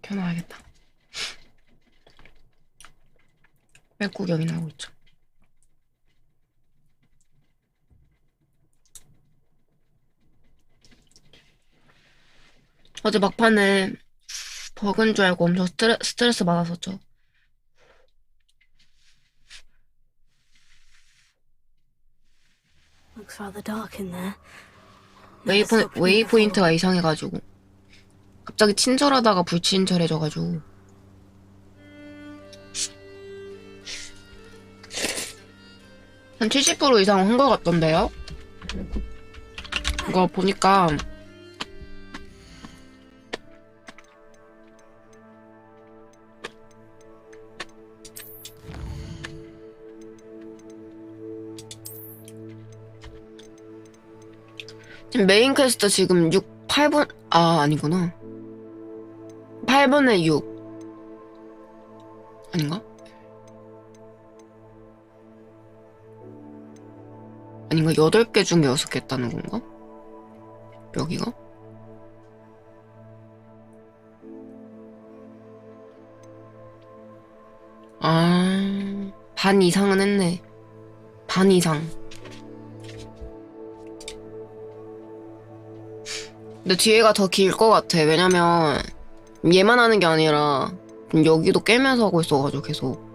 켜놔야겠다. 백구경이나 하고 있죠. 어제 막판에 버그인 줄 알고 엄청 스트레스 받았었죠. Looks rather dark in there. 웨이포인트가 이상해가지고 갑자기 친절하다가 불친절해져가지고 한 70% 이상 한 것 같던데요? 이거 보니까 지금 메인 퀘스트 지금 8분 아니구나 8분의 6 아닌가? 아닌가? 8개 중에 6개 했다는 건가? 여기가? 반 이상은 했네. 반 이상. 근데 뒤에가 더 길 것 같아. 왜냐면 얘만 하는 게 아니라 여기도 깨면서 하고 있어가지고 계속.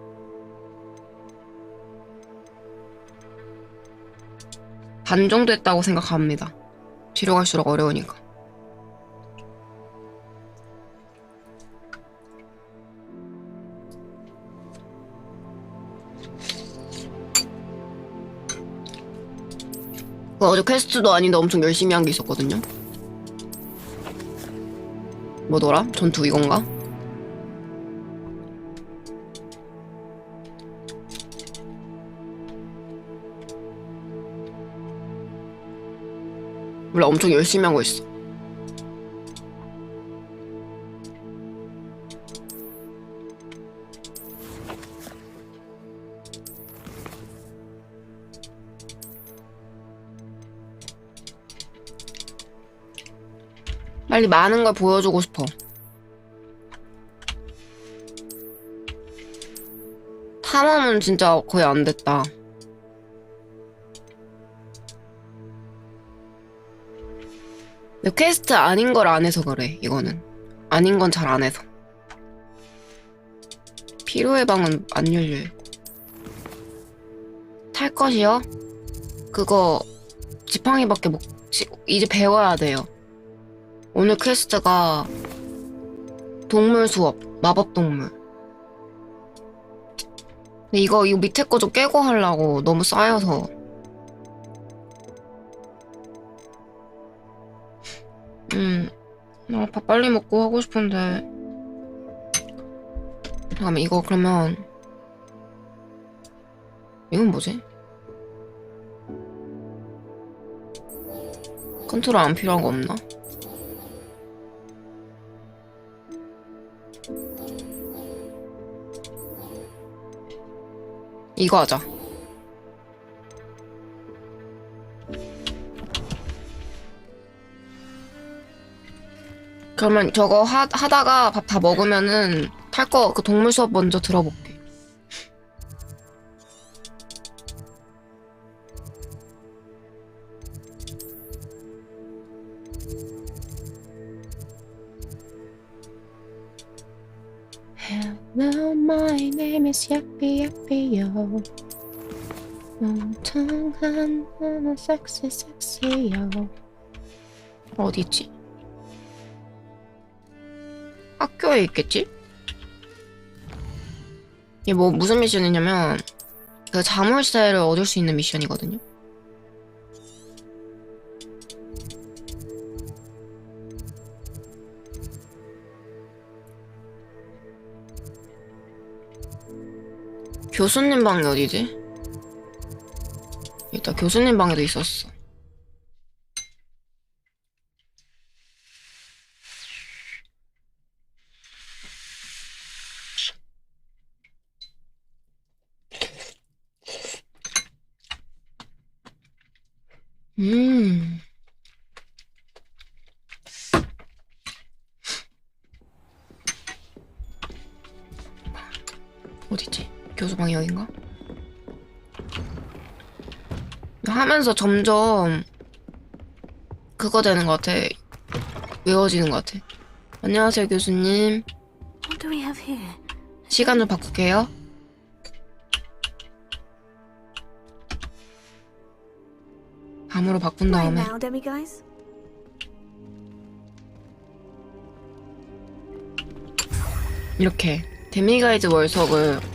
반 정도 했다고 생각합니다. 뒤로 갈수록 어려우니까. 어제 퀘스트도 아닌데 엄청 열심히 한 게 있었거든요. 뭐더라? 전투 이건가? 몰라, 엄청 열심히 하고 있어. 빨리 많은 걸 보여주고 싶어. 탐험은 진짜 거의 안 됐다. 근데 퀘스트 아닌 걸 안 해서 그래, 이거는. 아닌 건 잘 안 해서. 피로의 방은 안 열려요. 탈 것이요? 그거 지팡이밖에 못, 이제 배워야 돼요. 오늘 퀘스트가 동물 수업, 마법 동물. 근데 이거 밑에 거 좀 깨고 하려고 너무 쌓여서. 나 밥 빨리 먹고 하고 싶은데. 잠깐만, 이거 그러면 이건 뭐지? 컨트롤 안 필요한 거 없나? 이거 하자. 그러면 저거 하다가 밥 다 먹으면은 탈 거 그 동물 수업 먼저 들어볼게. Hello, my name is Yappy Yappy요. 멍청한 나는 섹시요. 어디 있지? 학교에 있겠지? 이게 뭐 무슨 미션이냐면 그 자물쇠를 얻을 수 있는 미션이거든요. 교수님 방이 어디지? 일단 교수님 방에도 있었어. 음. 교수방이 여긴가? 하면서 점점 그거 되는 것 같아. 외워지는 것 같아. 안녕하세요 교수님. What do we have here? 시간 좀 바꿀게요. 밤으로 바꾼 Right 다음에 now, demi-guys. 이렇게 데미가이즈 월석을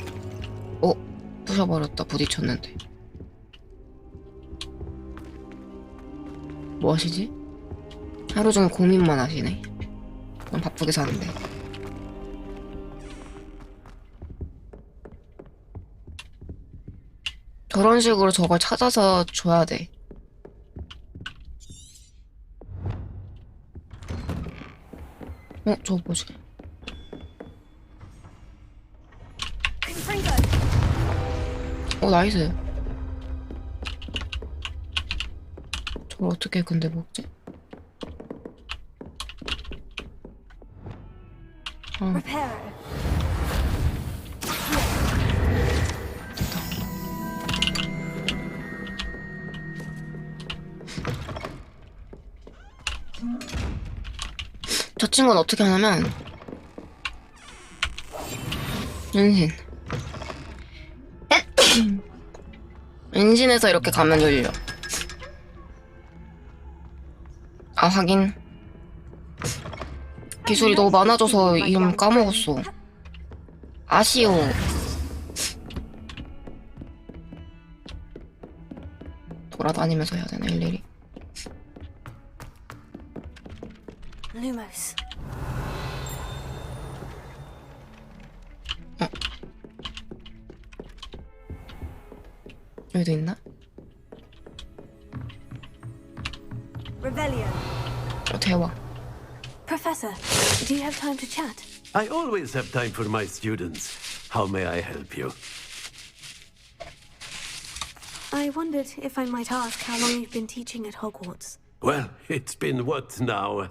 부셔버렸다. 부딪혔는데 뭐 하시지? 하루 종일 고민만 하시네. 난 바쁘게 사는데. 저런 식으로 저걸 찾아서 줘야 돼. 저거 뭐지? 나이스. 저걸 어떻게 근데 먹지? 저 친구는 어떻게 하냐면 은신 은신에서 이렇게 가면 열려. 아 하긴 기술이 너무 많아져서 이름 까먹었어. 아쉬워. 돌아다니면서 해야 되나 일일이. Lumos. 여기도 있나? Revelio. 대화. Professor, do you have time to chat? I always have time for my students. How may I help you? I wondered if I might ask how long you've been teaching at Hogwarts. Well, it's been what now?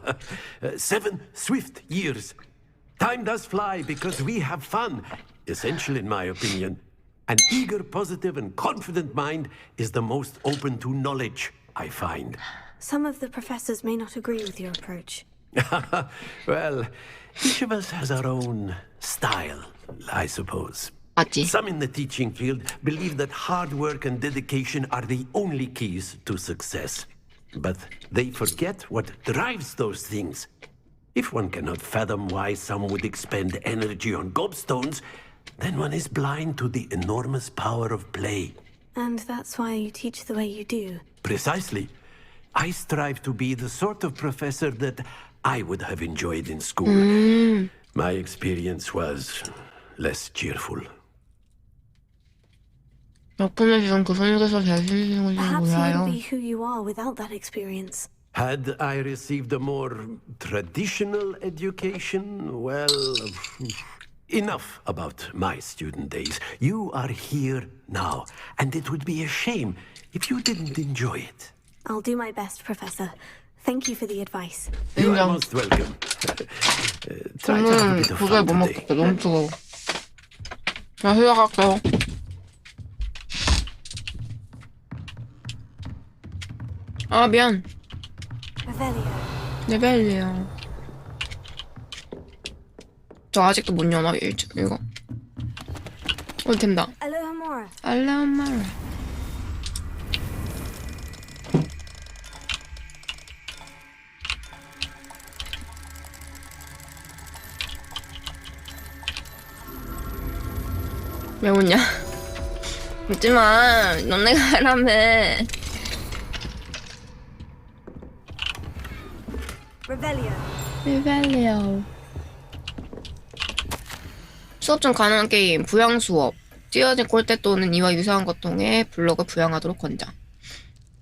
7 swift years. Time does fly because we have fun. Essential in my opinion. An eager, positive, and confident mind is the most open to knowledge, I find. Some of the professors may not agree with your approach. Well, each of us has our own style, I suppose. 맞지? Some in the teaching field believe that hard work and dedication are the only keys to success. But they forget what drives those things. If one cannot fathom why some would expend energy on gobstones, then one is blind to the enormous power of play. And that's why you teach the way you do. Precisely. I strive to be the sort of professor that I would have enjoyed in school. My experience was less cheerful. 덕분에 지금 그 선생님께서 잘 쓰시는 건지 Perhaps you 몰라요. wouldn't be who you are without that experience. Had I received a more traditional education, well, enough about my student days. You are here now, and it would be a shame if you didn't enjoy it. I'll do my best, Professor. Thank you for the advice. You are 인정. most welcome. Try to have a 저는 bit of 그걸 fun 못 today. 먹겠다. 너무 뜨거워. 자, 시작할게요. 아, 미안. Revelio. 레벨이에요. 저 아직도 못 여나? 이거. 된다. Alohomora. 알라마라. 왜 웃냐? 웃지마. 너네가 하라며. Revelio. 리벨리오. 수업 중 가능한 게임 부양 수업. 띄어진 꼴대 또는 이와 유사한 것 통해 블록을 부양하도록 권장.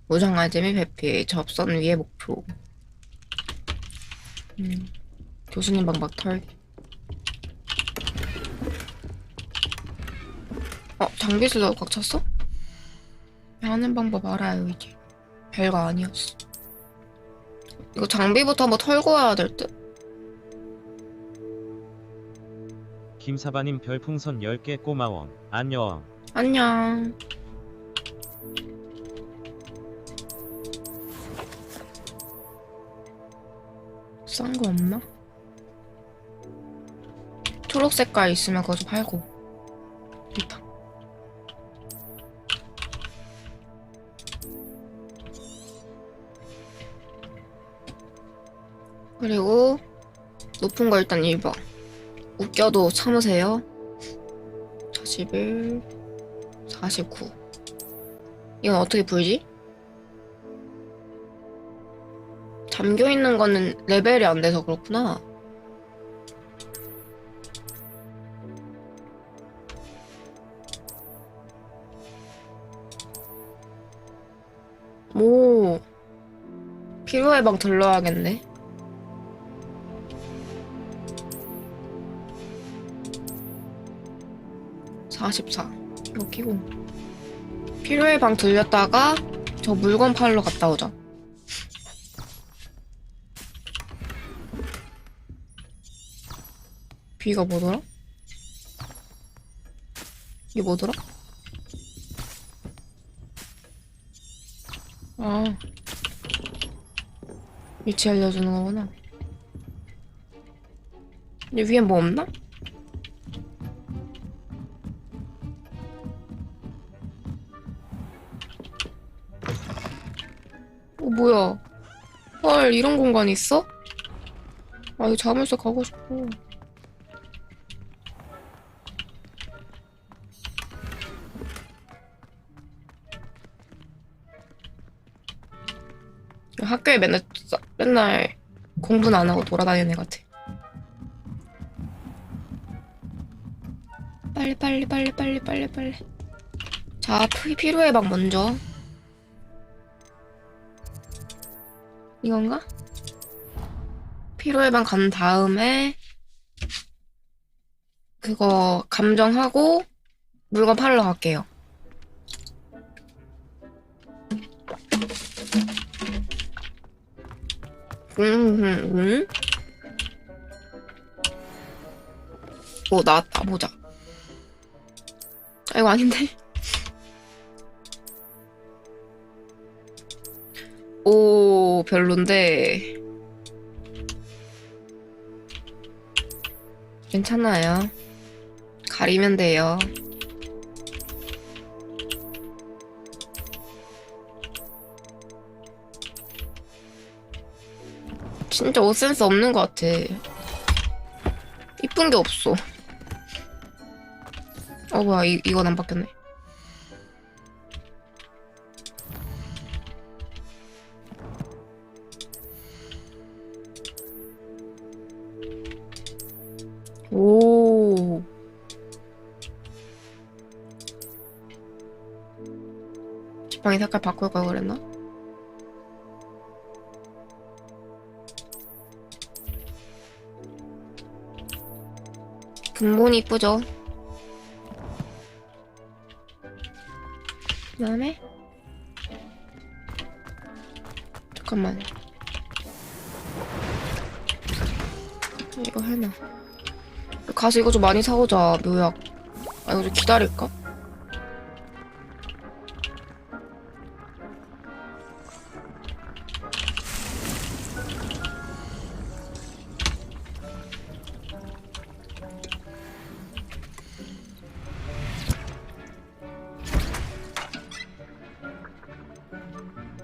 무장하지 및 회피. 접선 위의 목표. 교수님 방박 털기. 장비 쓰다가 꽉 찼어? 하는 방법 알아요 이제. 별거 아니었어. 이거 장비부터 한번 털고 와야 될 듯? 김사바님 별풍선 10개 고마워. 안녕. 안녕. 싼 거 없나? 초록 색깔 있으면 그거 좀 팔고. 있다. 그리고 높은 거 일단 1번. 웃겨도 참으세요. 41, 49. 이건 어떻게 풀지? 잠겨있는 거는 레벨이 안 돼서 그렇구나. 오, 피로의 방 들러야겠네. 이거 끼고 필요의 방 들렸다가 저 물건 팔러 갔다 오자. B가 뭐더라? 이게 뭐더라? 아, 위치 알려주는 거구나. 근데 위엔 뭐 없나? 뭐야. 헐, 이런 공간이 있어? 아, 이거 자물쇠 가고 싶어. 학교에 맨날 공부는 안 하고 돌아다니는 애 같아. 빨리. 자, 피로의 방 먼저. 이건가? 피로의 방 간 다음에 그거 감정하고 물건 팔러 갈게요. 오, 나왔다. 보자. 아, 이거 아닌데? 오, 별론데. 괜찮아요. 가리면 돼요. 진짜 옷 센스 없는 것 같아. 이쁜 게 없어. 뭐야, 이건 안 바뀌었네. 오. 지팡이 색깔 바꿀 걸 그랬나? 근본이 이쁘죠? 그 다음에 잠깐만, 이거 해놔. 가서 이거 좀 많이 사오자. 묘약. 아, 이거 좀 기다릴까?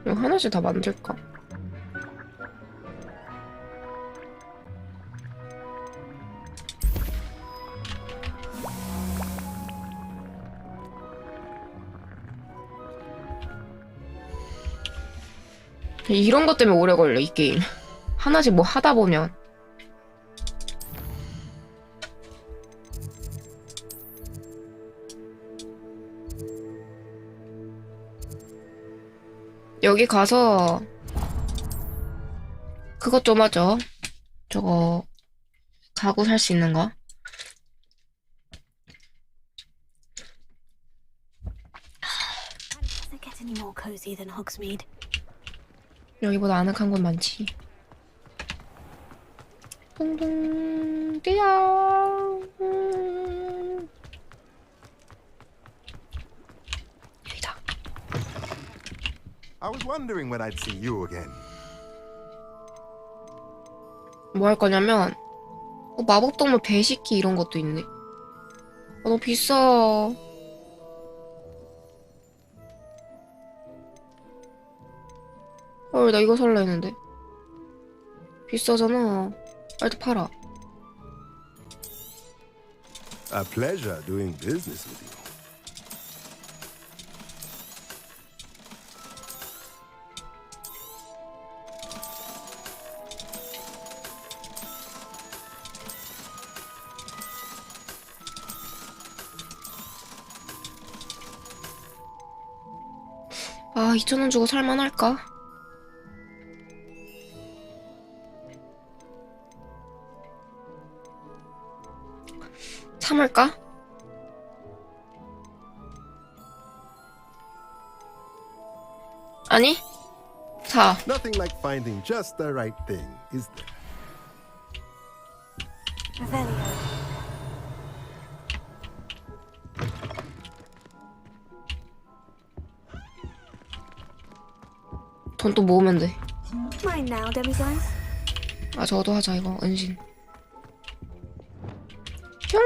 이거 하나씩 다 만들까? 이런 것 때문에 오래 걸려, 이 게임. 하나씩 뭐 하다 보면. 여기 가서 그것 좀 하죠. 저거 가구 살 수 있는 거. Does it get any more cozy than Hogsmeade? 여기보다 아늑한 건 많지. 둥둥 뛰어. 여기다. I was wondering when I'd see you again. 뭐 할 거냐면 마법동물 배식기 이런 것도 있네. 너무 비싸. 헐, 나 이거 살라 했는데. 비싸잖아. 빨리 팔아. A pleasure doing business with you. 아, 2,000원 주고 살만할까? 참을까? 아니? 사. Nothing like finding just the right thing, is there? Revelio. 돈 또 모으면 돼. Mine now, demiguise. 아, 저도 하자, 이거. 은신. 뿅!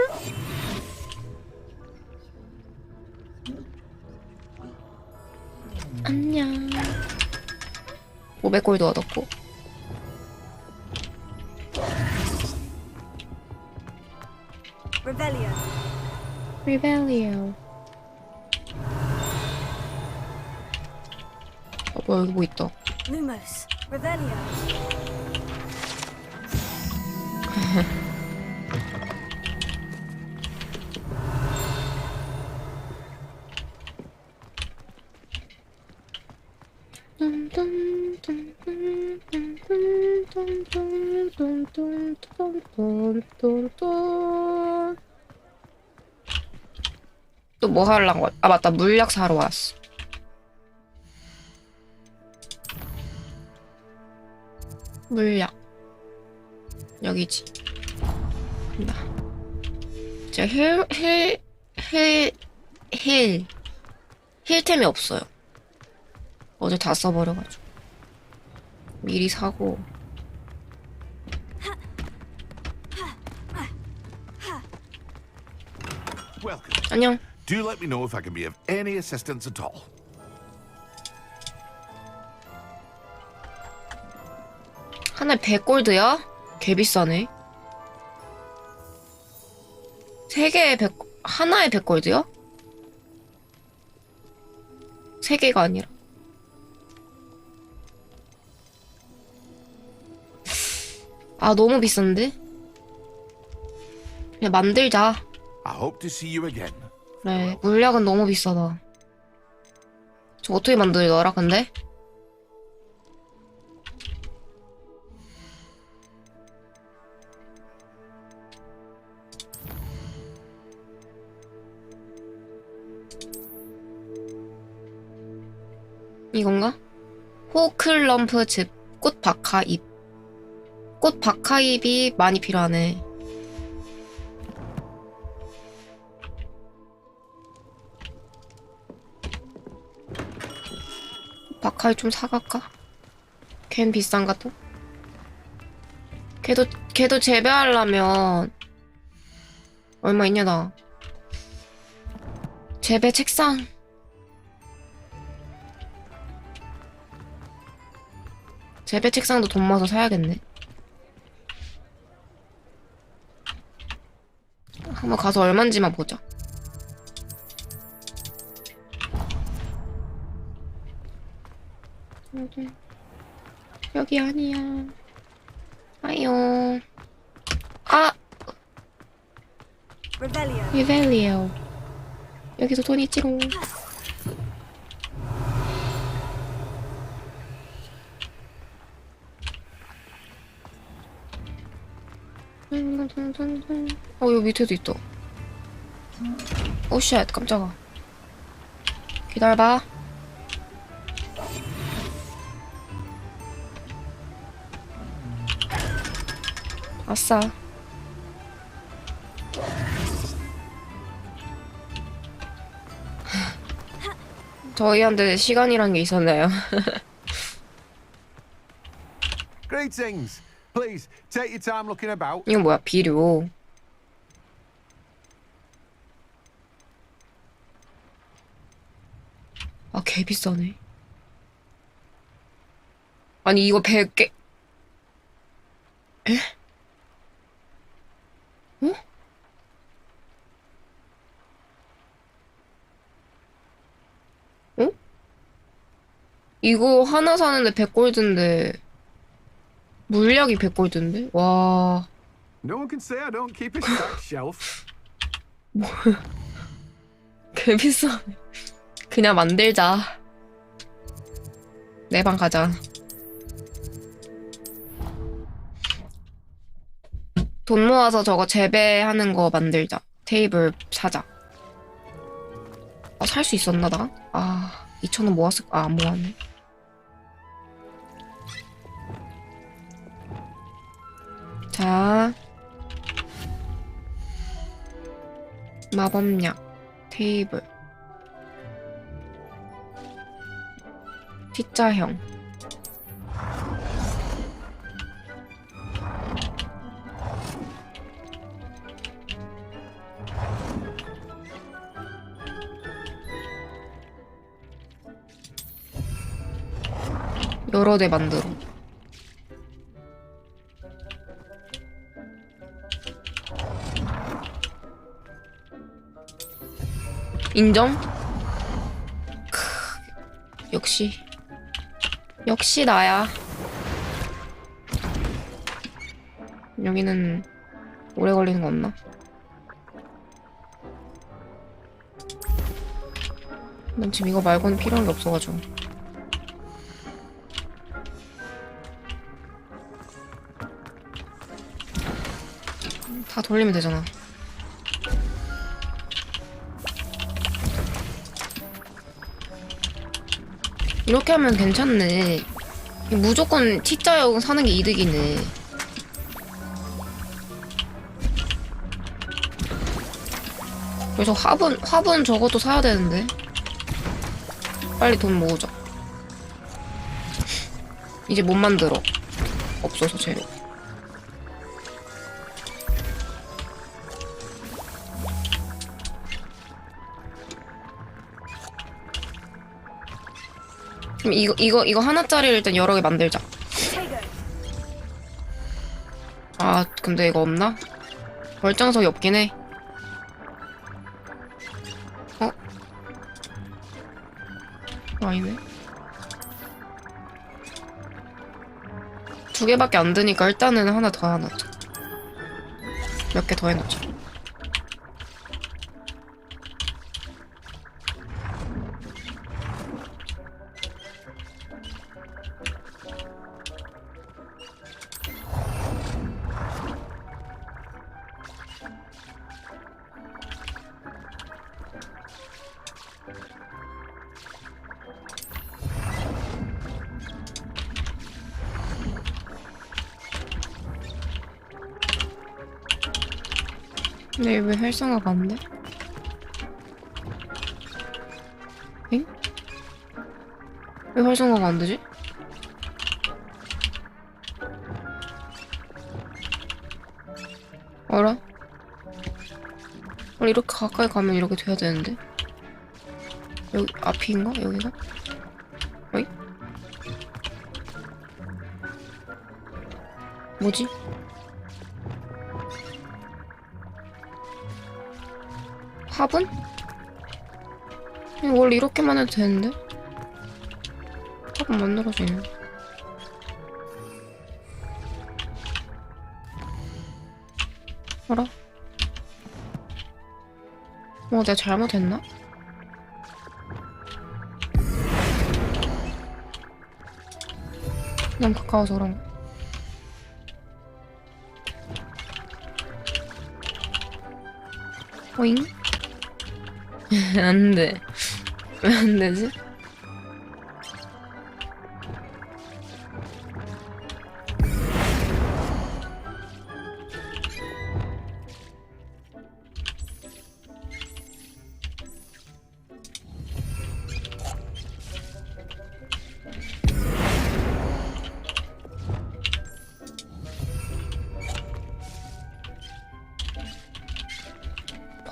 안녕. 500골도 얻었고. Revelio. 리벨리오. 뭐야, 여기 뭐 있다. Lumos. Revelio. 또 뭐 하려고? 아, 맞다. 물약 사러 왔어. 물약. 여기지. 간다. 제가 힐템이 없어요. 어제 다 써버려가지고. 미리 사고. Welcome. 안녕. Do let me know if I can be of any assistance at all. 하나에 100골드야? 개 비싸네. 하나에 100골드야? 3개가 아니라. 아, 너무 비싼데? 그냥 만들자. I hope to see you again. 그래, 물약은 너무 비싸다. 저 어떻게 만들더라, 근데? 이건가? 호클럼프 즙, 꽃 박하잎. 꽃 박하잎이 많이 필요하네. 박하잎 좀 사갈까? 걘 비싼가 또? 걔도 재배하려면 얼마 있냐 나. 재배 책상. 재배 책상도 돈 모아서 사야겠네. 한번 가서 얼만지만 보자. 여기 아니야. 아요. 아! Revelio. 리벨리오. 여기서 돈 있지롱. 여기 밑에도 있다. 오쉣, 깜짝아. 기다려봐. 아싸. 저희한테 시간이란 게 있었나요? Greetings. Please, take your time looking about. 이거 뭐야, 비료. 아, 개 비싸네. 아니, 이거 100개. 에? 어? 어? 이거 하나 사는데 100골드인데 물약이 100골드인데? 와. No one can say I don't keep a stacked shelf. 개 비싸네. 그냥 만들자. 내 방 가자. 돈 모아서 저거 재배하는 거 만들자. 테이블 사자. 아, 살 수 있었나, 나? 아, 2,000원 모았을, 아, 안 모았네. 자. 마법약. 테이블. T자형. 여러 대 만들어. 인정? 역시 나야. 여기는 오래 걸리는 거 없나? 난 지금 이거 말고는 필요한 게 없어가지고. 다 돌리면 되잖아. 이렇게 하면 괜찮네. 무조건 T자형 사는 게 이득이네. 그래서 화분 저것도 사야 되는데. 빨리 돈 모으자. 이제 못 만들어. 없어서 재료. 그럼 이거 하나짜리를 일단 여러 개 만들자. 아, 근데 이거 없나? 멀쩡석이 없긴 해. 어? 아니네. 2개밖에 안 드니까 일단은 하나 더 해놓자. 몇 개 더 해놓자. 근데 왜 활성화가 안 돼? 엥? 왜 활성화가 안 되지? 알아? 원래 이렇게 가까이 가면 이렇게 돼야 되는데. 여기 앞인가? 여기가? 어이? 뭐지? 화분? 원래 이렇게만 해도 되는데? 화분 만들어지네. 알아? 내가 잘못했나? 너무 가까워서 그런가? 오잉? 안 돼. 왜 안 되지?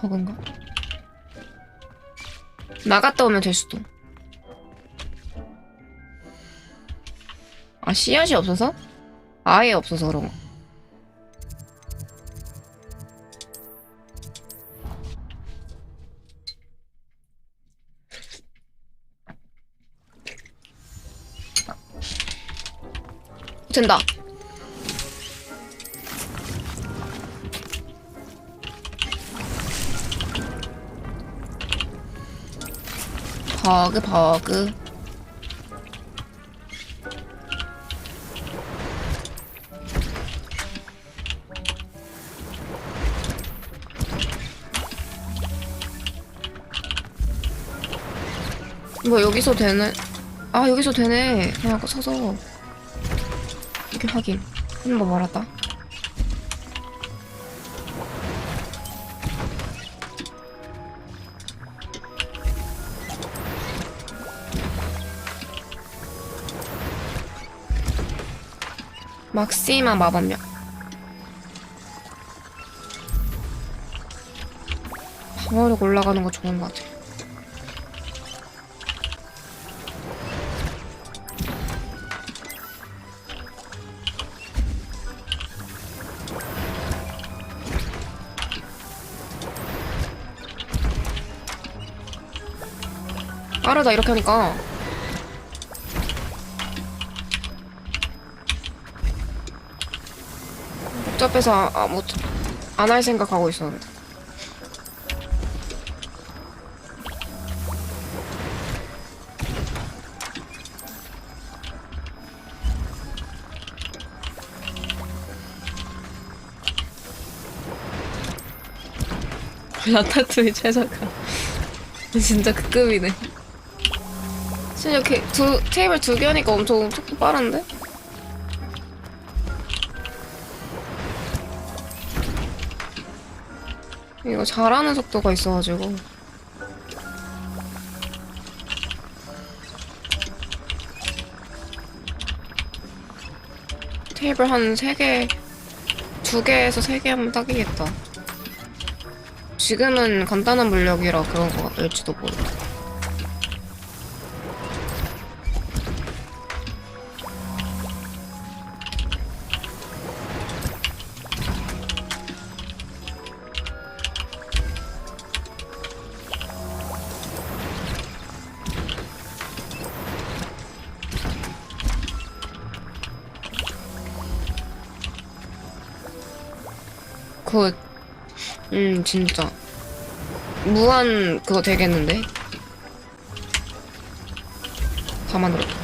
버그인가? 나갔다 오면 될 수도. 아, 씨앗이 없어서? 아예 없어서 그런 거. 된다. 버그. 뭐 여기서 되네. 아, 여기서 되네. 그냥 아까 서서 이렇게 확인. 한번 말았다. 막시마 마법력. 방어력 올라가는 거 좋은 것 같아. 빠르다 이렇게 하니까. 복잡해서 안 할 생각하고 있었는데. 라타투이 최저가 진짜 그 급이네. 진짜 이렇게 테이블 2개 하니까 엄청 속도 빠른데? 이거 잘하는 속도가 있어가지고. 테이블 한 3개, 2개에서 3개 하면 딱이겠다. 지금은 간단한 물력이라 그런 거일지도 모르겠다. 굿. 진짜. 무한 그거 되겠는데? 다 만들었다.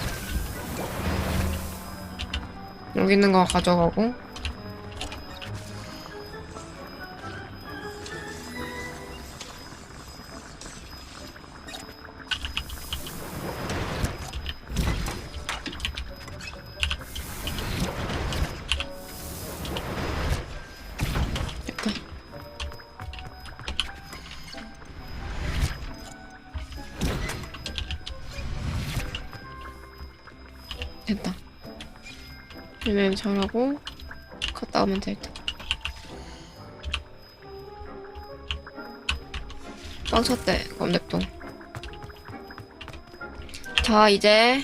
여기 있는 거 가져가고. 됐다. 이메일 잘하고 갔다 오면 될 듯. 빵 쳤대. 그럼 냅둬. 자, 이제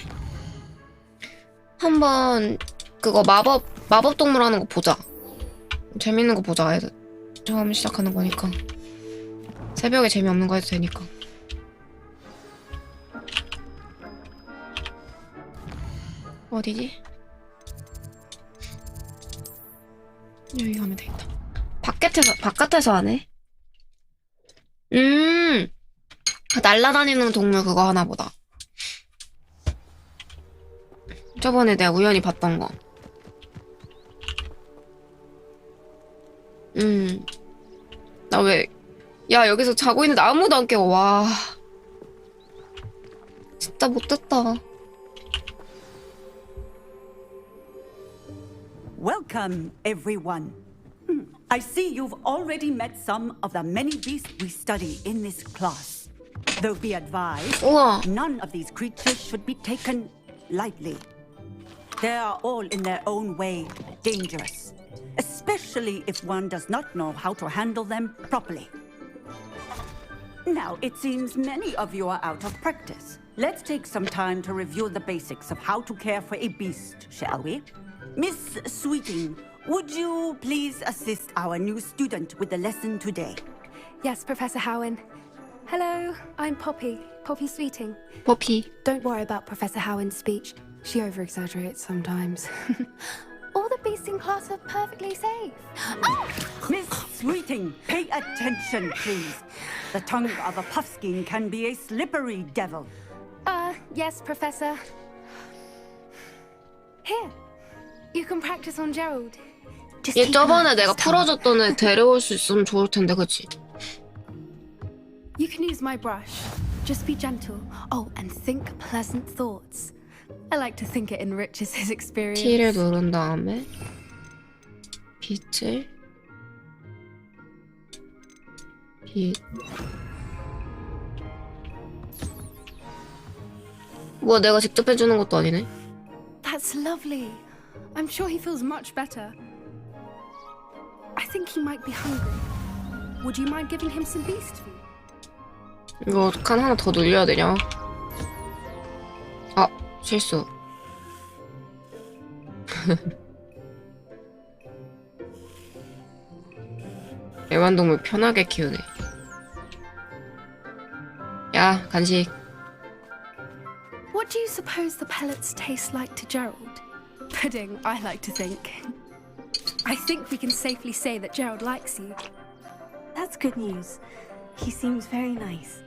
한번 그거 마법 동물 하는 거 보자. 재밌는 거 보자. 애들 처음 시작하는 거니까. 새벽에 재미없는 거 해도 되니까. 어디지? 여기 가면 되겠다. 바깥에서 하네? 날라다니는 동물 그거 하나 보다. 저번에 내가 우연히 봤던 거. 나 왜, 야, 여기서 자고 있는데 아무도 안 깨워. 와. 진짜 못됐다. Welcome, everyone. I see you've already met some of the many beasts we study in this class. Though be advised, 우와. none of these creatures should be taken lightly. They are all in their own way dangerous, especially if one does not know how to handle them properly. Now, it seems many of you are out of practice. Let's take some time to review the basics of how to care for a beast, shall we? Miss Sweeting, would you please assist our new student with the lesson today? Yes, Professor Howen. Hello, I'm Poppy Sweeting. 퍼피. Don't worry about Professor Howen's speech. She over-exaggerates sometimes. All the beasts in class are perfectly safe. Oh! Miss Sweeting, pay attention, please. The tongue of a puffskein can be a slippery devil. Yes, Professor. Here, you can practice on Gerald. Just 얘 keep an eye 저번에 on 내가 his tongue. 풀어줬던 애 데려올 수 있으면 좋을 텐데, 그치? You can use my brush. Just be gentle. Oh, and think pleasant thoughts. I like to think it enriches his experience. T를 누른 다음에 빛을 빛. 뭐 내가 직접 해주는 것도 아니네. That's lovely. I'm sure he feels much better. I think he might be hungry. Would you mind giving him some beast food? 이거 칸 하나 더 늘려야 되냐? 아, 실수. 애완동물 편하게 키우네. 야, 간식. What do you suppose the pellets taste like to Gerald? Pudding, I like to think. I think we can safely say that Gerald likes you. That's good news. He seems very nice.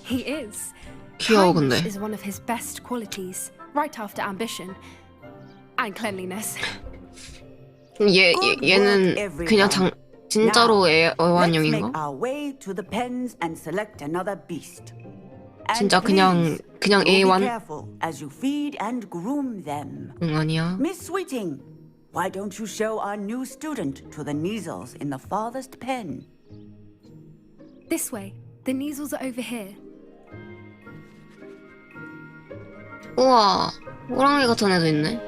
He is. 귀여워, Kindness 근데. is one of his best qualities, right after ambition and cleanliness. 얘는 그냥 진짜로 Let's make 애완용인가? our way to the pens and select another beast. And 진짜 그냥 please, be 애완? careful as you feed and groom them. 응, 아니야. Miss Sweeting, why don't you show our new student to the Neasels in the farthest pen? This way. The Neasels are over here. 우와, 호랑이 같은 애도 있네.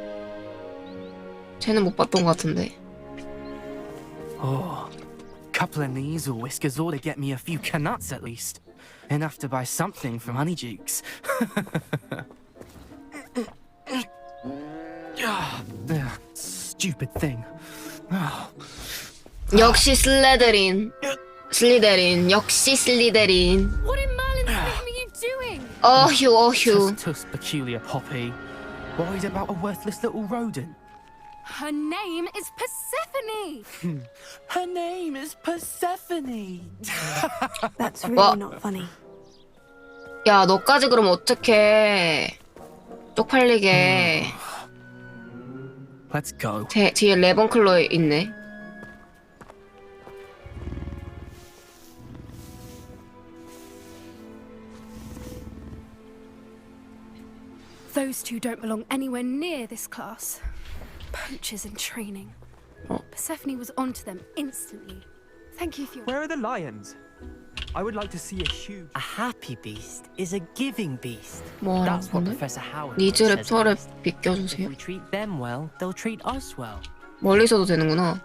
쟤는 못 봤던 것 같은데. Oh, couple of Neasel whiskers ought to get me a few canuts at least. Enough to buy something from Honeydukes. Stupid thing. Oh. 역시 슬리데린. 역시 슬리데린. What in Merlin's name are you doing? 어휴. Tuss peculiar Poppy. Worried about a worthless little rodent. Her name is Persephone. Her name is Persephone. That's really What? not funny. 야, 너까지 그러면 어떡해. 쪽팔리게. Let's go. 뒤에 레번클로 있네. Those two don't belong anywhere near this class. Poachers in training. Persephone was onto them instantly. Thank you for your... Where are the lions? I would like to see a huge... A happy beast is a giving beast. 뭐라고 That's what 근데? Professor Howard 니즈랩 says 털에 best. If 비껴주세요. we treat them well, they'll treat us well. 멀리서도 되는구나.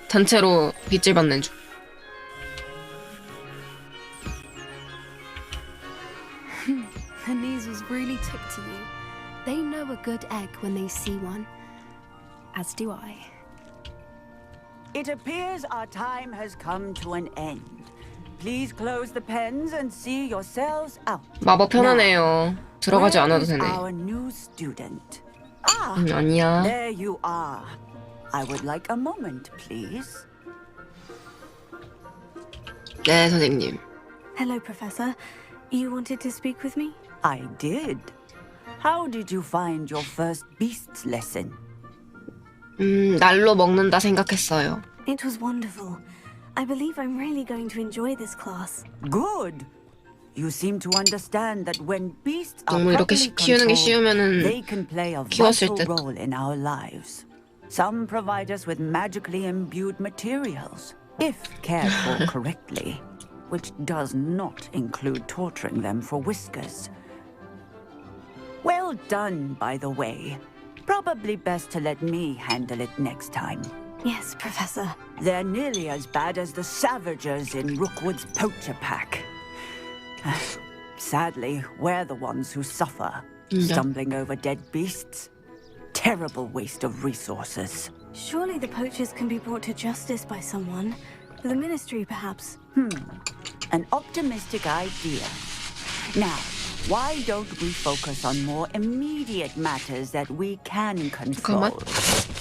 단체로 빚을 받는 중. The Neasels really took to you. They know a good egg when they see one. As do I. It appears our time has come to an end. Please close the pens and see yourselves out. 마법 편하네요. 들어가지 Where 않아도 is 되네. our new student? Ah, 아니야. there you are. I would like a moment, please. 네, 선생님. Hello, Professor. You wanted to speak with me? I did. How did you find your first beasts lesson? 날로 먹는다 생각했어요. It was wonderful. I believe I'm really going to enjoy this class. Good. You seem to understand that when beasts are 너무 이렇게 properly 키우는 게 controlled, they 쉬우면은 can play a 키웠을 vital 듯. role in our lives. Some provide us with magically imbued materials, if cared for correctly, which does not include torturing them for whiskers. Well done, by the way. Probably best to let me handle it next time. Yes, Professor. They're nearly as bad as the Savagers in Rookwood's poacher pack. Sadly, we're the ones who suffer, stumbling over dead beasts. Terrible waste of resources. Surely the poachers can be brought to justice by someone. The Ministry, perhaps. An optimistic idea. Now, why don't we focus on more immediate matters that we can control?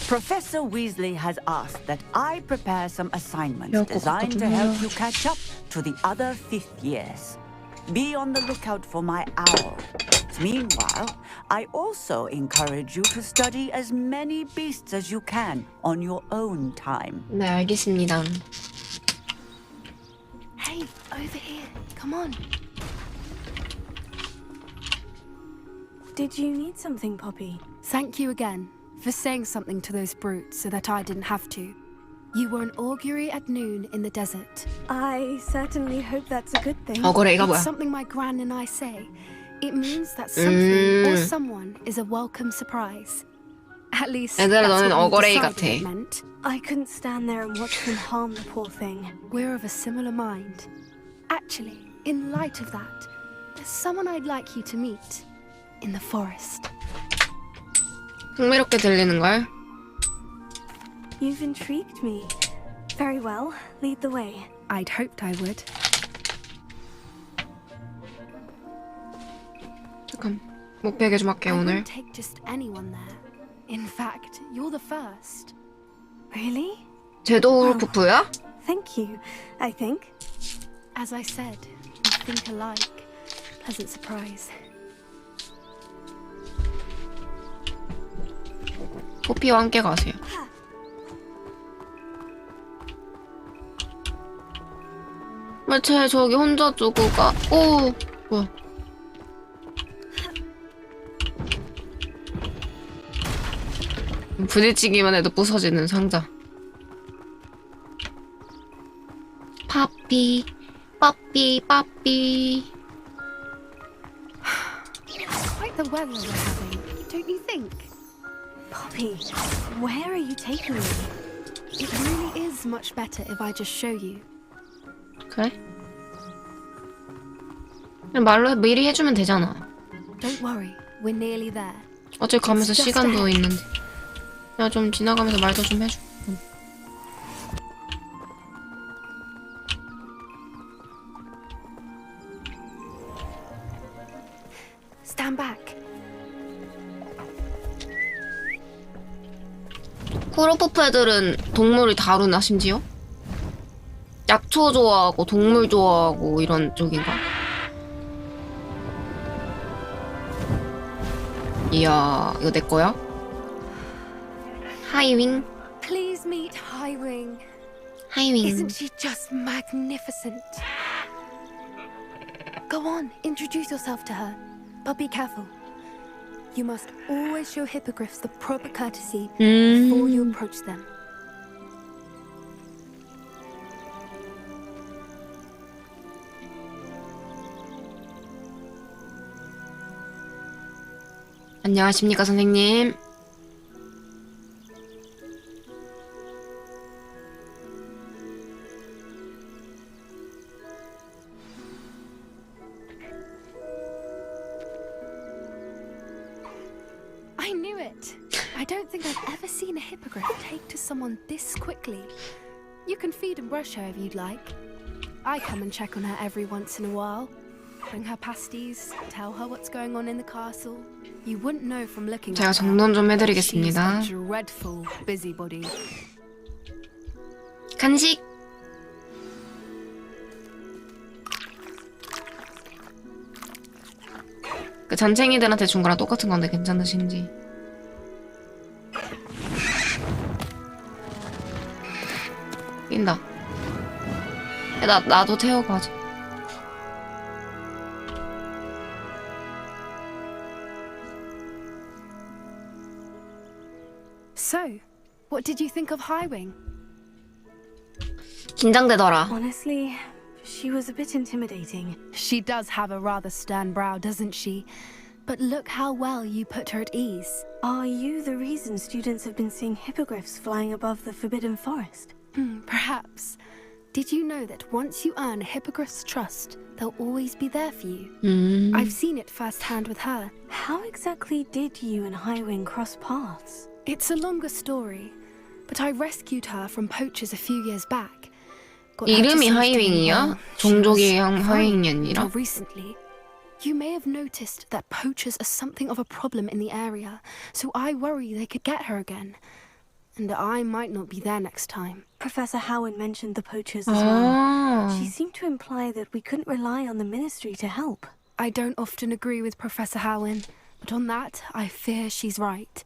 Professor Weasley has asked that I prepare some assignments designed to help you catch up to the other fifth years. Be on the lookout for my owl. Meanwhile, I also encourage you to study as many beasts as you can on your own time. 네, 알겠습니다. Hey, over here. Come on. Did you need something, Poppy? Thank you again for saying something to those brutes so that I didn't have to. You were an augury at noon in the desert. I certainly hope that's a good thing. 억울해, 이거 뭐야? It's something my gran and I say. It means that something or someone is a welcome surprise. At least 얘들아, that's 너는 what we 억울해 decided 같아. it meant. I couldn't stand there and watch them harm the poor thing. We're of a similar mind. Actually, in light of that, there's someone I'd like you to meet in the forest. 흥미롭게 들리는걸? You've intrigued me. Very well, lead the way. I'd hoped I would. 잠깐, 목베개 좀 할게 I 오늘. wouldn't take just anyone there. In fact, you're the first. Really? 쟤도 부부야? Thank you, I think. As I said, we think alike. Pleasant surprise. 포피와 함께 가세요. 왜 쟤 저기 혼자 두고 가? 오, 뭐야? 부딪히기만 해도 부서지는 상자. 파피, 빠삐, 빠삐. Quite the weather we're having, don't you think? Poppy, where are you taking me? It really is much better if I just show you. 그래? 그냥 말로 미리 해주면 되잖아. Don't worry, we're nearly there. 어차피 가면서 It's just 시간도 ahead. 있는데. 야, 좀 지나가면서 말도 좀 해줘. Stand back. 후루푸프 애들은 동물을 다루나 심지어? 약초 좋아하고 동물 좋아하고 이런 쪽인가? 이야, 이거 내 거야? 하이윙? Please meet Highwing. 하이윙. Isn't she just magnificent? Go on, introduce yourself to her. But be careful. You must always show hippogriffs the proper courtesy before you approach them. 안녕하십니까, 선생님. I knew it. I don't think I've ever seen a hippogriff take to someone this quickly. You can feed and brush her if you'd like. I come and check on her every once in a while. Bring her pasties, tell her what's going on in the castle. You wouldn't know from looking 제가 at her. 정돈 좀 She's 해드리겠습니다. a dreadful busybody. 간식! 그 잔챙이들한테 준 거랑 똑같은 건데 괜찮으신지. 낀다. 나도 태우고 하자. So, what did you think of Highwing? 긴장되더라. Honestly, she was a bit intimidating. She does have a rather stern brow, doesn't she? but look how well you put her at ease. Are you the reason students have been seeing hippogriffs flying above the Forbidden Forest? Perhaps. Did you know that once you earn a hippogriff's trust, they'll always be there for you? I've seen it firsthand with her. How exactly did you and Highwing cross paths? It's a longer story, but I rescued her from poachers a few years back. Got her to 이름이 safety in 하이윙이야? well. 종족이 She was fine 하이윙이 아니라? until recently. You may have noticed that poachers are something of a problem in the area, so I worry they could get her again. And I might not be there next time. Professor Howard mentioned the poachers as well. 아, She seemed to imply that we couldn't rely on the ministry to help. I don't often agree with Professor Howen, but on that, I fear she's right.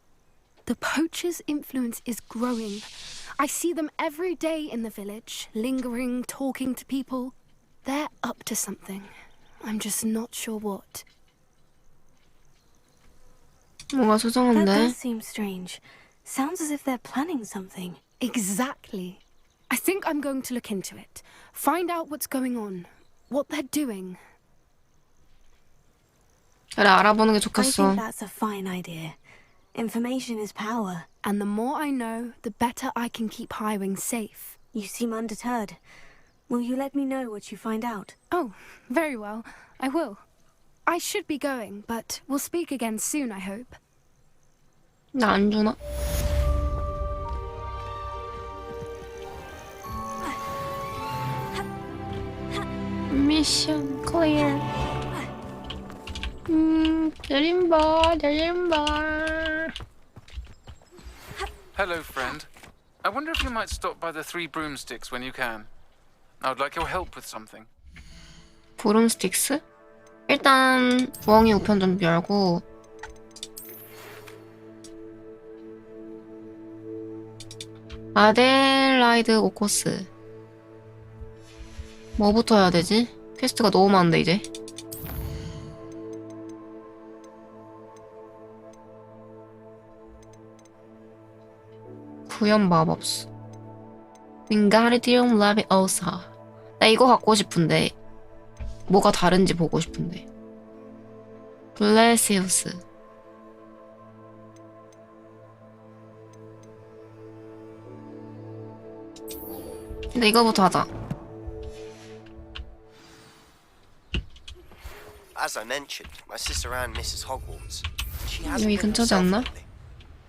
The poachers' influence is growing. I see them every day in the village, lingering, talking to people. They're up to something. I'm just not sure what. 뭔가 That 수상한데? does seem strange. Sounds as if they're planning something. Exactly. I think I'm going to look into it. Find out what's going on. What they're doing. 그래, 알아보는 게 I 좋겠어. think that's a fine idea. Information is power. And the more I know, the better I can keep Highwing safe. You seem undeterred. Will you let me know what you find out? Oh, very well. I will. I should be going, but we'll speak again soon, I hope. 나 안 주나? 미션 클리어. 드림볼. Hello, friend. I wonder if you might stop by the Three Broomsticks when you can. I would like your help with something. 브룸스틱스? 일단 부엉이 우편 좀 열고 아델라이드 오코스 뭐부터 해야 되지? 퀘스트가 너무 많은데 이제 구현 마법수 윙가르디움 라비오사 나 이거 갖고 싶은데 뭐가 다른지 보고 싶은데 블레시우스 근데 이거부터 하자. As I mentioned, my sister Anne misses Hogwarts. She 여기 hasn't been 근처지 herself 않나? lately.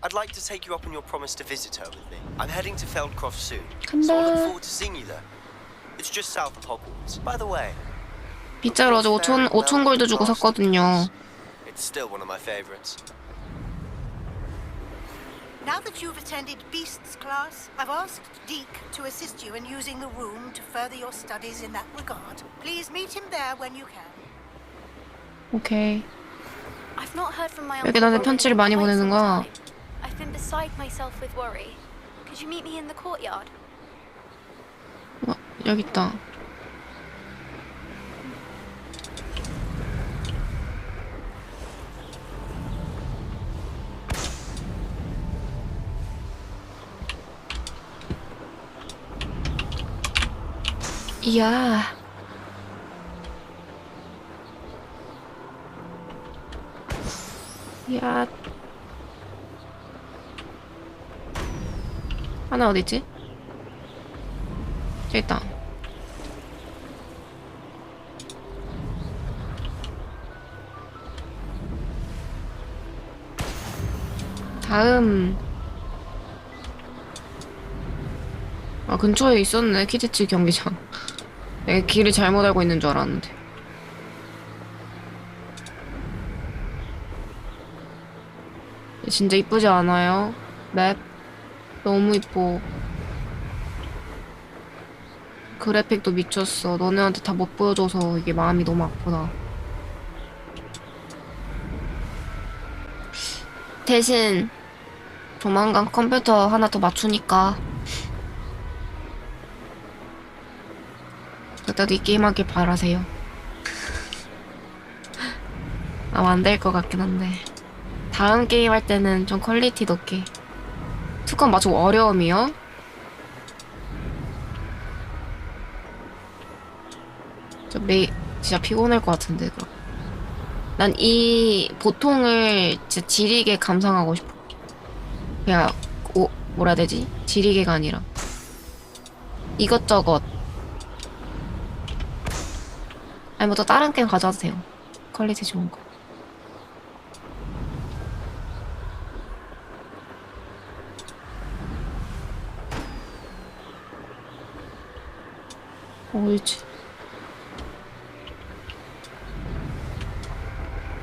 I'd like to take you up on your promise to visit her with me. I'm heading to Feldcroft soon, 간다. so I look forward to seeing you there. It's just south of Hogwarts. By the way, 빗자루 어제 5천 골드 주고 샀거든요. it's still one of my favorites. Now that you've attended Beasts class, I've asked Deke to assist you in using the room to further your studies in that regard. Please meet him there when you can. 오케이. I've not heard from my 왜 이렇게 나한테 편지를 많이 보내는 거야? I've been beside myself with worry. Could you meet me in the courtyard? 여기 있다. 이야. 야. 하나 어디지? 저기 있다. 다음. 아, 근처에 있었네. 키즈치 경기장. 내가 길을 잘못 알고 있는 줄 알았는데. 진짜 이쁘지 않아요? 맵 너무 이뻐. 그래픽도 미쳤어. 너네한테 다 못 보여줘서 이게 마음이 너무 아프다. 대신 조만간 컴퓨터 하나 더 맞추니까 그때도 이 게임 하길 바라세요. 아마 안 될 것 같긴 한데 다음 게임 할 때는 좀 퀄리티 높게. 특권 맞추고 어려움이요? 진짜 피곤할 것 같은데 그럼. 난 이 보통을 진짜 지리게 감상하고 싶어. 그냥 뭐라 해야 되지? 지리게가 아니라 이것저것. 아니 뭐 또 다른 게임 가져와도 돼요. 퀄리티 좋은 거. 어디지?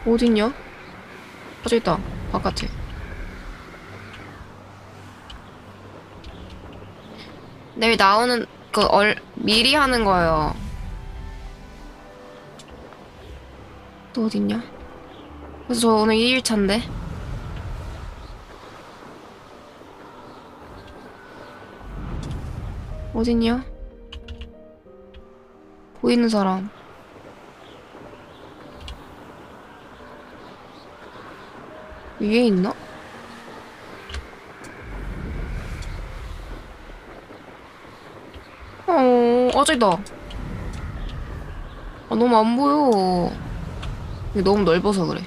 어딨냐? 저기 있다. 바깥에. 내일 나오는 미리 하는 거예요. 또 어딨냐? 그래서 저 오늘 2일차인데. 어딨냐? 보이는 사람. 위에 있나? 저기다. 너무 안 보여. 이게 너무 넓어서 그래.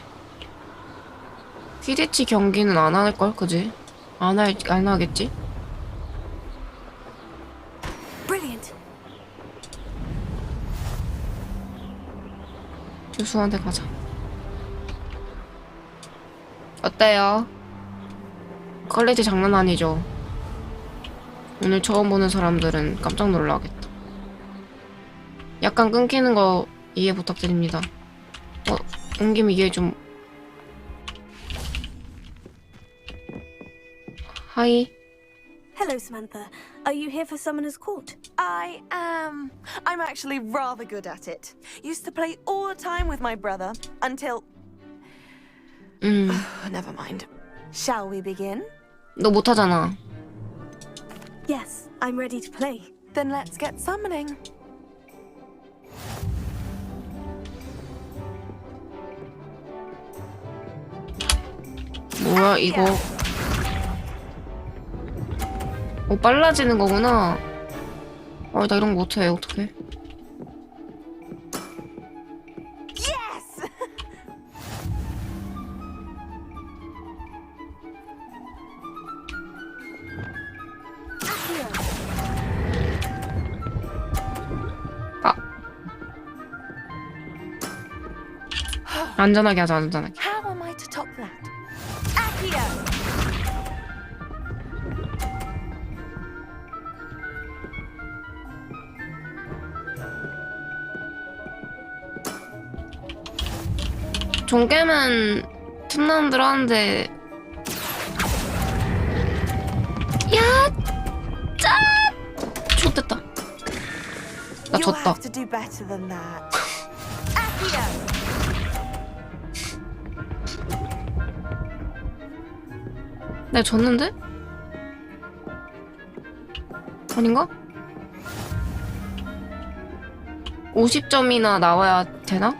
퀴디치 경기는 안 할걸, 그지? 안 하겠지? Brilliant. 교수한테 가자. 어때요? 퀄리티 장난 아니죠? 오늘 처음 보는 사람들은 깜짝 놀라겠다. 약간 끊기는 거 이해 부탁드립니다. 온 김에 이해 좀. 하이. Hello, Samantha. Are you here for Summoner's Court? I am. I'm actually rather good at it. Used to play all the time with my brother until... Never mind. Shall we begin? 너 못하잖아. Yes, I'm ready to play. Then let's get summoning. 뭐야 이거? 빨라지는 거구나. 나 이런 거 못해. 어떡해? Yes! 안전하게 하자, 안전하게. How am I to top that? Accio! 종게임은 틈나는대로 하는데. 야! 짠! 좋됐다. 나 You'll 졌다. have to do better than that. Accio! 내가 졌는데? 아닌가? 50점이나 나와야 되나?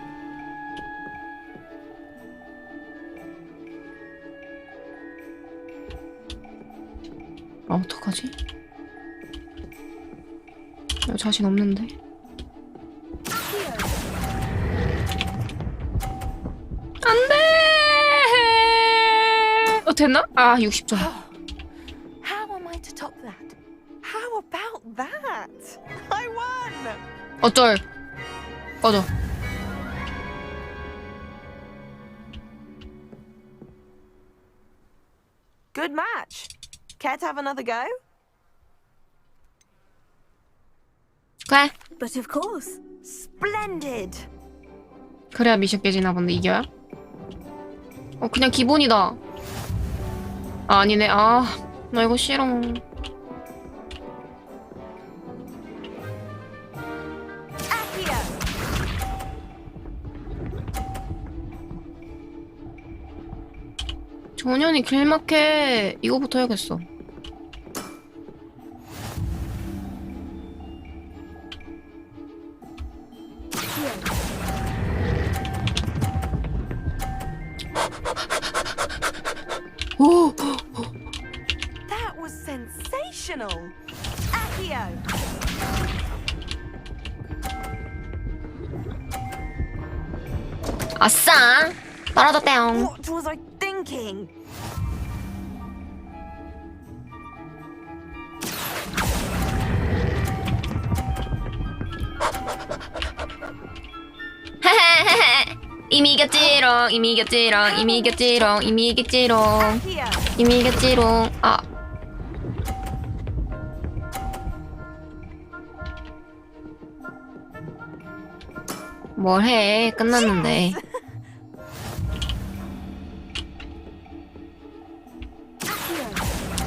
어떡하지? 자신 없는데. 안 돼! 됐나? 60점. How am I to top that? How about that? I won! 어쩔. 꺼져. Good match. Care to have another go? 그래. But of course. Splendid. 그래야 미션 깨지나 본데. 이겨야? 그냥 기본이다. 아니네. 나 이거 싫어. 전현이 길막해. 이거부터 해야겠어. 오! That was sensational. Accio. 아싸! 떨어졌대요. What was I thinking? 이미 이겼지롱, 이미 이겼지롱, 이미 이겼지롱, 이미 이겼지롱, 이미 이겼지롱. 아. 뭘 해? 끝났는데.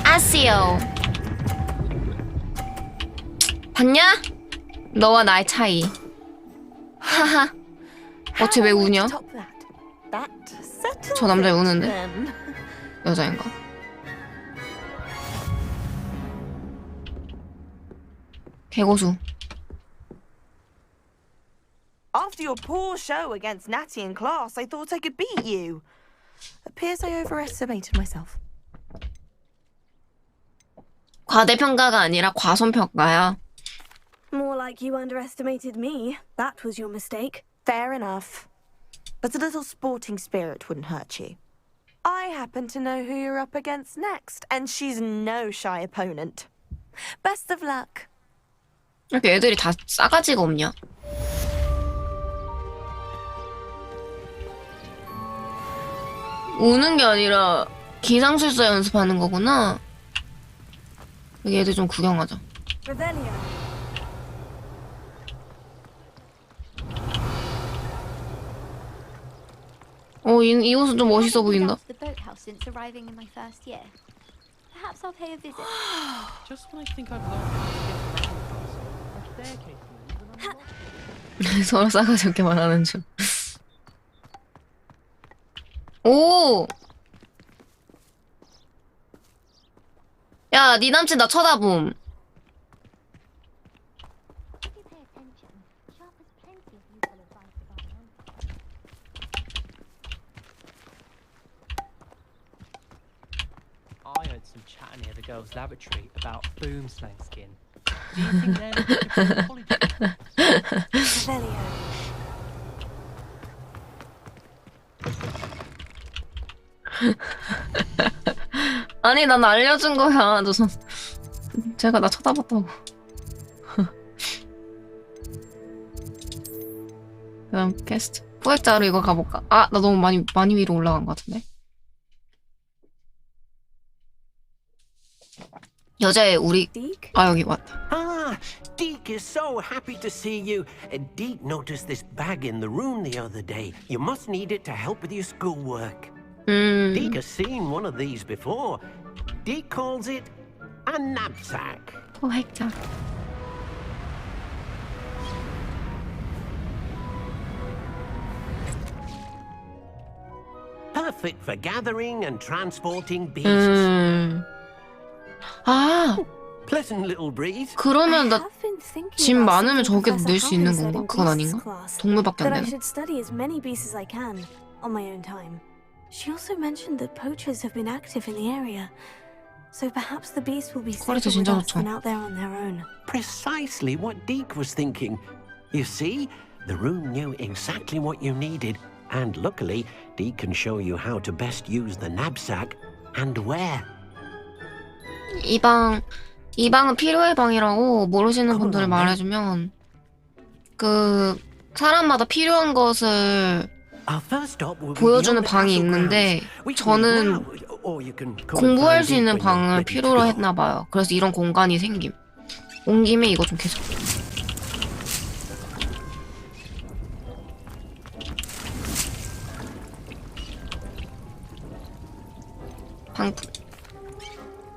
아시오. 봤냐? 너와 나의 차이. 하하. 쟤 왜 우냐? 저 남자 우는데? 여자인가? 개고수. After your poor show against Natty in class, I thought I could beat you. Appears I overestimated myself. 과대평가가 아니라 과손평가야. More like you underestimated me. That was your mistake. Fair enough. But a little sporting spirit wouldn't hurt you. I happen to know who you're up against next, and she's no shy opponent. Best of luck. 이렇게 애들이 다 싸가지가 없냐? 우는 게 아니라 기상술사 연습하는 거구나. 여기 애들 좀 구경하자. 이 옷은 좀 멋있어 보인다. The boathouse since arriving in my first year. Perhaps I'll pay a visit. Just when I think I've learned how to get around the house, a staircase leads and I'm 서로 싸가지 없게 말하는 중. 오! 야, 네 남친 나 쳐다봄. I heard some chatter near the girls' laboratory about boomslang skin. Do you think they're looking for an apology? 아니, 난 알려준 거야. 제가 나 쳐다봤다고. 그다음 캐스트. 포획자로 이거 가볼까? 아, 나 너무 많이 위로 올라간 것 같은데. 여자애 우리 여기 왔다. Ah, Deke is so happy to see you. Deke noticed this bag in the room the other day. You must need it to help with your schoolwork. Deke has seen one of these before. Deke calls it a knapsack. 포획자. Perfect for gathering and transporting beasts. 아, Pleasant little breeze. 그러면 나 짐 많으면 저게 낼 수 있는 건가? 그건 아닌가? 동물밖에 안 That I 되나? should study as many beasts as I can on my own time. She also mentioned that poachers have been active in the area, so perhaps the beasts will be safer 퀄리티 with 진짜 us 좋죠. than out there on their own. Precisely what Deke was thinking. You see, the room knew exactly what you needed, and luckily, Deke can show you how to best use the knapsack and where. 이 방은 필요의 방이라고 모르시는 분들 말해주면 그 사람마다 필요한 것을 보여주는 방이 있는데 저는 공부할 수 있는 방을 필요로 했나봐요. 그래서 이런 공간이 생김. 온 김에 이거 좀 계속. 방품.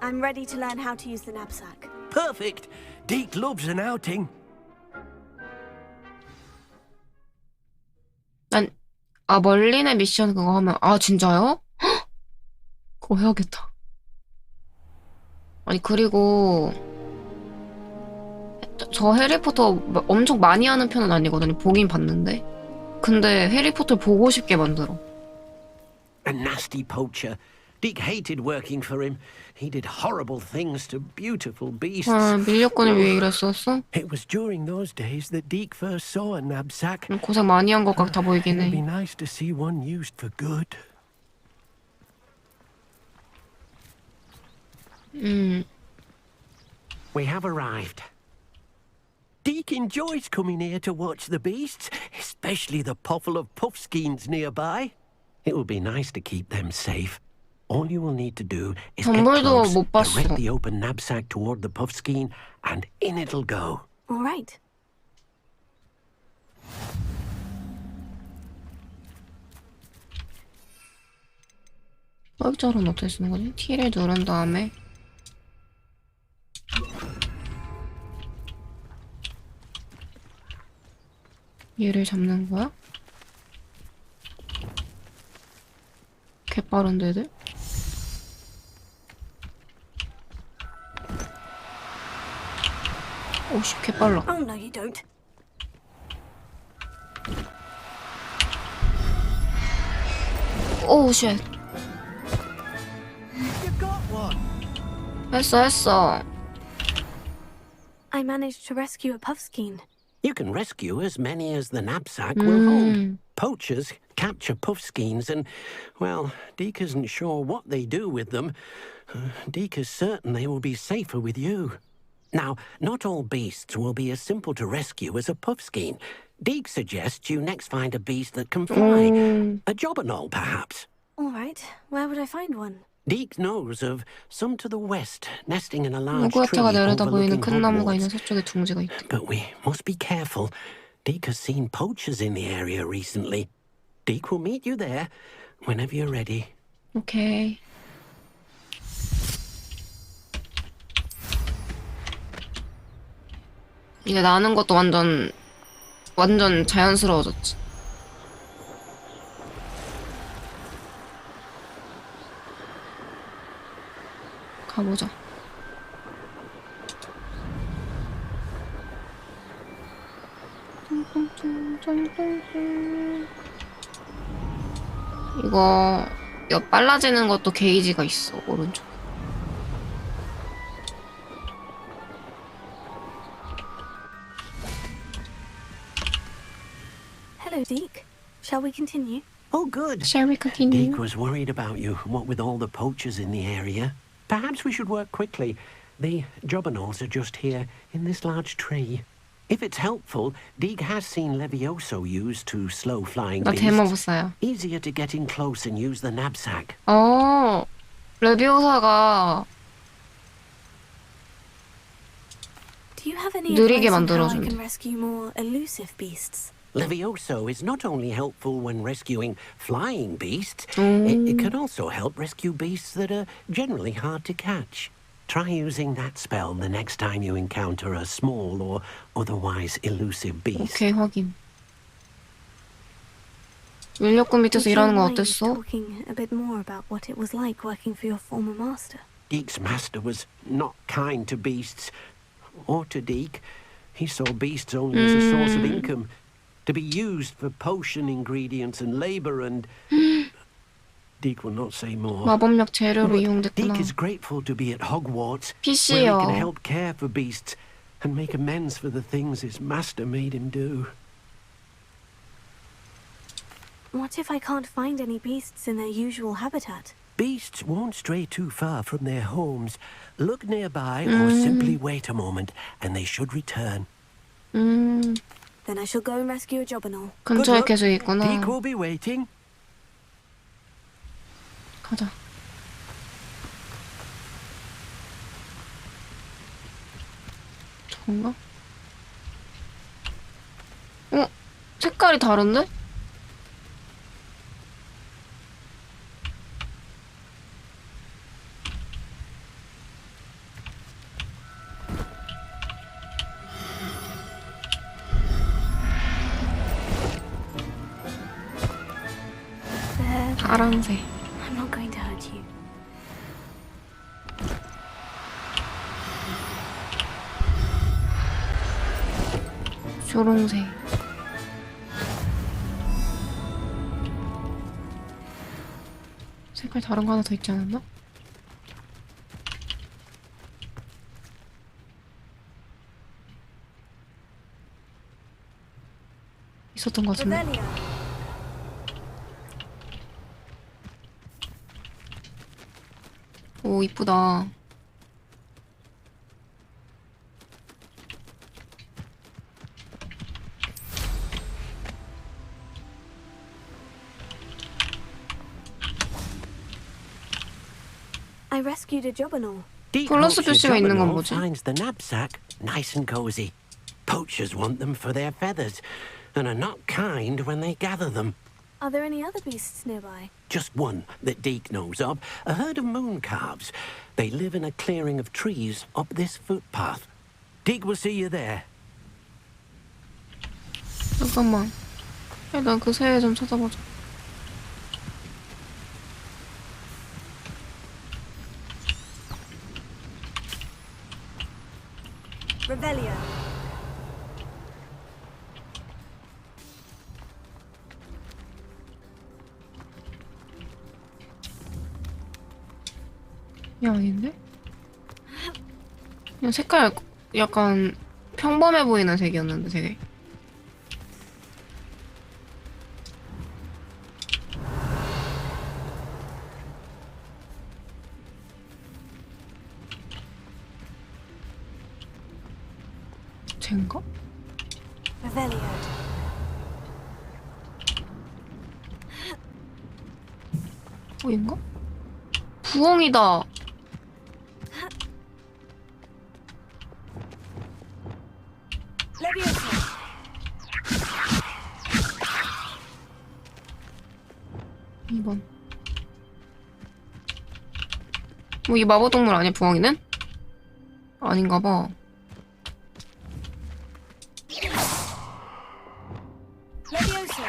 I'm ready to learn how to use the knapsack. Perfect. Deke loves an outing. 멀린의 미션 그거 하면 진짜요? 헉! 그거 해야겠다. 아니 그리고 저 해리포터 엄청 많이 하는 편은 아니거든요. 보긴 봤는데 근데 해리포터 보고 싶게 만들어. A nasty poacher. Deke hated working for him. He did horrible things to beautiful beasts. 아, 밀렵꾼을 위해 일했었어? It was during those days that Deke first saw a knapsack. 고생 많이 한 것 같아 보이긴 It'd be 해. nice to see one used for good. We have arrived. Deke enjoys coming here to watch the beasts, especially the potful of puffskeins nearby. It will be nice to keep them safe. All you will need to do is get 덤블도 close, 못 봤어. direct the open knapsack toward the puffskein, and in it'll go. All right. 뻘절은 어떻게 쓰는 거지? T를 누른 다음에 얘를 잡는 거야? 개빠른데 애들? 오씨 개빨라. Oh no, you don't. 오우 쉣. 했어. I managed to rescue a puffskein. You can rescue as many as the knapsack will hold. Poachers capture puffskeins and, well, Deke isn't sure what they do with them. Deke is certain they will be safer with you. Now, not all beasts will be as simple to rescue as a puffskein. Deke suggests you next find a beast that can fly. A jobberknoll, perhaps. All right. Where would I find one? Deke knows of some to the west, nesting in a large tree 호그와트가 내려다 보이는 overlooking 큰 나무가 있는 Hogwarts. 서쪽에 둥지가 있대. But we must be careful. Deke has seen poachers in the area recently. Deke will meet you there whenever you're ready. 오케이. 이제 나는 것도 완전 자연스러워졌지. 가보자. 이거 빨라지는 것도 게이지가 있어, 오른쪽. Hello, Deke. Shall we continue? Oh, good. Shall we continue? Deke was worried about you, what with all the poachers in the area. Perhaps we should work quickly. The jobberknolls are just here, in this large tree. If it's helpful, Deke has seen Levioso used to slow flying 나 데모 못 beasts. 사요. Easier to get in close and use the knapsack. 레비오사가 Do you have any 느리게 advice on how I 만들어준대. can rescue more elusive beasts? Levioso is not only helpful when rescuing flying beasts, Mm. it can also help rescue beasts that are generally hard to catch. Try using that spell the next time you encounter a small or otherwise elusive beast. 오케이, 확인. 밀렵꾼 밑에서 Would you 일하는 건 mind 어땠어? talking a bit more about what it was like working for your former master? Deke's master was not kind to beasts, or to Deke. He saw beasts only as a source of income, to be used for potion ingredients and labor, and Deke will not say more. 마법력 재료로 But 이용됐구나. Deke is grateful to be at Hogwarts, where he PC요. can help care for beasts and make amends for the things his master made him do. What if I can't find any beasts in their usual habitat? Beasts won't stray too far from their homes. Look nearby or simply wait a moment, and they should return. Then I shall go and rescue a jobberknoll. 근처에 계속 있구나. Deke will be waiting. 가자. 저건가? 색깔이 다른데? 파란색. I'm not going to hurt you. 초록색. 색깔 다른 거 하나 더 있지 않았나? 있었던 거 같은데? 오, 이쁘다. I rescued a jobberknoll. 플러스 표시가 있는 건 뭐지? finds the knapsack nice and cozy. Poachers want them for their feathers and are not kind when they gather them. Are there any other beasts nearby? Just one that Deke knows of, a herd of moon calves. They live in a clearing of trees up this footpath. Deke will see you there. 잠깐만. 일단 그 새에 좀 찾아보자. Revelio. 야, 아닌데? 그냥 색깔 약간 평범해 보이는 색이었는데 되게. 쟤인가? Revelio. 얘인가? 부엉이다. Leviosa. 2번. 뭐 이 마법동물 아니야, 부엉이는? 아닌가 봐. Leviosa.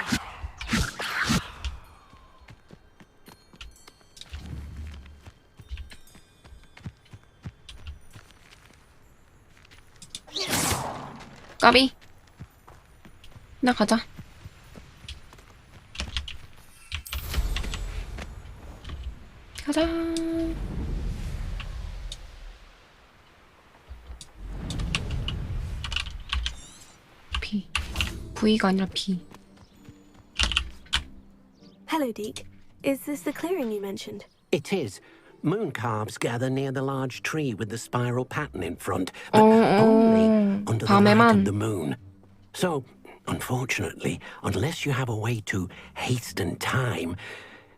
까비. 나 가자. 가자. B. V가 아니라 B. Hello, Deke. Is this the clearing you mentioned? It is. Moon calves gather near the large tree with the spiral pattern in front, but only under the light of the moon. So, unfortunately, unless you have a way to hasten time,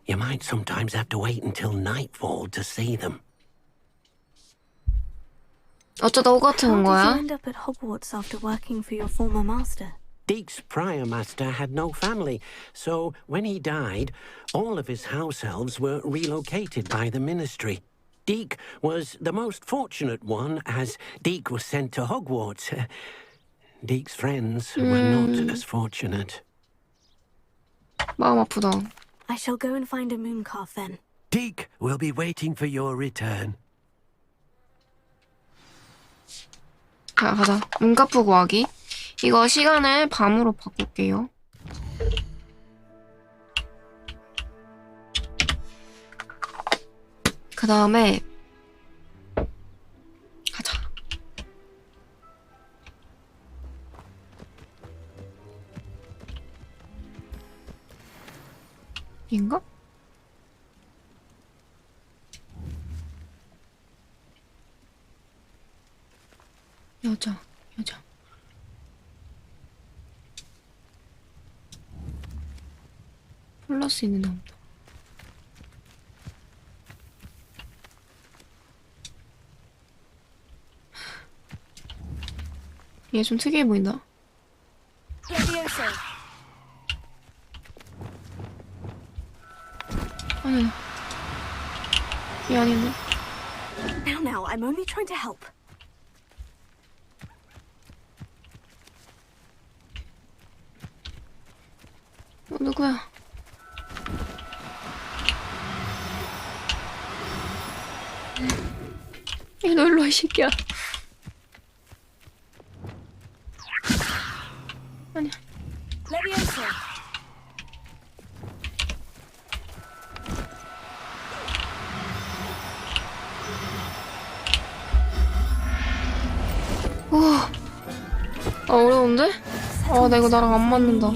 you might sometimes have to wait until nightfall to see them. 어쩌다 호그와트 온 How did 거야? you end up at Hogwarts after working for your former master? Deke's prior master had no family, so when he died, all of his house elves were relocated by the ministry. Deke was the most fortunate one, as Deke was sent to Hogwarts. Deke's friends were not as fortunate. 마음 아프다. I shall go and find a moon calf then. Deke will be waiting for your return. 가자. 문가프 구하기. 이거 시간을 밤으로 바꿀게요. 그 다음에 가자. 인가? 여자. 플러스 있는 나무다. 얘 좀 특이해 보인다. 아니, 얘 아닌데. Now, I'm only trying to help. 누구야? 너 일로 와, 이 새끼야. 아니야. 뭔데? 아, 나 이거 나랑 안 맞는다.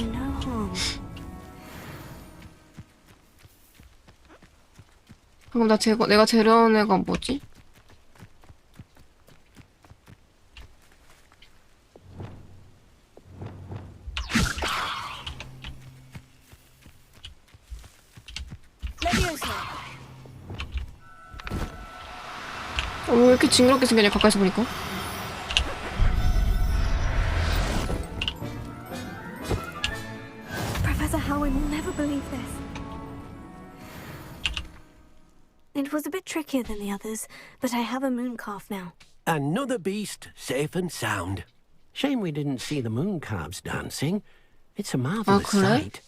그럼 내가 데려온 애가 뭐지? 왜 이렇게 징그럽게 생겼냐, 가까이서 보니까. Professor Howard will never believe this. It was a bit trickier than the others, but I have a moon calf now. Another beast, safe and sound. Shame we didn't see the moon calves dancing. It's a marvelous sight.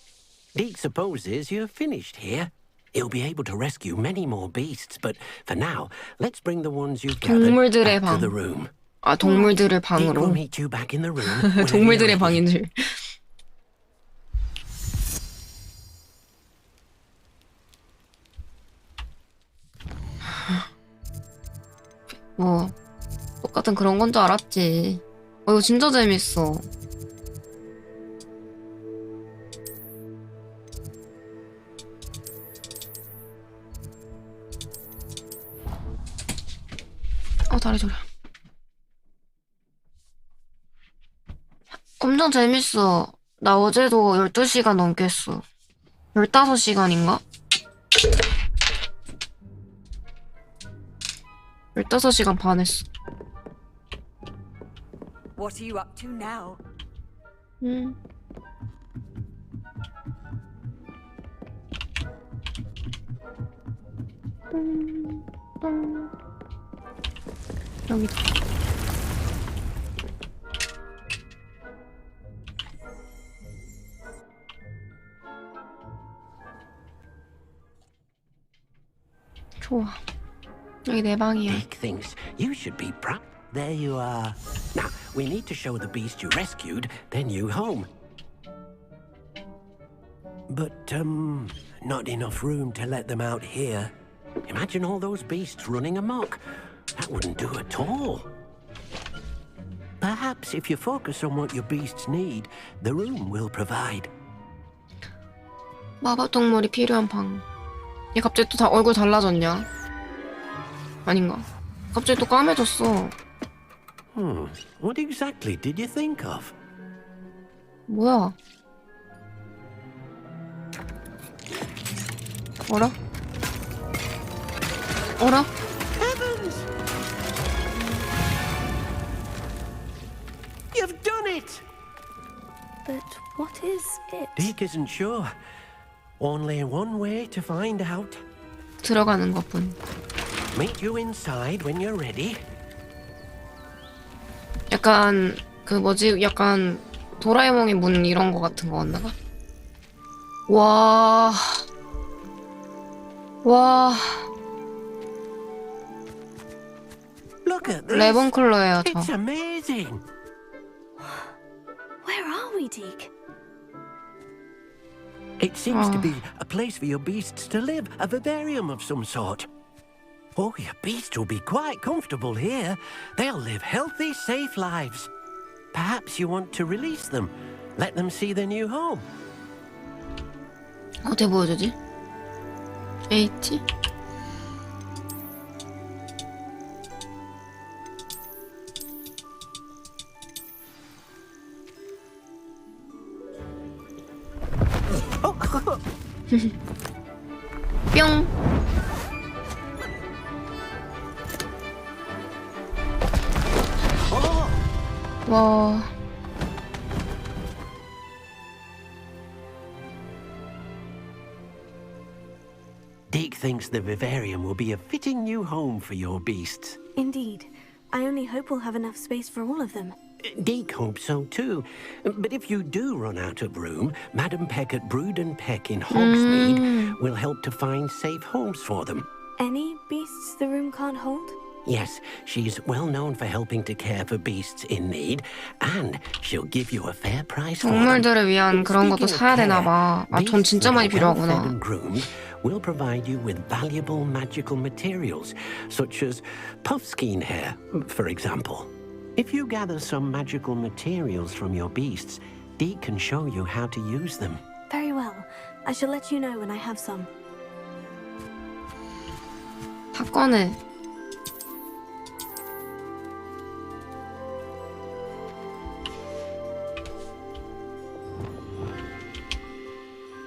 Deke supposes you're finished here. He'll be able to rescue many more beasts, but for now, let's bring the ones you've gathered 동물들의 back to 방. the room. 아, 동물들을 Deke will 방으로. meet you back in the room. whenever you're 동물들의 ready. 방인들. 뭐 똑같은 그런 건 줄 알았지. 이거 진짜 재밌어. 다리 저려. 엄청 재밌어. 나 어제도 12시간 넘게 했어. 15시간인가? 15시간 반 했어. What are you up to now? 여기다. 좋아. 여기 내 방이야. Deke thinks you should be proud. There you are. Now, we need to show the beast you rescued their new home. But, not enough room to let them out here. Imagine all those beasts running amok. That wouldn't do at all. Perhaps if you focus on what your beasts need, the room will provide. 마법 동물이 필요한 방. 얘 갑자기 또 얼굴 달라졌냐? 아닌가? 갑자기 또 까매졌어. What exactly did you think of? 뭐야? 어라? 어라? Heavens! You've done it! But what is it? Deke isn't sure. Only one way to find out. 들어가는 것뿐. Meet you inside when you're ready. 약간 그 뭐지? 약간 도라에몽의 문 이런 거 같은 거였나 봐. 와. 와. Look at this. 레몬클러예요, 저. It's amazing. Where are we, Deke? It seems to be a place for your beasts to live, a vivarium of some sort. Oh, your beasts will be quite comfortable here. They'll live healthy, safe lives. Perhaps you want to release them, let them see their new home. 어떻게 보여주지? H? 뿅. 와. Deke thinks the vivarium will be a fitting new home for your beasts. Indeed. I only hope we'll have enough space for all of them. Deke hopes so too. But if you do run out of room, Madam Peck at Brood and Peck in Hogsmeade will help to find safe homes for them. Any beasts the room can't hold? Yes, she's well known for helping to care for beasts in need, and she'll give you a fair price for them. 동물들을 위한 그런 것도 사야 되나 봐. 아, 돈 진짜 많이 필요하구나. Well-fed and groomed will provide you with valuable magical materials, such as puffskein hair, for example. If you gather some magical materials from your beasts, Dee can show you how to use them. Very well. I shall let you know when I have some. 다 꺼내.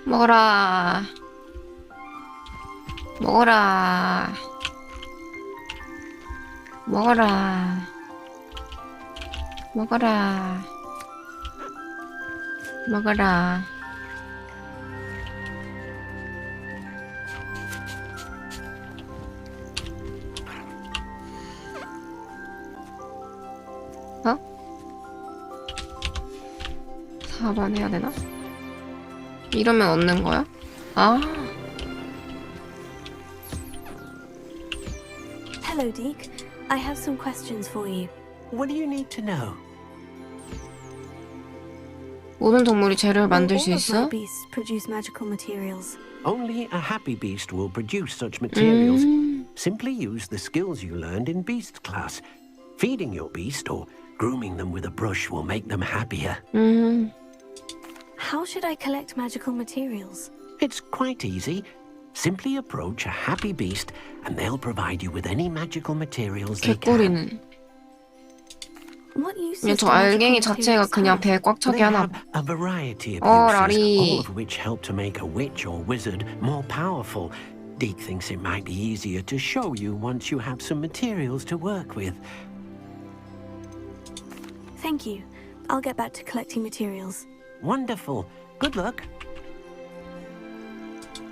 먹어라. 먹어라. 먹어라. 먹어라. 먹어라. 어? 4번 해야 되나? 이러면 얻는 거야? 아. Hello, Deke. I have some questions for you. What do you need to know? 모든 동물이 재료를 만들 수 All of my 있어? beasts produce magical materials. Only a happy beast will produce such materials. Simply use the skills you learned in beast class. Feeding your beast or grooming them with a brush will make them happier. How should I collect magical materials? It's quite easy. Simply approach a happy beast and they'll provide you with any magical materials they can. 개꿀이는. What use 그냥 does 저 the 알갱이 magical 자체가 materials 그냥 have? 배에 꽉 차게 They 하나 have 봐. a variety of Oh, uses, 라리. all of which help to make a witch or wizard more powerful. Deke thinks it might be easier to show you once you have some materials to work with. Thank you. I'll get back to collecting materials. Wonderful. Good luck.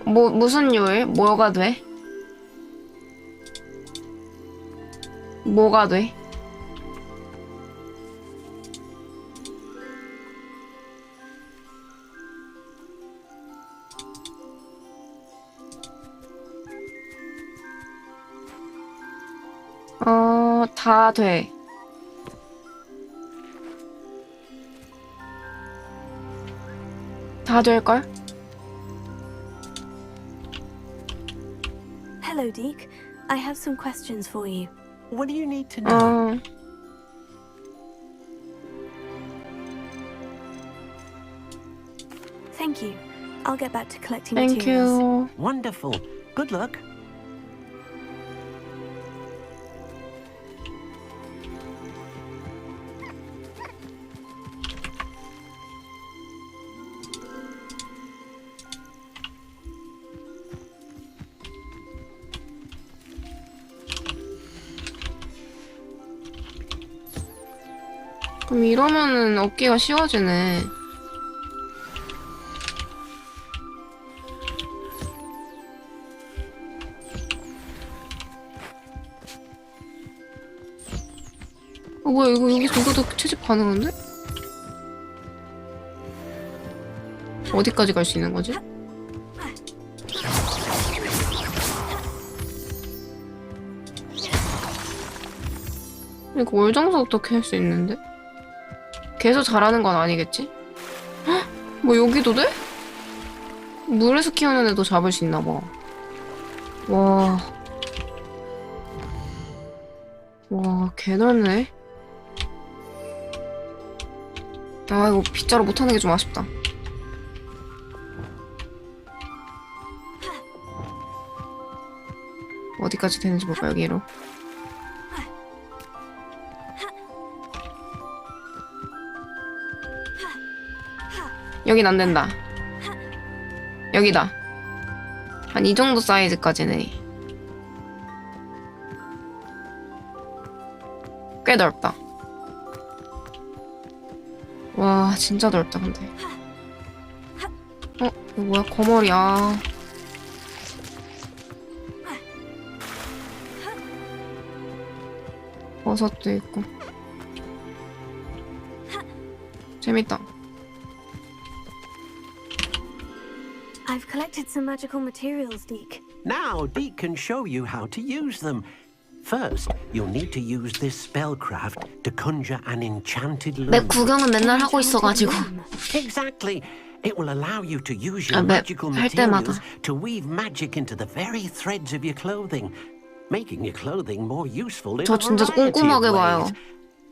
무슨 요일? 뭐가 돼? 뭐가 돼? 다 돼. 다 될걸? Hello, Deke. I have some questions for you. What do you need to know? Thank you. I'll get back to collecting Thank materials. you. Wonderful. Good luck. 그럼 이러면은 얻기가 쉬워지네. 뭐야 이거 여기서도 채집 가능한데? 어디까지 갈 수 있는 거지? 이거 월정석도 캘 수 있는데? 계속 잘하는 건 아니겠지? 헉? 뭐 여기도 돼? 물에서 키우는 애도 잡을 수 있나 봐. 와. 와, 개 넓네. 아, 이거 빗자루 못하는 게 좀 아쉽다. 어디까지 되는지 볼까, 여기로. 여긴 안 된다. 여기다. 한 이 정도 사이즈까지네. 꽤 넓다. 와, 진짜 넓다, 근데. 이거 뭐야, 거머리야. 버섯도 있고. 재밌다. I've collected some magical materials, Deke. Now, Deke can show you how to use them. First, you'll need to use this spellcraft to conjure an enchanted loom. 맵 구경은 맨날 하고 있어가지고. Exactly. It will allow you to use your 맵 magical 할 때마다. materials to weave magic into the very threads of your clothing, making your clothing more useful in 저 a 진짜 variety of 꼼꼼하게 봐요. ways.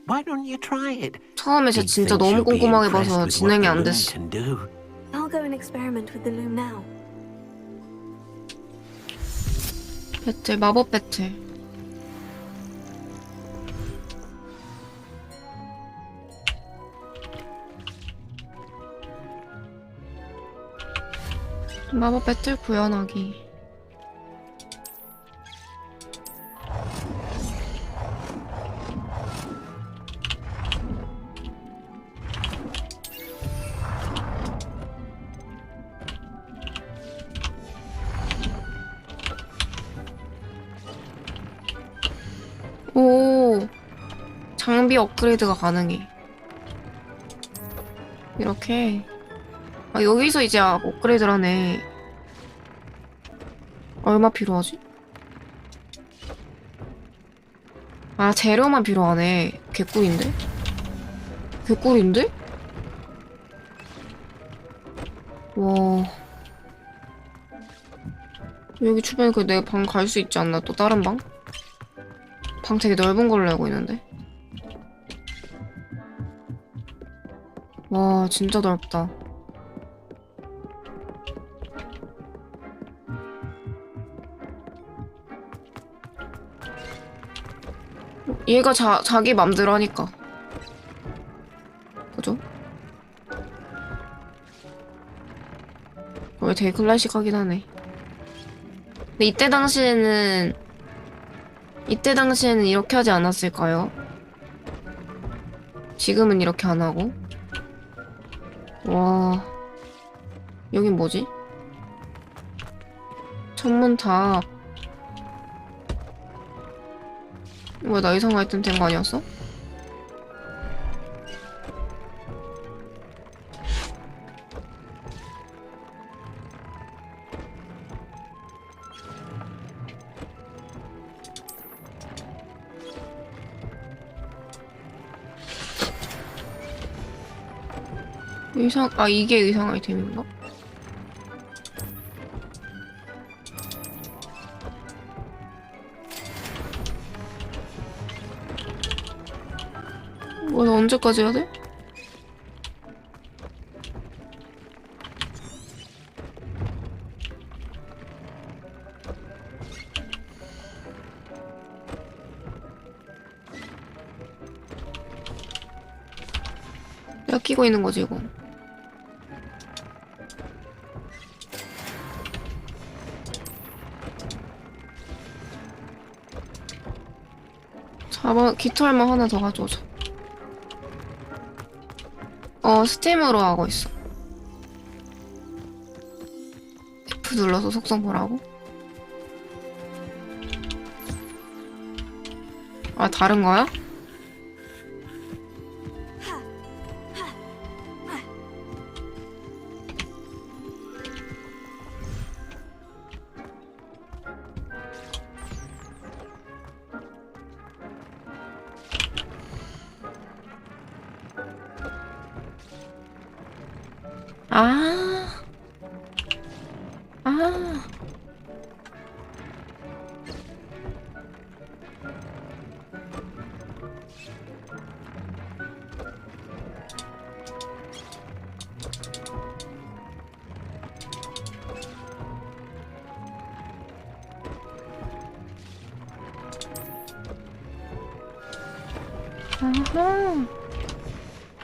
Why don't you try it? 처음에 제가 진짜 너무 꼼꼼하게 봐서 진행이 안 됐어. I'll go and experiment with the loom now. 배틀, 마법 배틀. 마법 배틀 구현하기. 오, 장비 업그레이드가 가능해. 이렇게. 아, 여기서 이제 업그레이드를 하네. 얼마 필요하지? 아, 재료만 필요하네. 개꿀인데? 개꿀인데? 와. 여기 주변에 그 내가 방 갈 수 있지 않나? 또 다른 방? 방 되게 넓은 걸로 알고 있는데. 와, 진짜 넓다. 얘가 자기 맘대로 하니까. 그죠? 왜 되게 클래식하긴 하네. 근데 이때 당시에는 이렇게 하지 않았을까요? 지금은 이렇게 안 하고. 와, 여긴 뭐지? 천문탑. 왜 나 이상한 아이템 된 거 아니었어? 이게 의상 아이템인가? 나 언제까지 해야 돼? 내가 끼고 있는 거지, 이거. 깃털만 하나 더 가져오자. 스팀으로 하고 있어. F 눌러서 속성 보라고? 아, 다른 거야?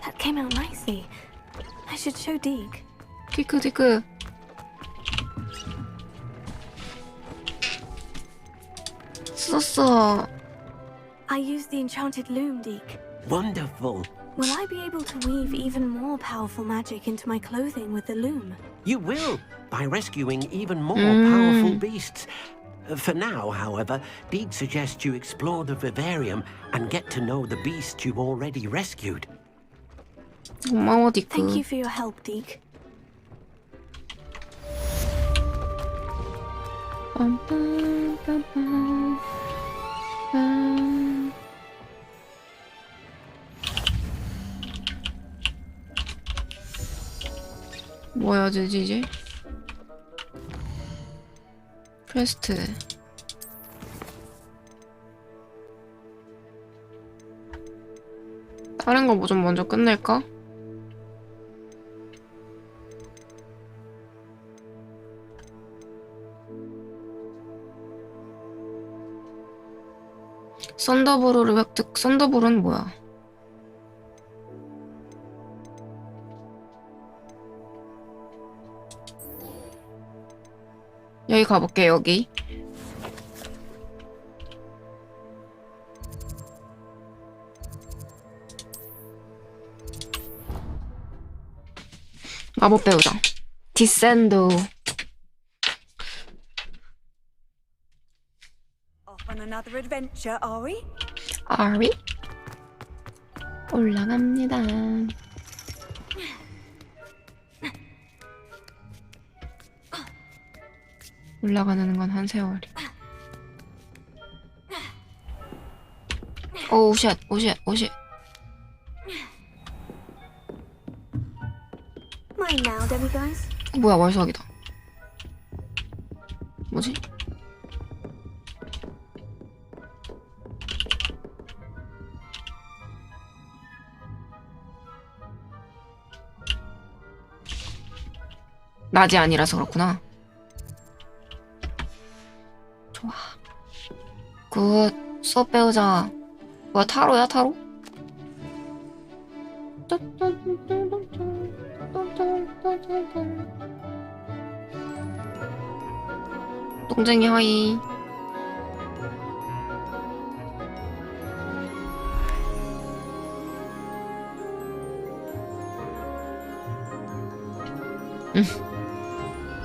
That came out nicely. I should show Deke. 디크. 썼어. I used the enchanted loom, Deke. Wonderful. Will I be able to weave even more powerful magic into my clothing with the loom? You will, by rescuing even more powerful beasts. For now, however, Deke suggests you explore the vivarium and get to know the beasts you've already rescued. 고마워, 디크. Thank you for your help, Deke. 뭐 해야 되지 이제? 퀘스트. 다른 거 뭐 좀 먼저 끝낼까? 썬더브루를 획득. 썬더브루는 뭐야? 여기 가볼게. 여기. 마법 배우자. 디센도. Off on another adventure, are we? 아리? 올라갑니다. 올라가는 건 한 세월이. 오, 쉣, 오, 쉣, 오, 쉣. Mine now, demi-guys. 뭐야, 월석이다. 뭐지? 낮이 아니라서 그렇구나. 좋아. 굿. 수업 배우자. 뭐야, 타로야, 타로? 똥쟁이 하이.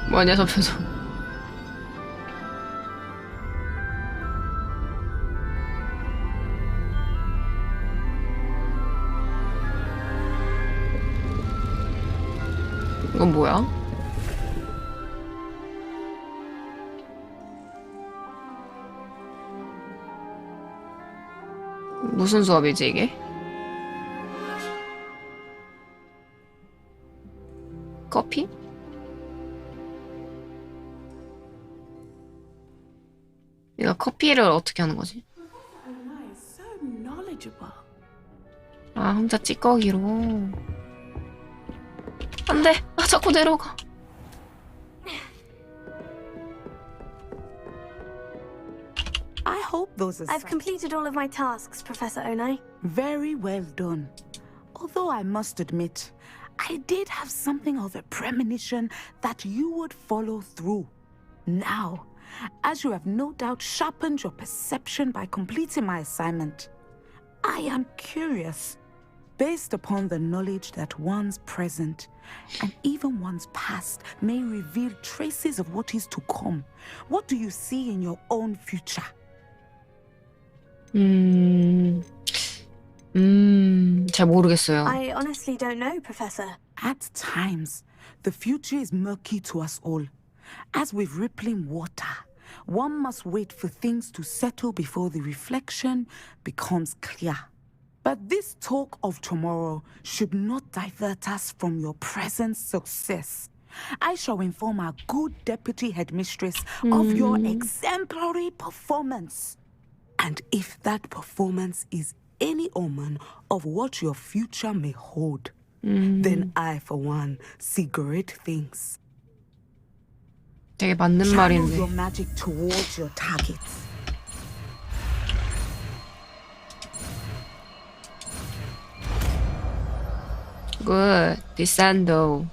뭐냐, 저 표정. 이건 뭐야? 무슨 수업이지, 이게? 커피? 내가 커피를 어떻게 하는 거지? So knowledgeable. 아, 혼자 찌꺼기로. 안 돼! 아, 자꾸 내려가. I hope those are. I've completed all of my tasks, Professor Onai. Very well done. Although I must admit, I did have something of a premonition that you would follow through. Now, as you have no doubt sharpened your perception by completing my assignment, I am curious, based upon the knowledge that one's present and even one's past may reveal traces of what is to come. What do you see in your own future? 잘 모르겠어요. I honestly don't know, Professor. At times, the future is murky to us all. As with rippling water, one must wait for things to settle before the reflection becomes clear. But this talk of tomorrow should not divert us from your present success. I shall inform our good deputy headmistress of your exemplary performance. And if that performance is any omen of what your future may hold, then I, for one, see great things. 되게 맞는 Channel 말인데. your magic towards your targets. Good. Descendo.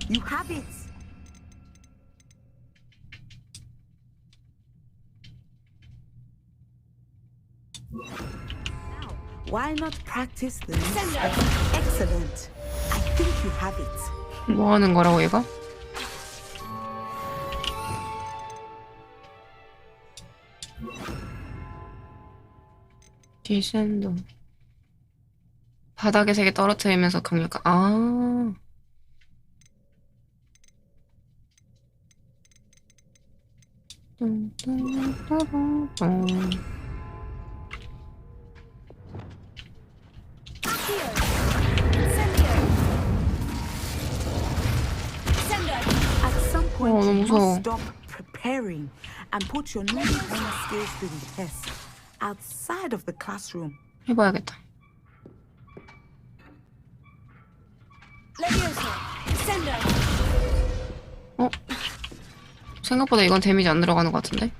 You have it. Now, why not practice the next? Excellent. I think you have it. 뭐 하는 거라고, 얘가? 디센도. 바닥에 세 개 떨어뜨리면서 강력한. 아. At some point, 너무 you 무서워. must stop preparing and put your newly learned skills to the test outside of the classroom. 해봐야겠다. 어? 생각보다 이건 데미지 안 들어가는 것 같은데?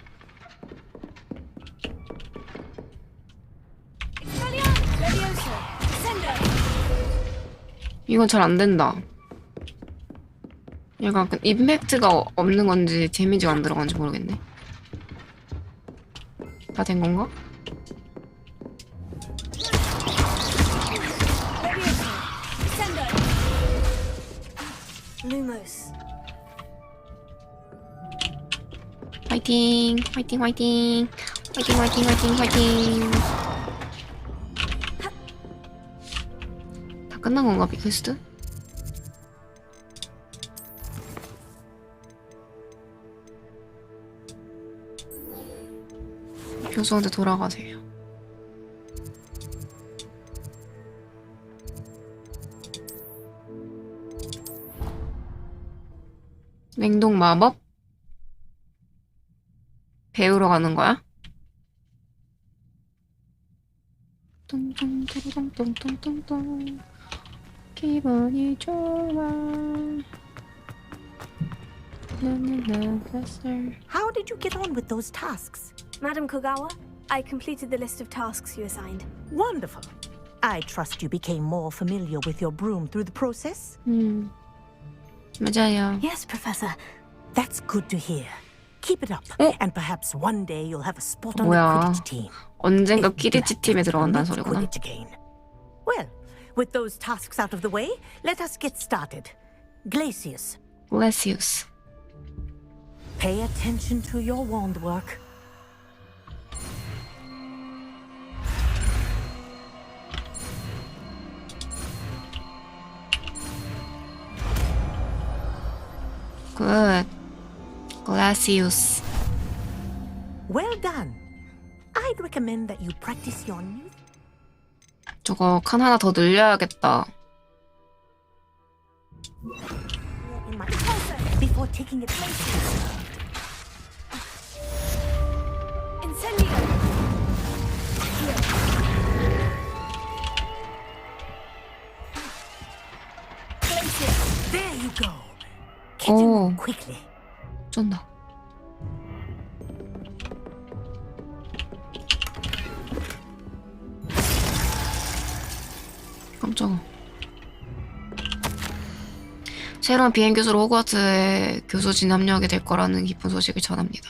이건 잘 안 된다. 약간 임팩트가 없는 건지 데미지가 안 들어가는지 모르겠네. 다 된 건가? Lumos. 화이팅! 화이팅! 화이팅! 화이팅! 화이팅! 화이팅! 화이팅! 다 끝난 건가, 빅퀘스트? 교수한테 돌아가세요. 냉동 마법? 배우러 가는 거야? 똥똥똥똥똥똥똥똥 기분이 좋아. How did you get on with those tasks? Madam Kogawa, I completed the list of tasks you assigned. Wonderful. I trust you became more familiar with your broom through the process? 맞아요. Yes, Professor. That's good to hear. Keep it up, and perhaps one day you'll have a spot on the 뭐야. Quidditch team. 언젠가 퀴디치 팀에 들어간다는 소리구나. Quidditch again. Well, with those tasks out of the way, let us get started. Glacius. Glacius. Pay attention to your wand work. Good. Glacius. Well done. I'd recommend that you practice your new. 저거 칸 하나 더 늘려야겠다. in my before taking it later. There you go. Catch him quickly. 쩐다. 깜짝아. 새로운 비행 교수로 호그와트에 교수진 합류하게 될 거라는 기쁜 소식을 전합니다.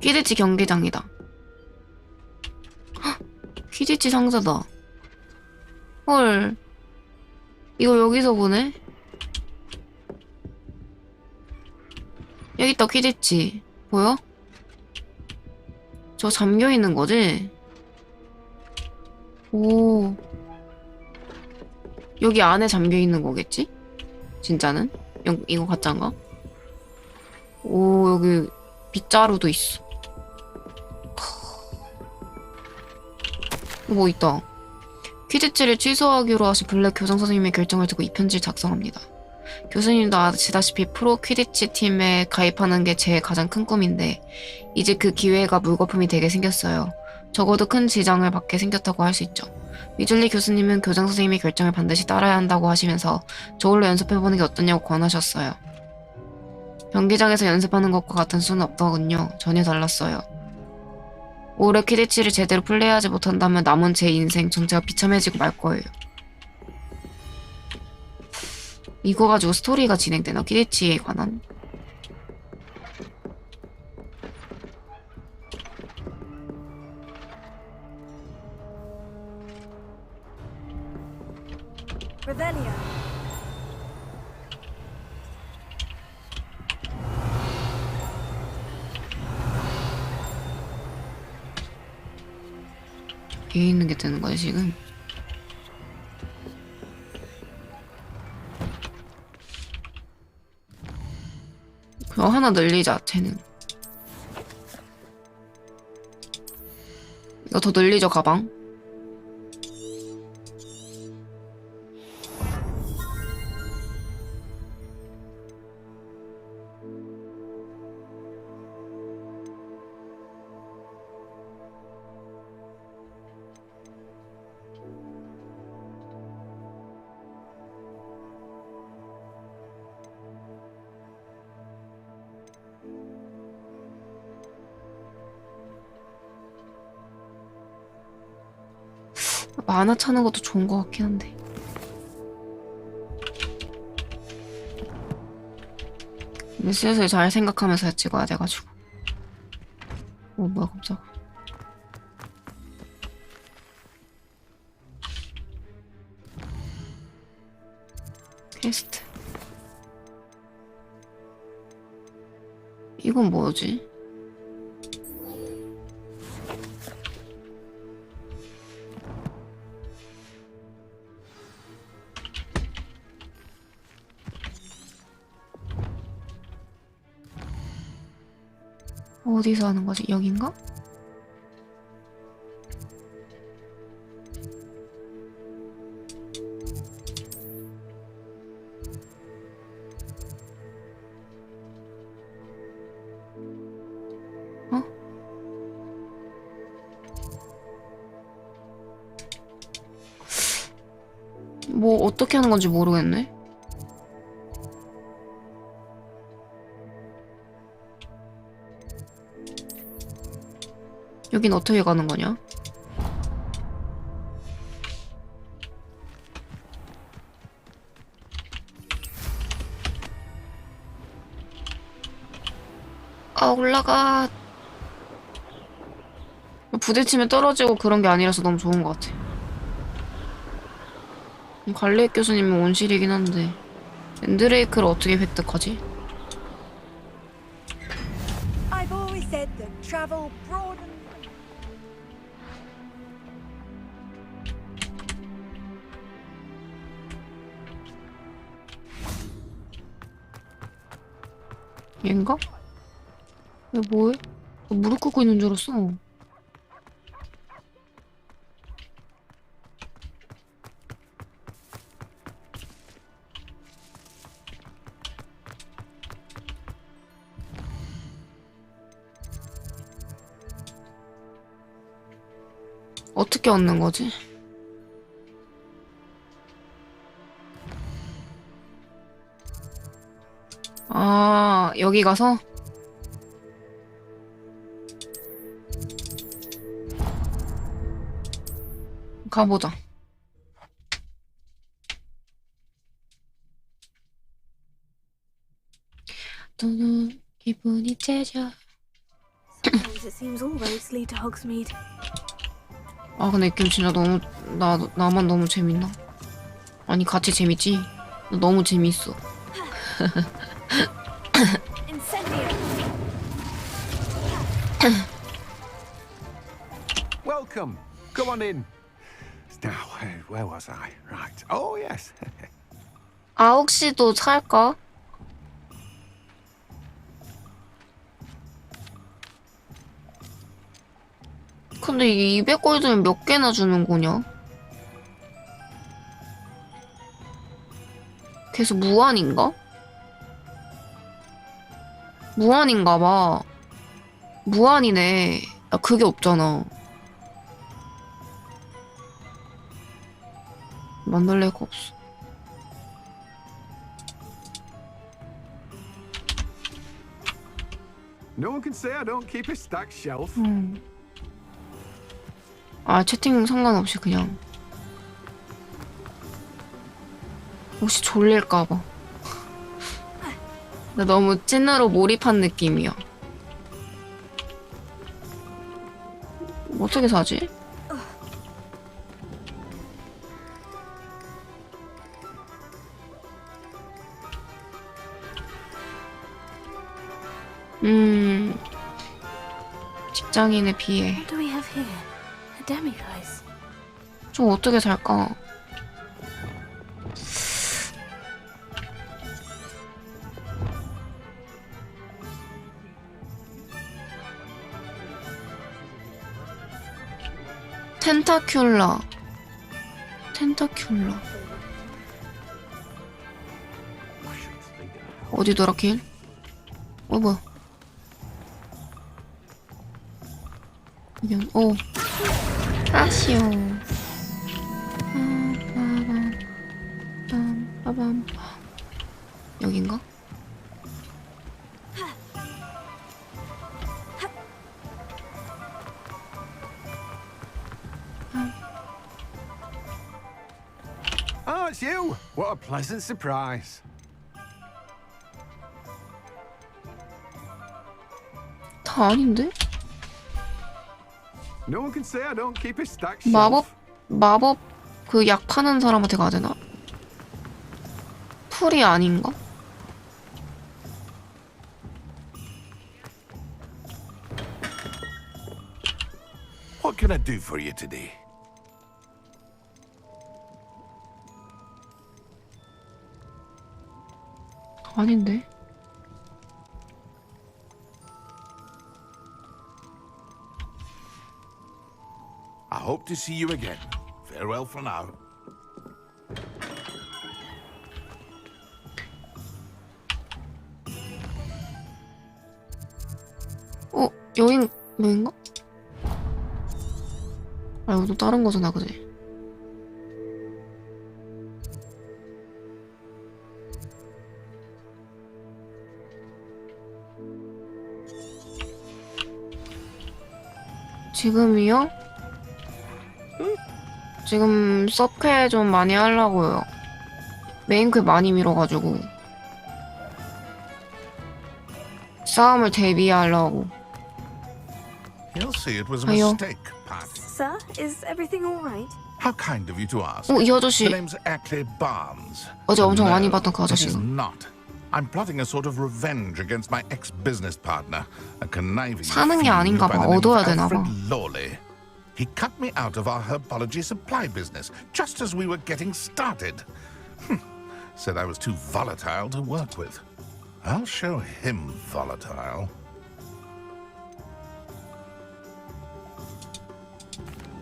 퀴디치 경기장이다. 헉, 퀴디치 상자다. 헐. 이거 여기서 보네? 여기 있다, 퀴디치. 보여? 저 잠겨있는 거지? 오. 여기 안에 잠겨있는 거겠지? 진짜는? 이거 가짜인가? 오, 여기 빗자루도 있어. 뭐 있다. 퀴디치를 취소하기로 하신 블랙 교장 선생님의 결정을 듣고 이 편지를 작성합니다. 교수님도 아시다시피 프로 퀴디치 팀에 가입하는 게 제 가장 큰 꿈인데 이제 그 기회가 물거품이 되게 생겼어요. 적어도 큰 지장을 받게 생겼다고 할 수 있죠. 위즐리 교수님은 교장 선생님의 결정을 반드시 따라야 한다고 하시면서 저걸로 연습해보는 게 어떠냐고 권하셨어요. 경기장에서 연습하는 것과 같은 수는 없더군요. 전혀 달랐어요. 올해 퀴디치를 제대로 플레이하지 못한다면 남은 제 인생 전체가 비참해지고 말 거예요. 이거 가지고 스토리가 진행되나? 퀴디치에 관한? Revelio. 위에 있는 게 되는 거야 지금? 그럼 하나 늘리자. 쟤는 이거 더 늘리죠 가방. 만화 차는 것도 좋은 것 같긴 한데. 근데 슬슬 잘 생각하면서 찍어야 돼가지고. 뭐야 깜짝. 퀘스트. 이건 뭐지? 어디서 하는 거지? 여긴가? 어? 뭐 어떻게 하는 건지 모르겠네. 여긴 어떻게 가는 거냐? 아, 올라가. 부딪히면 떨어지고 그런 게 아니라서 너무 좋은 것 같아. 관리학 교수님이 온실이긴 한데 앤드레이크를 어떻게 획득하지? I've always said that travel broadens. 얘인가? 얘 뭐해? 무릎 꿇고 있는 줄 알았어. 어떻게 얻는 거지? 아, 여기 가서? 가보자. 너는 기분이 째져. Sometimes it seems all roads lead to Hogsmeade. 아 근데 이 게임 진짜 너무 나만 너무 재밌나? 아니 같이 재밌지? 너무 재밌어. Welcome. Come on in. Now, where was I? Right. Oh, yes. 아 혹시 또 살까? 근데 이게 200골드면 몇 개나 주는 거냐? 계속 무한인가? 무한인가 봐. 무한이네. 아, 그게 없잖아. 만들 애가 없어. No one can say I don't keep a stacked shelf. 아 채팅 상관없이 그냥. 혹시 졸릴까봐. 나 너무 찐으로 몰입한 느낌이야. 어떻게 사지? 직장인에 비해. What do we have here? A demi-guise. 좀 어떻게 살까? 텐타큘라. 어디더라 길? 뭐야? 이건 아쉬워. 여긴가? it's you. What a pleasant surprise. 다 아닌데? No one can say I don't keep a stacked shelf. 마법 그 약 파는 사람한테 가야 되나? 풀이 아닌가? What can I do for you today? 아닌데? I hope to see you again. Farewell for now. 여긴가? 아, 이거 또 다른 거잖아, 그지? 지금이요? 지금 서브퀘 좀 많이 하려고요. 메인퀘 많이 밀어가지고 싸움을 대비하려고. You'll see it was a 아유. mistake, Pat. Sir, is everything all right? How kind of you to ask. 이 아저씨. The name's Ackley Barnes. 어제 엄청 No, 많이 봤던 그 it is 아저씨가. not. I'm plotting a sort of revenge against my ex-business partner, a conniving 사는 게 fiend 아닌가 by 봐. the name of 얻어야 되나 봐. Alfred Lawley. He cut me out of our herbology supply business just as we were getting started. Said I was too volatile to work with. I'll show him volatile.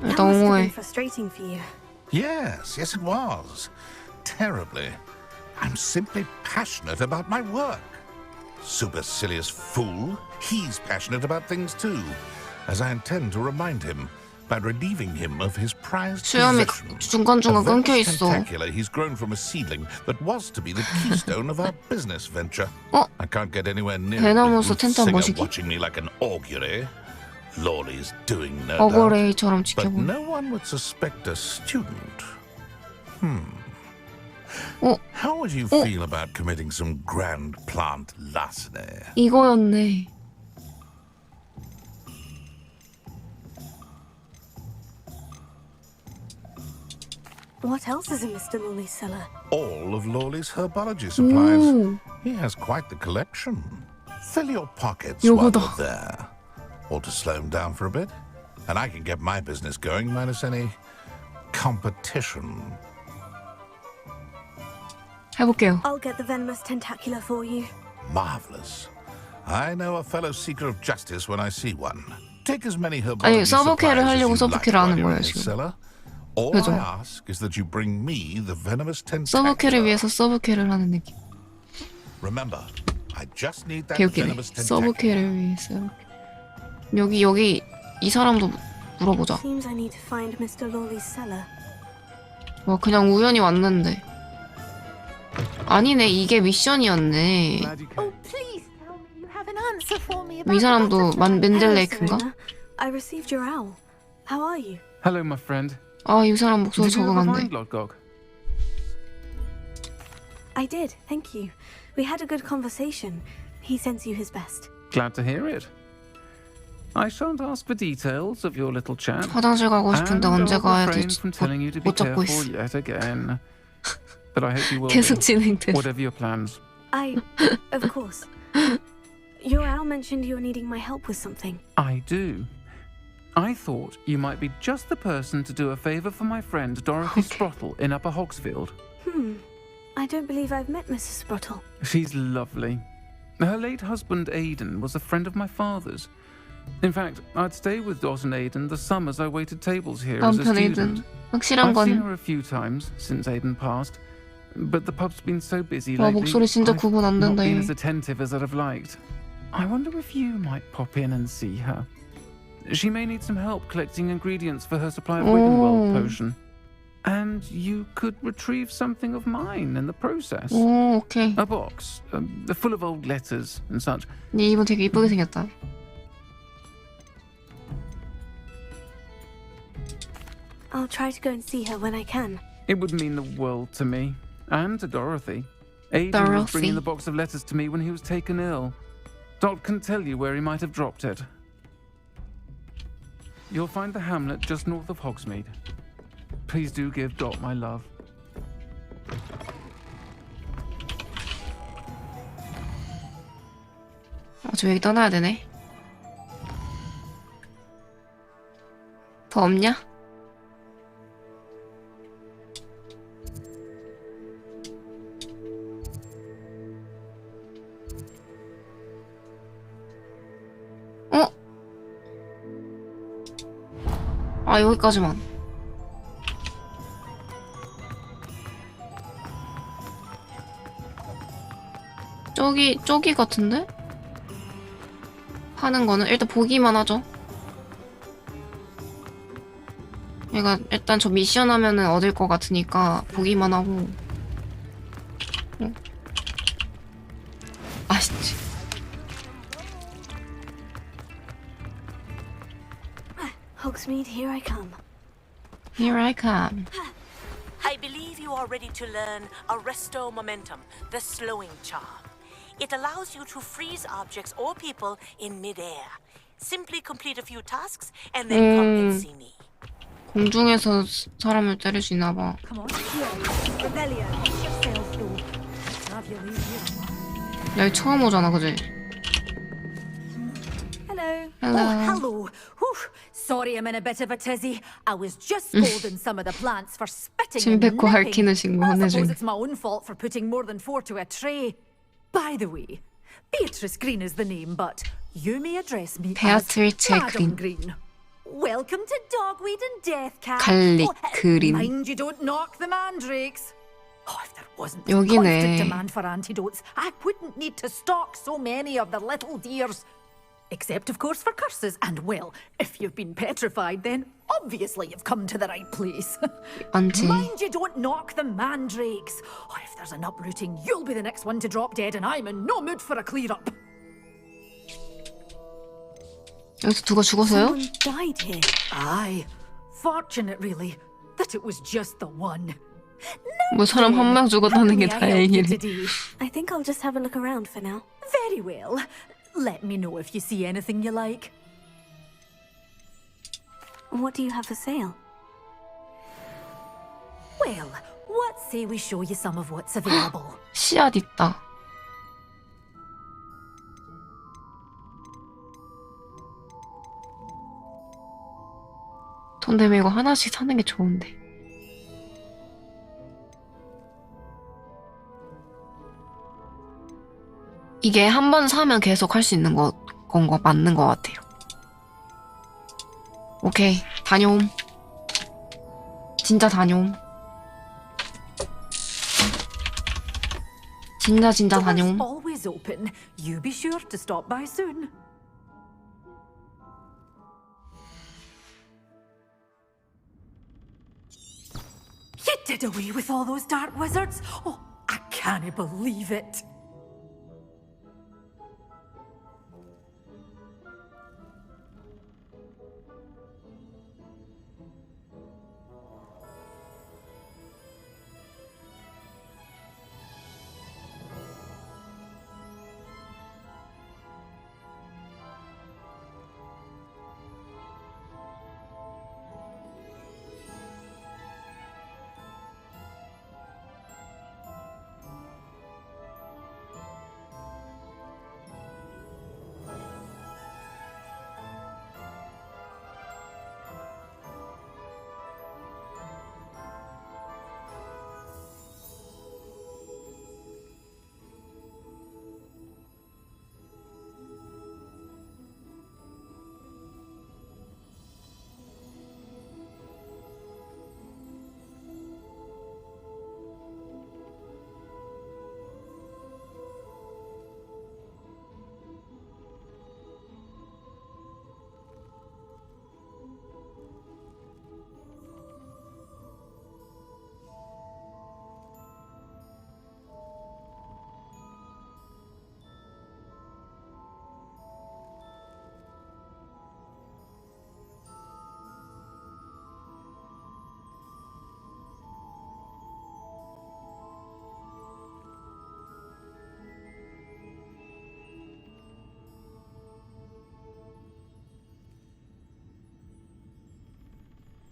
That must have been frustrating for you. Yes, it was. Terribly. I'm simply passionate about my work. Supercilious fool. He's passionate about things too, as I intend to remind him by relieving him of his prized 수염이 possession. 중간중간 끊겨 A 있어. tentacular he's grown from a seedling that was to be the keystone of our business venture. I can't get anywhere near 대나무에서 the 텐트 한 singer 번씩이? watching me like an augury. Lawley's doing no 어거레이처럼 doubt, but 지켜보는. no one would suspect a student. How would you feel about committing some grand plant larceny? 이거였네. What else is in Mr. Lawley's cellar? All of Lawley's herbology supplies. 오. He has quite the collection. Fill your pockets while 요거다. you're there. Or to slow him down for a bit. And I can get my business going minus any competition. 해볼게요. I'll get the venomous tentacular for you. Marvelous. I know a fellow seeker of justice when I see one. Take as many herbology 아니, supplies 서브캐를 as 하려고 you like 서브캐를 while 하는 you're 거예요, in his 지금. cellar. All 그죠? I ask is that you bring me the venomous tentacular. 서브캐를 위해서 서브캐를 하는 느낌. Remember, I just need that 개웃기네. venomous tentacular. 서브캐를 위해서. 여기 이 사람도 물어보자. Seems I need to find Mr. Lawley's cellar. 와, 그냥 우연히 왔는데. 아니네, 이게 미션이었네. Oh, please tell me you have an answer for me 이 about 사람도 맨델레이크인가? I received your owl. How are you? Hello, my friend. 아, 이 사람 목소리 Did you 적응 ever 안 find 돼. Lodgog? I did, thank you. We had a good conversation. He sends you his best. Glad to hear it. I shan't ask for details of your little chat. 화장실 가고 싶은데 and 언제 I'll 가야 refrain 될지 from telling you to be 못 잡고 careful 있어. yet again. But I hope you will 계속 be, 진행돼. whatever your plans. Of course. Your owl mentioned you were needing my help with something. I do. I thought you might be just the person to do a favour for my friend Dorothy Sprottle in Upper Hogsfield. I don't believe I've met Mrs. Sprottle. She's lovely. Her late husband Aidan was a friend of my father's. In fact, I'd stay with Dot and Aidan the summers I waited tables here as a 남편 student. 에이든. 확실한 I've seen 건 her a few times since Aidan passed, but the pub's been so busy 와, lately. 목소리 진짜 I've 구분 안 not 된다, been 얘. as attentive as I'd have liked. I wonder if you might pop in and see her. She may need some help collecting ingredients for her supply of Wiggenweld potion. And you could retrieve something of mine in the process. 오, 오케이. A box, full of old letters and such. 네 이분 되게 이쁘게 생겼다. I'll try to go and see her when I can. It would mean the world to me, and to Dorothy. Aiden was bringing the box of letters to me when he was taken ill. Dot can tell you where he might have dropped it. You'll find the hamlet just north of Hogsmeade. Please do give Dot my love. 저 여기 떠나야 되네. 더 없냐? 어? 아, 여기까지만. 저기 같은데? 하는 거는 일단 보기만 하죠. 얘가 일단 저 미션 하면은 얻을 것 같으니까 보기만 하고. 아씨. Hogsmeade, here I come. Here I come. I believe you are ready to learn Arresto Momentum, the slowing charm. It allows you to freeze objects or people in midair. Simply complete a few tasks and then come and see me. 공중에서 사람을 때릴 수 있나 봐. 여기 처음 오잖아, 그지? Hello. Hello. Oh, hello. Whew. Sorry, I'm in a bit of a tizzy. I was just scolding some of the plants for spitting 침 and 뱉고 nipping. 핥히는 친구 I 혼내주기. suppose it's my own fault for putting more than 4 to a tray. By the way, Beatrice Green is the name, but you may address me Beatrice as Madam Green. Green. Welcome to Dogweed and Death Cat. 갈릭 그린. Mind you don't knock the mandrakes. Oh, if there wasn't 여기네. constant demand for antidotes, I wouldn't need to stock so many of the little dears. Except, of course, for curses. And, well, if you've been petrified, then obviously you've come to the right place. Auntie. Mind you don't knock the mandrakes. Oh, if there's an uprooting, you'll be the next one to drop dead, and I'm in no mood for a clear-up. 여기서 누가 죽었어요? Someone died here. Aye. Fortunate, really, that it was just the one. 뭐 사람 한 명 죽었다는 게 How may I help you 다행이네. today? I think I'll just have a look around for now. Very well. Let me know if you see anything you like. What do you have for sale? Well, what say we show you some of what's available? 씨앗 있다. 돈 되면 이거 하나씩 사는 게 좋은데. 이게 한 번 사면 계속 할 수 있는 건가 맞는 것 같아요. 오케이, 다녀옴. 진짜 다녀옴. 진짜 다녀옴. Doors always open. You be sure to stop by soon. You did away with all those dark wizards? Oh, I can't believe it.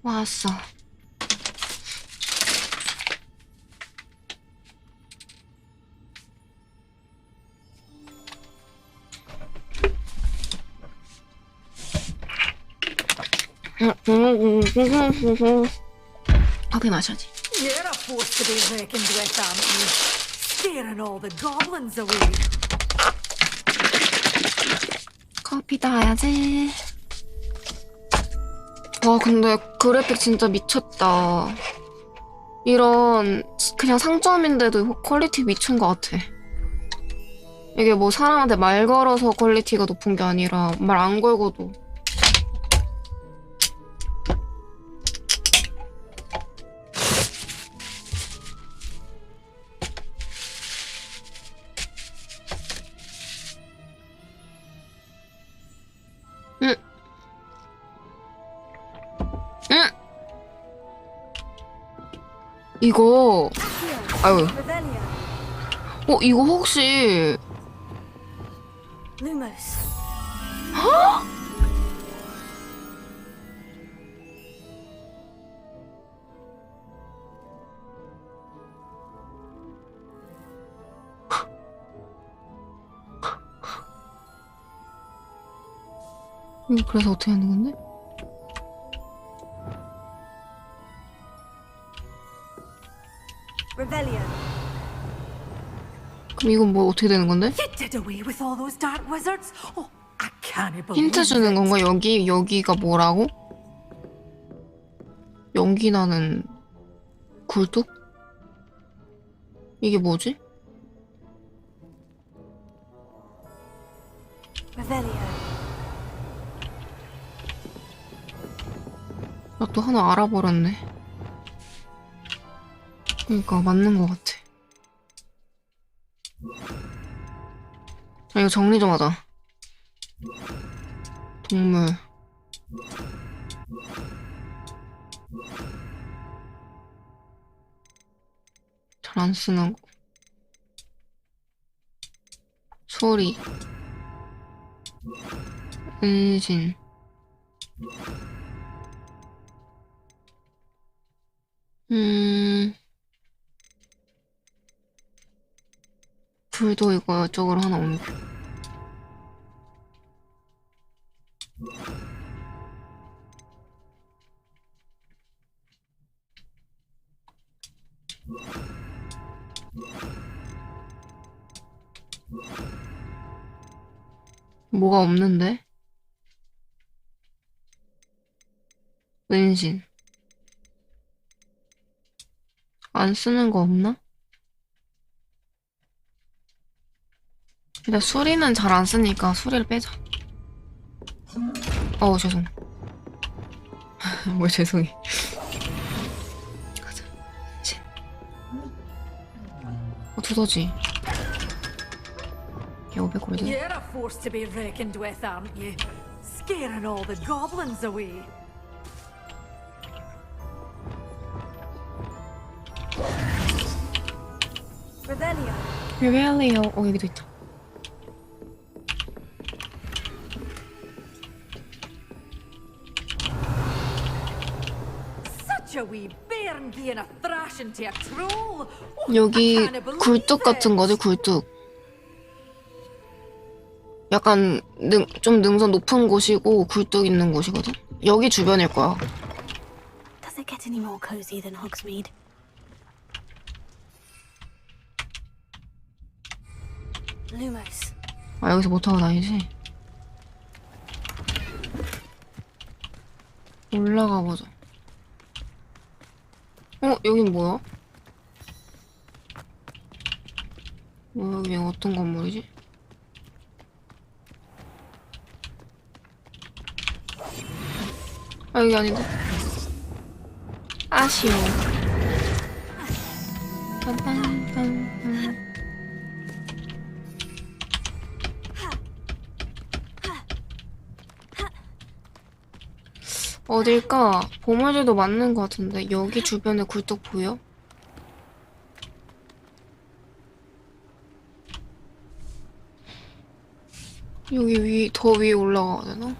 왔어. 커피 마셔야지. You're a force to be reckoned with, aren't you? Scaring all the goblins away. 커피 따야지. 와, 근데 그래픽 진짜 미쳤다. 이런 그냥 상점인데도 퀄리티 미친 것 같아. 이게 뭐 사람한테 말 걸어서 퀄리티가 높은 게 아니라 말 안 걸고도. 이거 아유 이거 혹시 Lumos. 헉? 이거 그래서 어떻게 하는 건데? Revelio. 그럼 이건 뭐 어떻게 되는 건데? You did away with all those dark wizards? Oh, I can't believe 힌트 주는 it. 건가? 여기가 뭐라고? 연기 나는 굴뚝? 이게 뭐지? Revelio. 나 또 하나 알아버렸네. 그러니까 맞는 것 같아. 자, 이거 정리 좀 하자. 동물. 잘 안 쓰는 거. 소리. 은신. 불도 이거 이쪽으로 하나 옮겨. 뭐가 없는데? 은신. 안 쓰는 거 없나? 일단 수리는 잘 안 쓰니까 수리를 빼자. 죄송. 뭘 죄송해. 가자. 진. 두더지. 이게 500골드. You're a force to be reckoned with, aren't you? Scaring all the goblins away. Revelio. 리벨리오. 여기도 있다. Such a wee bairn being a thrashing to a troll. Oh, 여기 I can't believe 굴뚝 같은 거지, 굴뚝. 약간 좀 능선 높은 곳이고 굴뚝 있는 곳이거든. 여기 주변일 거야. Does it get any more cozy than Hogsmeade? Lumos. 아, 여기서 못 타고 다니지? 올라가 보자. 여긴 뭐야? 여기 어떤 건물이지? 아, 여기 아닌데? 아쉬워. 빰빰빰빰. 어딜까? 보물들도 맞는 것 같은데 여기 주변에 굴뚝 보여? 여기 더 위에 올라가야 되나?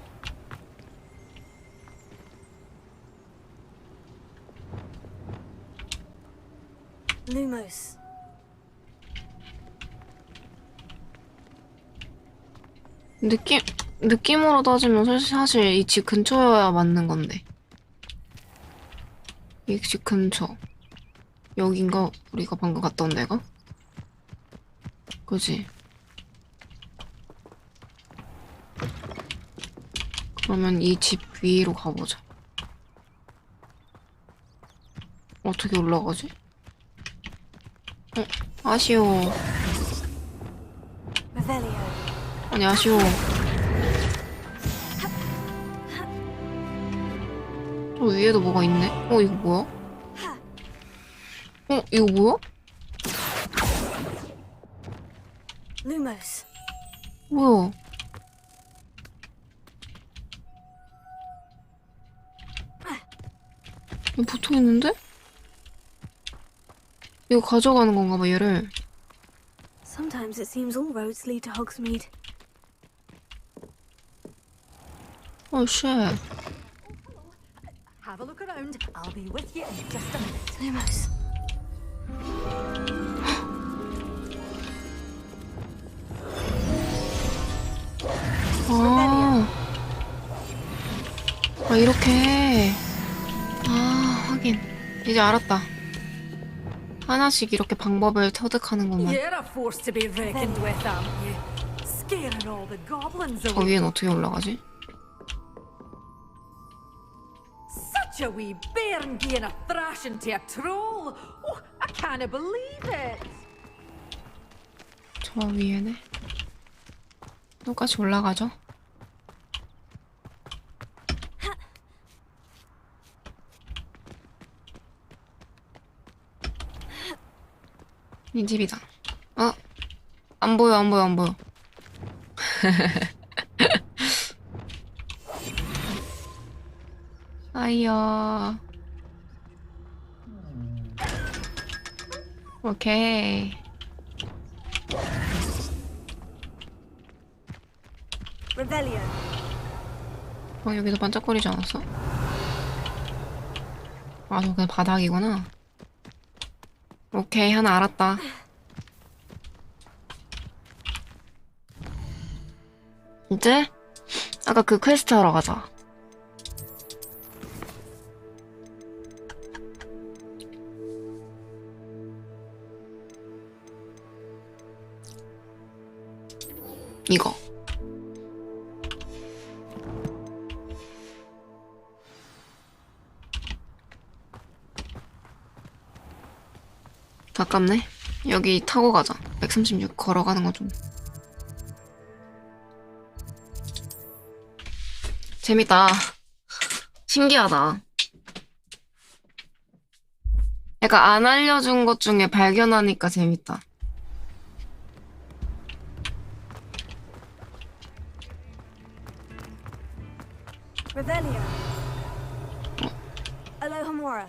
느낌으로 따지면 사실 이 집 근처여야 맞는 건데. 이 집 근처. 여긴가? 우리가 방금 갔다 온 데가? 그지? 그러면 이 집 위로 가보자. 어떻게 올라가지? 아쉬워. 아니, 아쉬워. 저 위에도 뭐가 있네? 이거 뭐야? 이거 뭐야? Lumos. 뭐야? 이거 붙어있는데? 이거 가져가는 건가 봐, 얘를. Sometimes it seems all roads lead to Hogsmeade. shit. Have a look around. I'll be with you in just a minute. Lumos. 이렇게. 하긴. 이제 알았다. 하나씩 이렇게 방법을 터득하는구만. You're a force to be reckoned with, aren't you? Scaring all the goblins 저 away. 위엔 어떻게 올라가지? Such a wee bairn giving a thrashing to a troll. Oh, I can't believe it. 저 위에네. 똑같이 올라가죠. 이 집이다. 안 보여, 안 보여, 안 보여. 아이야. 오케이. Revelio. 여기도 반짝거리지 않았어? 저 그냥 바닥이구나. 오케이, 하나 알았다. 이제 아까 그 퀘스트 하러 가자. 이거. 가깝네. 여기 타고 가자. 136 걸어가는 거 좀. 재밌다. 신기하다. 약간 안 알려준 것 중에 발견하니까 재밌다. Revelio. Alohomora.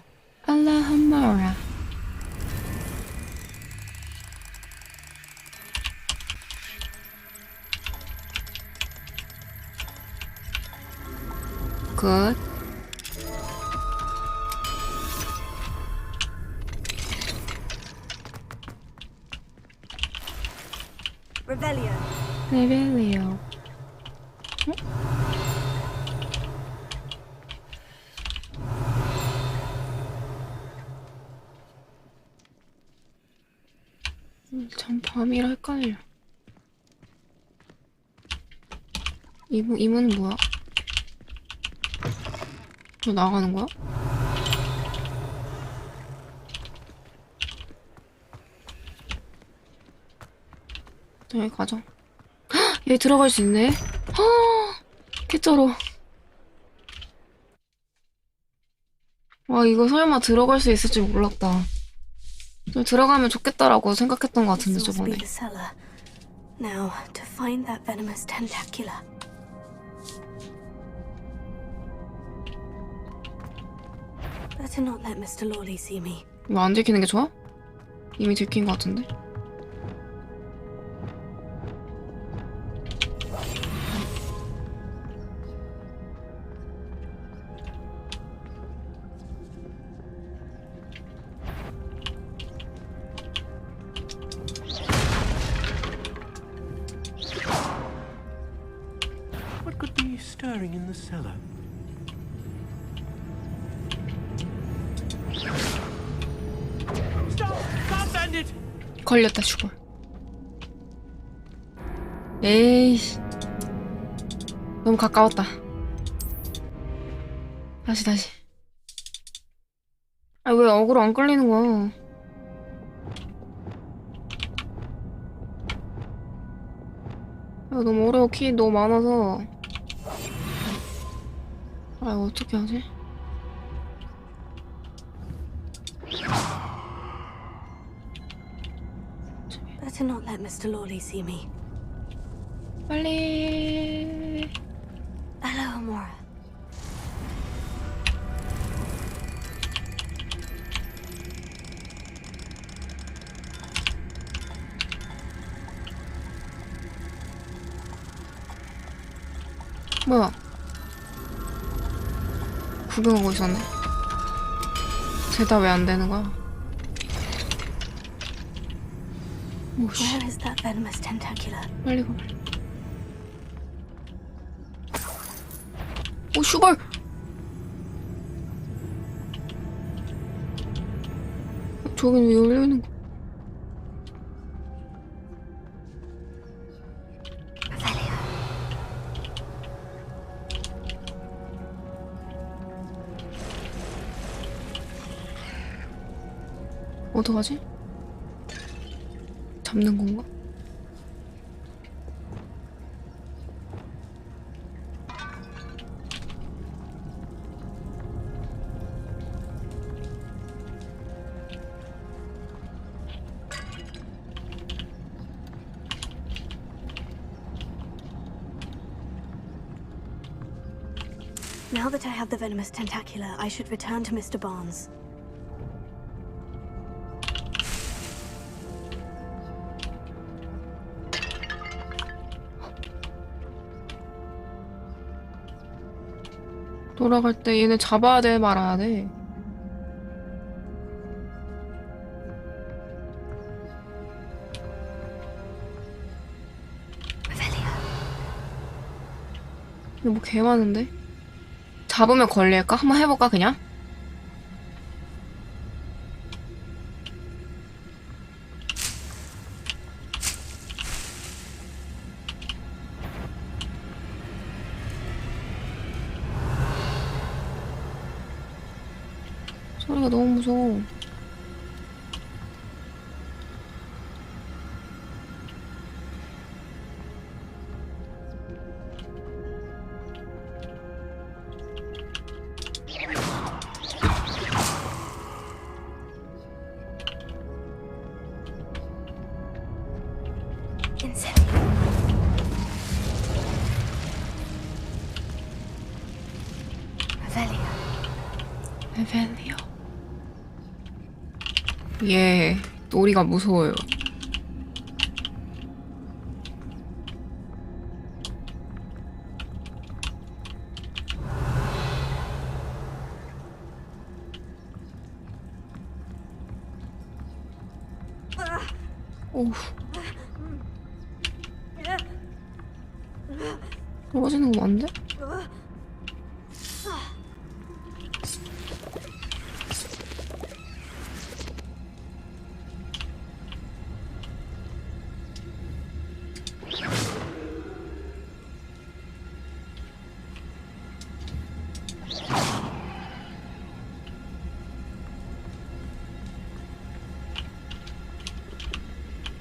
Alohomora. 굿. Revelio. 레벨리오. 참 밤이라 헷갈려. 이 문은 뭐야? 저 나가는 거야? 여기 가자. 헉! 여기 들어갈 수 있네? 개쩔어. 와, 이거 설마 들어갈 수 있을 줄 몰랐다. 좀 들어가면 좋겠다라고 생각했던 것 같은데, This must be 저번에. the cellar. Now, to find that venomous tentacula. Better not let Mr. Lawley see me. 이거 안 들키는 게 좋아? 이미 들킨 것 같은데? stirring in the cellar? Stop, bandit! 걸렸다 죽어. 에이씨. 너무 가까웠다. 다시. 아, 왜 어그로 안 끌리는 거야? 아, 너무 어려워. 키 너무 많아서. 아, 이거 어떻게 하지? Better not let Mr. Lawley see me. 빨리. Hello, Amora. 뭐야? 구경하고 있었네. 대답 왜 안 되는 거야? Where is that venomous tentacula? 빨리 가, 빨리. 오, 슈발! 저긴 왜 열려있는 거야? 어떡하지? 잡는 건가? Now that I have the venomous tentacula, I should return to Mr. Barnes. 돌아갈 때 얘네 잡아야 돼, 말아야 돼? 이거 뭐 개 많은데? 잡으면 걸릴까? 한번 해볼까, 그냥? 소리가 너무 무서워. 에벨리오. 예, 놀이가 무서워요. 오우. 떨어지는 거 맞는데?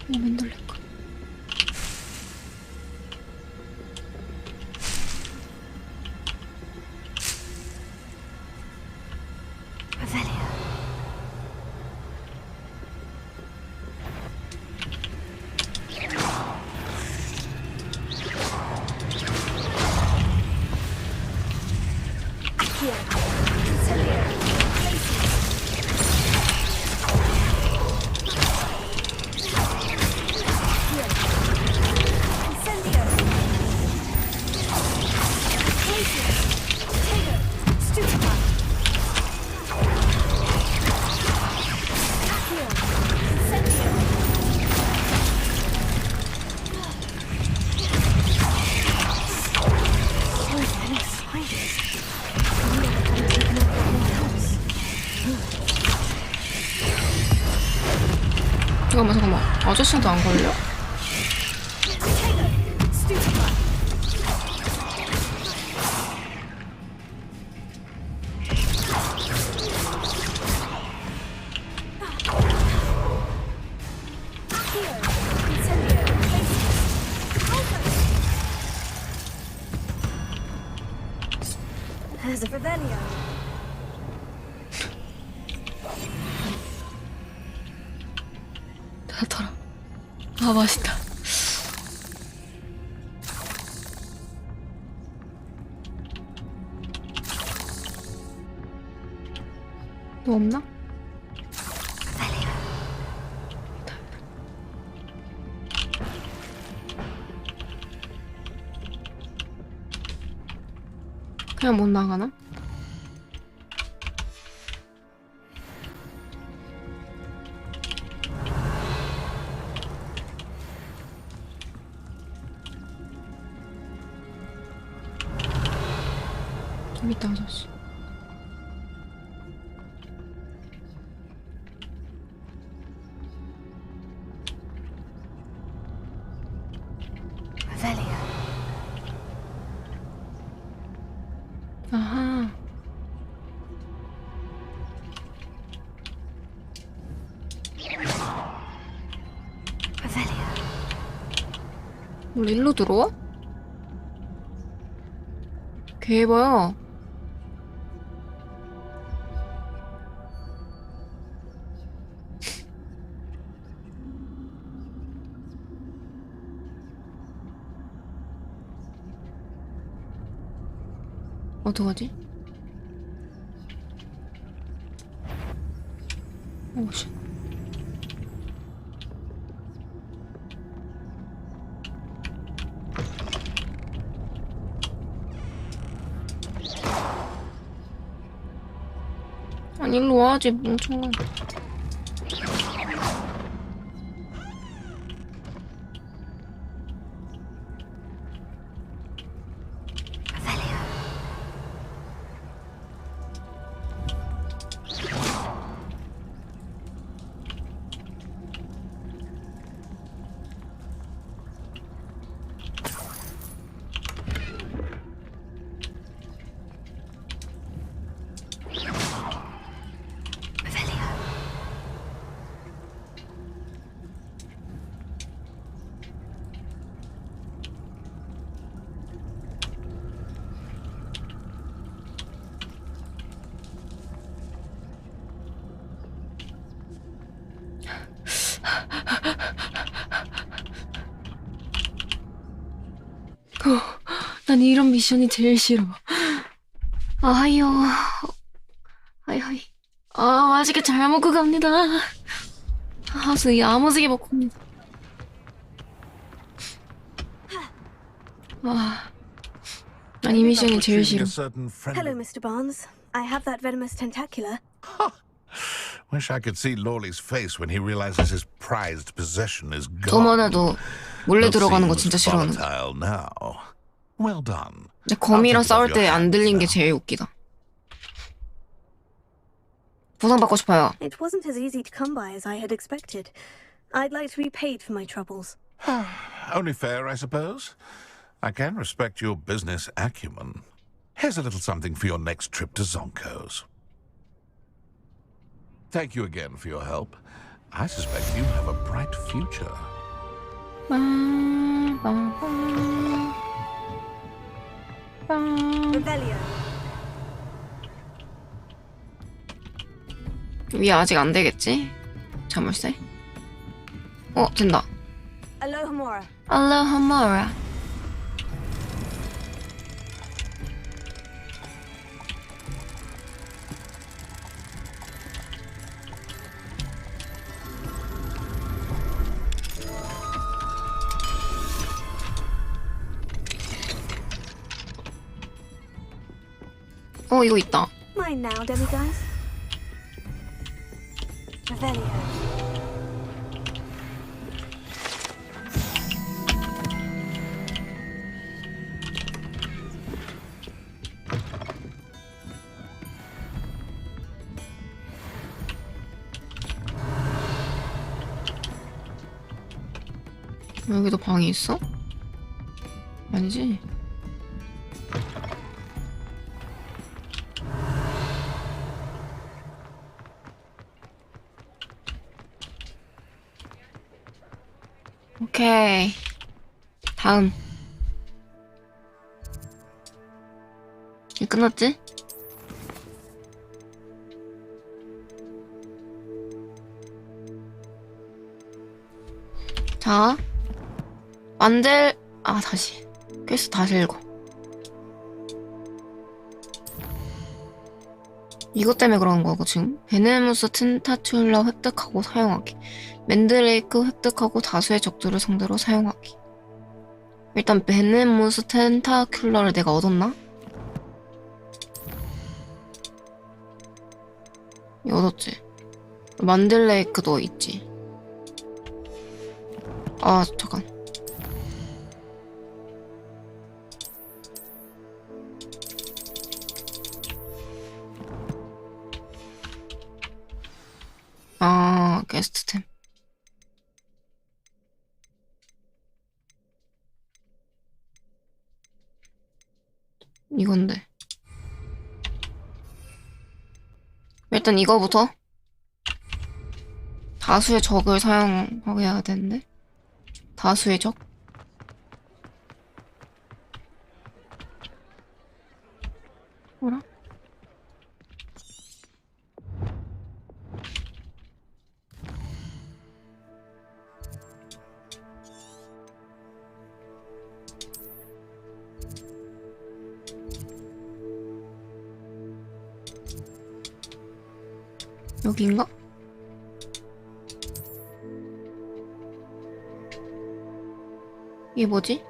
맨돌릴까? 아저씨한테 안 걸려? There's a Revelio. 다 털어. 아, 맛있다. 또 없나? 그냥 못 나가나? 좀 이따 아저씨. Revelio. 아하. Revelio. 원래 일로 들어와? 개봐요. 어떡하지? 오씨. 아니 일로 와야지 멍청한. 난 이런 미션이 제일 싫어. 아이요. 아이. 아, 맛있게 잘 먹고 갑니다. 아, 저 야무지게 먹고 갑니다. 아, 난 이 미션이 제일 싫어. Hello, Mr. Barnes. I have that venomous tentacula. Wish I could see Lawley's face when he realizes his prized possession is gone. 저번에도 몰래 들어가는 거 진짜 싫어하는 거. Volatile now. Well done. 근데 거미랑 싸울 때 안 들린 게 제일 웃기다. 보상받고 싶어요. It wasn't as easy to come by as I had expected. I'd like to be paid for my troubles. Only fair, I suppose. I can respect your business acumen. Here's a little something for your next trip to Zonko's. Thank you again for your help. I suspect you have a bright future. Revelio. 위에 아직 안 되겠지? 자물쇠? 된다. Alohomora. Alohomora. 이거 있다. Mine now, demiguise. Revelio. 여기도 방이 있어? 아니지? 오케이. 다음. 이제 끝났지? 자, 다시. 퀘스트 다시 읽어. 이것 때문에 그러는 거고, 지금. 베네무스 텐타큘라 획득하고 사용하기. 맨드레이크 획득하고 다수의 적들을 상대로 사용하기. 일단 베네무스 텐타큘라를 내가 얻었나? 얻었지. 만들레이크도 있지. 아, 잠깐. 아, 게스트템. 이건데. 일단 이거부터. 다수의 적을 사용하게 해야 되는데. 다수의 적? 뭐라? 여긴가? 이게 뭐지?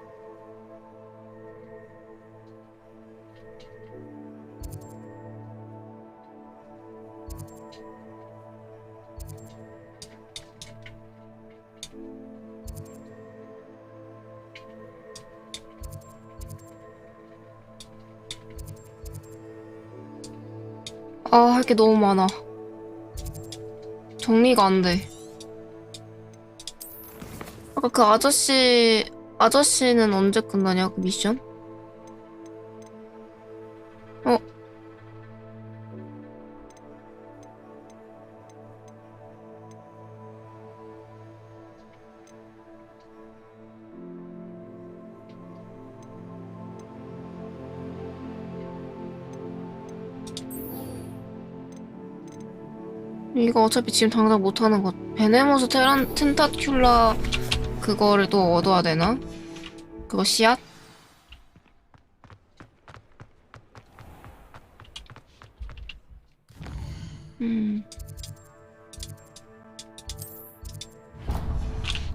아, 할 게 너무 많아. 정리가 안 돼. 아까 그 아저씨는 언제 끝나냐, 그 미션? 어? 이거 어차피 지금 당장 못하는 것. 베네모스 텐타큘라 그거를 또 얻어야 되나? 그거 씨앗?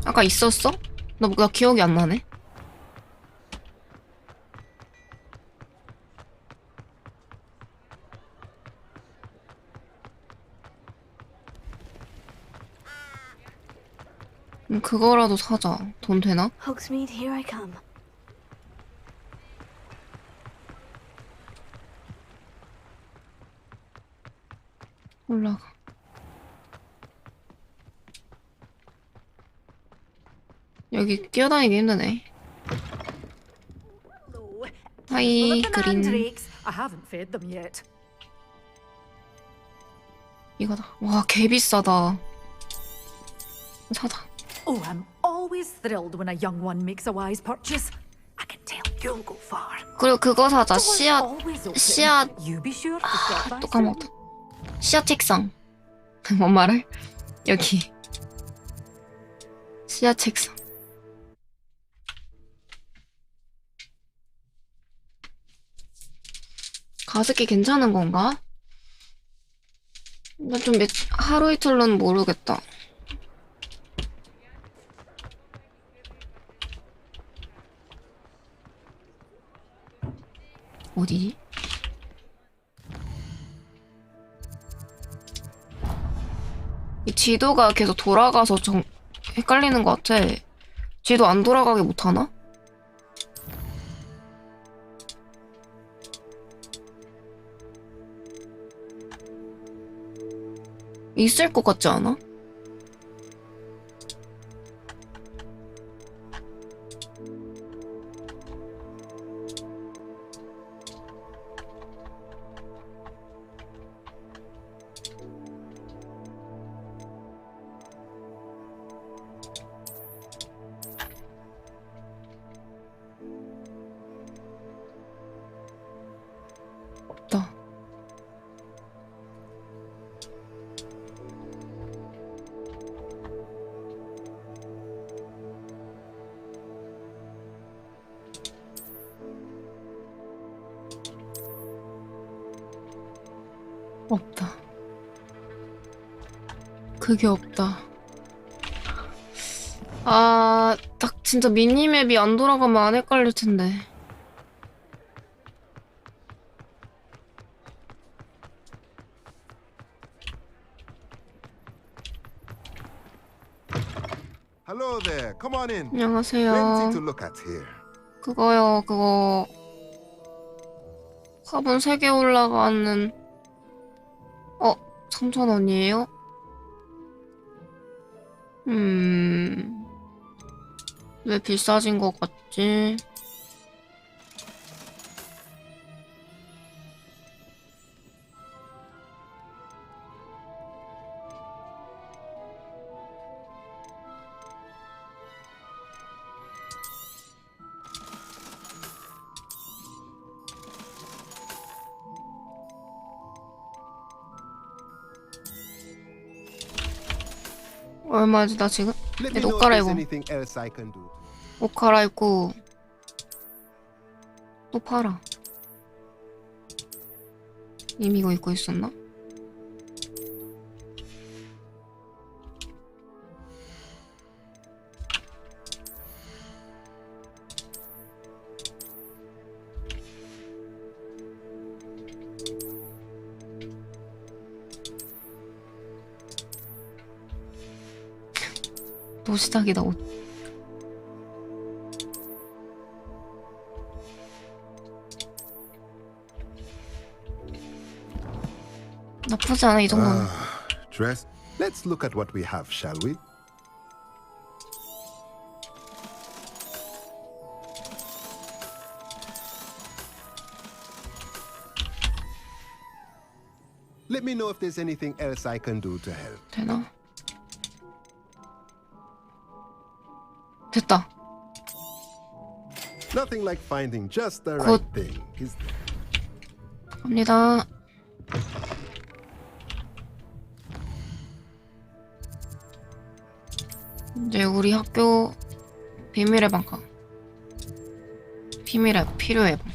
아까 있었어? 나 기억이 안 나네. 그거라도 사자. 돈 되나? Hogsmeade, here I come. 올라가. 여기 뛰어다니기 힘드네. 하이, 그린. I haven't fed them yet. 이거다. 와, 개 비싸다. 사다. Oh, I'm always thrilled when a young one makes a wise purchase. I can tell you'll go far. 그리고 그거 사자. 씨앗. You be sure to stop by 또 까먹었다. 씨앗 책상. 뭔 말을? 여기. 씨앗 책상. 가습기 괜찮은 건가? 나 좀 하루 이틀로는 모르겠다. 어디지? 이 지도가 계속 돌아가서 헷갈리는 것 같아. 지도 안 돌아가게 못하나? 있을 것 같지 않아? 없다. 그게 없다. 아, 딱 진짜 미니맵이 안 돌아가면 안 헷갈릴 텐데. Hello there. Come on in. 안녕하세요. Plenty to look at here. 그거요, 그거. 화분 3개 올라가는 3,000원이에요? 왜 비싸진 것 같지? 얼마지 나 지금? Let me 옷 know if there's 갈아입어. anything else I can do. 옷 갈아입고 또 팔아. 이미 이거 입고 있었나? 또 시작이다 옷. 나쁘지 않아 이 정도는. Dress. Let's look at what we have, shall we? Let me know if there's anything else I can do to help. 되나? 됐다. Nothing like finding just the right thing, is there? 갑니다. 이제 우리 학교 비밀의 방 가. 비밀의 필요해 방.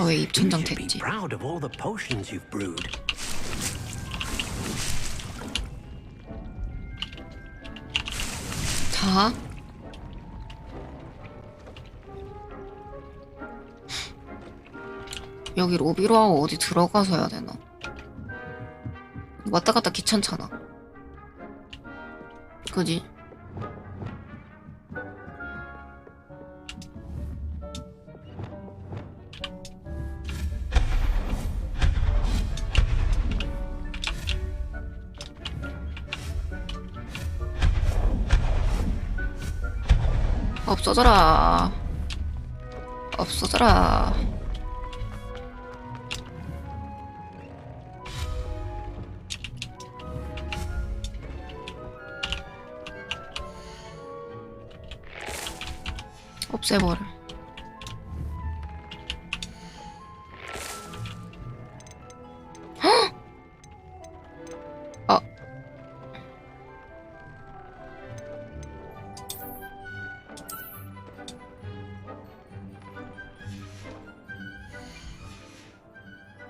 왜 입천장 됐지? Proud of all the potions you've brewed. 자. 여기 로비로 하고 어디 들어가서 해야 되나? 왔다 갔다 귀찮잖아. 그지? 없어져라. 없어져라. 없애버려. 헉! 아.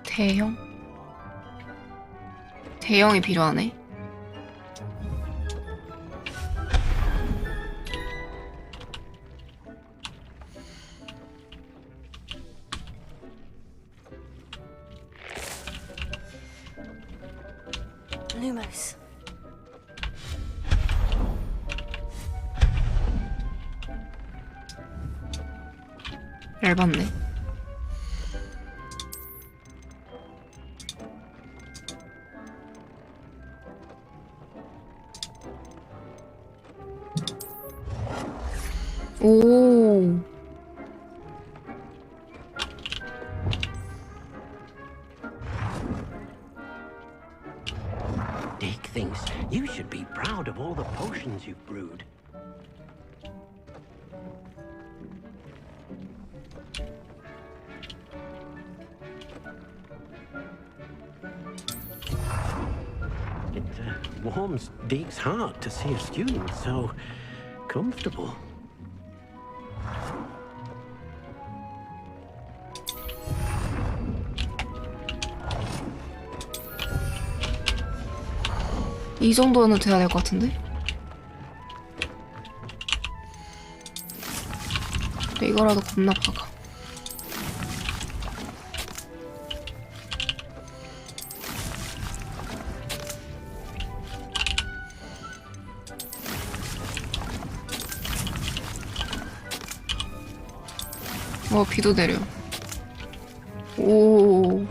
대형? 대형이 필요하네. Lumos. 얇았네. 오. Dick thinks you should be proud of all the potions you've brewed. It warms Deke's heart to see a student so comfortable. 이 정도는 돼야 될 것 같은데? 이거라도 겁나 박아. 비도 내려. 오.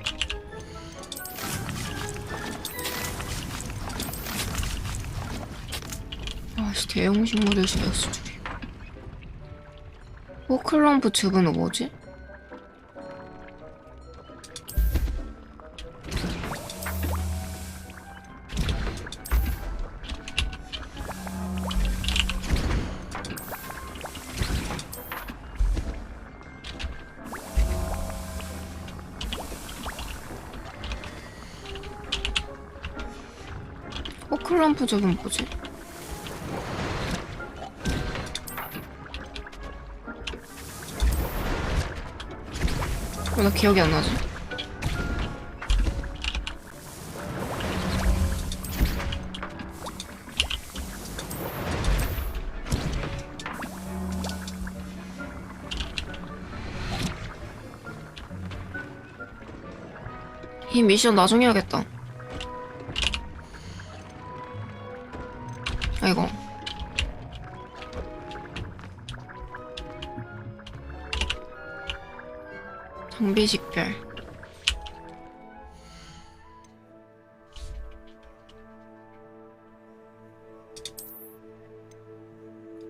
아씨, 대형 식물을 지었어. 호클럼프 즙은 뭐지? 호클럼프 즙은 뭐지? 나 기억이 안 나지? 이 미션 나중에 해야겠다. 아이고. 장비 식별.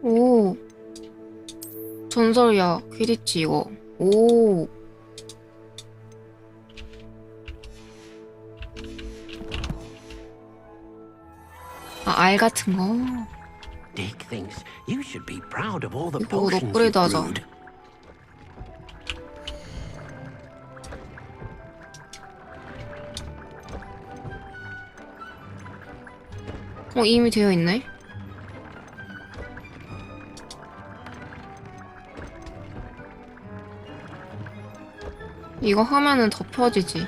오. 전설이야. 퀴디치 이거. 오. 알 같은 거. Dick thinks you should be proud of all the 이거 potions 업그레이드 you've 하자. brewed. 이미 되어 있네. 이거 하면은 덮여지지.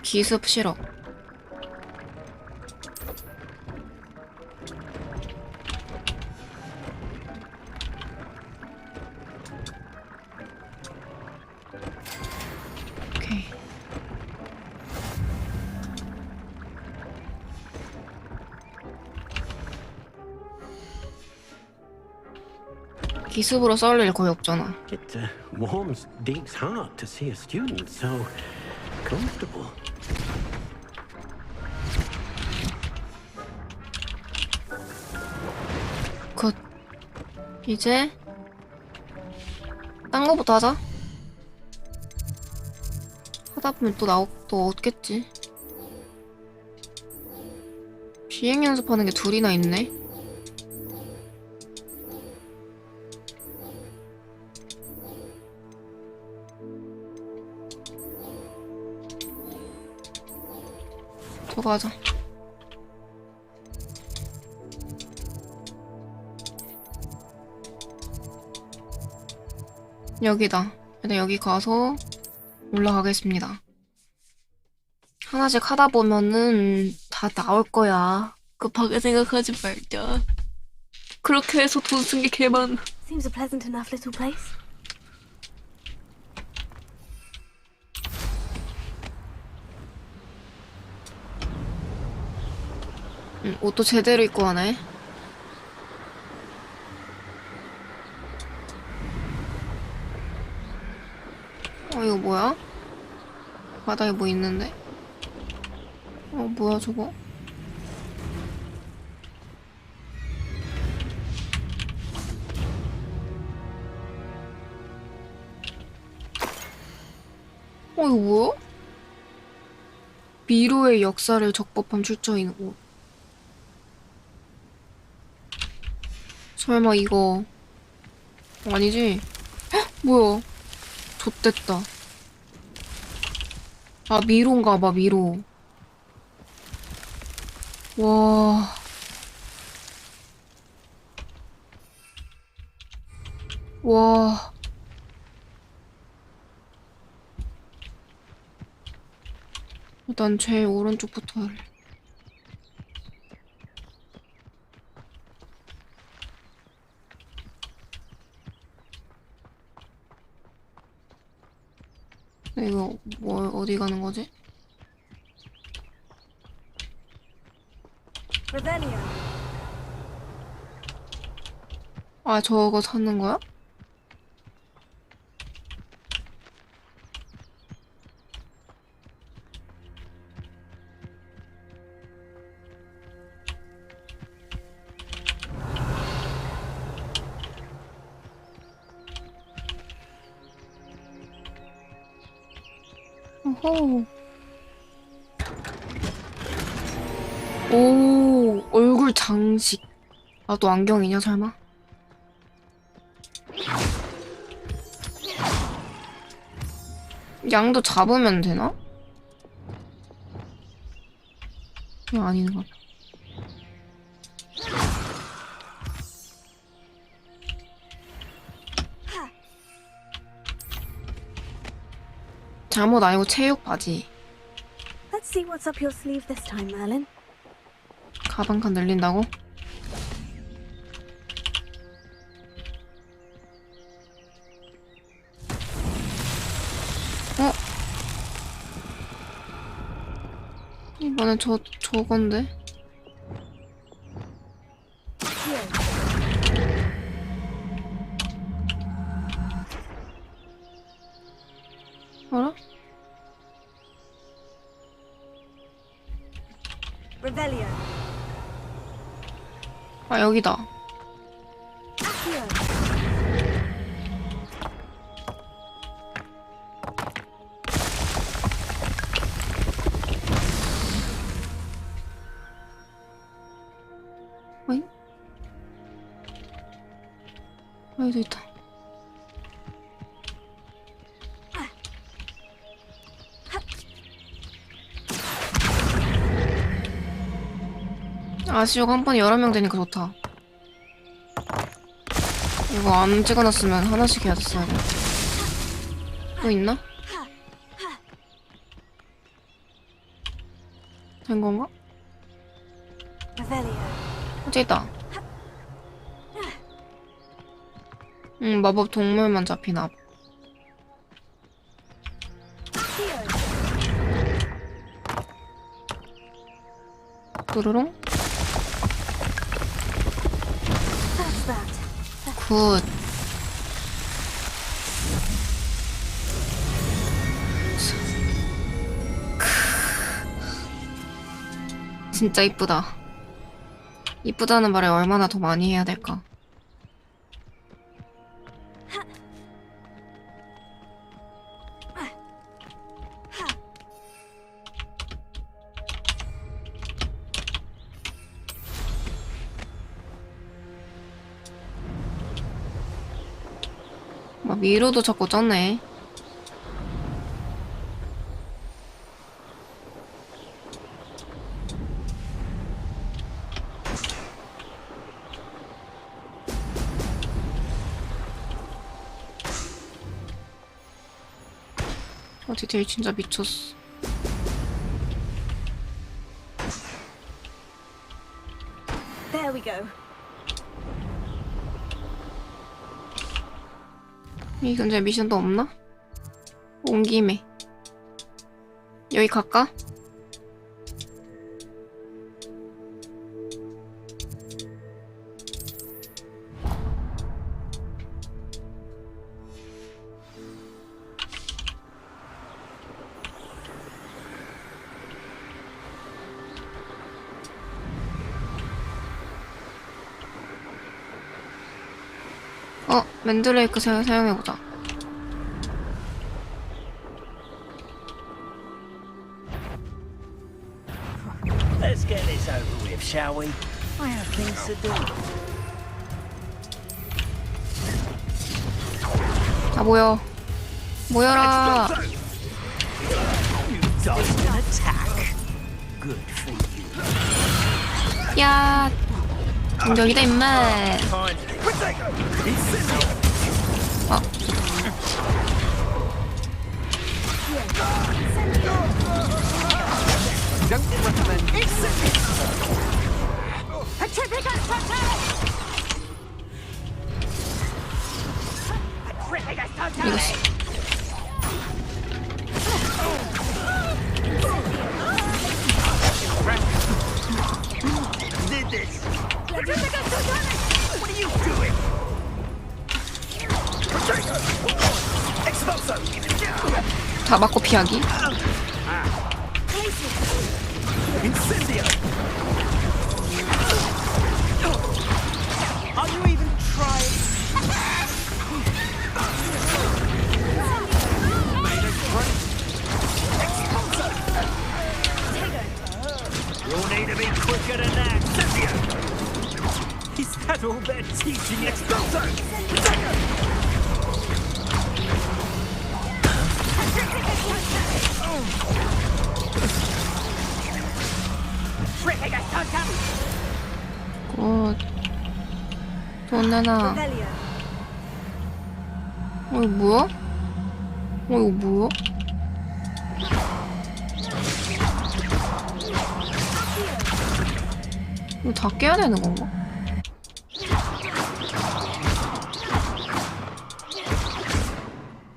기습 싫어. 오케이. 기습으로 싸울 일 거의 없잖아. It warms Dick's heart to see a student so comfortable. 굿. 이제 딴 거부터 하자. 하다 보면 또 얻겠지. 비행 연습하는 게 둘이나 있네. 저거 하자. 여기다. 일단 여기 가서 올라가겠습니다. 하나씩 하다 보면은 다 나올 거야. 급하게 생각하지 말자. 그렇게 해서 돈 쓴 게 개 많아. Seems a pleasant enough little place. 옷도 제대로 입고 가네. 이거 뭐야? 바닥에 뭐 있는데? 뭐야 저거? 이거 뭐야? 미로의 역사를 적법한 출처인 옷. 설마 이거 아니지? 헉, 뭐야? 좆됐다. 아, 미로인가 봐, 미로. 와. 와. 일단 제일 오른쪽부터 할래. 이거 뭐 어디 가는 거지? 아, 저거 찾는 거야? 어허. 오, 얼굴 장식. 나도 안경이냐, 설마? 양도 잡으면 되나? 그냥 아닌가 봐. 잠옷 아니고 체육 바지. Let's see what's up your sleeve this time, Merlin. 가방칸 늘린다고? 어? 이번엔 저건데? 알아? Revelio. 아, 여기다. 어이? 여기도 있다. 아시오가 한 번에 여러 명 되니까 좋다. 이거 안 찍어놨으면 하나씩 해야 됐어야 돼. 또 있나? 된 건가? 저기 있다. 마법 동물만 잡히나 봐. 뚜루룽? 굿. 진짜 이쁘다. 이쁘다는 말을 얼마나 더 많이 해야 될까? 미로도 자꾸 쪘네. 디테일 진짜 미쳤어. There we go. 이 근처에 미션도 없나? 온 김에 여기 갈까? 맨드레이크 사용해보자. Let's get this over with, shall we? I have things to do. 다 모여. 모여라. dodged an attack. Good for you. 야, 공격이다 임마. 아, Don't recommend. 이겼어. Did this. What are you doing? Expulso. 다 맞고 피하기. Incendio. Are you even trying? You'll need to be quicker than that. Incendio. Is that all they're teaching? Expulso. 굿. 돈 내놔. 이거 뭐야? 이거 뭐야? 이거 다 깨야 되는 건가?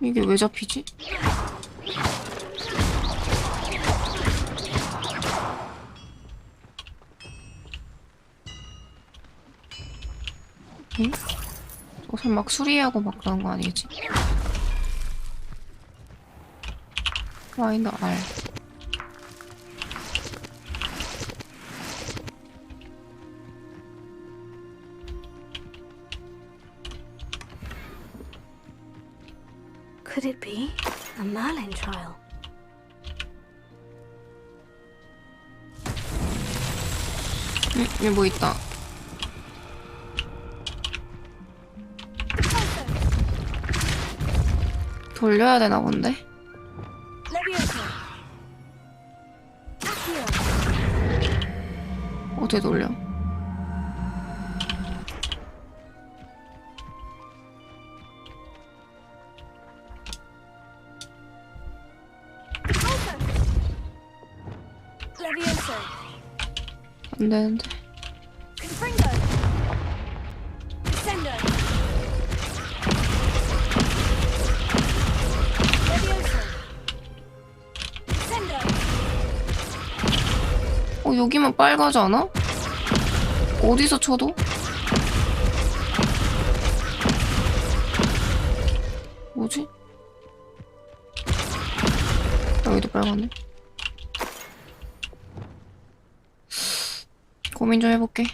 이게 왜 잡히지? 응? 저걸 막 수리하고 막 그런 거 아니겠지? Y나 R. Could it be a Merlin trial? 여기 뭐 있다. 돌려야 되나 본데? 어떻게 돌려? 안 되는데. 여기만 빨가지 않아? 어디서 쳐도? 뭐지? 여기도 빨갛네. 고민 좀 해볼게.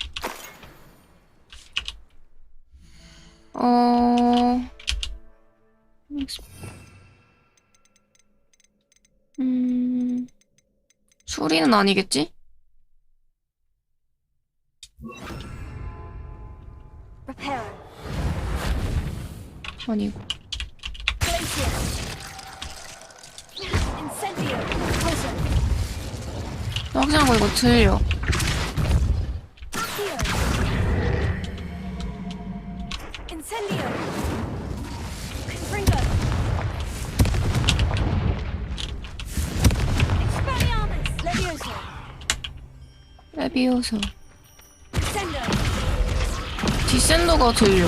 수리는 아니겠지? 아니고. 확실한 거 이거 들려. 레비오소. 디센더가 들려.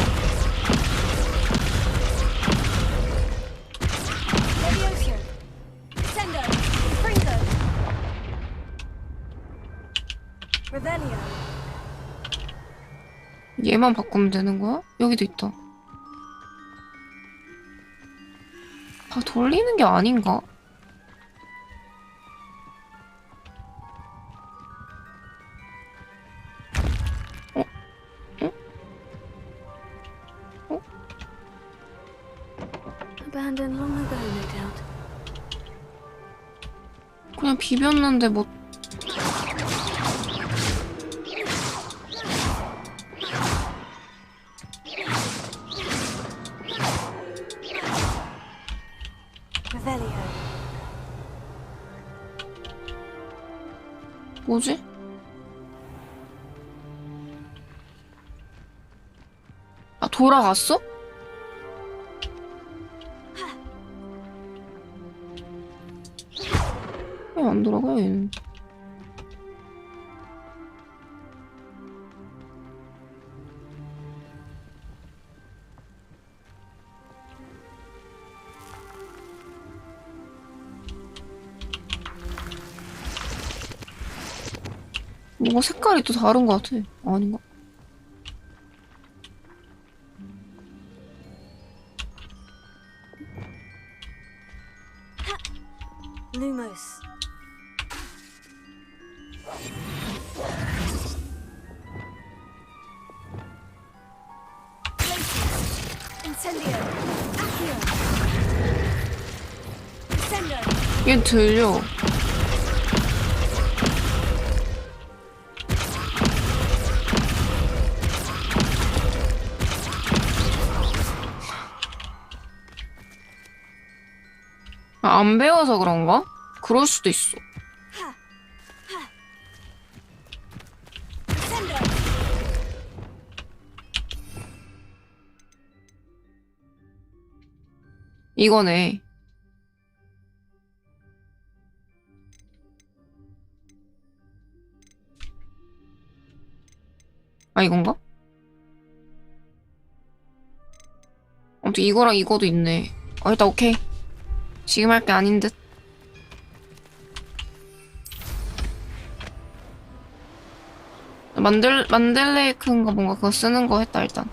얘만 바꾸면 되는 거야? 여기도 있다. 다 돌리는 게 아닌가? Abandoned long ago, no doubt. 그냥 비볐는데 뭐. 뭐지? 아, 돌아갔어? 왜 안 돌아가, 얘는? 뭔가 색깔이 또 다른 것 같아. 아닌가? Lumos. Incendio. Accio. Incendio. 얘 들려. 아, 안 배워서 그런가? 그럴 수도 있어. 이거네. 아, 이건가? 아무튼 이거랑 이거도 있네. 일단 오케이. 지금 할 게 아닌 듯. 만델레이크인가 뭔가 그거 쓰는 거 했다, 일단.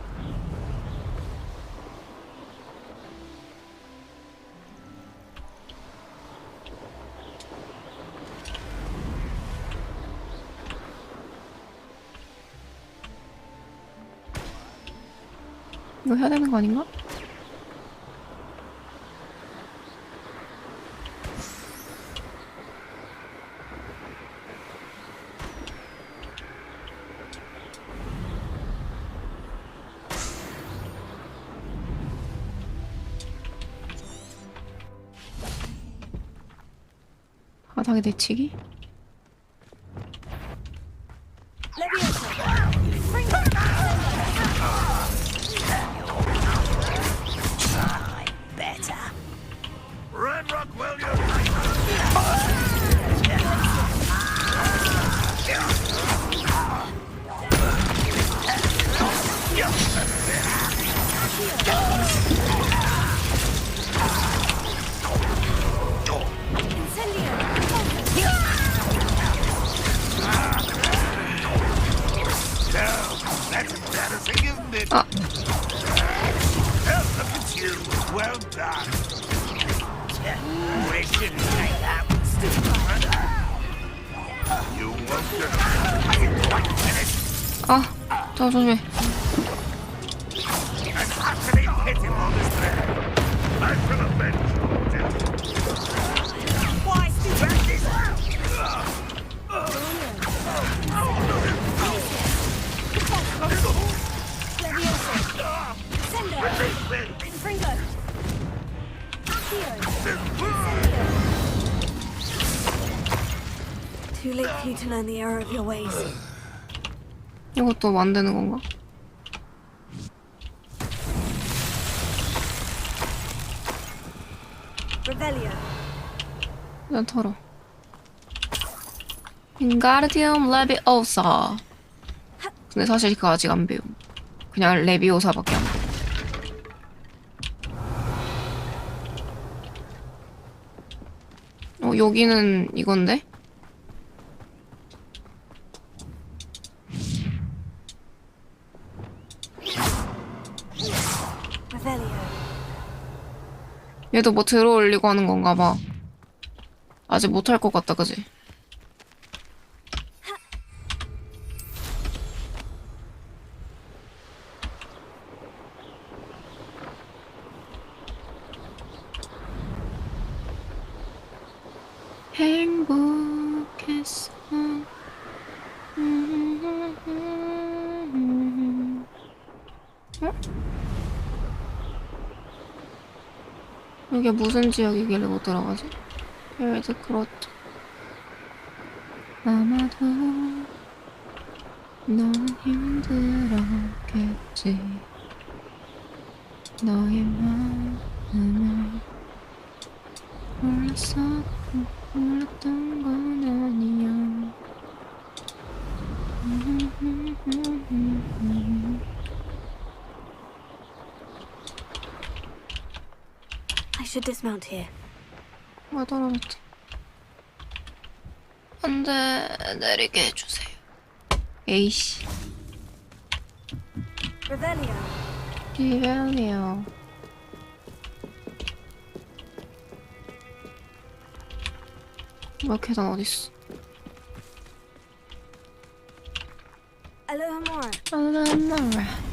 이거 해야 되는 거 아닌가? 바닥에 내치기? 아. 아, 저 조심해. Too late for you to learn the error of your ways. 이것도 만드는 건가? Revelio. 일단 털어. 윙가르디움 레비오사. 근데 사실 그거 아직 안 배움. 그냥 레비오사밖에 안 배움. 여기는 이건데? 얘도 뭐 들어 올리고 하는 건가 봐. 아직 못할 것 같다, 그지? 행복했어. 어? 여기가 무슨 지역이길래 못 들어가지? 벨드 크로트. 아마도 넌 힘들었겠지. 너의 마음을 몰랐던 건 아니야. I should dismount here. 뭐 떨어졌지? 안돼, 내리게 해주세요. 에이씨. Revelio. 리벨리오. 뭐 계단 어딨어? Alohomora. 아라마라.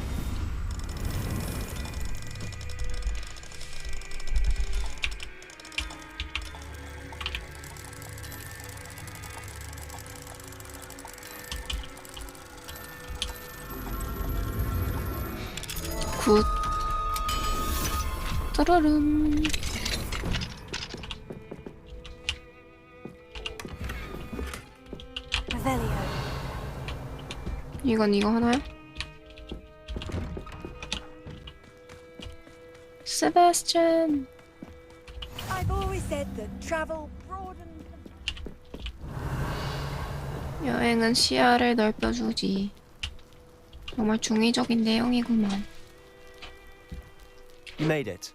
굿. 따라름. Revelio. 이건 이거 하나야? 세바스찬. I've always said that travel broadens. 여행은 시야를 넓혀주지. 정말 중의적인 내용이구만. You made it.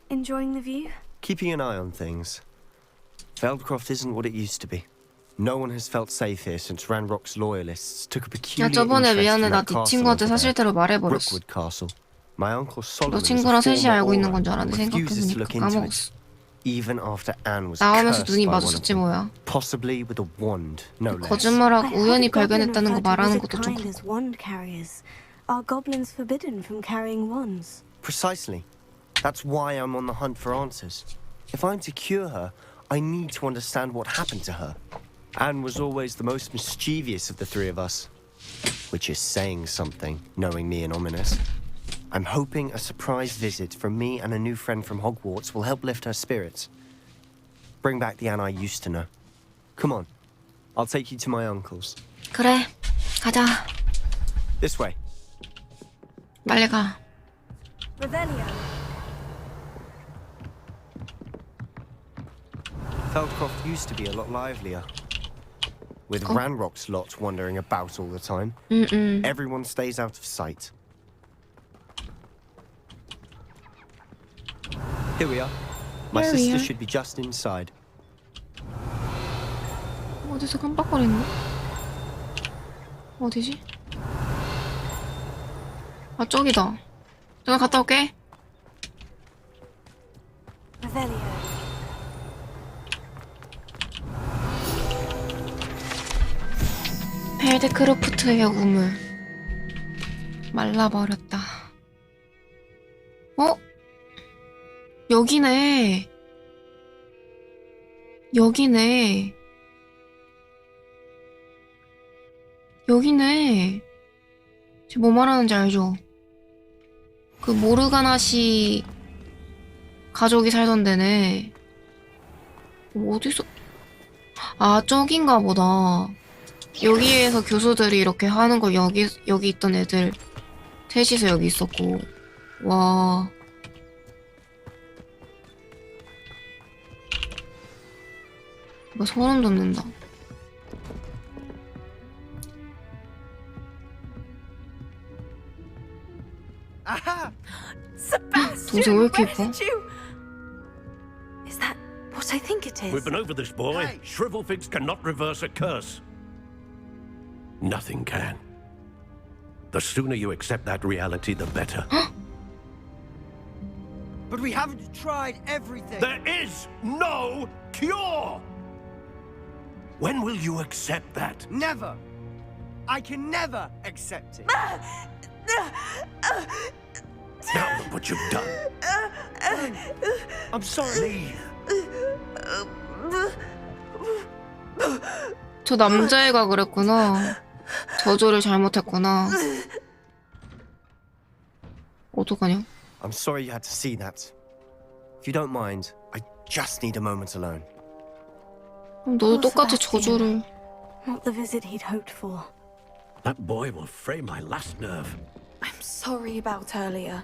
Enjoying the view? Keeping an eye on things. Feldcroft isn't what it used to be. No one has felt safe here since Ranrock's loyalists took a peculiar 야, 저번에 interest 미안해. in 나 that 네 castle 친구한테 over there, 사실대로 말해버렸어. Brookwood Castle. My uncle 너 Solomon is a 친구랑 셋이 former 알고 있는 Auror 건 줄 알았는데 and refuses to 생각해보니까 look into 까먹었어. it. Even after Anne was 나오면서 cursed 눈이 by one of 마주쳤지 them, 뭐야. possibly with a wand, no less. 거짓말하고 우연히 Goblin 발견했다는 거 referred to 말하는 wizard 것도 좀 kind as wand carriers. Are goblins forbidden from carrying wands? Precisely. That's why I'm on the hunt for answers. If I'm to cure her, I need to understand what happened to her. Anne was always the most mischievous of the three of us. Which is saying something, knowing me and Ominous. I'm hoping a surprise visit from me and a new friend from Hogwarts will help lift her spirits. Bring back the Anne I used to know. Come on. I'll take you to my uncle's. 그래, 가자. This way. 빨리 가. Revelio. Feldcroft used to be a lot livelier. With Ranrock's lot wandering about all the time. Everyone stays out of sight. Here we are. My Here we sister are. should be just inside. 어디서 깜빡거리는데? 어디지? 아, 저기다. 내가 갔다 올게. Revelio. 벨드크로프트의 우물. 말라버렸다. 어? 여기네. 여기네. 여기네. 지금 뭐 말하는지 알죠? 그 모르가나시 가족이 살던 데네. 어디서? 아, 저긴가 보다. 여기에서 교수들이 이렇게 하는 거 여기 있던 애들 셋이서 여기 있었고. 와. 이거 소름 돋는다. Aha! 동생 왜 이렇게 예뻐? Is that what I think it is? We've been over this, boy. Shrivelfigs cannot reverse a curse. Nothing can. The sooner you accept that reality, the better. But we haven't tried everything. There is no cure! When will you accept that? Never. I can never accept it. Now look what you've done. I'm sorry. 저 남자애가 그랬구나. 저조를 잘못했구나. 어떡하냐? I'm sorry you had to see that. If you don't mind, I just need a moment alone. 너도 똑같이 저주를. Not the visit he'd hoped for. That boy will fray my last nerve. I'm sorry about earlier.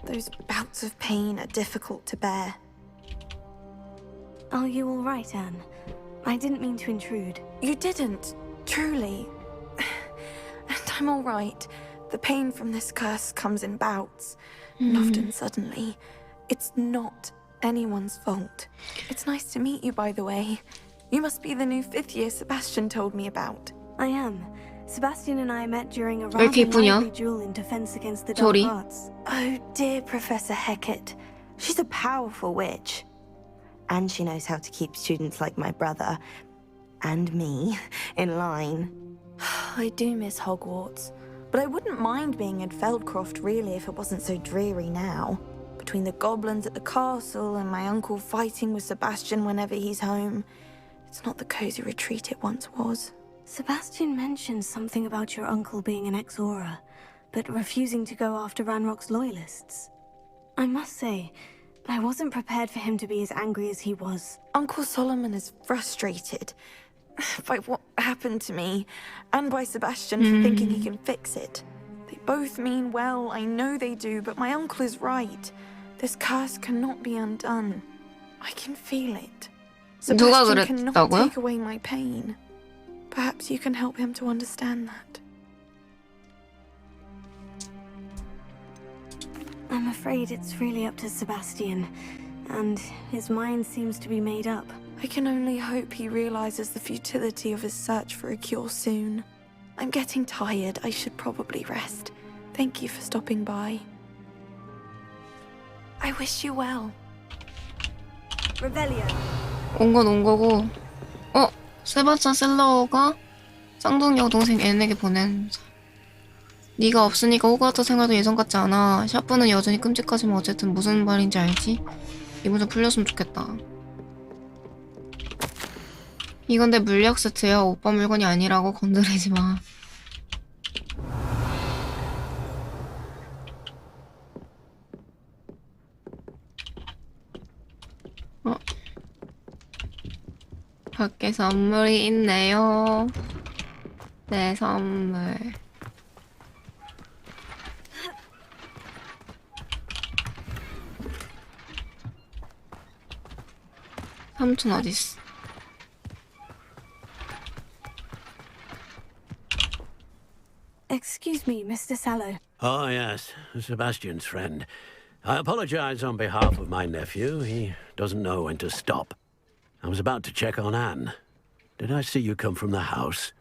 Those bouts of pain are difficult to bear. Are you all right, Anne? I didn't mean to intrude. You didn't, truly. And I'm all right. The pain from this curse comes in bouts, and often suddenly. It's not anyone's fault. It's nice to meet you, by the way. You must be the new 5th year Sebastian told me about. I am. Sebastian and I met during a 왜 이렇게 rather 이쁘냐? lively duel in defense against the dark 저리. arts. Oh, dear Professor Hecat. She's a powerful witch. And she knows how to keep students like my brother, and me, in line. I do miss Hogwarts, but I wouldn't mind being in Feldcroft really if it wasn't so dreary now. Between the goblins at the castle and my uncle fighting with Sebastian whenever he's home, it's not the cozy retreat it once was. Sebastian mentioned something about your uncle being an ex-Auror, but refusing to go after Ranrock's loyalists. I must say, I wasn't prepared for him to be as angry as he was. Uncle Solomon is frustrated by what happened to me, and by Sebastian for thinking he can fix it. They both mean well, I know they do, but my uncle is right. This curse cannot be undone. I can feel it. 누가 Sebastian cannot 그랬다고요? take away my pain. Perhaps you can help him to understand that. I'm afraid it's really up to Sebastian, and his mind seems to be made up. I can only hope he realizes the futility of his search for a cure soon. I'm getting tired. I should probably rest. Thank you for stopping by. I wish you well. Revelio. 온 건 온 거고. 세바스찬 셀러가 쌍둥이 여동생 앤에게 보낸. 네가 없으니까 호그와트 생활도 예전 같지 않아. 샤프는 여전히 끔찍하지만 어쨌든 무슨 말인지 알지? 기분 좀 풀렸으면 좋겠다. 이건 내 물약 세트야. 오빠 물건이 아니라고 건드리지 마. 밖에 선물이 있네요. 내 선물. 삼촌 어딨어? Excuse me, Mr. Sallow. Oh, yes, Sebastian's friend. I apologize on behalf of my nephew. He doesn't know when to stop. I was about to check on Anne. Did I see you come from the house?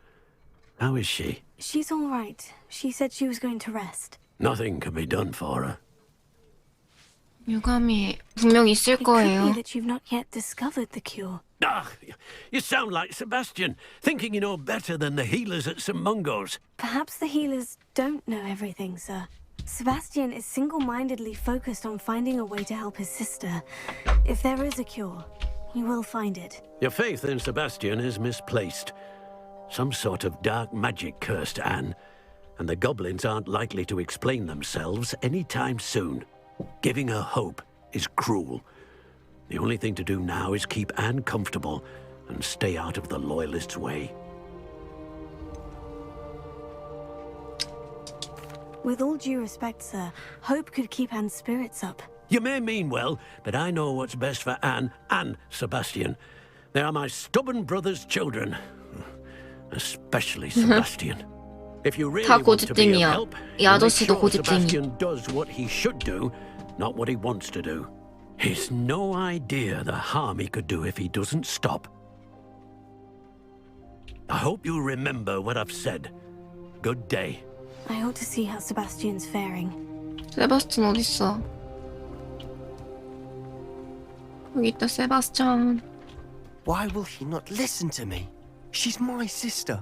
How is she? She's all right. She said she was going to rest. Nothing can be done for her. 유감이 분명 있을 It could 거예요. be that you've not yet discovered the cure. Ah, you sound like Sebastian, thinking you know better than the healers at St. Mungo's. Perhaps the healers don't know everything, sir. Sebastian is single-mindedly focused on finding a way to help his sister. If there is a cure, he will find it. Your faith in Sebastian is misplaced. Some sort of dark magic cursed Anne, and the goblins aren't likely to explain themselves anytime soon. Giving her hope is cruel. The only thing to do now is keep Anne comfortable and stay out of the Loyalists' way. With all due respect, sir, hope could keep Anne's spirits up. You may mean well, but I know what's best for Anne and Sebastian. They are my stubborn brother's children. Especially Sebastian. If you really 다 want to be of 고집쟁이야. help, 이 make 아저씨도 sure 고집쟁이. Sebastian does what he should do, not what he wants to do. He's no idea the harm he could do if he doesn't stop. I hope you remember what I've said. Good day. I ought to see how Sebastian's faring. 세바스찬 어딨어? 여기 있다, 세바스찬. Why will he not listen to me? She's my sister.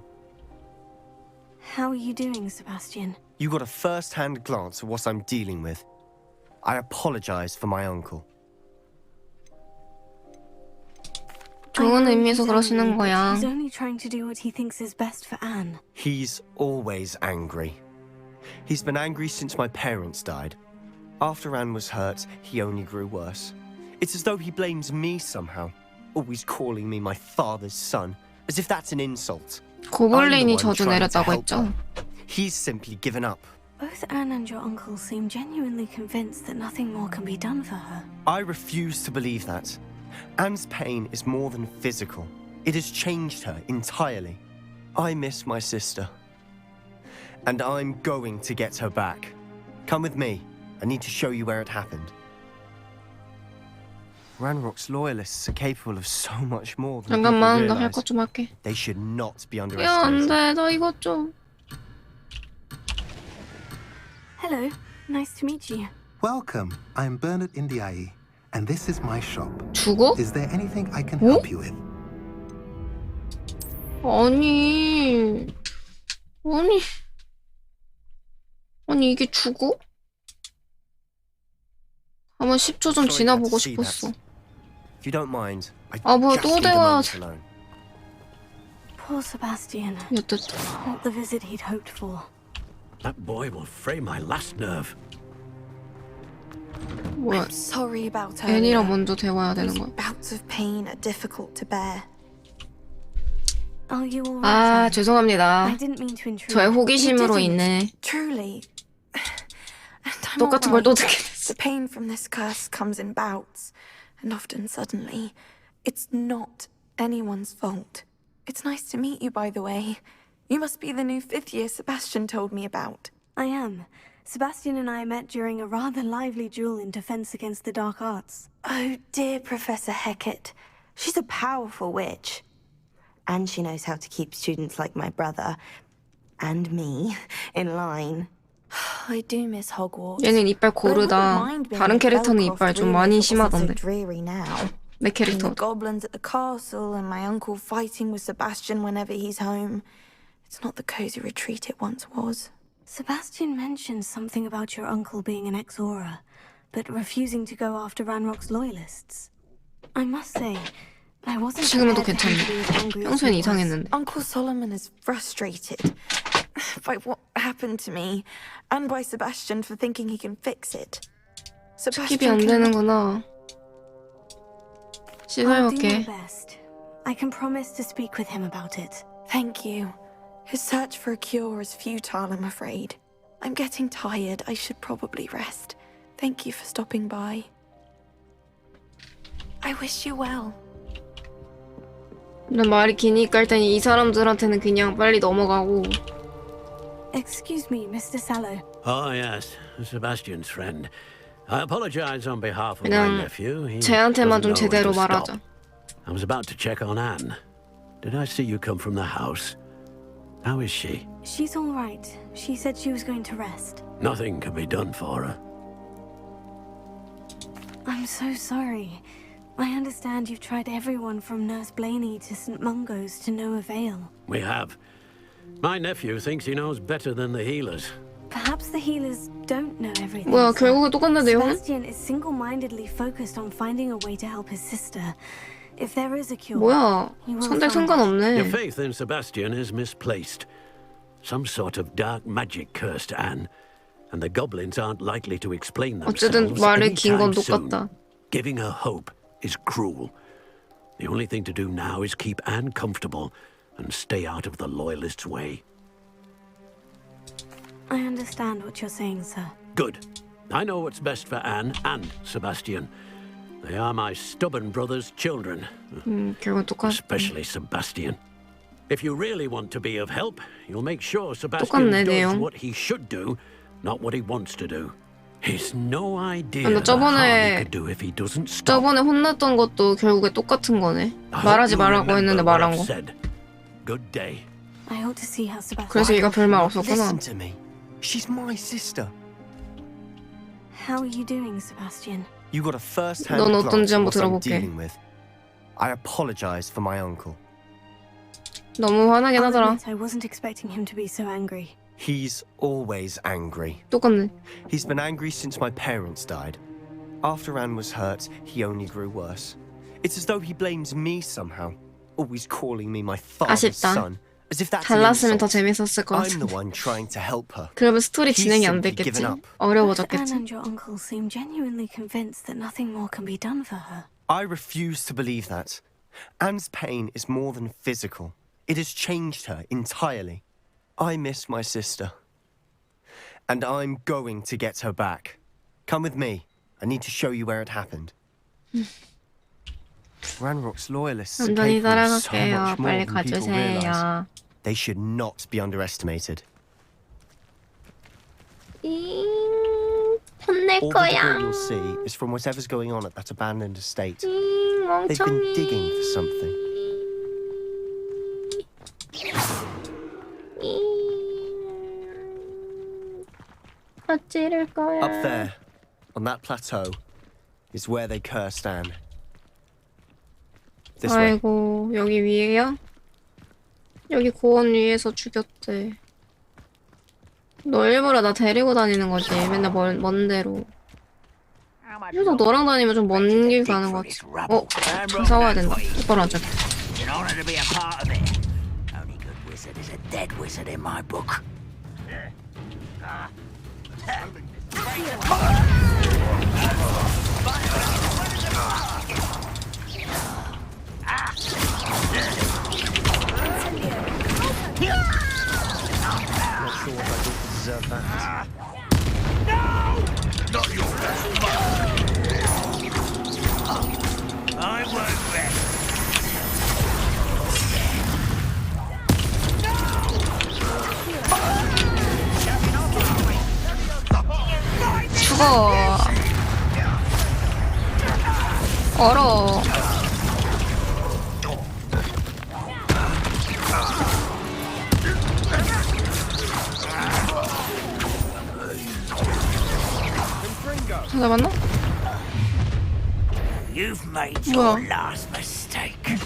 How are you doing, Sebastian? You got a first-hand glance at what I'm dealing with. I apologize for my uncle. 좋은 의미에서 그러시는 거야. He's only trying to do what he thinks is best for Anne. He's always angry. He's been angry since my parents died. After Anne was hurt, he only grew worse. It's as though he blames me somehow. always calling me my father's son, as if that's an insult. 고블린이 저주 내렸다고 했죠. He's simply given up. Both Anne and your uncle seem genuinely convinced that nothing more can be done for her. I refuse to believe that. Anne's pain is more than physical. It has changed her entirely. I miss my sister. And I'm going to get her back. Come with me. I need to show you where it happened. Ranrock's loyalists are capable of so much more than people 잠깐만, 나 할 realize. 것 좀 할게. They should not be 야, 안 underestimated. 돼. 나 이것 좀. Hello, nice to meet you. Welcome. I'm Bernard Indiaye, and this is my shop. 죽어? Is there anything I can help you with? 아니 이게 죽어? 한번 10초 좀 지나보고 싶었어. If you don't mind, I 아 뭐야 just 또 need a moment 대화하자. alone. Poor Sebastian. 여태 Not the visit he'd hoped for. That boy will fray my last nerve. 뭐야? I'm sorry about her. 애니랑 먼저 대화해야 되는 거야. Bouts of pain are difficult to bear. Are you all 아 right? 죄송합니다. I didn't mean to intrude. 저의 호기심으로 You didn't. 인해 Truly. And I'm 똑같은 걸 또 alright. 듣게 됐어. The pain from this curse comes in bouts, and often suddenly. It's not anyone's fault. It's nice to meet you, by the way. You must be the new 5th year Sebastian told me about. I am. Sebastian and I met during a rather lively duel in defense against the dark arts. Oh, dear Professor Hecat. She's a powerful witch. And she knows how to keep students like my brother and me in line. I do miss Hogwarts. 얘는 이빨 But I wouldn't 고르다. mind being 다른 in 캐릭터는 Belcroft 이빨 좀 really 많이 if it wasn't so 심하던데. dreary now. 내 And the 캐릭터. goblins at the castle and my uncle fighting with Sebastian whenever he's home. It's not the cozy retreat it once was. Sebastian mentioned something about your uncle being an ex-Aura, but refusing to go after Ranrock's loyalists. I must say, I wasn't 지금은 또 prepared for him to be as 괜찮네. angry as 평소엔 he was. 이상했는데. Uncle Solomon is frustrated by what happened to me and by Sebastian for thinking he can fix it. 스킵이 안 되는구나. I'll do my 씻어볼게. best. I can promise to speak with him about it. Thank you. His search for a cure is futile, I'm afraid. I'm getting tired. I should probably rest. Thank you for stopping by. I wish you well. 난 말이 기니까 일단 이 사람들한테는 그냥 빨리 넘어가고. Excuse me, Mr. Sallow. Oh, yes, Sebastian's friend. I apologize on behalf of my 그냥 nephew. He 쟤한테만 좀 doesn't know when 제대로 to stop. 말하자. I was about to check on Anne. Did I see you come from the house? How is she? She's all right. She said she was going to rest. Nothing can be done for her. I'm so sorry. I understand you've tried everyone from Nurse Blaney to St. Mungo's to no avail. We have. My nephew thinks he knows better than the healers. Perhaps the healers don't know everything. 뭐야, sir. 결국에 똑같네, 내용은? Sebastian is single-mindedly focused on finding a way to help his sister. If there is a cure, 뭐야, he will 선택 find it. 상관없네. Your faith in Sebastian is misplaced. Some sort of dark magic cursed Anne, and the goblins aren't likely to explain 어쨌든 themselves 말을 긴 건 anytime soon. 똑같다. Giving her hope is cruel. The only thing to do now is keep Anne comfortable and stay out of the loyalists' way. I understand what you're saying, sir. Good. I know what's best for Anne and Sebastian. They are my stubborn brother's children. 결국 똑같. Especially Sebastian. If you really want to be of help, you'll make sure Sebastian 똑같네, does 내용. what he should do, not what he wants to do. He's no idea 나 the harm he 저번에 could do if he doesn't stop. 저번에 혼났던 것도 결국에 똑같은 거네. I hope 말하지 you 말라고 remember 했는데 what 말한 I've 거. said. Good day. I ought to see how Sebastian. 그래서 얘가 별말 없었구나. Listen to me. She's my sister. How are you doing, Sebastian? You got a first-hand 넌 grasp 어떤지 of 한번 what I'm 들어볼게. dealing with. I apologize for my uncle. 너무 화나긴 I'll 하더라. admit I wasn't expecting him to be so angry. He's always angry. 똑같네. He's been angry since my parents died. After Anne was hurt, he only grew worse. It's as though he blames me somehow, always calling me my father's 아쉽다. son, as if that's an 달랐으면 더 insult. 재밌었을 것 I'm the 같은데. one trying to help her. 그러면 스토리 He's 진행이 안 simply 됐겠지. given up. Both Anne 어려워졌겠지. and your uncle seem genuinely convinced that nothing more can be done for her. I refuse to believe that. Anne's pain is more than physical. It has changed her entirely. I miss my sister. And I'm going to get her back. Come with me. I need to show you where it happened. Ranrock's loyalists are 완전히 capable of so 따라갈게요. much more 빨리 than people realize. 가주세요. They should not be underestimated. 혼낼 All the 거야. debris you'll see is from whatever's going on at that abandoned estate. 멍청이. They've been digging for something. 어찌를 거야. Up there, on that plateau, is where they cursed Anne. This way. 아이고, 여기 위에요? 여기 고원 위에서 죽였대. 너 일부러 나 데리고 다니는 거지. 맨날 먼 데로. 그래서 너랑 다니면 좀 먼 길 가는 거 같지. 좀 싸워야 된다. 오빠랑 앉아. It's an honor to be a part of it. Only good wizard is a dead wizard in my book. Not sure what I did to deserve that. No! Not your best. I won't rest. 죽어. 얼어. 잡았나? You've made your 뭐야? last mistake.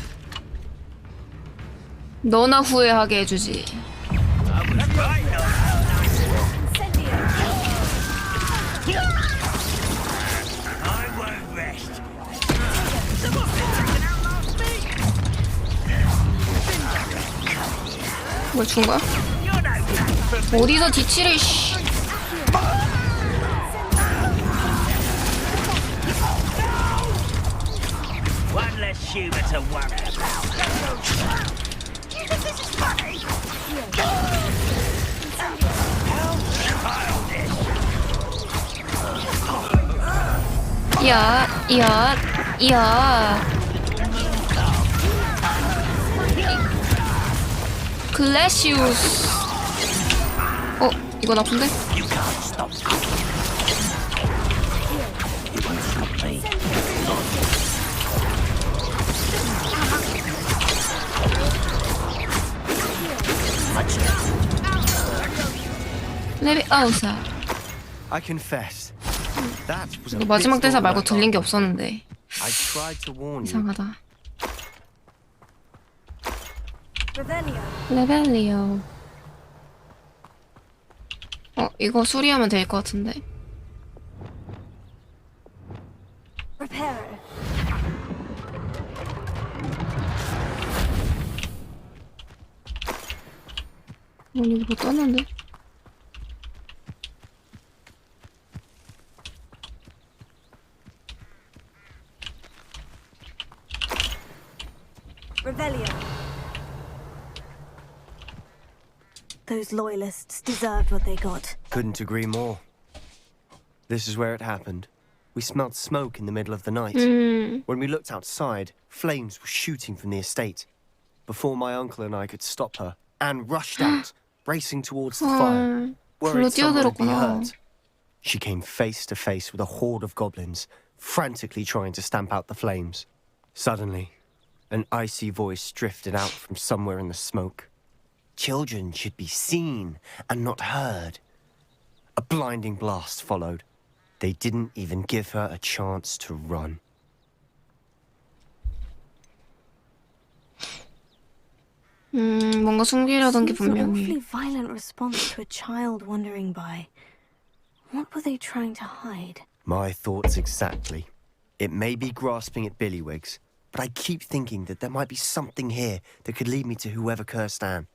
너나 후회하게 해주지. I won't rest. 뭘 준 거야? 어디서 뒤치를 씨. One less humour to worry about. You think this is funny? 야, 야, 야. 글래시우스. 이건 아픈데? You can't stop cooking. You won't stop me. 레비아우사. I confess. That was a 이거 마지막 bit 대사 more 말고 than I 들린 게 thought. 없었는데. I tried to warn you. 이상하다. Revelio. 레벨리오. 이거 수리하면 될 것 같은데. Reparo. 이거 뭐 떴는데? Revelio. Those loyalists deserved what they got. Couldn't agree more. This is where it happened. We smelled smoke in the middle of the night. When we looked outside, flames were shooting from the estate. Before my uncle and I could stop her, Anne rushed out, racing towards the fire, worried someone would be hurt. She came face to face with a horde of goblins, frantically trying to stamp out the flames. Suddenly, an icy voice drifted out from somewhere in the smoke. Children should be seen and not heard. A blinding blast followed. They didn't even give her a chance to run. 뭔가 숨기려던 게 Seems an 분명히. awfully violent response to a child wandering by. What were they trying to hide? My thoughts exactly. It may be grasping at Billywigs, but I keep thinking that there might be something here that could lead me to whoever cursed Anne.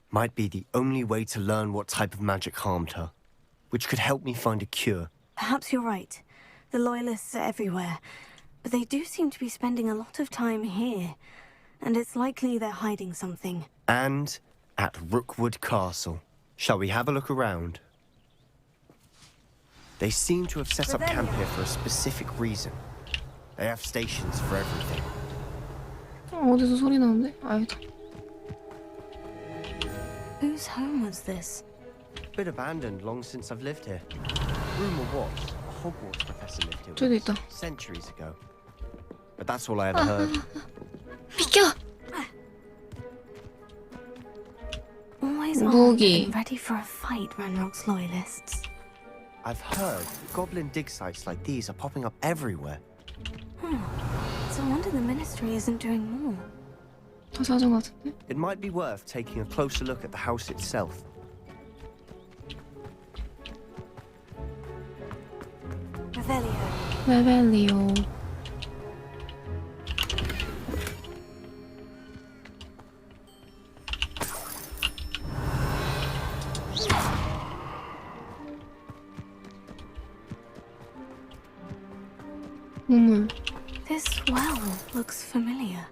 Might be the only way to learn what type of magic harmed her, which could help me find a cure. Perhaps you're right. The loyalists are everywhere. but they do seem to be spending a lot of time here, and it's likely they're hiding something. And at Rookwood Castle. Shall we have a look around? They seem to have set up camp here for a specific reason. They have stations for everything. 어디서 소리 나는데? 아니다. Whose home was this? Been abandoned long since I've lived here. Rumor was a Hogwarts professor lived here 저기 있다. centuries ago. But that's all I ever heard. 비켜! Always 무기. armed and ready for a fight, Ranrock's loyalists. I've heard goblin dig sites like these are popping up everywhere. It's a wonder the Ministry isn't doing more. 다 찾은 것 같은데? It might be worth taking a closer look at the house itself. 레벨리오. 우물. This well looks familiar.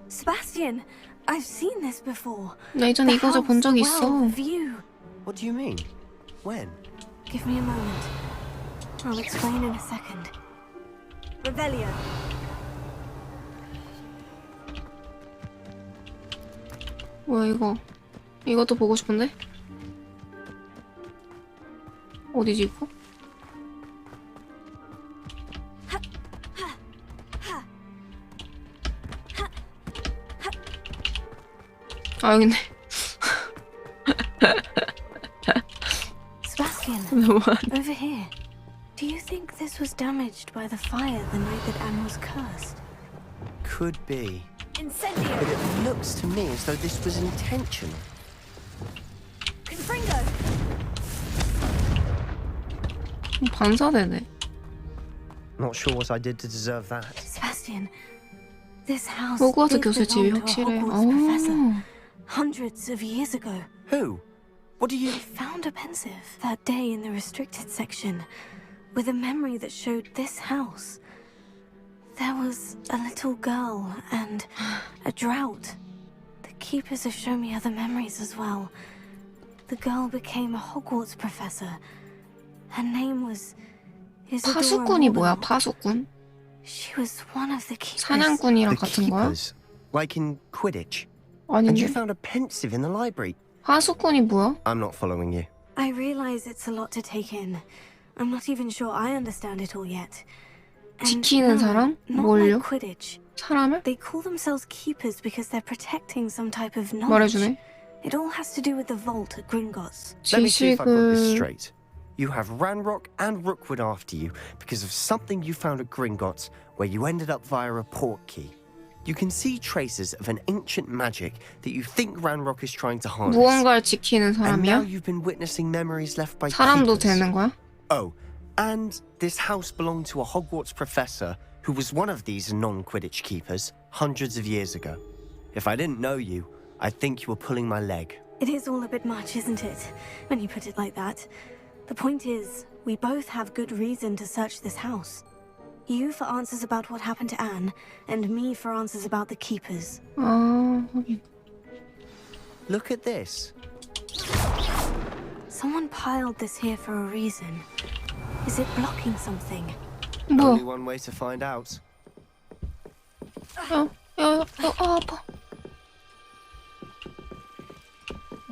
Sebastian, I've seen this before. 나 이전에 이거 저 본 적 있어. What do you mean? When? Give me a moment. I'll explain in a second. Revelio. 뭐야 이거? 이것도 보고 싶은데? 어디지 이거? 아 여기 있네. Sebastian, over here. Do you think this was damaged by the fire the night that Anne was cursed? Could be. Incendio! But it looks to me as though this was intentional. Confringo! 반사되네. Not sure what I did to deserve that. Sebastian, this house 호그와트 did 교수 집이 belong to a 확실해. Hogwarts professor hundreds of years ago. Who? What do you... I found a pensive that day in the restricted section with a memory that showed this house. There was a little girl and a drought. The keepers have shown me other memories as well. The girl became a Hogwarts professor. Her name was Isadora 파수꾼이 뭐야? Morlock. 파수꾼? She was one of the keepers. 사냥꾼이랑 The 같은 거야? keepers? Like in Quidditch? And you 아닌데? found a pensive in the library? 파수꾼이 뭐야? I'm not following you. I realize it's a lot to take in. I'm not even sure I understand it all yet. And 지키는 no, 사람? not 뭘요? like Quidditch. 사람을? They call themselves keepers because they're protecting some type of knowledge. 말해주네. It all has to do with the vault at Gringotts. Let me see if I've got this 지식을 straight. You have Ranrock and Rookwood after you because of something you found at Gringotts where you ended up via a port key. You can see traces of an ancient magic that you think Ranrock is trying to harness. 무언가를 지키는 And now 사람이야? you've been witnessing memories left by 사람도 keepers. 되는 거야? Oh, and this house belonged to a Hogwarts professor who was one of these non-Quidditch keepers hundreds of years ago. If I didn't know you, I'd think you were pulling my leg. It is all a bit much, isn't it? When you put it like that. The point is, we both have good reason to search this house. You for answers about what happened to Anne, and me for answers about the keepers. 아, 하긴. Look at this. Someone piled this here for a reason. Is it blocking something? Only one way to find out. 아파.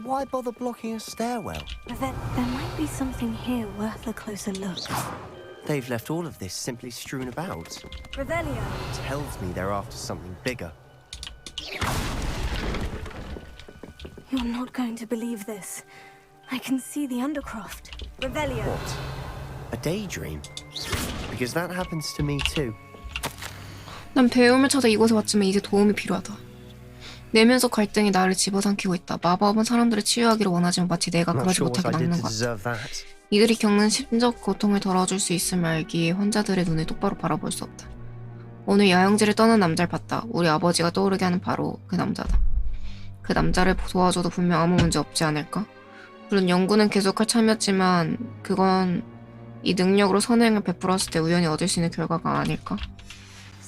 Why bother blocking a stairwell? There might be something here worth a closer look. They've left all of this simply strewn about. Revelio. Tells me they're after something bigger. You're not going to believe this. I can see the Undercroft. Revelio. What? A daydream? Because that happens to me too. 난 배움을 찾아 이곳에 왔지만 이제 도움이 필요하다. 내면적 갈등이 나를 집어삼키고 있다. 마법은 사람들을 치유하기를 원하지만 마치 내가 Not 그러지 sure what 못하게 I did 막는 to 것 같다. deserve that. 이들이 겪는 심적 고통을 덜어줄 수 있음을 알기에 환자들의 눈을 똑바로 바라볼 수 없다. 오늘 야영지를 떠난 남자를 봤다. 우리 아버지가 떠오르게 하는 바로 그 남자다. 그 남자를 도와줘도 분명 아무 문제 없지 않을까? 물론 연구는 계속할 참이었지만 그건 이 능력으로 선행을 베풀었을 때 우연히 얻을 수 있는 결과가 아닐까?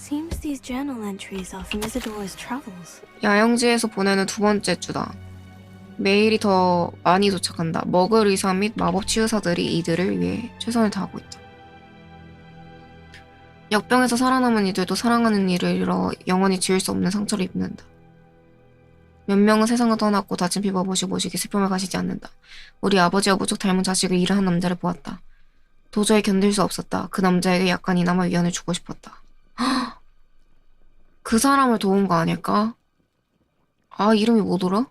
Seems these journal entries are from Isadora's travels. 야영지에서 보내는 두 번째 주다. 메일이 더 많이 도착한다. 머글 의사 및 마법 치유사들이 이들을 위해 최선을 다하고 있다. 역병에서 살아남은 이들도 사랑하는 이를 잃어 영원히 지울 수 없는 상처를 입는다. 몇 명은 세상을 떠났고 다친 피버봇이 모시기 슬픔을 가시지 않는다. 우리 아버지와 무척 닮은 자식을 잃은 한 남자를 보았다. 도저히 견딜 수 없었다. 그 남자에게 약간이나마 위안을 주고 싶었다. 그 사람을 도운 거 아닐까? 아, 이름이 뭐더라?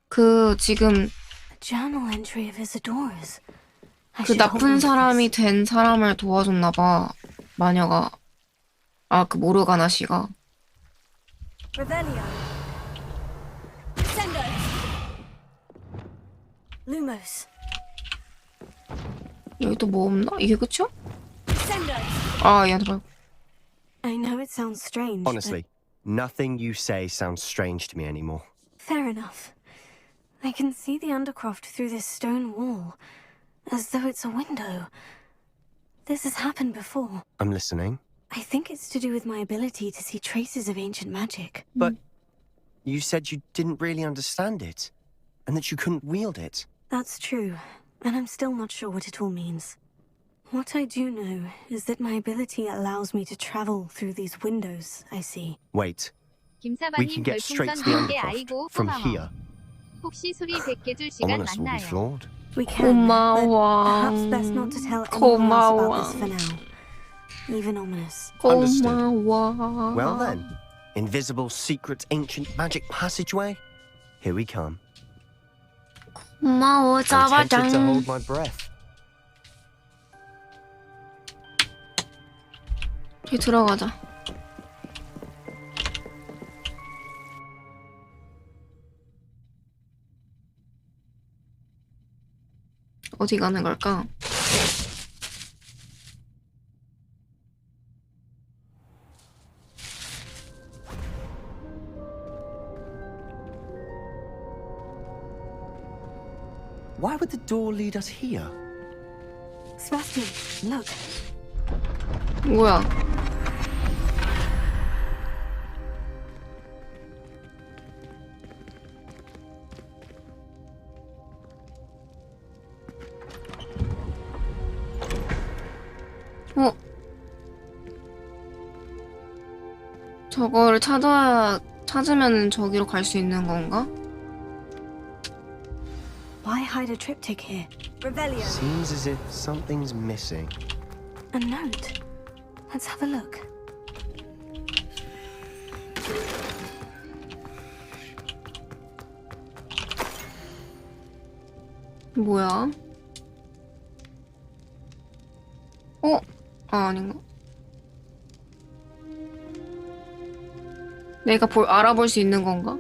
그 지금 Journal entry of Isadora's. 그 나쁜 사람이 된 사람을 도와줬나 봐. 마녀가. 아, 그 모르가나 씨가. Revelio. Sendo. Lumos. 여기 또 뭐 없나? 이게 끝이야? Sendo. 아, 얘한테 말고. I know it sounds strange. Honestly, nothing you say sounds strange to me anymore. Fair enough. I can see the Undercroft through this stone wall, as though it's a window. This has happened before. I'm listening. I think it's to do with my ability to see traces of ancient magic. But you said you didn't really understand it, and that you couldn't wield it. That's true, and I'm still not sure what it all means. What I do know is that my ability allows me to travel through these windows I see. Wait. We can get straight to the Undercroft from here. 혹시 소리 100개 줄 시간 Ominous will be 맞나요? flawed. We can, but perhaps 고마워. best not to tell anyone else about this for 고마워. now. Even ominous. 고마워. Well then, invisible, secret, ancient magic passageway. Here we come. 고마워, I'm tempted to 짜바장. hold my breath. 여기 들어가자. 어디 가는 걸까? Why would the door lead us here? Sebastian, look. 뭐야? 어? 저거를 찾으면 저기로 갈 수 있는 건가? Why hide a triptych here? Revelio. Seems as if something's missing. A note. Let's have a look. 뭐야? 어? 아, 아닌가? 내가 알아볼 수 있는 건가?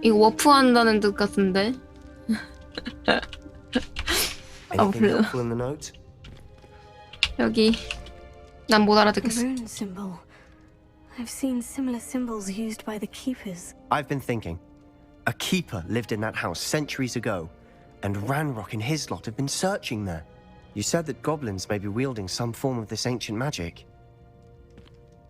이거 워프한다는 뜻 같은데? 아, Anything 몰라. helpful in the note? 여기 난 못 알아듣겠어. Rune symbol. I've seen similar symbols used by the keepers. I've been thinking. A keeper lived in that house centuries ago, and Ranrock and his lot have been searching there. You said that goblins may be wielding some form of this ancient magic.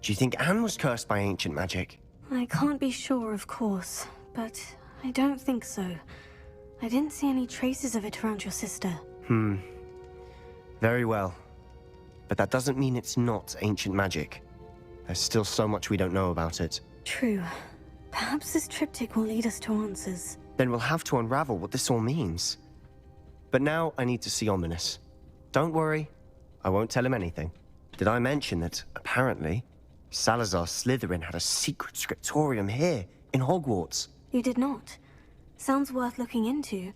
Do you think Anne was cursed by ancient magic? I can't be sure, of course, but I don't think so. I didn't see any traces of it around your sister. Very well. But that doesn't mean it's not ancient magic. There's still so much we don't know about it. True. Perhaps this triptych will lead us to answers. Then we'll have to unravel what this all means. But now I need to see Ominous. Don't worry, I won't tell him anything. Did I mention that, apparently, Salazar Slytherin had a secret scriptorium here, in Hogwarts? You did not. Sounds worth looking into.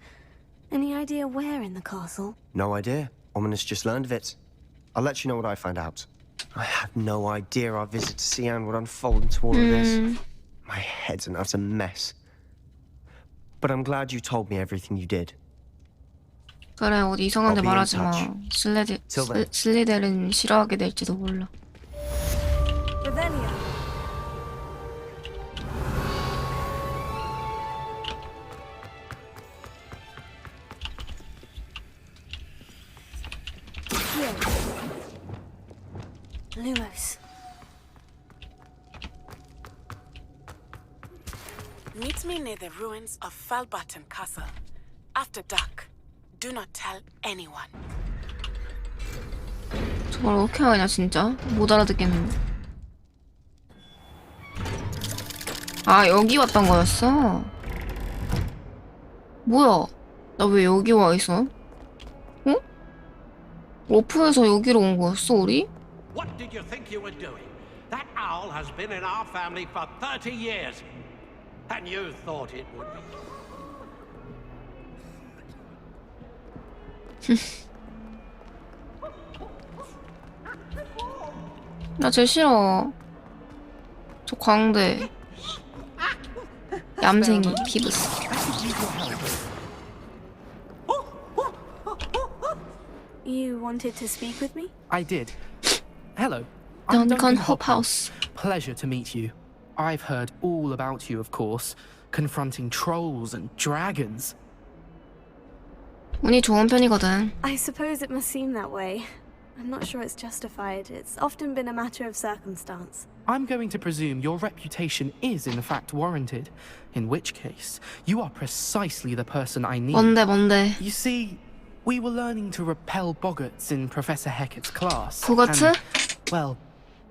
Any idea where in the castle? No idea. Ominous just learned of it. I'll let you know what I find out. I had no idea our visit to Sian would unfold into all of this. My head's an utter mess. But I'm glad you told me everything you did. 그래, 어디 이상한 데 I'll be in 말하지 마. touch. Till then. 슬리데린 싫어하게 될지도 몰라. Revelio. Meet me near the ruins of Falbatten Castle. After dark. Do not tell anyone. 저걸 어떻게 하냐 진짜? 못 알아듣겠는데. 아 여기 왔던 거였어? 뭐야? 나 왜 여기 와 있어? 어? 로프에서 여기로 온 거였어 우리? What did you think you were doing? That owl has been in our family for 30 years. And you thought it would be. 나 쟤 싫어. 저 광대. 얌생이 피부스. You wanted to speak with me? I did. Hello. I'm Duncan Hophouse. Pleasure to meet you. I've heard all about you, of course. Confronting trolls and dragons. 운이 좋은 편이거든. I suppose it must seem that way. I'm not sure it's justified. It's often been a matter of circumstance. I'm going to presume your reputation is in fact warranted. In which case, you are precisely the person I need. 뭔데? You see, we were learning to repel boggarts in Professor Hecat's class. 호그와트? Well,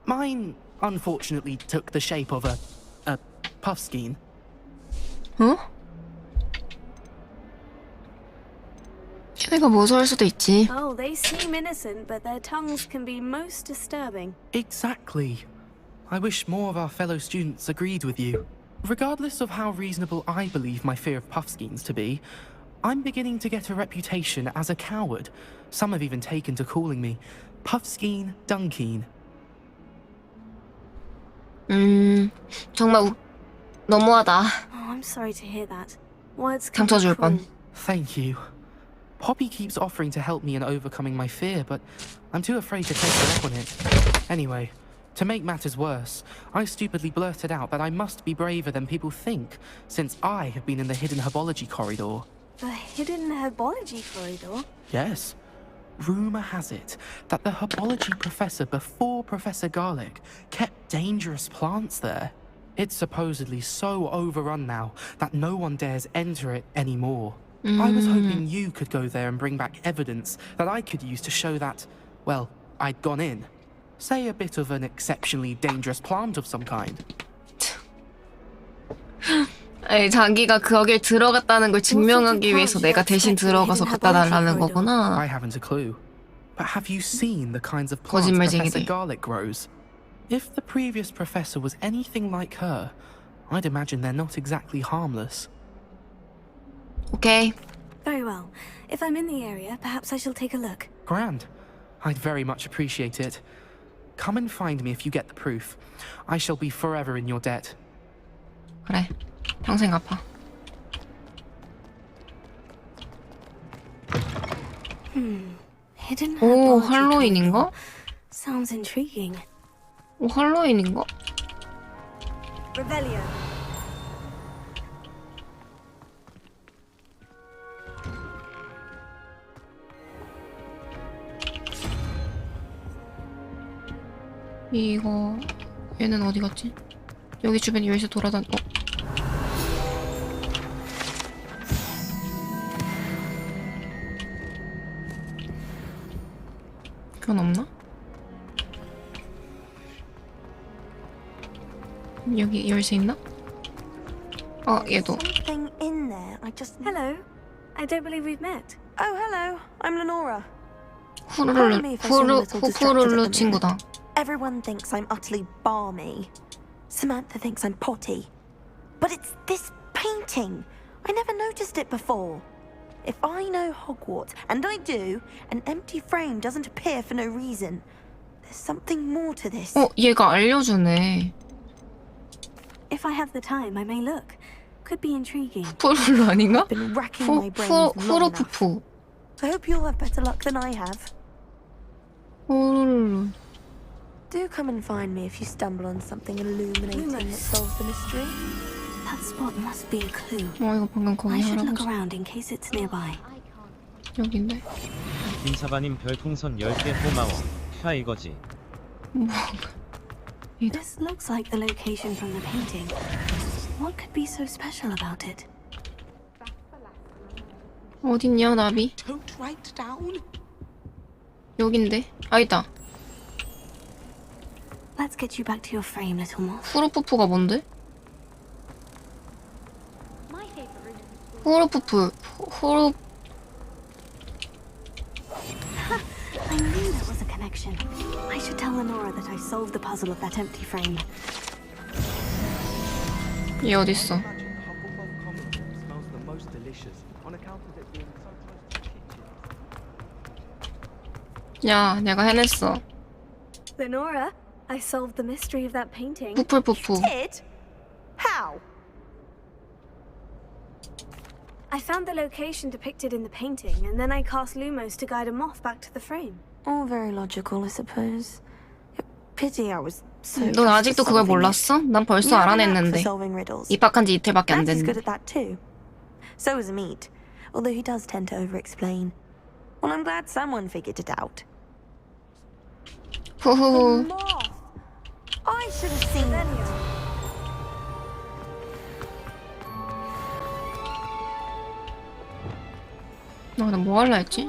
mine unfortunately took the shape of a puffskein. 어? 걔네가 무서울 수도 있지. Oh, they seem innocent, but their tongues can be most disturbing. Exactly. I wish more of our fellow students agreed with you. Regardless of how reasonable I believe my fear of puffskeins to be, I'm beginning to get a reputation as a coward. Some have even taken to calling me Puffskein Dunkeen. 정말 너무하다. Oh, I'm sorry to hear that. Words can 상처 be 줄 cruel. 뻔. Thank you. Poppy keeps offering to help me in overcoming my fear, but I'm too afraid to take her up on it. Anyway, to make matters worse, I stupidly blurted out that I must be braver than people think, since I have been in the hidden herbology corridor. The hidden herbology corridor? Yes. Rumour has it that the herbology professor before Professor Garlic kept dangerous plants there. It's supposedly so overrun now that no one dares enter it anymore. I was hoping you could go there and bring back evidence that I could use to show that, well, I'd gone in. Say a bit of an exceptionally dangerous plant of some kind. 에이, 자기가 거길 들어갔다는 걸 증명하기 위해서 내가 대신 들어가서 갖다 달라는 거구나. I haven't a clue. But have you seen the kinds of plants Professor Garlic grows? If the previous professor was anything like her, I'd imagine they're not exactly harmless. Okay. Very well. If I'm in the area, perhaps I shall take a look. Grand. I'd very much appreciate it. Come and find me if you get the proof. I shall be forever in your debt. 그래. 평생 갚아. Hidden 오, herbology 할로윈인가? corridor. Sounds intriguing. 오, 할로윈인가? Revelio. 이거 얘는 어디 갔지? 여기 주변에 열심히 돌아다니. 그건 없나? 여기 열쇠 있나? 얘도. Something in there. I just. Hello. I don't believe we've met. Oh, hello. I'm Lenora. 후루루 친구다. Everyone thinks I'm utterly balmy. Samantha thinks I'm potty. But it's this painting. I never noticed it before. If I know Hogwarts, and I do, an empty frame doesn't appear for no reason. There's something more to this. 얘가 알려주네. If I have the time, I may look. Could be intriguing. 후루루 아닌가? I've been racking my brains long enough. 후루푸푸. I hope you'll have better luck than I have. 후루루. Do come and find me if you stumble on something illuminating that solves the mystery. That spot must be a clue. 이거 방금 거기 I should look 할아버지. around in case it's nearby. 여긴데? 김사바님 별풍선 10개 고마워. 하 이거지. This looks like the location from the painting. What could be so special about it? 어딨냐 나비? Don't write down. 여긴데? 아 있다. Let's get you back to your frame, little moth. 후루푸푸가 뭔데? 후루푸푸 후루 I knew there was a connection. I should tell Lenora that I solved the puzzle of that empty frame. 얘 어딨어? 야, 내가 해냈어. Lenora, I solved the mystery of that painting. 푸풀푸푸. Did? How? I found the location depicted in the painting, and then I cast Lumos to guide a moth back to the frame. All very logical, I suppose. Pity I was so. 넌 아직도 그걸 몰랐어? 난 벌써 알아냈는데. 입학한 지 이틀밖에 안 Matt's good 됐는데. at that too. So is Meat, although he does tend to over-explain. Well, I'm glad someone figured it out. 후후후. I should have seen that. 나 뭐 할라 했지?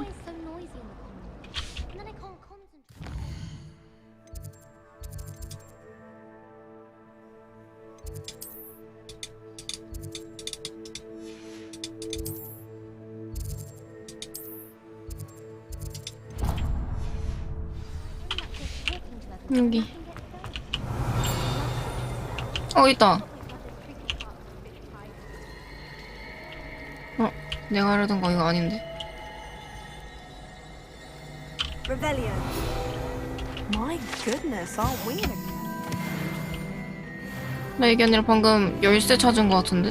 여기. 있다. 내가 하려던 거 이거 아닌데. Revelio. My goodness, aren't we? 나 이게 아니라 방금 열쇠 찾은 거 같은데?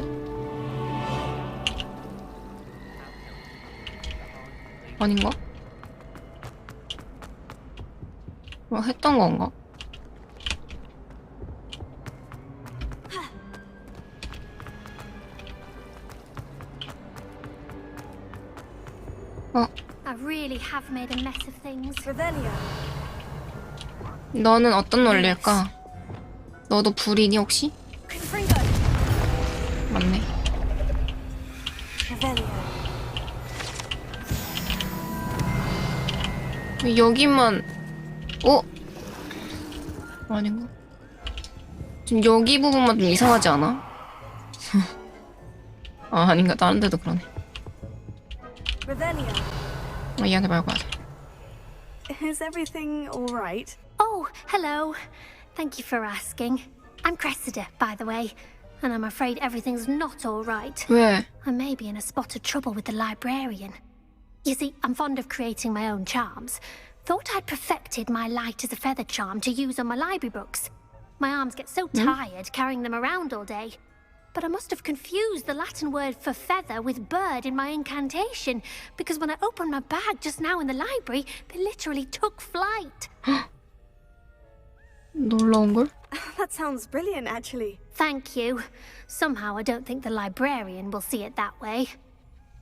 아닌가? 했던 건가? I really have made a mess of things. Revelio. 너는 어떤 논리일까? 너도 불이니 혹시? 맞네. 여기만 아닌가? 지금 여기 부분만 좀 이상하지 않아? 아닌가? 다른 데도 그러네. 얘한테 말고 하자. Is everything all right? Oh, hello. Thank you for asking. I'm Cressida, by the way, and I'm afraid everything's not all right. 왜? I may be in a spot of trouble with the librarian. You see, I'm fond of creating my own charms. Thought I'd perfected my light as a feather charm to use on my library books. My arms get so tired carrying them around all day. But I must have confused the Latin word for feather with bird in my incantation, because when I opened my bag just now in the library, they literally took flight. 놀라운걸? That sounds brilliant, actually. Thank you. Somehow I don't think the librarian will see it that way.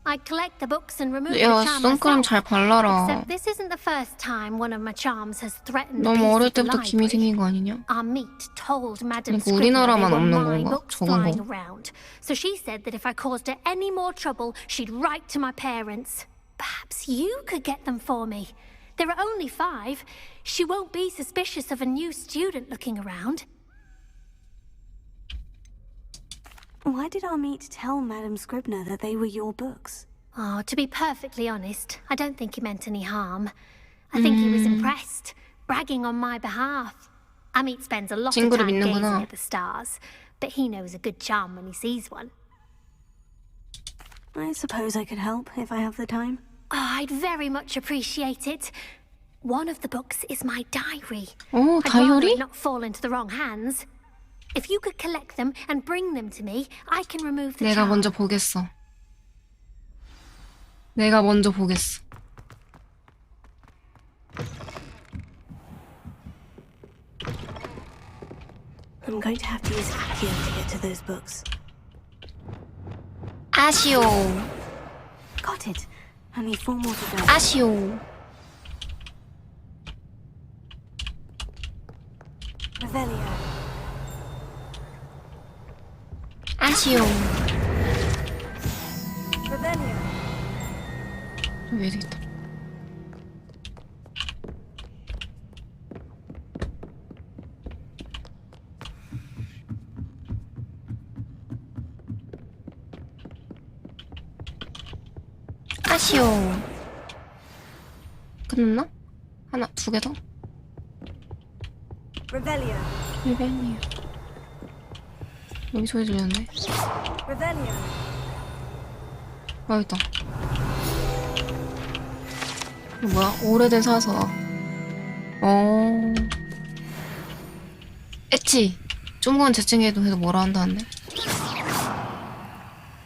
I collect the books and remove the charm 선크림 잘 myself. 발라라. Except this isn't the first time one of my charms has threatened 너무 어릴 the 때부터 김이 생긴 거 아니냐? Our meat told Madam 그러니까 우리나라만 Scribner they 없는 were my 건가? books 적은 flying 거? around. So she said that if I caused her any more trouble, she'd write to my parents. Perhaps you could get them for me. There are only 5. She won't be suspicious of a new student looking around. Why did our meat tell Madam Scribner that they were your books? Oh, to be perfectly honest, I don't think he meant any harm. I think he was impressed, bragging on my behalf. Amit spends a lot of 친구를 time gazing 믿는구나. at the stars, but he knows a good charm when he sees one. I suppose I could help if I have the time. Oh, I'd very much appreciate it. One of the books is my diary. 오, I'd rather 다이어리? it not fall into the wrong hands. If you could collect them and bring them to me, I can remove the 내가 charm. 먼저 보겠어. 내가 먼저 보겠어. I'm going to have to use Accio to get to those books. 아시오. Got it. Only 4 more to go. 아시오. Revelio. 아쉬워. Revelio. 저 위에도 있다. 아쉬워. 끝났나? 하나, 두 개 더? Revelio. 리벤이야. 여기 소리 들렸네. Revelio. 아, 있다. 이거 뭐야? 오래된 사서. 엣지. 중국은 재칭해도 해도 뭐라 한다는데?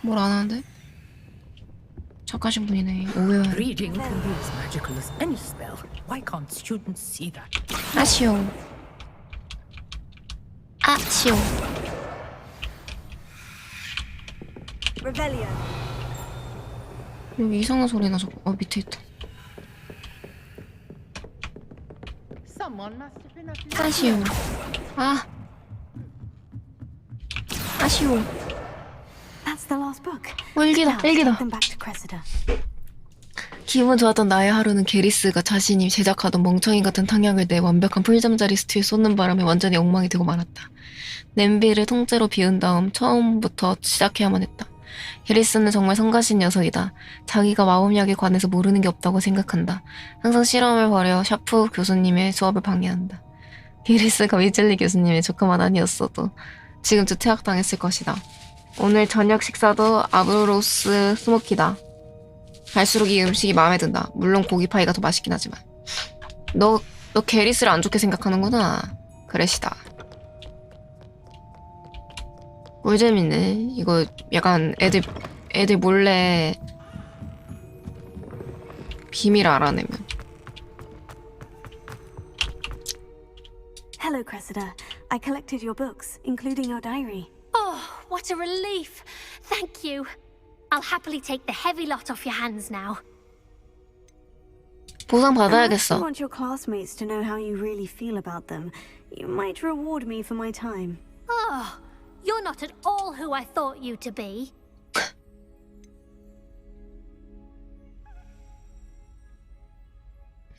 뭘 안 하는데? 착하신 분이네. 오해요. Reading can be as magical as any spell. Why can't students see that? 아쉬워. 아쉬워. Revelio. 여기 이상한 소리 나. 저거. 밑에 있다. 아쉬워. 아쉬워. That's the last book. 일기다. 일기다. Them back to Cressida. 기분 좋았던 나의 하루는 게리스가 자신이 제작하던 멍청이 같은 탕약을 내 완벽한 풀잠자리 스튜에 쏟는 바람에 완전히 엉망이 되고 말았다. 냄비를 통째로 비운 다음 처음부터 시작해야만 했다. 게리스는 정말 성가신 녀석이다. 자기가 마법약에 관해서 모르는 게 없다고 생각한다. 항상 실험을 벌여 샤프 교수님의 수업을 방해한다. 게리스가 위즐리 교수님의 조카만 아니었어도 지금쯤 퇴학당했을 것이다. 오늘 저녁 식사도 아브로스 스모키다. 갈수록 이 음식이 마음에 든다. 물론 고기 파이가 더 맛있긴 하지만. 너 게리스를 안 좋게 생각하는구나. 그래시다. 꿀잼이네. 이거 약간 애들 몰래 비밀 알아내면. Hello, Cressida. I collected your books, including your diary. Oh, what a relief. Thank you. I'll happily take the heavy lot off your hands now. 보상 Unless you 받아야겠어. want your classmates to know how you really feel about them, you might reward me for my time. Oh, you're not at all who I thought you to be.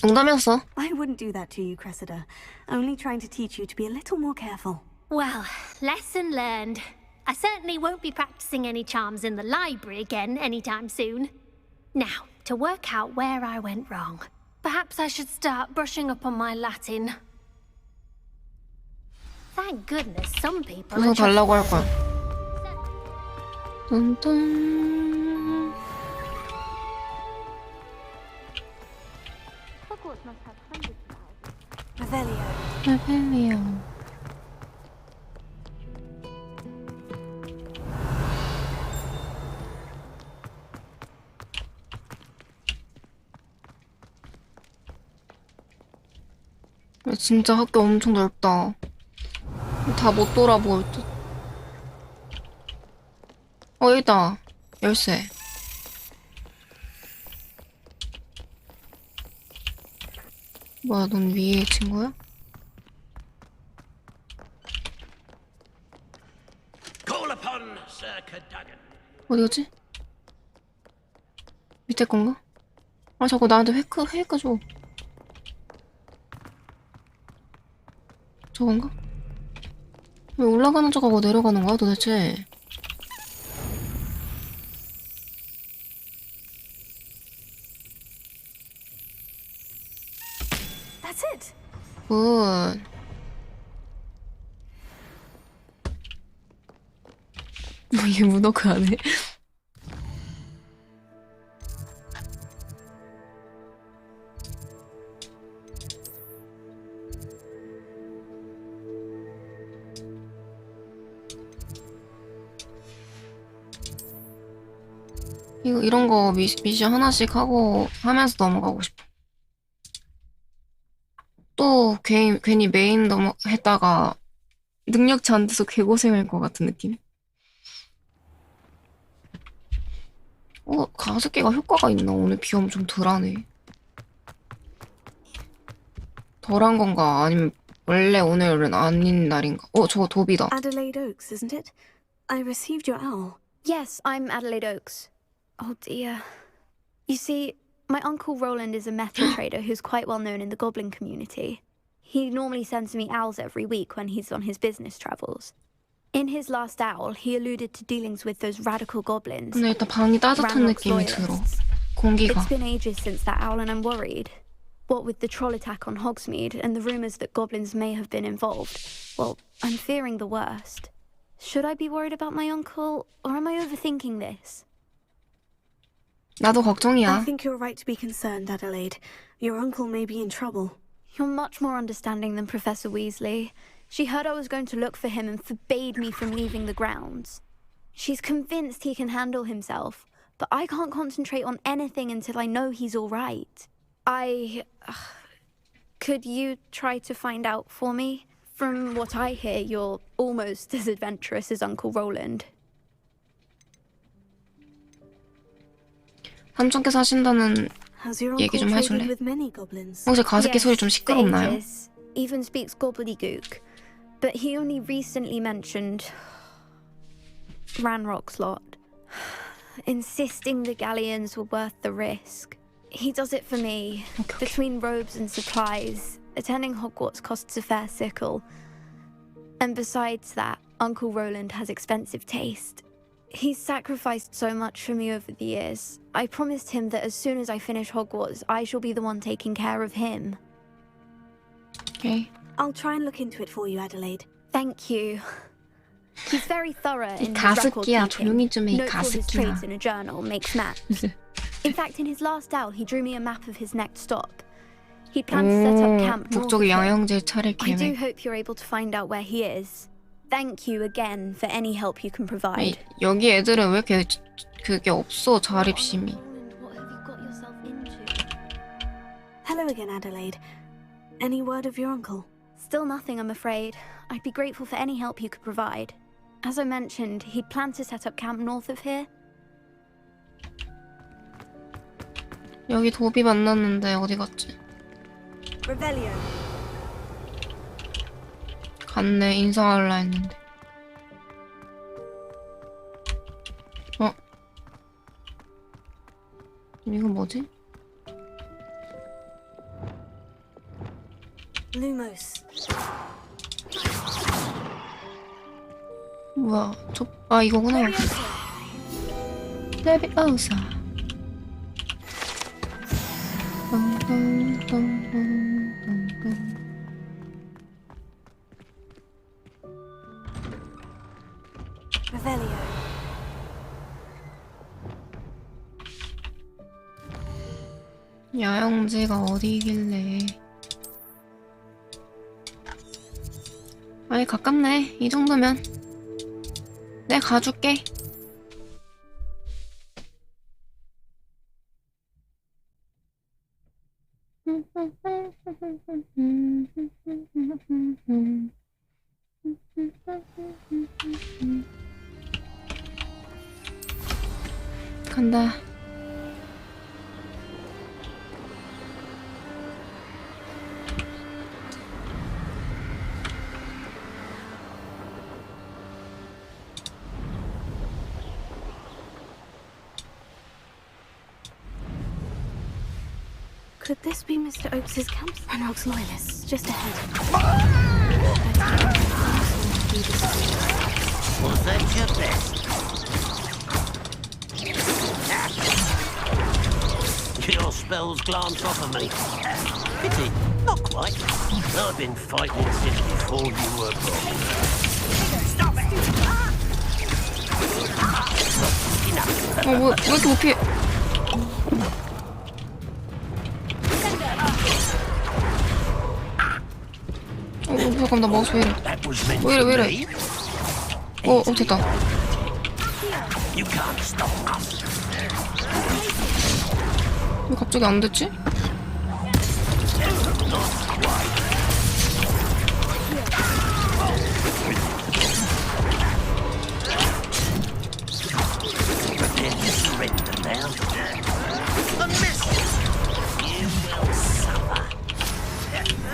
농담이었어. I wouldn't do that to you, Cressida. Only trying to teach you to be a little more careful. Well, lesson learned. I certainly won't be practicing any charms in the library again anytime soon. Now, to work out where I went wrong. Perhaps I should start brushing up on my Latin. Thank goodness some people 보상 are 달라고 할 거야. 뚠뚠. Hogwarts must have hundreds of houses. Revelio. 레벨리아. 진짜 학교 엄청 넓다. 다 못 돌아볼 듯. 여기다. 열쇠. 뭐야, 넌 위에 친구야? Call upon Sir Cadogan. 어디 갔지? 밑에 건가? 아, 자꾸 나한테 회가 줘. 저건가? 왜 올라가는 척하고 내려가는 거야, 도대체? That's it. 굿. 이게 문어크 안 해? 이런 거 미션 하나씩 하고 하면서 넘어가고 싶어. 또 괜히 메인 했다가 능력치 안 돼서 개고생할 것 같은 느낌? 가습기가 효과가 있나? 오늘 비 엄청 덜하네. 덜한 건가? 아니면 원래 오늘은 아닌 날인가? 저거 도비다. Adelaide Oaks, isn't it? I received your owl. Yes, I'm Adelaide Oakes. Oh dear. You see, my uncle Roland is a metal trader who's quite well known in the goblin community. He normally sends me owls every week when he's on his business travels. In his last owl, he alluded to dealings with those radical goblins. 근데 일단 방이 따뜻한 느낌이 들어. 공기가. It's been ages since that owl and I'm worried. What with the troll attack on Hogsmeade and the rumours that goblins may have been involved, well, I'm fearing the worst. Should I be worried about my uncle, or am I overthinking this? 나도 걱정이야. I think you're right to be concerned, Adelaide. Your uncle may be in trouble. You're much more understanding than Professor Weasley. She heard I was going to look for him and forbade me from leaving the grounds. She's convinced he can handle himself, but I can't concentrate on anything until I know he's all right. Could you try to find out for me? From what I hear, you're almost as adventurous as Uncle Roland. 삼촌께서 하신다는 얘기 좀 해줄래? 혹시 가습기 소리 좀 시끄럽나요? Even speaks gobbledygook, but he only recently mentioned Ranrock's lot, insisting the galleons were worth the risk. He does it for me. Between robes and supplies, attending Hogwarts costs a fair sickle. And besides that, Uncle Roland has expensive taste. He's sacrificed so much for me over the years. I promised him that as soon as I finish Hogwarts, I shall be the one taking care of him. Okay. I'll try and look into it for you, Adelaide. Thank you. He's very thorough in his 가습기야, record 조용히 좀 해, keeping. Notes all his 가습기야. traits in a journal, makes maps. In fact, in his last owl, he drew me a map of his next stop. He planned to set up camp north of 북쪽에 here. 양형제 차릴 I do 계획. hope you're able to find out where he is. Thank you again for any help you can provide. 여기 애들은 왜 이렇게 그게 없어, 자립심이. Hello again, Adelaide. Any word of your uncle? Still nothing, I'm afraid. I'd be grateful for any help you could provide. As I mentioned, he'd planned to set up camp north of here. 여기 도비 만났는데 어디 갔지? Revelio. 갔네, 인사하려 했는데. 이건 뭐지? Lumos. 뭐야, 이거구나. 레비오사. Revelio. 야영지가 어디길래? 아이, 가깝네. 이 정도면 내가 가줄게. 간다. Could this be Mr. Oakes's camp? Ranrock's loyalists, just ahead. Was that your best? Your spells glance off of me. Pity, not quite. I've been fighting since before you were born. Stop it! Enough. 왜 이렇게 못 피해? 잠깐, 나 마우스 왜 이래? 왜 이래? 됐다. 왜 갑자기 안 됐지?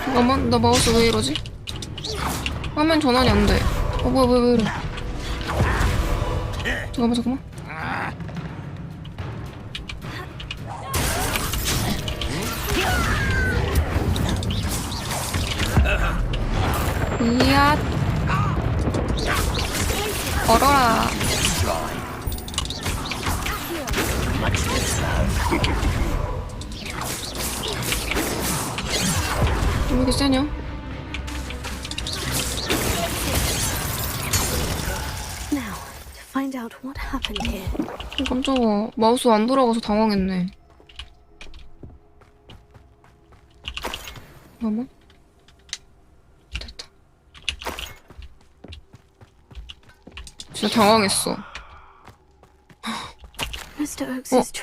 잠깐만, 나 마우스 왜 이러지? 화면 전환이 안 돼. 뭐야, 왜 이래? 잠깐만. 이야. 얼어라. 왜 이렇게 세냐? Find out what happened here. 깜짝아. 마우스 안 돌아가서 당황했네. 잠깐만. 됐다. 진짜 당황했어.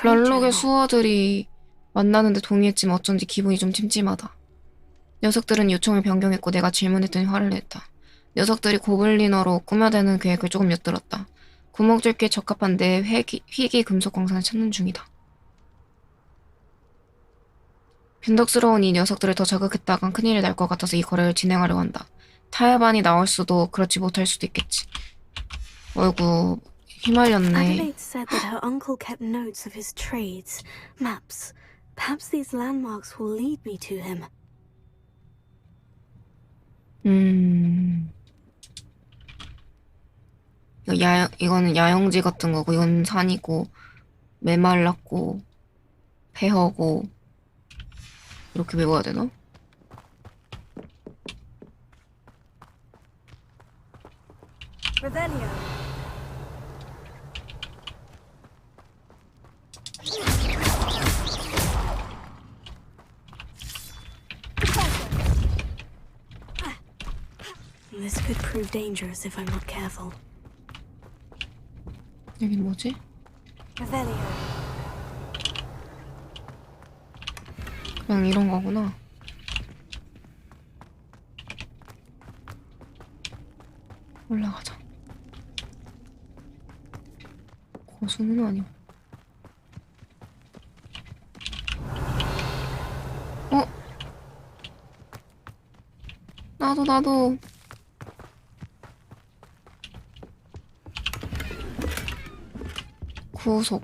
랄록의 수호들이 만나는데 동의했지만 어쩐지 기분이 좀 찜찜하다. 녀석들은 요청을 변경했고 내가 질문했더니 화를 냈다. 녀석들이 고블린어로 꾸며대는 계획을 조금 엿들었다. 구멍뚫기에 적합한 내 희귀 금속 광산을 찾는 중이다. 변덕스러운 이 녀석들을 더 자극했다간 큰일이 날 것 같아서 이 거래를 진행하려고 한다. 타협안이 나올 수도 그렇지 못할 수도 있겠지. 어이구 휘말렸네. Adelaide said that her uncle kept notes of his trades, maps. Perhaps these landmarks will lead me to him. 이거는 야영지 같은 거고, 이건 산이고, 메말랐고, 폐허고, 이렇게 외워야 되나? This could prove dangerous if I'm not careful. 여긴 뭐지? 그냥 이런 거구나. 올라가자. 고수는 아니고. 나도. 구속.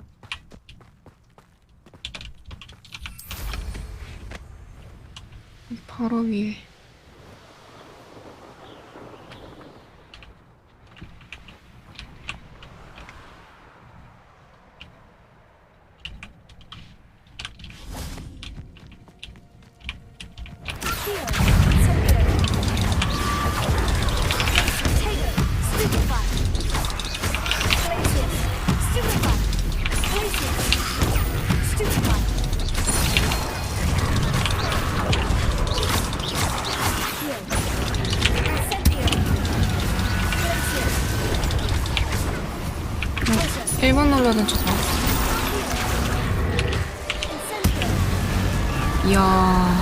바로 위에. 일본 눌러야 된 척. 이야.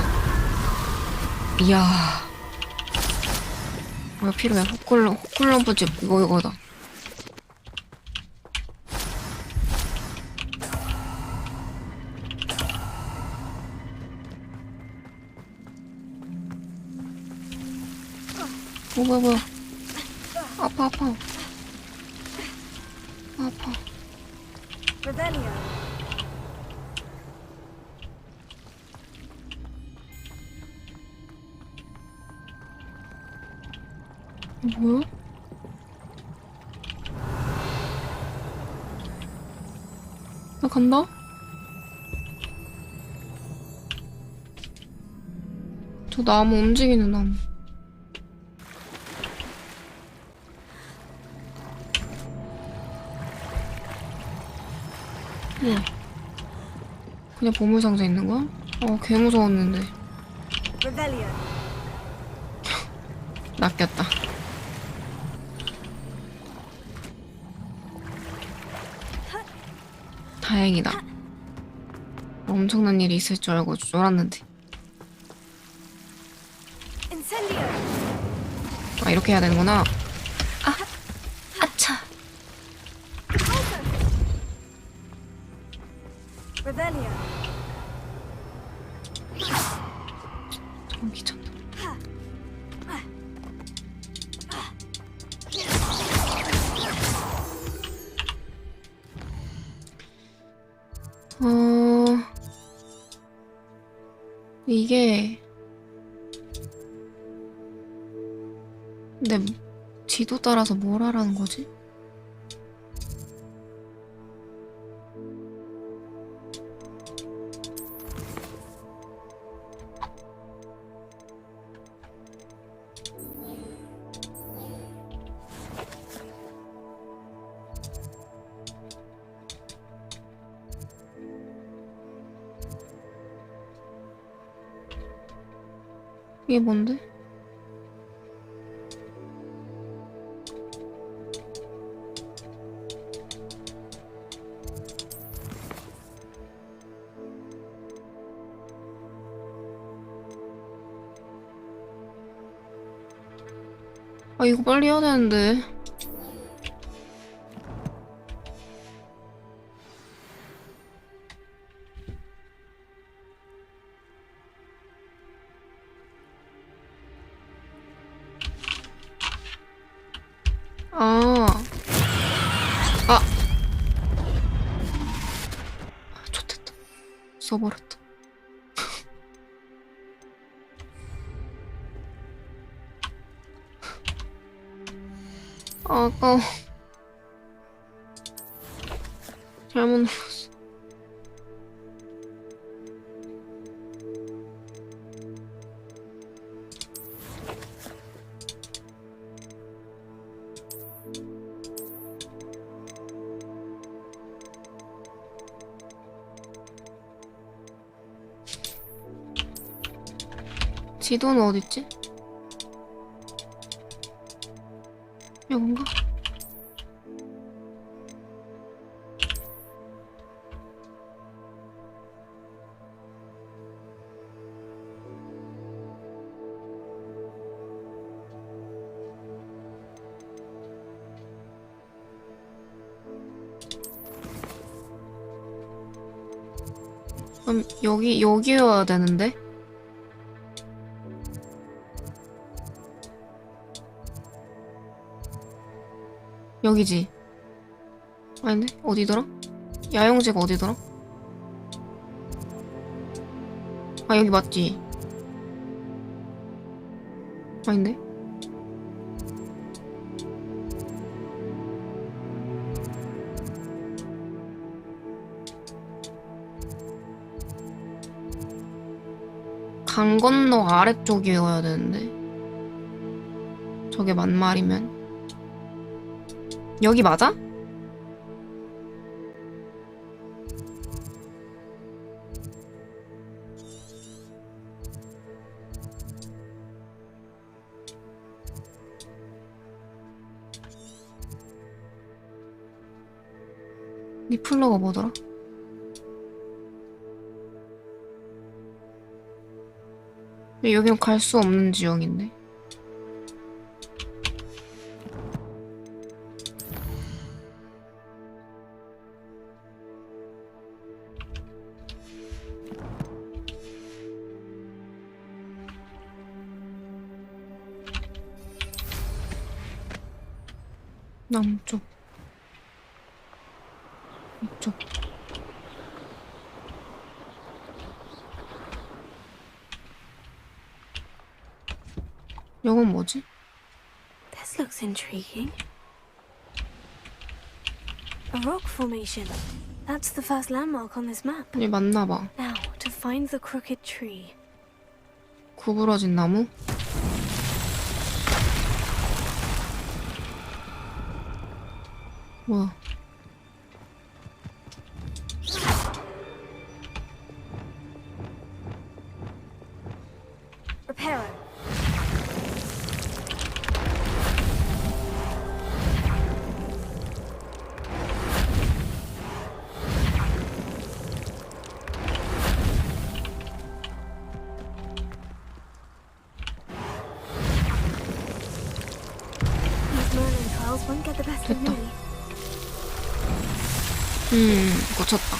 뭐야 필요해. 호클럼프집 이거다. 뭐야. 아파. 뭐야? 나 간다? 저 나무 움직이는 나무. 뭐야? 그냥 보물상자 있는 거야? 개 무서웠는데. 낚였다. 다행이다. 엄청난 일이 있을 줄 알고 쫄았는데. 이렇게 해야 되는구나. 아차. 좀 귀찮다. 이게 근데 지도 따라서 뭘 하라는 거지? 이게 뭔데? 아, 이거 빨리 해야 되는데. 좋됐다. 써버렸다. 아까워. 잘못 눌렀어. 지도는 어딨지? 이건가? 그럼 여기여야 되는데? 여기지? 아닌데? 어디더라? 야영지가 어디더라? 아, 여기 맞지? 아닌데? 강 건너 아래쪽이어야 되는데. 저게 만말이면. 여기 맞아? 리플러가 뭐더라? 근데 여긴 갈 수 없는 지역인데. 남쪽. 이쪽. 이건 뭐지? This looks intriguing. A rock formation. That's the first landmark on this map. 이게 맞나봐. Now, to find the crooked tree. 구부러진 나무? 뭐야? Reparo. These Merlin trials won't get the best of me. 고쳤다.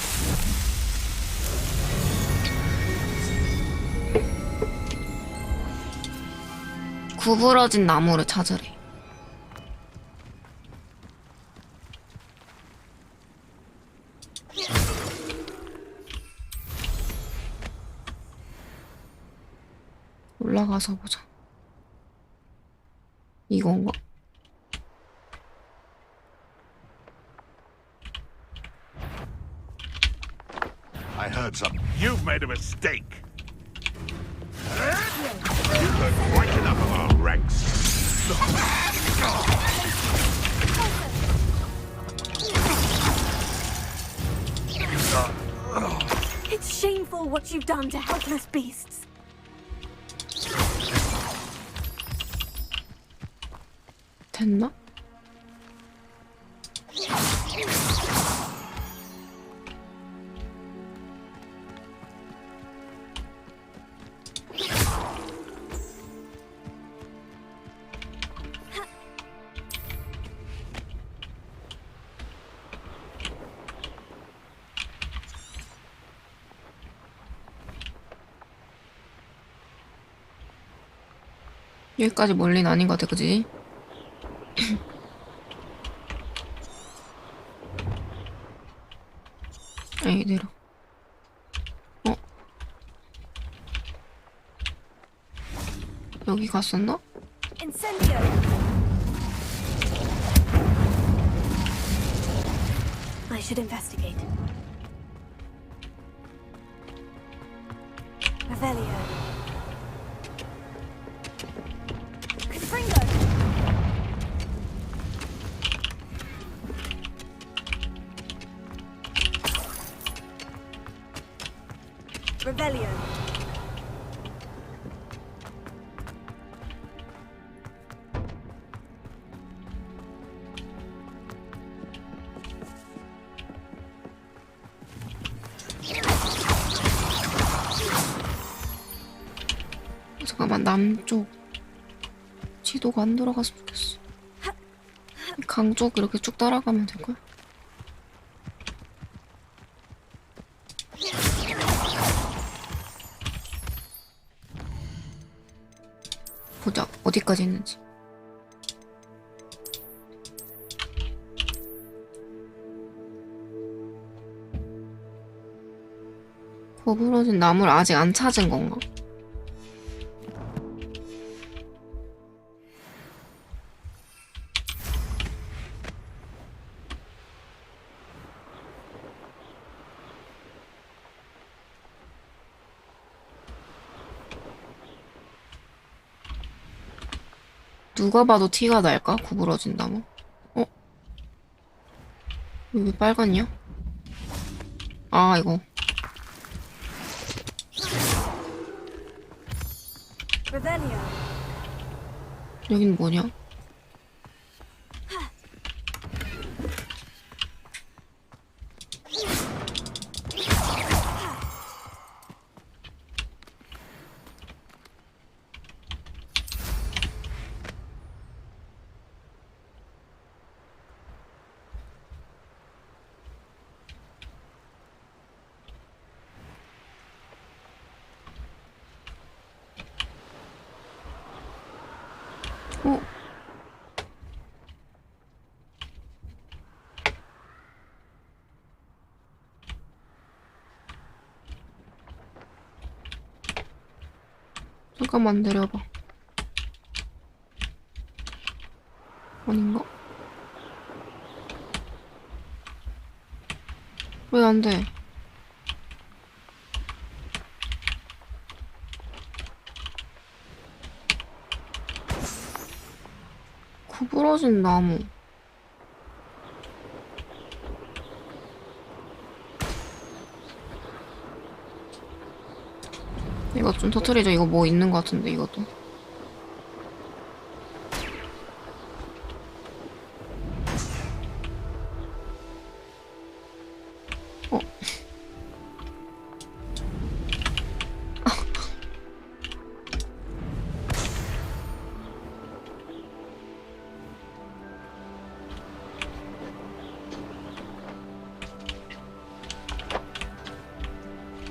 구부러진 나무를 찾으래. 올라가서 보자. 이건가? I heard something. You've made a mistake. You've heard quite enough of our ranks. It's shameful what you've done to helpless beasts. 됐나? 여기까지 멀리는 아닌 것 같아, 그지? 이대로. 여기 갔었나? Incendio. I should investigate. Revelio. Confringo. Revelio. 잠깐만, 남쪽 지도가 안 돌아갔으면 좋겠어. 강 쪽 이렇게 쭉 따라가면 될걸? 보자, 어디까지 있는지. 거부러진 나무를 아직 안 찾은 건가? 누가 봐도 티가 날까? 구부러진 나무? 여기 빨갛냐? 아, 이거. Revelio. 여긴 뭐냐? 잠깐만 내려봐. 아닌가? 왜 안 돼? 구부러진 나무. 이거 좀 터트리죠. 이거 뭐 있는 것 같은데, 이것도.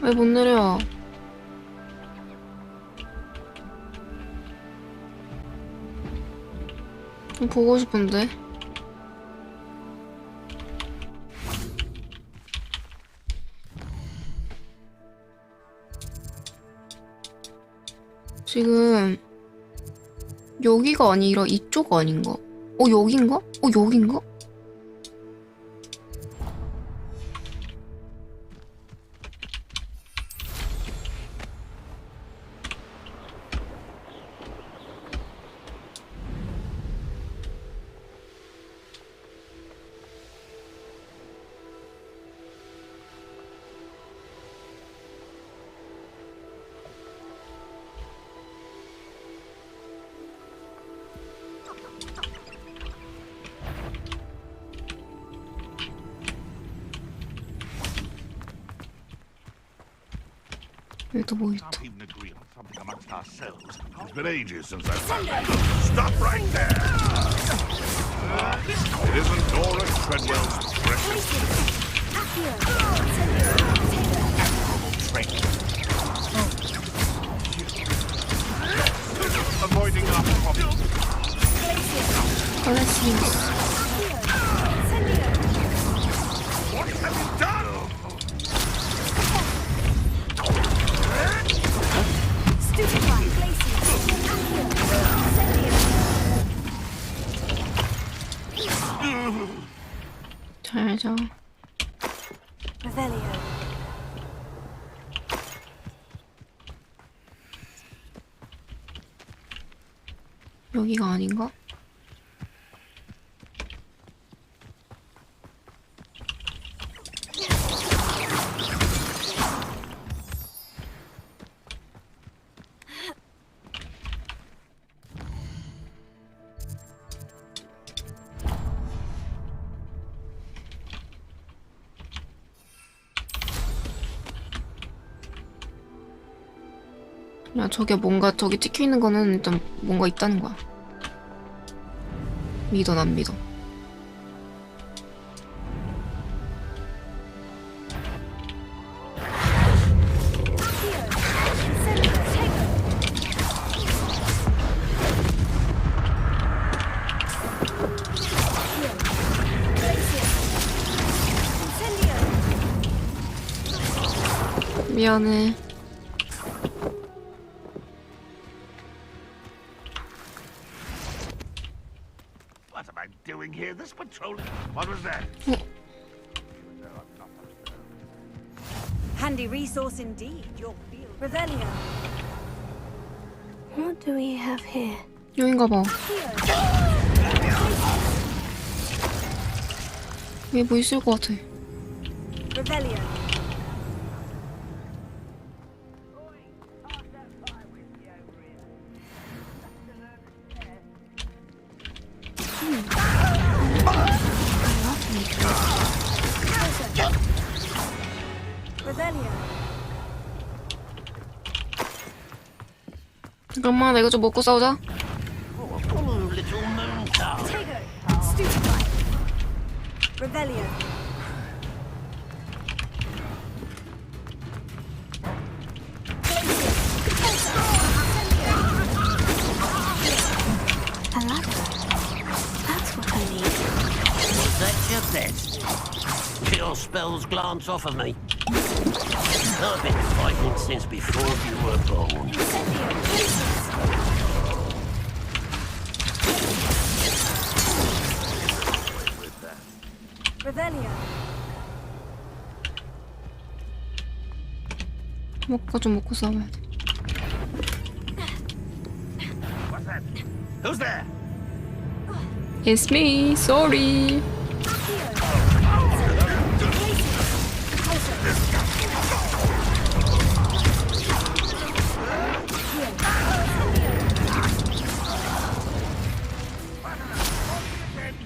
왜 못 내려? 좀 보고 싶은데. 지금 여기가 아니라 이쪽 아닌가? 여긴가? 여긴가? 여기도 뭐 있다. Even agree on something amongst ourselves. It's been ages since I've found it. Stop right there! It isn't Dora Treadwell's precious admirable trait. Avoiding our problems. What have you done? 잘 자. Revelio. 여기가 아닌가? 야, 저게 뭔가 저기 찍혀있는 거는 일단 뭔가 있다는 거야. 믿어, 난 믿어. 미안해. What am I doing here? This patrol. What was that? Handy resource indeed, your field. Revelio. What do we have here? 여긴가 봐. 여기 뭐 있을 것 같아. Revelio. 잠깐만, 나 이거 좀 먹고 싸우자. Revelio. A ladder. That's what I need. Was that your best? Your spells glance off of me. I've been fighting since before you were born. Revelio. 먹고 좀 먹고 싸워야 돼. What's that? Who's there? It's me. Sorry.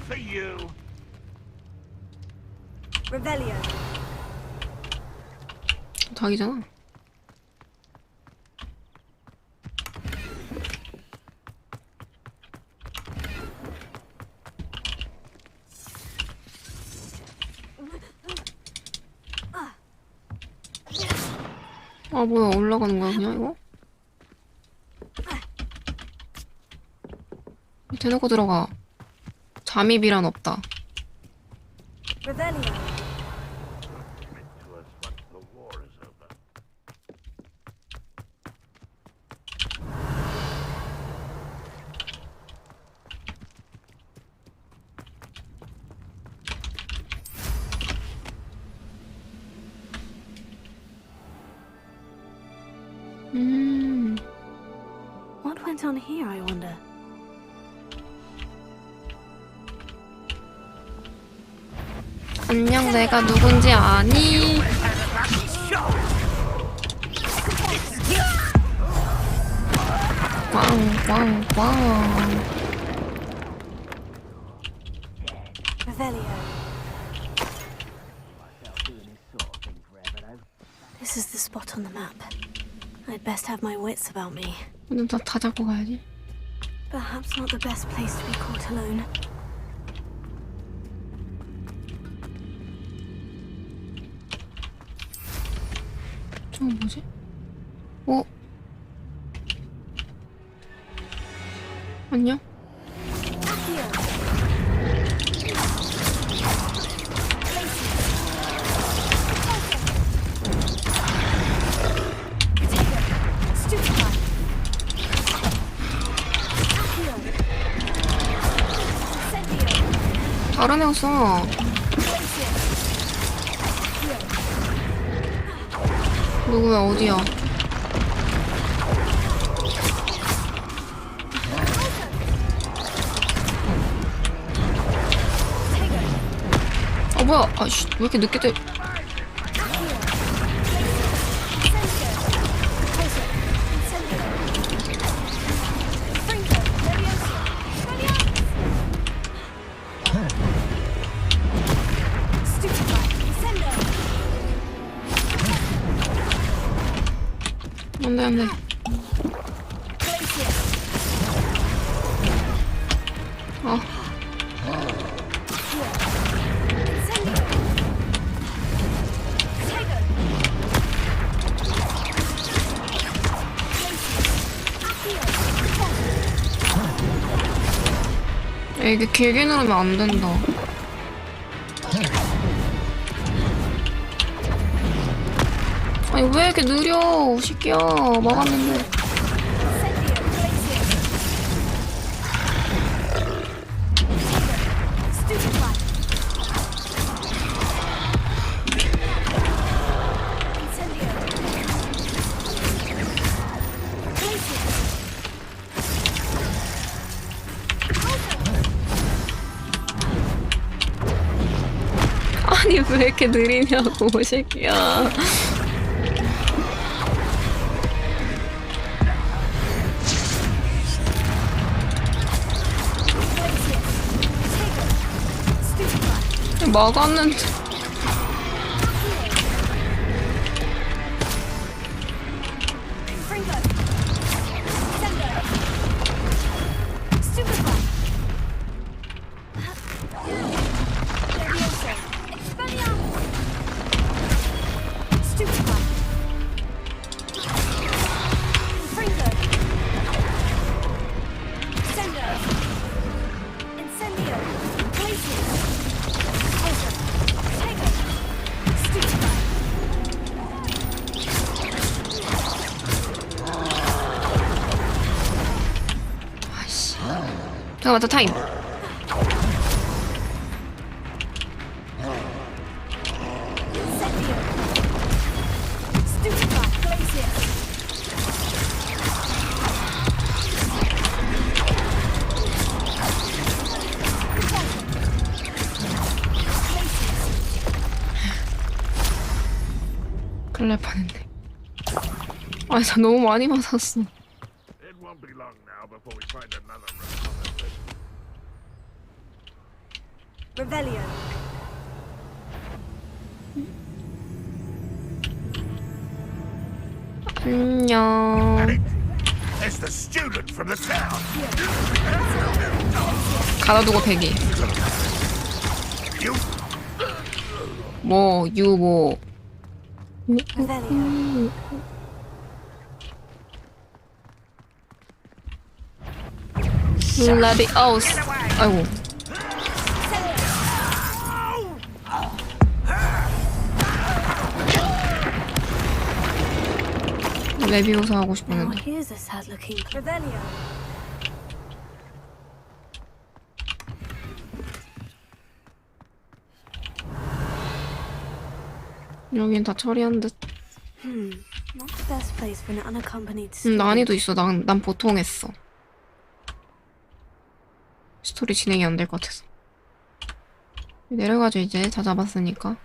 For you. Revelio. 닭이잖아. 아, 뭐야, 올라가는 거야 그냥 이거? 대놓고 들어가. 잠입이란 없다. Revelio. What went on here, I wonder? 안녕, 내가 누군지 아니? 꽝꽝꽝. This is the spot on the map. I'd best have my wits about me. 오늘 다 잡고 가야지. Perhaps not the best place to be caught alone. 저건 뭐지? 어? 안녕? 다른 애였어. 누구야, 어디야? 아, 뭐야? 아씨, 왜 이렇게 늦게 돼? 안돼 안돼. 이게 길게 누르면 안 된다. 아니 왜 이렇게 느려, 새끼야. 막았는데. 아니 왜 이렇게 느리냐고, 새끼야. 막았는데. 잠깐만, 더 타임. 큰일 날 뻔했네. 아니, 나 너무 많이 맞았어. Revelio. 안녕. It's the student from the town. 가둬두고 배기. 뭐, 뭐. 레비오스. 아이고. 레비오사 하고 싶었는데. Here's a sad-looking Revelio. 여긴 다 처리한 듯. Not the best place for an unaccompanied 난이도 student. 있어. 난 보통 했어. 스토리 진행이 안 될 것 같아서. 내려가죠 이제. 다 잡았으니까.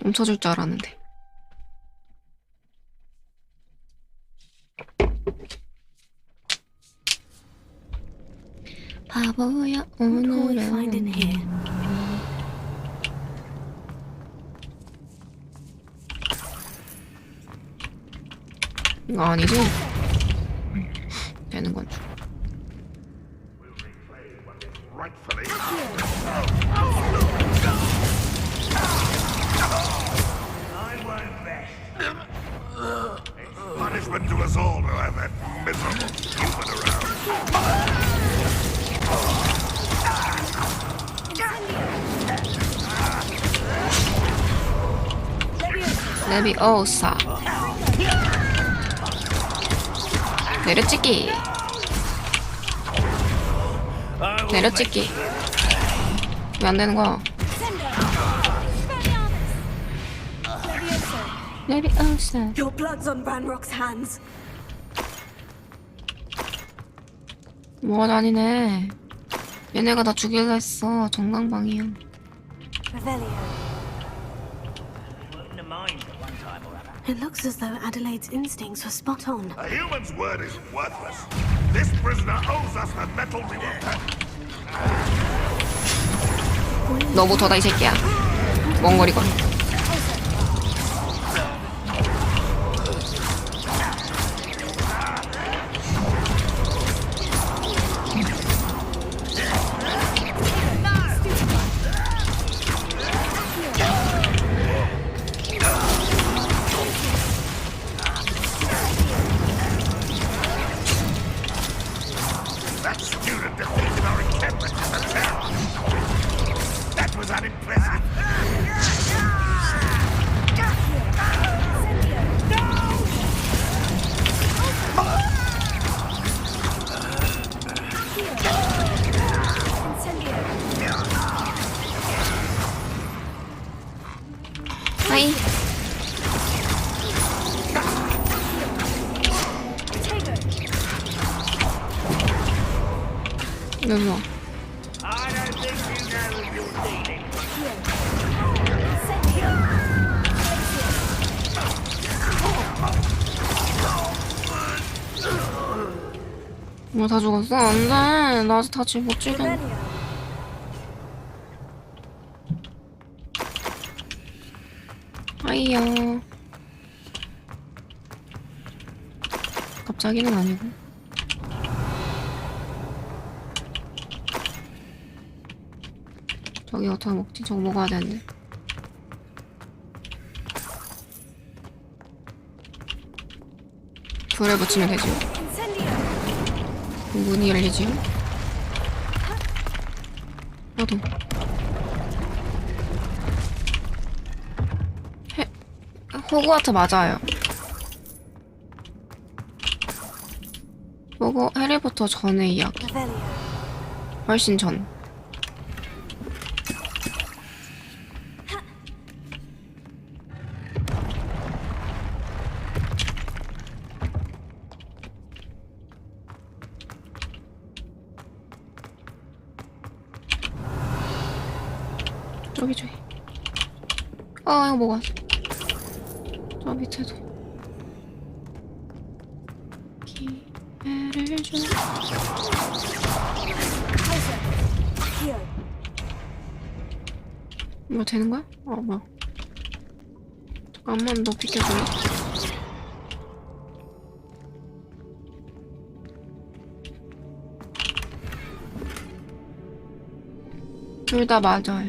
멈춰줄 줄 알았는데. 바보야 오늘은. 이거 아니지? 되는 건 줄. Punishment to us all to have that miserable human around. 레비오사. 내려찍기. 내려찍기. 왜 안 되는 거야? 레비오사. Your blood's on Ranrock's hands. 뭐가 아니네. 얘네가 나 죽일라 했어. 정강방이야. It looks as though Adelaide's instincts were spot on. A human's word is worthless. This prisoner owes us the metal we were paid. 너부터다 이 새끼야. 멍거리건. That student defeated our encampment in the tower. That was unimpressive. 하이. 여기 와. 뭐 다 죽었어? 안 돼. 나 아직 다 못 죽여. 아이야. 갑자기는 아니고. 저기 어떻게 먹지? 저거 먹어야 되는데. 불에 붙이면 되지요. 문이 열리지요. 나도. 호그와트 맞아요. 해리포터 전의 이야기. 훨씬 전. 저기. 아, 이거 뭐가? 저 밑에도. 기회를 줘. 뭐 되는 거야? 뭐야? 잠깐만, 너 비켜줄래? 둘 다 맞아요.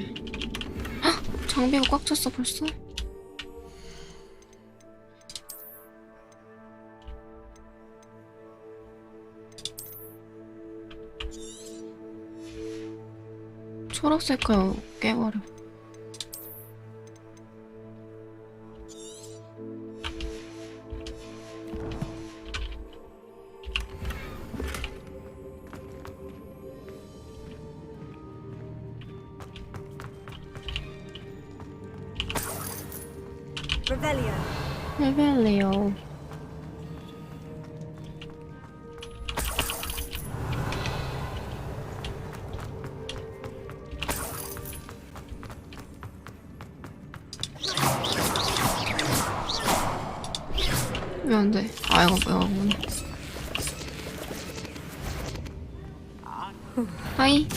헉! 장비가 꽉 찼어 벌써? 초록색 거 깨버려. 레벨리오. 왜 안 돼? 아, 이거 뭐야, 이거. 하이.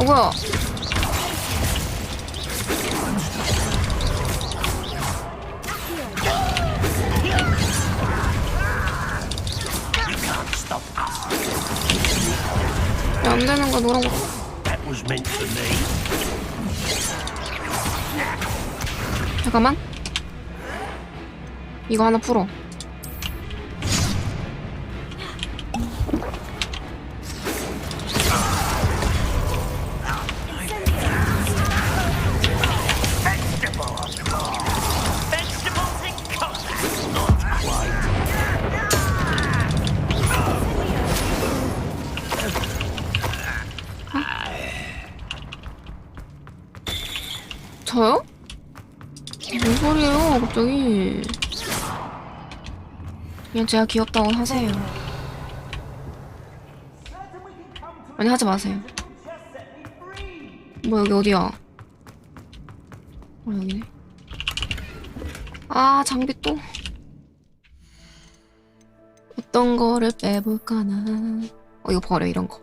뭐야? 왜 안 되는 거야, 노란 거. That was meant for me. 잠깐만. 이거 하나 풀어. 저요? 무슨 소리예요, 갑자기. 그냥 제가 귀엽다고 하세요. 아니, 하지 마세요. 뭐, 여기 어디야? 여기네. 아, 장비 또. 어떤 거를 빼볼까나. 이거 버려, 이런 거.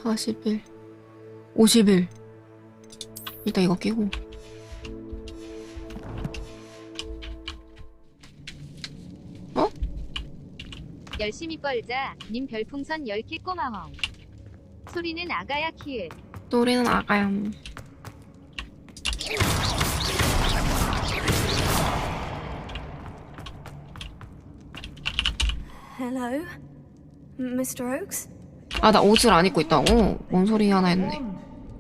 (40일) (50일) 일단 이거 끼고. 어? 열심히 뻘자 님 별풍선 10개 고마워. 소리는 아가야 키읔. 노래는 아가야. Hello, Mr. Oakes? 아, 나 옷을 안 입고 있다고? 뭔 소리 하나 했네.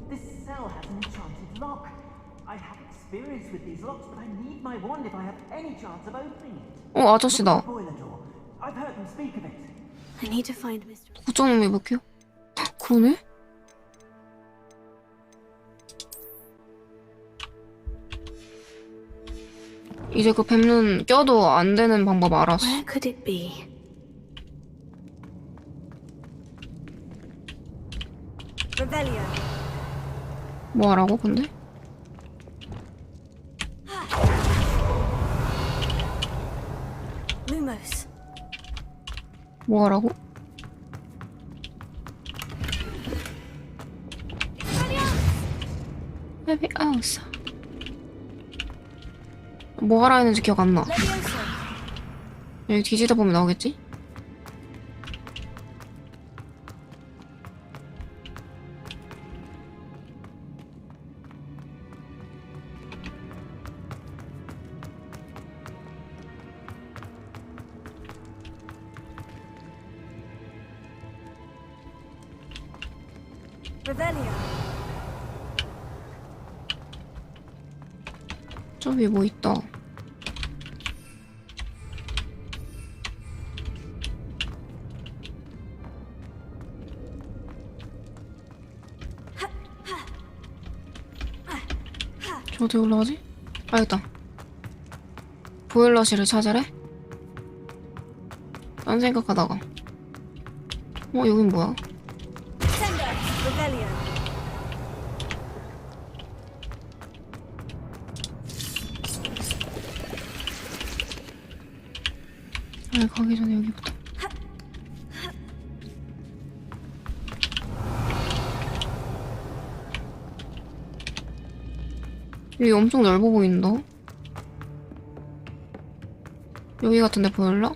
This cell has an enchanted lock. I have experience with these locks, but I need my wand if I have any chance of opening it. 아저씨다. Boiler door. I've heard them speak of it. I need to find Mr. 고점을 입을게요. 그러네? 이제 그 뱀눈 껴도 안 되는 방법 알았어. Where could it be? 뭐 하라고, 근데? Lumos. 뭐 하라고? 레비아우스. 뭐 하라 했는지 기억 안 나. 여기 뒤지다 보면 나오겠지? 저 위에 뭐 있다. 저 어디 올라가지? 아, 있다. 보일러실을 찾으래? 딴 생각하다가. 여긴 뭐야? 가기 전에 여기부터. 여기 엄청 넓어 보인다. 여기 같은데 보일러?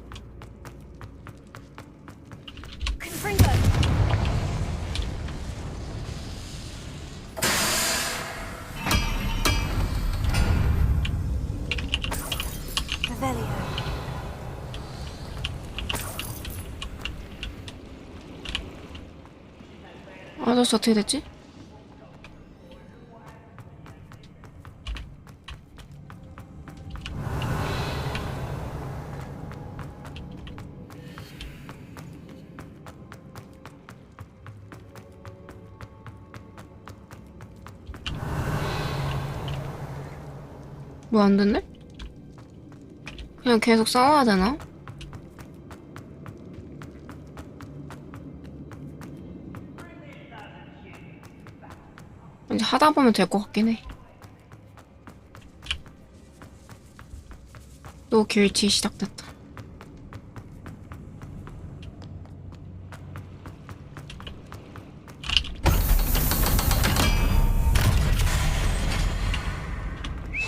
아저씨 어떻게 됐지? 뭐 안 됐네? 그냥 계속 싸워야 되나? 이제 하다 보면 될 것 같긴 해. 또 길치 시작됐다.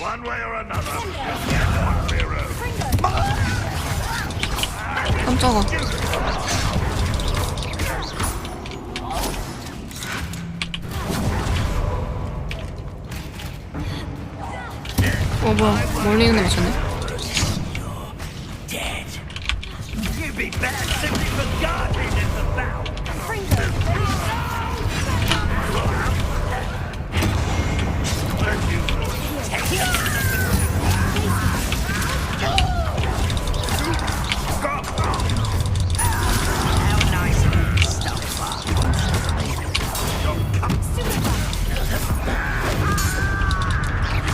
One way or another, you'll get one hero. 깜짝아. 뭐야, 멀리 있는 애 미쳤네. Dead. You'd be bad simply for guarding in the bow.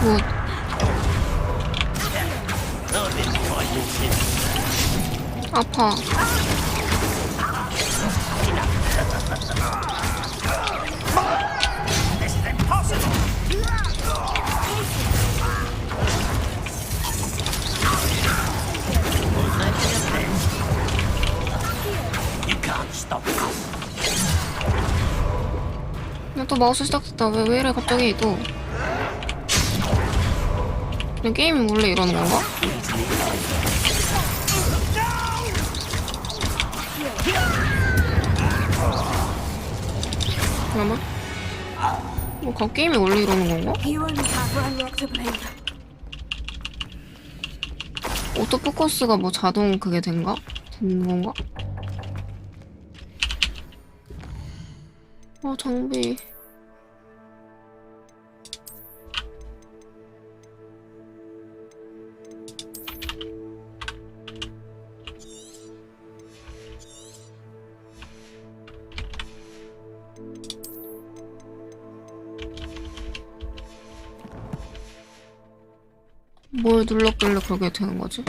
굿. 아파. This is impossible. You can't stop us. 야, 또 마우스 시작됐다. 왜 이래 갑자기 또. 그냥 게임이 원래 이러는 건가? 잠깐만. 뭐 게임이 원래 이러는 건가? 오토포커스가 뭐 자동 그게 된가? 된 건가? 장비. 뭘 눌렀길래 그렇게 되는 거지?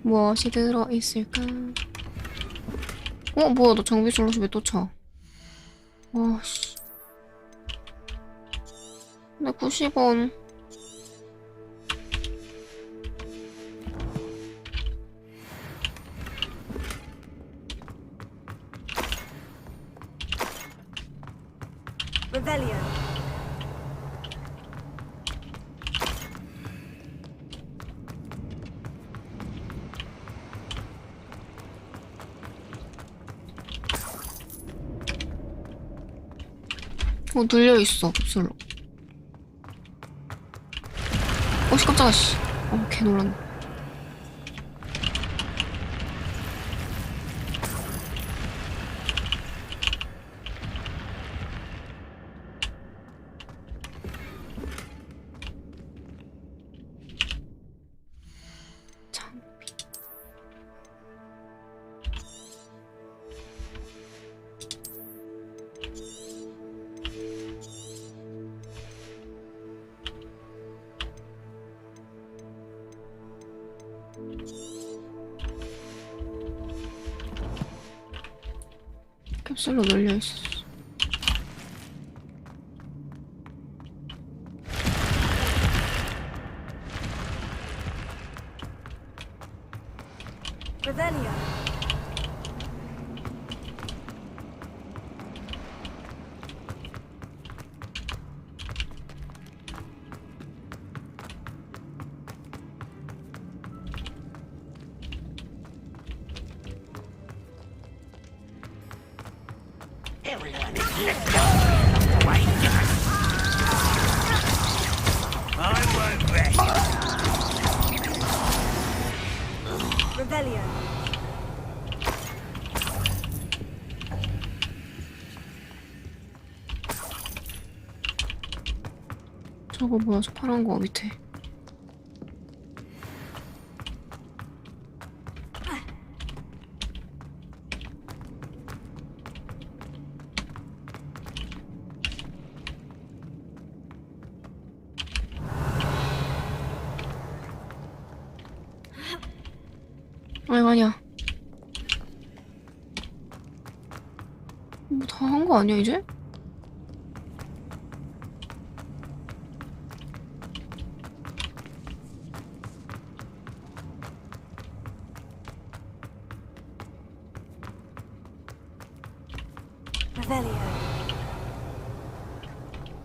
무엇이 들어있을까? 뭐야, 너 장비 슬롯이 왜 또 차? 와씨. 나 90원. Rebellion. 눌려있어, 캡슐로. 씨, 깜짝아, 씨. 개 놀랐네. 캡슐로 눌려있어. Rebellion. Everyone is let go of the way. I won't rest. Rebellion. 저거 뭐야, 저 파란 거 밑에. 아니야. 뭐 다 한 거 아니야 이제?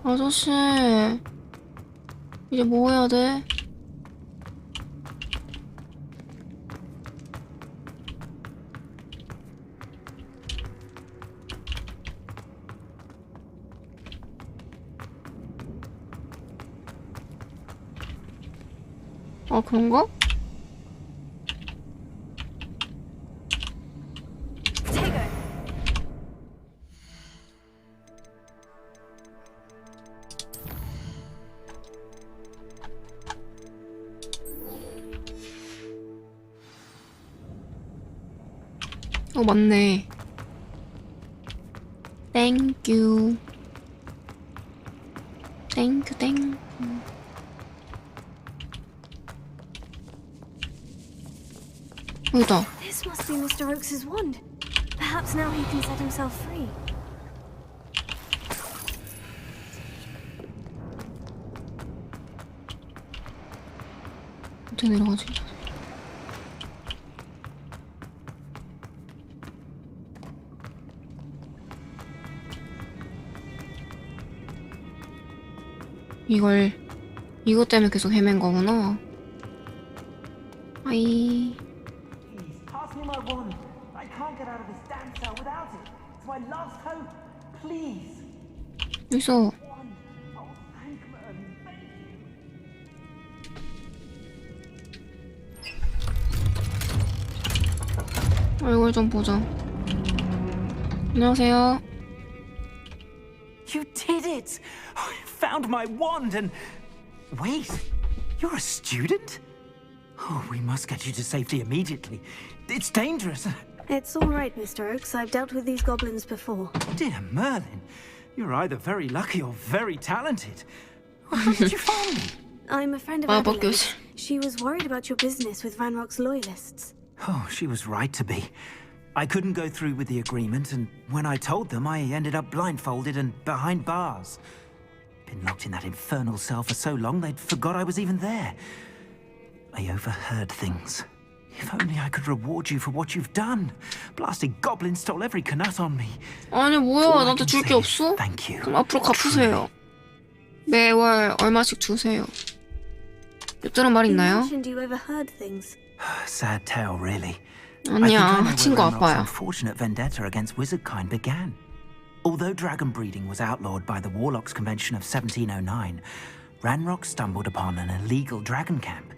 아저씨, 이제 뭐 해야 돼? 아, 그런가? 맞네. 땡큐. 땡큐, 땡큐. 여기다. This must be Mr. Oakes's wand. Perhaps now he can set himself free. 어떻게 내려가지? 이것 때문에 계속 헤맨 거구나. 아이. Pass me my wand. I can't get out of this damn cell without it. It's my last hope. Please. 여기서. 얼굴 좀 보자. 안녕하세요. You did it! I found my wand and... Wait, you're a student? Oh, we must get you to safety immediately. It's dangerous. It's all right, Mr. Oakes. I've dealt with these goblins before. Dear Merlin, you're either very lucky or very talented. How did you find me? I'm a friend of Adelaide's. She was worried about your business with Ranrock's loyalists. Oh, she was right to be. I couldn't go through with the agreement, and when I told them, I ended up blindfolded and behind bars. Been locked in that infernal cell for so long, they'd forgot I was even there. I overheard things. If only I could reward you for what you've done. Blasted goblin stole every knut on me. 아니 뭐야, 나한테 줄 게 없어? Thank you. 그럼 앞으로 갚으세요. 매월 얼마씩 주세요. 들은 말 있나요? You mentioned you overheard things. Sad tale, really. 아니야, 친구 아빠야. Unfortunate vendetta against wizardkind began. Although dragon breeding was outlawed by the Warlocks Convention of 1709, Ranrock stumbled upon an illegal dragon camp.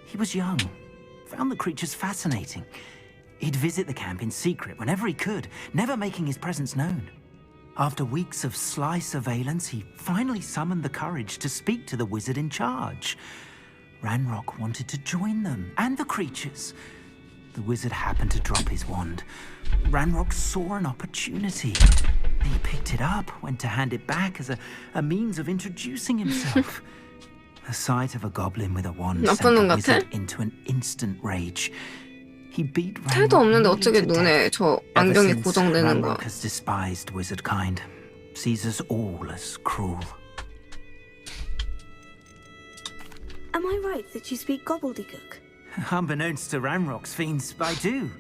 He was young, found the creatures fascinating. He'd visit the camp in secret whenever he could, never making his presence known. After weeks of sly surveillance, he finally summoned the courage to speak to the wizard in charge. Ranrock wanted to join them and the creatures. The wizard happened to drop his wand. Ranrock saw an opportunity. He picked it up, went to hand it back as a means of introducing himself. The sight of a goblin with a wand sent the wizard into an instant rage. He beat 탈도 없는데 어떻게 Ranrock to 눈에 death. 저 Ever 안경이 since, 고정되는 거야? Ranrock has despised wizard kind, sees us all as cruel. Am I right that you speak gobbledygook? Unbeknownst to Ranrock's fiends, I do.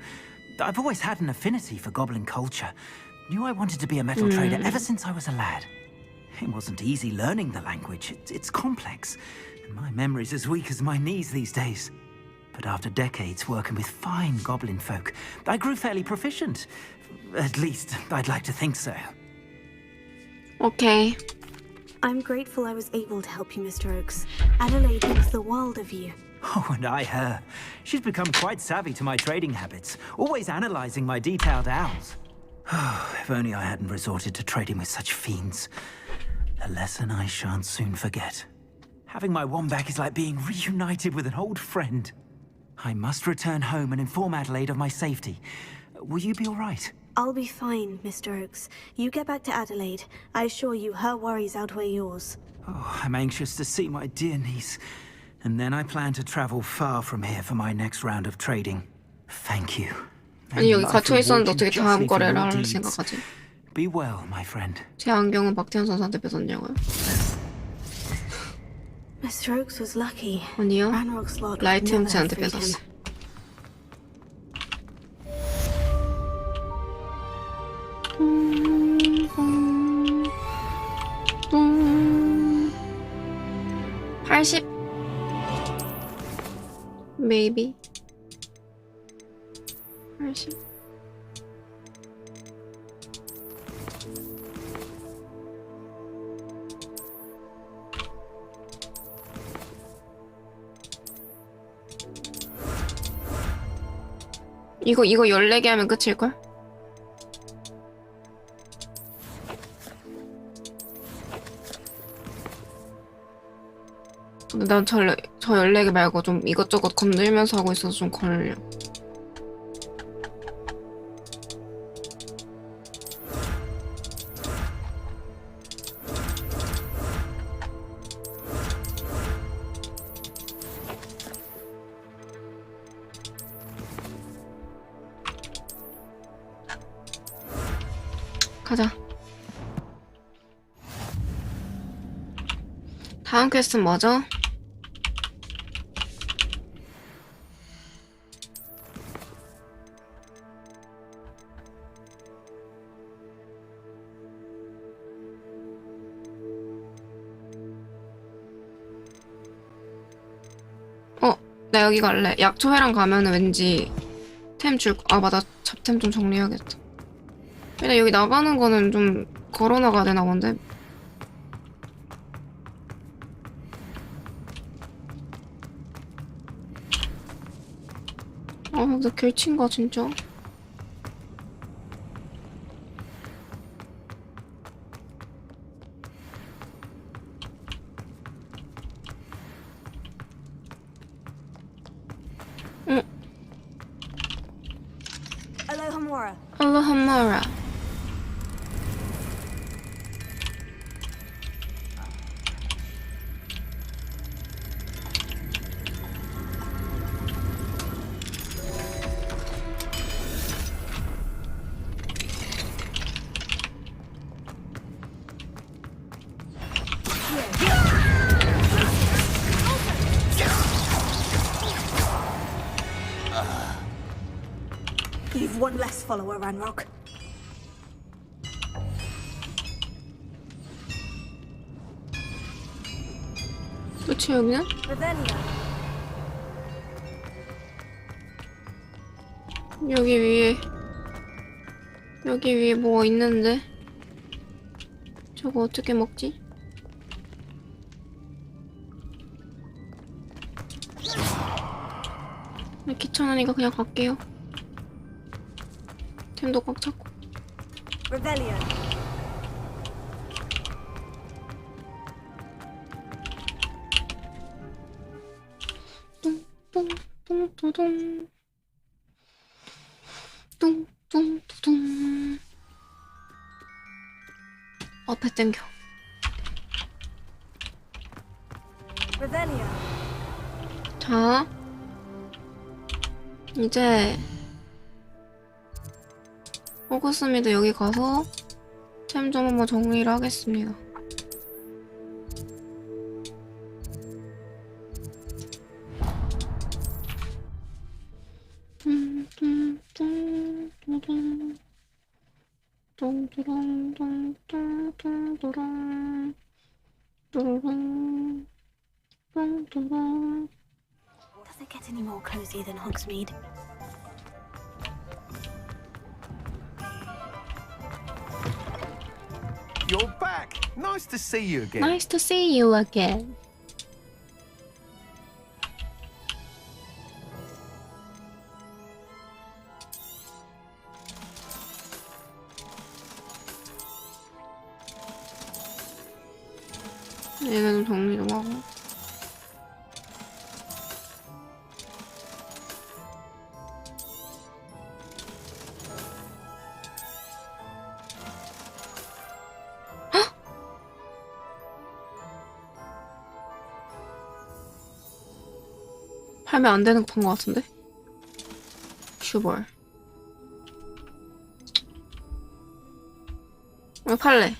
I've always had an affinity for goblin culture. Knew I wanted to be a metal trader ever since I was a lad. It wasn't easy learning the language. It's complex, and my memory's as weak as my knees these days. But after decades working with fine goblin folk, I grew fairly proficient. At least, I'd like to think so. Okay. I'm grateful I was able to help you, Mr. Oakes. Adelaide thinks the world of you. Oh, and I her. She's become quite savvy to my trading habits, always analyzing my detailed owls. If only I hadn't resorted to trading with such fiends. A lesson I shan't soon forget. Having my wand back is like being reunited with an old friend. I must return home and inform Adelaide of my safety. Will you be all right? I'll be fine, Mr. Oakes. You get back to Adelaide. I assure you, her worries outweigh yours. Oh, I'm anxious to see my dear niece. And then I plan to travel far from here for my next round of trading. Thank you. 아니 여기 갇혀 있었는데 Reward you 어떻게 다음 justly for 거래를 your 할 deeds. 생각하지? Be well, my friend. 제 안경은 박태환 선수한테 뺏었냐고요? Mr. Oakes was lucky. 아니요. Ranrock's lot would 라이트 never have 형체한테 freed 뺏었어. him. 음, 80? Maybe 80? 이거 14개 하면 끝일걸? 근데 난 저 14개 말고 좀 이것저것 건들면서 하고 있어서 좀 걸려. 가자. 다음 퀘스트는 뭐죠? 나 여기 갈래. 약초회랑 가면은 왠지 템 줄... 아 맞아. 잡템 좀 정리해야겠다. 일단 여기 나가는 거는 좀 걸어 나가야 되나 본데. 나 길친가 진짜? 응. Alohomora. 알라함마라. You've one less follower, Ranrock. 끝이 여기는? Revelio. 여기 위에 뭐가 있는데? 저거 어떻게 먹지? 귀찮으니까 그냥 갈게요. 템도 꽉 찼고. Revelio. 뚱뚱뚱뚱 뚱뚱뚱 앞에 땡겨. Revelio. 자, 이제 호그스미드 여기 가서 템 좀 한번 정리를 하겠습니다. Does it get any more cozy than Hogsmeade? You're back. Nice to see you again. Nice to see you again. 얘는 정리 좀 하고. 팔면 안 되는 건 것 같은데? 큐벌. 이거 팔래.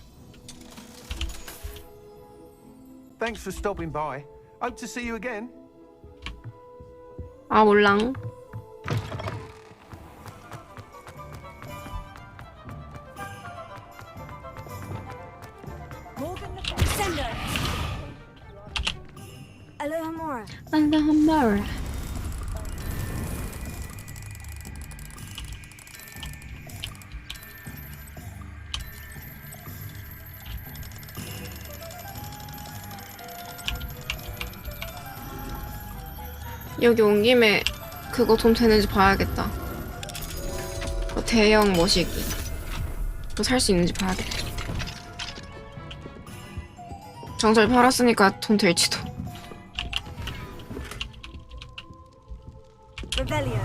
Thanks for stopping by. Hope to see you again. 아 몰랑. Alohomora. Alohomora. 여기 온 김에 그거 돈 되는지 봐야겠다. 대형 머시기. 그거 살 수 있는지 봐야겠다. 정잘 팔았으니까 돈 될지도. Rebellion.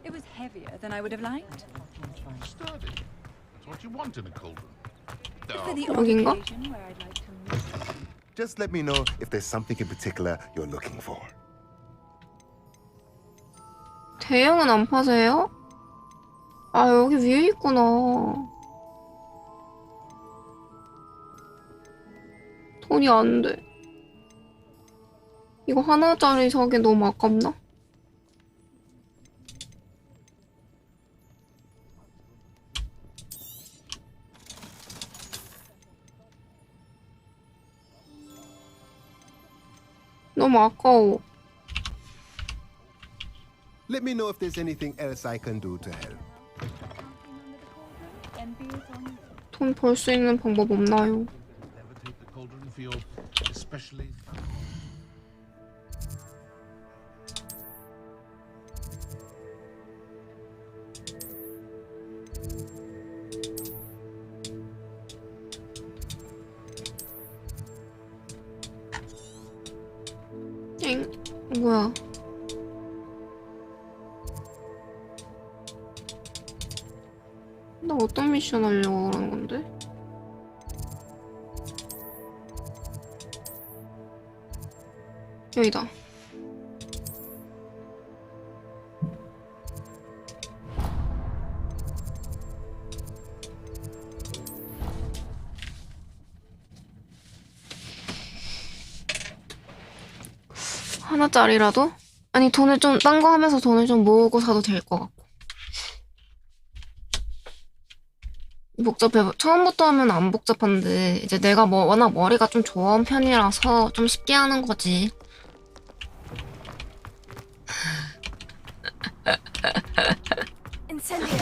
It was heavier than I would have liked. Sturdy. That's what you want in a cauldron. For the odd 여긴가? occasion where I'd like to move. Just let me know if there's something in particular you're looking for. 대형은 안 파세요? 아 여기 위에 있구나. 돈이 안 돼. 이거 하나짜리 사기 너무 아깝나? 너무 아까워. Let me know if there's anything else I can do to help. 돈 벌 수 있는 방법 없나요? Levitate the cauldron for your especially. 엥? 뭐야? 나 어떤 미션 하려고 그러는 건데? 여기다. 하나짜리라도? 아니 돈을 좀 딴 거 하면서 돈을 좀 모으고 사도 될 것 같고. 복잡해. 처음부터 하면 안 복잡한데 이제 내가 뭐 워낙 머리가 좀 좋은 편이라서 좀 쉽게 하는 거지. Incendio.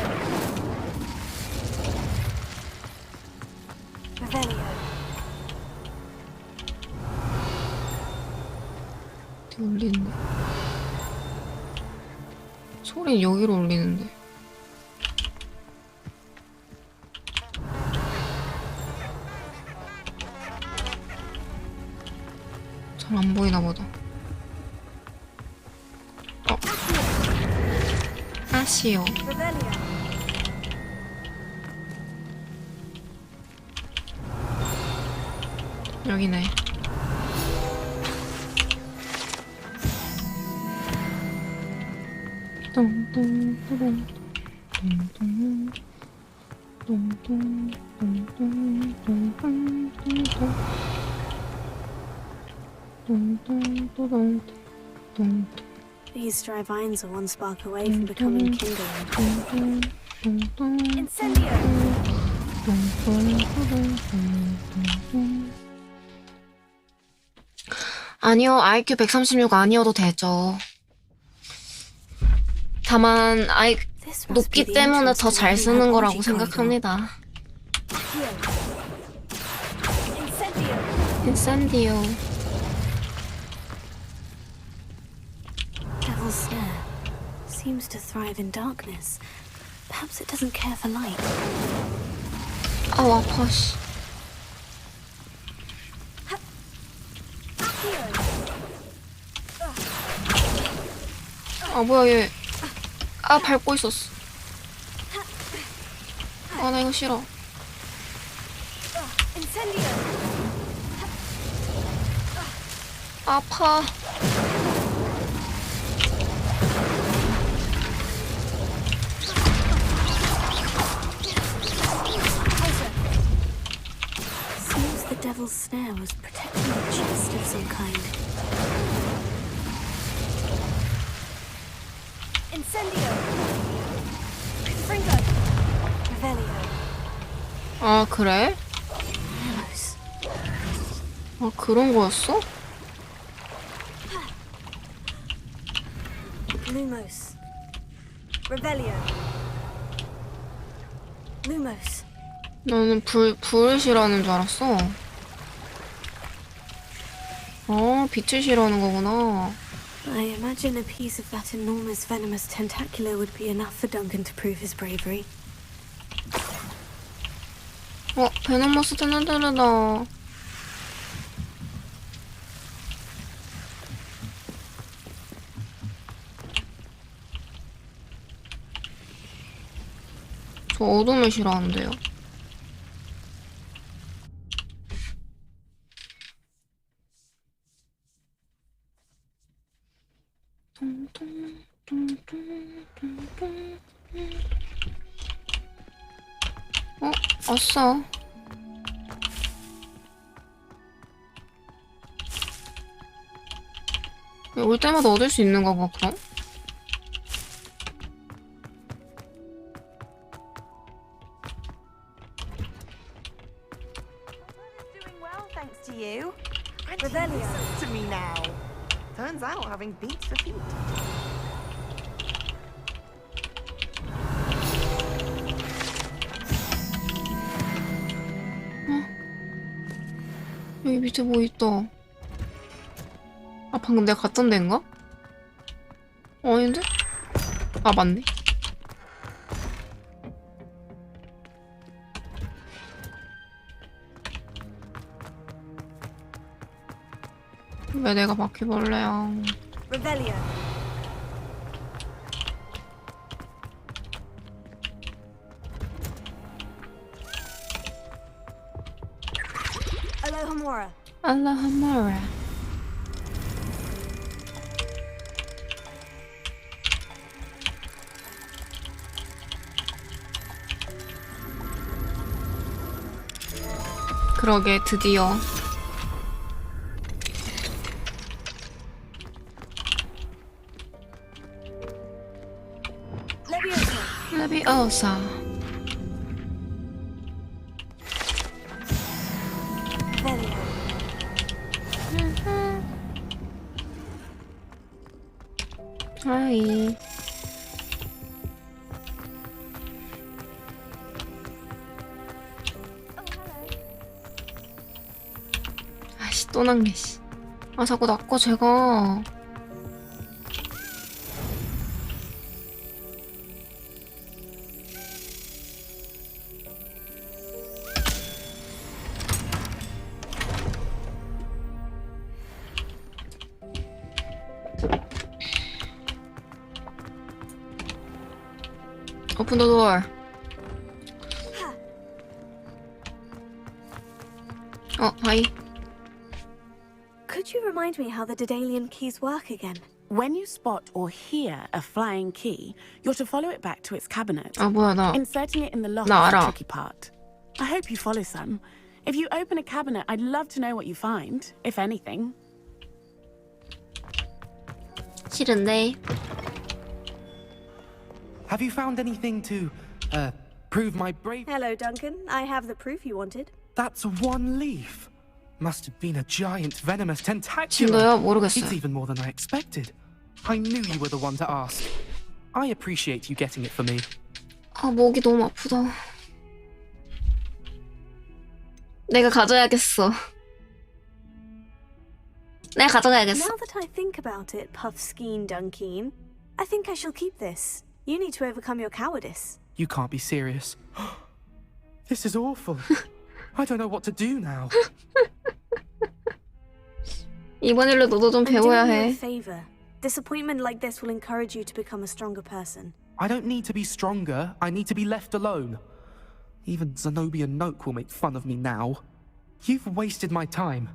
Revelio. 어디 올리는데? 소리 여기로 올리는데. 잘 안 보이나 보다. 아시오. 여기네. 똥똥똥똥 똥똥 똥똥 똥똥 똥똥. These dry vines are one spark away from becoming kindled. Incendio. 아니요, IQ 136 아니어도 되죠. 다만 높기 때문에 더 잘 쓰는 거라고 생각합니다. 인센디오. Devil's Snare seems to thrive in darkness. Perhaps it doesn't care for light. 아우 아파 씨. 아 뭐야 얘. 아 밟고 있었어. 아, 나 이거 싫어. 아파. Seems the devil's snare was protecting a chest of some kind. Incendio. Fringo. Revelio. 아, 그래? 아, 그런 거였어? Lumos. Revelio. Lumos. 나는 불을 싫어하는 줄 알았어. 빛을 싫어하는 거구나. I imagine a piece of that enormous venomous tentacular would be enough for Duncan to prove his bravery. 베너머스 테네드르다. 저 어둠을 싫어하는데요. 아싸. 올 때마다 얻을 수 있는가 봐, 그럼? Doing well, thanks to you. And listen to me now. Turns out having beats the feet. 여기 밑에 뭐 있다. 아, 방금 내가 갔던 데인가? 아닌데? 아, 맞네. 왜 내가 바퀴벌레야? Revelio. Alohomora. 알라하마라. 그러게, 드디어. 레비오사. 하이. 아씨, 또 낚네, 씨. 아, 자꾸 낚고, 제가. Open the door. Hi. Could you remind me how the Daedalian keys work again? When you spot or hear a flying key, you're to follow it back to its cabinet. 뭐야, 나. Inserting it in the lock 나 is the 알아. tricky part. I hope you follow some. If you open a cabinet, I'd love to know what you find, if anything. 싫은데. Have you found anything to, prove my bravery? Hello, Duncan. I have the proof you wanted. That's one leaf. Must have been a giant venomous 진도요? tentacular. 모르겠어요. It's even more than I expected. I knew you were the one to ask. I appreciate you getting it for me. 아, 목이 너무 아프다. 내가 가져야겠어. 내가 가져가야겠어. Now that I think about it, Puffskein Dunkeen, I think I shall keep this. You need to overcome your cowardice. You can't be serious. This is awful. I don't know what to do now. 이번 일로 너도 좀 배워야 I'm doing you 해. a favor. Disappointment like this will encourage you to become a stronger person. I don't need to be stronger. I need to be left alone. Even Zenobia Noak will make fun of me now. You've wasted my time.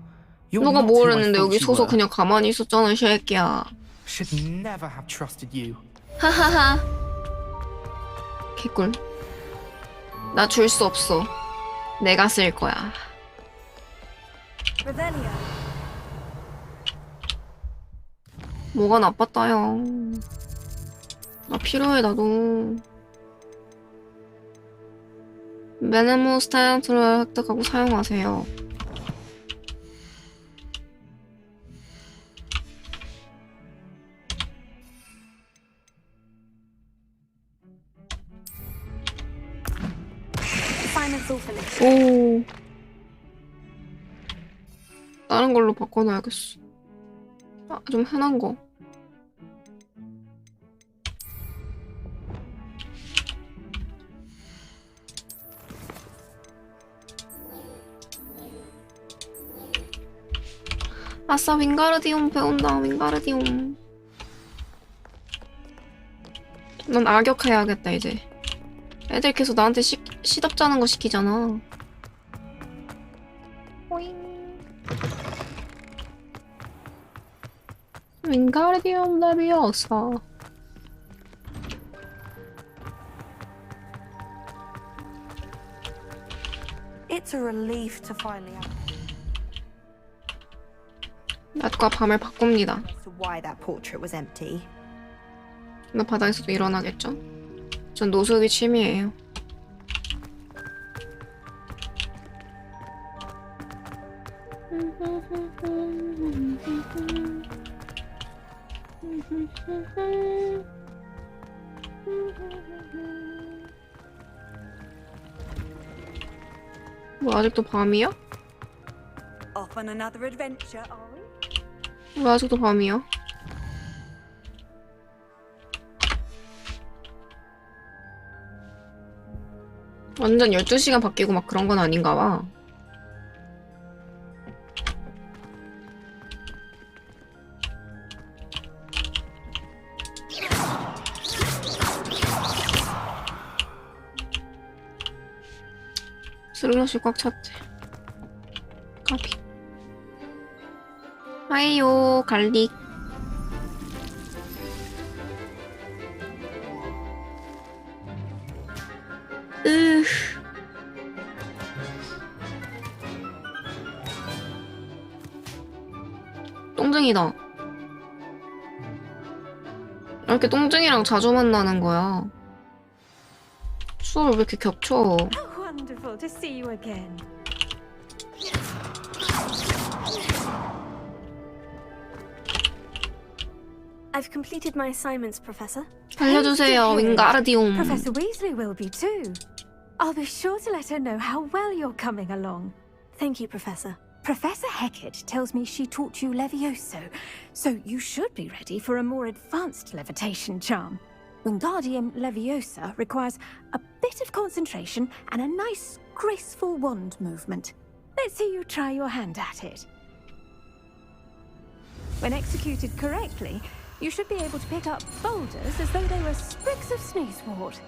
You're 너가 not 뭘 who I 했는데 thought 여기 you 서서 were. 그냥 가만히 있었잖아, 이 새끼야. Should never have trusted you. 하하하. 개꿀. 나 줄 수 없어. 내가 쓸 거야. Revelio. 뭐가 나빴다요. 나 필요해, 나도. 메네모스 타이언트를 획득하고 사용하세요. Assignment's all finished. 오. 다른 걸로 바꿔놔야겠어. 아, 좀 흔한 거. 아싸, 윙가르디움 배운다, 윙가르디움. 넌 악역해야겠다, 이제. 애들 계속 나한테 시덥 짜는 거 시키잖아. 윙가르디움 레비오사. It's a relief to finally have 낮과 밤을 바꿉니다. as to why that portrait was empty. 너 바닥에서도 일어나겠죠? 전 노숙이 취미예요. 뭐 아직도 밤이야? Off on another adventure, are we? 왜 아직도 밤이야? 완전 12시간 바뀌고 막 그런 건 아닌가 봐. 슬롯이 꽉 찼대. 카피. 하이요, 갈릭. 똥쟁이다. 이렇게 똥쟁이랑 자주 만나는 거야. 수업 왜 이렇게 겹쳐? How wonderful to see you again. I've completed my assignments, Professor. 알려주세요, 윙가르디움. Professor Weasley will be too. I'll be sure to let her know how well you're coming along. Thank you, Professor. Professor Hecat tells me she taught you Levioso, so you should be ready for a more advanced levitation charm. Wingardium Leviosa requires a bit of concentration and a nice, graceful wand movement. Let's see you try your hand at it. When executed correctly, you should be able to pick up boulders as though they were sprigs of sneezewort.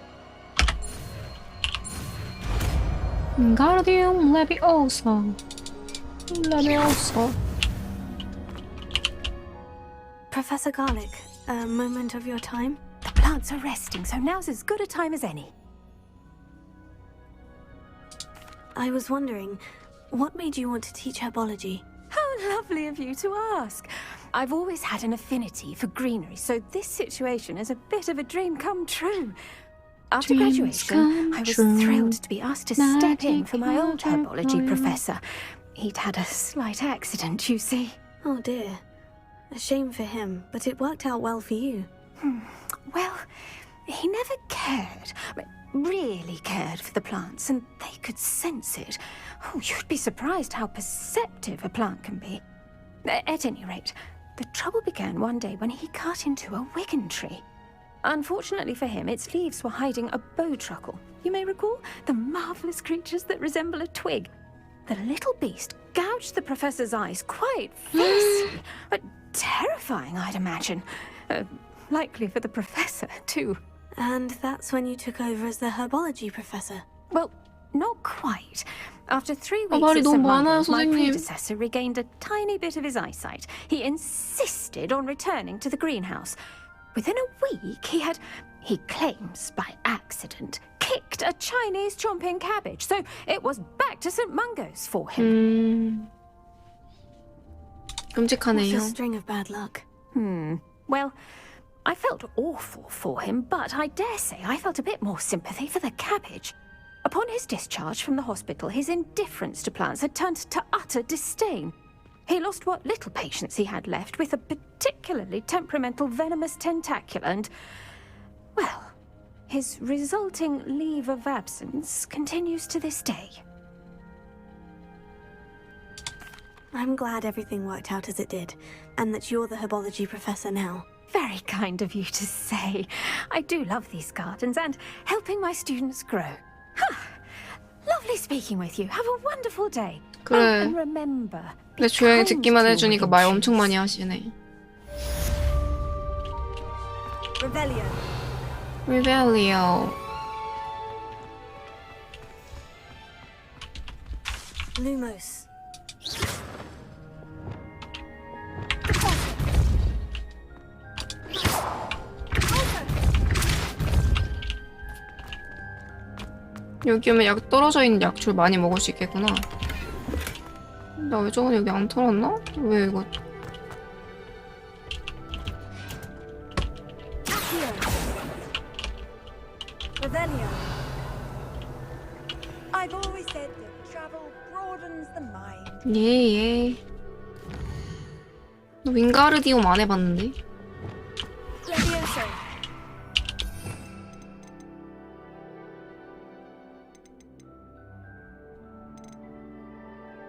윙가르디움 레비오사. 레비오사. Professor Garlick, a moment of your time? The plants are resting, so now's as good a time as any. I was wondering, what made you want to teach herbology? How lovely of you to ask. I've always had an affinity for greenery, so this situation is a bit of a dream come true. After graduation, I was thrilled to be asked to step in for my old herbology professor. He'd had a slight accident, you see. Oh dear. A shame for him, but it worked out well for you. Well, he never cared, really cared for the plants, and they could sense it. Oh, you'd be surprised how perceptive a plant can be. At any rate, the trouble began one day when he cut into a Wigan tree. Unfortunately for him, its leaves were hiding a bowtruckle. You may recall the marvellous creatures that resemble a twig. The little beast gouged the professor's eyes quite fiercely, but terrifying, I'd imagine. Likely for the professor, too. And that's when you took over as the herbology professor? Well, not quite. After 3 아, weeks 말이 at 너무 St. 많아요, Mungo's, my 선생님. predecessor regained a tiny bit of his eyesight. He insisted on returning to the greenhouse. Within a week, he claims by accident, kicked a Chinese chomping cabbage. So it was back to St. Mungo's for him. 끔찍하네요. What's a string of bad luck? Well, I felt awful for him, but I dare say I felt a bit more sympathy for the cabbage. Upon his discharge from the hospital, his indifference to plants had turned to utter disdain. He lost what little patience he had left with a particularly temperamental venomous tentacula and, well, his resulting leave of absence continues to this day. I'm glad everything worked out as it did, and that you're the herbology professor now. Very kind of you to say. I do love these gardens and helping my students grow. Lovely speaking with you. Have a wonderful day. 그래. And remember, 근데 조용히 듣기만 해주니까 말 엄청 많이 하시네. Revelio. Revelio. Lumos. 여기 오면 약 떨어져 있는 약줄 많이 먹을 수 있겠구나. 나 왜 저건 여기 안 털었나? 왜 이거? Revelio. I've always said that travel broadens the mind. 예. 너 윙가르디움 안 해봤는데? Levioso.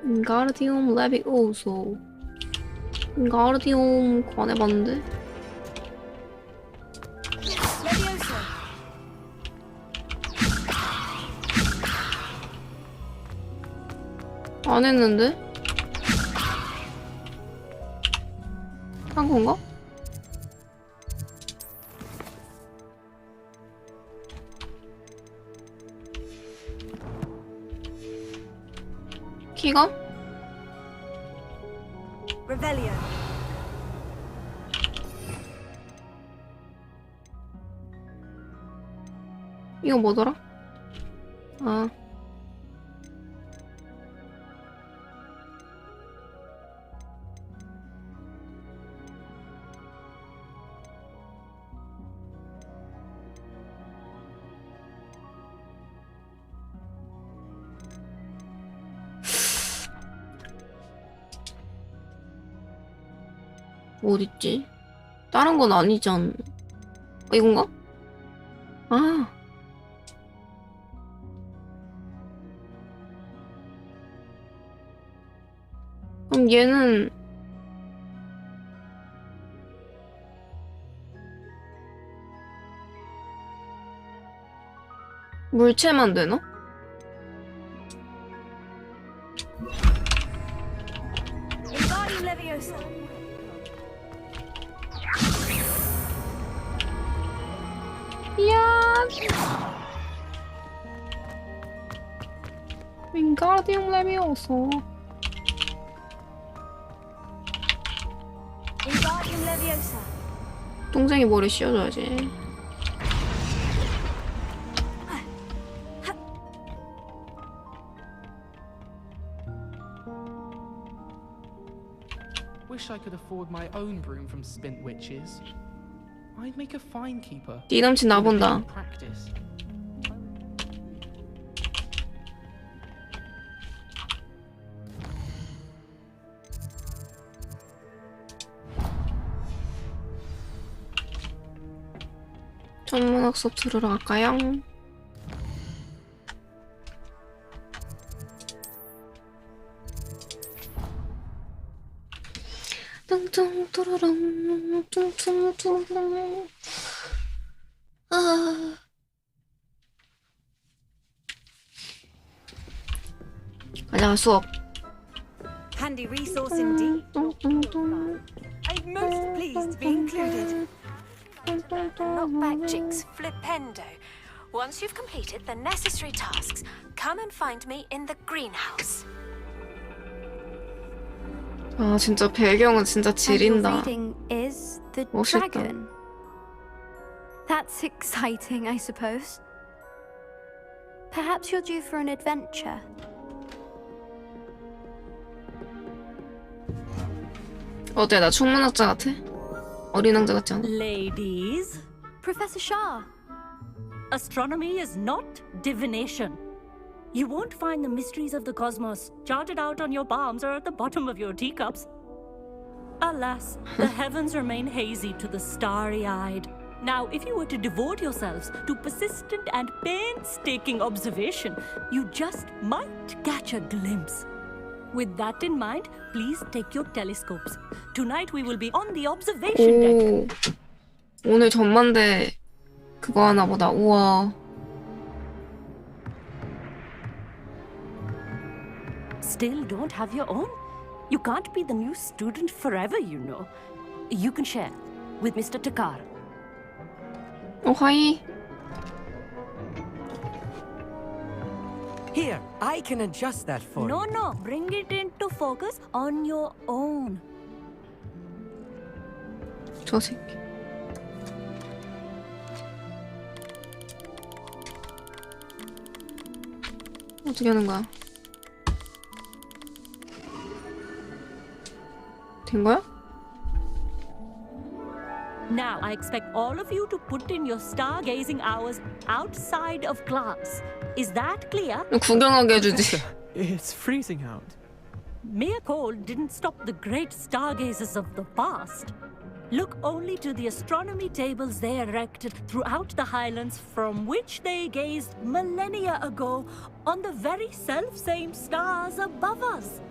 윙가르디움 레비오소. 윙가르디움 그거 안 해봤는데? Levioso. 안 했는데? 한 건가? 키가? Revelio. 이거 뭐더라? 아. 어딨지? 다른 건 아니지 않나? 이건가? 아. 그럼 얘는 물체만 되나? Wingardium Leviosa. 이야. 윙가르디움 레비오소. Wingardium Leviosa. 동생이 머리 씌워줘야지. Wish I could afford my own broom from Spint Witches. I'd make a fine keeper. 네 남친 나본다. Practice. 전문학 수업 들으러 갈까요? 뚱뚱뚜루룽 뚱뚱뚜루룽. 아. 가자 수업. Handy resource indeed. I'm most pleased to be included. Knockback chicks flipendo. Once you've completed the necessary tasks, come and find me in the greenhouse. 아 진짜 배경은 진짜 And your 지린다. reading is the 멋있다. dragon. That's exciting, I suppose. Perhaps you're due for an adventure. 어때? 나 천문학자 같아? 어린 왕자 같지 않아? Ladies, Professor Shah. astronomy is not divination. You won't find the mysteries of the cosmos charted out on your palms or at the bottom of your teacups. Alas, the heavens remain hazy to the starry-eyed. Now, if you were to devote yourselves to persistent and painstaking observation, you just might catch a glimpse. With that in mind, please take your telescopes. Tonight we will be on the observation deck. 오, 오늘 전만대 그거 하나 보다. 우와. Still don't have your own? You can't be the new student forever, you know. You can share with Mr. Takar. 어, 하이. Here, I can adjust that for No, you. no, bring it into focus on your own. 저 새끼. 어떻게 하는 거야? 된 거야? Now, I expect all of you to put in your stargazing hours outside of class. Is that clear? 구경하게 해주지. It's freezing out. Mere cold didn't stop the great stargazers of the past. Look only to the astronomy tables they erected throughout the highlands from which they gazed millennia ago on the very self-same stars above us.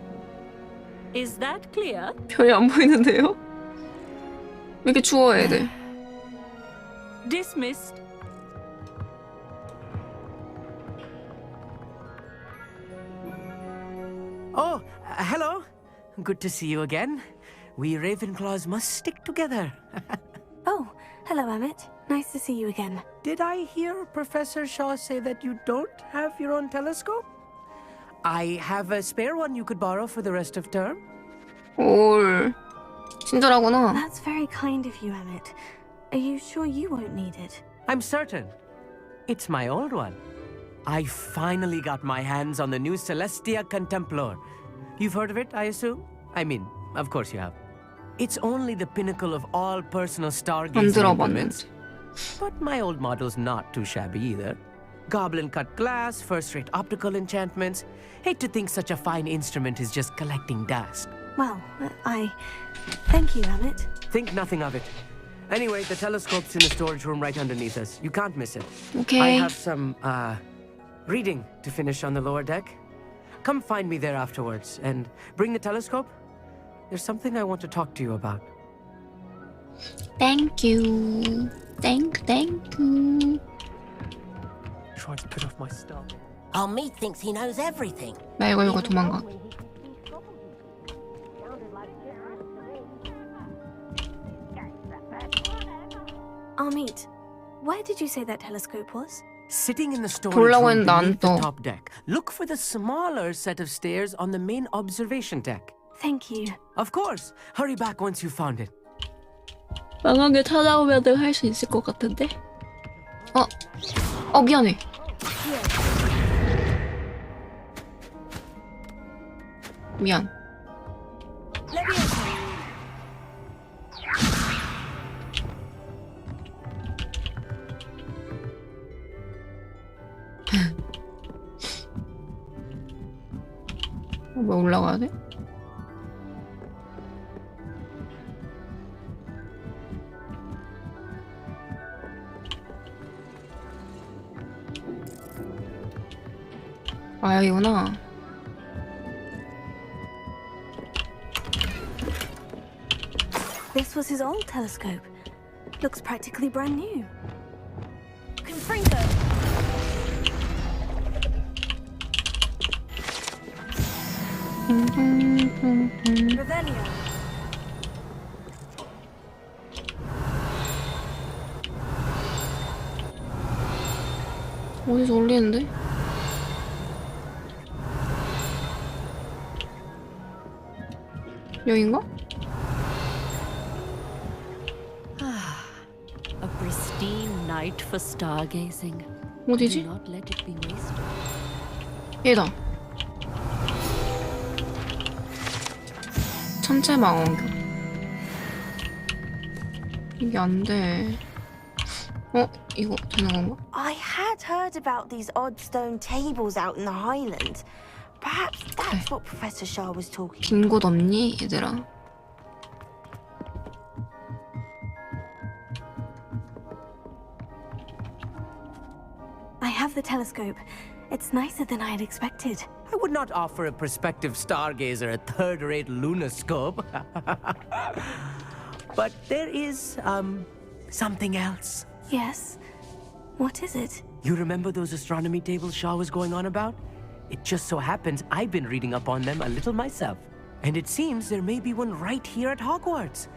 Is that clear? 별이 안 보이는데요? 왜 이렇게 추워 애들? Dismissed. Oh, hello. Good to see you again. We Ravenclaws must stick together. Oh, hello, Emmett. Nice to see you again. Did I hear Professor Shaw say that you don't have your own telescope? I have a spare one you could borrow for the rest of term. 올. 친절하구나. That's very kind of you, Emmett. Are you sure you won't need it? I'm certain. It's my old one. I finally got my hands on the new Celestia Contemplar. You've heard of it, I assume? I mean, of course you have. It's only the pinnacle of all personal stargazing implements. But my old model's not too shabby either. Goblin-cut glass, first-rate optical enchantments. Hate to think such a fine instrument is just collecting dust. Well, thank you, Emmett. Think nothing of it. Anyway, the telescope's in the storage room right underneath us. You can't miss it. Okay. I have some, reading to finish on the lower deck. Come find me there afterwards, and bring the telescope. There's something I want to talk to you about. Thank you. Thank you. Trying to put off my stuff. Our meat thinks he knows everything. 나 이거 도망가. Amit, where did you say that telescope was? Sitting in the storage 보려고 room 했는데 안 beneath the 떠. top deck. Look for the smaller set of stairs on the main observation deck. Thank you. Of course. Hurry back once you've found it. 망하게 찾아오면 할 수 있을 것 같은데? 미안해. 미안. 왜 올라가야 돼? 아, 여기구나. This was his old telescope. Looks practically brand new. Confringo! Revelio. 어디서 올리는데? 여긴가? A pristine night for stargazing. 어디지? Do not let it be wasted. 얘다. 천체 망원경. 이게 안 돼. 이거 되는 건가? I had heard about these odd stone tables out in the Highlands. Perhaps that's what Professor Shah was talking 긴 곳 없니, 얘들아? I have the telescope. It's nicer than I had expected. I would not offer a prospective stargazer a third-rate lunoscope. But there is, something else. Yes? What is it? You remember those astronomy tables Shaw was going on about? It just so happens I've been reading up on them a little myself. And it seems there may be one right here at Hogwarts.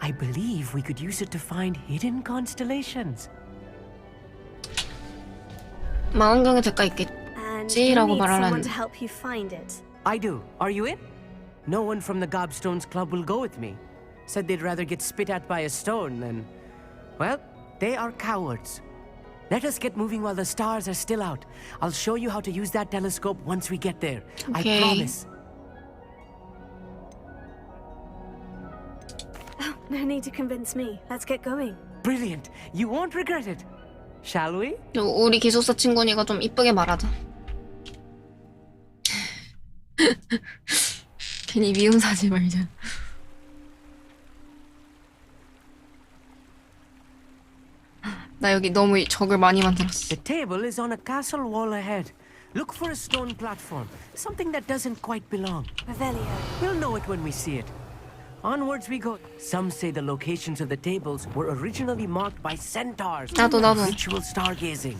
I believe we could use it to find hidden constellations. 망원경에 대가 있겠지라고 말하려는데. To help you find it. I do. Are you in? No one from the Gobstones Club will go with me. Said they'd rather get spit at by a stone than... Well, they are cowards. Let us get moving while the stars are still out. I'll show you how to use that telescope once we get there. Okay. I promise. Oh, no need to convince me. Let's get going. Brilliant. You won't regret it. Shall we? 우리 기숙사 친구니까 좀 이쁘게 말하자. 괜히 미움 사지 말자. 나 여기 너무 적을 많이 만들었어. The table is on a castle wall ahead. Look for a stone platform, something that doesn't quite belong. Revelio. We'll know it when we see it. Onwards we go. Some say the locations of the tables were originally marked by centaurs. 나도. Ritual stargazing.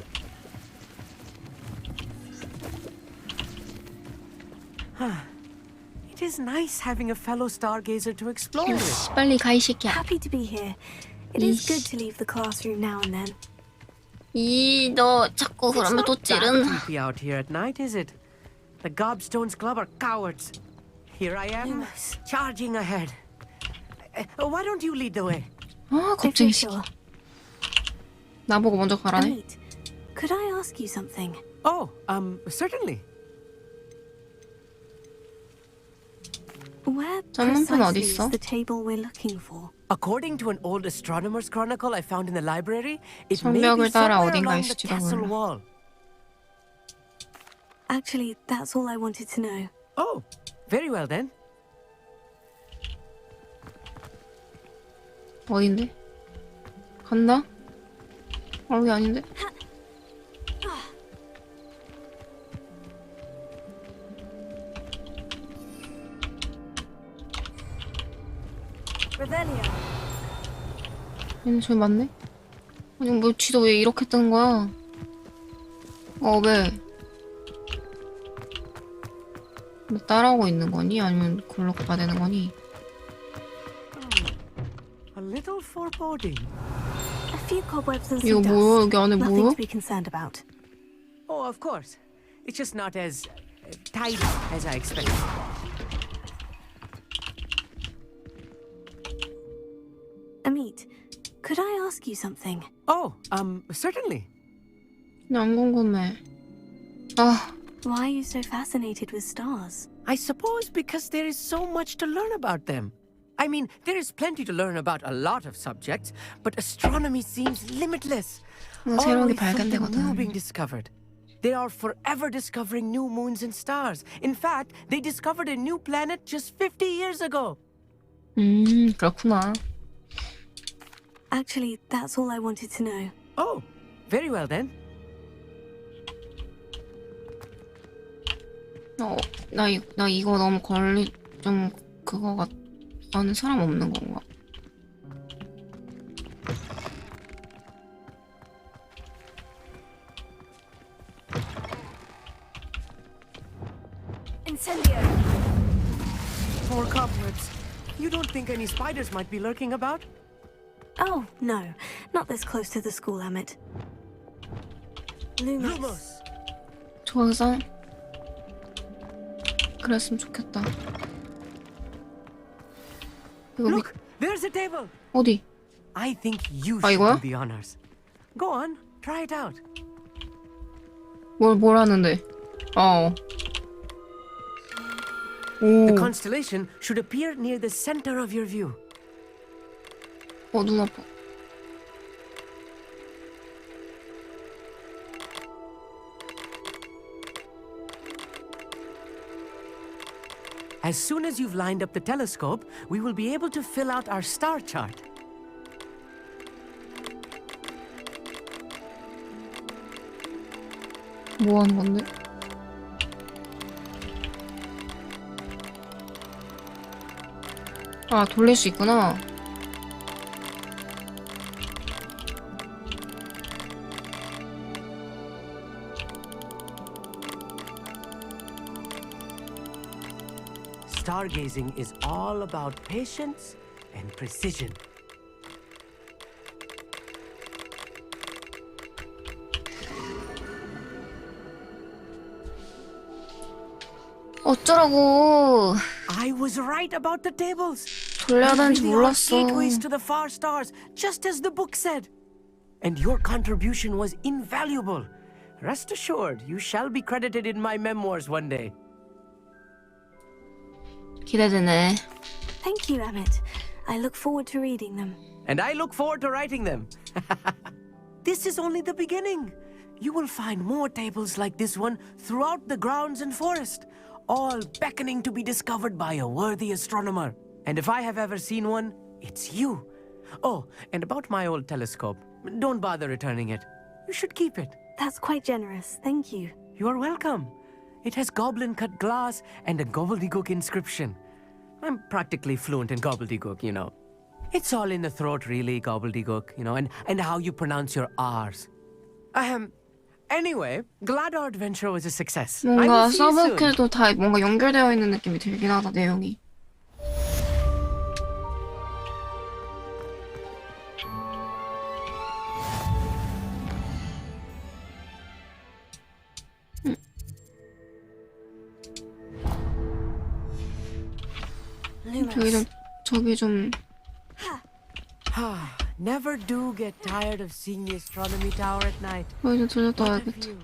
It is nice having a fellow stargazer to explore with. 빨리 가, 이 새끼야. Happy to be here. It is good to leave the classroom now and then. 너 자꾸 그러면 또 It's not 찌른. that creepy out here at night, is it? The Gobstones Club are cowards. Here I am, charging ahead. Why don't you lead the way? 겁쟁이 새끼. 나보고 먼저 가라네. Could I ask you something? Oh, certainly. Where 전문판 precisely 어딨어? is the table we're looking for? According to an old astronomer's chronicle I found in the library, it may be 성벽을 따라 somewhere 어딘가 along the 있을지도 castle 몰라. wall. Actually, that's all I wanted to know. Oh, very well then. 어딘데? 간다? 여기 아닌데? Revelio. 얘는 저기 맞네? 아니 뭐 쥐도 왜 이렇게 뜨는 거야? 왜? 너 따라오고 있는 거니? 아니면 골로 가야 되는 거니? A little foreboding. A few cobwebs and 이거 some 뭐야? dust. 여기 안에 Nothing 뭐야? to be concerned about. Oh, of course. It's just not as tidy as I expected. Amit, could I ask you something? Oh, certainly. 안 궁금해. Why are you so fascinated with stars? I suppose because there is so much to learn about them. I mean, there is plenty to learn about a lot of subjects, but astronomy seems limitless. 새로운 게 Always something new 발견되거든. being discovered. They are forever discovering new moons and stars. In fact, they discovered a new planet just 50 years ago. 그렇구나. Actually, that's all I wanted to know. Oh, very well then. 나 이거 너무 좀 그거가 아는 사람 없는 건가? Incendio! More cobwebs. You don't think any spiders might be lurking about? Oh, no. Not this close to the school, Amit. Lumos. 조각상? 그랬으면 좋겠다. 이거 미... Look, there's a table. 어디? I think you 아, should 이거야? do the honors. Go on, try it out. 뭘 하는데? 어. The 오. constellation should appear near the center of your view. 눈 아파. As soon as you've lined up the telescope, we will be able to fill out our star chart. 뭐 하는 건데? 아, 돌릴 수 있구나. Stargazing is all about patience and precision. 어쩌라고. I was right about the tables. 돌려야 되는지 They really are 몰랐어. gateways to the far stars, just as the book said. And your contribution was invaluable. Rest assured, you shall be credited in my memoirs one day. 기대되네. Thank you, Emmett. I look forward to reading them. And I look forward to writing them. This is only the beginning. You will find more tables like this one throughout the grounds and forest, all beckoning to be discovered by a worthy astronomer. And if I have ever seen one, it's you. Oh, and about my old telescope, don't bother returning it. You should keep it. That's quite generous. Thank you. You're welcome. It has goblin-cut glass and a gobbledygook inscription. I'm practically fluent in gobbledygook, you know. It's all in the throat, really, gobbledygook, you know, and how you pronounce your R's. Anyway, glad our adventure was a success. I 뭔가 will see you soon. 서브캐도 다 뭔가 연결되어 있는 느낌이 들긴 하다, 내용이. 저기 좀 Never do get tired of seeing the astronomy tower at night. 저기 좀 들렸다 What a 와야겠다. view.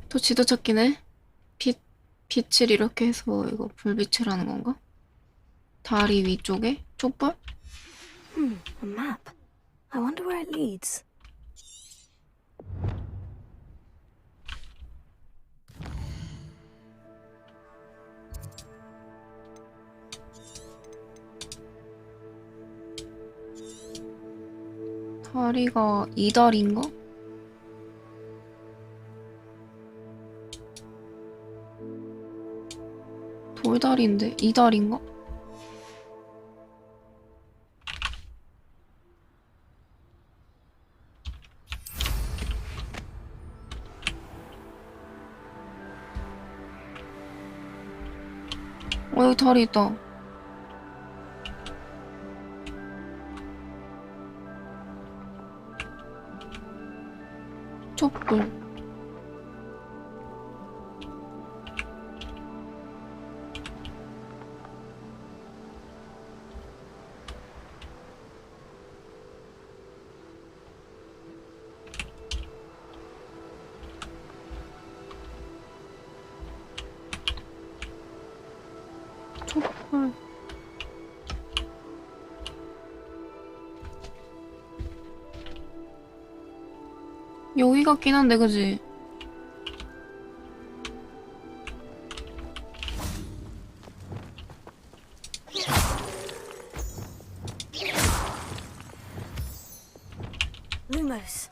또 지도 찾기네. 빛을 이렇게 해서 이거 불빛을 하는 건가? 다리 위쪽에 촛불? A map. I wonder where it leads. 다리가 2다리인가? 돌다리인데 2다리인가? 여기 다리 있다. 촛불. 촛불. 여기 같긴 한데, 그지? Lumos.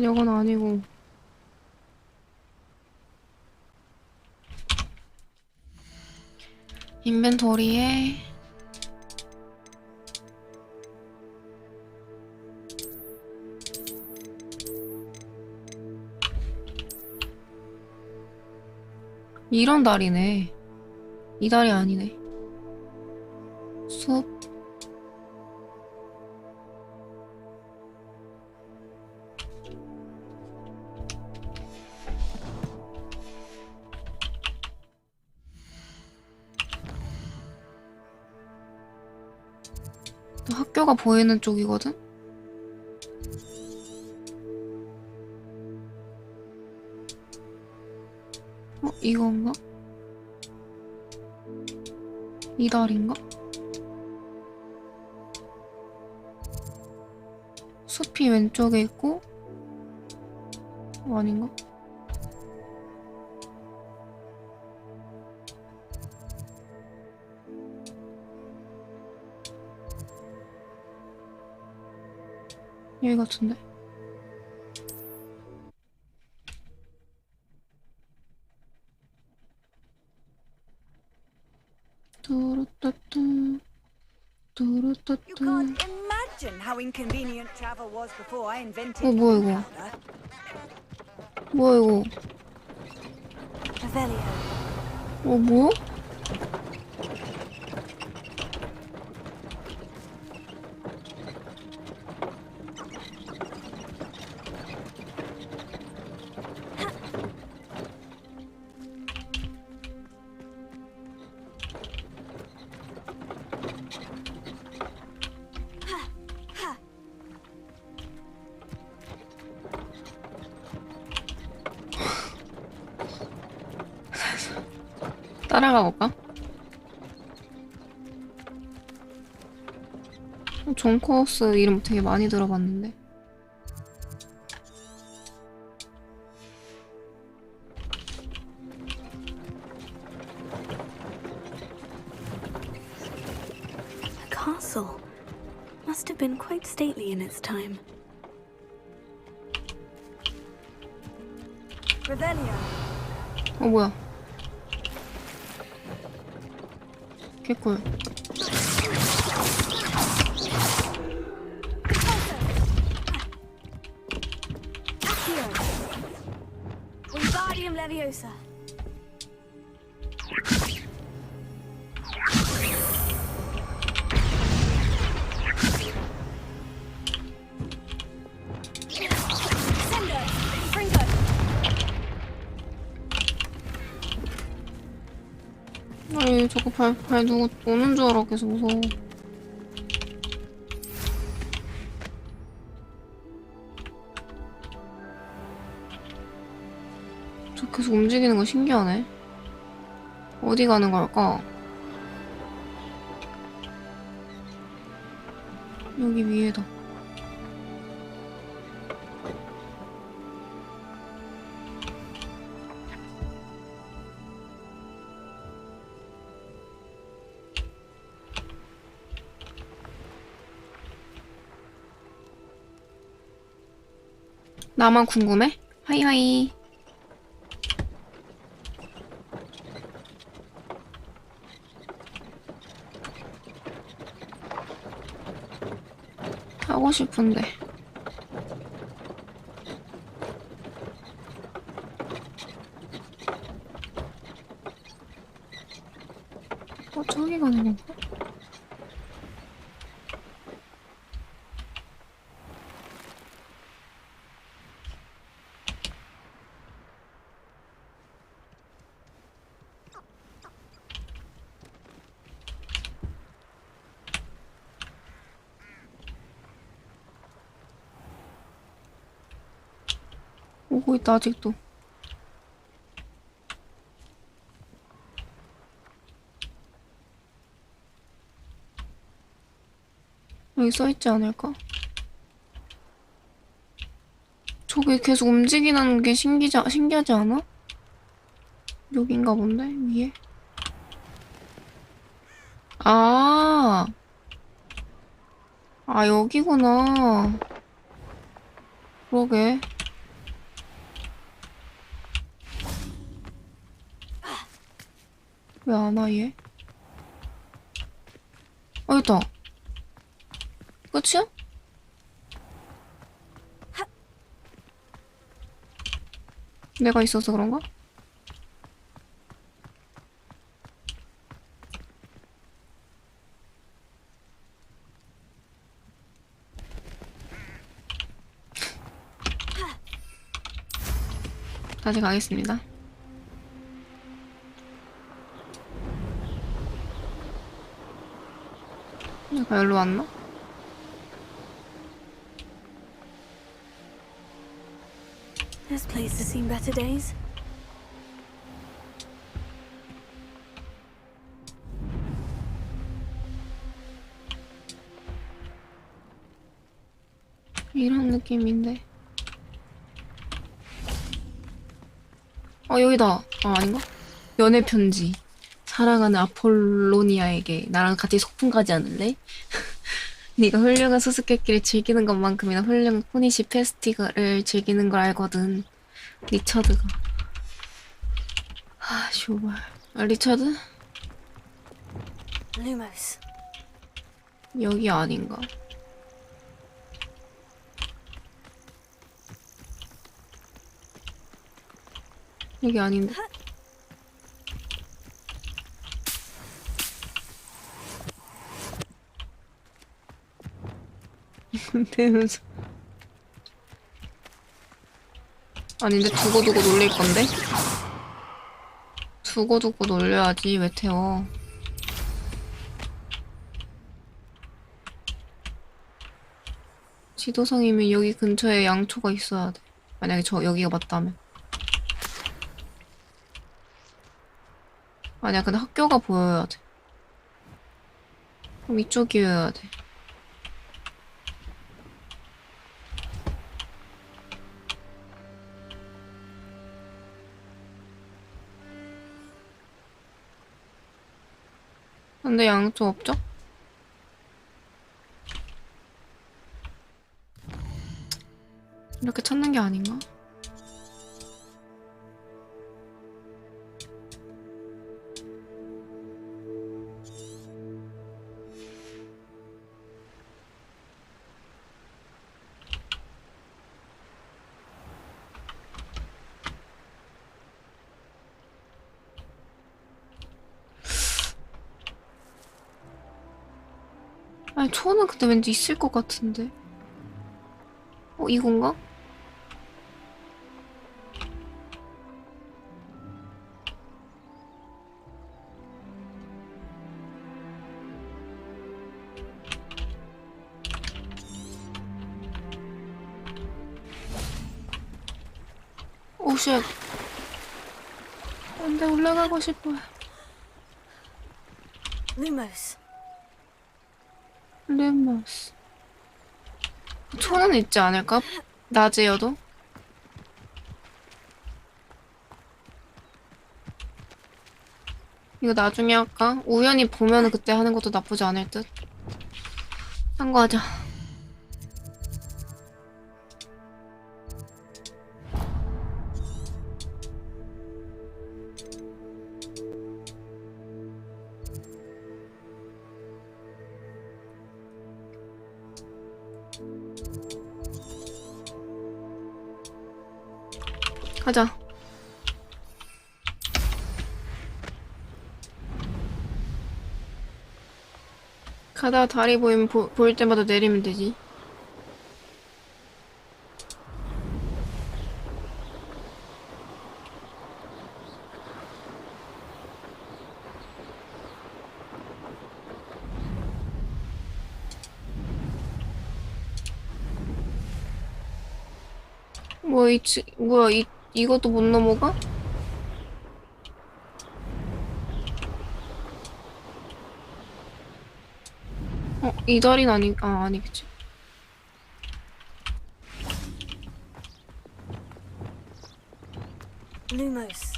저건 아니고. 인벤토리에 이런 달이네. 이 달이 아니네. 숲. 또 학교가 보이는 쪽이거든? 이건가? 이 달인가? 숲이 왼쪽에 있고 아닌가? 여기 같은데? 뚜루뚜뚜 뚜루뚜뚜. You can't imagine how inconvenient travel was before I invented 뭐야 이거? 뭐야 이거? Revelio. 뭐야? 따라가 볼까? 존 코어스 이름 되게 많이 들어봤는데. The castle must have been quite stately in its time. Revelio. 뭐야? 개꿀. Wingardium Leviosa. 아니 저거 발 누구 오는 줄 알아. 계속 무서워. 저 계속 움직이는 거 신기하네. 어디 가는 걸까? 여기 위에다. 나만 궁금해? 하이하이. 하고 싶은데. 저기 가는 건가? 오고 있다 아직도. 여기 써있지 않을까? 저게 계속 움직이는 게 신기하지 않아? 여긴가 본데? 위에? 아 여기구나. 그러게. 왜 안 와, 얘? 있다. 끝이야? 내가 있어서 그런가? 다시 가겠습니다. 내가 여기로 왔나? This place has seen better days. 이런 느낌인데. 여기다. 아닌가? 연애 편지. 사랑하는 아폴로니아에게 나랑 같이 소풍 가지 않을래? 네가 훌륭한 수수께끼를 즐기는 것만큼이나 훌륭한 포니시 페스티벌을 즐기는 걸 알거든. 리처드가. 쇼발. 리처드? Lumos. 여기 아닌가? 여기 아닌데. 되면서 아닌데 두고두고 놀릴 건데? 두고두고 놀려야지. 왜 태워? 지도상이면 여기 근처에 양초가 있어야 돼. 만약에 여기가 맞다면. 아니야, 근데 학교가 보여야 돼. 그럼 이쪽이어야 돼. 근데 양쪽 없죠? 이렇게 찾는 게 아닌가? 아니, 초는 근데 왠지 있을 것 같은데. 이건가? 쉣. 안 돼, 올라가고 싶어요. Lumos. 레머스. 초는 있지 않을까? 낮에여도? 이거 나중에 할까? 우연히 보면은 그때 하는 것도 나쁘지 않을 듯. 한 거 하자. 가자. 가다가 다리 보이면 보일 때마다 내리면 되지. 뭐야, 이것도 못 넘어가? 이 다리는 아니겠지. Lumos.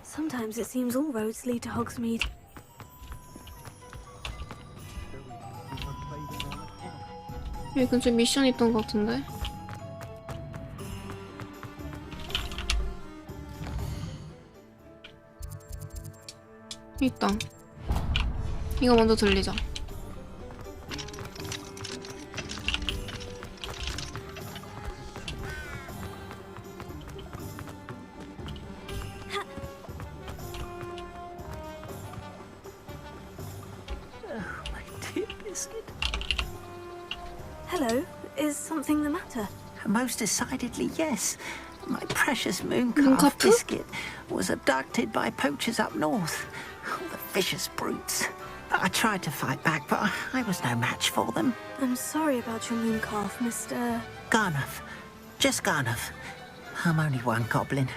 Sometimes it seems all roads lead to Hogsmeade. 여기 근처에 미션 있던 것 같은데. 있다. 이거 먼저 들리자. Hello, is something the matter? Most decidedly, yes. My precious mooncalf biscuit was abducted by poachers up north. Oh, the vicious brutes. I tried to fight back, but I was no match for them. I'm sorry about your mooncalf, Mr. Garnuff. Just Garnuff. I'm only one goblin.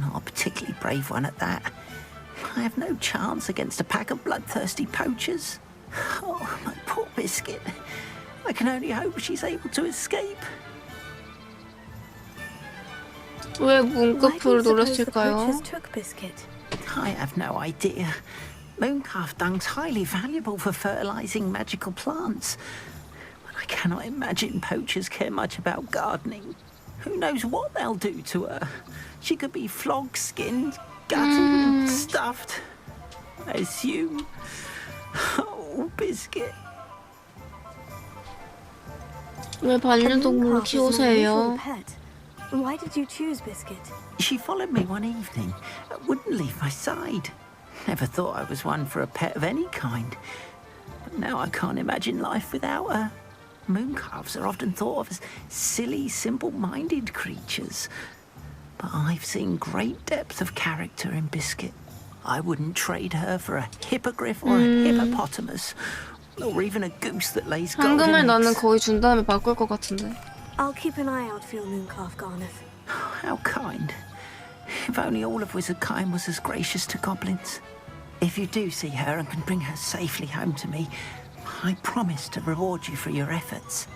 Not a particularly brave one at that. I have no chance against a pack of bloodthirsty poachers. Oh, my poor biscuit. I can only hope she's able to escape. 왜 문급을 노렸을까요? I have no idea. Mooncalf dung's highly valuable for fertilizing magical plants. But I cannot imagine poachers care much about gardening. Who knows what they'll do to her? She could be flogged, skinned, gutted, stuffed. I assume. Oh, biscuit. 왜 반려동물을 키우세요? Why did you choose Biscuit? She followed me one evening, wouldn't leave my side. Never thought I was one for a pet of any kind. But now I can't imagine life without her. Mooncalves are often thought of as silly, simple-minded creatures. But I've seen great depth of character in Biscuit. I wouldn't trade her for a hippogriff or a hippopotamus, or even a goose that lays golden 황금을 eggs. 나는 거의 준 다음에 바꿀 것 같은데. I'll keep an eye out for your mooncalf, Garnuff. How kind. If only all of Wizardkind was as gracious to goblins. If you do see her and can bring her safely home to me, I promise to reward you for your efforts.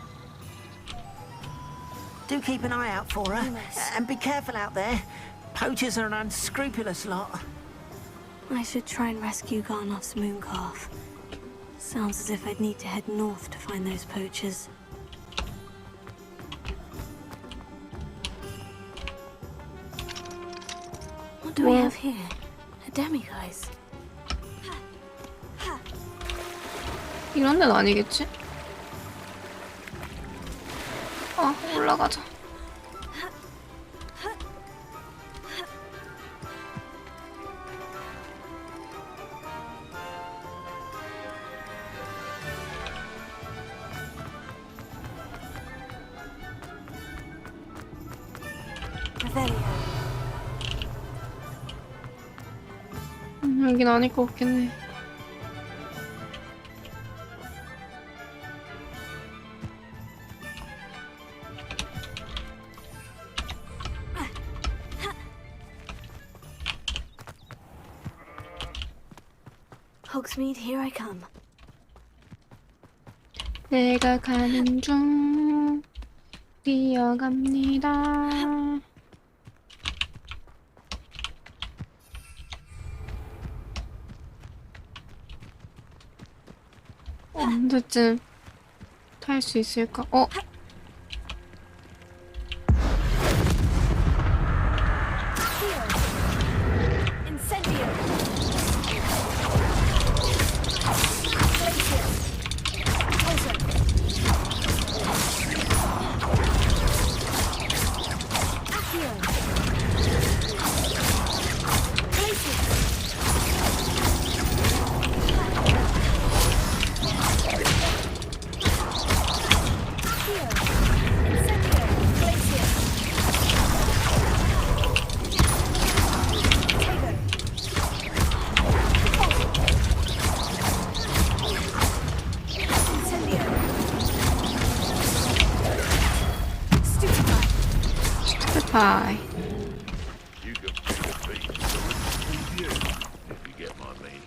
Do keep an eye out for her, and be careful out there. Poachers are an unscrupulous lot. I should try and rescue Garnuff's mooncalf. Sounds as if I'd need to head north to find those poachers. What do we have here? A demiguise. 이런 데는 아니겠지? 아, 올라가자. 여긴 아닐 것 같긴 해. Hogsmeade, here I come. 내가 가는 중 뛰어갑니다. 언제쯤 탈 수 있을까? Hi. You can feel the beat of you, if you get my meaning.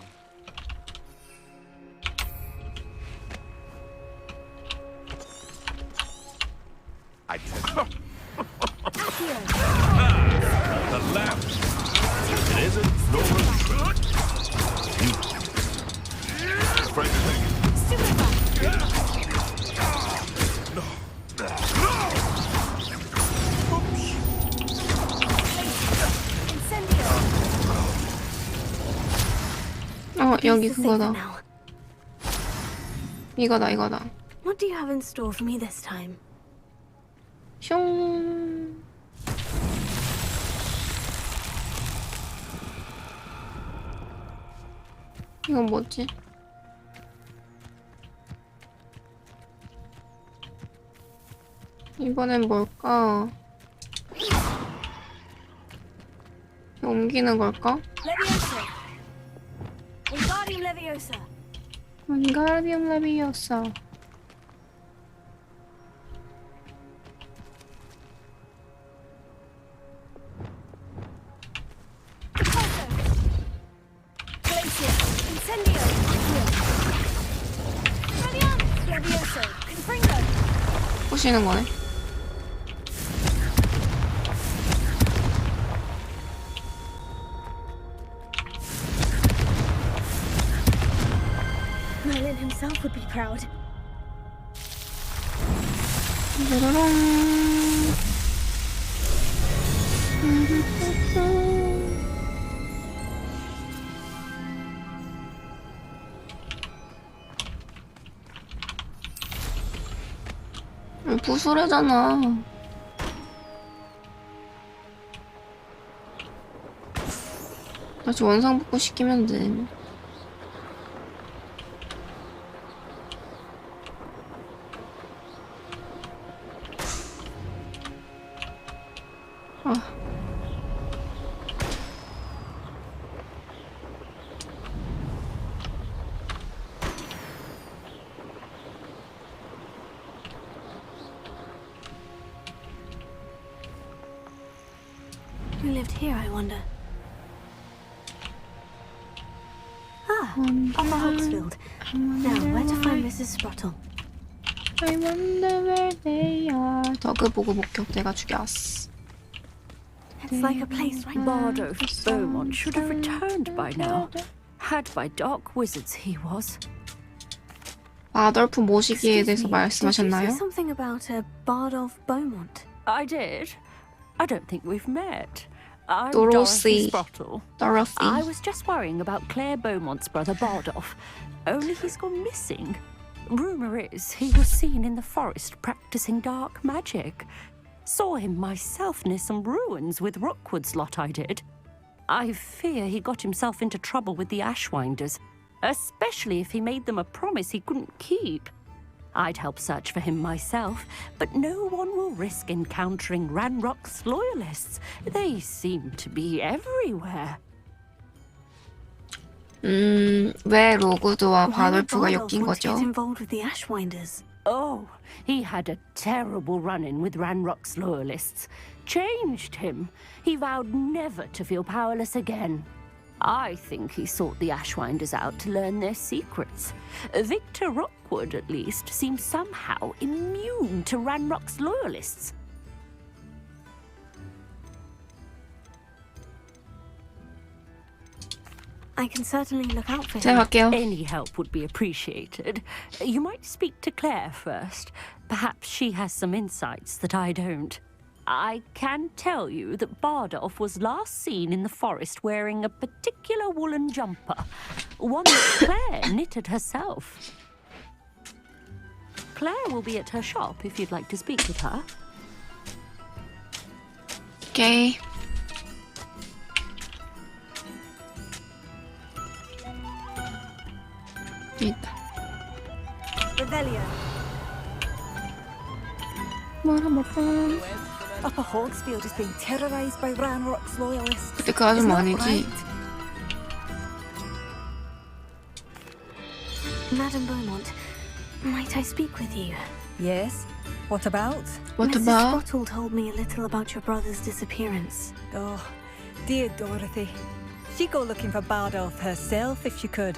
I tell the left. It isn't Norman. Frank, 여기 그거다. 이거다. What do you have in store for me this time? 슝. 이건 뭐지? 이번엔 뭘까? 옮기는 걸까? Leviosa! Wingardium Leviosa! 윙가디움 레비오사. Glacius! Incendio! Wingardium Leviosa! Confringo! 부시는 거네. Merlin himself would be proud. 부수래잖아. 다시 원상복구 시키면 돼. Who lived here, I wonder? Ah, Upper Hogsfield. Now, where to find Mrs. Sprottle? I wonder where they are. 더그 보고 목격 내가 죽였어. It's like a place right Bardolph Beaumont should have returned by now. Had by dark wizards he was. 바돌프 모시기에 대해서 Did you say 말씀하셨나요? something about a Bardolph Beaumont? I did. I don't think we've met. I'm Dorothy. Dorothy Sprottle. Dorothy. I was just worrying about Claire Beaumont's brother Bardolph. Only he's gone missing. Rumour is he was seen in the forest practicing dark magic. Saw him myself near some ruins with Rookwood's lot I did. I fear he got himself into trouble with the Ashwinders, especially if he made them a promise he couldn't keep. I'd help search for him myself, but no one will risk encountering Ranrock's loyalists. They seem to be everywhere. 왜 로그드와 Why would 바돌프가 Bardolph 엮인 want to 거죠? get involved with the Ashwinders? Oh, he had a terrible run-in with Ranrock's loyalists. Changed him. He vowed never to feel powerless again. I think he sought the Ashwinders out to learn their secrets. Victor Rookwood, at least, seems somehow immune to Ranrock's loyalists. I can certainly look out for him. 제가 갈게요. Any help would be appreciated. You might speak to Claire first. Perhaps she has some insights that I don't. I can tell you that Bardolph was last seen in the forest wearing a particular woolen jumper, one that Claire knitted herself. Claire will be at her shop if you'd like to speak with her. 오케이. 있다. Revelio. Upper Hogsfield is being terrorized by Ranrock's loyalists. 그때 그 아줌마 Isn't that 아니지? right? Madame Beaumont, might I speak with you? Yes. What about? What Mrs. about? Sprottle told me a little about your brother's disappearance. Oh, dear Dorothy. She'd go looking for Bardolph herself if she could.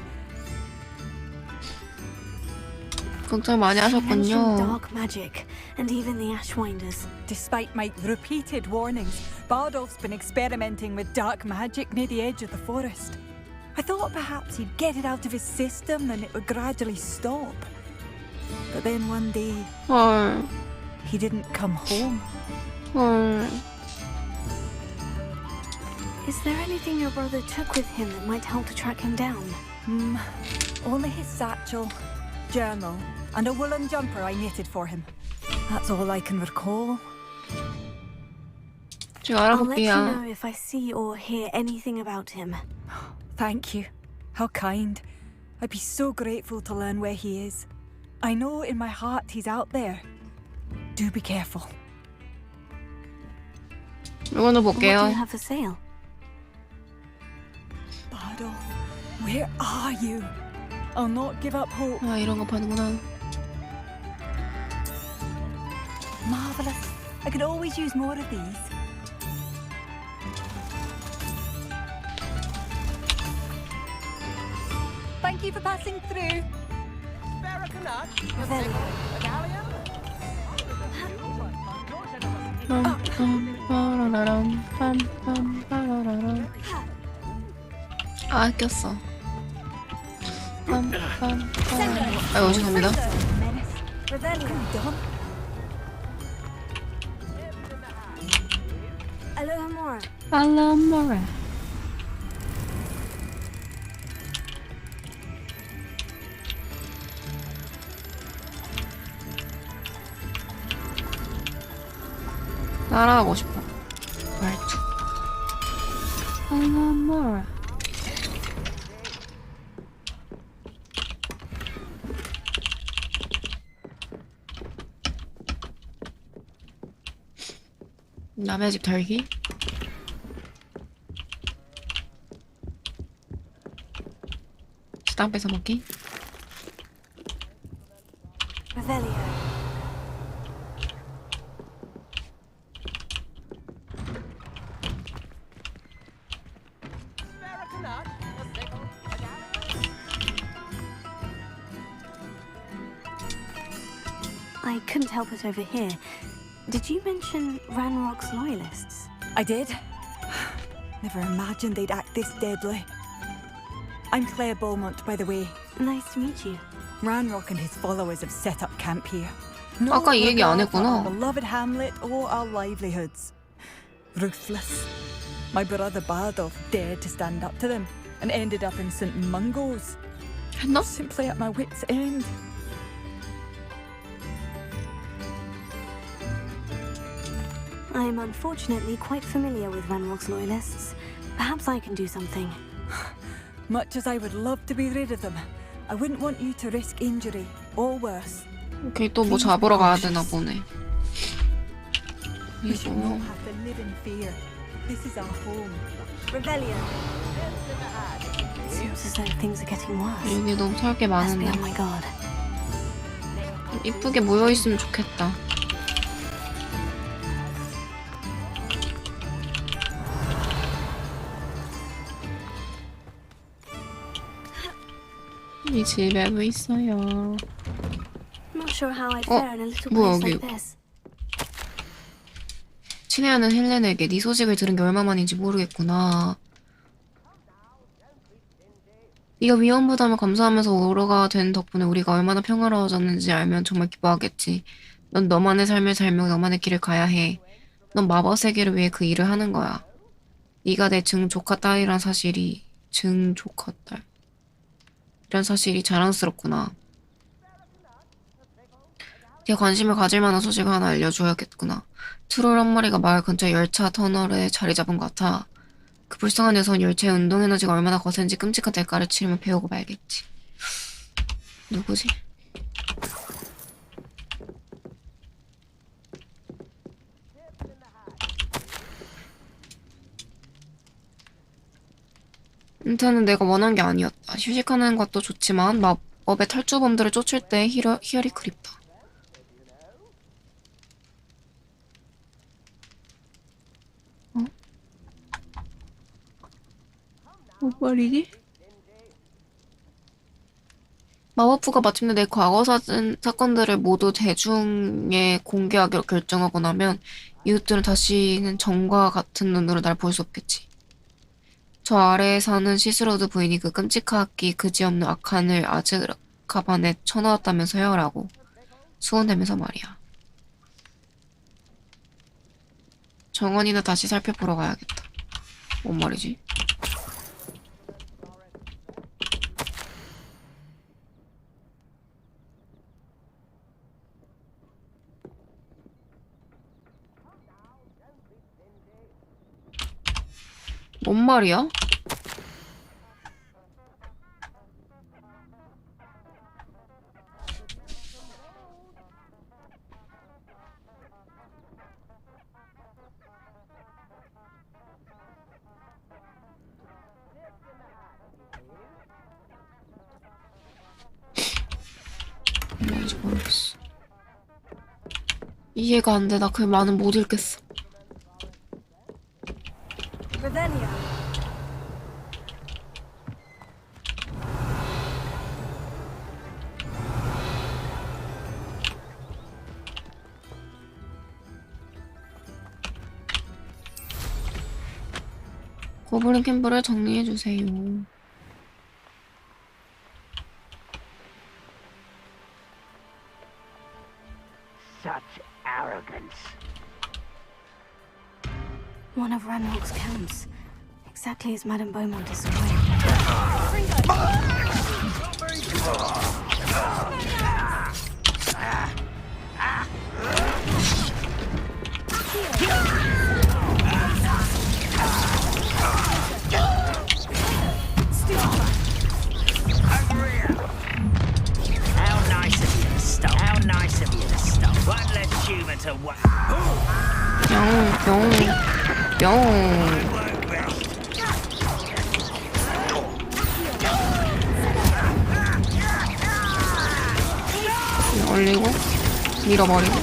걱정 많이 She mentioned 하셨군요. dark magic, and even the Ashwinders. Despite my repeated warnings, Bardolph's been experimenting with dark magic near the edge of the forest. I thought perhaps he'd get it out of his system and it would gradually stop. But then one day, 헐. he didn't come home. 헐. Is Is there anything your brother took with him that might help to track him down? Only his satchel, journal, and a woolen jumper I knitted for him. That's all I can recall. I'll let you know if I see or hear anything about him. Thank you. How kind. I'd be so grateful to learn where he is. I know in my heart he's out there. Do be careful. 이거는 What do 볼게요. you have for sale? Bardo, where are you? I'll not give up hope. 아, 이런 거 파는구나. Marvelous. I could always use more of these. Thank you for passing through. 아, 꼈어. 아, 어디 갑니다. 알라모라. 따라하고 싶어. 말투. 알라모라. 남의 집 털기? 수당 뺏어 먹기? I couldn't help it over here. Did you mention Ranrock's loyalists? I did. Never imagined they'd act this deadly. I'm Claire Beaumont, by the way. Nice to meet you. Ranrock and his followers have set up camp here. 아까 이 얘기 안 regard for 했구나. our beloved hamlet or our livelihoods. Ruthless. My brother Bardolph dared to stand up to them and ended up in St. Mungo's. 했나? Simply at my wit's end. I am unfortunately quite familiar with Ranrock's loyalists. Perhaps I can do something. Much as I would love to be rid of them, I wouldn't want you to risk injury or worse. 오케이, 또 뭐 잡으러 가야 되나 보네. We should not have to live in fear. This is our home. Rebellion. Seems as though things are getting worse. 여기 너무 살 게 Must be 많은데. on my guard. 이쁘게 모여있으면 좋겠다. 이 집에도 있어요. Not sure how I'd fare in a little 뭐야, place 여기. like this. 친애하는 헬렌에게 네 소식을 들은 게 얼마만인지 모르겠구나. 네가 위험 부담을 감수하면서 오로가 된 덕분에 우리가 얼마나 평화로워졌는지 알면 정말 기뻐하겠지. 넌 너만의 삶을 살며 너만의 길을 가야 해. 넌 마법 세계를 위해 그 일을 하는 거야. 네가 내 증조카 딸이란 사실이 증조카 딸 이런 사실이 자랑스럽구나. 네가 관심을 가질 만한 소식을 하나 알려줘야겠구나. 트롤 한 마리가 마을 근처 열차 터널에 자리 잡은 것 같아. 그 불쌍한 녀석은 열차의 운동 에너지가 얼마나 거센지 끔찍한 대가를 치르며 배우고 말겠지. 누구지? 인턴은 내가 원한 게 아니었다. 휴식하는 것도 좋지만 마법의 탈주범들을 쫓을 때 희열이 그립다. 뭐 말이지? 마법부가 마침내 내 과거 사건들을 모두 대중에 공개하기로 결정하고 나면 이웃들은 다시는 전과 같은 눈으로 날 볼 수 없겠지. 저 아래에 사는 시스로드 부인이 그 끔찍하기 그지없는 악한을 아즈카반에 쳐넣었다면서요? 라고 수원대면서 말이야. 정원이나 다시 살펴보러 가야겠다. 뭔 말이지? 뭔 말이야? 뭔지 모르겠어. 이해가 안 돼. 나 그 말은 못 읽겠어. 고블린 캠프를 정리해주세요. Such arrogance. One of Ranrock's camps. Exactly as Madame Beaumont described. How nice of you to stop. How nice of you to stop. One less human to work. 뿅. 올리고 밀어버리고.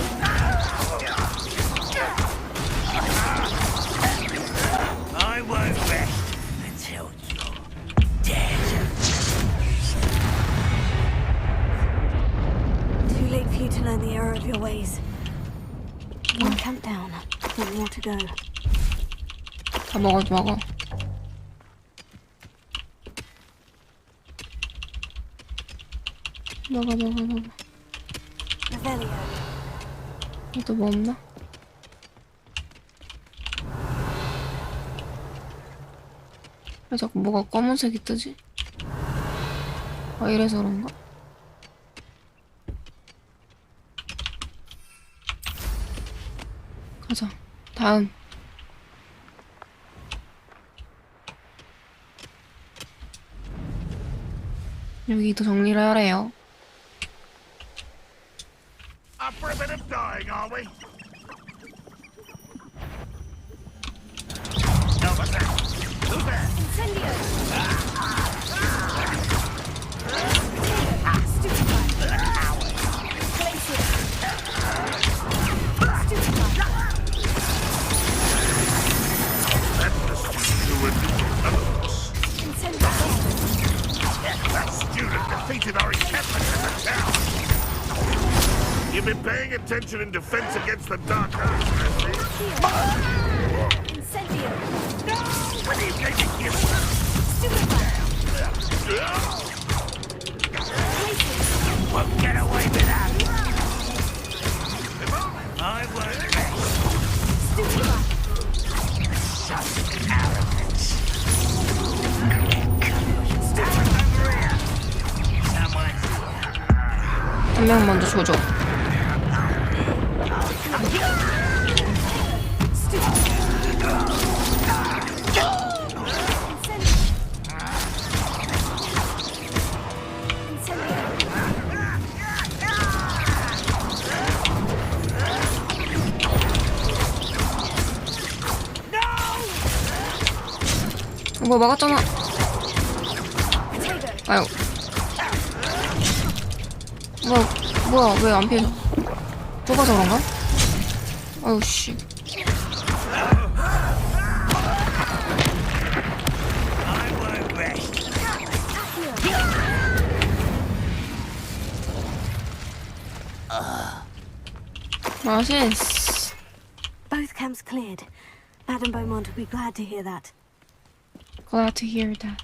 I won't rest until you're dead. Too late for you to learn the error of your ways. One camp down. One more to go. 다 먹어. 먹어. Revelio. 또 뭐 없나? 왜 자꾸 뭐가 검은색이 뜨지? 아, 이래서 그런가? 가자. 다음. 여기도 정리를 하래요. Up for a bit of dying, are we? No, what's that? Who's there? That student defeated our encampment in the town. You've been paying attention in defense against the dark arts, have you? Incendio. No! What are you going to give? Won't get away with that. I won't rest. Such arrogance. 한 명 먼저 줘줘. 뭐 막았잖아. 아유. 뭐야, 왜 안 피해? 좁아서 그런가? 아유, 씨. 맛있어. Both camps cleared. Madame Beaumont will be glad to hear that. Glad to hear that.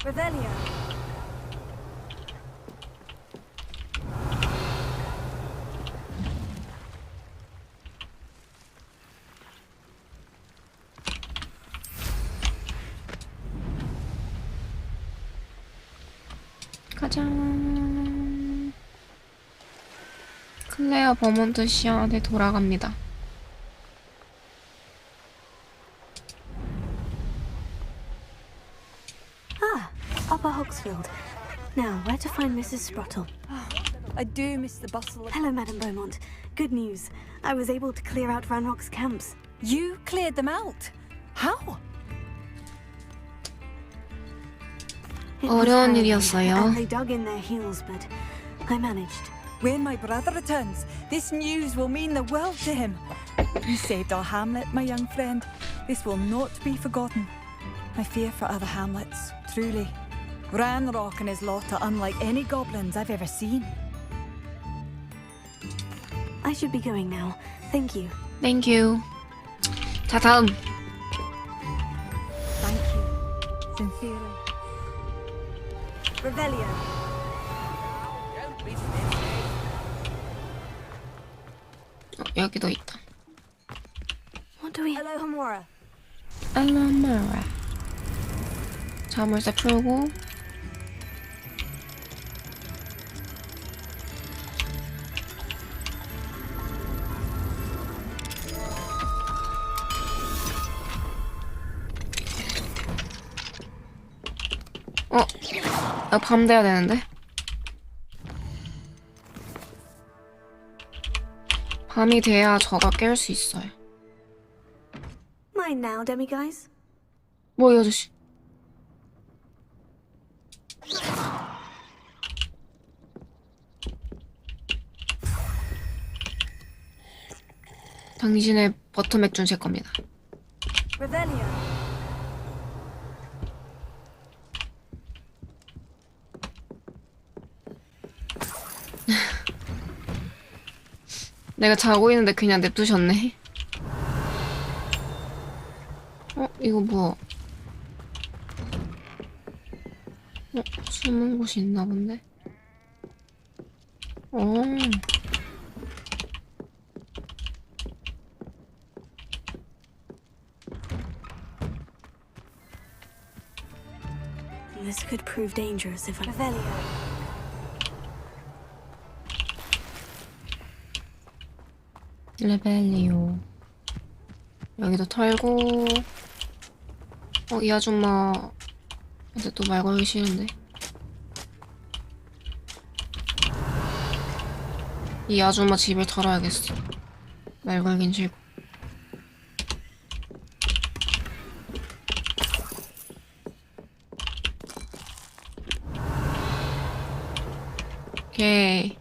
Revelio. 짜잔. 클레어 버몬트 시안에 돌아갑니다. Ah, Upper Hogsfield. Now, where to find Mrs. Sprottle? I do miss the bustle. Hello, Madame Beaumont. Good news. I was able to clear out Ranrock's camps. You cleared them out? How? It was 어려운 harrowing, 일이었어요. and they dug in their heels, but I managed. When my brother returns, this news will mean the world to him. You saved our hamlet, my young friend. This will not be forgotten. I fear for other hamlets, truly. Ranrock and his lot are unlike any goblins I've ever seen. I should be going now. Thank you. Thank you. 자, 다음. Thank you. Sincerely. Revelio. 여기도 있다. What do we... Hello, Hamora. 알라마라. 자물쇠 풀고. 밤 돼야 되는데. 밤이 돼야 저가 깰 수 있어요. Mine now, demiguise. 뭐 이 아저씨. 당신의 버터맥주는 제 겁니다. Revelio. 내가 자고 있는데 그냥 냅두셨네. 이거 뭐야? 숨은 곳이 있나 본데? This could prove dangerous if I... Revelio. 레벨리오. 여기도 털고. 이 아줌마 근데 또 말 걸기 싫은데. 이 아줌마 집을 털어야겠어. 말 걸긴 싫고. 오케이.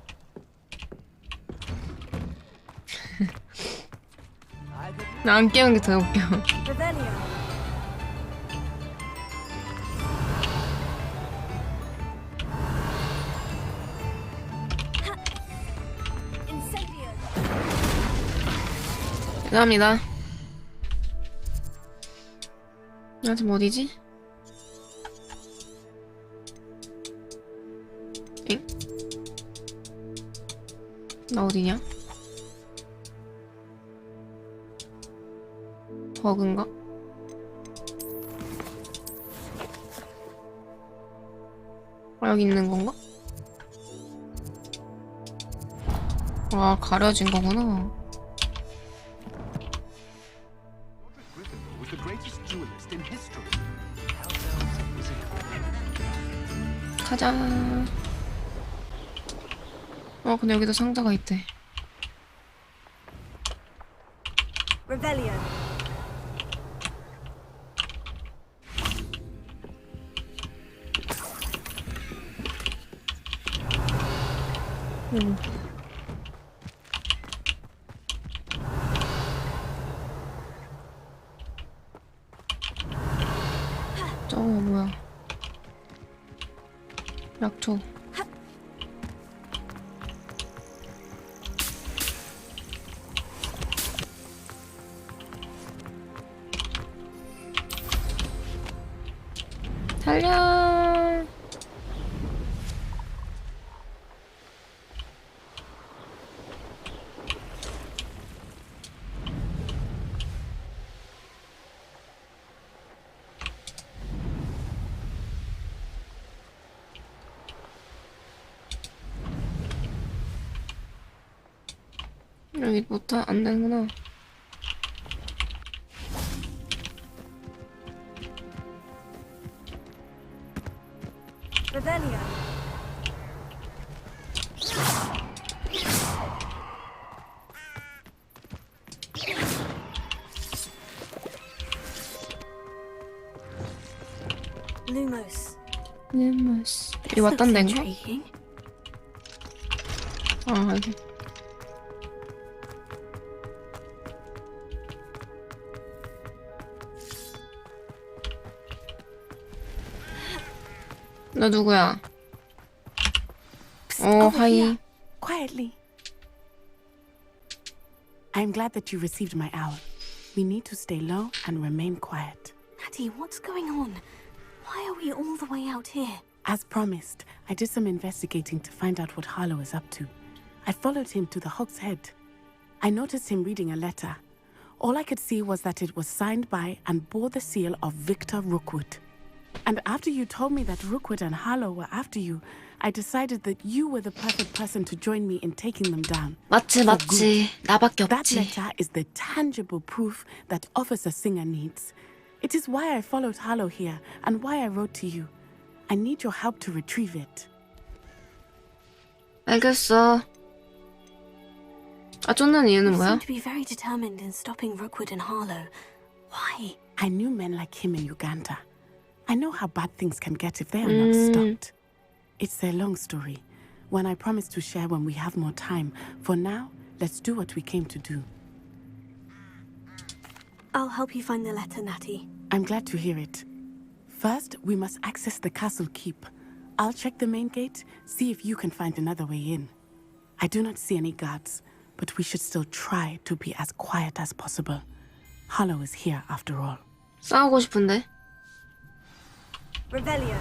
나 안 깨우는 게 더 웃겨. 감사합니다. 나 지금 어디지? 엥? 나 어디냐? 버그인가? 여기 있는 건가? 아, 가려진 거구나. 가자. 근데 여기도 상자가 있대. Revelio. 저거 뭐야? 약초. 달려. 여기 안 되는구나. Revelio. Lumos. 루머스. This 이 왔단 looks 데인가? intriguing. 아, 여기. 너 누구야? Over 하이. here, quietly. I'm glad that you received my owl. We need to stay low and remain quiet. Natty, what's going on? Why are we all the way out here? As promised, I did some investigating to find out what Harlow is up to. I followed him to the Hog's Head. I noticed him reading a letter. All I could see was that it was signed by and bore the seal of Victor Rookwood. And after you told me that Rookwood and Harlow were after you, I decided that you were the perfect person to join me in taking them down. 맞지, For 맞지. good. 나밖에 That 없지. letter is the tangible proof that Officer Singer needs. It is why I followed Harlow here and why I wrote to you. I need your help to retrieve it. 알겠어. 아, 쫓는 이유는 You 뭐야? seem to be very determined in stopping Rookwood and Harlow. Why? I knew men like him in Uganda. I know how bad things can get if they are not stopped. It's a long story, one I promise to share when we have more time. For now, let's do what we came to do. I'll help you find the letter, Natty. I'm glad to hear it. First, we must access the castle keep. I'll check the main gate, see if you can find another way in. I do not see any guards, but we should still try to be as quiet as possible. Harlow is here after all. 싸우고 싶은데. Revelio.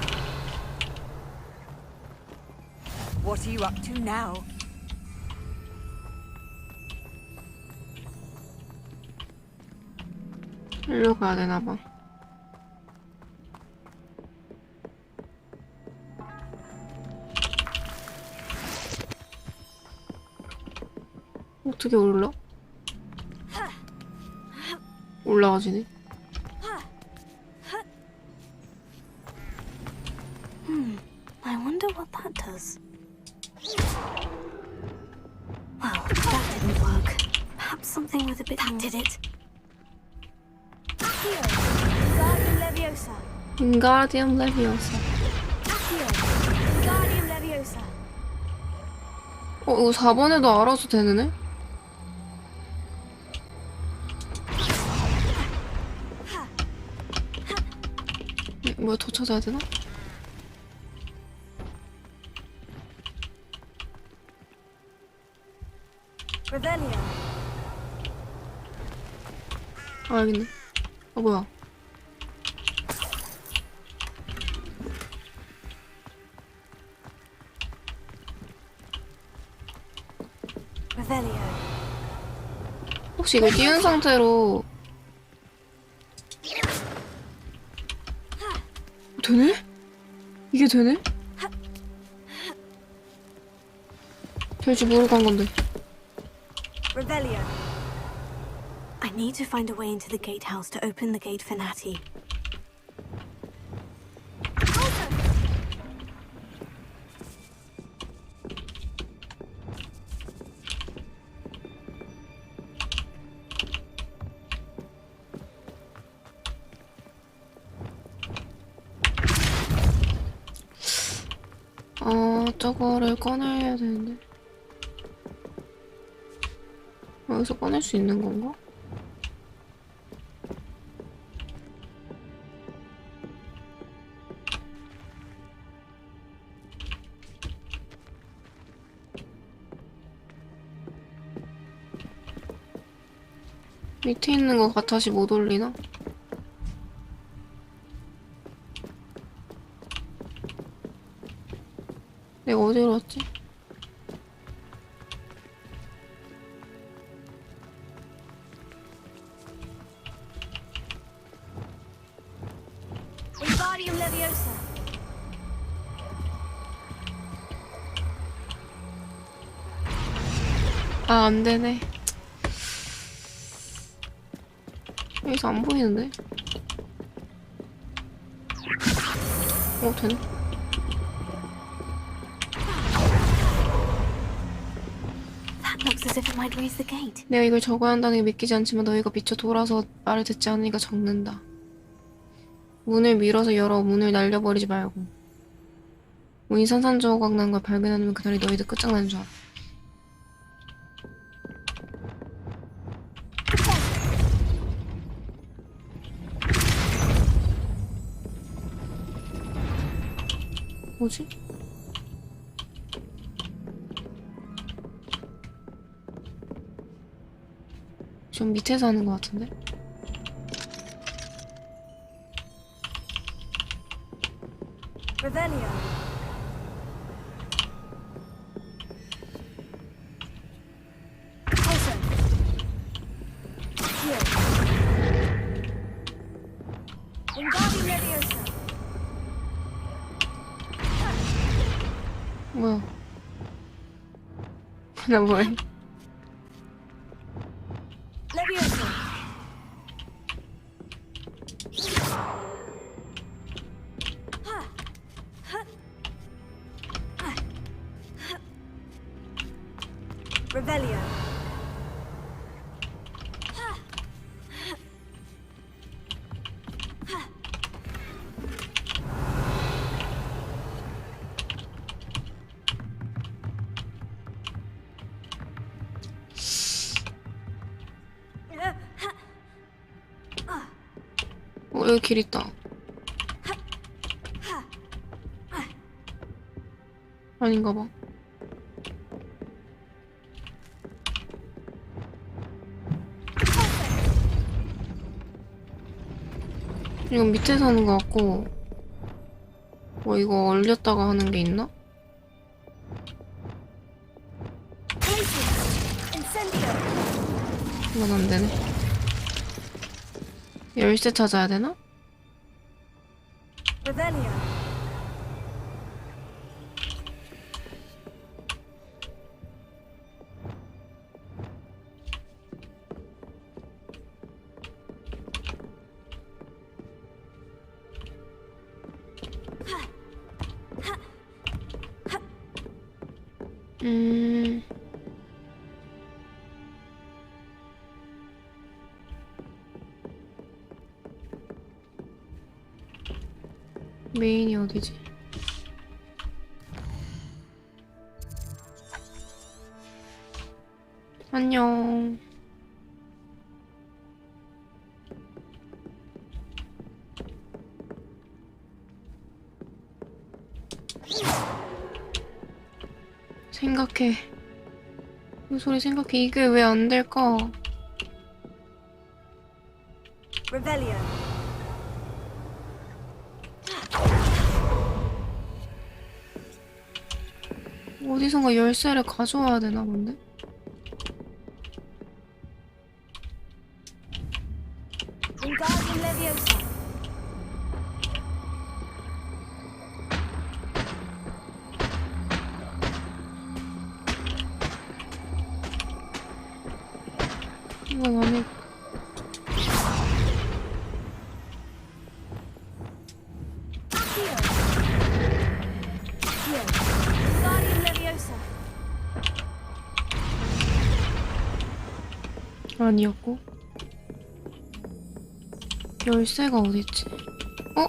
What are you up to now? 일로 가야 되나 봐. 어떻게 올라? 올라가지네. I wonder what that does. Well, that didn't work. Perhaps something with a bit more. That did it. Accio. Wingardium Leviosa. 윙가디엄 레비오사. Accio. Wingardium Leviosa. 이거 4번에도 알아서 되는 애? 뭐야, 더 찾아야 되나? Revelio. 아, 여기 있네. 뭐야. Revelio. 혹시 이거 띄운 상태로 되네? 이게 되네? 될지 모르고 한 건데. Revelio. I need to find a way into the gatehouse to open the gate for Natty. 저거를 꺼내야 되는데. 여기서 꺼낼 수 있는 건가? 밑에 있는 거 다시 못 올리나? 내가 어디로 왔지? Wingardium Leviosa. 아, 안 되네. 여기서 안 보이는데? 되네. That looks as if it might raise the gate. 내가 이걸 적어야 한다는 게 믿기지 않지만 너희가 미쳐 돌아서 말을 듣지 않으니까 적는다. 문을 밀어서 열어 문을 날려버리지 말고. 문이 산산조각 난 걸 발견하면 그날이 너희들 끝장나는 줄 알아. 뭐지? 좀 밑에서 하는 것 같은데? Revelio. Closer. Here. Wingardium Leviosa. 뭐야? 나 뭐해? Leviosa. Revelio. 여기 길 있다. 아닌가 봐. 이건 밑에서 하는 것 같고, 뭐 이거 얼렸다가 하는 게 있나? 이건 안 되네. 열쇠 찾아야 되나? Revelio. 메인이 어디지? 안녕. 생각해. 이 소리 생각해. 이게 왜 안 될까? Revelio. 어디선가 열쇠를 가져와야 되나 본데? Wingardium Leviosa. 이건 아니고. Wingardium Leviosa. 아니었고. 열쇠가 어딨지? 어?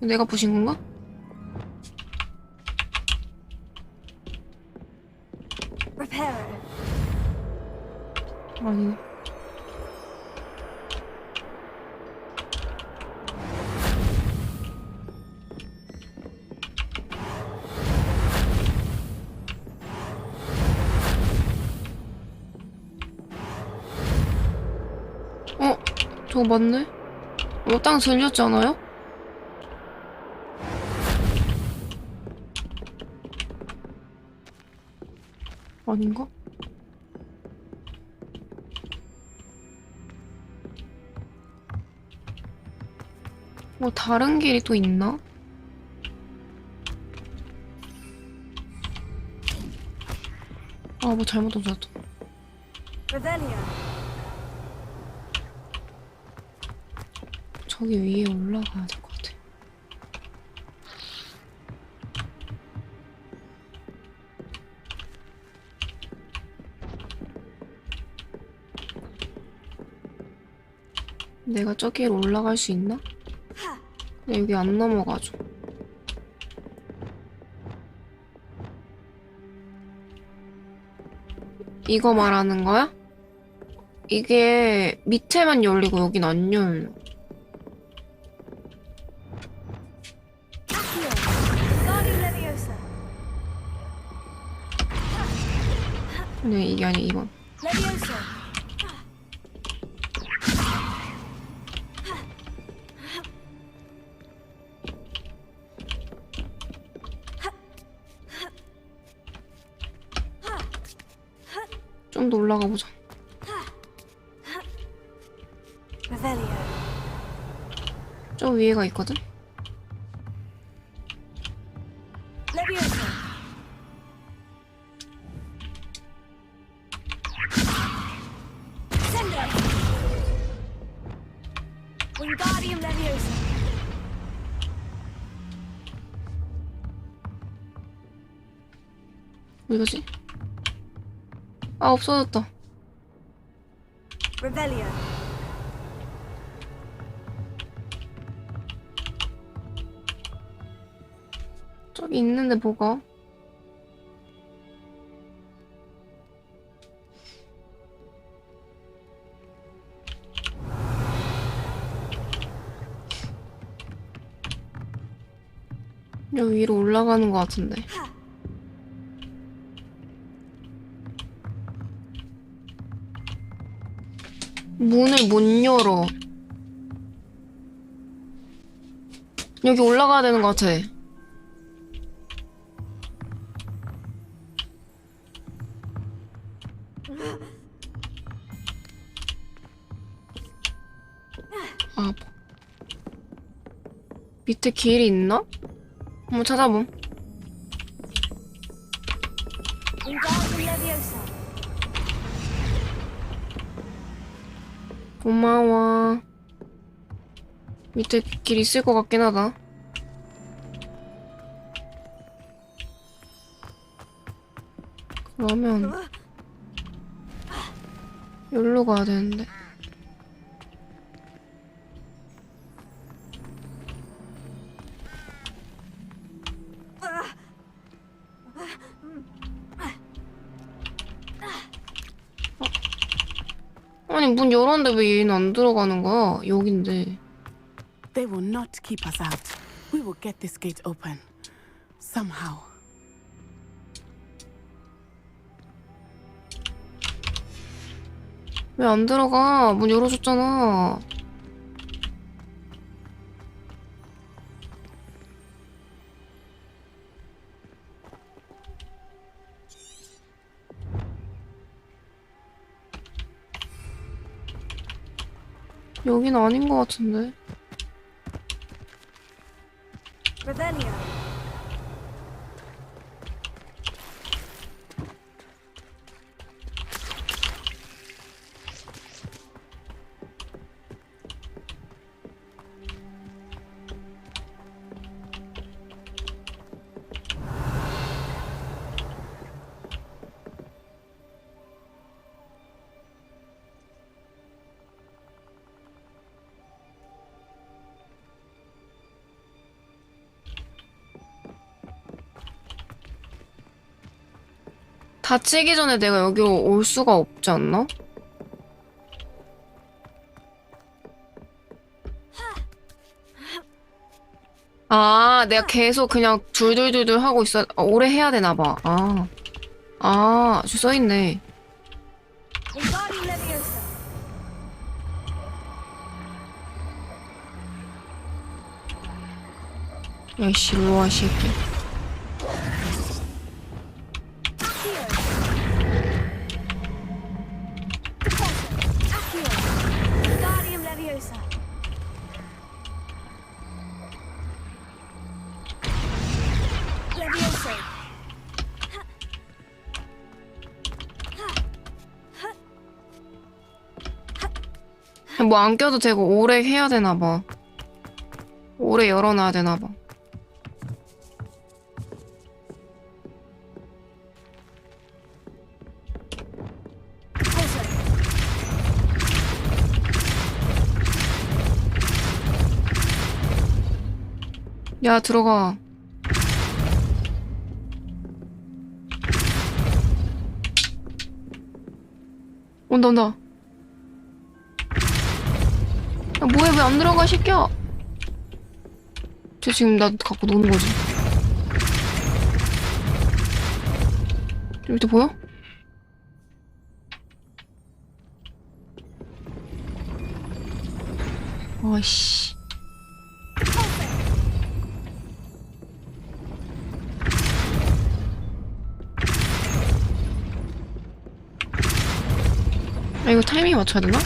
내가 부신 건가? Repair. 아니네. 저거 맞네? 땅 들렸지 않아요? 아닌가? 뭐 다른 길이 또 있나? 아, 뭐 잘못 던졌다. Revelio. 저기 위에 올라가야 될 것 같아. 내가 저기로 올라갈 수 있나? 근데 여기 안 넘어가죠. 이거 말하는 거야? 이게 밑에만 열리고 여긴 안 열려. 근데 이게 아니야, 이건. 좀 더 올라가 보자. 저 위에가 있거든? 이거지? 아, 없어졌다. 저기 있는데 뭐가? 여기 위로 올라가는 것 같은데. 문을 못 열어. 여기 올라가야 되는 것 같아. 아, 밑에 길이 있나? 한번 찾아봄. 고마워. 밑에 길 있을 것 같긴 하다. 그러면 여기로 가야 되는데. 아니 문 열었는데 왜 얘는 안 들어가는 거야? 여긴데. They will not keep us out. We will get this gate open. Somehow. 왜 안 들어가? 문 열어줬잖아. 여긴 아닌 것 같은데. 다치기 전에 내가 여기 올 수가 없지 않나? 아, 내가 계속 그냥 둘둘둘둘 하고 있어. 오래 해야 되나 봐. 저기 써있네. 야이씨, 일로와, 이 새끼. 뭐 안 껴도 되고 오래 해야 되나 봐. 오래 열어놔야 되나봐. 야, 들어가. 온다, 온다. 야, 뭐해, 왜 안 들어가, 새끼야? 쟤 지금 나 갖고 노는 거지. 저 밑에 보여? 아이씨. 아, 이거 타이밍 맞춰야 되나?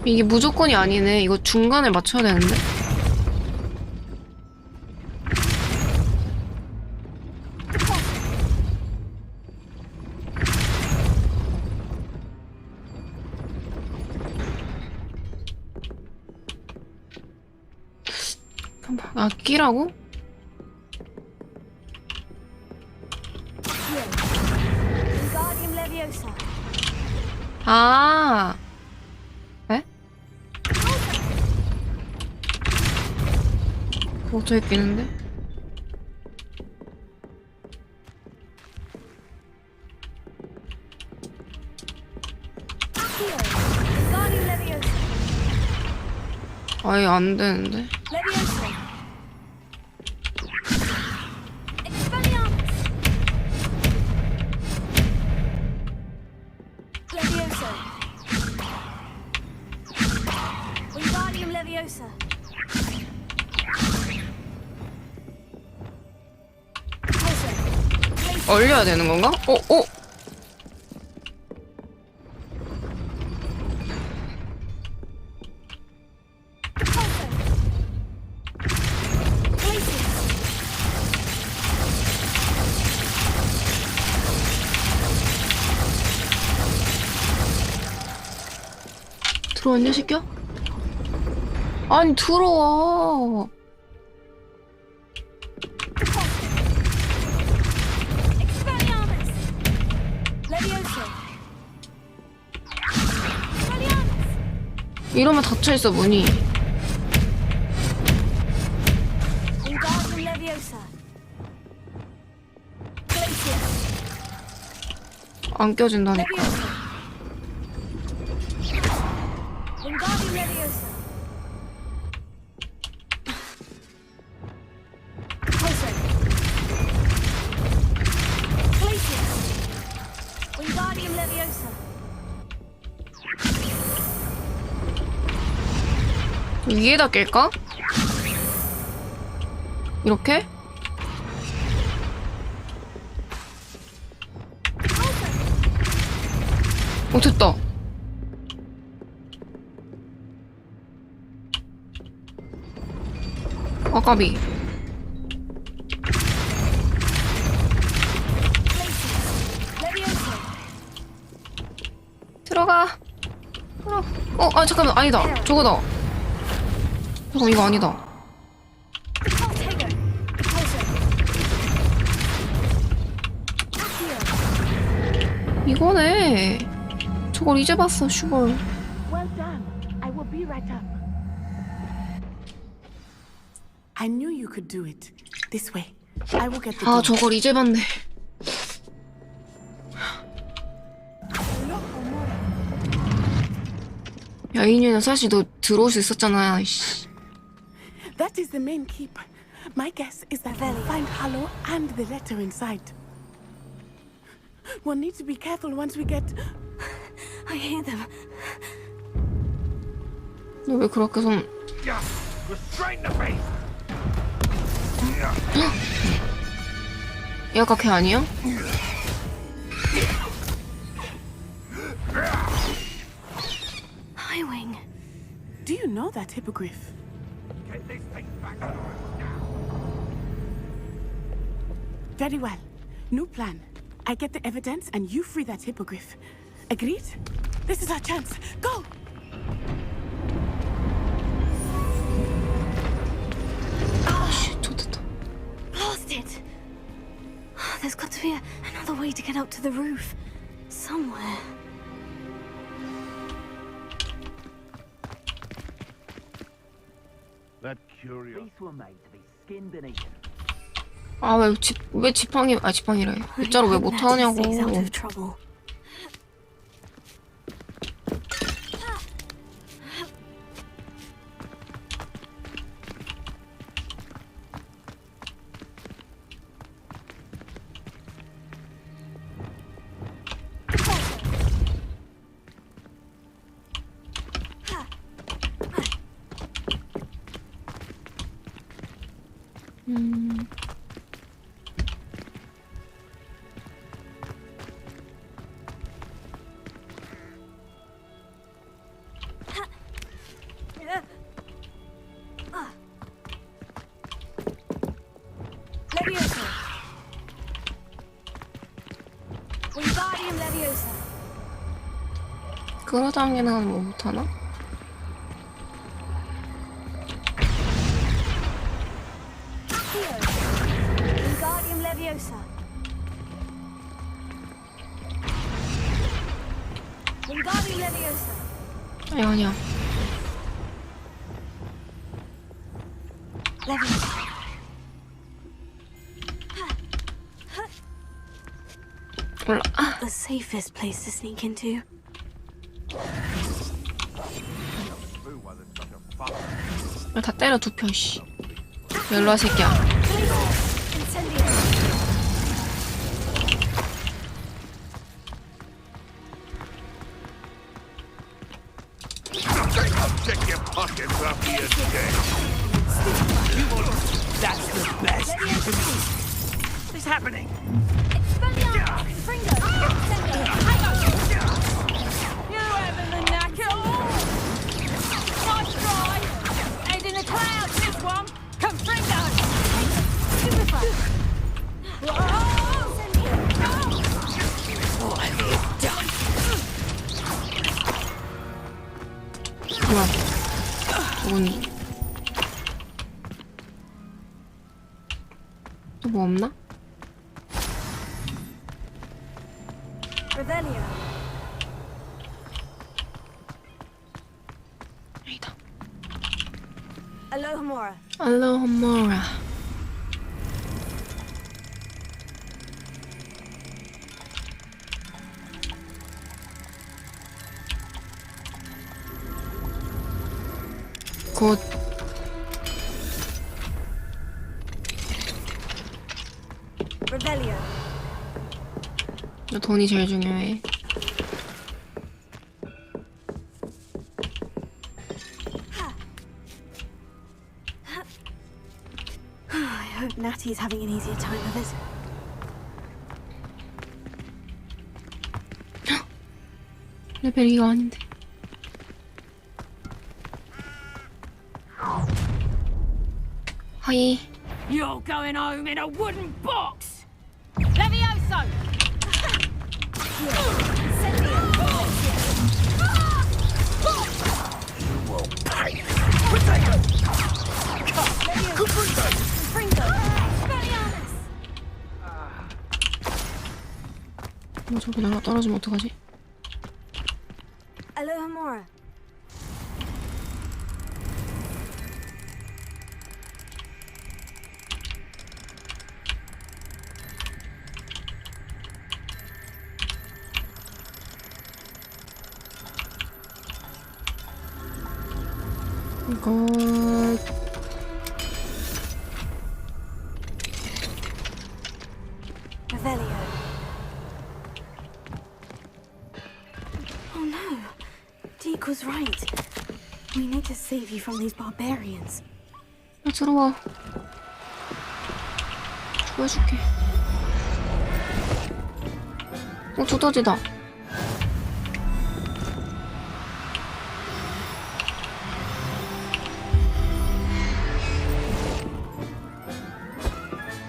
이게 무조건이 아니네. 이거 중간에 맞춰야 되는데. 아, 끼라고? 아. 에? 어떻게 끼는데? 아예 안 되는데. 얼려야 되는 건가? 어? 들어왔냐, 새끼야? 아니, 들어와. 이러면 닫혀있어, 문이. 안 껴진다니까. 위에다 낄까? 이렇게? 됐다. 아까비. 들어가. 아, 잠깐만. 아니다. 저거다. 잠깐, 이거 아니다. 이거네. 저걸 이제 봤어, 슈걸. Well done. I will be right up. I knew you could do it. This way. I will get the door. 아, 저걸 이제 봤네. 야, 이년은 사실 너 들어올 수 있었잖아. 이씨. That is the main keep. My guess is that we'll find Hollow and the letter inside. We'll need to be careful once we get... I hear them. 너 왜 그렇게 손... 얘가 걔 아니야? Highwing. Do you know that hippogriff? Very well. New plan. I get the evidence and you free that hippogriff. Agreed? This is our chance. Go! Blasted! There's got to be another way to get up to the roof. Somewhere. That curious. These were made to be skinned and eaten. 아, 왜 지팡이래. 일자로 왜 못하냐고. Leviosa! Wingardium Leviosa! 끌어당기는 뭐 못하나? Wingardium Leviosa! Wingardium Leviosa! 아니야. Leviosa! The safest place to sneak into. 다 때려 눕혀, 씨. 일로와, 새끼야. Check your pockets after your day. That's the best. What's happening? You having the knack at all? Nice try. Head in the clouds, this one. Come, Fringo. 그만. 저건 또 뭐 없나? Revelio. 여기다. Alohomora. 알로하모라. 곧 Revelio. 너 돈이 제일 중요해. I hope Natty's having an easier time of it. 레벨이가 아닌데. 하이. You're going home in a wooden box. Levioso. 저기 날아 떨어지면 어떡하지? Alohomora. 이거 Revelio. Oh no. Deke was right. We need to save you from these barbarians. 야, 들어와. 구해줄게. 두더지다.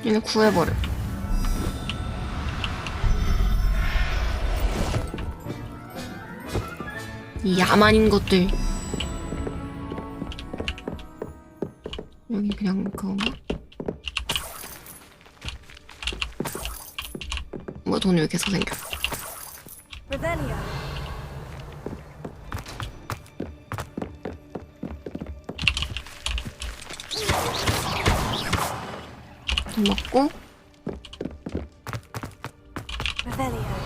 얘네 구해버려. 이 야만인 것들. 여기 그냥 그건가? 뭐 돈이 왜 계속 생겨? Revelio. 돈 먹고. Revelio.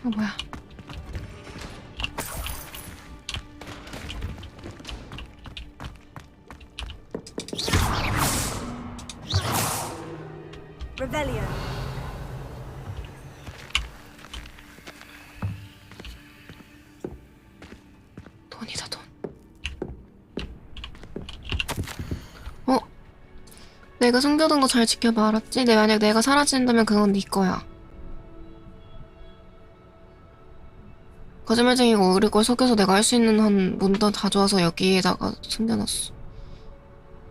뭐야? Revelio. 돈이다 돈. 어? 내가 숨겨둔 거 잘 지켜봐 알았지? 만약 내가 사라진다면 그건 네 거야. 거짓말쟁이가 우리 걸 속여서 내가 할 수 있는 한 문단 가져와서 여기에다가 숨겨놨어.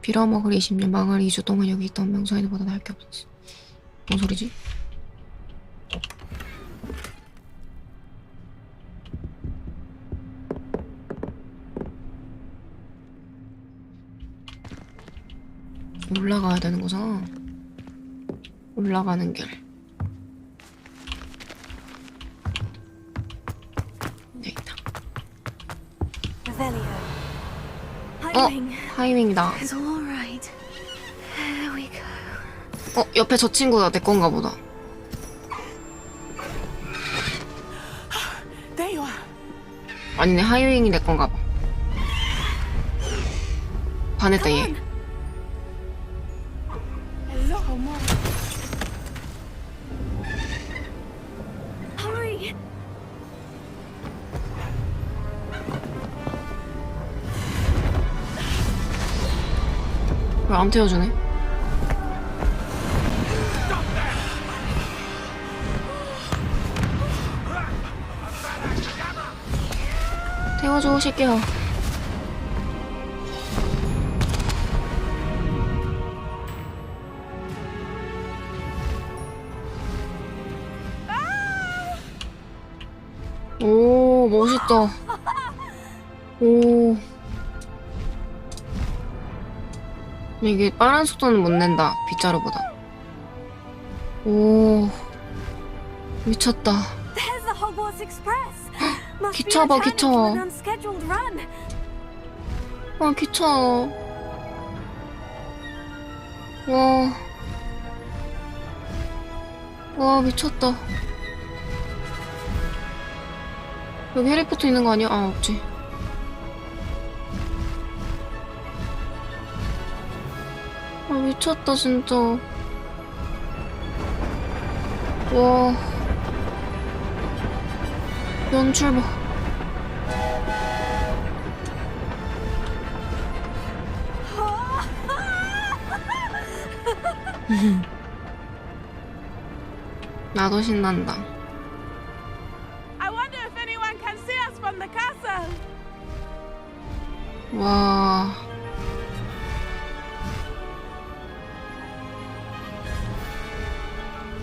빌어먹을 20년 망할 2주 동안 여기 있던 명사이드보다 나을 게 없었어. 뭔 소리지? 올라가야 되는 거잖아. 올라가는 길. 여기 있다. Revelio. 하이윙이다. It's all right. There we go. 옆에 저 친구가 내 건가 보다. There you are. 아니네, 하이윙이 내 건가 봐. 반했다 얘. Hello, Mom. Hurry. 왜 안 태워주네? 태워줘, 새끼야. 오, 멋있다. 오. 이게 빠른 속도는 못 낸다, 빗자루보다. 오. 미쳤다. There's the Hogwarts Express. Must be 기차 봐, returning 기차. from an unscheduled run. 아, 기차. 와. 와, 미쳤다. 여기 해리포터 있는 거 아니야? 아, 없지. 아, 미쳤다, 진짜. 와. 연출 봐. 나도 신난다. I wonder if anyone can see us from the castle. 와.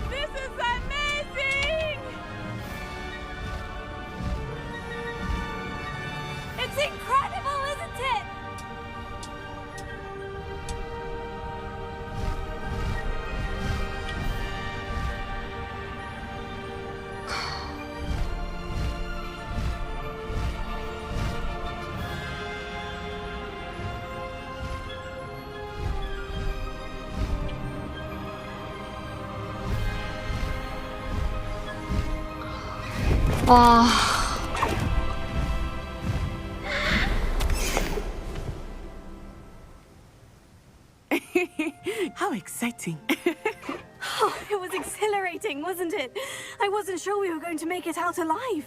This is amazing. It's incredible, isn't it? 와. How exciting. Oh, it was exhilarating, wasn't it? I wasn't sure we were going to make it out alive.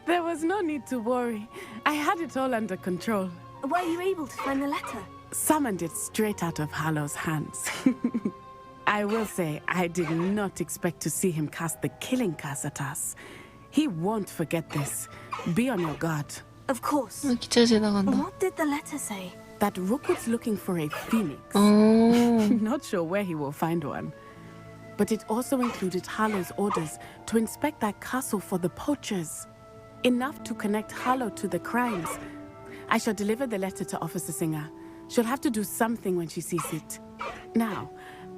There was no need to worry. I had it all under control. Were you able to find the letter? Summoned it straight out of Harlow's hands. I will say, I did not expect to see him cast the killing curse at us. He won't forget this. Be on your guard. Of course. 기차 지나간다. What did the letter say? that Rookwood's looking for a phoenix. Oh. Not sure where he will find one. But it also included Harlow's orders to inspect that castle for the poachers. Enough to connect Harlow to the crimes. I shall deliver the letter to Officer Singer. She'll have to do something when she sees it. Now,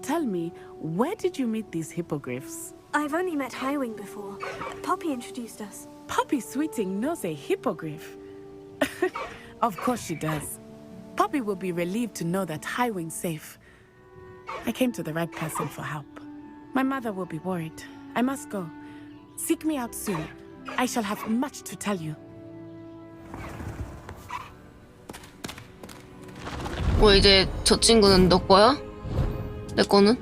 tell me, where did you meet these hippogriffs? I've only met Highwing before. Poppy introduced us. Poppy Sweeting knows a hippogriff. Of course she does. Poppy will be relieved to know that Highwing's safe. I came to the right person for help. My mother will be worried. I must go. Seek me out soon. I shall have much to tell you. 이제 저 친구는 너 거야? 내 거는?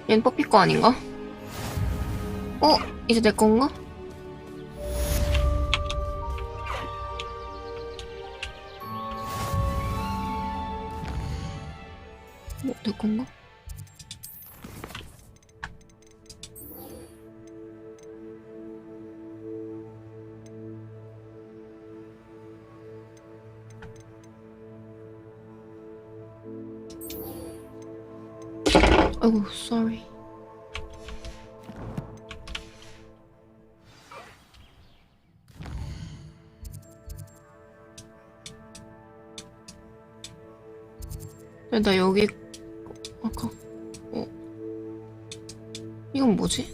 얘는 뽀삐 거 아닌가? 이제 내 건가? 내 건가? Oh, sorry. 나 여기 아까 이건 뭐지?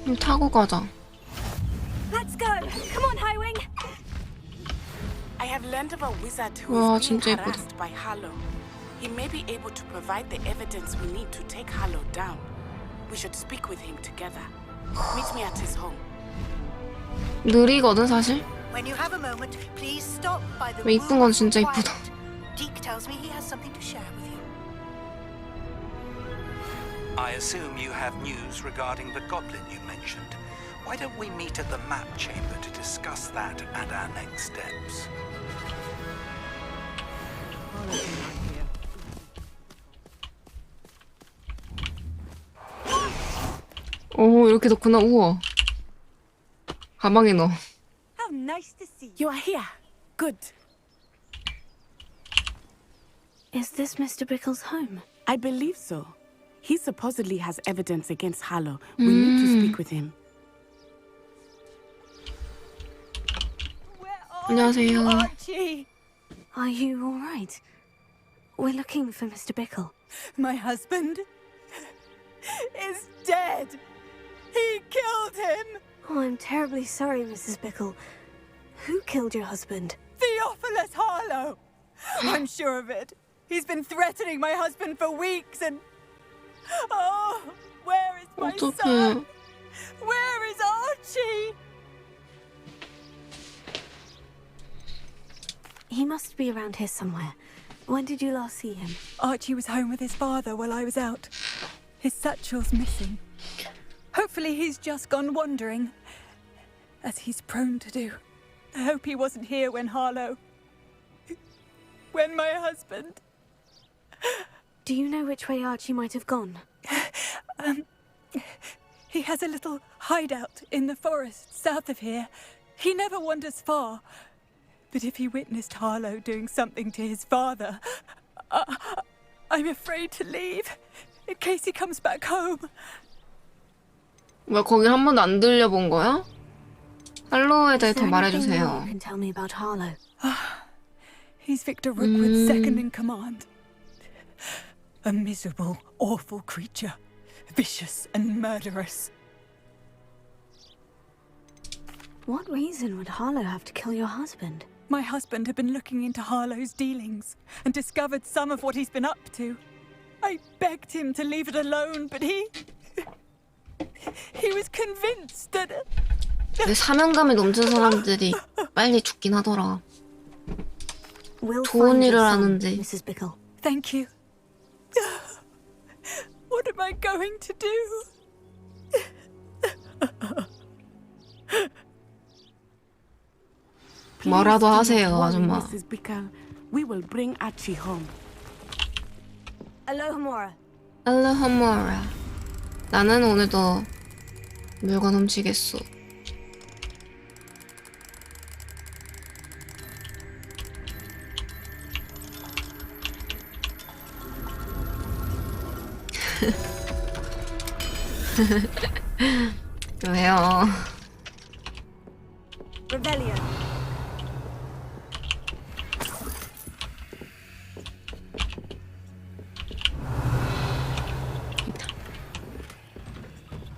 이거 타고 가자. Let's go. Come on, Highwing. I have learned of a wizard who 와, is being 진짜 예쁘다. harassed by Harlow. He may be able to provide the evidence we need to take Harlow down. We should speak with him together. Meet me at his home. 느리거든 사실. When you have a moment, please stop by the 왜 이쁜 건 진짜 이쁘다. Deke tells me he has something to share with you. I assume you have news regarding the goblin you mentioned. Why don't we meet at the map chamber to discuss that and our next steps? 오, 이렇게 넣구나. 우와. 가방에 넣어. How nice to see you. You are here. Good. Is this Mr. Bickle's home? I believe so. He supposedly has evidence against Harlow. We need to speak with him. 안녕하세요. Archie! Are you all right? We're looking for Mr. Bickle. My husband is dead. He killed him. Oh, I'm terribly sorry, Mrs. Bickle. Who killed your husband? Theophilus Harlow. I'm sure of it. He's been threatening my husband for weeks and... Oh, where is my son? Where is Archie? He must be around here somewhere. When did you last see him? Archie was home with his father while I was out. His satchel's missing. Hopefully he's just gone wandering, as he's prone to do. I hope he wasn't here when my husband... Do you know which way Archie might have gone? He has a little hideout in the forest south of here. He never wanders far. But if he witnessed Harlow doing something to his father, I'm afraid to leave, in case he comes back home. 왜 거기 한 번도 안 들려본 거야? 할로우에 대해 더 말해주세요. You can tell me about Harlow. He's Victor Rookwood's second in command. A miserable, awful creature, vicious and murderous. What reason would Harlow have to kill your husband? My husband had been looking into Harlow's dealings and discovered some of what he's been up to. I begged him to leave it alone, but he was convinced that... 근데 사명감이 넘치는 사람들이 빨리 죽긴 하더라. 좋은 일을 하는데. Mrs. Bickle. Thank you. What am I going to do? 뭐라도 하세요, 아줌마. Mrs. Bickle, we will bring Archie home. Alohomora. 알로하모라. 나는 오늘도 물건 훔치겠소. 왜요? Rebellion.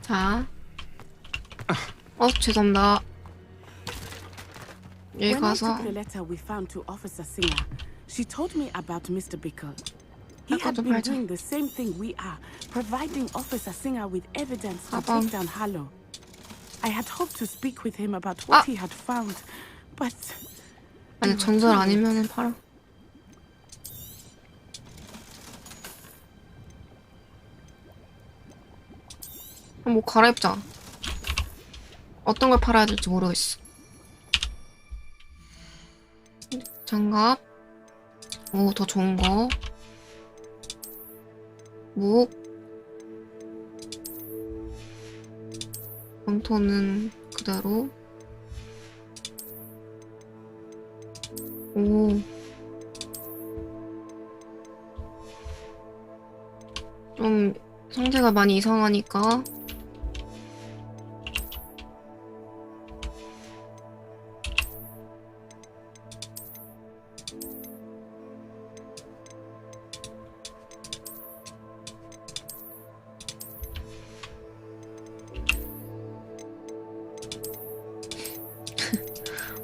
자. 죄송합니다. 여기 When I 가서 took the letter we found to Officer Singer, she told me about Mr. Bickle. He had been doing the same thing we are, providing Officer Singer with evidence to take down Harlow. I had hoped to speak with him about what he had found, but... 아니, 전설 아니면은 팔아. 뭐 갈아입자. 어떤 걸 팔아야 될지 모르겠어. 장갑. 오, 더 좋은 거. 묵. 검토는 그대로. 오. 좀 상태가 많이 이상하니까.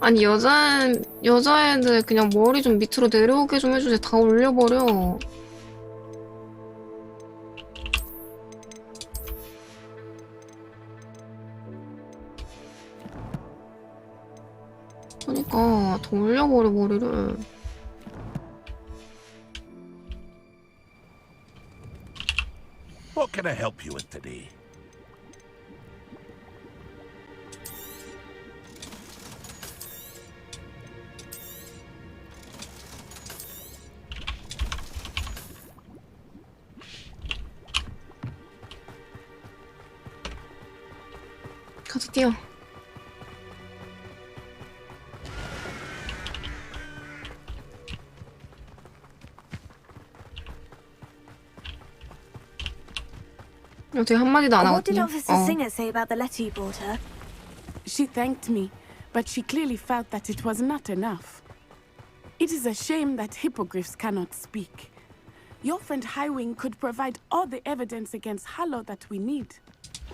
아니 여자애들 그냥 머리 좀 밑으로 내려오게 좀 해주지. 다 올려버려. 그러니까 더 올려버려 머리를. What can I help you with today? 가서 뛰어. 어떻게 한마디도 안 What did 하거든요. Officer Singer say about the letter you brought her? She thanked me, but she clearly felt that it was not enough. It is a shame that hippogriffs cannot speak. Your friend Highwing could provide all the evidence against Harlow that we need.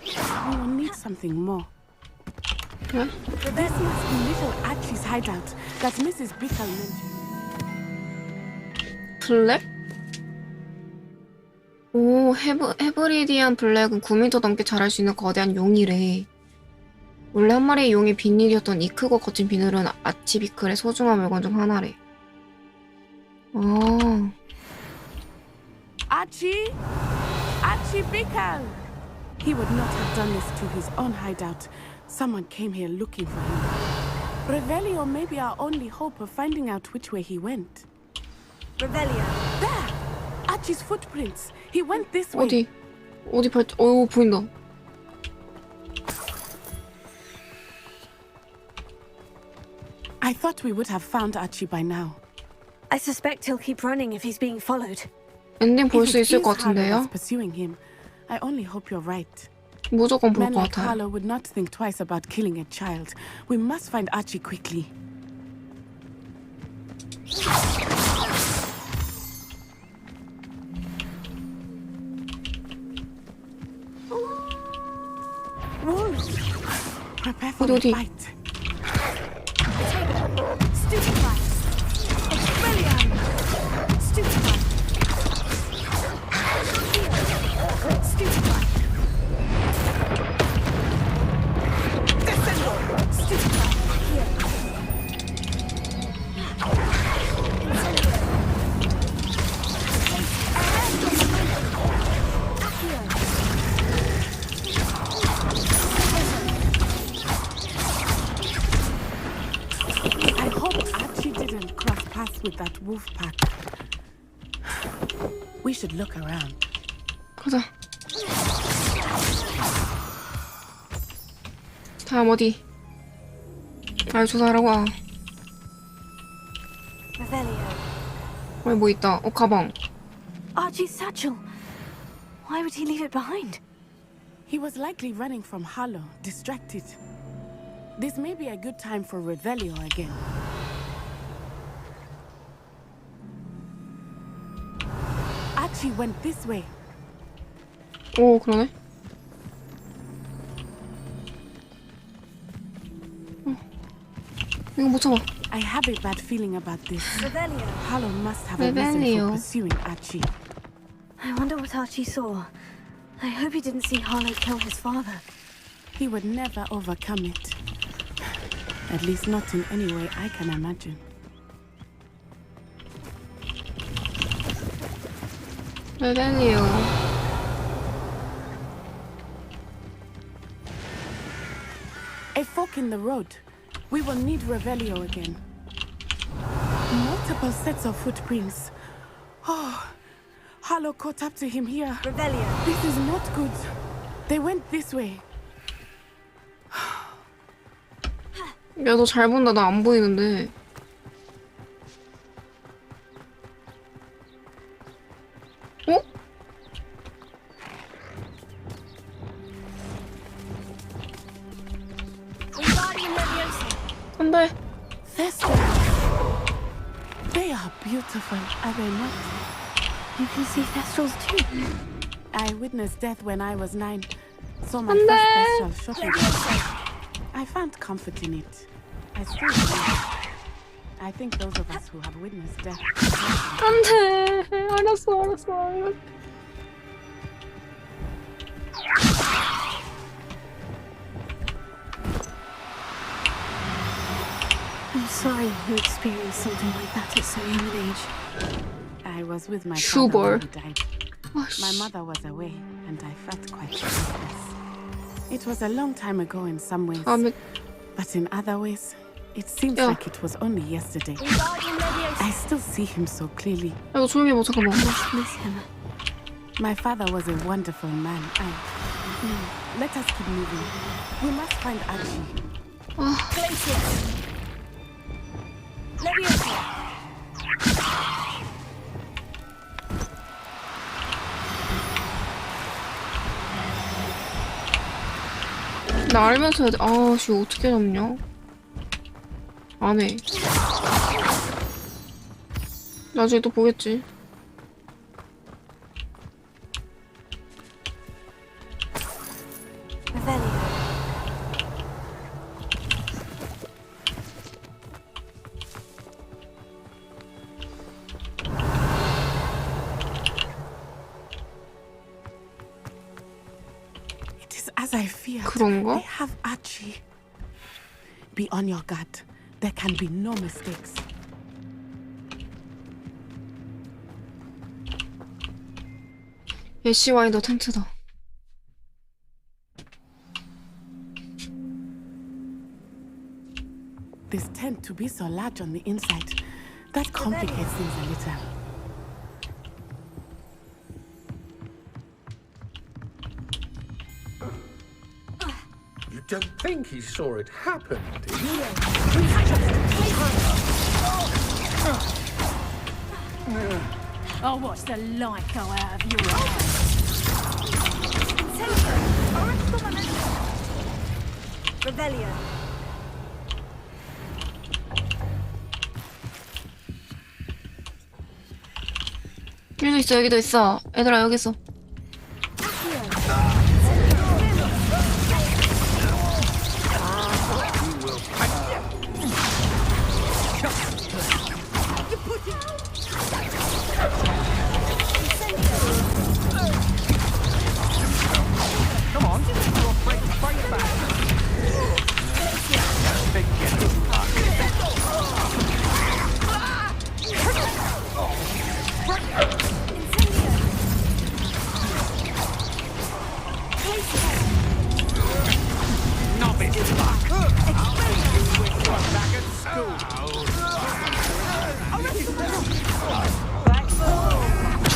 We will need something more. Huh? This must be little Archie's hideout that Mrs. Bickle mentioned. 블랙? 오, 헤브리디안 블랙은 9m 넘게 자랄 수 있는 거대한 용이래. 원래 한 마리의 용이 빈일이었던 이 크고 거친 비늘은 아치 비클의 소중한 물건 중 하나래. 아. Archie? Archie Bickle! He would not have done this to his own hideout. Someone came here looking for him. Revelio may be our only hope of finding out which way he went. Revelio. There! Archie's footprints. He went this way. 어디 보인다. I thought we would have found Archie by now. I suspect he'll keep running if he's being followed. 엔딩 볼 수 If it 있을 is 것 Harlow 같은데요? that's pursuing him, I only hope you're right. 무조건 볼 Men 것 like 같아요. Harlow would not think twice about killing a child. We must find Archie quickly. Wolves! Prepare for the fight. Stupefy! Expelliarm! Stupefy! Stupefy! Descendo! Stupefy! I hope Archie didn't cross paths with that wolf pack. We should look around. 가자. 다음 어디? 날 조사하라고. Revelio. 뭐 있다. 가방. Archie's satchel. Why would he leave it behind? He was likely running from Harlow, distracted. This may be a good time for Revelio again. Archie went this way. 오, 그러네. 이거 못 참아. I have a bad feeling about this. Revelio. Harlow must have a reason for pursuing Archie. I wonder what Archie saw. I hope he didn't see Harlow kill his father. He would never overcome it. At least not in any way I can imagine. 레벨리오. A fork in the road. We will need Revelio again. Multiple sets of footprints. Oh, Harlow caught up to him here. Revelio. This is not good. They went this way. 야, 너 잘 본다. 나 안 보이는데. 어? 안 돼. They are beautiful, are they not? You can see Thestrals too. I witnessed death when I was 9. Saw my first Thestral shot. I found comfort in it. I still do. I think those of us who have witnessed death. 안 돼. 알았어. I'm sorry you experienced something like that at so young an age. I was with my Sure. father when he died. My mother was away, and I felt quite helpless. It was a long time ago in some ways, but in other ways, it seems like it was only yesterday. I still see him so clearly. 야, 너 조용히 해봐. 잠깐만. Miss him. My father was a wonderful man. Let us keep moving. We must find Archie. 나 알면서 해야 돼. 아, 씨, 어떻게 잡냐? 안 해. 나중에 또 보겠지. As I feared, 그런가? they have Archie. Be on your guard. There can be no mistakes. 애쉬 와인더 텐트다. This tent to be so large on the inside, that complicates things a little. You don't think he saw it happen, do you? I'll watch the light go out of your eyes. Revelio. 여기도 있어, 여기도 있어. 얘들아, 여기 있어.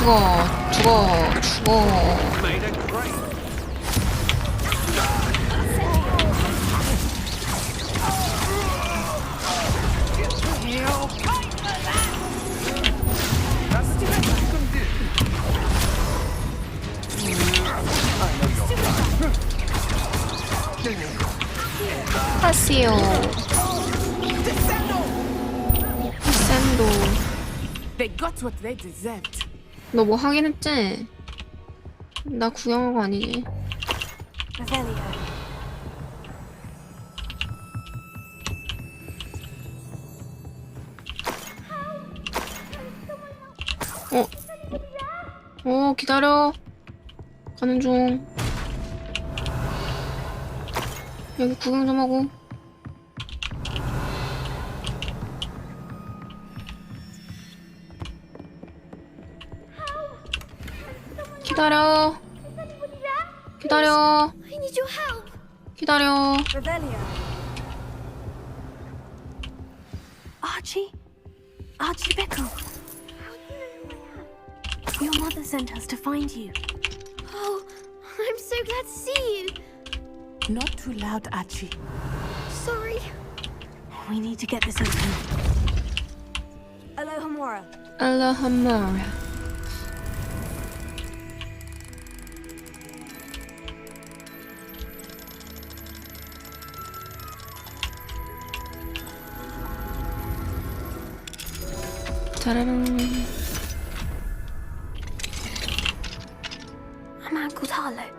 죽어. 오세요. 샌도. They got what they deserved. 너 뭐 하긴 했지? 나 구경한 거 아니지? 기다려. 가는 중. 여기 구경 좀 하고. 기다려. 기다려. I need your help. 기다려. Archie Bickle. Your mother sent us to find you. Oh, I'm so glad to see you. Not too loud, Archie. Sorry. We need to get this open. Alohomora. Alohomora. 짜라랑. A man called Harlow.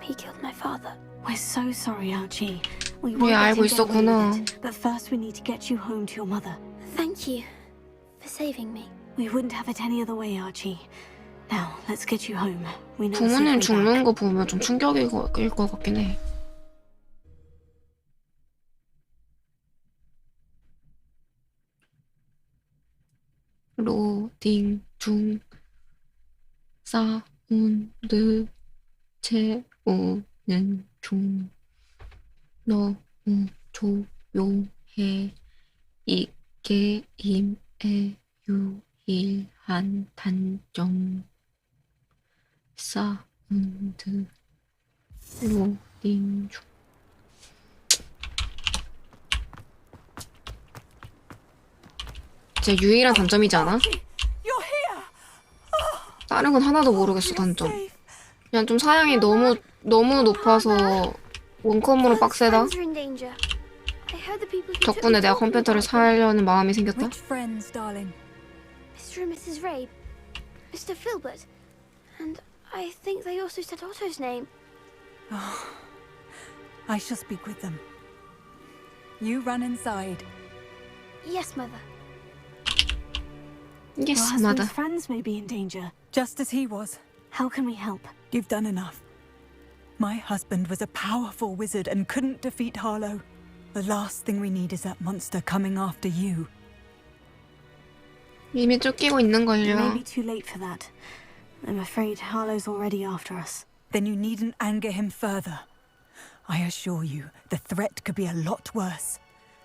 He killed my father. We're so sorry, Archie. We 왜 won't let 알고 him get away 있었구나. with it, but first we need to get you home to your mother. Thank you for saving me. We wouldn't have it any other way, Archie. Now, let's get you home. We know the 부모님 safe way 죽는 back. 거 보면 좀 충격일 것 같긴 해. 로딩 중 사운드 채우는 중 너무 조용해 이 게임의 유일한 단점 사운드 로딩 중 진짜 유일한 단점이지 않아? 다른 건 하나도 모르겠어 단점. 그냥 좀 사양이 너무 높아서 원컴으로 빡세다. Friends are in danger. I heard the people who took 덕분에 me 내가 talking 컴퓨터를 about them. 사려는 마음이 생겼다. Which friends, darling? Mr. and Mrs. Ray, Mr. Filbert, and I think they also said Otto's name. Oh, I shall speak with them. You run inside. Yes, Mother. Yes, Your husband's mother. friends may be in danger. Just as he was. How can we help? You've done enough. My husband was a powerful wizard and couldn't defeat Harlow. The last thing we need is that monster coming after you. 이미 쫓기고 있는 It may 걸요. be too late for that. I'm afraid Harlow's already after us. Then you needn't anger him further. I assure you, the threat could be a lot worse.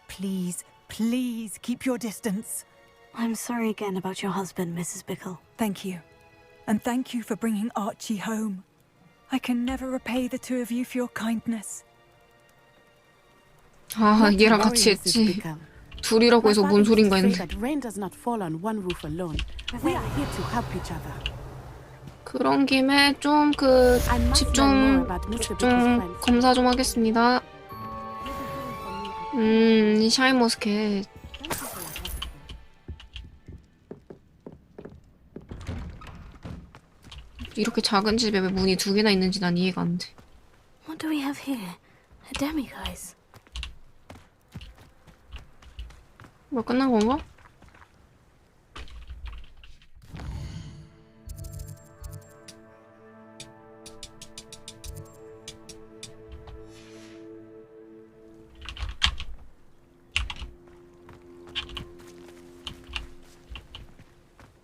Please, please keep your distance. I'm sorry again about your husband, Mrs. Bickle. Thank you. And thank you for bringing Archie home. I can never repay the two of you for your kindness. 아, 얘랑 같이 했지. 둘이라고 해서 뭔 소린가 했는데. That rain does not fall on one roof alone. We are here to help each other. 그런 김에 좀 집 좀 검사 좀 하겠습니다. 샤인머스켓. 이렇게 작은 집에 왜 문이 2개나 있는지 난 이해가 안 돼. What do we have here? A demiguise. 뭐 끝난 건가?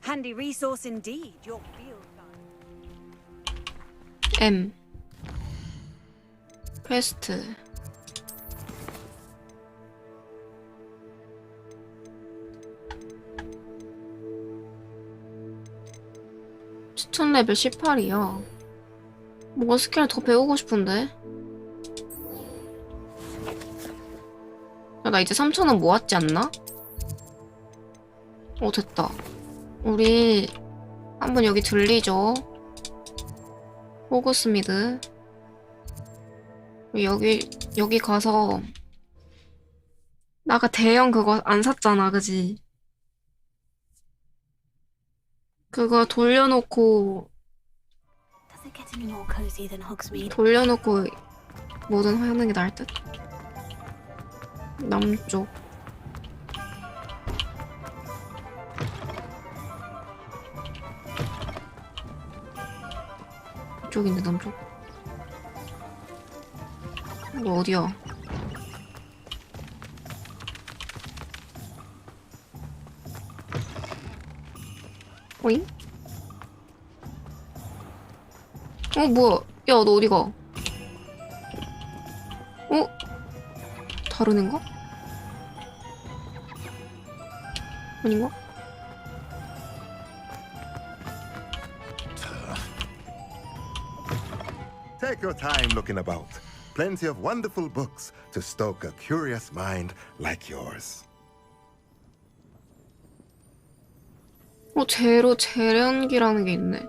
Handy resource indeed, your field guide. M 퀘스트 추천 레벨 18이야. 뭔가 스킬 더 배우고 싶은데. 야, 나 이제 3,000원 모았지 않나? 됐다. 우리 한번 여기 들리죠? 호그스미드. 여기 가서 나가 대형 그거 안 샀잖아, 그지? 그거 돌려놓고 Does it get any more cozy than Hogsmeade? 뭐든 하는 게 나을 듯. 남쪽. 이쪽인데 남쪽. 이거 어디야? 오잉? 뭐야? 야, 너 어디 가? 다른 앤가? 아닌가? Take your time looking about. Plenty of wonderful books to stoke a curious mind like yours. 제로 재련기라는 게 있네.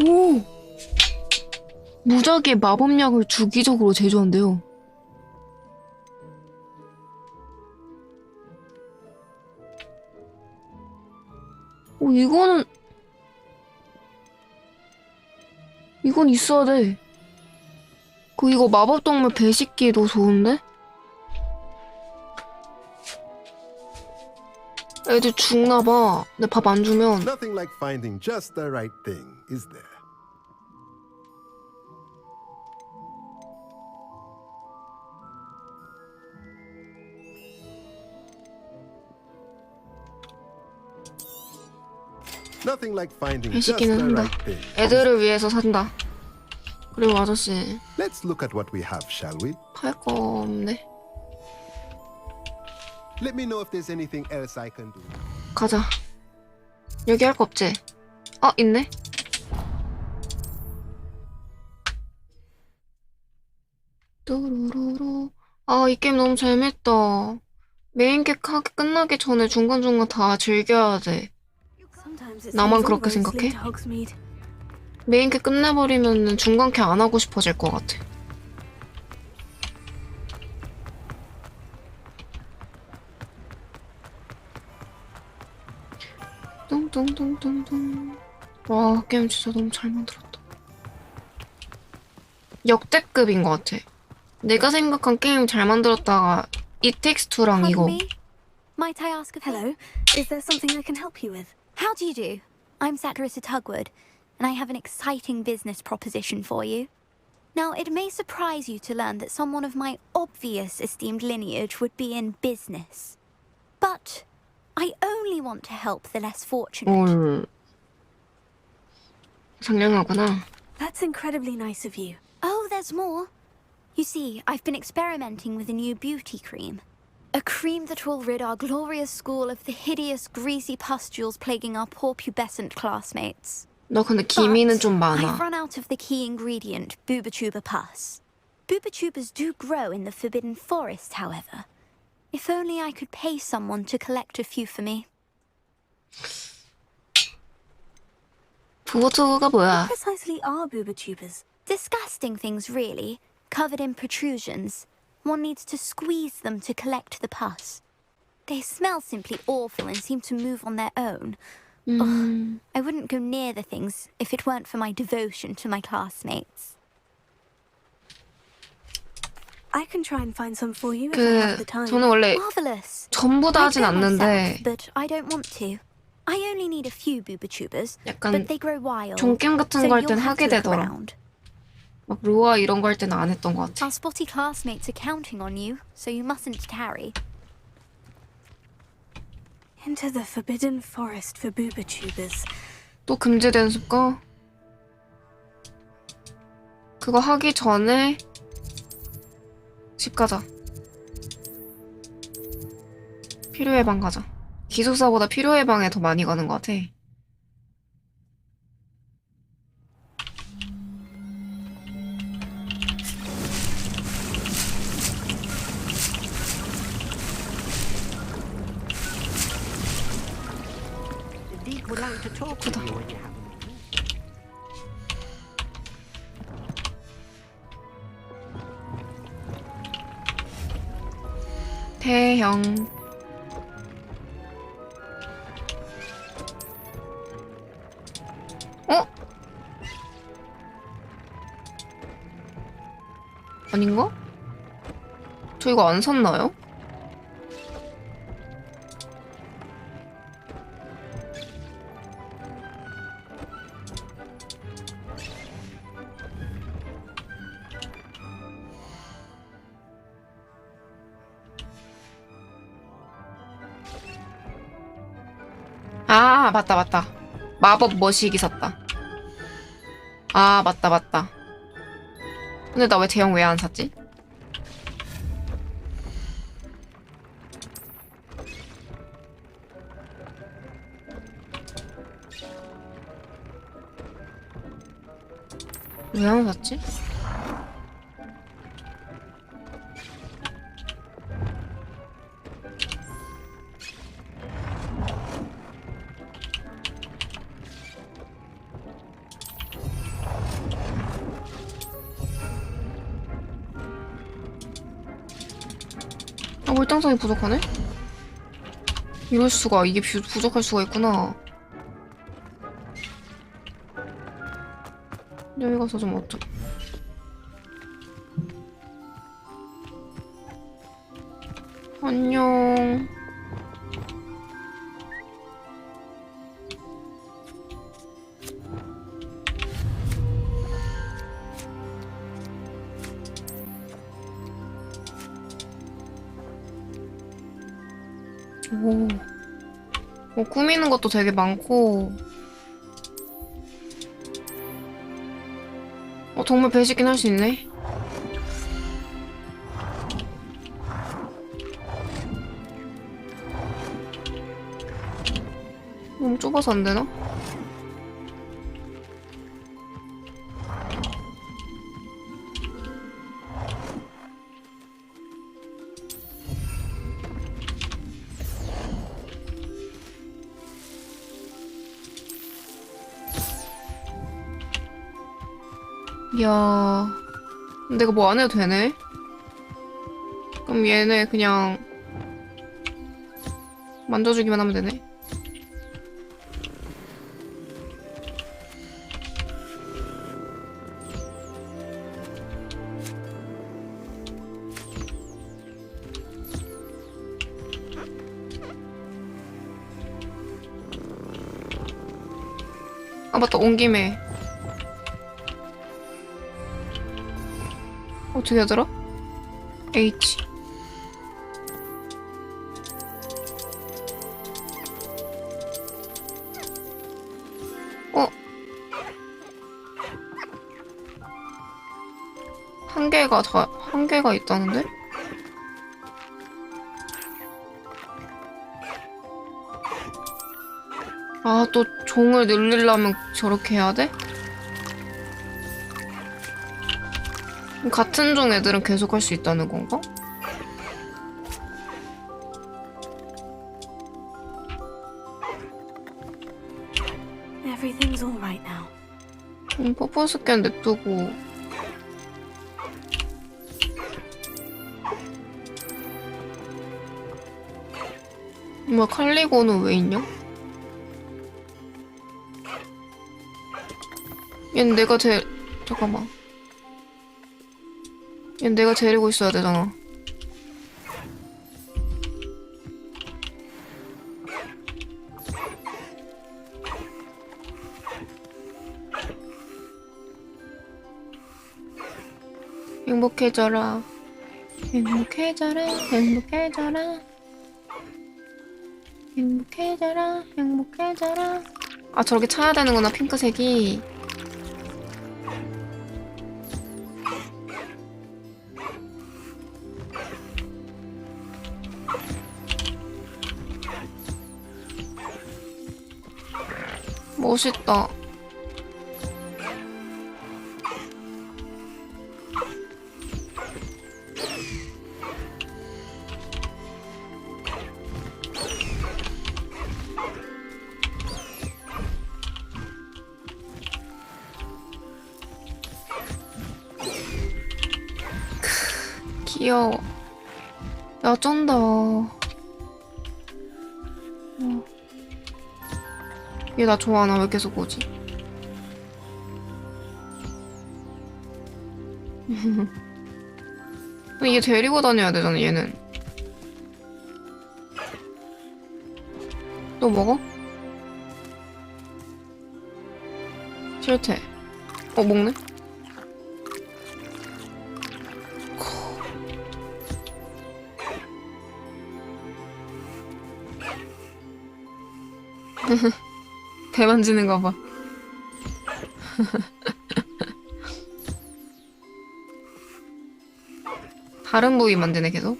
오! 무작위의 마법약을 주기적으로 제조한대요. 이건 있어야 돼. 이거 마법동물 배식기도 좋은데? 애들 죽나봐. 근데 밥 안 주면. Nothing like finding just the right thing, is there? Nothing like finding just the 배식기는 산다. right thing. 애들을 위해서 산다. 그리고 아저씨. Let's look at what we have, shall we? 팔 거 없네. Let me know if there's anything else I can do. 가자. 여기 할 거 없지? 있네. 뚜루루루. 이 게임 너무 재밌다. 메인 객 하기 끝나기 전에 중간중간 다 즐겨야 돼. 나만 그렇게 생각해? 메인 객 끝내버리면 중간 캐 안 하고 싶어질 것 같아. 뚱뚱뚱뚱뚱. 와, 게임 진짜 너무 잘 만들었다. 역대급인 것 같아. 내가 생각한 게임 잘 만들었다가 It Takes Two랑 이거. Might I ask hello? Is there something I can help you with? How do you do? I'm Satirissa Tugwood, and I have an exciting business proposition for you. Now, it may surprise you to learn that someone of my obvious esteemed lineage would be in business. But I only want to help the less fortunate. 상냥하구나. That's incredibly nice of you. Oh, there's more. You see, I've been experimenting with a new beauty cream. A cream that will rid our glorious school of the hideous, greasy pustules plaguing our poor pubescent classmates. 너 근데 기미는 좀 많아. I've run out of the key ingredient, boobotuber pus. Boobotubers do grow in the Forbidden Forest, however. If only I could pay someone to collect a few for me. 부고투가 뭐야? What precisely are boobotubers? Disgusting things, really, covered in protrusions. One needs to squeeze them to collect the pus. They smell simply awful and seem to move on their own. Ugh, I wouldn't go near the things if it weren't for my devotion to my classmates. I can try and find some for you if I have the time. 저는 원래 Marvelous. 전부 다 하진 않는데 But I don't want to. I only need a few boobotubers, 약간 but they grow wild. 종게임 같은 거 할 땐 So you'll have 하게 to look 되더라. around. 막 로아 이런 거 할 때는 안 했던 것 같아. Our spotty classmates are counting on you, so you mustn't tarry. Into the Forbidden Forest for boobotubers. 또 금지된 습관? 그거 하기 전에 집 가자. 필요해방 가자. 기숙사보다 필요해방에 더 많이 가는 것 같아. like to talk with you when you have a minute. 대형. 어? 아닌가? 저 이거 안 샀나요? 아, 맞다. 마법 머시기 샀다. 아, 맞다. 근데 나 왜 대형 왜 안 샀지? 왜 안 샀지? 아, 몰당성이 부족하네? 이럴 수가. 이게 부족할 수가 있구나. 여기 가서 좀 어쩌. 안녕. 오, 꾸미는 것도 되게 많고. 동물 배식긴 할 수 있네. 너무 좁아서 안 되나? 이야, 내가 뭐 안 해도 되네? 그럼 얘네 그냥 만져주기만 하면 되네? 아, 맞다. 온 김에 어떻게 하더라? H. 한 개가 있다는데? 아, 또 종을 늘리려면 저렇게 해야 돼? 같은 종 애들은 계속 할 수 있다는 건가? Everything's all right now. 퍼플 스캔 냅두고. 뭐야, 칼리고는 왜 있냐? 얘는 내가 잠깐만. 얘는 내가 데리고 있어야 되잖아. 행복해져라. 행복해져라. 행복해져라. 행복해져라. 행복해져라. 아, 저렇게 차야 되는구나, 핑크색이. 멋있다. 귀여워. 야, 쩐다. 얘 나 좋아하나? 왜 계속 오지? 얘 데리고 다녀야 되잖아, 얘는. 또 먹어? 싫대. 먹네? 배 만지는 거 봐. 다른 부위 만지네 계속.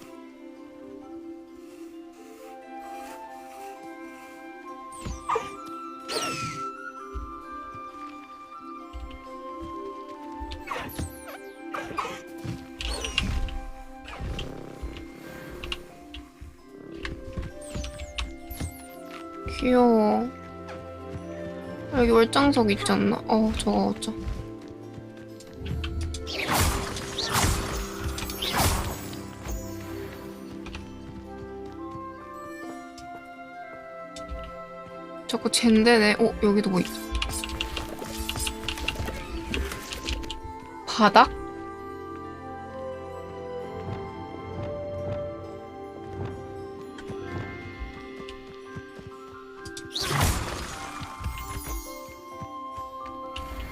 귀여워. 여기 월장석 있지 않나? 저거 어쩌. 자꾸 젠데네. 여기도 뭐 있어. 바닥?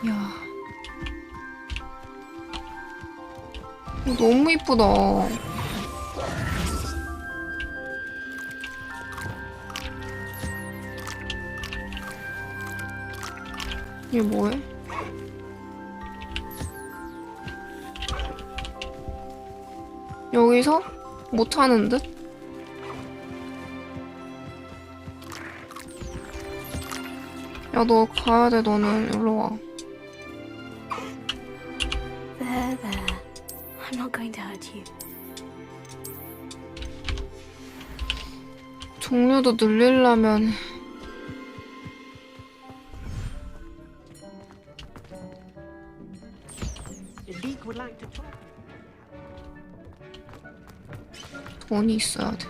야, 너무 이쁘다. 이게 뭐해? 여기서 못하는 듯? 야, 너 가야 돼. 너는 일로 와. There. I'm not going to hurt you. 종류도 늘리려면 돈이 있어야 돼.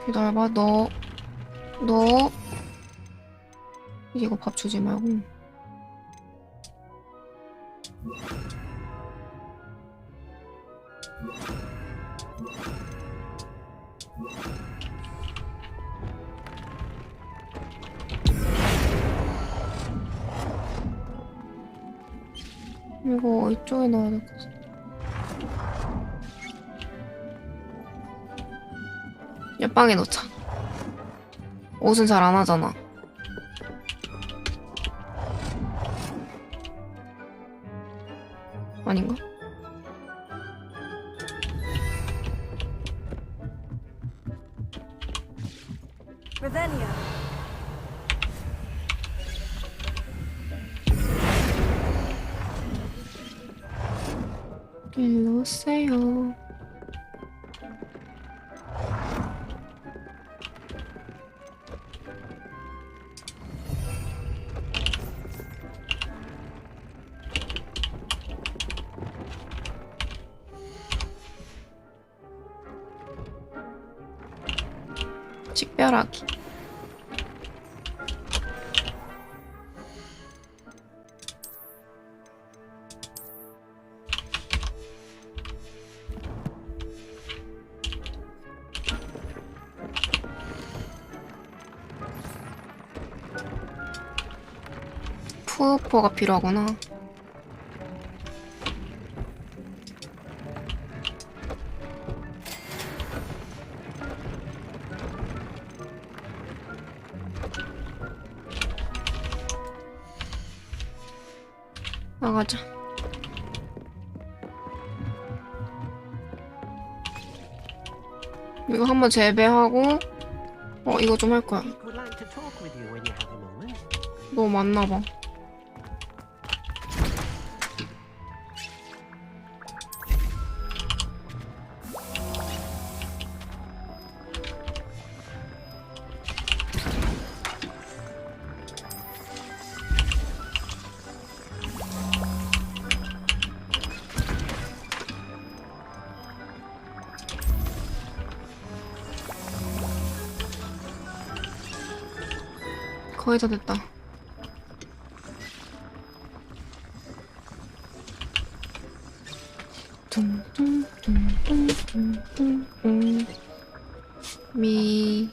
기다려봐. 너 이거 밥 주지 말고. 이거 이쪽에 넣어야 될 것 같아. 옆방에 놓자. 옷은 잘 안 하잖아. 아닌가? Revelio. 일로 오세요. 식별하기. 푸우퍼가 필요하구나. 나가자. 이거 한번 재배하고 이거 좀 할 거야. 너무 많나봐. 거의 다 됐다. 뚱뚱뚱뚱뚱뚱 미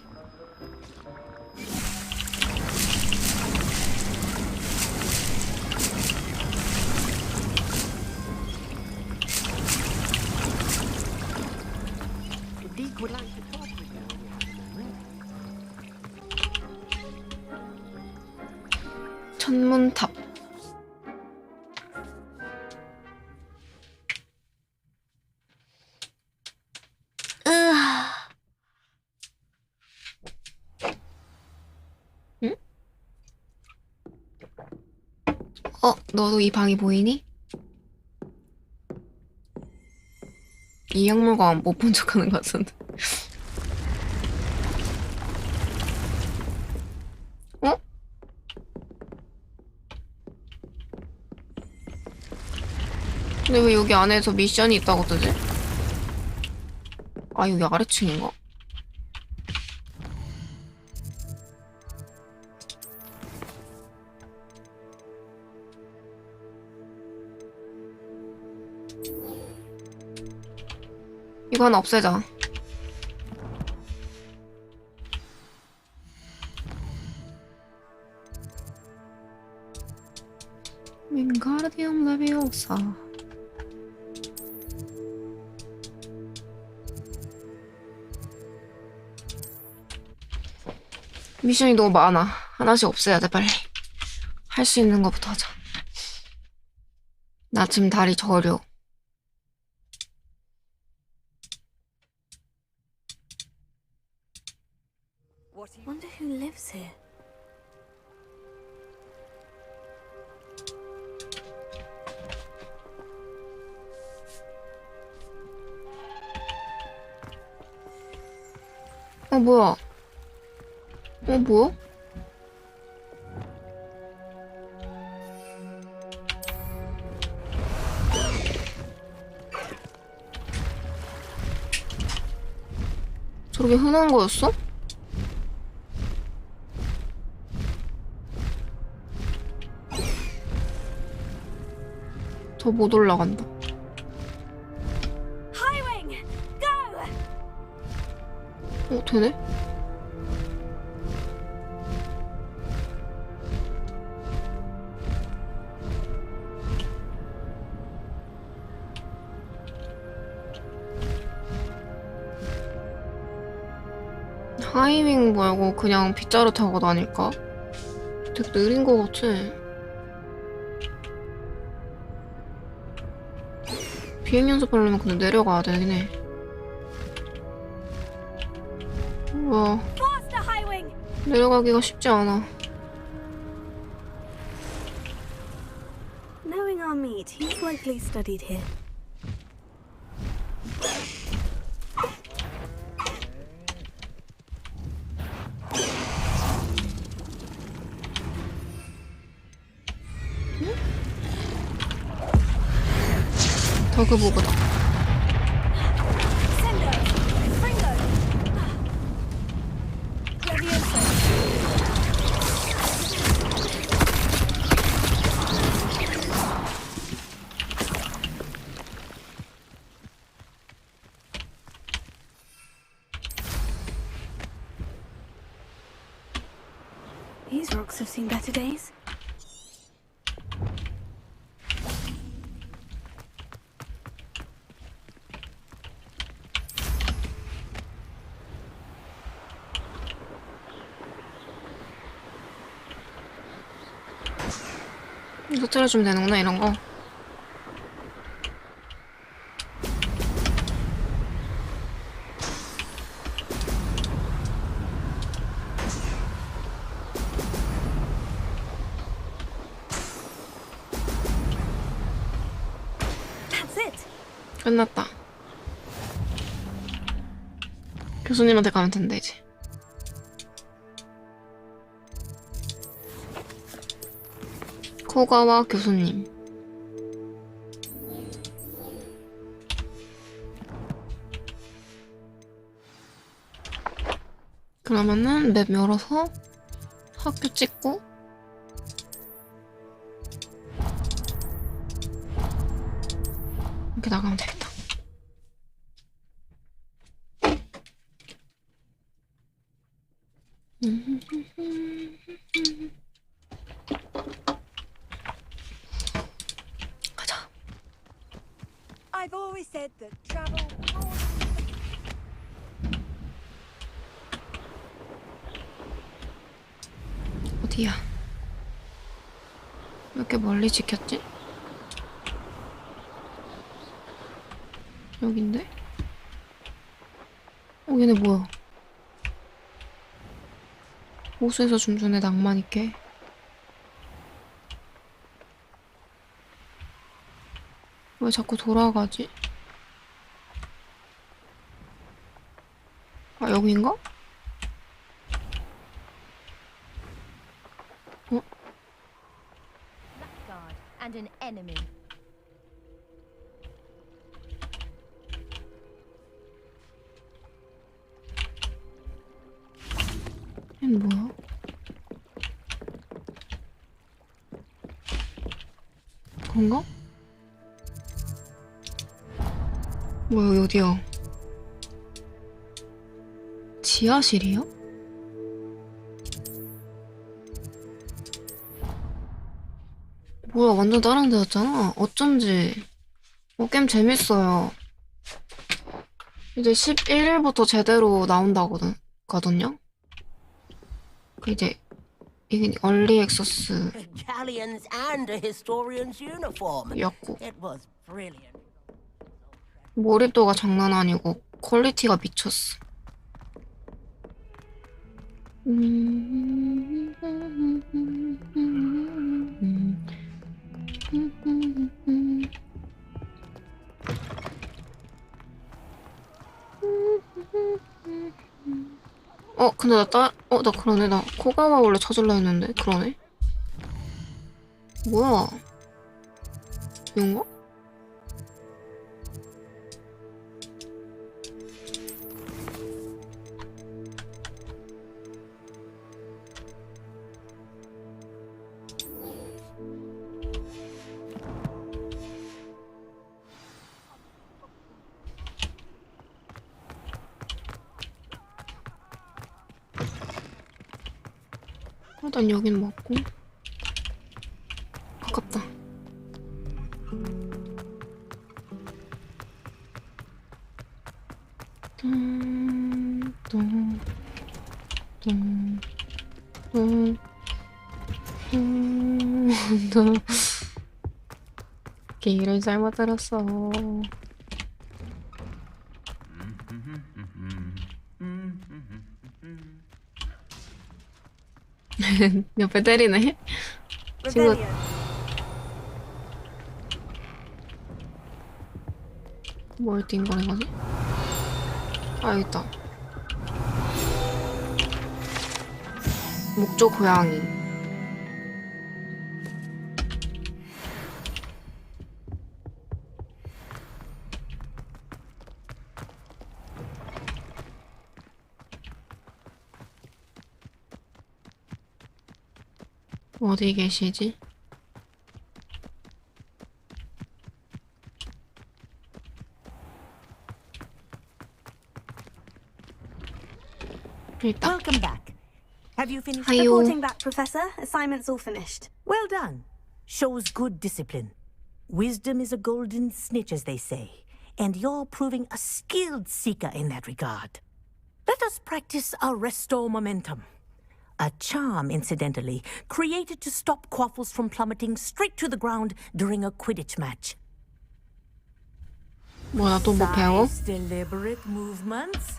천문탑. 응? 너도 이 방이 보이니? 이 약물관 못 본 척하는 것 같은데. 어? 근데 왜 여기 안에서 미션이 있다고 뜨지? 아, 여기 아래층인가? 이거 하나 없애자. 윙가르디움 레비오사. 미션이 너무 많아. 하나씩 없애야 돼, 빨리. 할 수 있는 것부터 하자. 나 지금 다리 저려. Wonder who lives here. 뭐야? 뭐야? 저렇게 흔한 거였어? 저 못 올라간다. 되네? 하이윙 말고 그냥 빗자루 타고 다닐까? 되게 느린 거 같아. 비행 연습하려면 근데 내려가야 되긴 해. 우와. 내려가기가 쉽지 않아. Knowing our meat, he's likely studied here. 더그보그다. These rocks have seen better days. 터뜨려주면 되는구나, 이런 거. 끝났다. 교수님한테 가면 된다, 이제. 호가와 교수님. 그러면은 맵 열어서 학교 찍고 이렇게 나가면 되겠다. 가자. I've always said that travel. 어디야? 왜 이렇게 멀리 지켰지? 여긴데? 얘네 뭐야? 호수에서 춤추네 낭만 있게. 왜 자꾸 돌아가지? 아, 여긴가? 어? Blackguard and an enemy. 얘는 뭐야? 그런가? 뭐야, 여기 어디야? 지하실이야? 뭐야, 완전 다른 데였잖아. 어쩐지. 게임 재밌어요. 이제 11일부터 제대로 나온다거든요? 이제 이게 얼리 액세스 Galleons and a historian's uniform. 였고 It was brilliant. 몰입도가 장난 아니고 퀄리티가 미쳤어. 근데 나 그러네. 나 코가와 원래 찾으려 했는데. 그러네. 뭐야? 이건가? 일단 여긴 맞고 가깝다. 길을 잘못 들었어. 옆에 때리네. 친구. 뭘 띵거린 거지? 아, 여기 있다. 목조 고양이. 어디 계시지? Welcome back. Have you finished Reporting back, Professor. Assignment's all finished. Well done. Shows good discipline. Wisdom is a golden snitch, as they say, and you're proving a skilled seeker in that regard. Let us practice our restore momentum. A charm, incidentally, created to stop quaffles from plummeting straight to the ground during a Quidditch match. 뭐야, 또 뭐 배워? Deliberate movements.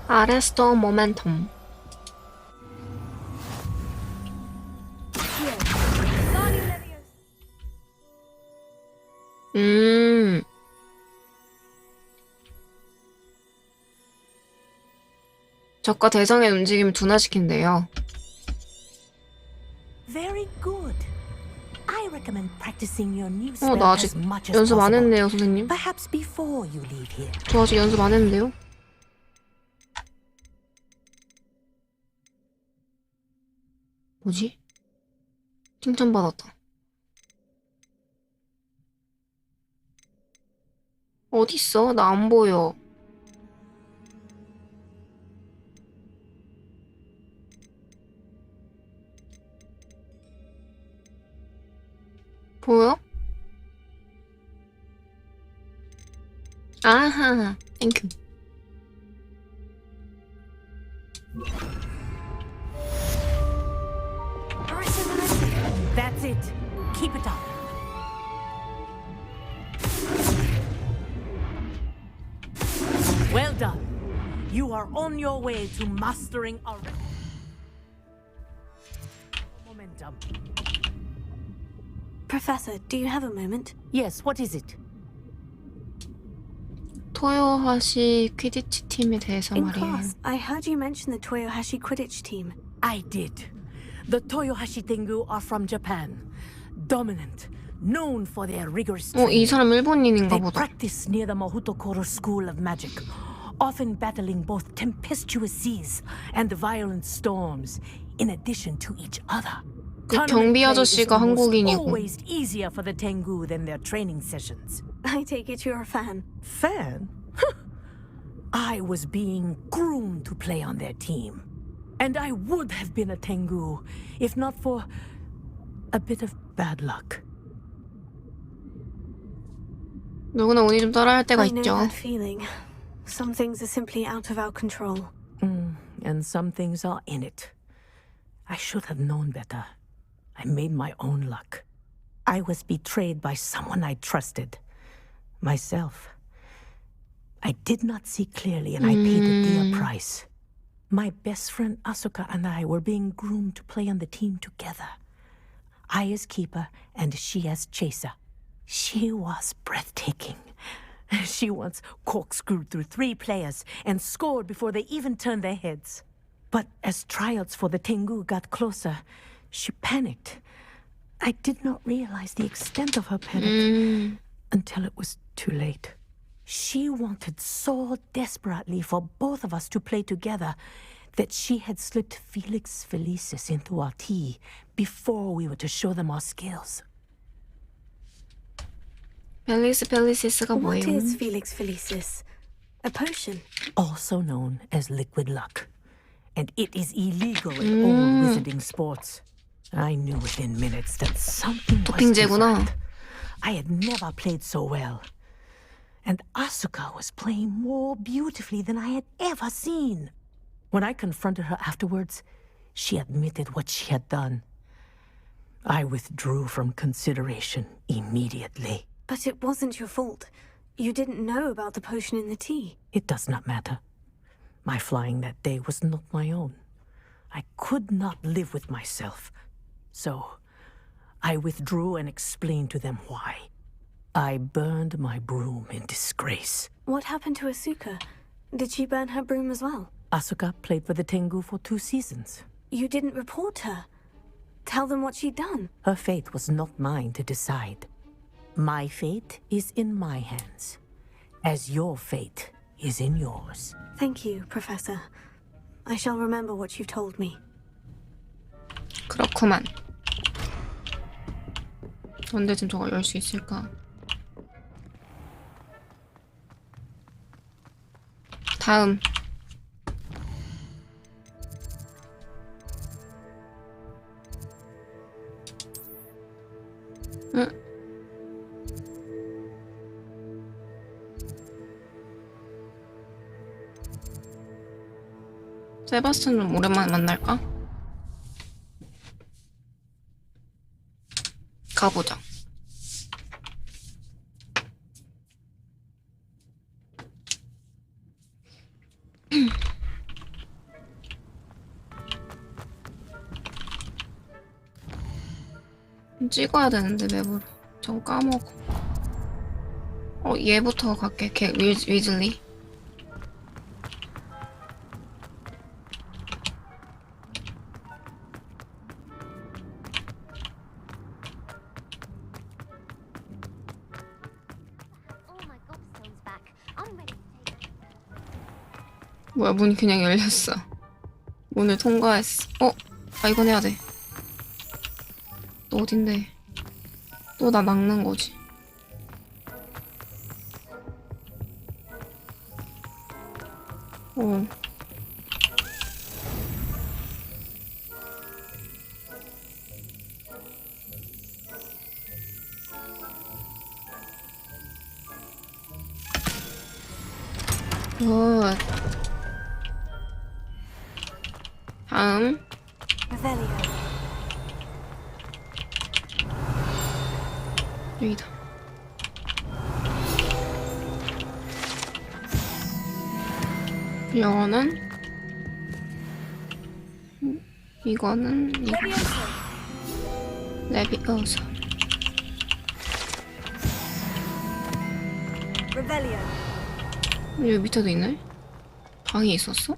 아레스터 모멘텀. 적과 대상의 움직임을 둔화시킨대요. Very good. I recommend recommend practicing your new spell 나 as 아직 much as 연습 안 possible. 했네요, 선생님. Perhaps before you leave here. 저 아직 연습 안 했는데요? 뭐지? 칭찬받았다. 어딨어? 나 안 보여. 보여? 아하, 땡큐. That's it. Keep it up. Well done. You are on your way to mastering our momentum. Professor, do you have a moment? Yes, what is it? 토요하시 퀴디치 팀에 대해서 In 말이에요. class, I heard you mention the Toyohashi Quidditch team. I did. The Toyohashi Tengu are from Japan. Dominant, known for their rigorous 이 training. 사람 일본인인가 They 보다. practice near the Mahutokoro School of Magic, often battling both tempestuous seas and violent storms, in addition to each other. 그 경비 아저씨가 한국인이고. Always easier for the Tengu than their training sessions. I take it you're a fan. Fan? I was being groomed to play on their team. And I would have been a Tengu if not for a bit of bad luck. 누구나 운이 좀 따라할 때가 I know 있죠. that feeling. Some things are simply out of our control. And some things are in it. I should have known better. I made my own luck. I was betrayed by someone I trusted. Myself. I did not see clearly and I paid a dear price. My best friend Asuka and I were being groomed to play on the team together. I as keeper and she as chaser. She was breathtaking. She once corkscrewed through 3 players and scored before they even turned their heads. But as tryouts for the Tengu got closer, she panicked. I did not realize the extent of her panic until it was too late. She wanted so desperately for both of us to play together that she had slipped Felix Felicis into our tea before we were to show them our skills. 벨리시스가 What 뭐예요? is Felix Felicis? A potion? Also known as liquid luck. And it is illegal in all wizarding sports. I knew within minutes that something was 도핑제구나. different. I had never played so well. And Asuka was playing more beautifully than I had ever seen. When I confronted her afterwards, she admitted what she had done. I withdrew from consideration immediately. But it wasn't your fault. You didn't know about the potion in the tea. It does not matter. My flying that day was not my own. I could not live with myself. So, I withdrew and explained to them why. I burned my broom in disgrace. What happened to Asuka? Did she burn her broom as well? Asuka played for the Tengu for 2 seasons. You didn't report her. Tell them what she'd done. Her fate was not mine to decide. My fate is in my hands, as your fate is in yours. Thank you, Professor. I shall remember what you've told me. 그렇구만. 언제쯤 저걸 열 수 있을까? 다음. 세바스찬 좀 오랜만에 만날까? 가보자. 찍어야 되는데 맵으로. 저거 까먹어. 얘부터 갈게. 걔 위즐리. 뭐야, 문이 그냥 열렸어. 문을 통과했어. 아, 이건 해야 돼. 또 어딘데? 또 나 막는 거지. 굿. 다음. 여기다. 이거는 이거. 레비오사. 여기 밑에도 있네? 방이 있었어?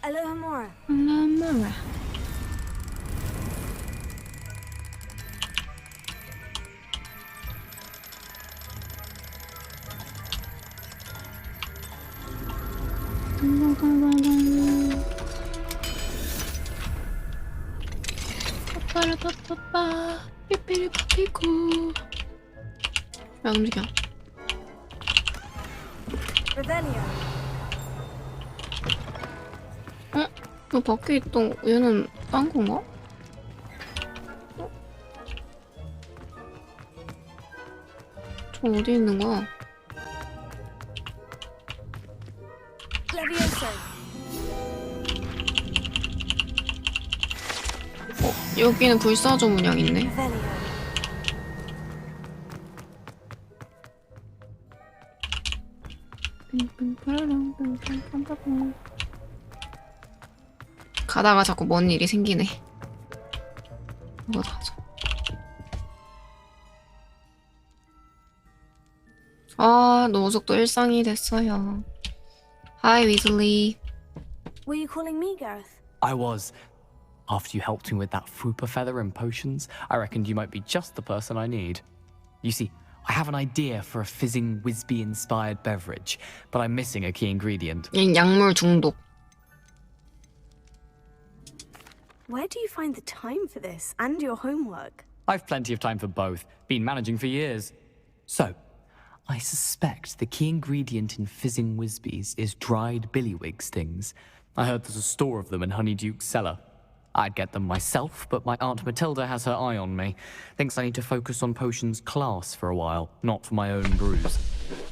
Alohomora. Alohomora. 빠빠라빠빠빠 삐삐리삐삐고. 야, 움직여. 너 밖에 있던 얘는 딴 건가? 저 어디 있는 거야? 여기는 불사조 문양 있네. 가다가 자꾸 뭔 일이 생기네. 이거 하자. 아, 노숙도 일상이 됐어요. Hi, Weasley. Were you calling me, Gareth? I was. After you helped me with that Fupa feather and potions, I reckoned you might be just the person I need. You see, I have an idea for a fizzing Whizbee-inspired beverage, but I'm missing a key ingredient. 약물 중독. Where do you find the time for this and your homework? I've plenty of time for both. Been managing for years. So, I suspect the key ingredient in fizzing Whizbees is dried billywig stings. I heard there's a store of them in Honeyduke's cellar. I'd get them myself, but my Aunt Matilda has her eye on me. Thinks I need to focus on potions class for a while, not for my own brews.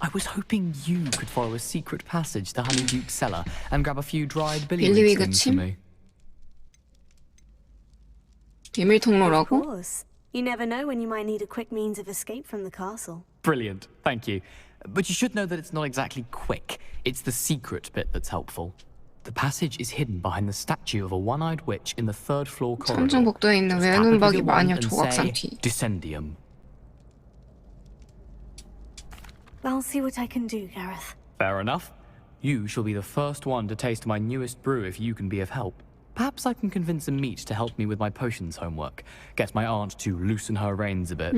I was hoping you could follow a secret passage to Honeyduke's cellar and grab a few dried billywig stings for me. 비밀 통로라고? Of course. You never know when you might need a quick means of escape from the castle. Brilliant, thank you. But you should know that it's not exactly quick. It's the secret bit that's helpful. The passage is hidden behind the statue of a one-eyed witch in the third floor corridor. 삼중복도에 있는 외눈박이 마녀 조각상 뒤. Descendium. I'll see what I can do, Gareth. Fair enough. You shall be the first one to taste my newest brew if you can be of help. Perhaps I can convince a meat to help me with my potions homework. Get my aunt to loosen her reins a bit.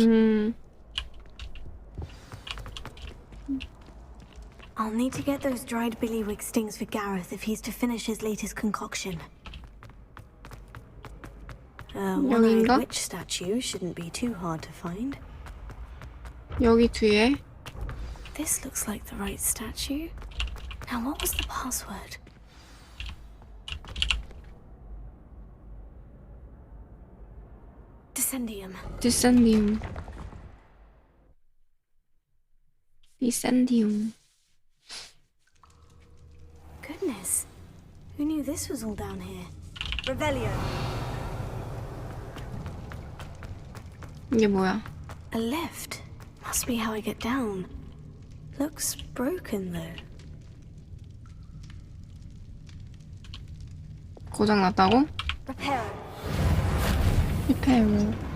I'll need to get those dried billywig stings for Gareth if he's to finish his latest concoction. One-eyed witch statue shouldn't be too hard to find. 여기 뒤에. This looks like the right statue. Now what was the password? Descendium. Descendium. Descendium. Goodness. Who knew this was all down here? Revelio. 이게 뭐야? A lift. Must be how I get down. Looks broken though. 고장 났다고? Repair. 리페어.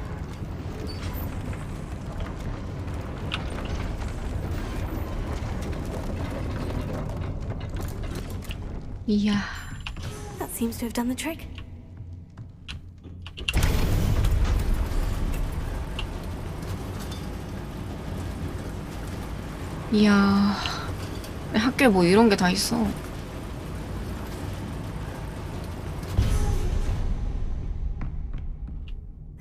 이야. That seems to have done the trick. 이야, 학교에 뭐 이런 게 다 있어.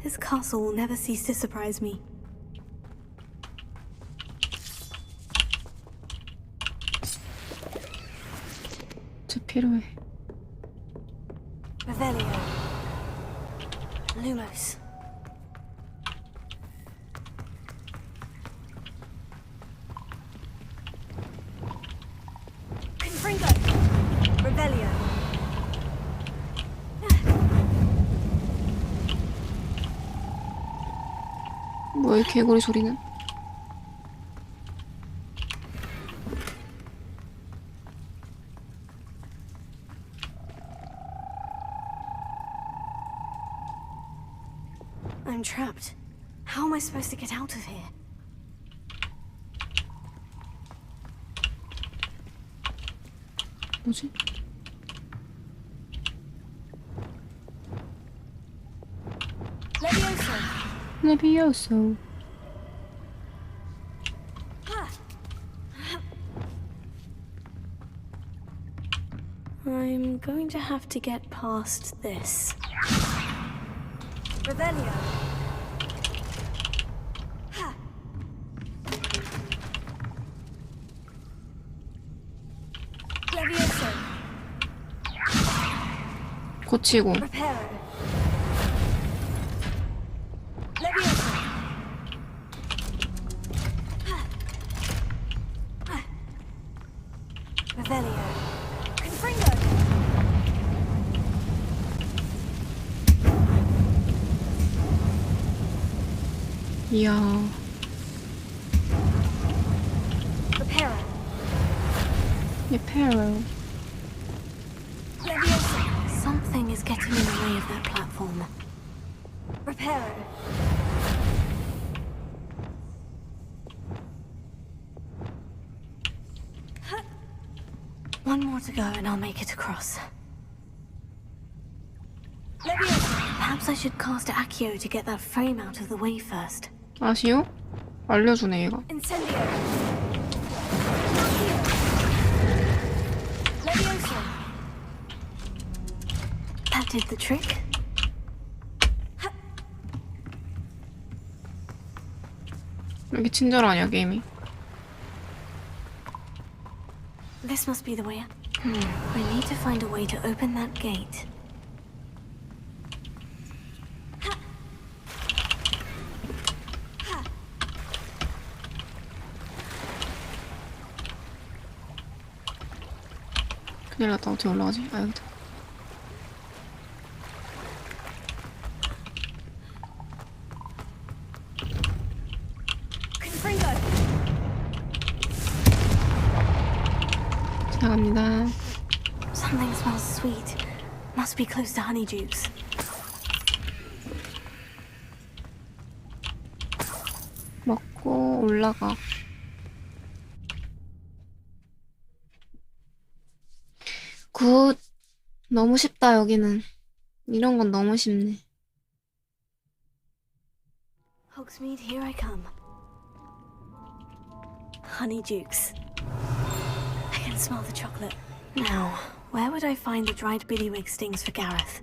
This castle will never cease to surprise me. 저 필요해. Revelio. Lumos. Confringo. Revelio. 뭐야 이 개구리 소리는? I'm trapped. How am I supposed to get out of here? 뭐지? Levioso. Levioso. I'm going to have to get past this. Revelio. Levioso. 고치고. Reparo. Levioso. Revelio. Confringo. 이야. Reparo. Reparo. Levioso. Something is getting in the way of that platform. Reparo. One more to go and I'll make it across. Levioso. Perhaps I should cast Accio to get that frame out of the way first. 아시오? 알려주네 얘가. Incendio. Levioso. That did the trick. 왜 이렇게 친절하냐 게임이. This must be the way. I need to find a way to open that gate. 큰일 났다. 어떻게 올라가지? 아 여기다. 지나갑니다. Something smells sweet. Must be close to Honeydukes. 먹고 올라가. 굿. 너무 쉽다 여기는. 이런 건 너무 쉽네. Hogsmeade, here I come. Honeydukes. I can smell the chocolate. Now, where would I find the dried billywig stings for Gareth?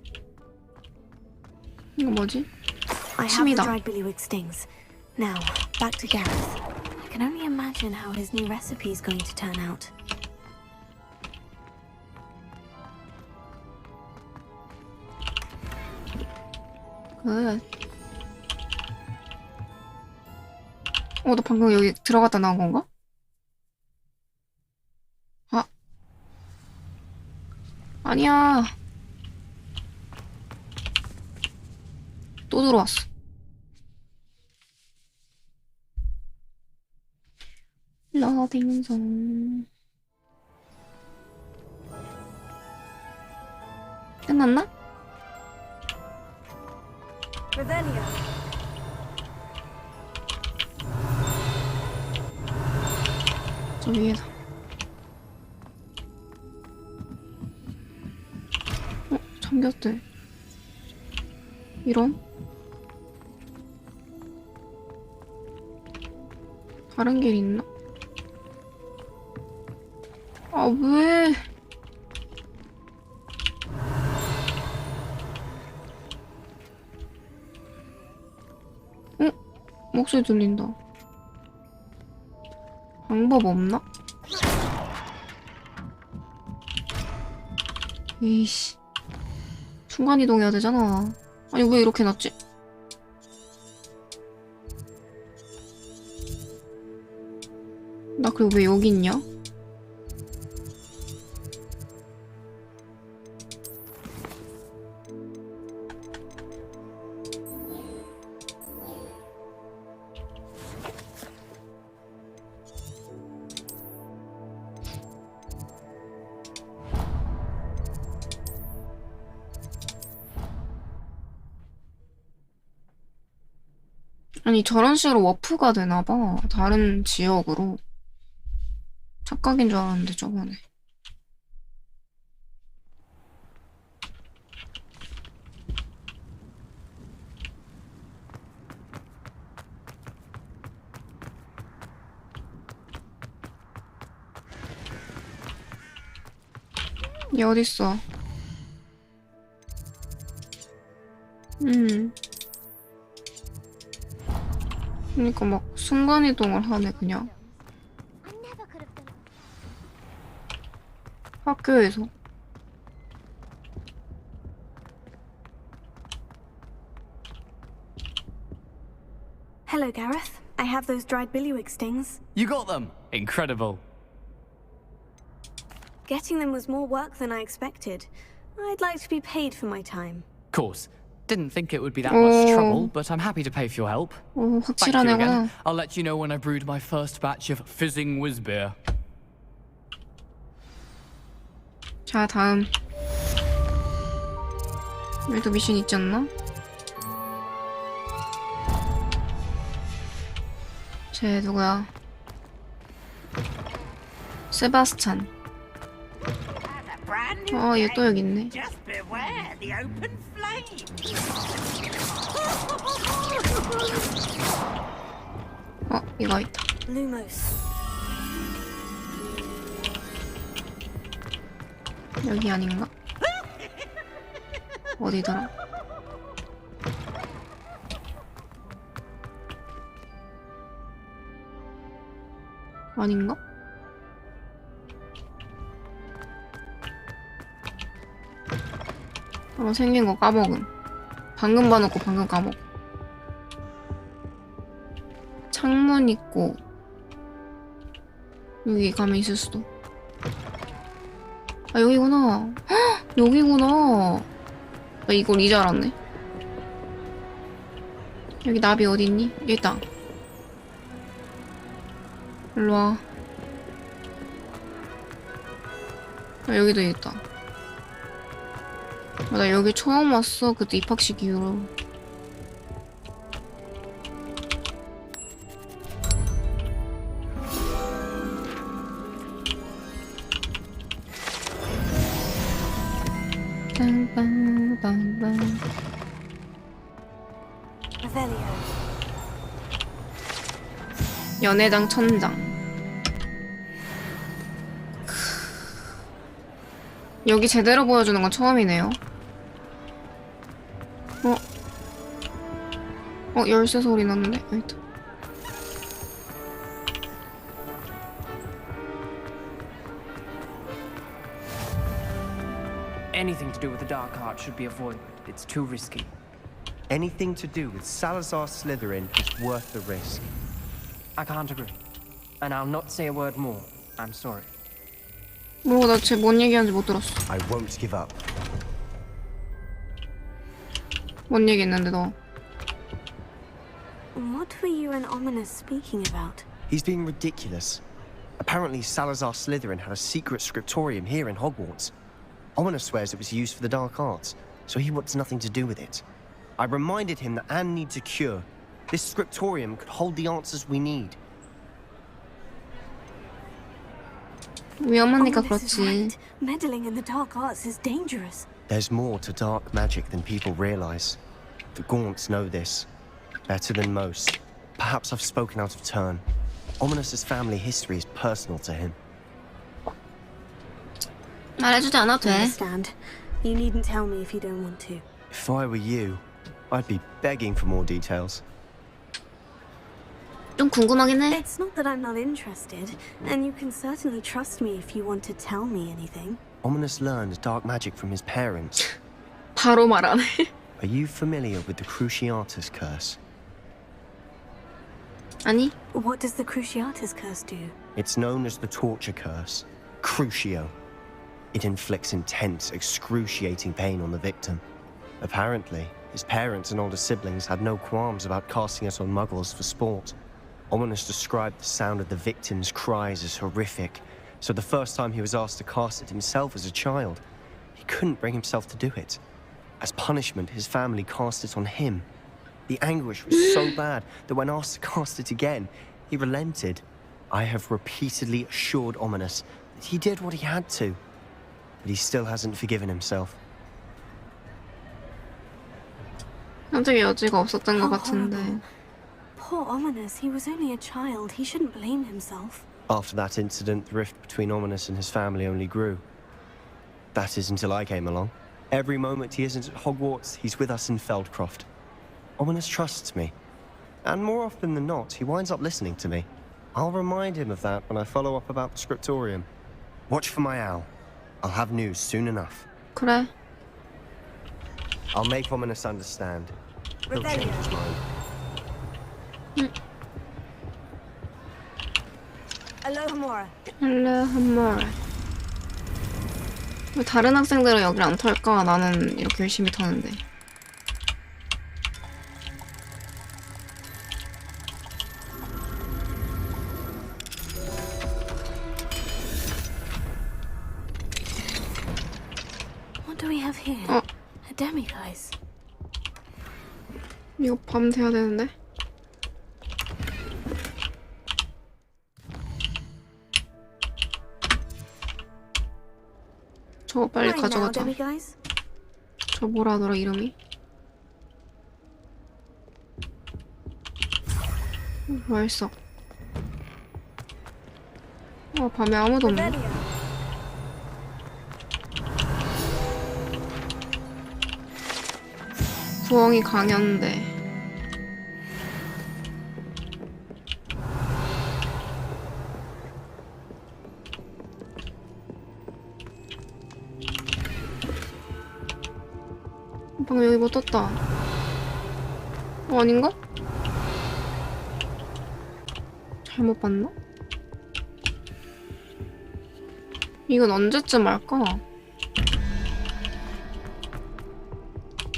이거 뭐지? I have the 침이다. dried billywig stings. Now, back to Gareth. I can only imagine how his new recipe is going to turn out. 굿. 너 방금 여기 들어갔다 나온 건가? 아. 아니야. 또 들어왔어. 러빙존. 끝났나? Revelio. 저 위에서. 잠겼대. 이런? 다른 길 있나? 아, 왜? 목소리 들린다. 방법 없나? 에이씨. 순간이동해야 되잖아. 아니, 왜 이렇게 놨지? 나 그리고 왜 여기 있냐? 아니, 저런 식으로 워프가 되나봐. 다른 지역으로. 착각인 줄 알았는데, 저번에. 얘 어딨어? 그니까 막 순간이동을 하네, 그냥. 학교에서. Hello, Gareth. I have those dried billywig stings. You got them! Incredible. Getting them was more work than I expected. I'd like to be paid for my time. Of course. Didn't think it would be that much trouble, but I'm happy to pay for your help. 오, Thank you again. 확실하네구나. I'll let you know when I brewed my first batch of fizzing whiz beer. 자, 다음. 여기도 미션 있지 않나? 쟤 누구야? 세바스찬. 얘 또 여기 있네. Just beware the open flame. 이거 있다. Lumos. 여기 아닌가? 어디더라? 아닌가? 생긴 거 까먹음. 방금 봐놓고 방금 까먹. 창문 있고 여기 가면 있을 수도. 아, 여기구나. 헉! 여기구나. 나 이걸 이제 알았네. 여기 나비 어디 있니? 여기 있다. 일로 와. 여기도 있다. 나 여기 처음 왔어. 그때 입학식 이후로. 빵빵빵빵. 연회장 천장. 여기 제대로 보여주는 건 처음이네요. 열쇠 소리 났는데? 여기 있다. Anything to do with the dark art should be avoided. It's too risky. Anything to do with Salazar Slytherin is worth the risk. I can't agree. And I'll not say a word more. I'm sorry. 나 쟤 뭔 얘기하는지 못 들었어. I won't give up. 뭔 얘기했는데 너? What were you and Ominous speaking about? He's being ridiculous. Apparently Salazar Slytherin had a secret scriptorium here in Hogwarts. Ominous swears it was used for the dark arts, so he wants nothing to do with it. I reminded him that Anne needs a cure. This scriptorium could hold the answers we need. 위험하니까 Ominous is 그렇지. right. Meddling in the dark arts is dangerous. There's more to dark magic than people realize. The Gaunts know this. Better than most. Perhaps I've spoken out of turn. Ominous's family history is personal to him. 말해주지 않아도 돼. Understand. You needn't tell me if you don't want to. If I were you, I'd be begging for more details. 좀 궁금하긴 해. It's not that I'm not interested, and you can certainly trust me if you want to tell me anything. Ominous learned dark magic from his parents. 바로 말하네. Are you familiar with the Cruciatus curse? 아니. What does the Cruciatus curse do? It's known as the torture curse, Crucio. It inflicts intense, excruciating pain on the victim. Apparently, his parents and older siblings had no qualms about casting it on muggles for sport. Ominous described the sound of the victim's cries as horrific, so the first time he was asked to cast it himself as a child, he couldn't bring himself to do it. As punishment, his family cast it on him. The anguish was so bad that when asked to cast it again, he relented. I have repeatedly assured Ominous that he did what he had to, but he still hasn't forgiven himself. 선택의 여지가 없었던 것 같은데. Poor Ominous, he was only a child. He shouldn't blame himself. After that incident, the rift between Ominous and his family only grew. That is until I came along. Every moment he isn't at Hogwarts, he's with us in Feldcroft. Ominous trusts me. And more often than not, he winds up listening to me. I'll remind him of that when I follow up about the scriptorium. Watch for my owl. I'll have news soon enough. 그래. I'll make Ominous understand. He'll change his mind. Alohomora. Alohomora. 왜 다른 학생들은 여기를 안 탈까? 나는 이렇게 열심히 타는데. What do we have here? A demiguise. 이거 밤 돼야 되는데. 저거 빨리 가져가자. 저 뭐라 하더라 이름이? 맛있어. 밤에 아무도 없네. 부엉이 강연대. 방금 여기 뭐 떴다. 아닌가? 잘못 봤나? 이건 언제쯤 할까?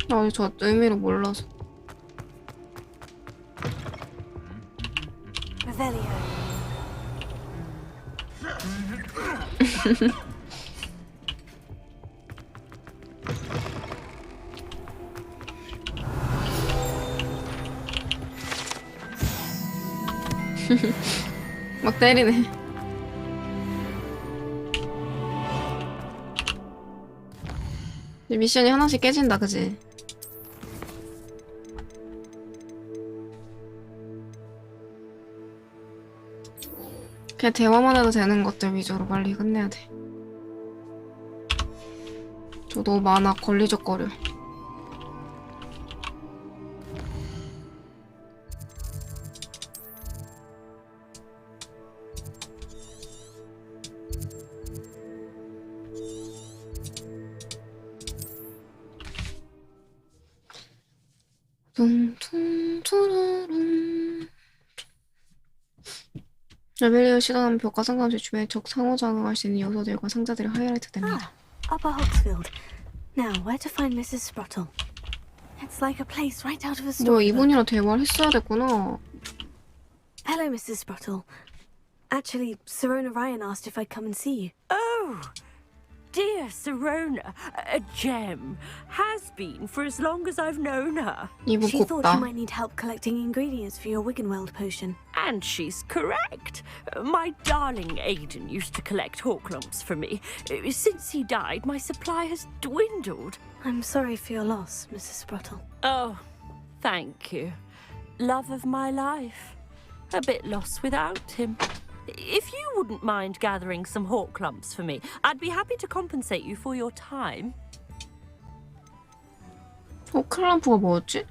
나 저 의미를 몰라서. 막 때리네. 미션이 하나씩 깨진다, 그지? 그냥 대화만 해도 되는 것들 위주로 빨리 끝내야 돼. 저 너무 많아, 걸리적거려. 레벨리어 시도하면 벽과 상관없이 주변에 적 상호작용할 수 있는 요소들과 상자들이 하이라이트 됩니다. Upper Hogsfield. Now, where to find Mrs. Sprottle? It's like a place right out of a 뭐 story. 이분이랑 대화를 했어야 됐구나. Hello, Mrs. Sprottle. Actually, Sirona Ryan asked if I'd come and see you. Oh, dear Sirona, a gem. Has been for as long as I've known her. 이분 She thought you 곱다. might need help collecting ingredients for your Wiggenweld potion. And she's correct. My darling Aidan used to collect hawk lumps for me. Since he died, my supply has dwindled. I'm sorry for your loss, Mrs. Sprottle. Oh, thank you. Love of my life. A bit lost without him. If you wouldn't mind gathering some hawk clumps for me, I'd be happy to compensate you for your time. 클람프가 뭐였지?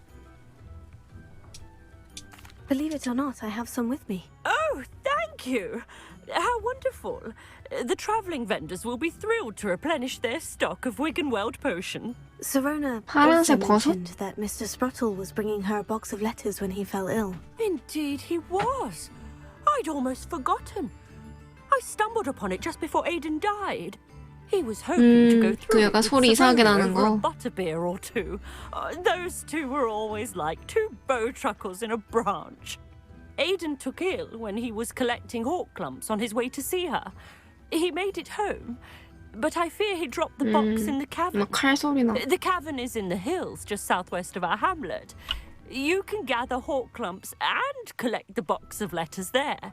Believe it or not, I have some with me. Oh, thank you! How wonderful. The travelling vendors will be thrilled to replenish their stock of Wiggenweld potion. Serona also 파란색 버섯? mentioned that Mr. Sprottle was bringing her a box of letters when he fell ill. Indeed he was. I'd almost forgotten. I stumbled upon it just before Aidan died. He was hoping to go 그 through 약간 it 소리 with 이상하게 Serona 나는 over a 거. butterbeer or two. Those two were always like two bowtruckles in a branch. Aidan took ill when he was collecting hawk clumps on his way to see her. He made it home, but I fear he dropped the box in the cavern. 칼 소리 나. The cavern is in the hills just southwest of our hamlet. You can gather hawk clumps and collect the box of letters there.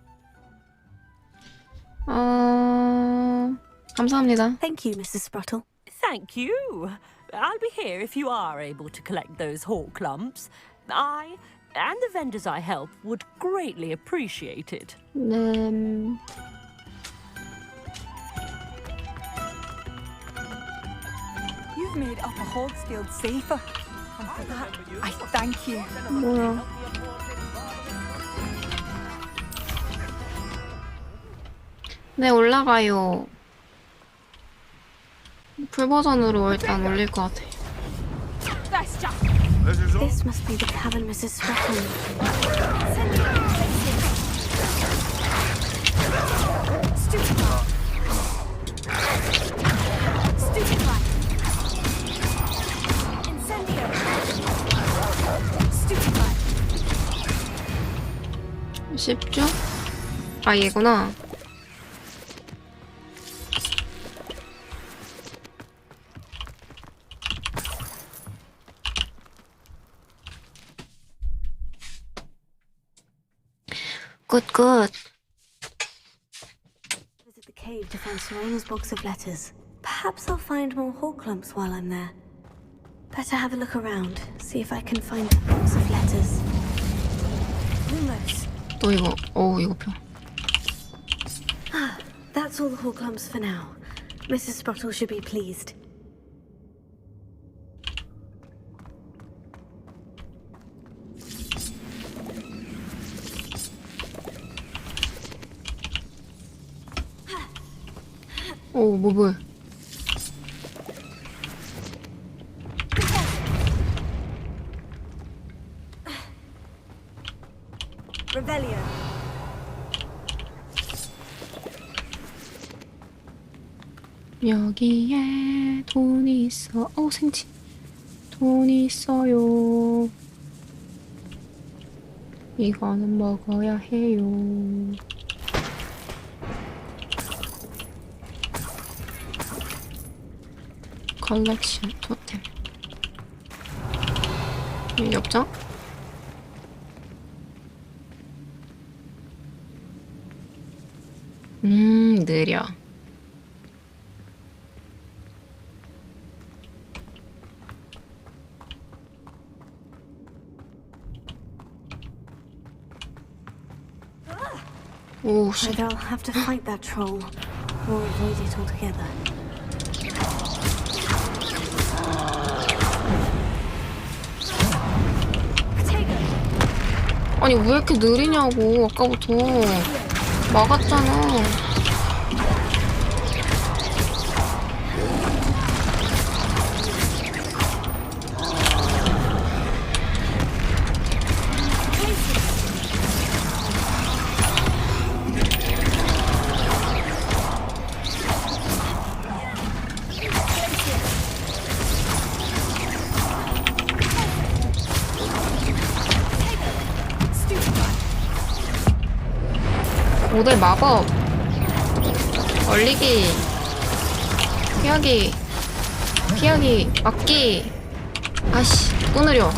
감사합니다. Thank you, Mrs. Sprottle. Thank you. I'll be here if you are able to collect those hawk clumps. I and the vendors I help would greatly appreciate it. 네. You've made Upper Hogsfield safer. And for that, I thank you. 뭐야? 네, 올라가요. 풀 버전으로 일단 올릴 것 같아. This must be the cavern Mrs. Sprottle. 쉽죠? 아, 얘구나. 굿. Visit the cave to find Serena's box of letters. Perhaps I'll find more hawk clumps while I'm there. Better have a look around, see if I can find a box of letters. Almost. 또 이거, 이거 표. That's all the hawk clumps for now. Mrs. Sprottle should be pleased. 뭐야. Revelio. 여기에 돈이 있어. 생치. 돈이 있어요. 이거는 먹어야 해요. 컬렉션 토템. 여기 없죠? 느려. Either I'll have to fight that troll or avoid it altogether. 아니 왜 이렇게 느리냐고. 아까부터 막았잖아. 모델 마법 얼리기 피하기 막기. 아씨 또 느려.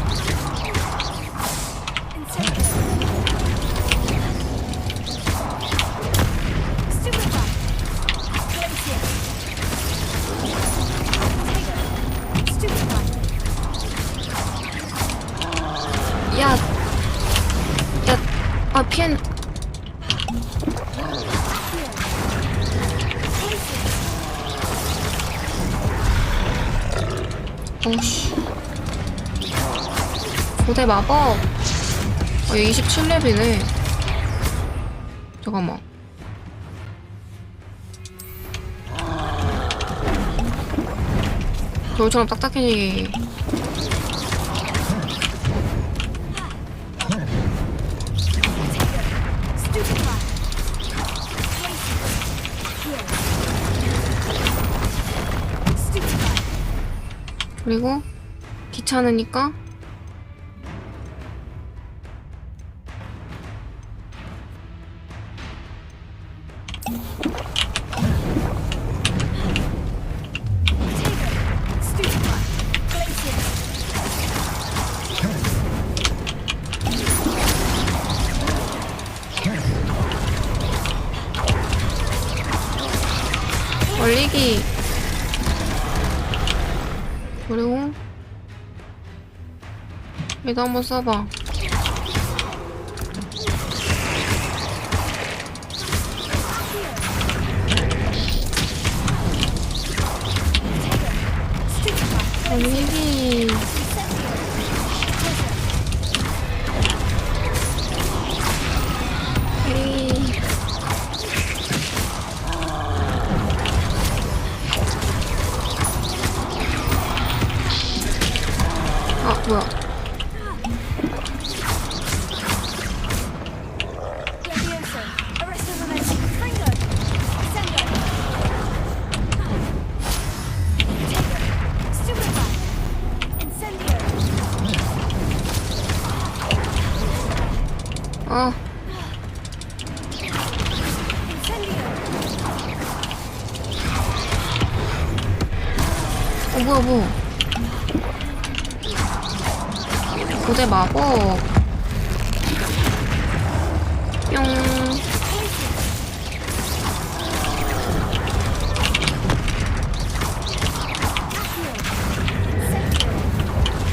피한. 어우씨. 고대 마법. 얘 27렙이네. 잠깐만. 겨울처럼 딱딱해지기. 그리고 귀찮으니까 올리기. 그리고 얘도 한번 써봐. 올리기. 뭐야? 아. 뭐야, 뭐. 고대 마법. 뿅.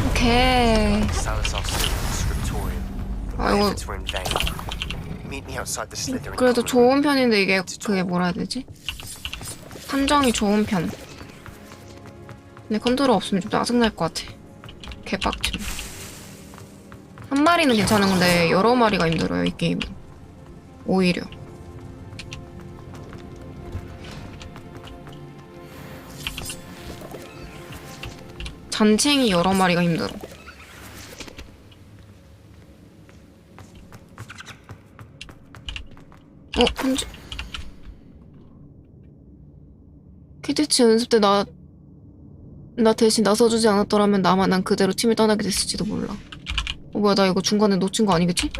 오케이. 아, 이거 그래도 좋은 편인데 이게 그게 뭐라 해야 되지? 판정이 좋은 편. 근데 컨트롤 없으면 좀 짜증날 것 같아. 개빡침. 한 마리는 괜찮은 건데 여러 마리가 힘들어요, 이 게임은. 오히려. 잔챙이 여러 마리가 힘들어. 편지. 키티치 연습 때 나 대신 나서주지 않았더라면 난 그대로 팀을 떠나게 됐을지도 몰라. 뭐야, 나 이거 중간에 놓친 거 아니겠지?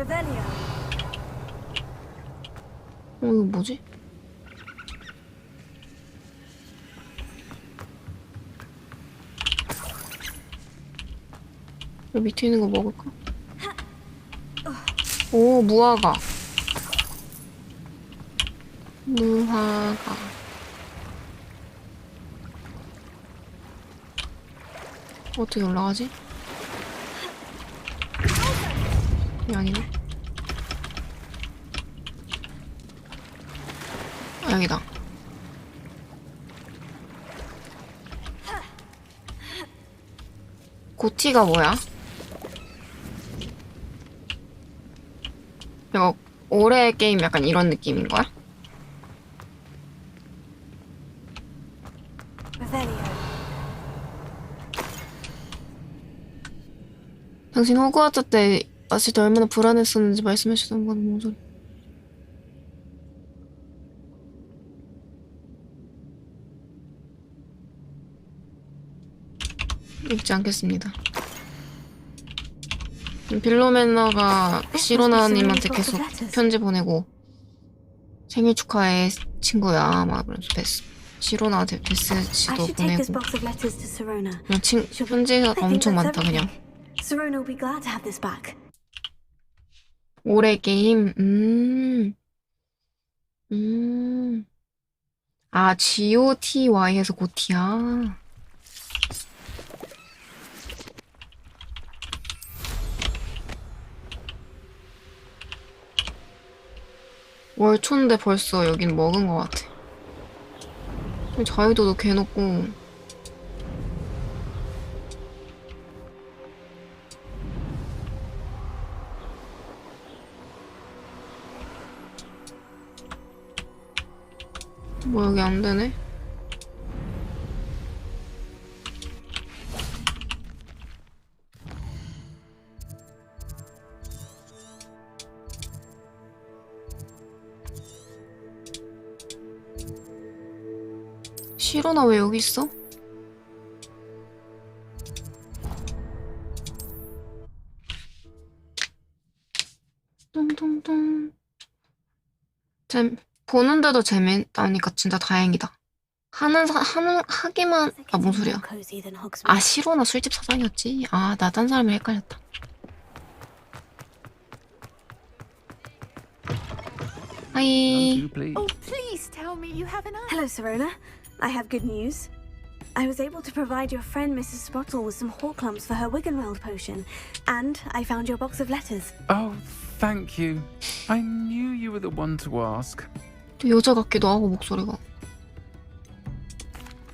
이거 뭐지? 여기 밑에 있는 거 먹을까? 오, 무화과. 무화과. 어떻게 올라가지? 이게 아니네. 아, 여기다. 고티가 뭐야? 이거 올해 게임 약간 이런 느낌인 거야? 당신 호그와트 때 왔을 때 얼마나 불안했었는지 말씀해주던 건 뭔 소리? 읽지 않겠습니다. 빌로메나가 시로나님한테 계속 편지 보내고 생일 축하해 친구야 막 그러면서 시로나한테 메시지도 보내고 그냥 편지가 엄청 많다 그냥. 올해 게임 아 GOTY에서 고티야. 월초인데 벌써 여긴 먹은 것 같아. 자유도도 개높고 뭐 여기 안 되네? 시로나 왜 여기 있어? 뚱뚱뚱. 보는데도 재밌다니까 진짜 다행이다. 하기만, 아, 뭔 소리야. 아, 시로나 술집 사장이었지? 아, 나 딴 사람이 헷갈렸다. 하이. Oh, please tell me you have an eye. Hello, Serona. I have good news. I was able to provide your friend Mrs. Spottle with some horklumps for her Wiggenweld potion, and I found your box of letters. Oh, thank you. I knew you were the one to ask. 또 여자 같기도 하고 목소리가.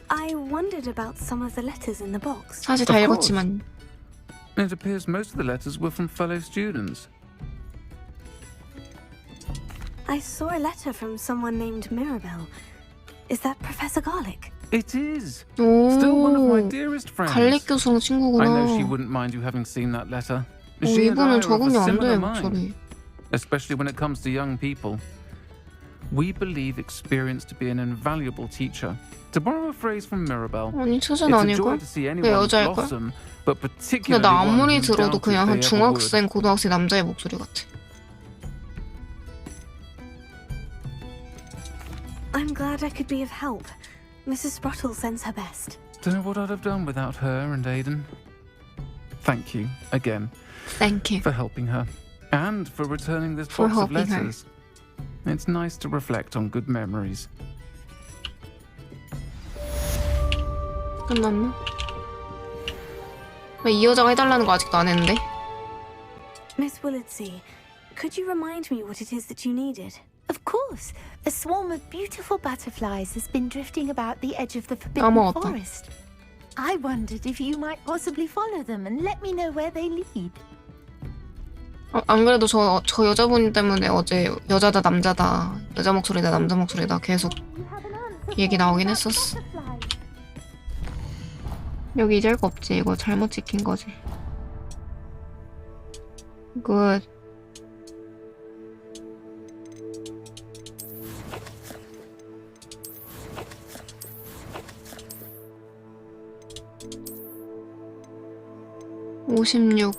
I wondered about some of the letters in the box. 사실 다 읽었지만. It appears most of the letters were from fellow students. I saw a letter from someone named Mirabelle. Is that Professor Garlic? It is. 오, Still one of my dearest friends. 갈릭 교수랑 친구구나. I know she wouldn't mind you having seen that letter. 오, She and I 이분은 are of 적응이 a 안 돼, similar 목소리. mind, especially when it comes to young people. We believe experience to be an invaluable teacher. To borrow a phrase from Mirabelle, 아니, it's 처제는 a joy 아닐걸? to see 왜 anyone 여자일걸? blossom, but 근데 particularly 나 one 아무리 who 들어도 doubted 그냥 한 they ever would. 중학생, 고등학생 남자의 목소리 같아. I'm glad I could be of help. Mrs. Spottle sends her best. Don't know what I'd have done without her and Aidan. Thank you again. Thank you for helping her and for returning this for box of helping her. letters. It's nice to reflect on good memories. 끝났나? 왜 이 여자가 해달라는 거 아직도 안 했는데? Miss Willardsea, could you remind me what it is that you needed? Of course. A swarm of beautiful butterflies has been drifting about the edge of the forbidden 까먹었다. forest. I wondered if you might possibly follow them and let me know where they lead. 안 그래도 저 여자분 때문에 어제 여자다 남자다, 여자 목소리다 남자 목소리다 계속 얘기 나오긴 했었어. 여기 잊을 거 없지. 이거 잘못 찍힌 거지. 굿. (56)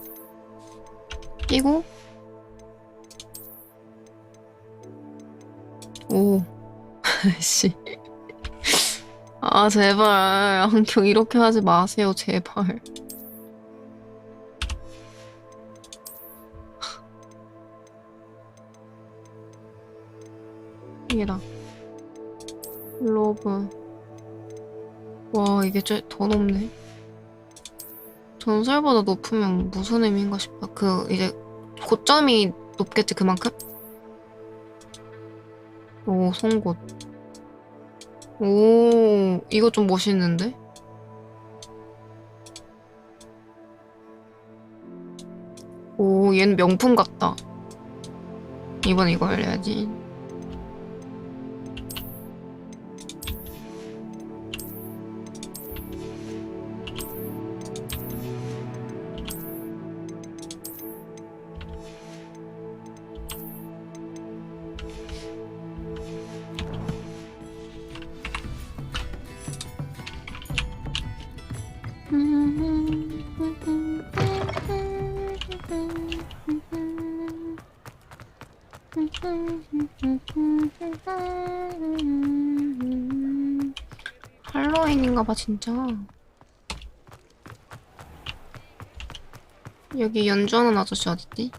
끼고 오 씨. 아 제발 안경 이렇게 하지 마세요 제발. 이게다. 로브. 와 이게 더 높네. 전설보다 높으면 무슨 의미인가 싶어. 그 이제 고점이 높겠지 그만큼? 오 송곳. 오 이거 좀 멋있는데? 오 얘는 명품 같다. 이번 이거 열려야지. 할로윈인가봐 진짜. 여기 연주하는 아저씨 어딨지?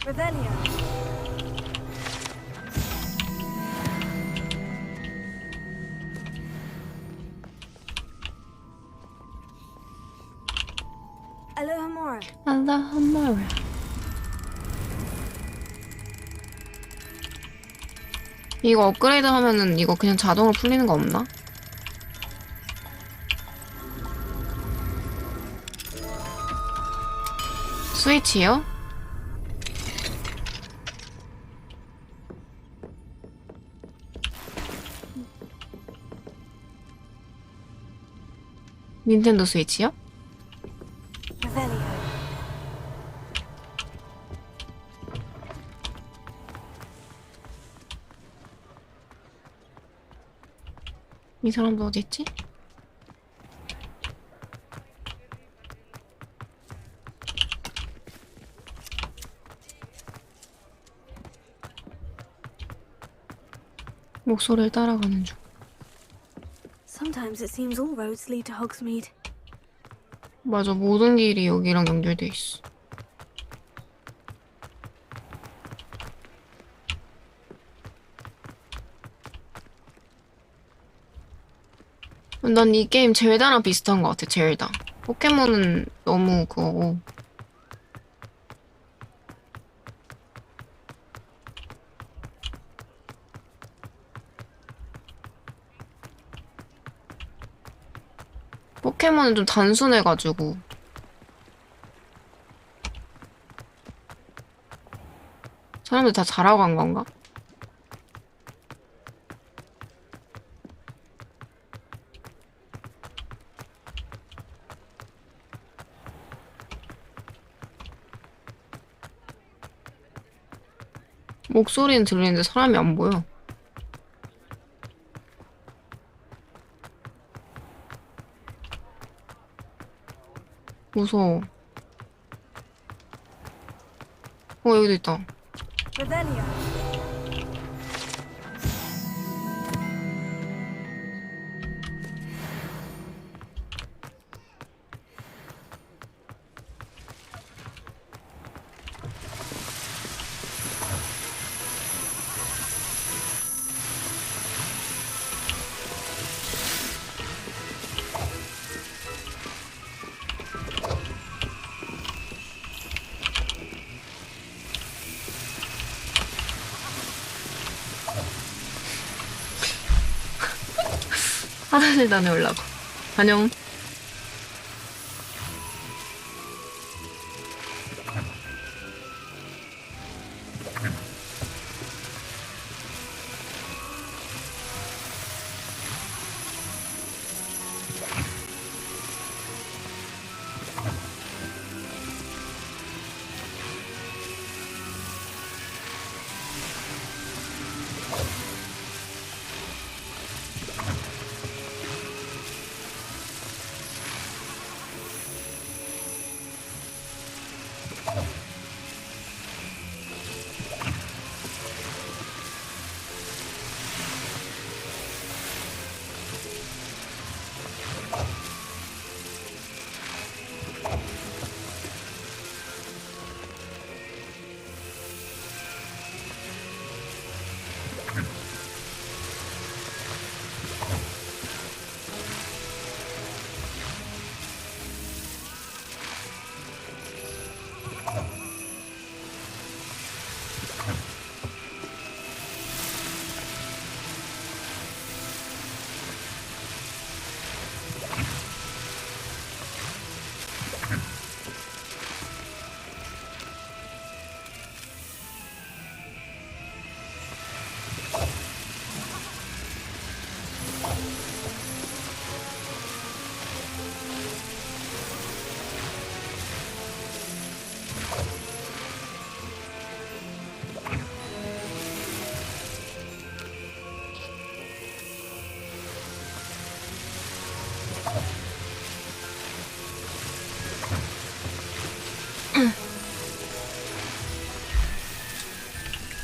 Revelio. Alohomora. Alohomora. 이거 업그레이드 하면은 이거 그냥 자동으로 풀리는 거 없나? 스위치요? 닌텐도 스위치요? 이 사람도 어디 있지? 목소리를 따라가는 중. Sometimes it seems all roads lead to Hogsmeade. 맞아, 모든 길이 여기랑 연결돼 있어. 난 이 게임 젤다랑 비슷한 것 같아, 젤다. 포켓몬은 너무 그거고. 포켓몬은 좀 단순해가지고. 사람들 다 잘하고 간 건가? 목소리는 들리는데 사람이 안 보여. 무서워. 여기도 있다. 화장실 다녀오려고. 안녕.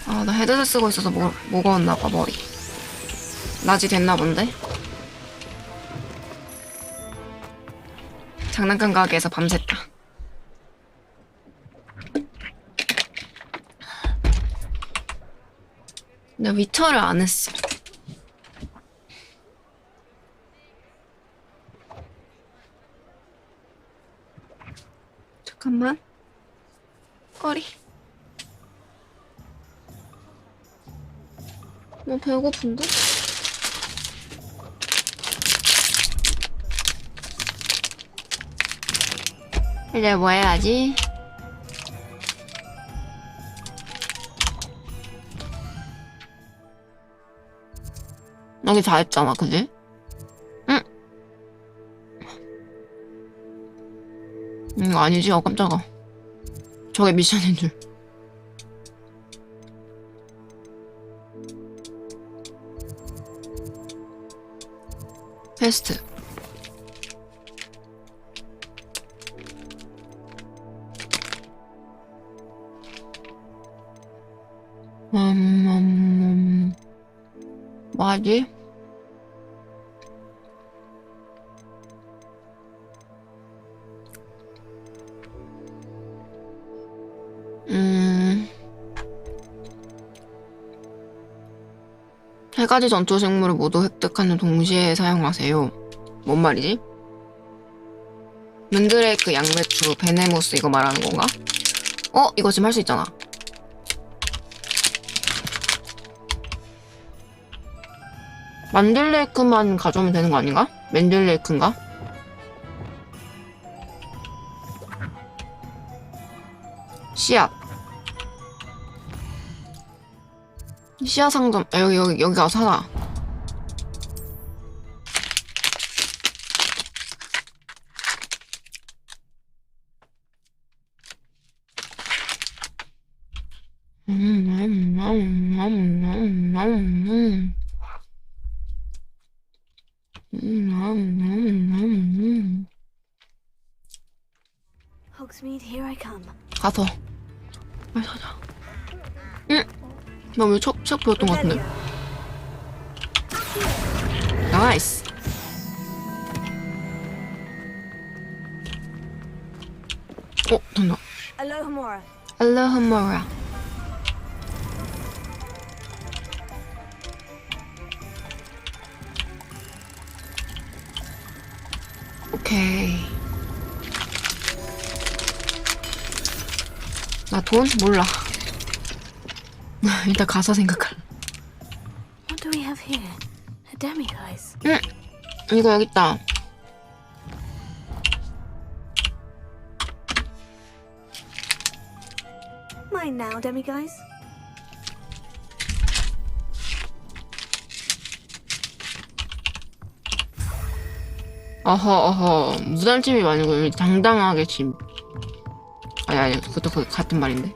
아, 나 헤드셋 쓰고 있어서 무거웠나봐, 머리. 낮이 됐나 본데? 장난감 가게에서 밤샜다. 나 위쳐를 안 했어. 잠깐만. 꼬리. 배고픈데? 이제 뭐 해야지? 여기 다 했잖아, 그지? 응? 이거 아니지? 깜짝아. 저게 미션인 줄. 퀘스트. 뭐하지? 세 가지 전투 생물을 모두 획득하는 동시에 사용하세요. 뭔 말이지? 맨드레이크, 양배추, 베네모스 이거 말하는 건가? 이거 지금 할 수 있잖아. 만들레이크만 가져오면 되는 거 아닌가? 맨들레이크인가? 씨앗. 씨앗 상점. 여기 가서 사자. Hogsmeade, here I come. 가서 빨리 사자. 나 왜 책 보였던 것 같은데? 나이스. 된다. Alohomora. 알라하마라. 오케이. 나 돈? 몰라. 일단 가서 생각할래. What do we have here? A demiguise. 이거 여기 있다. Mine now, demiguise. 어허. 무단침입 아니고 여기 당당하게 침입. 아니 그것도 같은 말인데.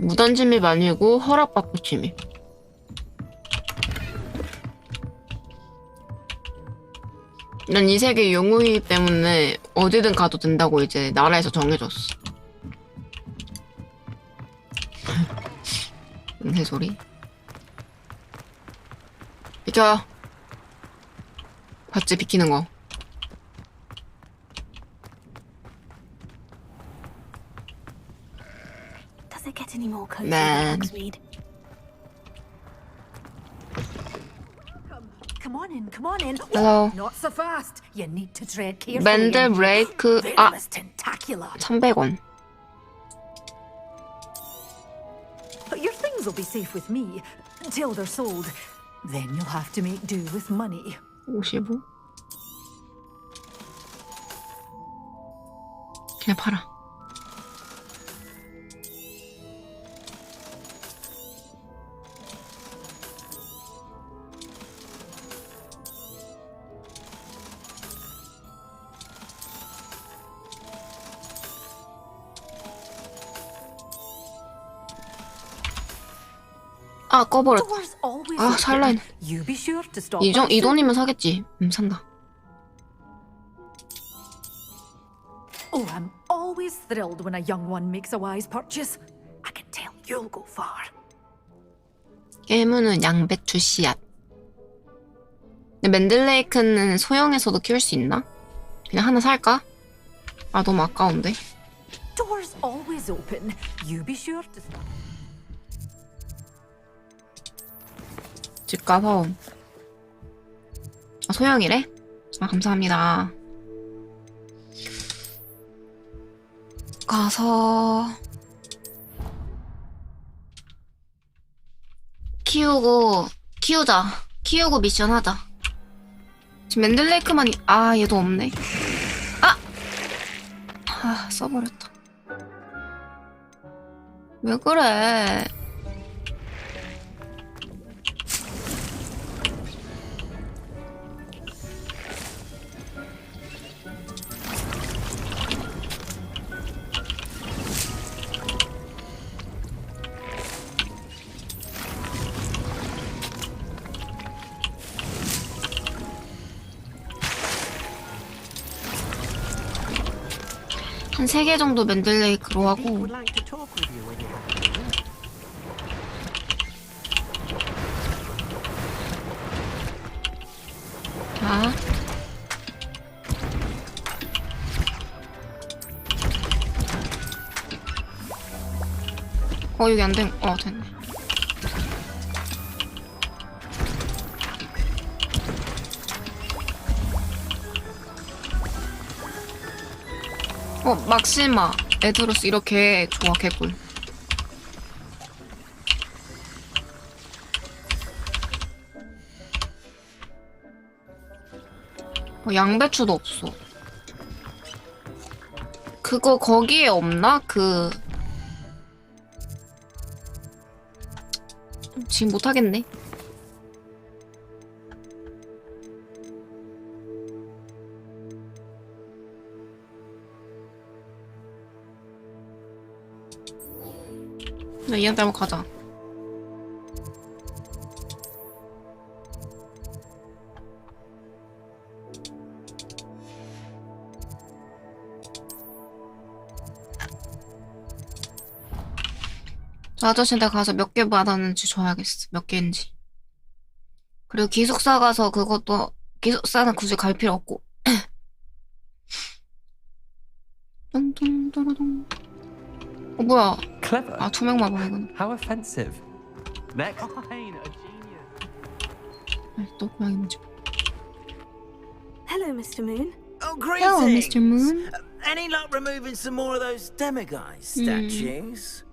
무단침입 아니고 허락받고 침입. 난 이 세계 영웅이기 때문에 어디든 가도 된다고 이제 나라에서 정해줬어. 무슨 소리? 비켜. 봤지 비키는 거. Does it get any more cozy Man. than Hogsmeade? Come on in. Hello. Not so fast. You need to tread carefully. 맨드레이크 Venomous tentacular. 300원. But your things will be safe with me until they're sold. Then you'll have to make do with money. 55? 그냥 팔아. 꺼버렸다. 살라 했네. 이 돈이면 사겠지. 산다. Oh, I'm always thrilled when a young one makes a wise purchase. I can tell you'll go far. 깨무는 양배추 씨앗. 근데 맨들레이크는 소형에서도 키울 수 있나? 그냥 하나 살까? 너무 아까운데. Doors always open. You be sure to stop. 집 가서 소형이래? 감사합니다. 가서 키우고 미션 하자. 지금 맨들레이크만 얘도 없네. 써버렸다. 왜 그래? 한 3개 정도 맨들레이크로 하고 자 여기 안 된.. 됐네. 막시마, 에드로스 이렇게 좋아, 개꿀. 양배추도 없어. 그거 거기에 없나? 지금 못하겠네. 얘한테 한번 가자. 저 아저씨한테 가서 몇 개 받았는지 줘야겠어. 몇 개인지. 그리고 기숙사 가서 그것도 기숙사는 굳이 갈 필요 없고. 뚱뚱뚜루둥. 뭐야? Clever. 투명 마법이군. How offensive. Next. 또 고양이 문제. Hello, Mr. Moon. Oh, greetings. Hello, Mr. Moon. Any luck removing some more of those demiguise statues?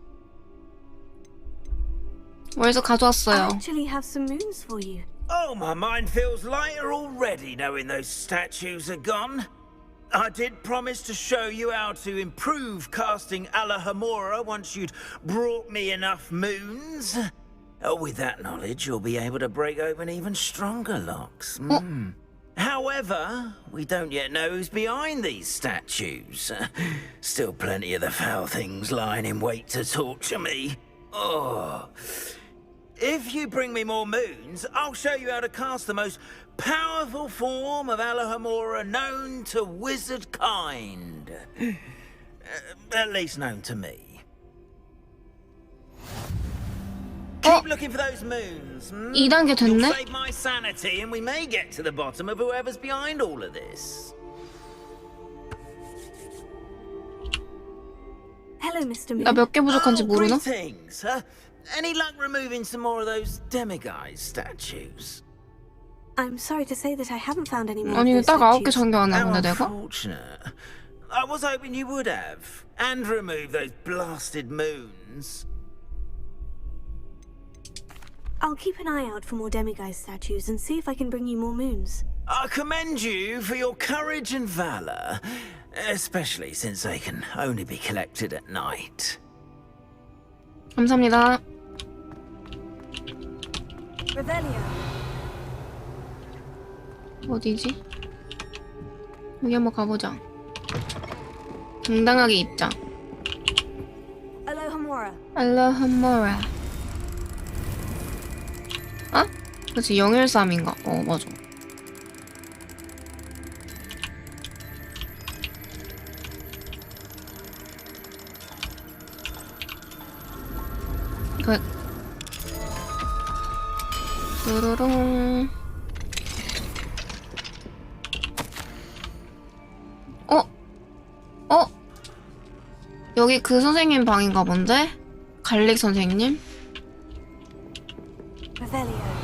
어디서 가져왔어요? I actually have some moons for you. Oh, my mind feels lighter already knowing those statues are gone. I did promise to show you how to improve casting Alohomora once you'd brought me enough moons. With that knowledge, you'll be able to break open even stronger locks. However, we don't yet know who's behind these statues. Still plenty of the foul things lying in wait to torture me. If you bring me more moons, I'll show you how to cast the most powerful form of Alohomora known to wizard kind. At least known to me. Keep looking for those moons. 2단계 됐네? You'll save my sanity and we may get to the bottom of whoever's behind all of this. Hello, Mr. Moon. 나 몇 개 부족한지 모르나? Greetings. Any luck removing some more of those demiguise statues? I'm sorry to say that I haven't found any more. 아니 딱 9개 전개하네 How 근데 내가? unfortunate. I was hoping you would have. And remove those blasted moons. I'll keep an eye out for more demiguise statues and see if I can bring you more moons. I commend you for your courage and valor, especially since they can only be collected at night. 감사합니다. Revelio. 어디지? 여기 한번 가보자. 당당하게 입장. Alohomora. 알라함모라. 그치 013인가? 맞아. 뚜루룽. 여기 그 선생님 방인가 본데? 갈릭 선생님? Revelio.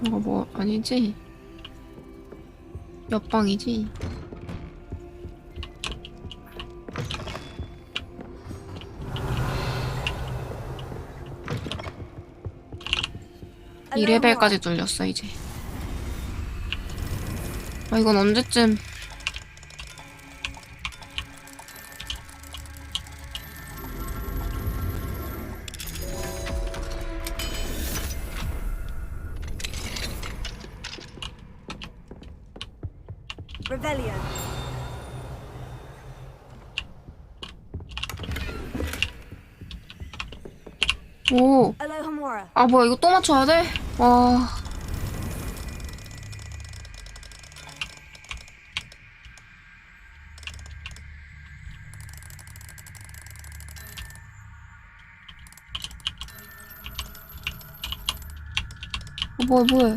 이거 뭐 아니지? 옆방이지? 이 레벨까지 뚫렸어 이제. 아 이건 언제쯤? Revelio. 오. 아 뭐야 이거 또 맞춰야 돼? 와. 뭐야.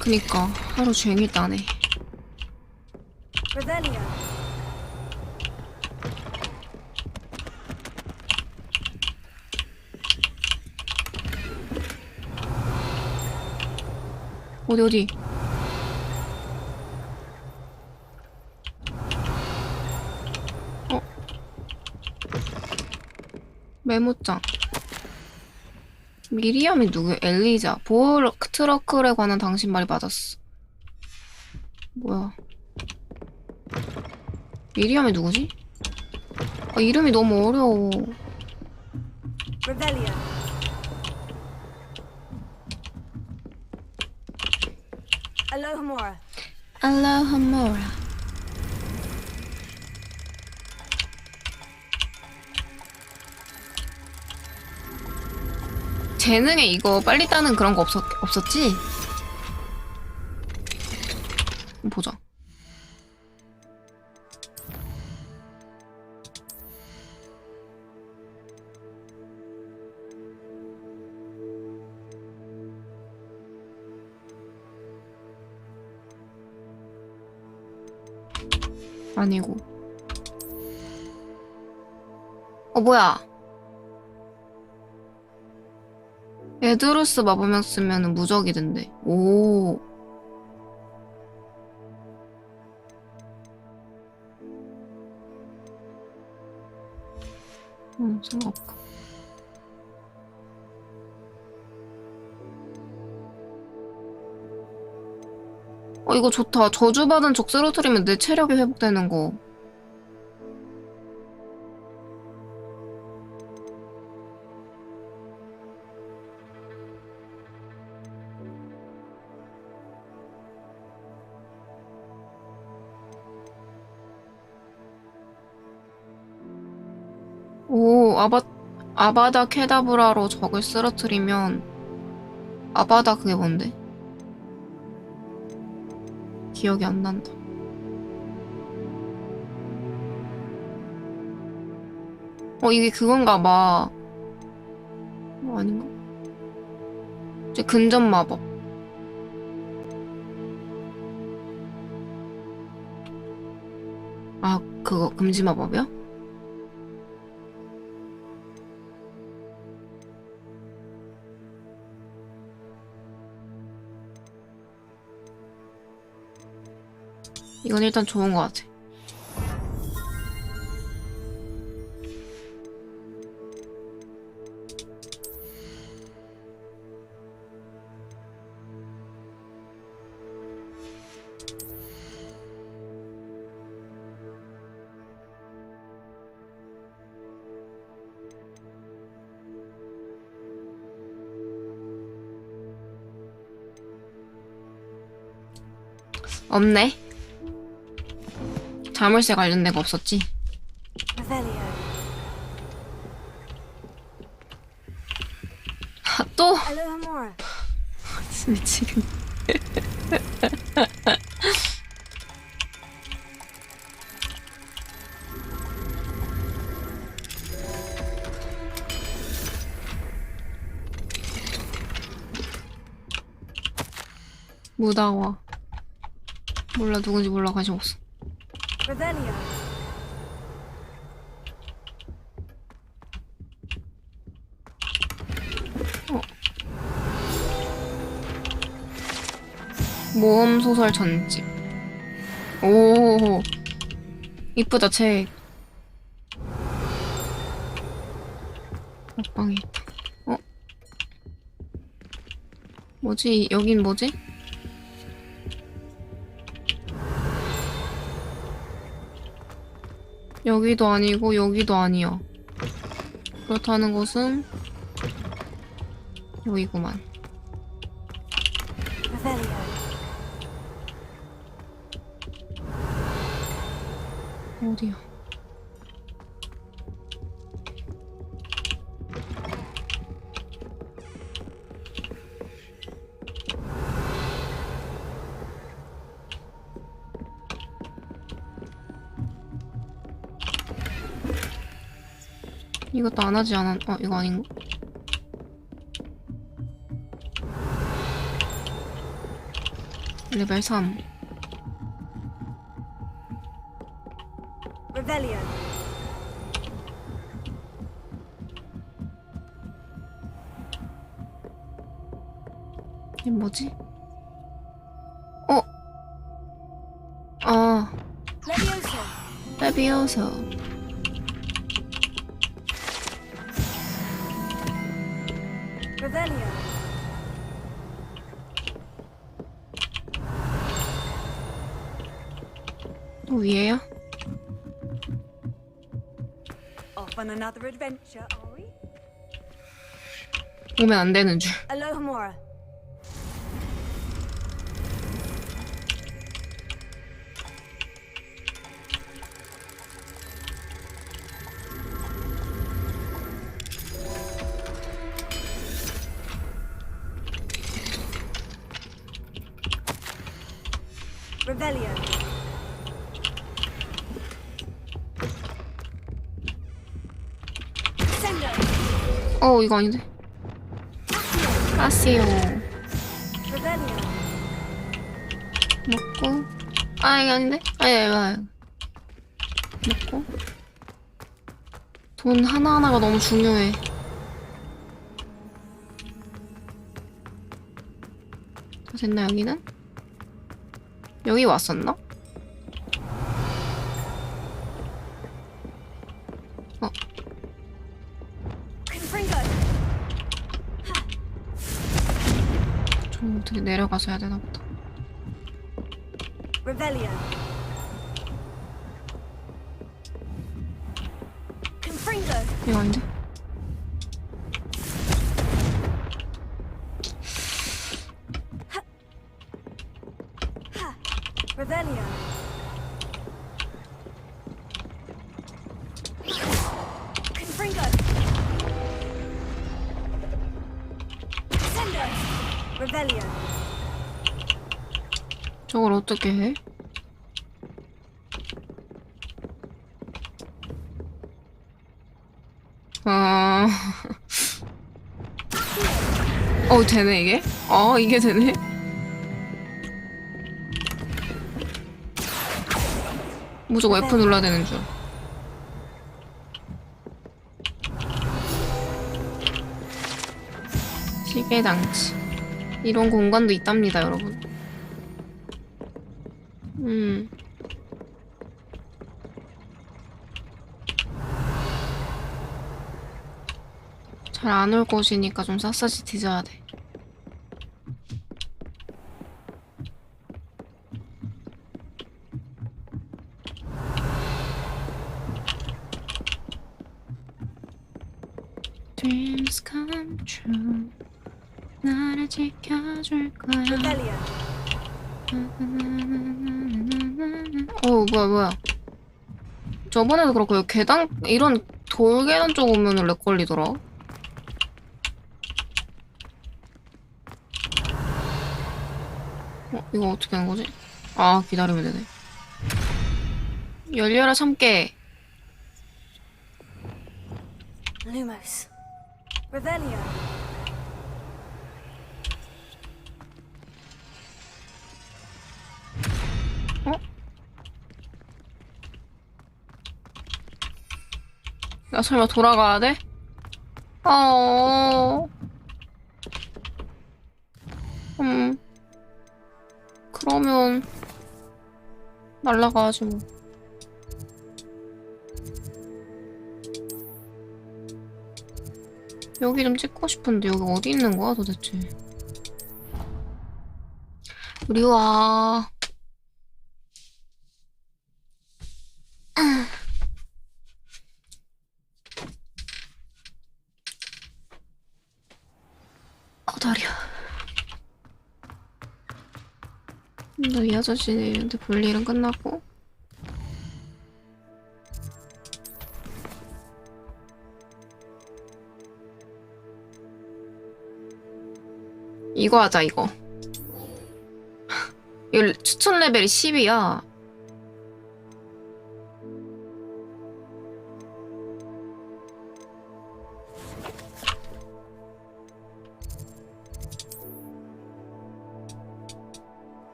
그니까 하루 종일 따네. Revelio. 어디? 메모장. 미리암이 누구야? 엘리자. 보호 트러클에 관한 당신 말이 맞았어. 뭐야? 미리암이 누구지? 아, 이름이 너무 어려워. Revelio. Alohomora. 알라하모라. 재능에 이거 빨리 따는 그런 거 없었지? 보자. 아니고. 뭐야? 에드루스 마법약 쓰면 무적이 된대. 오. 상관없고. 이거 좋다. 저주받은 적 쓰러뜨리면 내 체력이 회복되는 거. 오, 아바다 케다브라로 적을 쓰러뜨리면 아바다 그게 뭔데? 기억이 안 난다. 이게 그건가 봐. 아닌가? 이제 근접 마법. 아, 그거 금지 마법이야? 이건 일단 좋은 것 같아. 없네. 자물쇠 관련된 거 없었지? 또? 미치겠네. 무다와. 몰라, 누군지 몰라. 관심 없어. Revelio. 모험 소설 전집. 오, 이쁘다 책. 먹방이 있다. 뭐지? 여긴 뭐지? 여기도 아니고 여기도 아니야. 그렇다는 것은 여기구만. Revelio. 어디야? 이것도 안 하지 않았... 이거 아닌가? 레벨 3. Revelio. 이게 뭐지? 아, Levioso. 레비오소. Revelio. 또 위에야? Off on another adventure, are we? 오면 안 되는 줄. Alohomora. Revelio. Sendo. 이거 아닌데. 아시오. Revelio. 먹고. 이거 아닌데? 아니. 먹고. 돈 하나하나가 너무 중요해. 다 됐나, 여기는? 여기 왔었나? 좀 어떻게 내려가서 해야 되나 보다. Revelio. Confringo. 이거 아닌데? Revelio. Confringo. Sendo. Revelio. 저걸 어떻게 해? 되네 이게? 이게 되네? 무조건 F 눌러야 되는 줄. 시계 장치. 이런 공간도 있답니다, 여러분. 잘 안 올 곳이니까 좀 샅샅이 뒤져야 돼. Dreams come true. 나를 지켜줄 거야. 뭐야. 저번에도 그렇고 계단 이런 돌 계단 쪽 오면은 렉 걸리더라. 이거 어떻게 하는 거지? 기다리면 되네. 열려라 참깨. Lumos. Revelio. 야, 설마 돌아가야 돼? 그러면 날라가야지 뭐. 여기 좀 찍고 싶은데 여기 어디 있는 거야 도대체? 우리 와. 다리야. 너 이 아저씨한테 볼 일은 끝났고. 이거 하자 이거. 이거 추천 레벨이 10이야.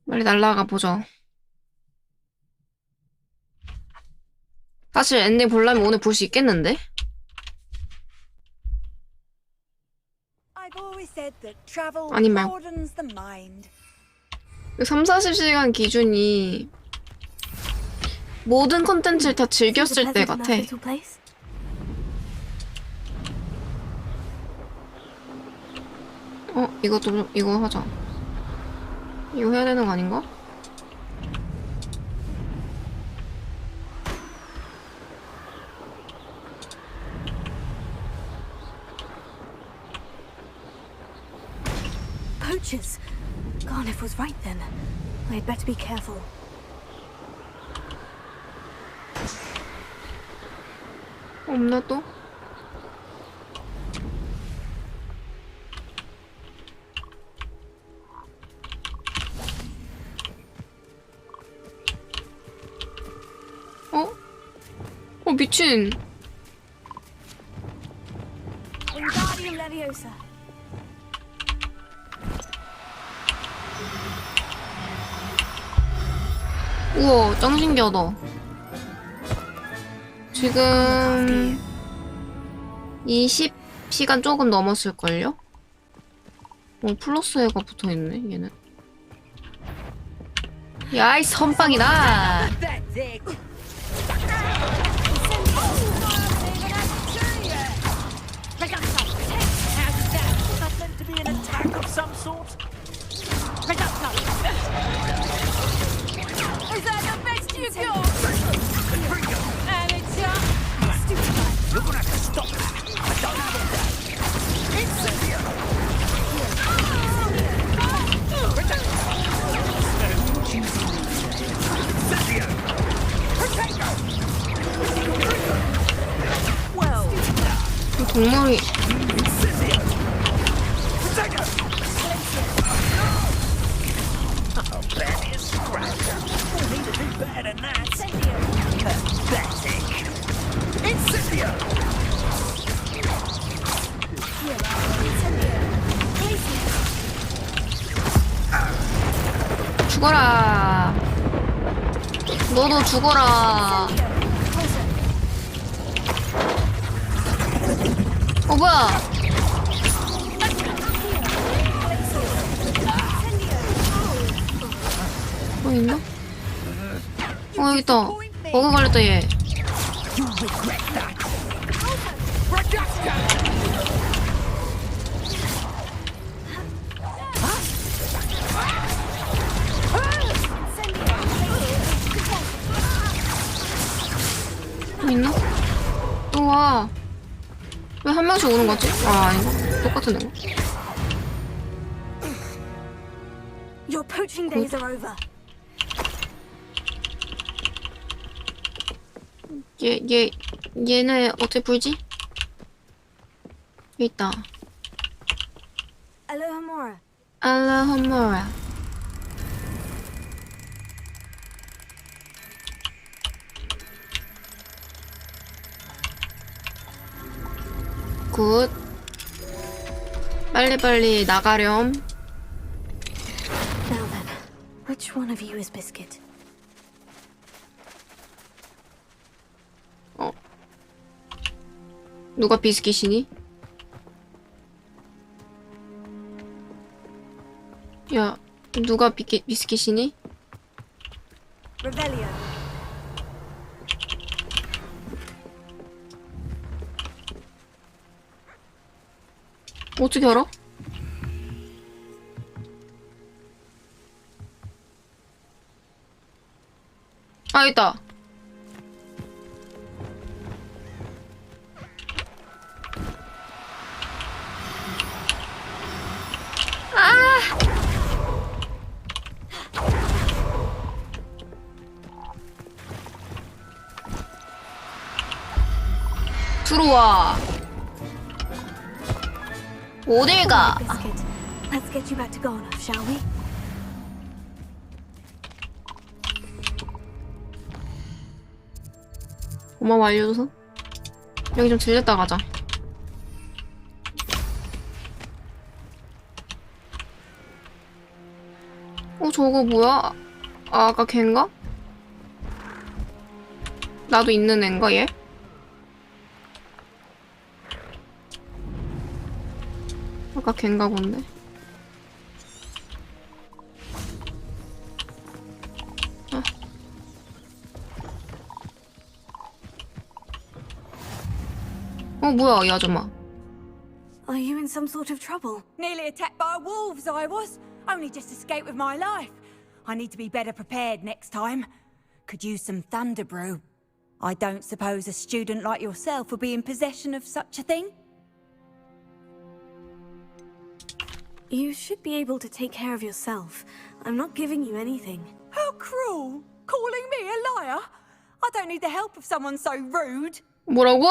빨리 날라가 보자. 사실 엔딩 보려면 오늘 볼 수 있겠는데? 아니 말고 3-40시간 기준이 모든 콘텐츠를 다 즐겼을 때 같아. 이것도 이거 하자. 이거 해야 되는 거 아닌가? Poachers. Garniff was right then. I'd better be careful. 없나 또? 미친. 우와, 짱 신기하다. 지금 20시간 조금 넘었을걸요? 플러스 해가 붙어있네, 얘는. 야이, 선빵이다! Of some sort? Is that the best you got? And it's You're gonna have to stop that. I don't have all day. Incendio! Incendio! Potato! Well, 동물이. that is scratch. We need to do better than that. Pathetic. Incendio! 죽어라. 너도 죽어라. 뭐야? 있나? 여기 있다. 버그 걸렸다 얘. 있나? 또 와. 왜 한 명씩 오는 거지? 아닌가? 똑같은 애가. Your poaching days are over. 얘는 어떻게 풀지? 여기 있다. Alohomora. Alohomora. 굿. 빨리빨리 나가렴. Now then, which one of you is Biscuit? 누가 비스킷이니? 야, 누가 비스킷이니? Revelio. 어떻게 알아? 아, 있다. 아! 들어와. 어딜 가? Biscuit. Let's get you back to Ghana, shall we? 고마워 알려줘서. 여기 좀 들렸다 가자. 저거 뭐야? 아, 아까 걘가? 나도 있는 앤가 얘? 아까 걘가 본데. 뭐야 이 아줌마. Are you in some sort of trouble? Nearly attacked by wolves, I was. Only just escaped with my life. I need to be better prepared next time. Could use some thunder brew. I don't suppose a student like yourself would be in possession of such a thing? You should be able to take care of yourself. I'm not giving you anything. How cruel! Calling me a liar? I don't need the help of someone so rude. 뭐라고?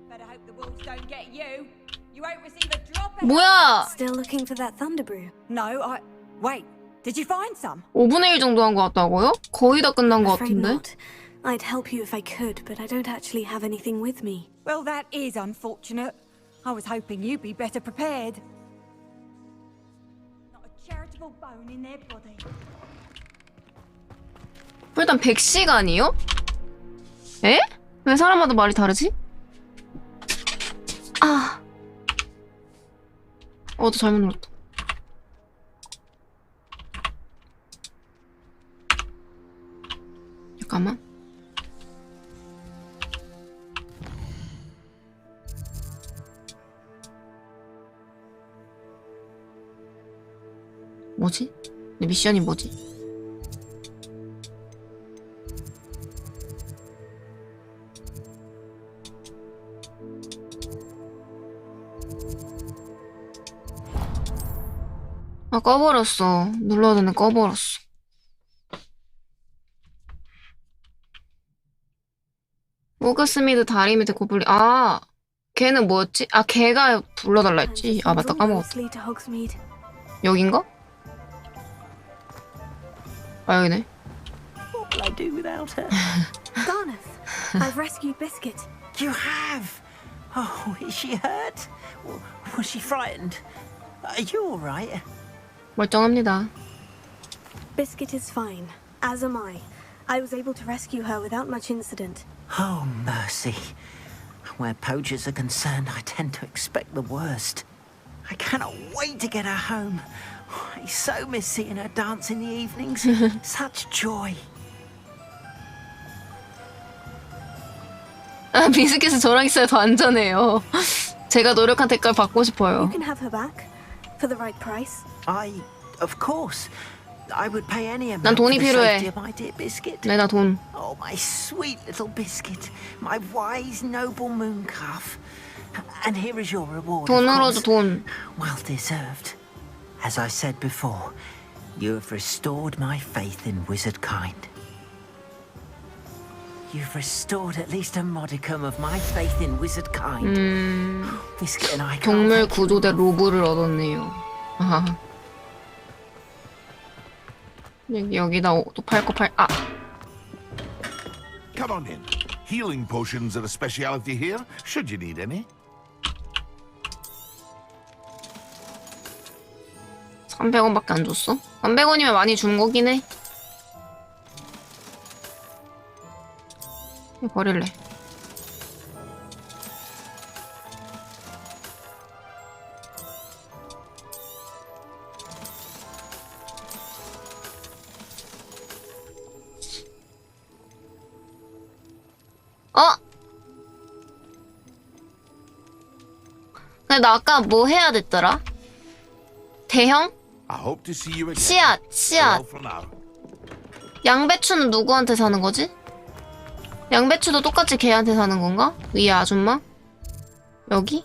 Better hope the wolves don't get you. You won't receive a drop of... 뭐야? Still looking for that thunder brew? No, Wait, did you find some? 5분의 1 정도 한 것 같다고요? 거의 다 끝난 것 Afraid 같은데? not. I'd help you if I could, but I don't actually have anything with me. Well, that is unfortunate. I was hoping you'd be better prepared. Not a charitable bone in their body. 일단 100시간이요? 에? 왜 사람마다 말이 다르지? 아. 또 잘못 눌렀다. 잠깐만. 뭐지? 내 미션이 뭐지? 아, 꺼버렸어. 눌러야 되는데 꺼버렸어. 호그스미드 다리 밑에 고블린. 아, 걔는 뭐였지? 아, 걔가 불러달라 했지. 아, 맞다, 까먹었다. 여긴가? 아, 여기네. What will I do without her? Garneth, I've rescued Biscuit. You have? Oh, is she hurt? Was she frightened? Are you all right? 멀쩡합니다. Biscuit is fine, as am I. I was able to rescue her without much incident. Oh, mercy. Where poachers are concerned, I tend to expect the worst. I cannot wait to get her home. I so miss seeing her dance in the evenings. Such joy. 아, 비스킷은 저랑 있어야 더 안전해요. 제가 노력한 대가를 받고 싶어요. You can have her back for the right price. Of course. I would pay any amount 난 돈이 for the 필요해. safety of my dear Biscuit. 네, 나 돈. Oh, my sweet little Biscuit. My wise, noble moon calf. And here is your reward, of 돈으로 course. 줘, 돈. Well deserved. As I said before, you have restored my faith in wizard kind. You've restored at least a modicum of my faith in wizard kind. Biscuit and I can't 동물 thank you 구조대 enough. 로브를 얻었네요. 아하. 여기다 또 팔 거 팔. 아. Come on in. Healing potions are a speciality here, should you need any. 300원밖에 안 줬어? 300원이면 많이 준 거긴 해. 버릴래. 근데 나 아까 뭐 해야 됐더라? 대형? I hope to see you again. 씨앗, 씨앗. Farewell for now. 양배추는 누구한테 사는 거지? 양배추도 똑같이 걔한테 사는 건가? 위에 아줌마? 여기?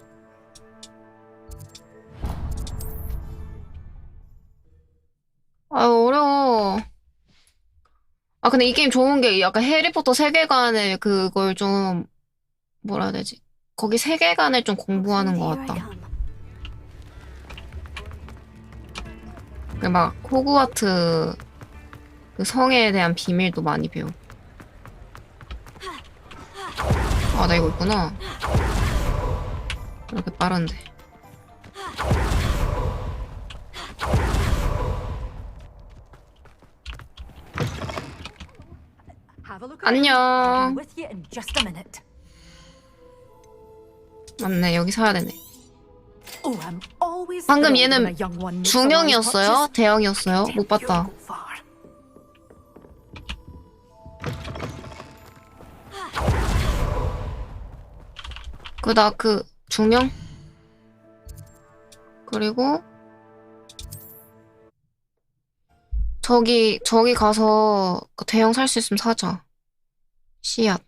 아유 어려워. 아 근데 이 게임 좋은 게 약간 해리포터 세계관의 그걸 좀 뭐라 해야 되지? 거기 세계관을 좀 공부하는 것 같다. 막 호그와트 그 성에 대한 비밀도 많이 배워. 아, 나 이거 있구나. 이렇게 빠른데. 안녕. 맞네, 여기 사야 되네. 방금 얘는 중형이었어요? 대형이었어요? 못 봤다. 그 중형? 그리고 저기 가서 그 대형 살 수 있으면 사자. 씨앗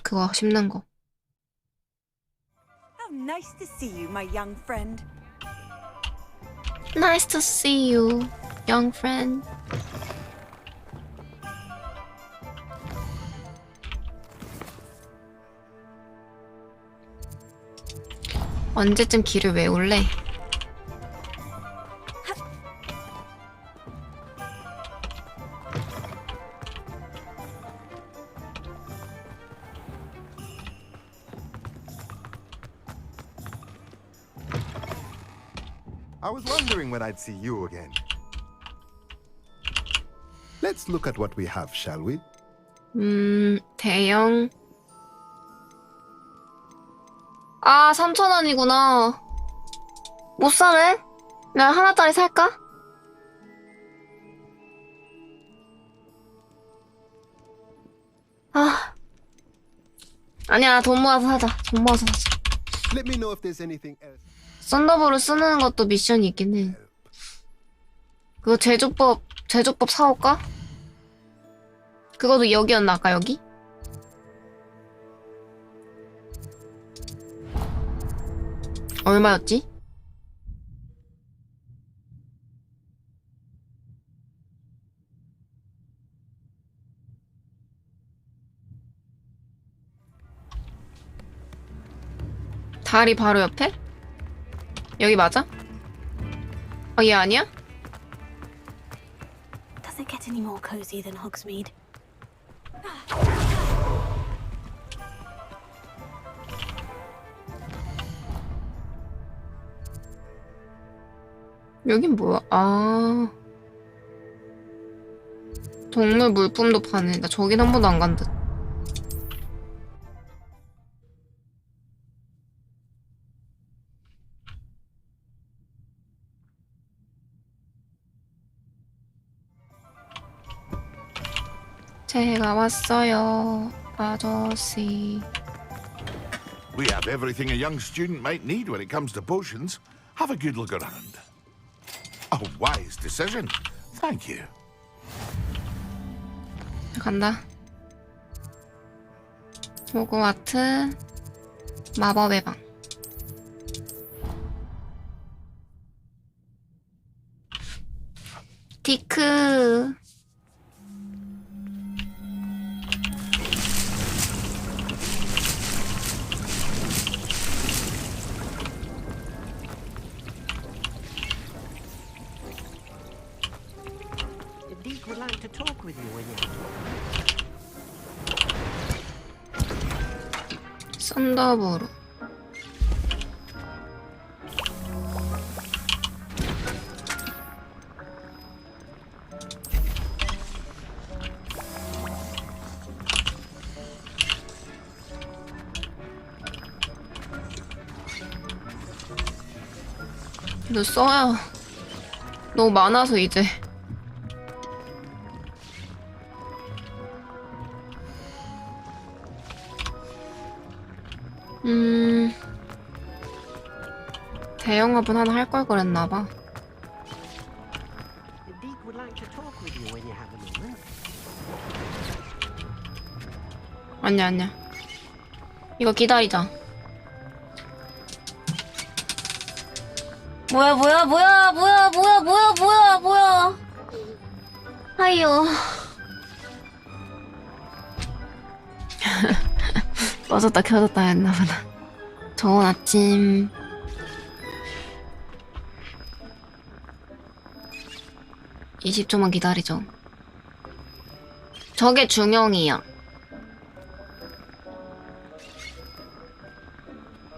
그거 심는 거. How nice to see you, my young friend. Nice to see you, young friend. 언제쯤 길을 외울래? I was wondering when I'd see you again. Let's look at what we have, shall we? 대형. 아, 3,000원이구나. 못 사네? 나 하나짜리 살까? 아. 아니야, 돈 모아서 사자. 돈 모아서 사자. Let me know if there's anything else. 썬더볼을 쓰는 것도 미션이 있긴 해. 그거 제조법 사올까? 그것도 여기였나, 아까 여기? 얼마였지? 다리 바로 옆에? 여기 맞아? 얘 아니야? Does it get any more cozy than Hogsmeade? 여긴 뭐야? 아. 동물 물품도 파네. 나 저긴 한 번도 안 간 듯. 제가 왔어요, 아저씨. We have everything a young student might need when it comes to potions. Have a good look around. A wise decision. Thank you. 간다. 호그와트 마법의 방. 디크. Deek would like to talk with you when you're 썬더보로. 너 써요. 너무 많아서 이제. 대영업은 하나 할 걸 그랬나봐. 아니야, 아니야. 이거 기다리자. 뭐야. 아유. 꺼졌다 켜졌다 했나보다. 좋은 아침. (20초만) 기다리죠. 저게 중형이야.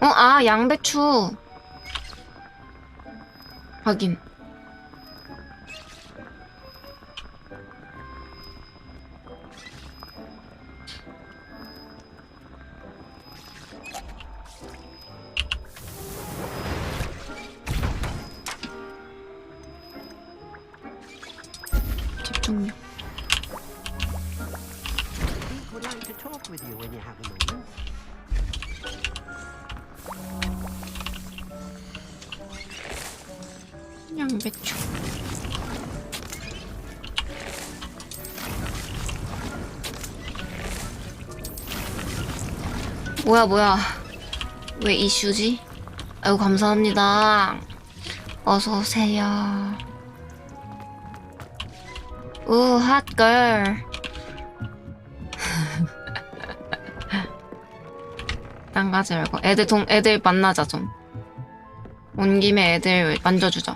아, 양배추. 확인. 집중력. 양배추. 뭐야. 왜 이슈지? 아이고, 감사합니다. 어서오세요. 핫걸. 딴 가지 말고 애들 만나자 좀. 온 김에 애들 만져주자.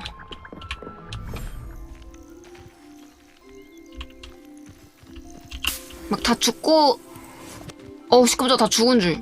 막 다 죽고, 깜짝 다 죽은 줄.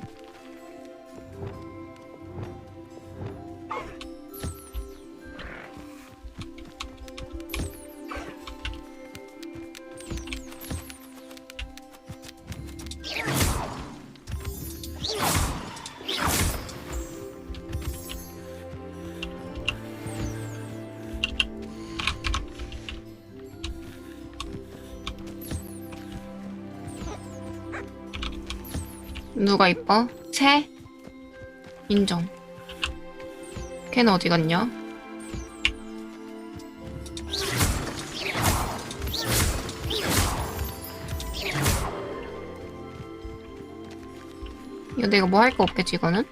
누가 이뻐? 새? 인정. 걔는 어디 갔냐? 이거 내가 뭐 할 거 없겠지, 이거는?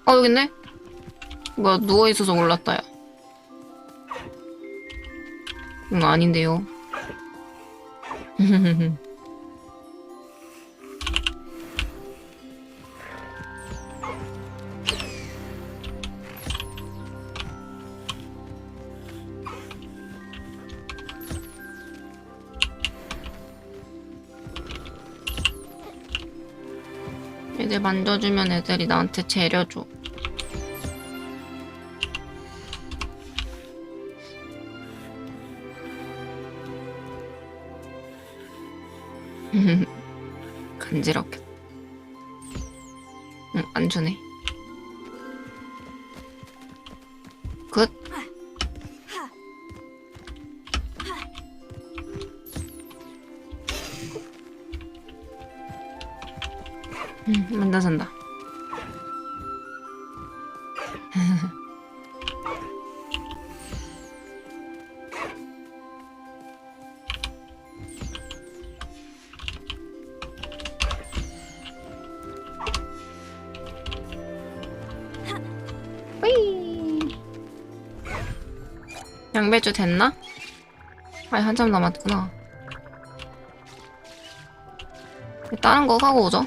여기 있네? 뭐야, 누워있어서 몰랐다, 야. 아닌데요. 애들 만져주면 애들이 나한테 재려줘. 간지럽게. 응, 안 주네. 굿. 만나잔다. 양배추 됐나? 한참 남았구나. 다른 거 하고 오죠.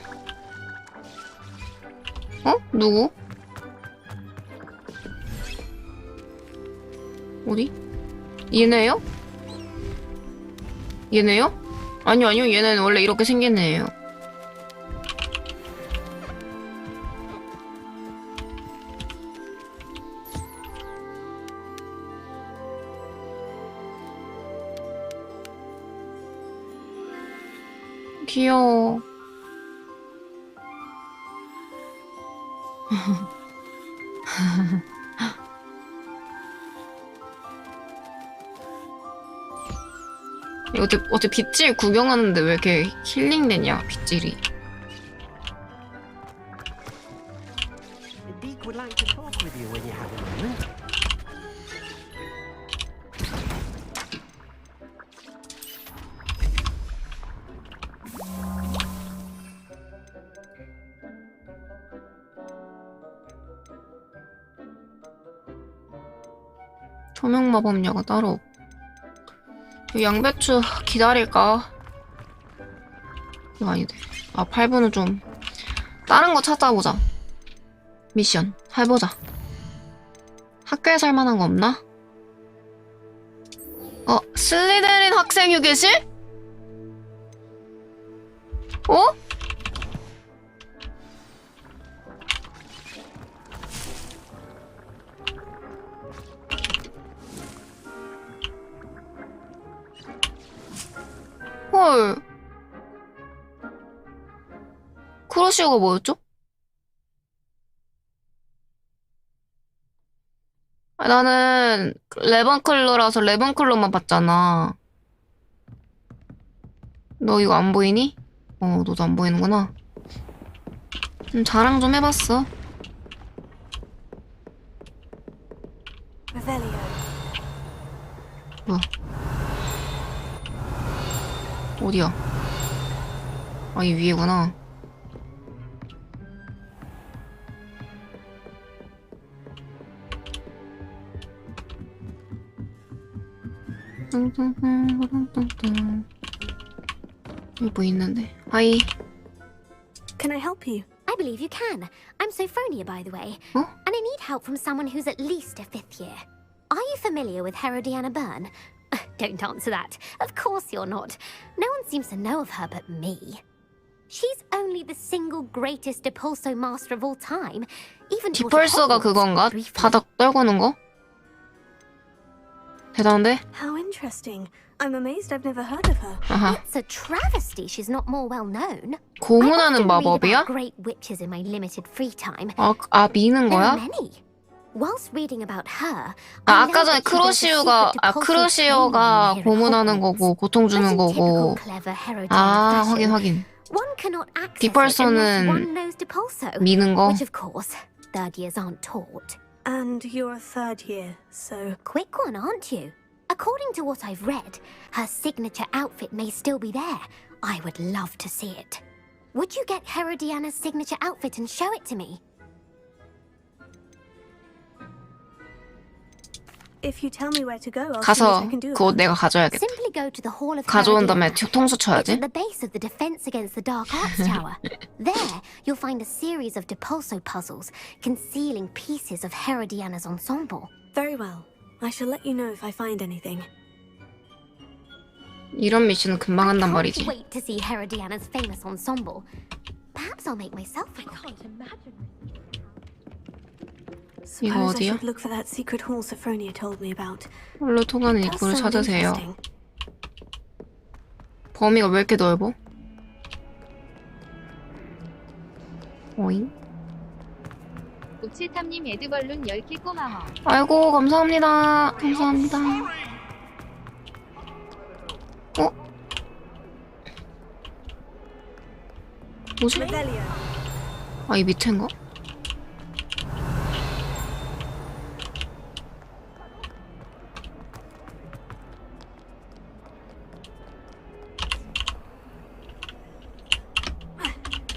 누구? 어디? 얘네요? 얘네요? 아니요, 얘네는 원래 이렇게 생긴 애예요. 귀여워. 어째 빗질 구경하는데 왜 이렇게 힐링되냐, 빗질이. 조명 마법녀가 따로. 양배추 기다릴까? 이거 아니네. 아 8분은 좀 다른 거 찾아보자. 미션 해보자. 학교에 살만한 거 없나? 슬리데린 학생 휴게실? 어? 헐. 크로시오가 뭐였죠? 나는 레번클로라서 레번클로만 봤잖아. 너 이거 안 보이니? 너도 안 보이는구나. 자랑 좀 해봤어. 뭐야? 어디야? 아, 이 위에구나. 여기 뭐 있는데? 하이. Can I help you? I believe you can. I'm Sophronia, by the way. Huh? And I need help from someone who's at least a 5th year. Are you familiar with Herodiana Byrne? Don't answer that. Of course you're not. No one seems to know of her but me. She's only the single greatest Depulso master of all time. Even taught at 디펄서가 Hogwarts 그건가? briefly. 바닥 떨구는 거? 대단한데? How interesting. I'm amazed I've never heard of her. 아하. It's a travesty she's not more well known. 고문하는 I often read 마법이야? about great witches in my limited free time. 미는 There 거야? are many. Whilst reading about her, 아, I 아까 learned 전에 that she built a 크로시오가, secret Depulso 크로시오가 training room here at 고문하는 Hogwarts. 거고, 고통 주는 But in 거고. typical clever Herodiana 아, fashion, 확인. one cannot access it 디펄서는 unless one knows Depulso, 미는 거. which of course, third years aren't taught. And you're a third year, so... Quick one, aren't you? According to what I've read, her signature outfit may still be there. I would love to see it. Would you get Herodiana's signature outfit and show it to me? If you tell me where to go, I'll see what 가서 I can do 그 옷 about 내가 가져야겠다. Simply go to the Hall of 가져온 다음에 Herodiana. 뒤통수 It's 쳐야지. at the base of the Defense Against the Dark Arts Tower. There, you'll find a series of Depulso puzzles concealing pieces of Herodiana's ensemble. Very well. I shall let you know if I find anything. 이런 미션은 금방 한단 Can't 말이지. wait to see Herodiana's famous ensemble. Perhaps I'll make myself one. I can't imagine. 이거 Suppose I 어디야? should look for that secret hall Sophronia told me about. 홀로 통하는 Does 입구를 sound 찾으세요. interesting. 범위가 왜 이렇게 넓어? 오잉? 우칠탐님 에드벌룬 10개 고마워. 아이고, 감사합니다. 감사합니다. 뭐지? 아, 이 밑에인가?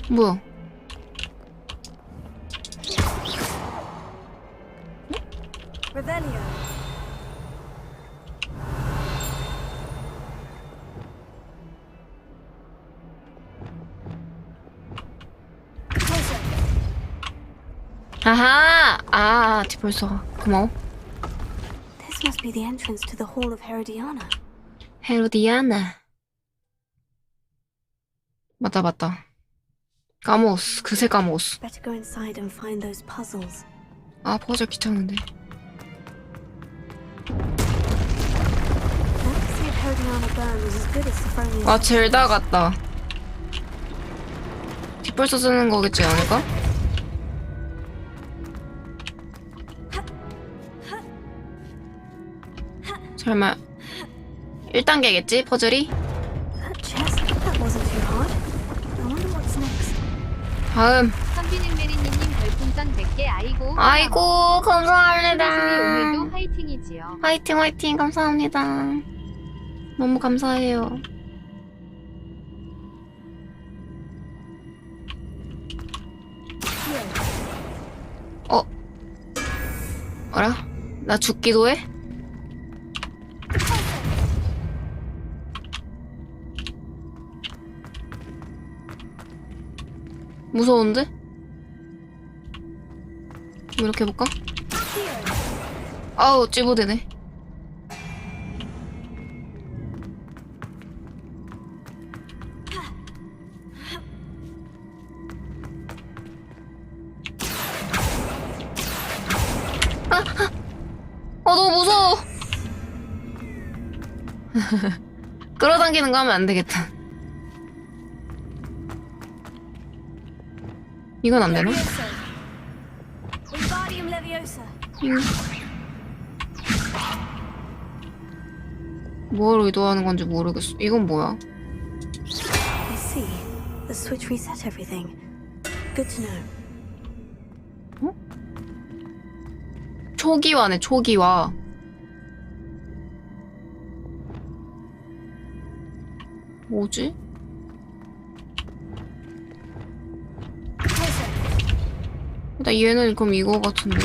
뭐야? Revelio. 아하! 디펄서 고마워. This must be the entrance to the Hall of Herodiana. 헤로디아나. 맞다. 까먹었어. 그새 까먹었어. Better go inside and find those puzzles. 아, 퍼즐 귀찮은데. Legacy of Herodiana Byrne was as good as Sophronia's. 와, 젤다 같다. 디펄서 쓰는 거겠지 않을까? 설마 1단계겠지? 퍼즐이? That chest, that wasn't too hard. I wonder what's next. 다음. 선비능메리님 별풍선 100개 아이고, 감사합니다. 오늘도 화이팅이지요. 화이팅, 감사합니다. 너무 감사해요. 어라? 나 죽기도 해? 무서운데? 이렇게 해볼까? 아우 찌부대네. 너무 무서워. 끌어당기는 거 하면 안 되겠다. 이건 안 되나? 뭘 의도하는 건지 모르겠어. 이건 뭐야? I see. The switch reset everything. Good to know. 초기화네, 초기화. 뭐지? 일단 얘는 그럼 이거 같은데.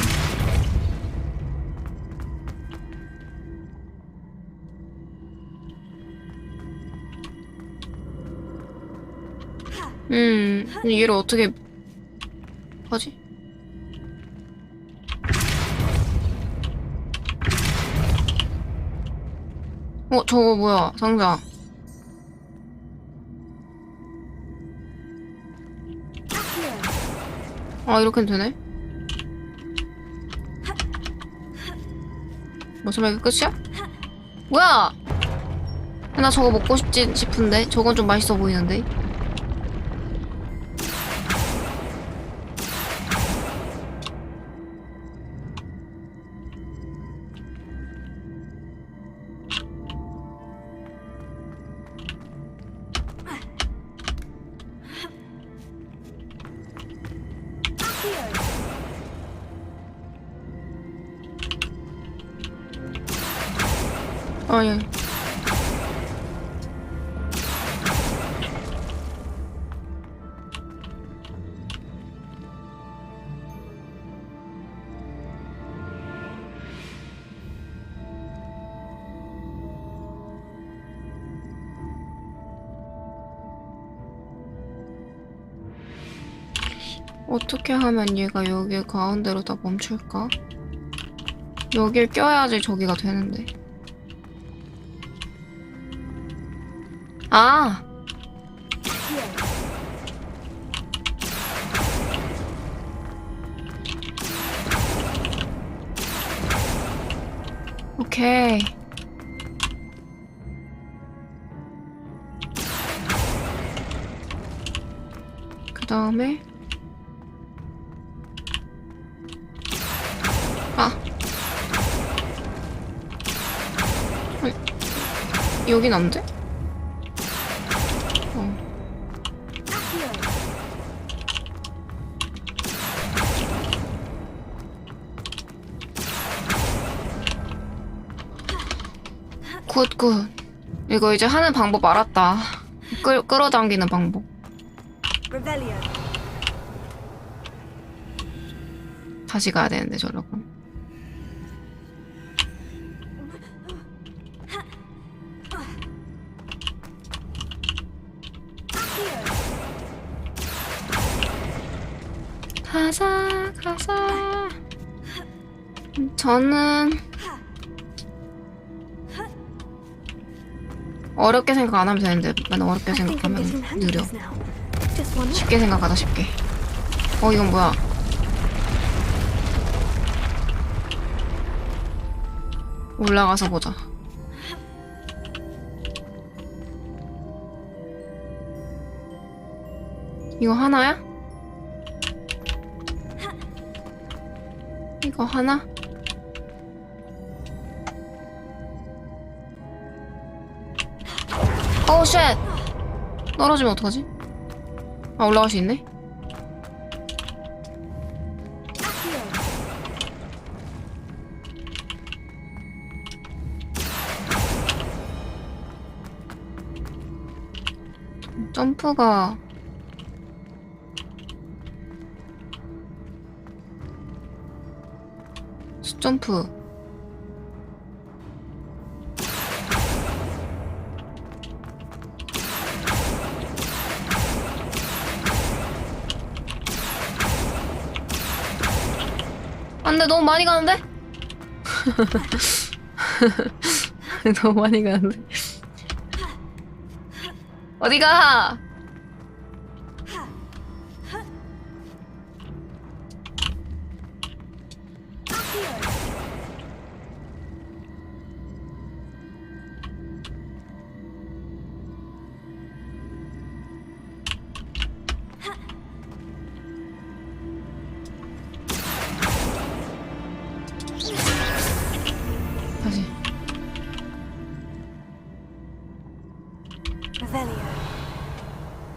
얘를 어떻게 하지? 저거 뭐야, 상자. 아, 이렇게 되네? 뭐, 설마 이게 끝이야? 뭐야! 나 저거 먹고 싶지 싶은데? 저건 좀 맛있어 보이는데? 아, 예. 어떻게 하면 얘가 여기 가운데로 다 멈출까? 여길 껴야지 저기가 되는데. 아! 오케이. 그 다음에 여긴 안 돼? 굿. 이거 이제 하는 방법 알았다. 끌어당기는 방법. 다시 가야 되는데 저러고. 가자. 저는 어렵게 생각 안 하면 되는데 맨날 어렵게 생각하면 느려. 쉽게 생각하다 쉽게. 이건 뭐야? 올라가서 보자. 이거 하나야? 이거 하나? 오우 쉣! 떨어지면 어떡하지? 아, 올라갈 수 있네? 점프가 점프. 안돼, 너무 많이 가는데? 너무 많이 가는데. 어디가? 다시.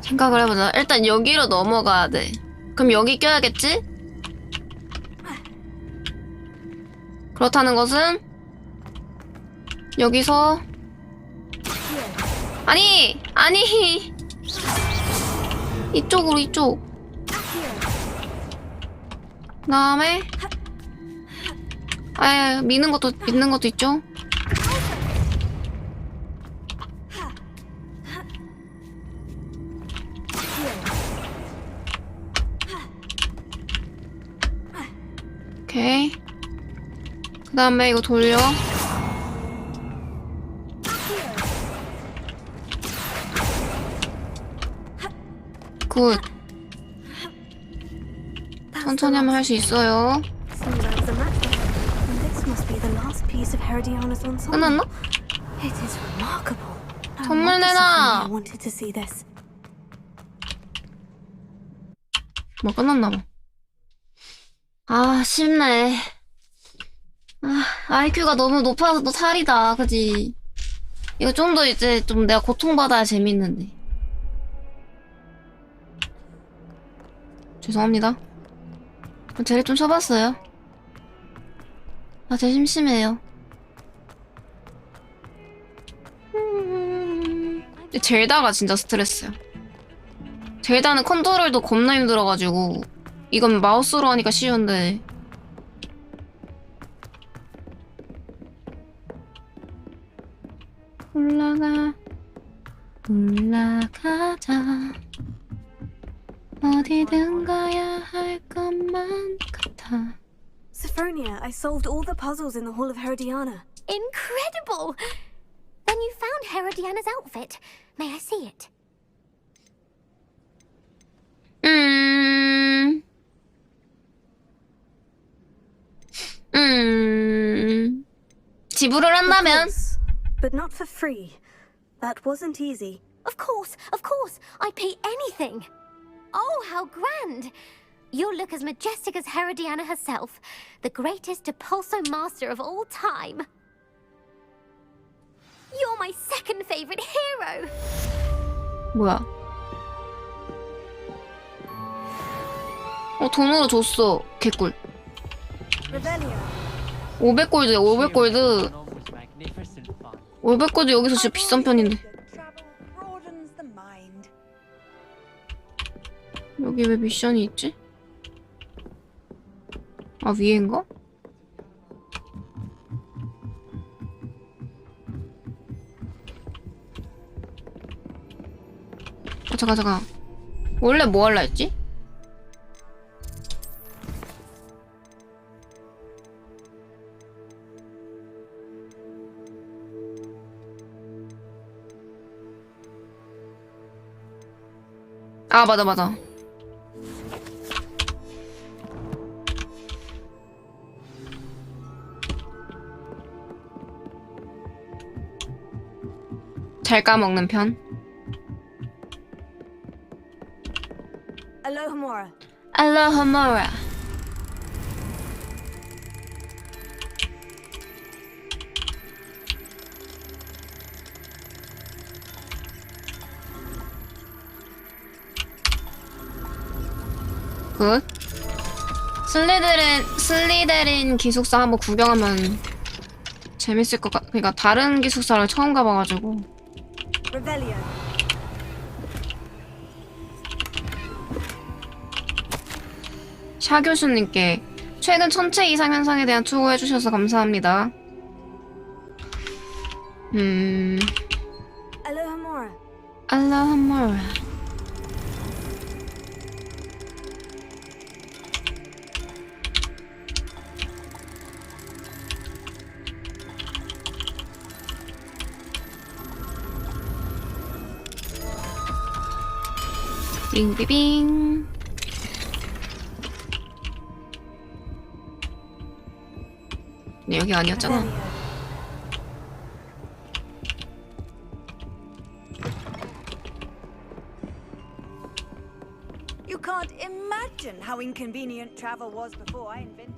생각을 해보자. 일단 여기로 넘어가야 돼. 그럼 여기 껴야겠지? 그렇다는 것은 여기서 아니! 이쪽으로, 이쪽. 그다음에 믿는 것도 있죠? 오케이. 그 다음에 이거 돌려. 굿. 천천히 하면 할 수 있어요. 끝났나? 선물 내놔! 뭐 끝났나봐. 아, 쉽네. IQ가 너무 높아서 또 살이다, 그지? 이거 좀 더 이제 좀 내가 고통받아야 재밌는데. 죄송합니다. 쟤를 좀 쳐봤어요. 쟤 심심해요. 젤다가 진짜 스트레스야. 젤다는 컨트롤도 겁나 힘들어가지고 이건 마우스로 하니까 쉬운데 올라가자 어디든 가야 할 것만 같아. Sophronia, I solved all the puzzles in the Hall of Herodiana. Incredible! Then you found Herodiana's outfit. May I see it? 지불을 한다면? But not for free. That wasn't easy. Of course. I'd pay anything. Oh, how grand! You'll look as majestic as Herodiana herself, the greatest Depulso master of all time. You're my second favorite hero. 뭐야? 돈으로 줬어. 개꿀. 500골드야, 500골드. 500골드 여기서 진짜 비싼 편인데. 여기 왜 미션이 있지? 위에인가? 잠깐. 원래 뭐 할라 했지? 맞아. 잘 까먹는 편. Alohomora. 굿. 슬리데린 기숙사 한번 구경하면 재밌을 것 같. 그러니까 다른 기숙사를 처음 가봐가지고. 샤 교수님께 최근 천체 이상 현상에 대한 투고해주셔서 감사합니다. Alohomora. 빙비빙. 네, 여기 아니었잖아. You can't imagine how inconvenient travel was before I invented.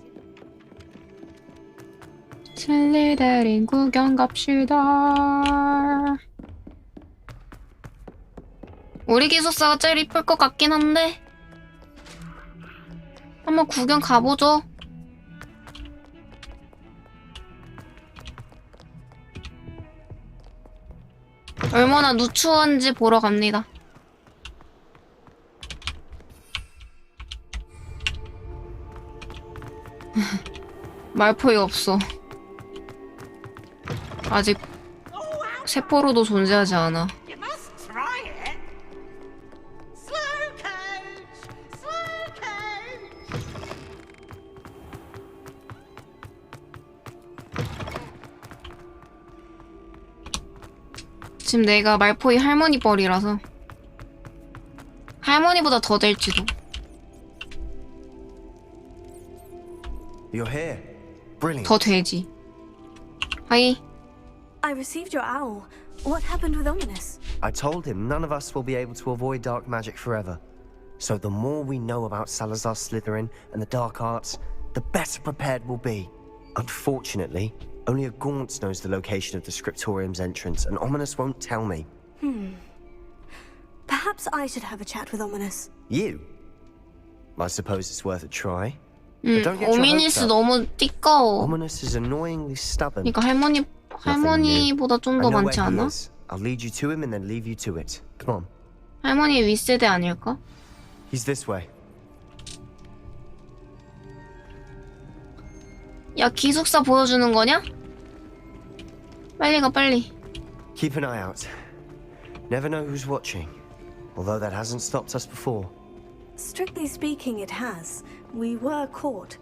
슬리데린 구경 갑시다. 우리 기숙사가 제일 이쁠 것 같긴 한데 한번 구경 가보죠. 얼마나 누추한지 보러 갑니다. 말포이 없어. 아직 세포로도 존재하지 않아. 지금 내가 말포이 할머니 뻘이라서 할머니보다 더 될지도. You're here. Brilliant. 더 되지. 하이. I received your owl. What happened with Ominous? I told him none of us will be able to avoid dark magic forever. So the more we know about Salazar Slytherin and the dark arts, the better prepared we'll be. Unfortunately, only a Gaunt knows the location of the Scriptorium's entrance, and Ominous won't tell me. Perhaps I should have a chat with Ominous. You? I suppose it's worth a try. But don't get your hopes 오미니스 up. 너무 띠꺼워. Ominous is annoyingly stubborn. 그러니까 할머니보다 좀 더 I know 많지 where he 않아? is. I'll lead you to him and then leave you to it. Come on. 할머니 윗세대 아닐까? He's this way. 야, 기숙사 보여주는 거냐? 빨리 가, 빨리. Keep an eye out. Never know who's watching. Although that hasn't stopped us before. Strictly speaking, it has. We were caught.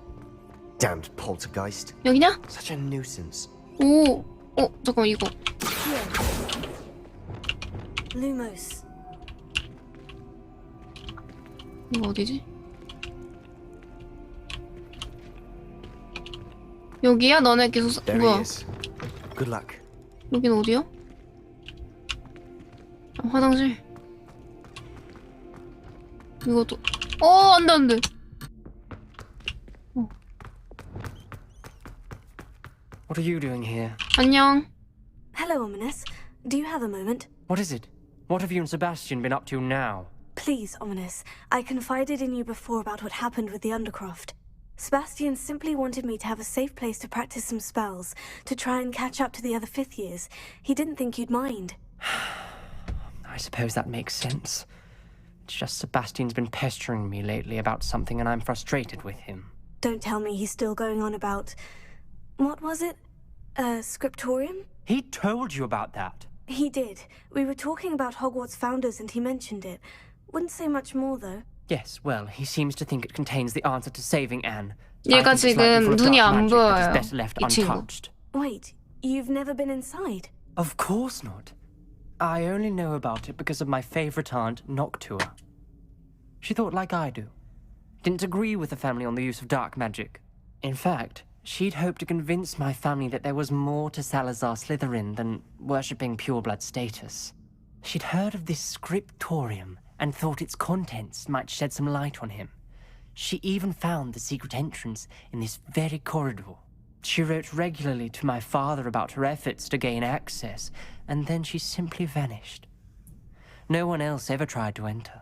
Damned poltergeist. 여기냐? Such a nuisance. 오, 잠깐 이거. Lumos. 이거 어디지? 여기야? 너네 기숙사 There he 뭐야? is. Good luck. 여긴 어디야? 아, 화장실. 이것도. 안돼 안돼. What are you doing here? 안녕. Hello, Ominous. Do you have a moment? What is it? What have you and Sebastian been up to now? Please, Ominous. I confided in you before about what happened with the Undercroft. Sebastian simply wanted me to have a safe place to practice some spells, to try and catch up to the other fifth years. He didn't think you'd mind. I suppose that makes sense. It's just Sebastian's been pestering me lately about something and I'm frustrated with him. Don't tell me he's still going on about... What was it? Scriptorium? He told you about that? He did. We were talking about Hogwarts founders and he mentioned it. Wouldn't say much more, though. Yes, well, he seems to think it contains the answer to saving Anne. 얘가 지금 눈이 안 보여요. Better left 이 친구. untouched. Wait, you've never been inside? Of course not. I only know about it because of my favorite aunt, Noctua. She thought like I do. Didn't agree with the family on the use of dark magic. In fact, she'd hoped to convince my family that there was more to Salazar Slytherin than worshipping pureblood status. She'd heard of this scriptorium and thought its contents might shed some light on him. She even found the secret entrance in this very corridor. She wrote regularly to my father about her efforts to gain access, and then she simply vanished. No one else ever tried to enter.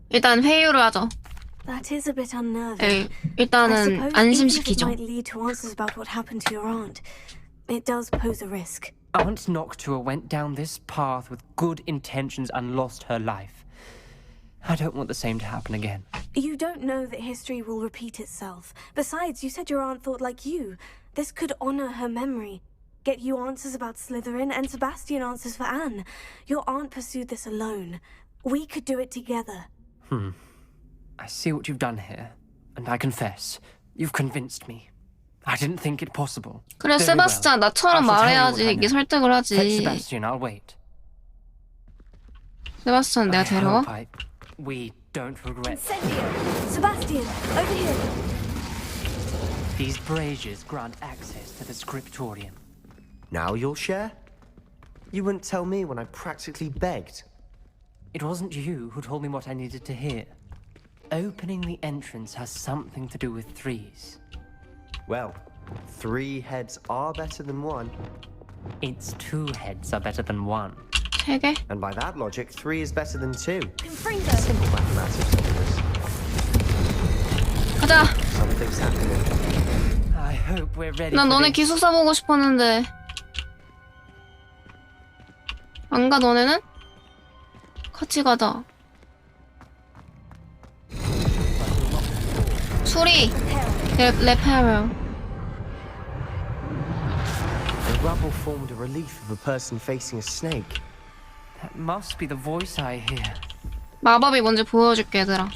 일단 회유를 하죠. That is a bit unnerving. 에, 일단은 I suppose even if it 안심시키죠. might lead to answers about what happened to your aunt, it does pose a risk. Aunt Noctua went down this path with good intentions and lost her life. I don't want the same to happen again. You don't know that history will repeat itself. Besides, you said your aunt thought like you. This could honor her memory. Get you answers about Slytherin and Sebastian answers for Anne. Your aunt pursued this alone. We could do it together. I see what you've done here, and I confess, you've convinced me. I didn't think it possible. 그래, Very well. 세바스찬 나처럼 I shall tell you 말해야지 what I 이게 know. 설득을 Fetch 하지. Sebastian, I'll wait. 세바스찬 내가 데려와? We don't regret. Sebastian, over here. These braziers grant access to the scriptorium. Now you'll share? You wouldn't tell me when I practically begged. It wasn't you who told me what I needed to hear. Opening the entrance has something to do with threes. Well, 3 heads are better than 1. It's 2 heads are better than 1. 3개? And by that logic, 3 is better than 2. Confringo. Simple mathematics, Dominus. 가자! Something's happening. I hope we're ready. 난 너네 기숙사 보고 싶었는데. 안 가, 너네는? 같이 가자. 수리! 레페럴. The rubble formed a relief of a person facing a snake. That must be the voice I hear. 마법이 뭔지 보여줄게, 얘들아.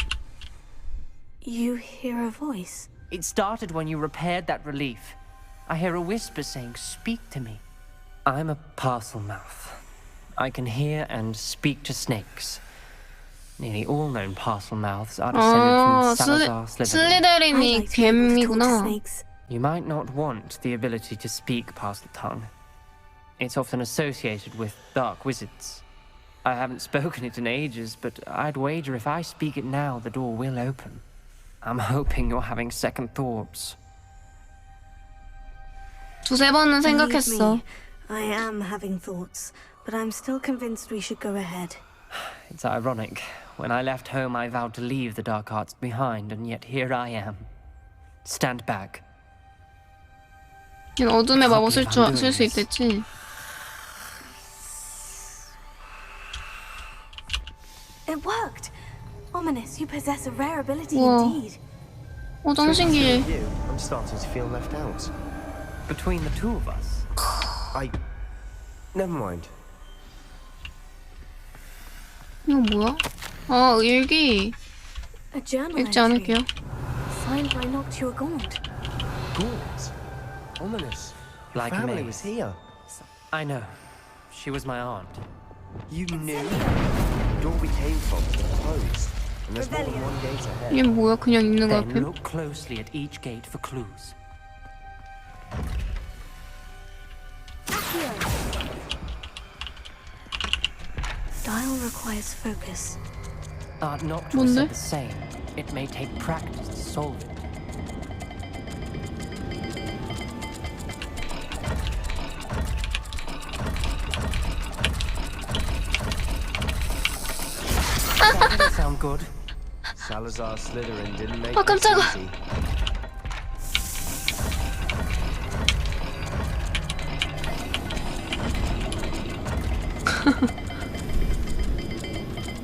You hear a voice? It started when you repaired that relief. I hear a whisper saying, "Speak to me." I'm a parcel mouth. I can hear and speak to snakes. Nearly all known parcel mouths are descended from Salazar Slytherin. 슬리데린이 개미구나. You might not want the ability to speak past the tongue. It's often associated with dark wizards. I haven't spoken it in ages, but I'd wager if I speak it now, the door will open. I'm hoping you're having second thoughts. 두세 번은 생각했어. I am having thoughts, but I'm still convinced we should go ahead. It's ironic. When I left home, I vowed to leave the dark arts behind, and yet here I am. Stand back. 걘 어둠의 마법 쓸 수 있댔지. It worked. Ominous, you possess a rare ability 우와. indeed. 너무 신기해. I'm starting to feel left out. Between the two of us. Never mind. 이거 뭐야? 아, 일기. A journal 읽지 entry. 않을게요. Signed by Noctua Gaunt. Gaunt? Ominous. Like Family me. was here. I know. She was my aunt. You knew? The door we came from was closed. And there's more than one gate ahead. 이게 뭐야? 그냥 있는 거 Then 앞에? look closely at each gate for clues. Dial requires focus. Aunt Noctua 뭔데? said the same. It may take practice to solve it. That didn't sound good. Salazar Slytherin didn't make 아, this 깜짝아. easy.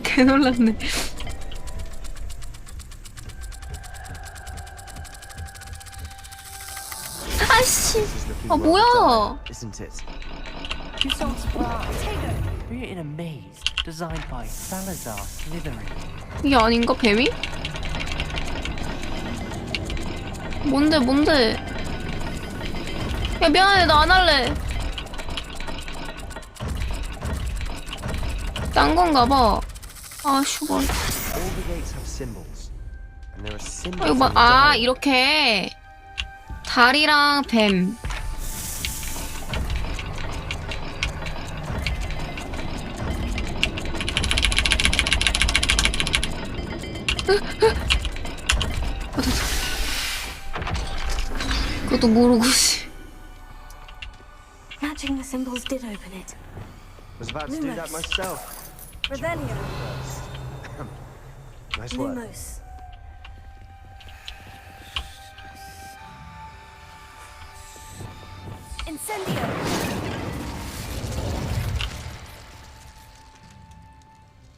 개 놀랐네. 아씨. 아, 뭐야? Isn't it? You sound surprised. You're in a maze designed by Salazar Slytherin. 이게 아닌가, 뱀이? 뭔데? 야, 미안해, 나 안 할래. 딴 건가 봐. 아, 슈발. All the gates have symbols. And there are symbols 이거 봐. on the 아, dial. 이렇게. 달이랑 뱀. 그것도 모르고 씨. Matching the symbols did open it. Was about to do that myself. Revelio. Nice work. Lumos. Incendio.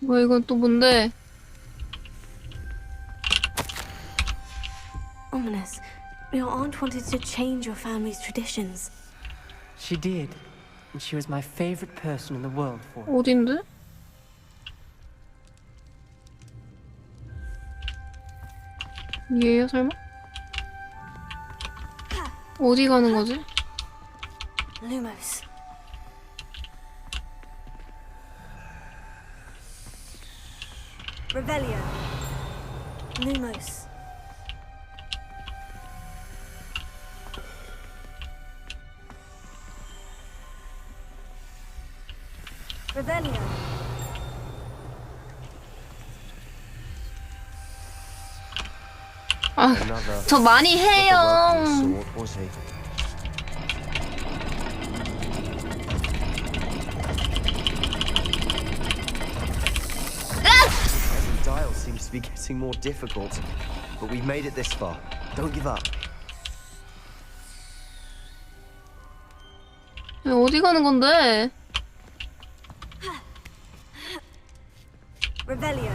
뭐야, 이건 또 뭔데? Ominous. Your aunt wanted to change your family's traditions. She did. And she was my favorite person in the world for it. 어딘데? 위에요, 설마? 어디 가는 거지? Lumos. Revelio. Lumos. Revelio. 아, 저 많이 해요. Every dial seems to be getting more difficult, but we've made it this far. Don't give up. 어디 가는 건데? Revelio.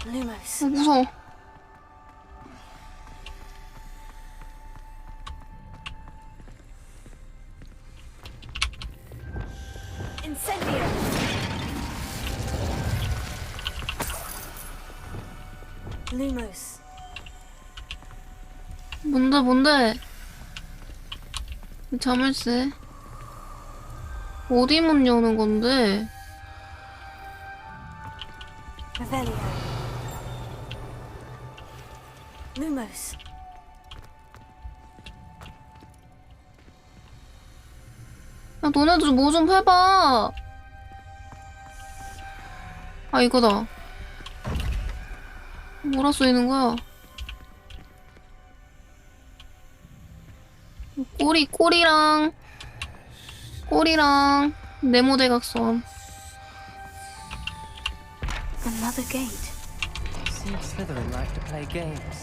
Lumos. 무서워. Incendio. Lumos. 뭔데? 자물쇠. 어디 문 여는 건데? Revelio. Lumos. 야, 너네도 뭐 좀 해봐. 아, 이거다. 뭐라 써있는 거야? 꼬리랑 네모 대각선. Another gate. Seems Slytherin like to play games.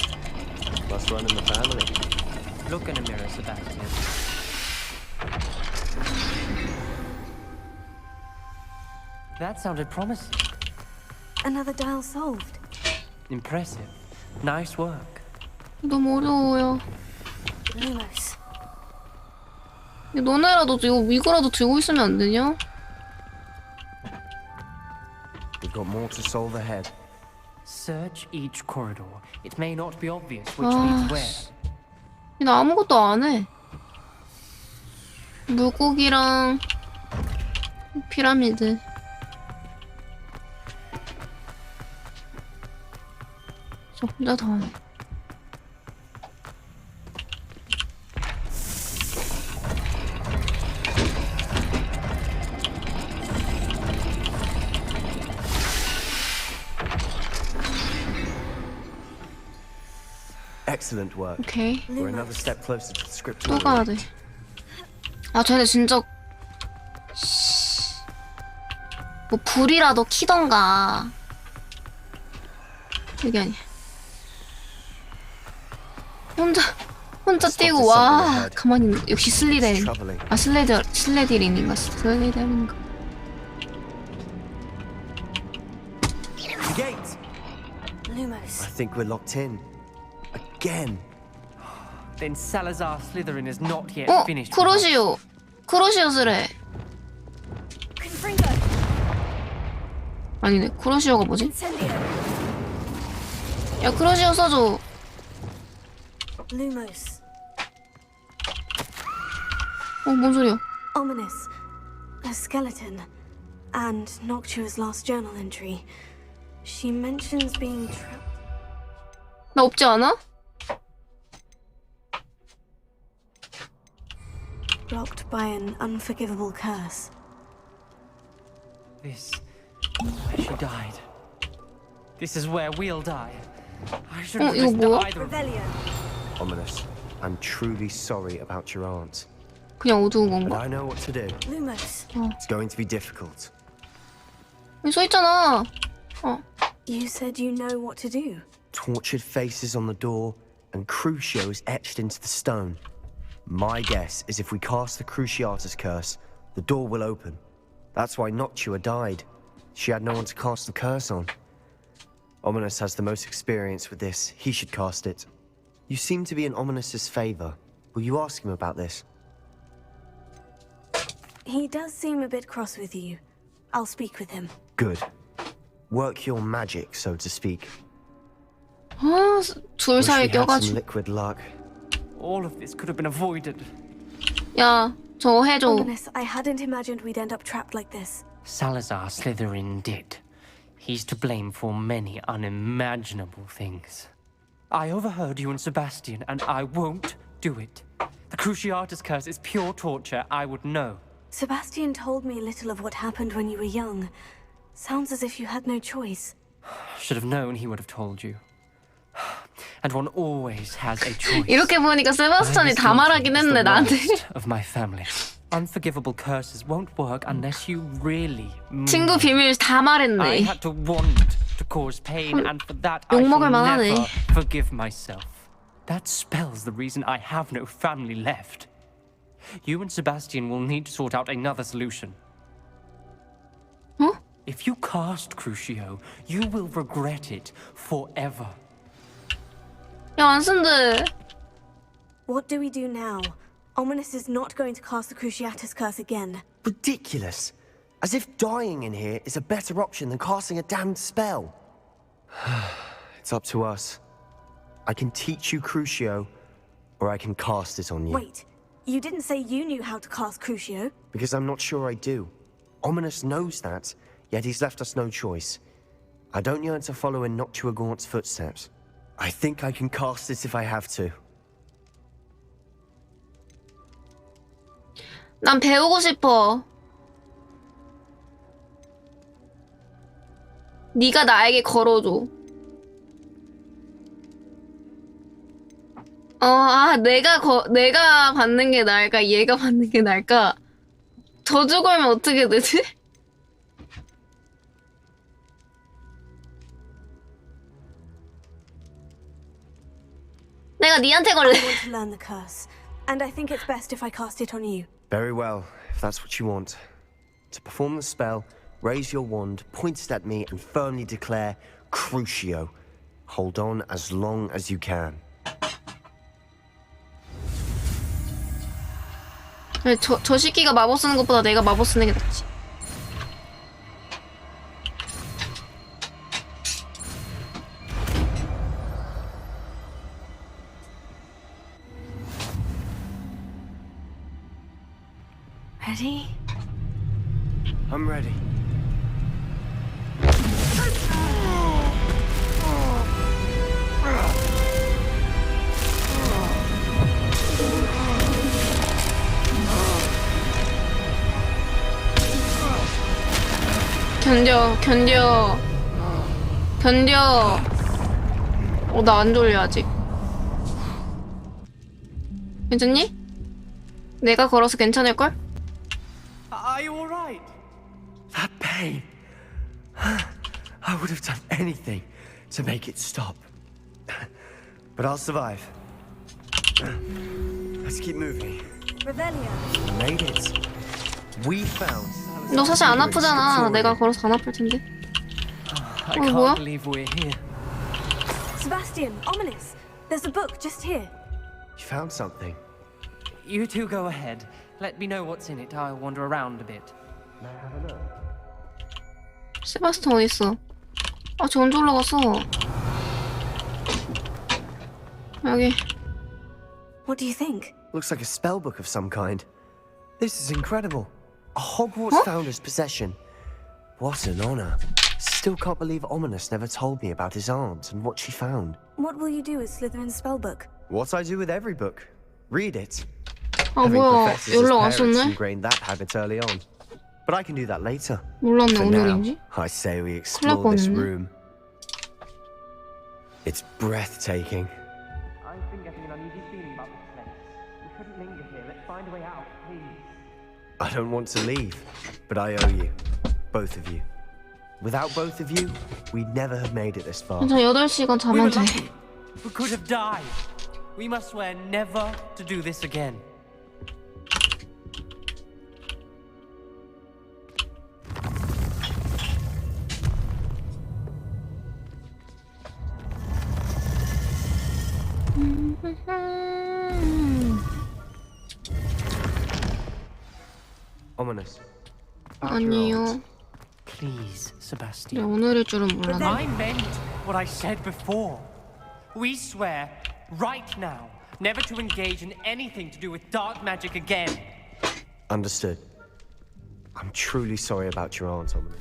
Must run in the family. Look in a mirror, Sebastian. That sounded promising. Another dial solved. Impressive. Nice work. 너무 어려워요. Lumos. 너네라도 이거라도 들고 있으면 안 되냐? We've got more to solve ahead. Search each corridor. It may not be obvious which leads where. 나 아무것도 안 해. 물고기랑 피라미드. 저 혼자 다 하네. Excellent work. 오케이. We're another step closer to the script. 또 가야 돼. 아, 쟤네 진짜 뭐 불이라도 켜던가. 그게 아니야. 혼자 뛰고 와. 가만히 있는. 역시 슬리데린. 아, 슬레디린인가? 슬레디린인가? The gate. Lumos. I think we're locked in. Again. Then Salazar Slytherin is not yet finished. 크로시오스래. 아니네. 크로시오가 뭐지? 야, 크로시오 써줘. Lumos. 뭔 소리야? Ominous. A skeleton. And Noctua's last journal entry. She mentions being trapped. 나 없지 않아? Blocked by an unforgivable curse. This is where she died. This is where we'll die. I should have listened to either of them. Ominous. I'm truly sorry about your aunt. 그냥 어두운 But 건가? I know what to do. Lumos. It's going to be difficult. 여기 써있잖아. You said you know what to do. Tortured faces on the door, and Crucio is etched into the stone. My guess is if we cast the Cruciatus curse, the door will open. That's why Noctua died. She had no one to cast the curse on. Ominous has the most experience with this. He should cast it. You seem to be in Ominous's favor. Will you ask him about this? He does seem a bit cross with you. I'll speak with him. Good. Work your magic, so to speak. 둘 Wish we 사이에 had some 껴가지고. liquid luck. All of this could have been avoided. 야, 저거 해줘. Ominous, I hadn't imagined we'd end up trapped like this. Salazar Slytherin did. He's to blame for many unimaginable things. I overheard you and Sebastian, and I won't do it. The Cruciatus curse is pure torture. I would know. Sebastian told me a little of what happened when you were young. Sounds as if you had no choice. Should have known he would have told you. And one always has a choice. 이렇게 보니까 세바스찬이 다 말하긴 했네 나한테. Of my family. Unforgivable curses won't work unless you really mean 친구 비밀 다 I 말했네. had to want to cause pain, and for that I 욕먹을 shall 만하네. never forgive myself. That spell's the reason I have no family left. You and Sebastian will need to sort out another solution. Huh? If you cast Crucio, you will regret it forever. 야, 안 쓴대. What do we do now? Ominous is not going to cast the Cruciatus curse again. Ridiculous. As if dying in here is a better option than casting a damned spell. It's up to us. I can teach you Crucio, or I can cast it on you. Wait, you didn't say you knew how to cast Crucio? Because I'm not sure I do. Ominous knows that, yet he's left us no choice. I don't yearn to follow in Noctua Gaunt's footsteps. I think I can cast it if I have to. 난 배우고 싶어. 네가 나에게 걸어줘. 내가 받는 게 나을까? 얘가 받는 게 나을까? 저주 걸면 어떻게 되지? 내가 니한테 걸래. I want to learn the curse, and I think it's best if I cast it on you. Very well, if that's what you want. To perform the spell, raise your wand, point it at me, and firmly declare Crucio. Hold on as long as you can. 저 새끼가 마법 쓰는 것보다 내가 마법 쓰는 게 낫지. Ready? I'm ready. 견뎌. 나 안 졸려 아직. 괜찮니? 내가 걸어서 괜찮을걸? Are you alright? That pain. I would have done anything to make it stop. But I'll survive. Let's keep moving. Revelia. We made it. We found. 너 사실 안 아프잖아. 내가 걸어서 안 아플 텐데. I can't believe we're here. Sebastian, Ominous. There's a book just here. You found something. You two go ahead. Let me know what's in it. I'll wander around a bit. May I have a look? 세바스찬 어딨어? 저 언제 올라갔어? 여기. What do you think? Looks like a spell book of some kind. This is incredible. A Hogwarts founder's possession. What an honor. Still can't believe Ominous never told me about his aunt and what she found. What will you do with Slytherin's spellbook? What I do with every book. Read it. 아 Having 뭐야? professors as 연락 parents 왔었네? ingrained that habit early on. But I can do that later. 몰랐네 For now, 오늘인지? I say we 큰일 날 explore this 뻔했네. room. It's breathtaking. I've been getting an uneasy feeling about this place. We shouldn't linger here. Let's find a way out, please. I don't want to leave, but I owe you. Both of you. Without both of you, we'd never have made it this far. 괜찮아 8시간 We were 자면 돼. lucky. We could have died. We must swear never to do this again. Ominous. 아니요. Please, 그래 Sebastian. 오늘일 줄은 몰랐네. I meant what I said before. We swear, right now, never to engage in anything to do with dark magic again. Understood. I'm truly sorry about your aunt, Omen.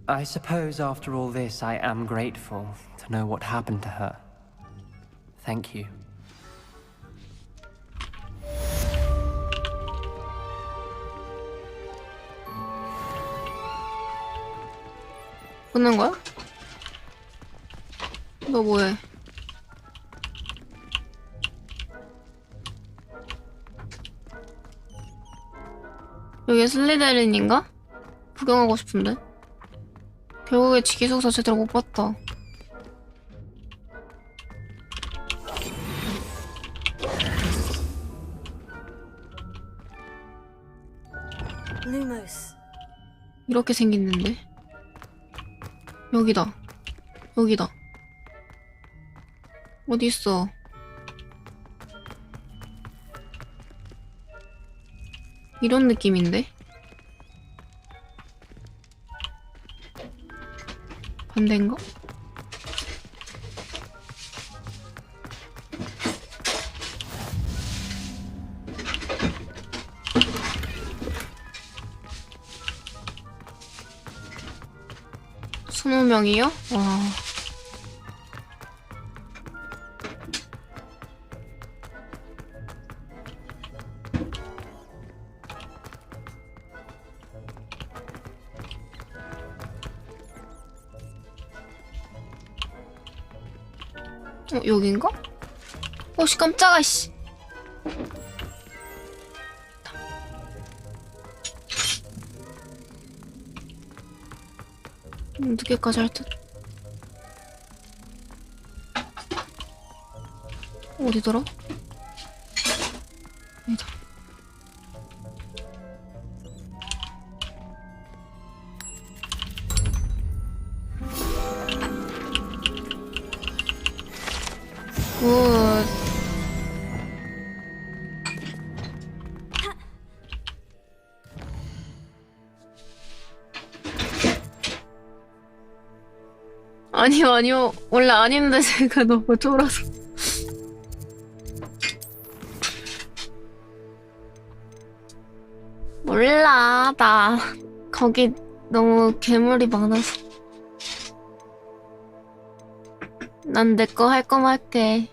I suppose after all this, I am grateful to know what happened to her. Thank you. 끊는 거야? 너 뭐해? 여기 슬리데린인가? 구경하고 싶은데. 결국에 지기숙사 제대로 못 봤다. Lumos. 이렇게 생겼는데. 여기다. 여기다. 어디 있어? 이런 느낌인데? 반대인가? 스무 명이요? 와. 여긴가? 씨 깜짝아 씨. 늦게까지 할 듯. 어디더라? 여기다. 굿. 아니요, 아니요. 원래 아닌데 제가 너무 쫄아서. 몰라. 나 거기 너무 괴물이 많아서. 난 내 거 할 거만 할게.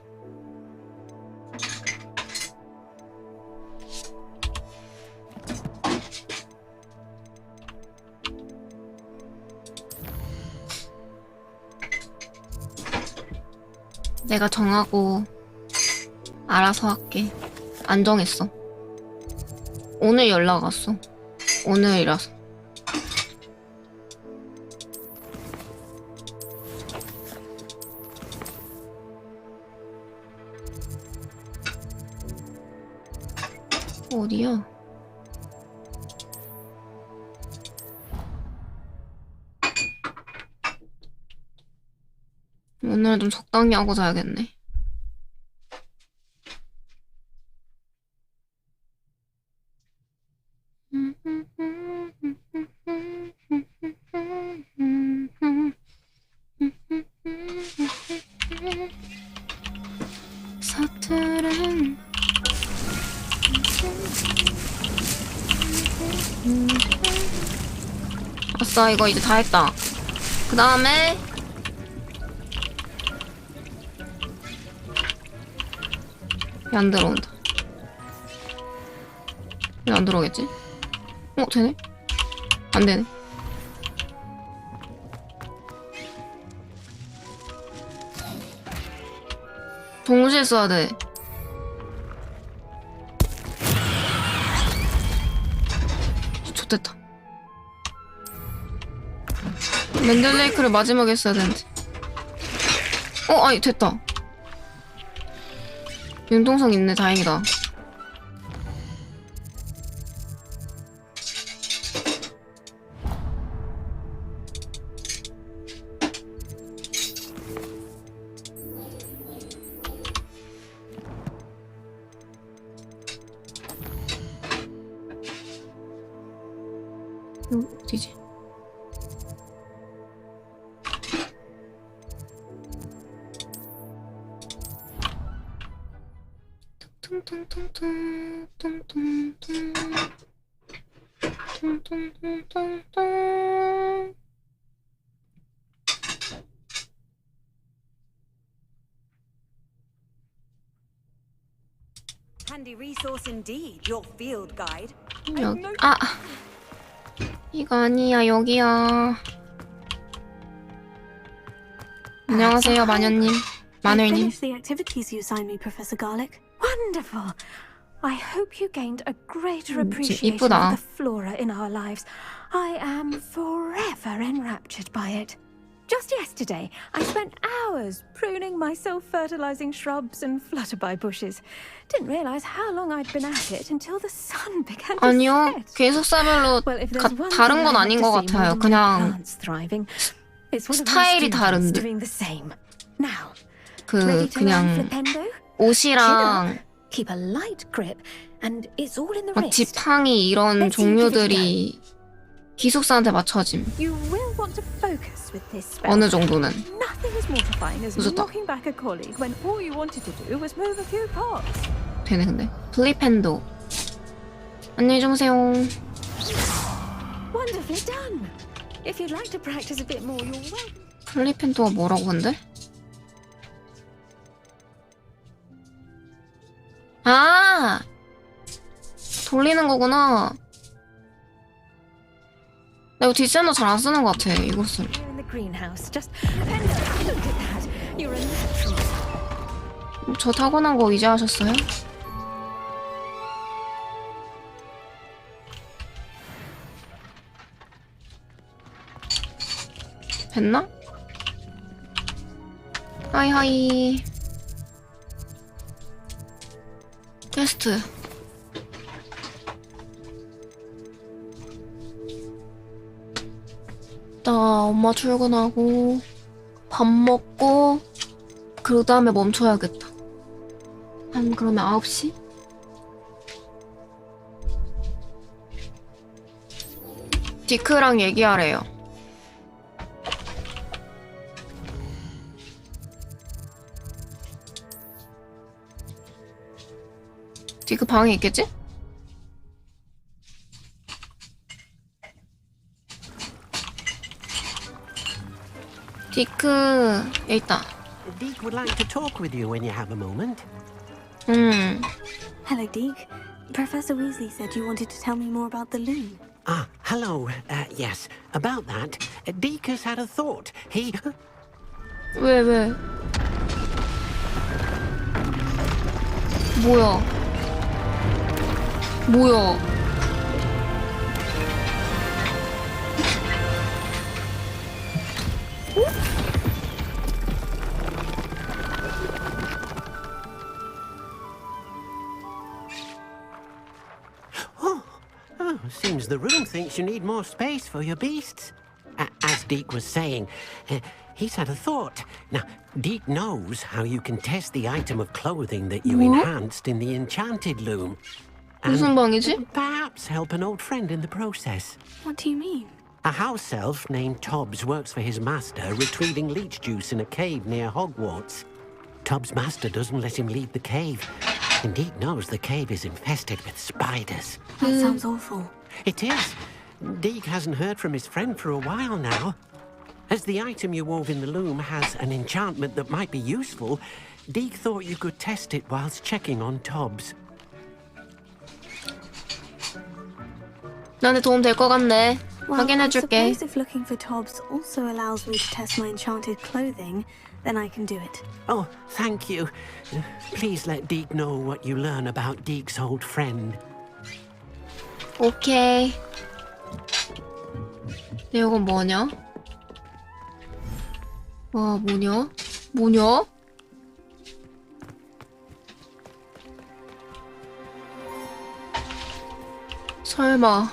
내가 정하고 알아서 할게. 안 정했어. 오늘 연락 왔어. 오늘이라서. 어디야? 오늘 좀 적당히 하고 자야겠네. 서투른 아싸, 이거 이제 다 했다. 그 다음에 얘 안 들어온다. 왜 안 들어오겠지? 되네? 안 되네. 동시에 써야 돼. 좋됐다. 맨들레이크를 마지막에 써야 되는데. 아니 됐다. 융통성 있네. 다행이다. 어디지? 뚱뚱뚱뚱 뚱뚱뚱 뚱뚱뚱뚱. Handy resource indeed, your field guide. 여기 이거 아니야 여기야. 안녕하세요 마녀님. I 마늘님. finished the activities you assigned me, Professor Garlic. Wonderful. I hope you gained a greater 진짜 appreciation 이쁘다. of the flora in our lives. I am forever enraptured by it. Just yesterday, I spent hours pruning my self-fertilizing shrubs and flutterby bushes. Didn't realize how long I'd been at it until the sun began to 아니요 set. 계속사별로 Well, if there's one 다른 thing 건 I 아닌 have 것 to say more 같아요. than my 그냥 plants thriving, it's one of my 스타일이 students 다른데. doing the same. Now, 그 ready to learn 그냥 flipendo? 옷이랑 Keep a light grip, and it's all in the 막 wrist. 지팡이 이런 Let's see, give it a 종류들이 기숙사한테 맞춰짐. You will want to focus with this spell. 어느 정도는. Nothing as mortifying as 늦었다. knocking back a colleague when all you wanted to do was move a few parts. 되네 근데. 플립핸도. 안녕히 주무세요. Wonderfully done. If you'd like to practice a bit more, you're welcome. 플립핸도가 뭐라고 근데? 아! 돌리는 거구나. 나 이거 뒷선도 잘 안 쓰는 것 같아, 이것을. Here in the greenhouse, just look at that. You're a natural. 저 타고난 거 이제 하셨어요? 됐나? 하이하이. 테스트. 나 엄마 출근하고 밥 먹고 그 다음에 멈춰야겠다. 한 그러면 9시? 디크랑 얘기하래요. 디크 방에 있겠지? 디크 여기 있다. Deke would like to talk with you when you have a moment. Hello, Deke. Professor Weasley said you wanted to tell me more about the loom. Ah, hello. Yes, about that. Deke has had a thought. He... 왜? 뭐야? Oh, seems the room thinks you need more space for your beasts. As Deke was saying, he's had a thought. Now, Deke knows how you can test the item of clothing that you enhanced in the enchanted loom. 무슨 방이지? Perhaps help an old friend in the process. What do you mean? A house elf named Tobbs works for his master, retrieving leech juice in a cave near Hogwarts. Tobbs' master doesn't let him leave the cave. And Deke knows the cave is infested with spiders. That sounds awful. It is. Deke hasn't heard from his friend for a while now. As the item you wove in the loom has an enchantment that might be useful, Deke thought you could test it whilst checking on Tobbs. 나한테 도움 될 것 같네. Well, I 확인해줄게. suppose if looking for Tobbs also allows me to test my enchanted clothing, then I can do it. Oh, thank you. Please let Deke know what you learn about Deke's old friend. 오케이. 근데 이건 뭐냐? 와, 뭐냐? 설마.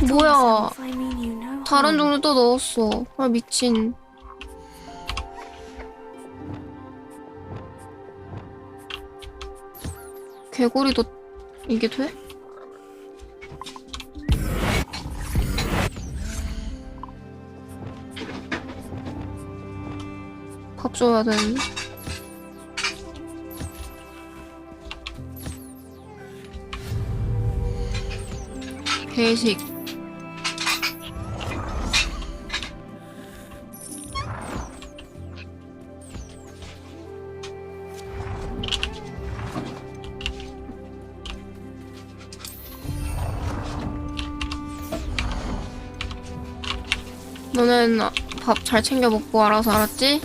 뭐야? 다른 종류 또 넣었어. 아, 미친. 개구리도 이게 돼? 숟가락 줘야 되는데. 배식. 너는 밥 잘 챙겨 먹고 알아서, 알았지?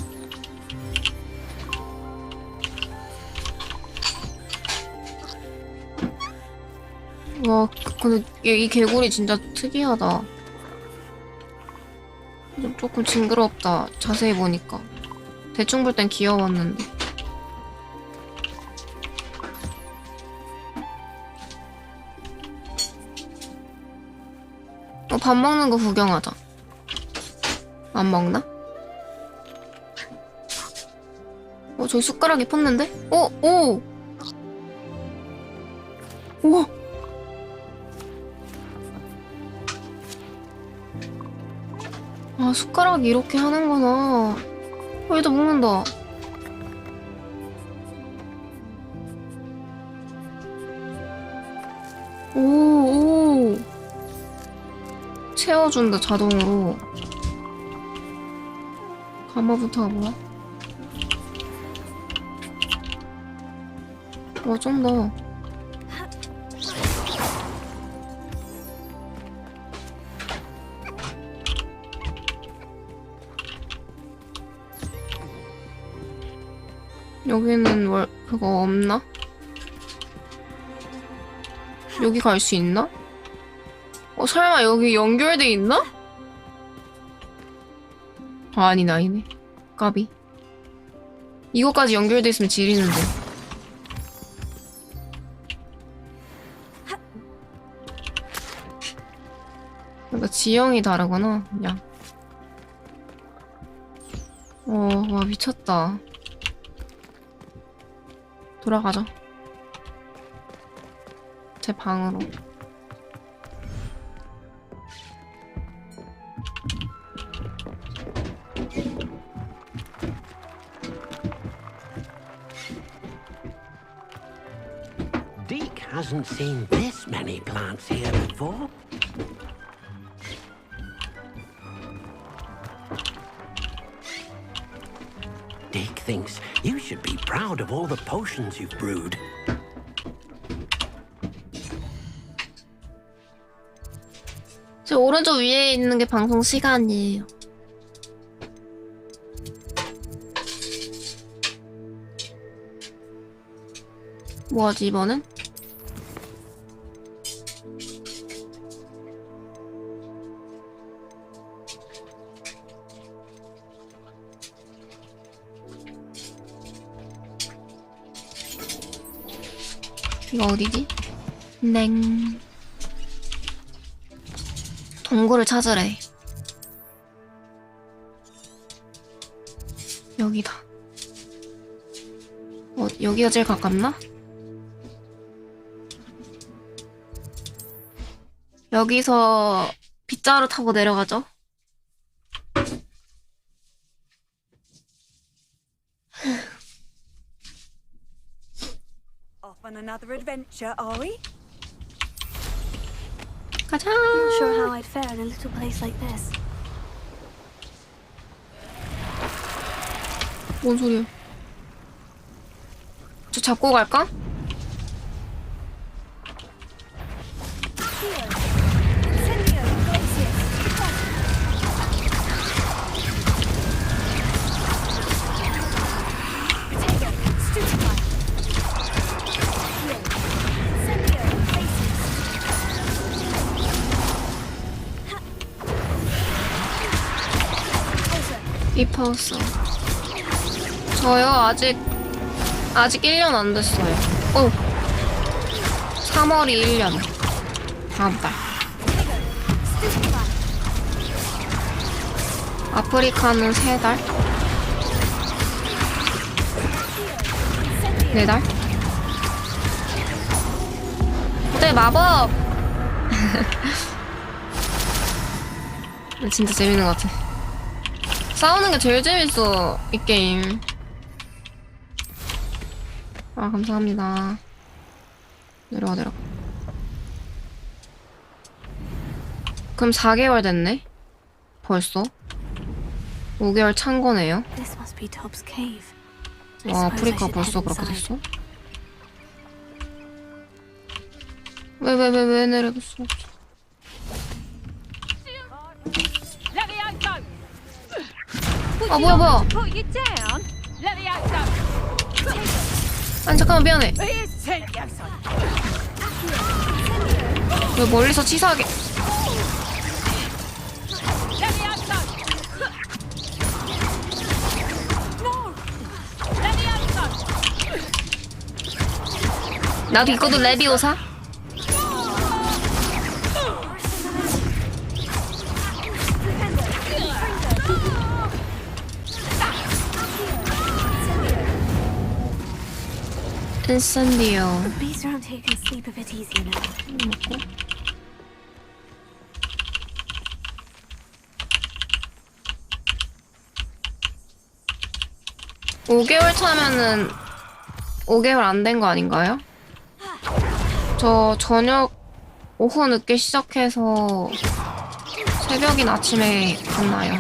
와, 근데 이 개구리 진짜 특이하다. 조금 징그럽다. 자세히 보니까. 대충 볼 땐 귀여웠는데. 밥 먹는 거 구경하자. 안 먹나? 저기 숟가락이 폈는데? 오! 우와! 아, 숟가락이 이렇게 하는구나. 얘도 먹는다. 오. 채워준다, 자동으로. 가마부터가 뭐야? 와, 쩐다. 여기는 그거 없나? 여기 갈 수 있나? 설마 여기 연결돼 있나? 아니네. 까비. 이거까지 연결돼 있으면 지리는데. 그러니까 지형이 다르구나, 그냥. 와, 미쳤다. 돌아가자. 제 방으로. Deke hasn't seen this many plants here before. Deke thinks you should be proud of all the potions you've brewed. 저 오른쪽 위에 있는 게 방송 시간이에요. 뭐하지 이번엔? 이거 어디지? 냉. 동굴을 찾으래. 여기다. 여기가 제일 가깝나? 여기서 빗자루 타고 내려가죠. Off on another adventure, are we? 가자. Not sure how I'd fare in a little place like this. 뭔 소리야? 저 잡고 갈까? 리파우스. 저요 아직 1년 안 됐어요. 3월이 1년. 다음 달. 아프리카는 3달. 4달. 네, 마법. 진짜 재밌는 것 같아. 싸우는 게 제일 재밌어, 이 게임. 아, 감사합니다. 내려와. 그럼 4개월 됐네? 벌써? 5개월 찬 거네요? This must be Tob's cave. 와, 아프리카 벌써 그렇게 됐어? 왜 내려갈 수 없어? 아, 뭐야. 아니, 잠깐만, 미안해. 왜 멀리서 치사하게. 나도 있거든, 레비오사. 인센디오. The bees around here can sleep a bit easier now. 5개월 차면은 5개월 안 된 거 아닌가요? 저 저녁 오후 늦게 시작해서 새벽이나 아침에 갔나요?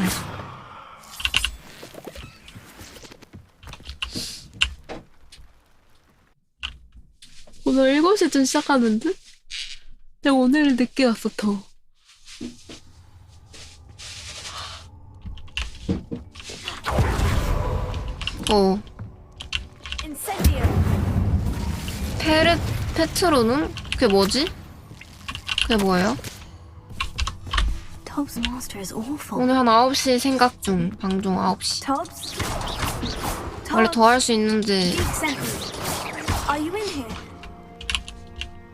오늘 7시쯤 시작하는 듯? 내가 오늘 늦게 왔어, 더. 페트로눔? 그게 뭐지? 그게 뭐예요? Tob's master is awful. 오늘 한 9시 생각 중. 방송 9시. 원래 더 할 수 있는지. Are you in here?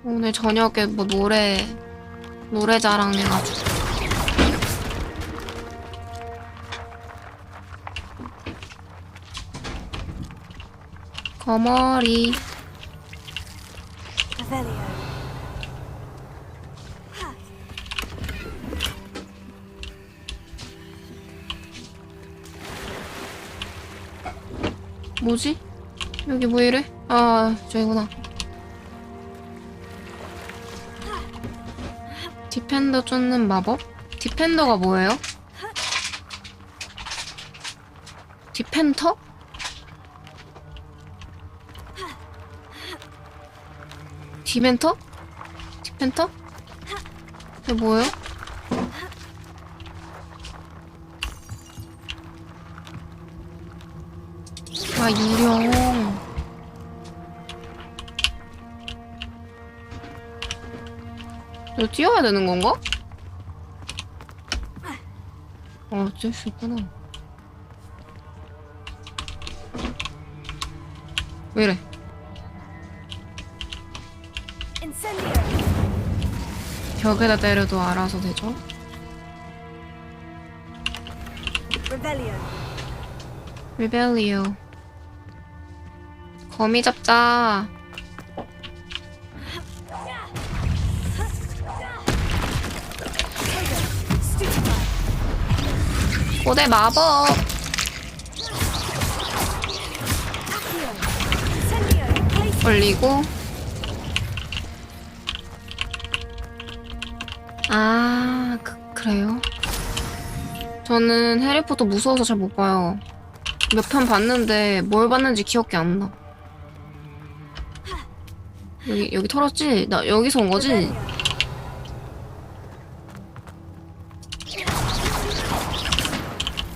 오늘 저녁에 뭐 노래 자랑 해가지고. 거머리. 뭐지? 여기 뭐 이래? 아, 저기구나. 디펜더 쫓는 마법? 디펜더가 뭐예요? 디펜터? 디멘터? 디펜터? 이게 뭐예요? 아, 유령. 이거 뛰어야 되는 건가? 어쩔 수 있구나. 왜 이래? 벽에다 때려도 알아서 되죠? 리벨리오. 거미 잡자. 고대 마법. 올리고. 아, 그래요? 저는 해리포터 무서워서 잘 못 봐요. 몇 편 봤는데 뭘 봤는지 기억이 안 나. 여기 털었지? 나 여기서 온 거지?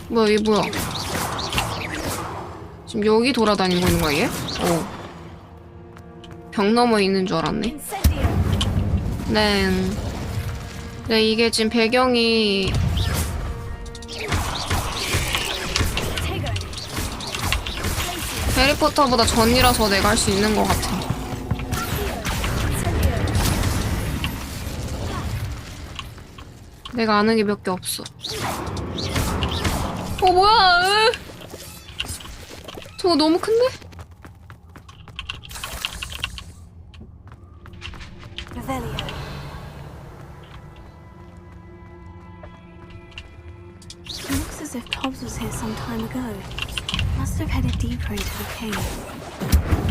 뭐야, 이게 뭐야? 지금 여기 돌아다니고 있는 거야, 얘? 벽 너머에 있는 줄 알았네. 네. 네, 이게 지금 배경이 해리포터보다 전이라서 내가 할 수 있는 것 같아. 내가 아는 게 몇 개 없어. 뭐야? 저거 너무 큰데? Looks as if Tobbs was here some time ago. Must have headed deeper into the cave.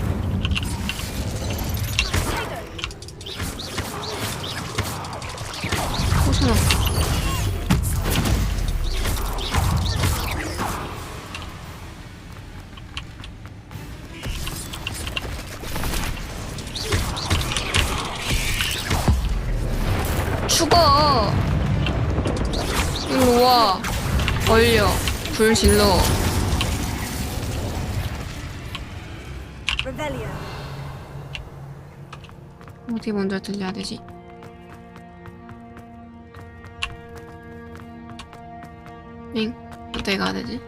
죽어! 일로 와. 얼려. 불 질러. 어디 먼저 들려야 되지? 응? 어떻게 가야 되지?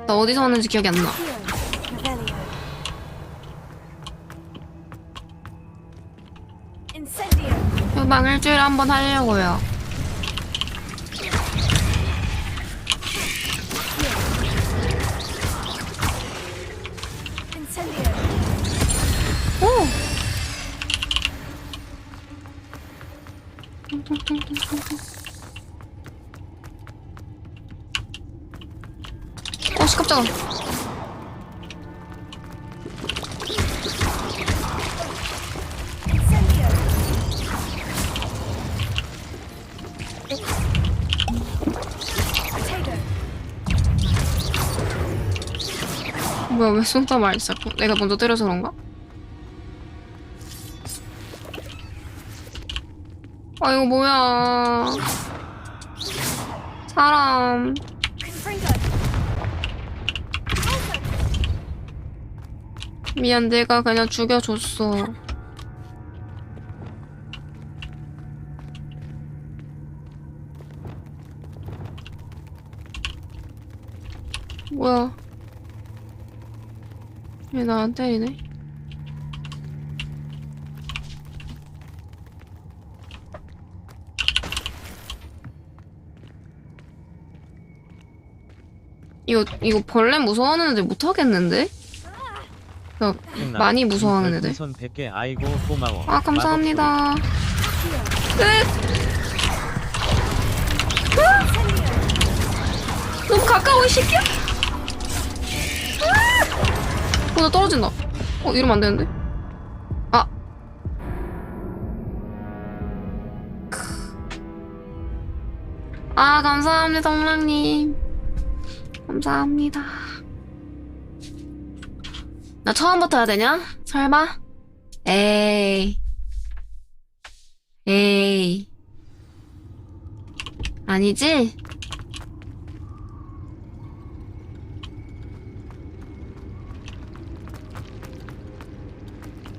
나 어디서 왔는지 기억이 안 나. 휴방 일주일에 한 번 하려고요. 오! 씨, 깜짝아. 뭐야, 왜 쏜다 말이 자꾸? 내가 먼저 때려서 그런가? 아, 이거 뭐야. 사람. 미안, 내가 그냥 죽여줬어. 뭐야. 얘 나 안 때리네. 이거 벌레 무서워하는 애들 못하겠는데? 많이 무서워하는 애들. 손 100개 아이고 고마워. 아, 감사합니다. 끝! 너무 가까워, 이 새끼야! 나 떨어진다. 이러면 안 되는데? 아. 아, 감사합니다, 홍랑님. 감사합니다. 나 처음부터 해야 되냐? 설마? 에이. 아니지?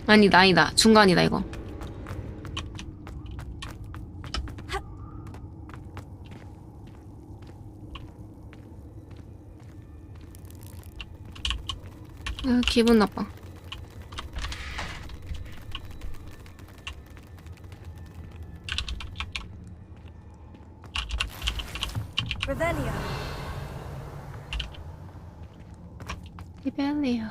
아니다. 중간이다, 이거. 기분 나빠. 리벨리오.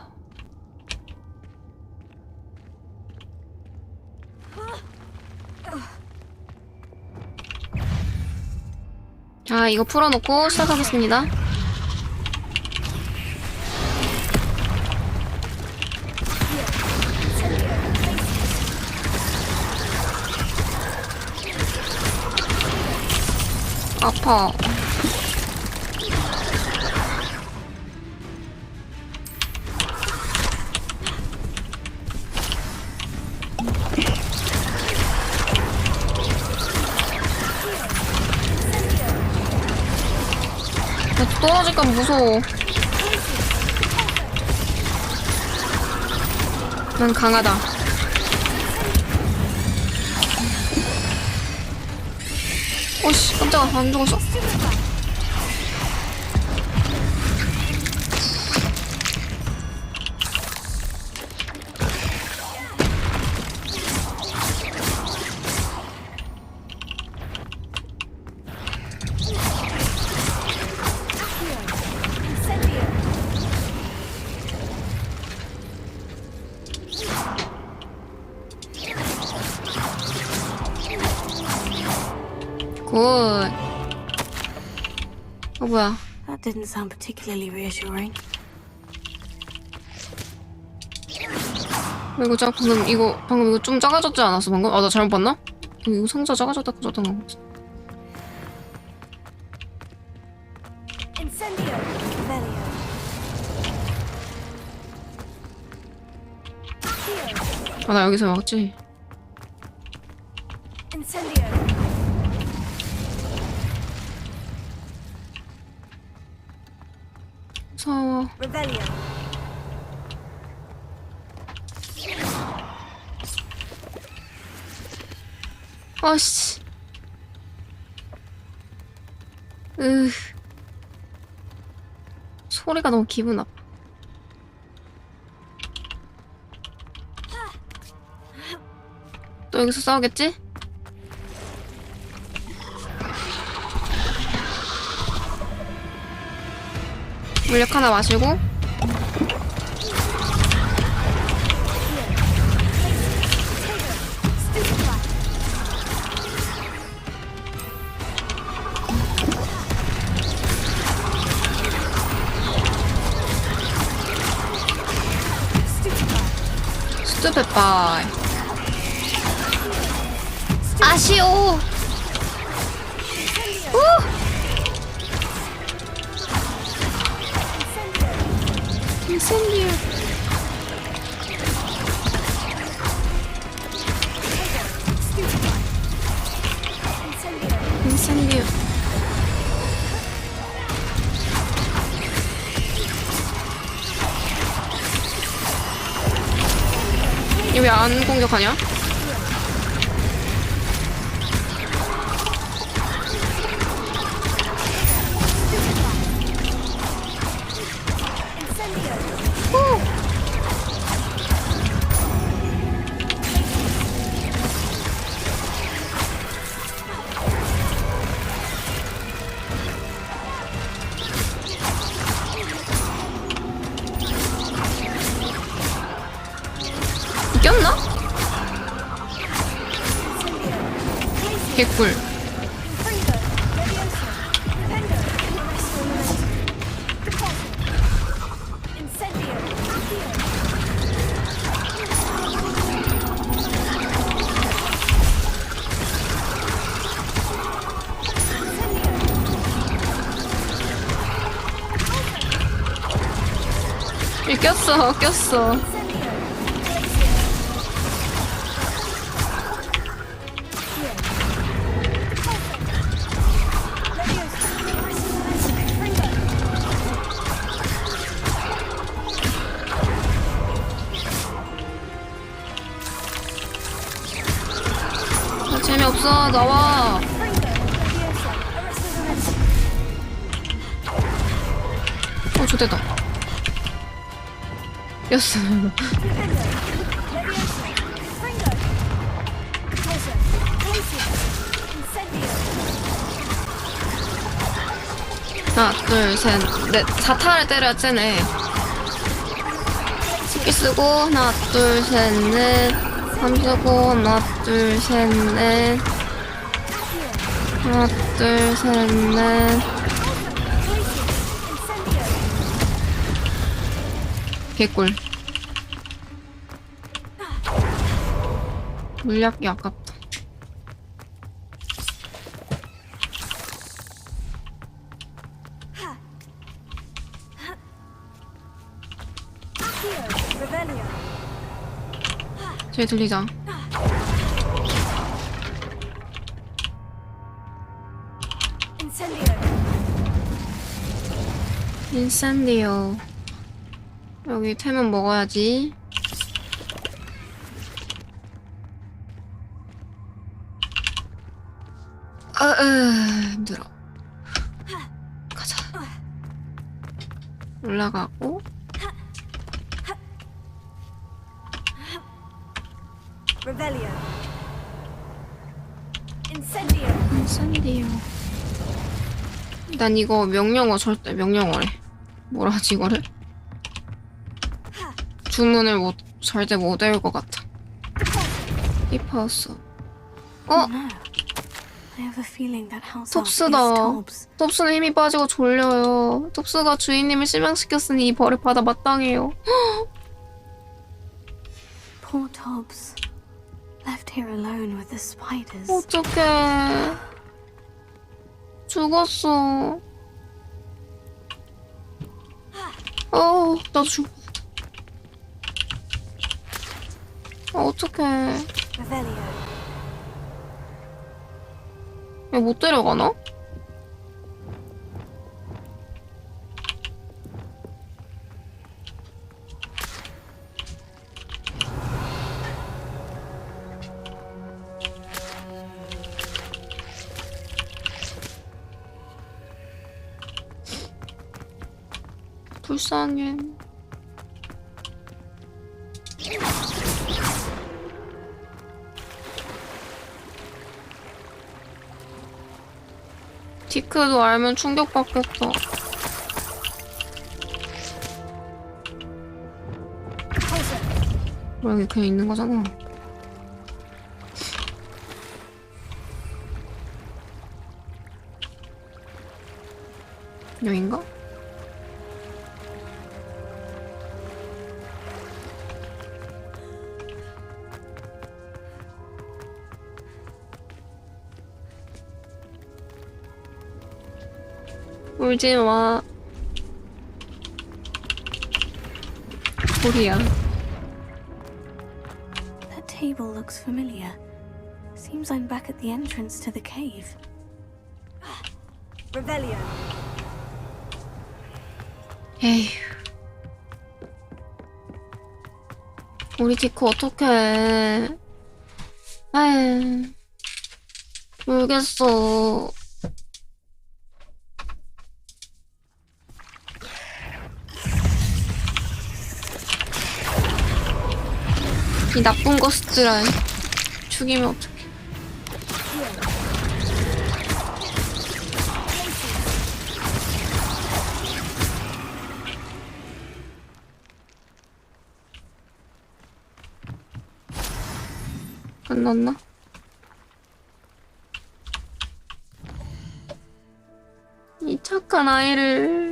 자, 이거 풀어놓고 시작하겠습니다. 아파. 떨어질까 무서워. 난 강하다. 오씨, 깜짝아. 안 죽었어. 굿. 뭐야? That didn't sound particularly reassuring. 이거 방금 이거 좀 작아졌지 않았어 방금? 아 나 잘못 봤나? 이거 상자 작아졌던 거 같아. Incendio. Revelio. 아 나 여기서 막지. Incendio. 무서워. Revelio. 아씨. 소리가 너무 기분 나빠. 또 여기서 싸우겠지? 물약 하나 마시고. 스투페파이. 아쉬워. 인센디오. 인센디오. 이거 왜 안 공격하냐? 이겼나? 개꿀. 꼈어. 나 재미없어. 나와. 좋됐다. 였어. 하나, 둘, 셋, 넷. 4타를 때려야 쟤네. 스키 쓰고, 하나, 둘, 셋, 넷. 3 쓰고, 하나, 둘, 셋, 넷. 하나, 둘, 셋, 넷. 개꿀. 물약이 아깝다. 쟤 들리자. 인센디오. 여기 템은 먹어야지. 힘들어. 가자. 올라가고. Revelio. Incendio. 난 이거 명령어 절대 명령어래. 뭐라 하지 이거를? 주문을 절대 못 외울 것 같아. 힙하우스. I have a feeling that house elf is 톱스다. Tobbs. 톱스는 힘이 빠지고 졸려요. 톱스가 주인님을 실망시켰으니 이 벌을 받아 마땅해요. Poor Tobbs. Left here alone with the spiders. 어떡해. 죽었어. 나도 죽어. 어떡해. 얘 못 데려가나? 불쌍해. 디크도 알면 충격받겠다. 여기 그냥 있는 거잖아. 여긴가? 울지 마. 소리야. That table looks familiar. Seems I'm back at the entrance to the cave. Revelio. 에휴. 우리 디크 어떡해. 에휴. 울겠어. 이 나쁜 것들아. 죽이면 어떡해. 끝났나? 이 착한 아이를.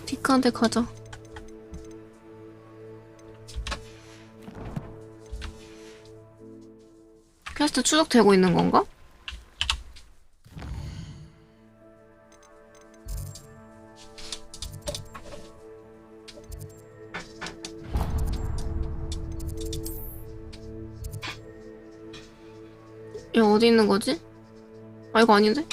디크한테 가자. 퀘스트 추적되고 있는 건가? 얘 어디 있는 거지? 아, 이거 아닌데?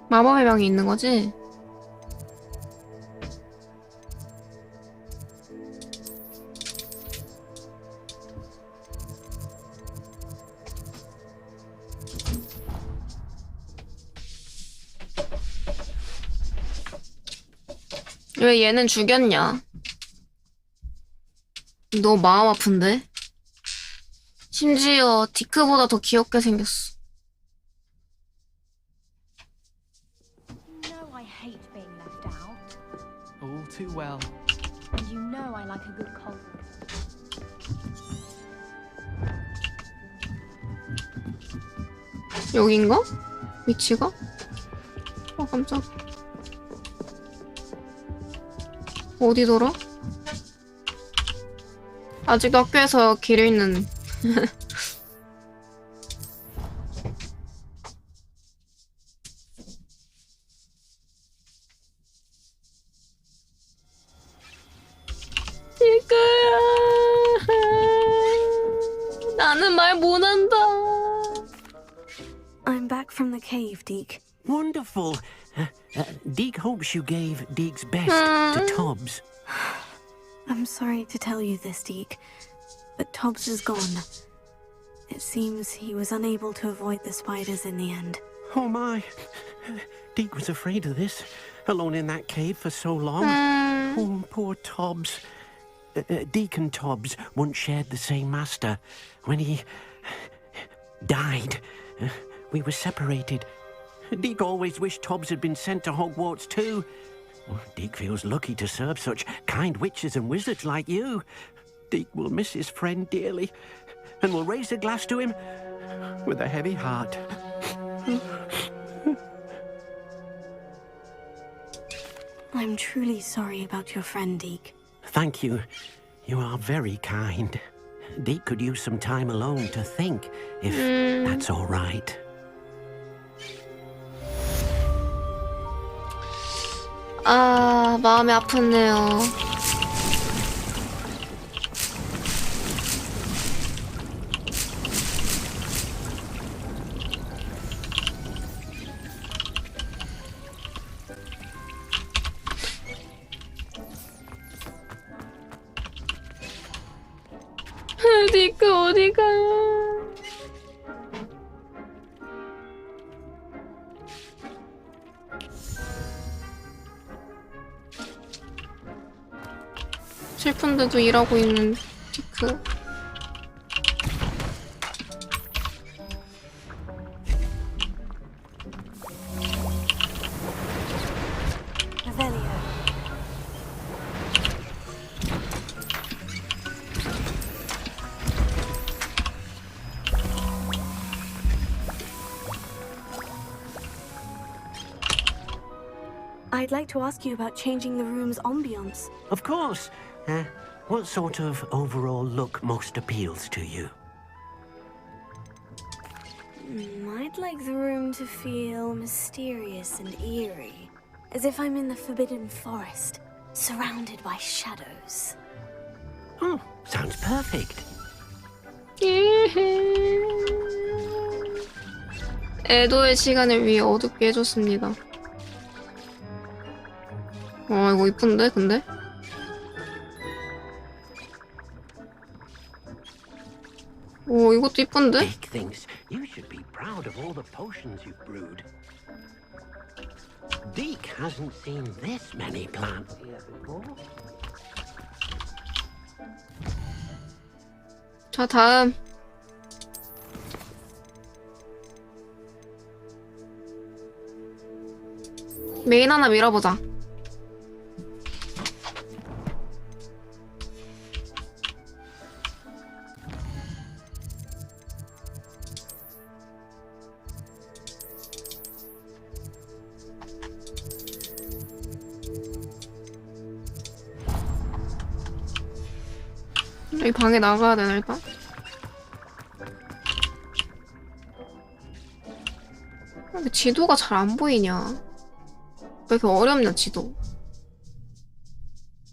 마법의 방이 있는 거지? 왜 얘는 죽였냐? 너 마음 아픈데? 심지어 디크보다 더 귀엽게 생겼어. I hate being left out. All too well. And you know I like a good cold. 여긴가? 위치가? 깜짝. 어디더라? 아직도 학교에서 길 잃는. 이거야. 나는 말 못한다. I'm back from the cave, Deke. Wonderful. Deke hopes you gave Deke's best to Tobbs. I'm sorry to tell you this, Deke, but Tobbs is gone. It seems he was unable to avoid the spiders in the end. Oh my. Deke was afraid of this, alone in that cave for so long. Oh, poor Tobbs. Deke and Tobbs once shared the same master. When he died, we were separated. Deke always wished Tobbs had been sent to Hogwarts too. Well, Deke feels lucky to serve such kind witches and wizards like you. Deke will miss his friend dearly, and will raise a glass to him with a heavy heart. I'm truly sorry about your friend, Deke. Thank you. You are very kind. Deke could use some time alone to think, if that's all right. 아, 마음이 아프네요. 디크 어디가? 슬픈데도 일하고 있는 디크. I'd like to ask you about changing the room's ambiance. Of course. What sort of overall look most appeals to you? I'd like the room to feel mysterious and eerie, as if I'm in the Forbidden Forest, surrounded by shadows. Oh, sounds perfect. 애도의 시간을 위해 어둡게 해줬습니다. 이거 이쁜데, 근데? 오, 이것도 이쁜데? Deke thinks you should be proud of all the potions you've brewed. Deke hasn't seen this many plants here before. 자, 다음. 메인 하나 밀어보자. 이 방에 나가야 되나 일단? 왜 지도가 잘 안 보이냐? 왜 이렇게 어렵냐 지도?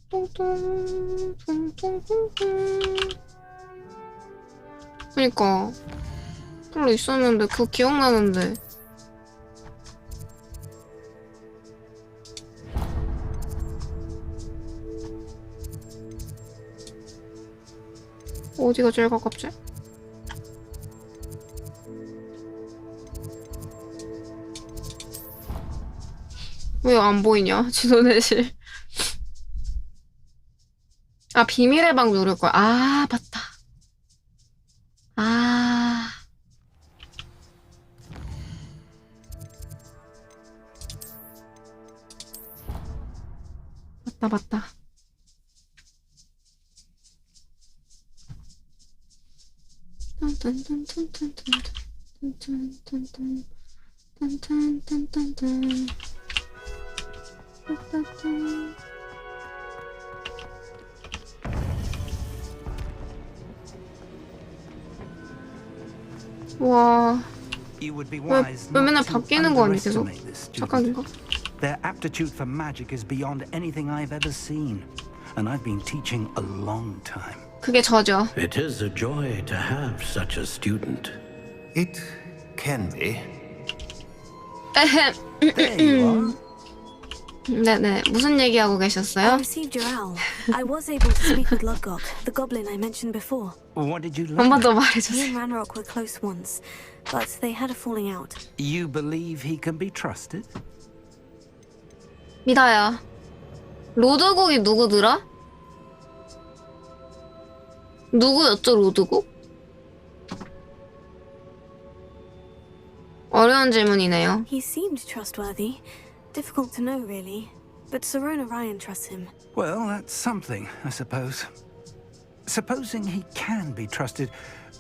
똥똥 똥똥똥똥. 그니까 별로 있었는데 그거 기억나는데. 어디가 제일 가깝지? 왜 안 보이냐? 지도 대실. 아, 비밀의 방 누를 거야. 아, 맞다. 아. 맞다. 와. 왜 맨날 바뀌는 거 아니야 계속? 착각인가? Their aptitude for magic is beyond anything I've ever seen, and I've been teaching a long time. 그게 저죠. It is a joy to have such a student. It can be. 네네, 무슨 얘기하고 계셨어요? I received your owl. I was able to speak with Ludgok, the goblin I mentioned before. What did you 한 번 더 learn? He 말해주세요. and Ranrock were close once, but they had a falling out. You believe he can be trusted? 믿어요. 로드곡이 누구더라? 누구였죠, 로드곡? 어려운 질문이네요. He seemed trustworthy. Difficult to know, really. But Serona Ryan trusts him. Well, that's something, I suppose. Supposing he can be trusted,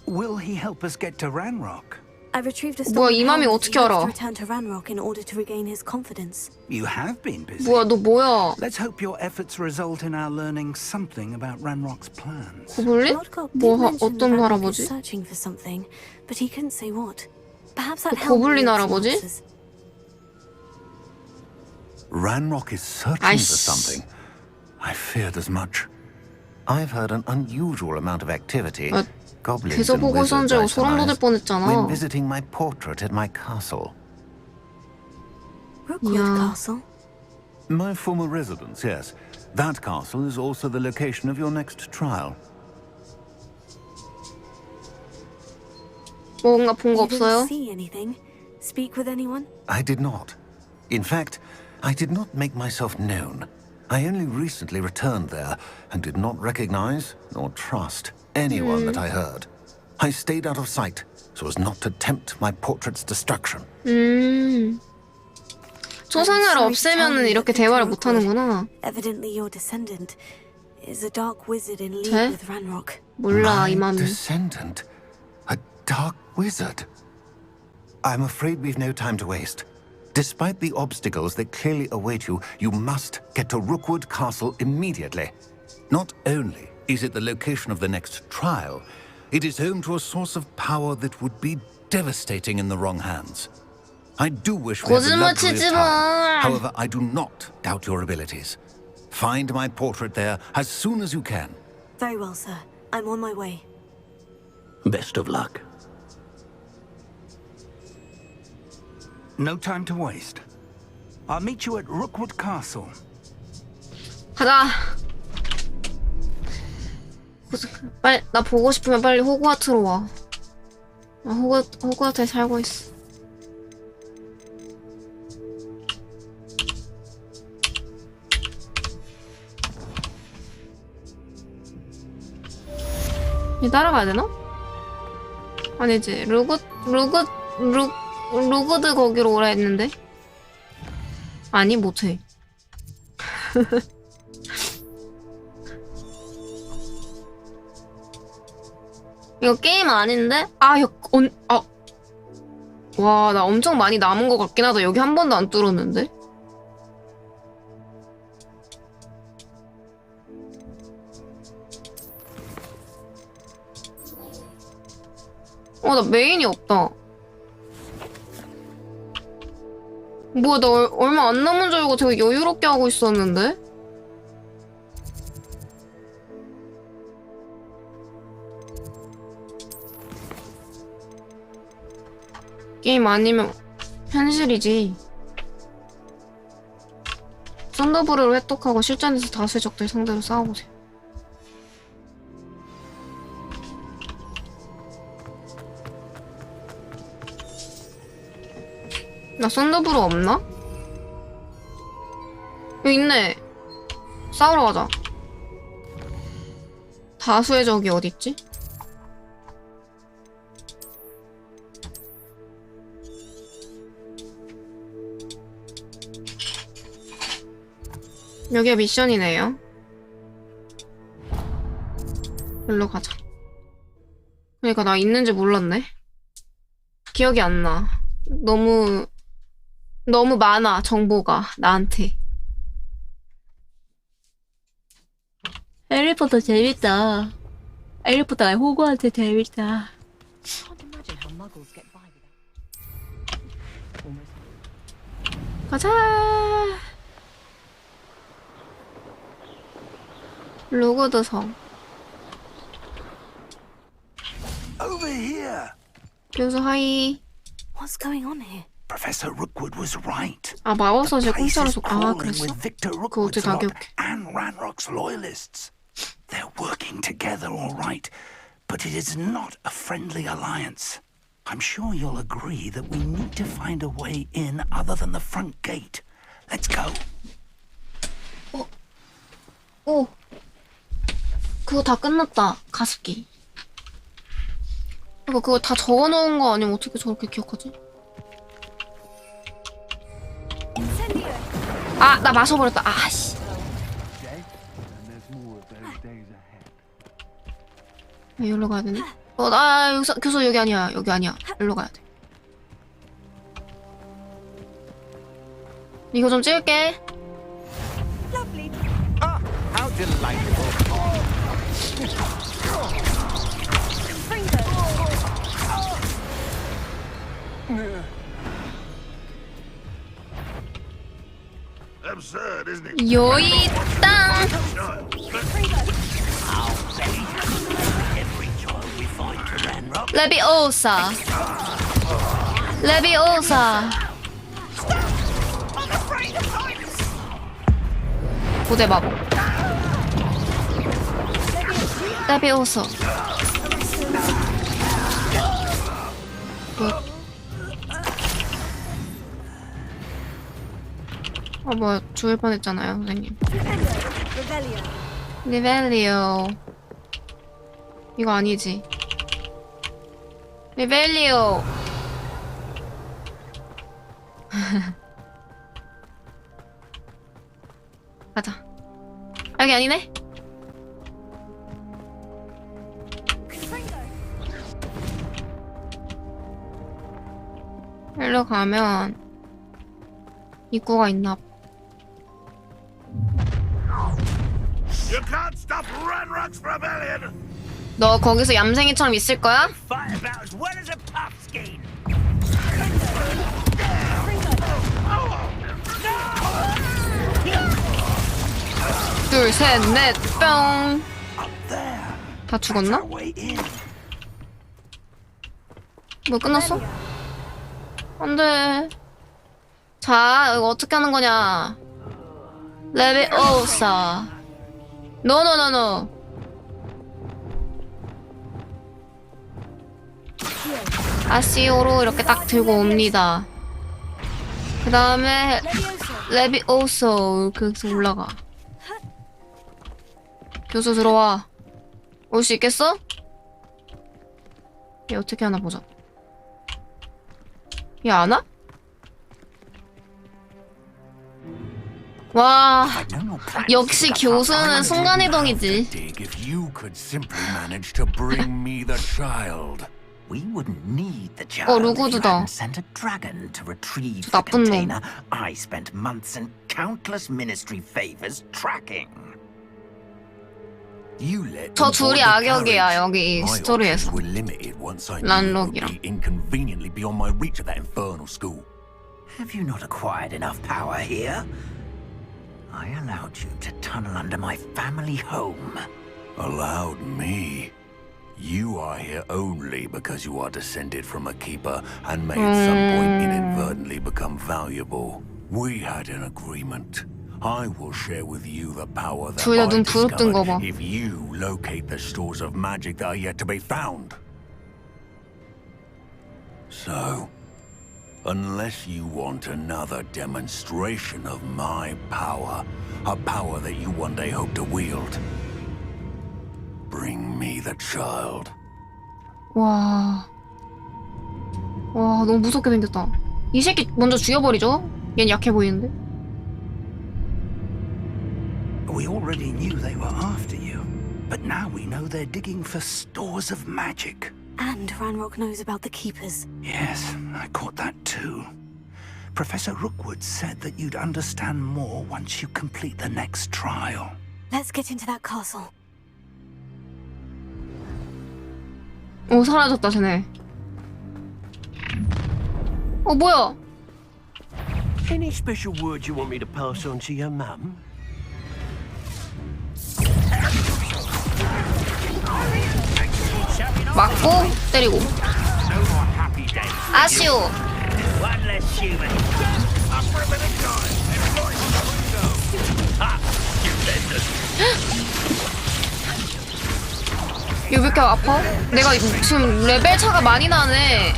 will he help us get to Ranrock? I retrieved a 뭐야, 이 맘이 to 어떻게 알아? return to Ranrock in order to regain his confidence. You have been busy. 뭐야, 너 뭐야? Let's hope your efforts result in our learning something about Ranrock's plans. 고블린? 어떤 할아버지? Searching for something, but he couldn't say what. Perhaps that 고블린 할아버지? Ranrock is searching for something. I feared as much. I've heard an unusual amount of activity. Goblins 계속 and 보고 있었는 줄 알고 wizards, I 소름 돋을 surmise, 뻔했잖아. when visiting my portrait at my castle. Rookwood Castle? My former residence, yes. That castle is also the location of your next trial. 뭔가 본 거 You 없어요? didn't see anything? Speak with anyone? I did not. In fact, I did not make myself known. I only recently returned there and did not recognize nor trust anyone that I heard. I stayed out of sight so as not to tempt my portrait's destruction. 초상화를 없애면은 이렇게 대화를 못 하는구나. Evidently your descendant is a dark wizard in league 쟤? with Ranrock. 몰라, My 이맘이. descendant? A dark wizard? I'm afraid we've no time to waste. Despite the obstacles that clearly await you, you must get to Rookwood Castle immediately. Not only is it the location of the next trial, it is home to a source of power that would be devastating in the wrong hands. I do wish we had the luxury of time. However, I do not doubt your abilities. Find my portrait there as soon as you can. Very well, sir. I'm on my way. Best of luck. No time to waste. I'll meet you at Rookwood Castle. 가자. 빨리 나 보고 싶으면 빨리 호그와트로 와. 나 호그와트에 살고 있어. 이 따라가야 되나? 아니지. 루그드 거기로 오라 했는데? 아니, 못해. 이거 게임 아닌데? 와, 나 엄청 많이 남은 것 같긴 하다. 여기 한 번도 안 뚫었는데? 나 메인이 없다. 뭐야, 나 얼마 안 남은 줄 알고 되게 여유롭게 하고 있었는데? 게임 아니면 현실이지. 썬더브ル를 획득하고 실전에서 다수의 적들 상대로 싸워보세요. 나 썬더브ル없나? 여기 있네. 싸우러 가자. 다수의 적이 어딨지? 여기가 미션이네요. 여기로 가자. 그러니까 나 있는지 몰랐네. 기억이 안 나. 너무 많아, 정보가 나한테. 해리포터 재밌다. 해리포터가 호그와트 재밌다. 가자. 로그드 성. Over here. 교수 하이. What's going on here? Professor Rookwood was right. 마법사실 The place 공짜로 is crawling 그랬어? with Victor 그거 어째 Rookwood's 다 lot 기억해. and Ranrock's loyalists. They're working together, all right, but it is not a friendly alliance. I'm sure you'll agree that we need to find a way in other than the front gate. Let's go. 오. 그거 다 끝났다. 가습기. 그거 다 적어놓은 거 아니면 어떻게 저렇게 기억하지? 아, 나 마셔버렸다. 아씨. 여기로 가야 되네. 나 여기서 교수 여기 아니야. 여기 아니야. 여기로 가야 돼. 이거 좀 찍을게. How delightful. Absurd, isn't it? 요이 땅. 레비오사. 레비오사. 고대 마법. 레비오사. 뭐 죽을 뻔했잖아요, 선생님. 리벨리오. 이거 아니지. 리벨리오. 가자. 아, 여기 아니네? 일로 가면 입구가 있나 봐. You can't stop Ranrock's rebellion. 너 거기서 얌생이처럼 있을 거야? Fight about as well as a pumpkin. 둘, 셋, 넷, 뿅. 다 죽었나? 뭐 끝났어? 안돼. 자, 이거 어떻게 하는 거냐? 레비오사. 노노노노. 아시오로 이렇게 딱 들고 옵니다. 그 다음에 레비오소 이렇게 올라가. 교수 들어와. 올 수 있겠어? 얘 어떻게 하나 보자. 얘 안 와? 와, 역시 교수는 순간이동이지. If you could simply manage to bring me the child. We wouldn't need the child if you hadn't sent a dragon to retrieve the container I spent months and countless ministry favors tracking. 저 둘이 악역이야, 여기 이 스토리에서. 란록이랑. Inconveniently beyond my reach at that infernal school. Have you not acquired enough power here? I allowed you to tunnel under my family home. Allowed me? You are here only because you are descended from a keeper and may at some point inadvertently become valuable. We had an agreement. I will share with you the power that I discovered if you locate the stores of magic that are yet to be found. So, unless you want another demonstration of my power, a power that you one day hope to wield, bring me the child. 와, 너무 무섭게 생겼다. 이 새끼 먼저 죽여버리죠? 얜 약해 보이는데? We already knew they were after you, but now we know they're digging for stores of magic. And Ranrock knows about the Keepers. Yes, I caught that too. Professor Rookwood said that you'd understand more once you complete the next trial. Let's get into that castle. 오, 사라졌다, 쟤네. 뭐야? Any special words you want me to pass on to your mum? 맞고 때리고. 아쉬워. 이거 왜 이렇게 아파? 내가 지금 레벨 차가 많이 나네.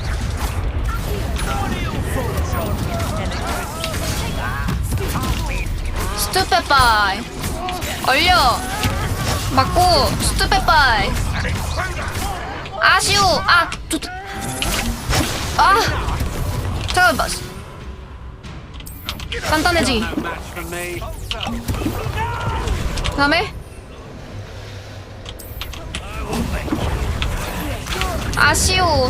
스투페파이 얼려. 맞고 스투페파이. 아쉬워. 아, 좋다. 아, 잠깐만. 단단해지기. 그다음에 아쉬워.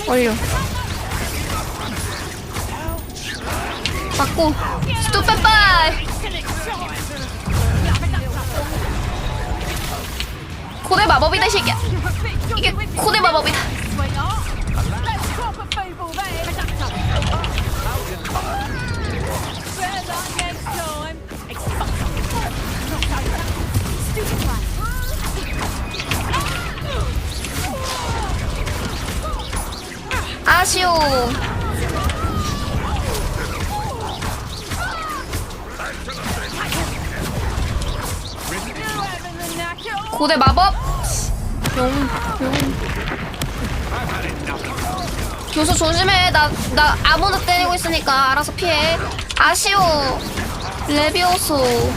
올려. 맞고. 스톱백발. 고대 마법이다, 이 새끼야. 이게 고대 마법이다. 아쉬워. 고대 마법. 용. 교수 조심해. 나 아무나 때리고 있으니까 알아서 피해. 아쉬워. 레비오소.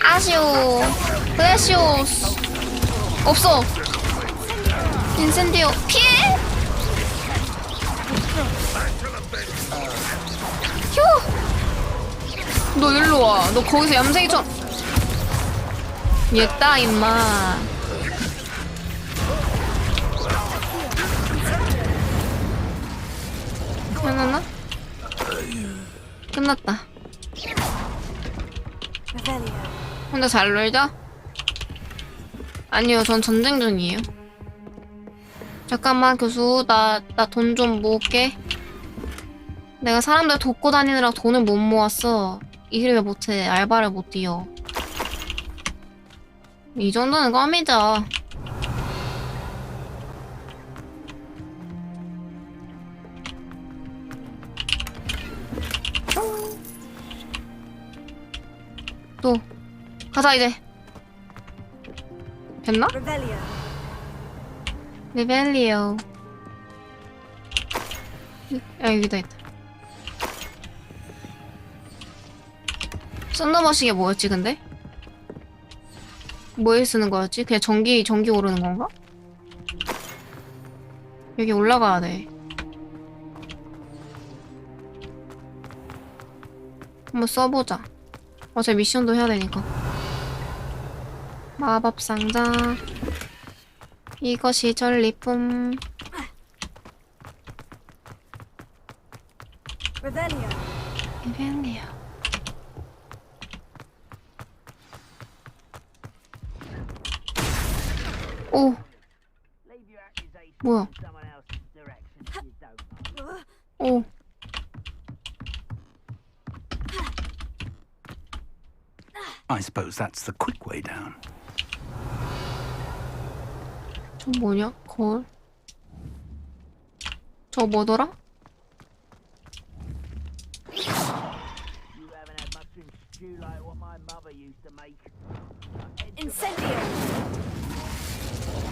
아쉬워. 플래시오스. 없어. 인센디오. 피해. 휴. 너 일로 와. 너 거기서 얌생이처럼. 얘다 임마. 끝났나? 끝났다. 혼자 잘 놀자? 아니요, 전 전쟁 중이에요. 잠깐만, 교수. 나 돈 좀 모을게. 내가 사람들 돕고 다니느라 돈을 못 모았어. 일을 못해. 알바를 못 뛰어. 이 정도는 껌이죠. 또 가자 이제. 됐나? 리벨리오. 야, 여기다 있다. 썬더머시게 뭐였지 근데? 뭐에 쓰는 거였지? 그냥 전기 오르는 건가? 여기 올라가야 돼. 한번 써보자. 어차피 미션도 해야 되니까. 마법 상자. 이것이 전리품. 리벨리오. 오. 뭐야? 오. I suppose that's the quick way down. 저 뭐냐? 거울. 저 뭐더라?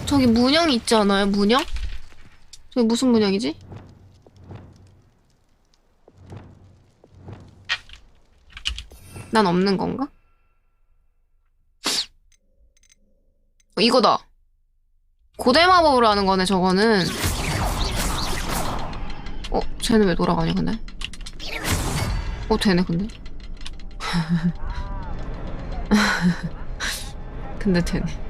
저기 문양이 있지 않아요? 문양? 저기 무슨 문양이지? 난 없는 건가? 이거다. 고대 마법으로 하는 거네, 저거는. 쟤는 왜 돌아가냐, 근데? 되네, 근데. 근데 되네.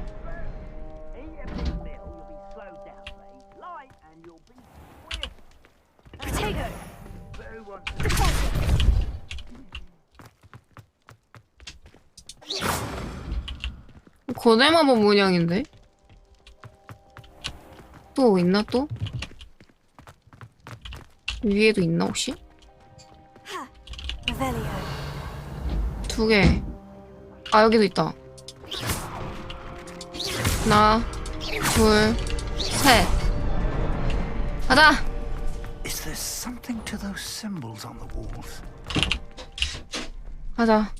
고대 마법 문양인데? 또 있나 또? 위에도 있나 혹시? 2개. 아, 여기도 있다. 하나, 둘, 셋. 가자. Is there something to those symbols on the walls? 가자.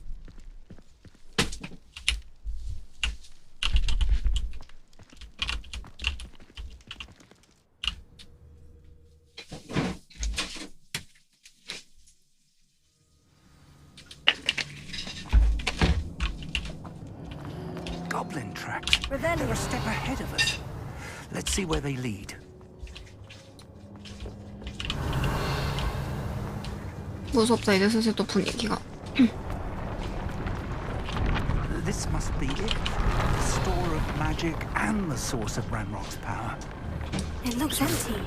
goblin tracks. They're a step ahead of us. Let's see where they lead. 무섭다. 이제 슬슬 또 분위기가. This must be it. The store of magic and the source of Ranrock's power. It looks empty.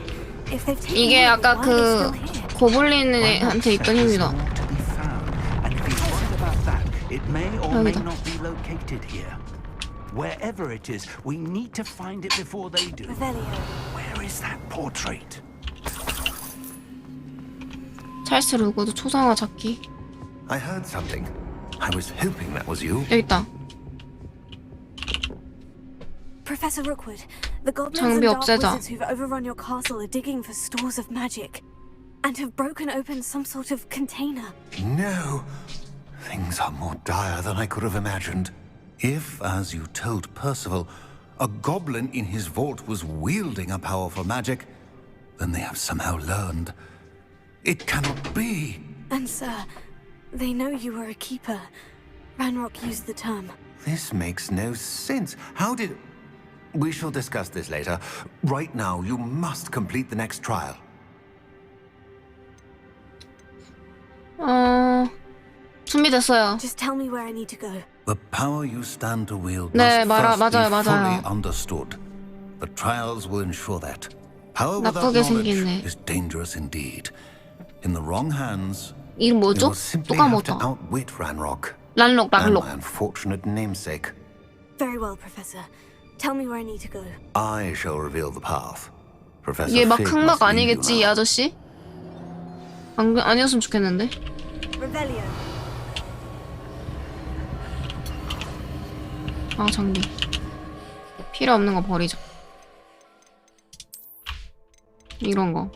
If they've taken 이게 it, 아까 why are 그 they still here? 고블린한테 있던 힘이다. And if he's right about that, it may or may 여기다. not be located here. Wherever it is, we need to find it before they do. Where is that portrait? 찰스 루고도 초상화 찾기. I heard something. I was hoping that was you. 여기 있다. Professor Rookwood, the goblins 장비 and dark 없애자. wizards who've overrun your castle are digging for stores of magic and have broken open some sort of container. No. Things are more dire than I could have imagined. If, as you told Percival, a goblin in his vault was wielding a powerful magic, then they have somehow learned. It cannot be. And sir, they know you were a keeper. Ranrock used the term. This makes no sense. How did... We shall discuss this later. Right now, you must complete the next trial. 준비됐어요. Just tell me where I need to go. The power you stand to wield 네, must first 맞아요, be fully 맞아요. understood. The trials will ensure that. Power without 나쁘게 knowledge 생겼네. is dangerous indeed. In the wrong hands, 이름 you 뭐죠? will simply 또 have to 까먹었다. outwit Ranrock 란록, and 란록. my unfortunate namesake. Very well, Professor. Tell me where I need to go. I shall reveal the path. Professor 이게 막 Fig 흑막 must lead you 아니겠지, 이 now. 아저씨? 아니었으면 좋겠는데. Revelio. 아, 장비. 필요 없는 거 버리자. 이런 거.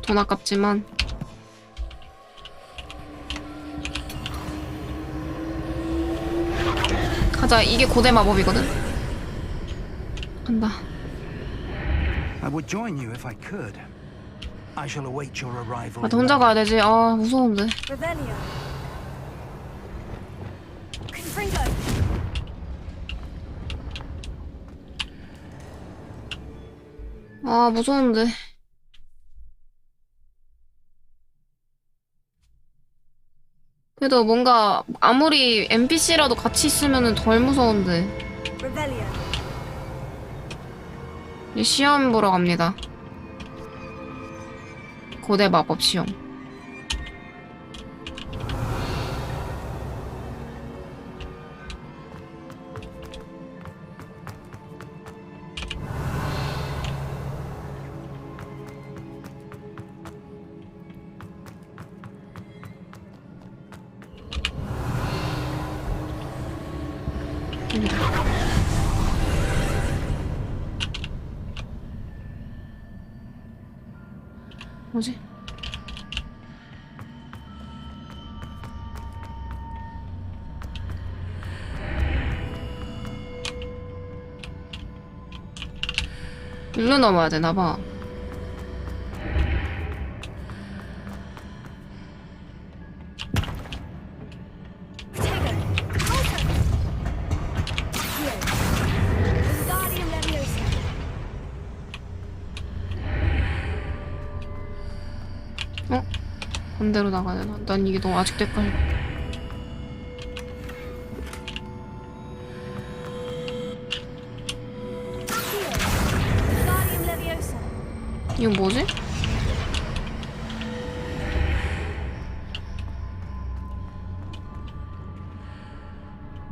돈 아깝지만 가자. 이게 고대 마법이거든. 간다. I would join you if I could. I shall await your arrival. 아, 혼자 가야 되지. 아, 무서운데. Revelio. Confringo. 아, 무서운데. 그래도 뭔가 아무리 NPC라도 같이 있으면 덜 무서운데. Revelio. 이제 시험 보러 갑니다. 고대 마법 시험. 뭐지? 일로 넘어야 되나봐. Wingardium Leviosa. 어? 반대로 나가야 되나? 난 이게 너무 아직도 헷갈려. Wingardium Leviosa. 이건 뭐지?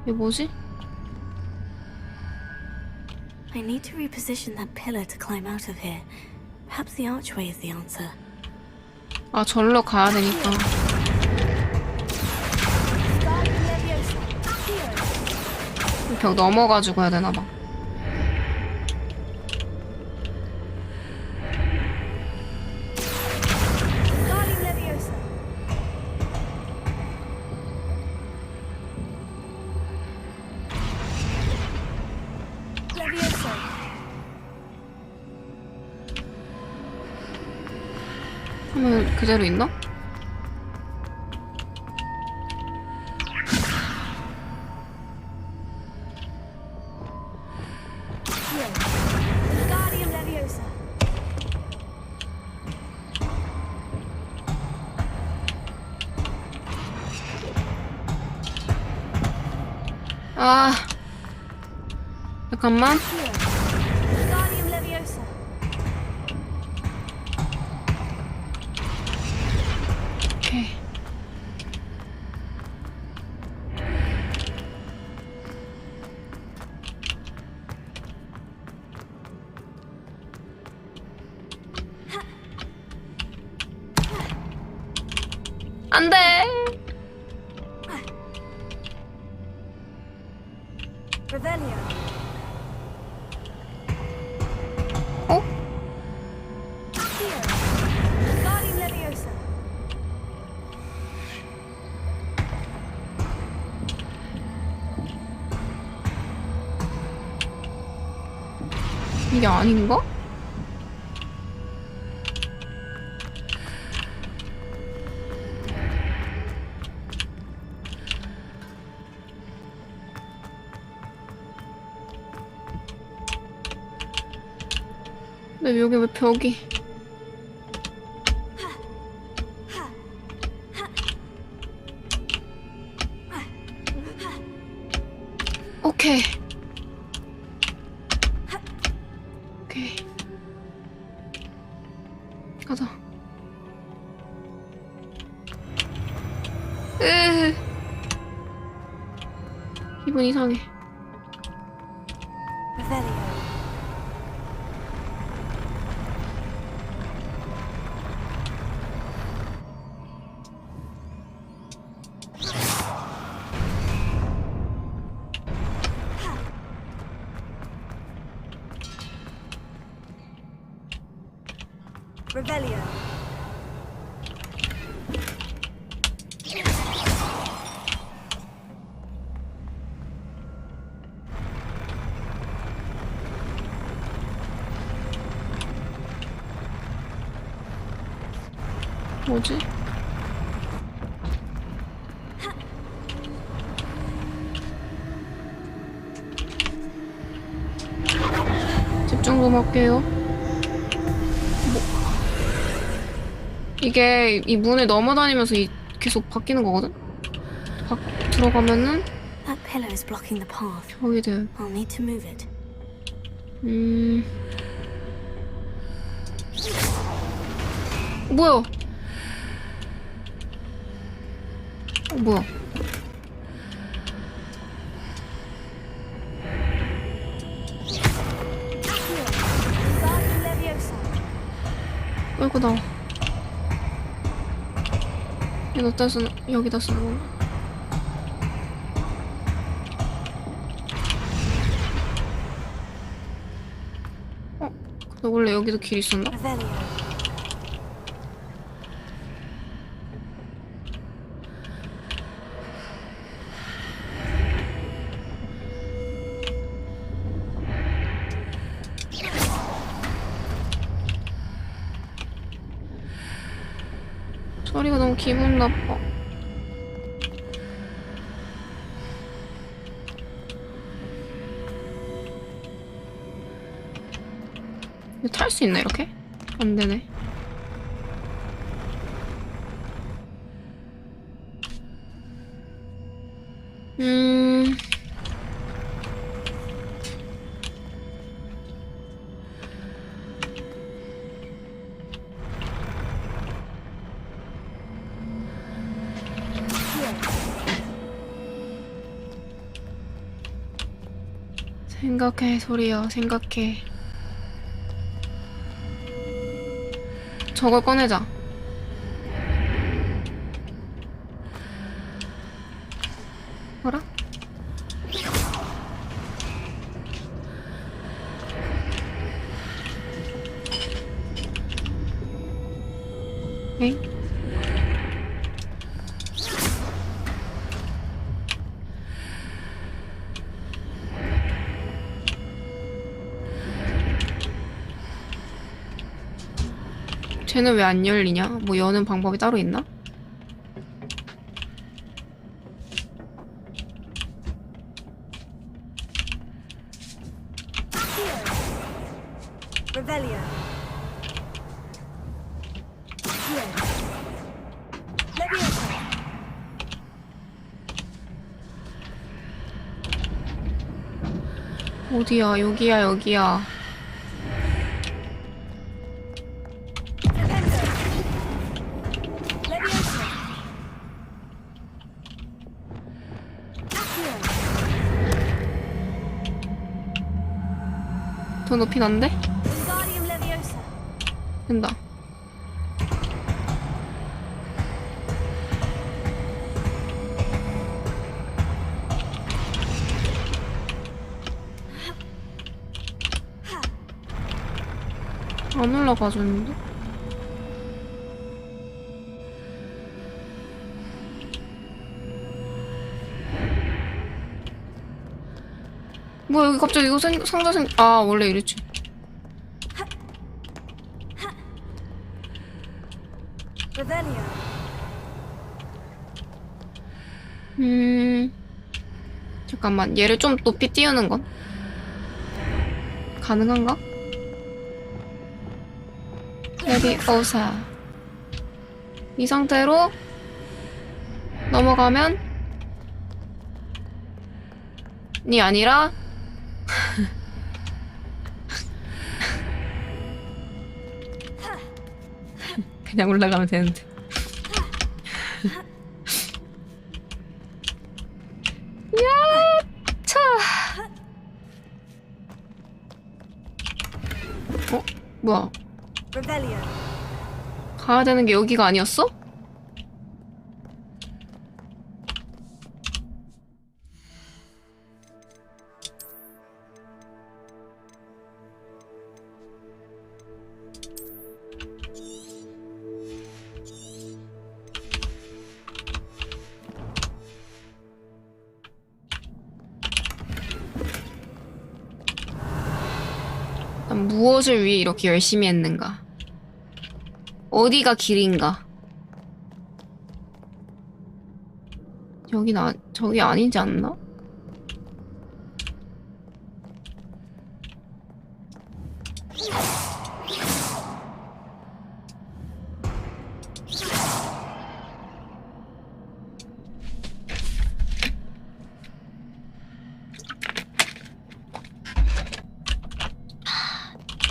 이게 뭐지? I need to reposition that pillar to climb out of here. Perhaps the archway is the answer. 아, 절로 가야 되니까. Wingardium Leviosa. Accio. 벽 넘어가지고 해야 되나봐. Wingardium Leviosa. Leviosa. 하면 그대로 있나? Wingardium Leviosa. 아, 잠깐만. Wingardium Leviosa. 오케이. 안 돼. Revelio. 어? Wingardium Leviosa. 이게 아닌가? 근데 여기 왜 벽이? 오케이. 오케이. 가자. 기분 이상해. Revelio. Revelio. 뭐지? 집중 좀 할게요. 이게 이 문을 넘어다니면서 계속 바뀌는 거거든? 들어가면은 That pillar is blocking the path. 벽이 돼. I'll need to move it. 뭐야? 뭐야? Wingardium Leviosa. 끌고 나와. 여기다 쓰는, 여기다 쓰는 건가? 근데 원래 여기도 길 있었나? Revelio. 소리가 너무 기분 나빠. 이거 탈 수 있나 이렇게? 안 되네. 생각해, 소리야, 생각해. 저걸 꺼내자. 뭐라? 에이? 쟤는 왜 안 열리냐? 뭐 여는 방법이 따로 있나? Revelio. Here. Leviosa. 어디야? 여기야, 여기야. Leviosa. 더 높이 난데? Wingardium Leviosa. 된다. 안 올라가줬는데? 뭐야 여기 갑자기 이거 상자 아 원래 이랬지. Revelio. 잠깐만 얘를 좀 높이 띄우는 건 가능한가? 레비오사 이 상태로 넘어가면 이 아니라 그냥 올라가면 되는데. 야차. 뭐야? Revelio. 가야 되는 게 여기가 아니었어? 난 무엇을 위해 이렇게 열심히 했는가? 어디가 길인가? 저기 아니지 않나?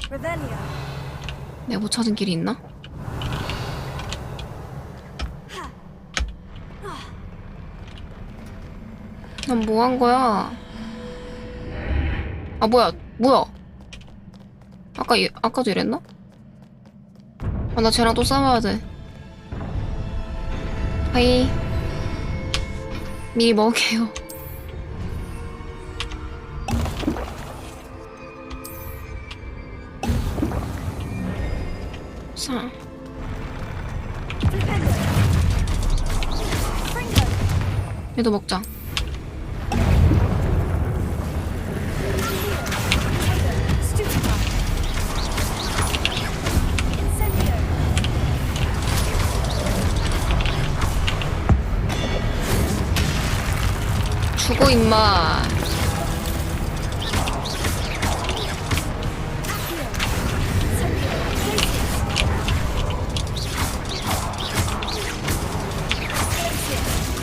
Revelio. 내가 못 찾은 길이 있나? 난 뭐 한 거야? 아 뭐야? 아까도 이랬나? 아 나 쟤랑 또 싸워야 돼. 하이. 미리 먹을게요. 자. 얘도 먹자. 죽어 임마.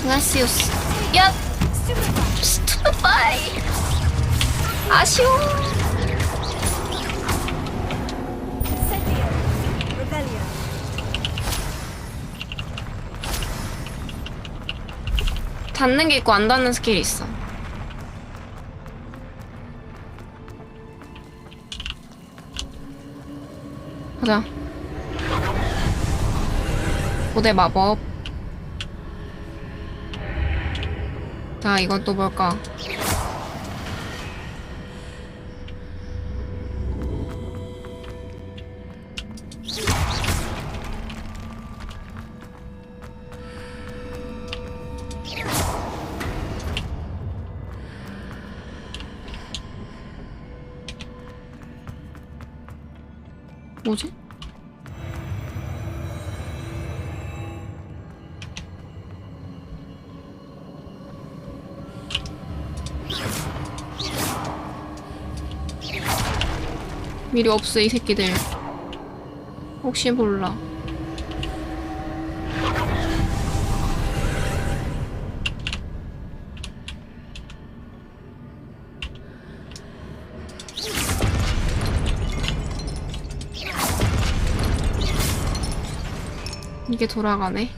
그라시오스. 야! 스투파이. 아쉬워. 닿는 게 있고 안 닿는 스킬이 있어. 가자. 고대 마법. 자, 이건 또 뭘까? 뭐지? 미리 없애 이 새끼들. 혹시 몰라. 이게 돌아가네.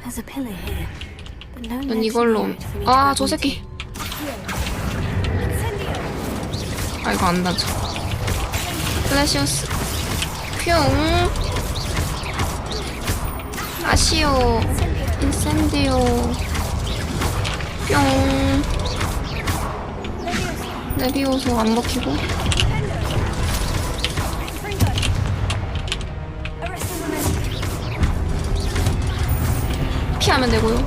There's a pillar here, but no 난 legs 이걸로. near it for me to 아, grab 저 onto. 새끼. 아, 이거 안 닿죠. 플래시오스. 퓨. 아시오. 인센디오. 뿅. 레비오소 안 먹히고. 피하면 되고요.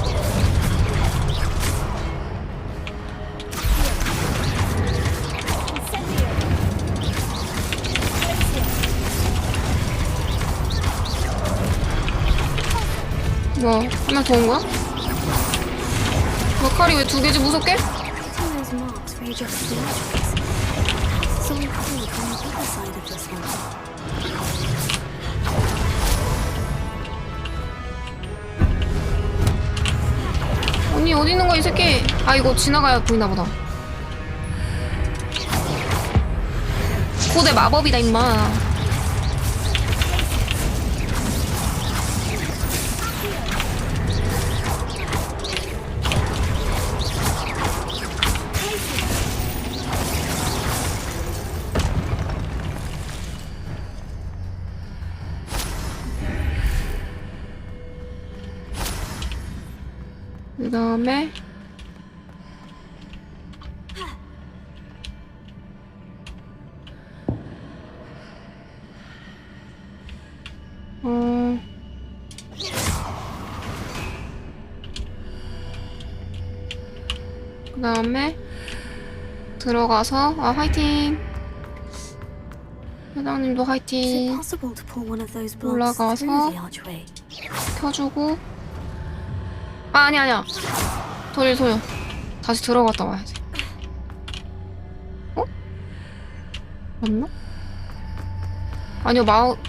뭐, 하나 더 온 거야? 막칼이 왜 두 개지, 무섭게? Hitting those marks readjusts the arteries. This is all pink on the other side of this one. 언니 어디 있는 거야 이 새끼? 아 이거 지나가야 보이나 보다. 고대 마법이다 임마. 그 다음에 그 다음에 들어가서 아 화이팅. 회장님도 화이팅. 올라가서 켜주고. 아 아니야. 돌려. 다시 들어갔다 와야지. 어? 맞나? 아니요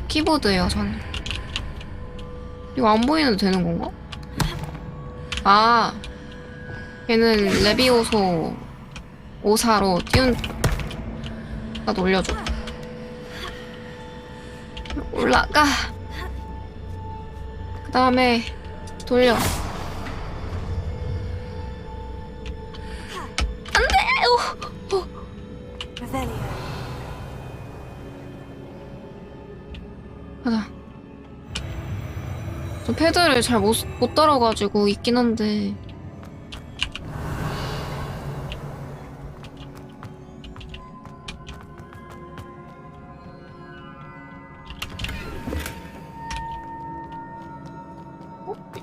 키보드예요 저는. 이거 안 보이는데 되는 건가? 아 걔는 레비오소 5사로 나도 올려줘. 올라가. 그 다음에 돌려. 가자. 저 패드를 잘 못 따라가지고 있긴 한데.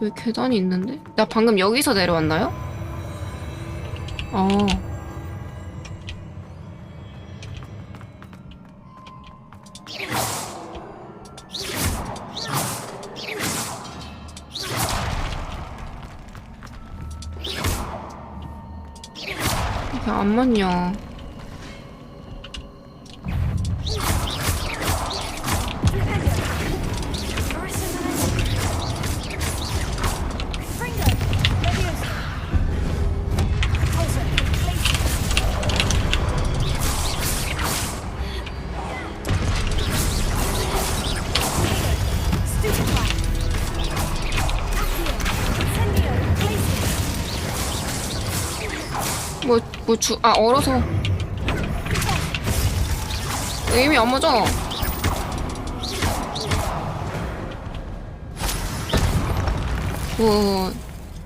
여기 계단이 있는데? 나 방금 여기서 내려왔나요? 이게 안 맞냐. 얼어서. 에임이 안 맞아.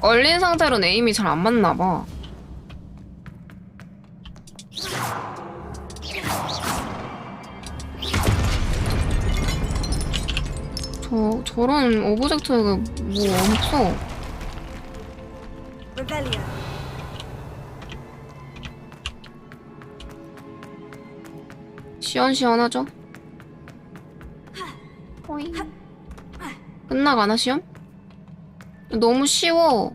얼린 상태로는 에임이 잘 안 맞나봐. 저런 오브젝트가 뭐 없어. 시원시원하죠? 끝나가나 시험? 너무 쉬워.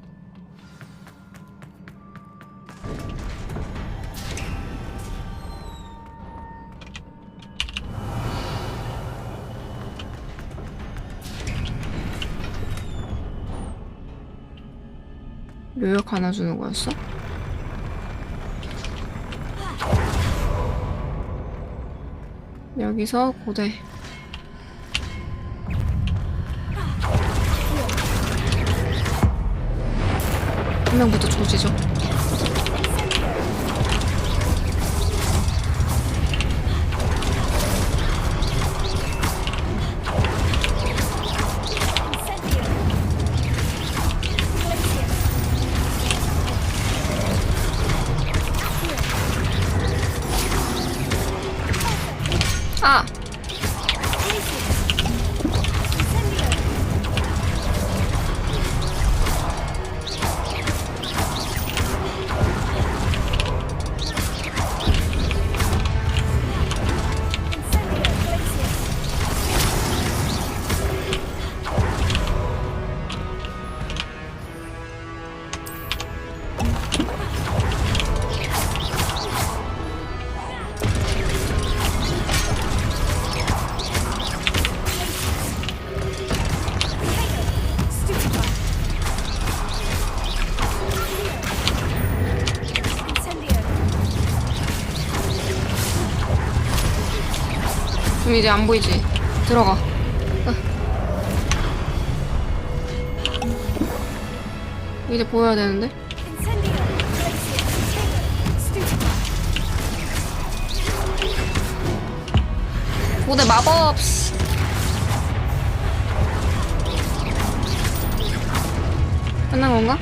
묘역 하나 주는 거였어? 여기서 고대. 한 명부터 조지죠. 아! 그럼 이제 안 보이지? 들어가. 이제 보여야 되는데? 고대 마법! 끝난 건가?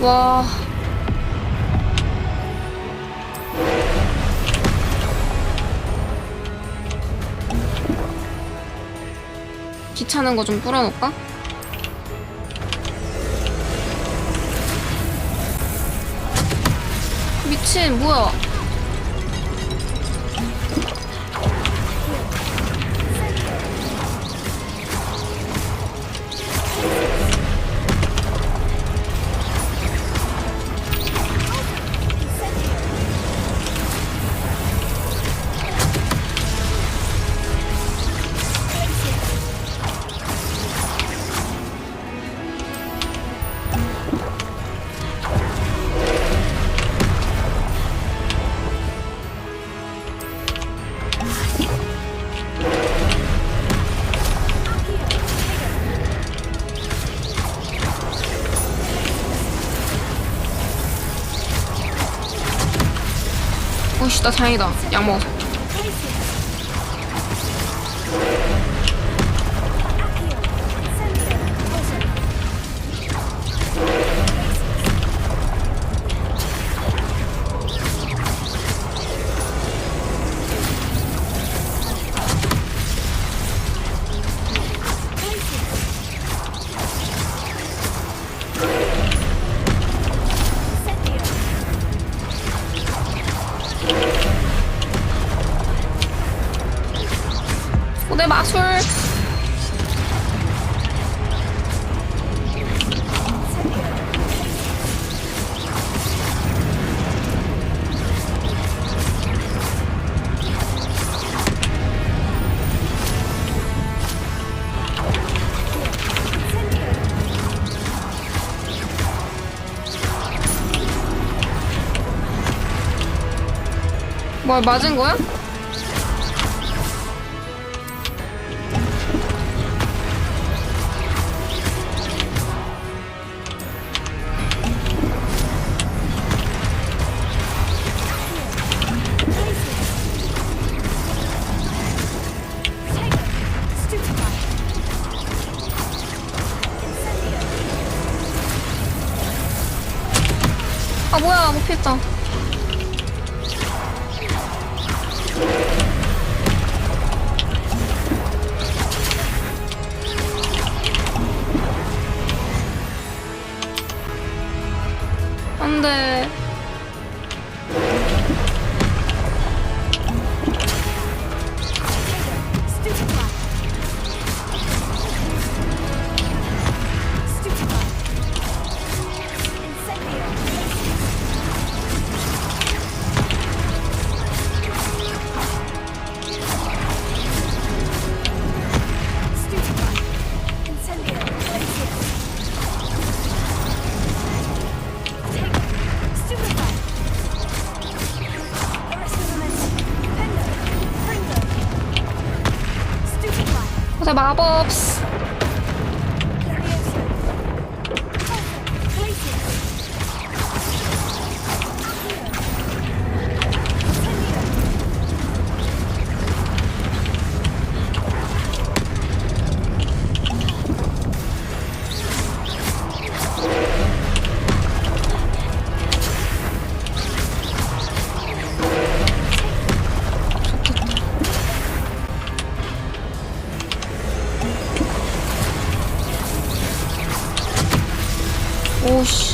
와. 귀찮은 거 좀 뿌려놓을까? 미친, 뭐야? 오씨, 나 다행이다. 약 먹어서. 고대 마술. 뭘 맞은 거야? 아 뭐야, 못 피했다. 안돼. 가자 마법. 오씨.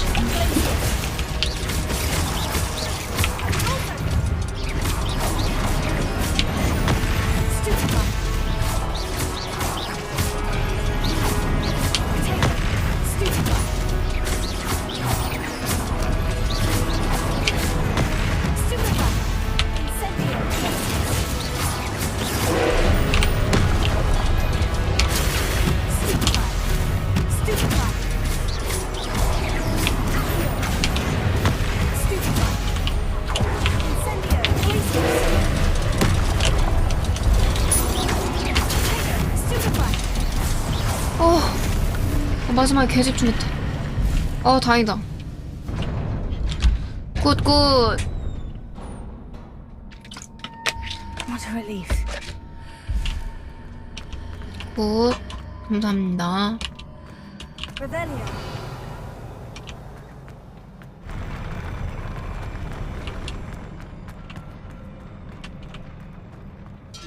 마지막에 개집중했다. 다행이다. 굿. What a relief. 굿. 감사합니다. Revelio.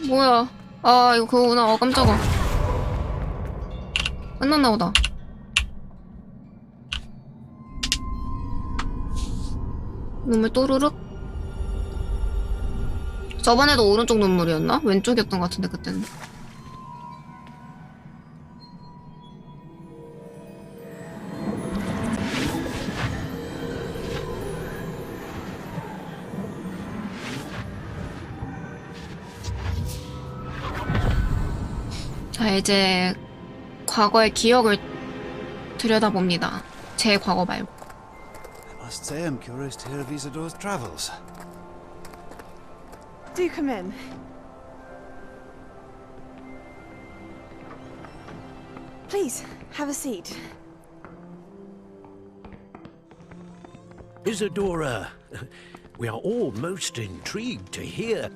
뭐야? 이거 그거구나. 깜짝아. 끝났나 보다. 눈물 또르륵. 저번에도 오른쪽 눈물이었나? 왼쪽이었던 것 같은데 그때는. 자, 이제 과거의 기억을 들여다봅니다. 제 과거 말고. I must say I'm curious to hear of Isadore's travels. Do come in. Please, have a seat. Isadora, we are all most intrigued to hear.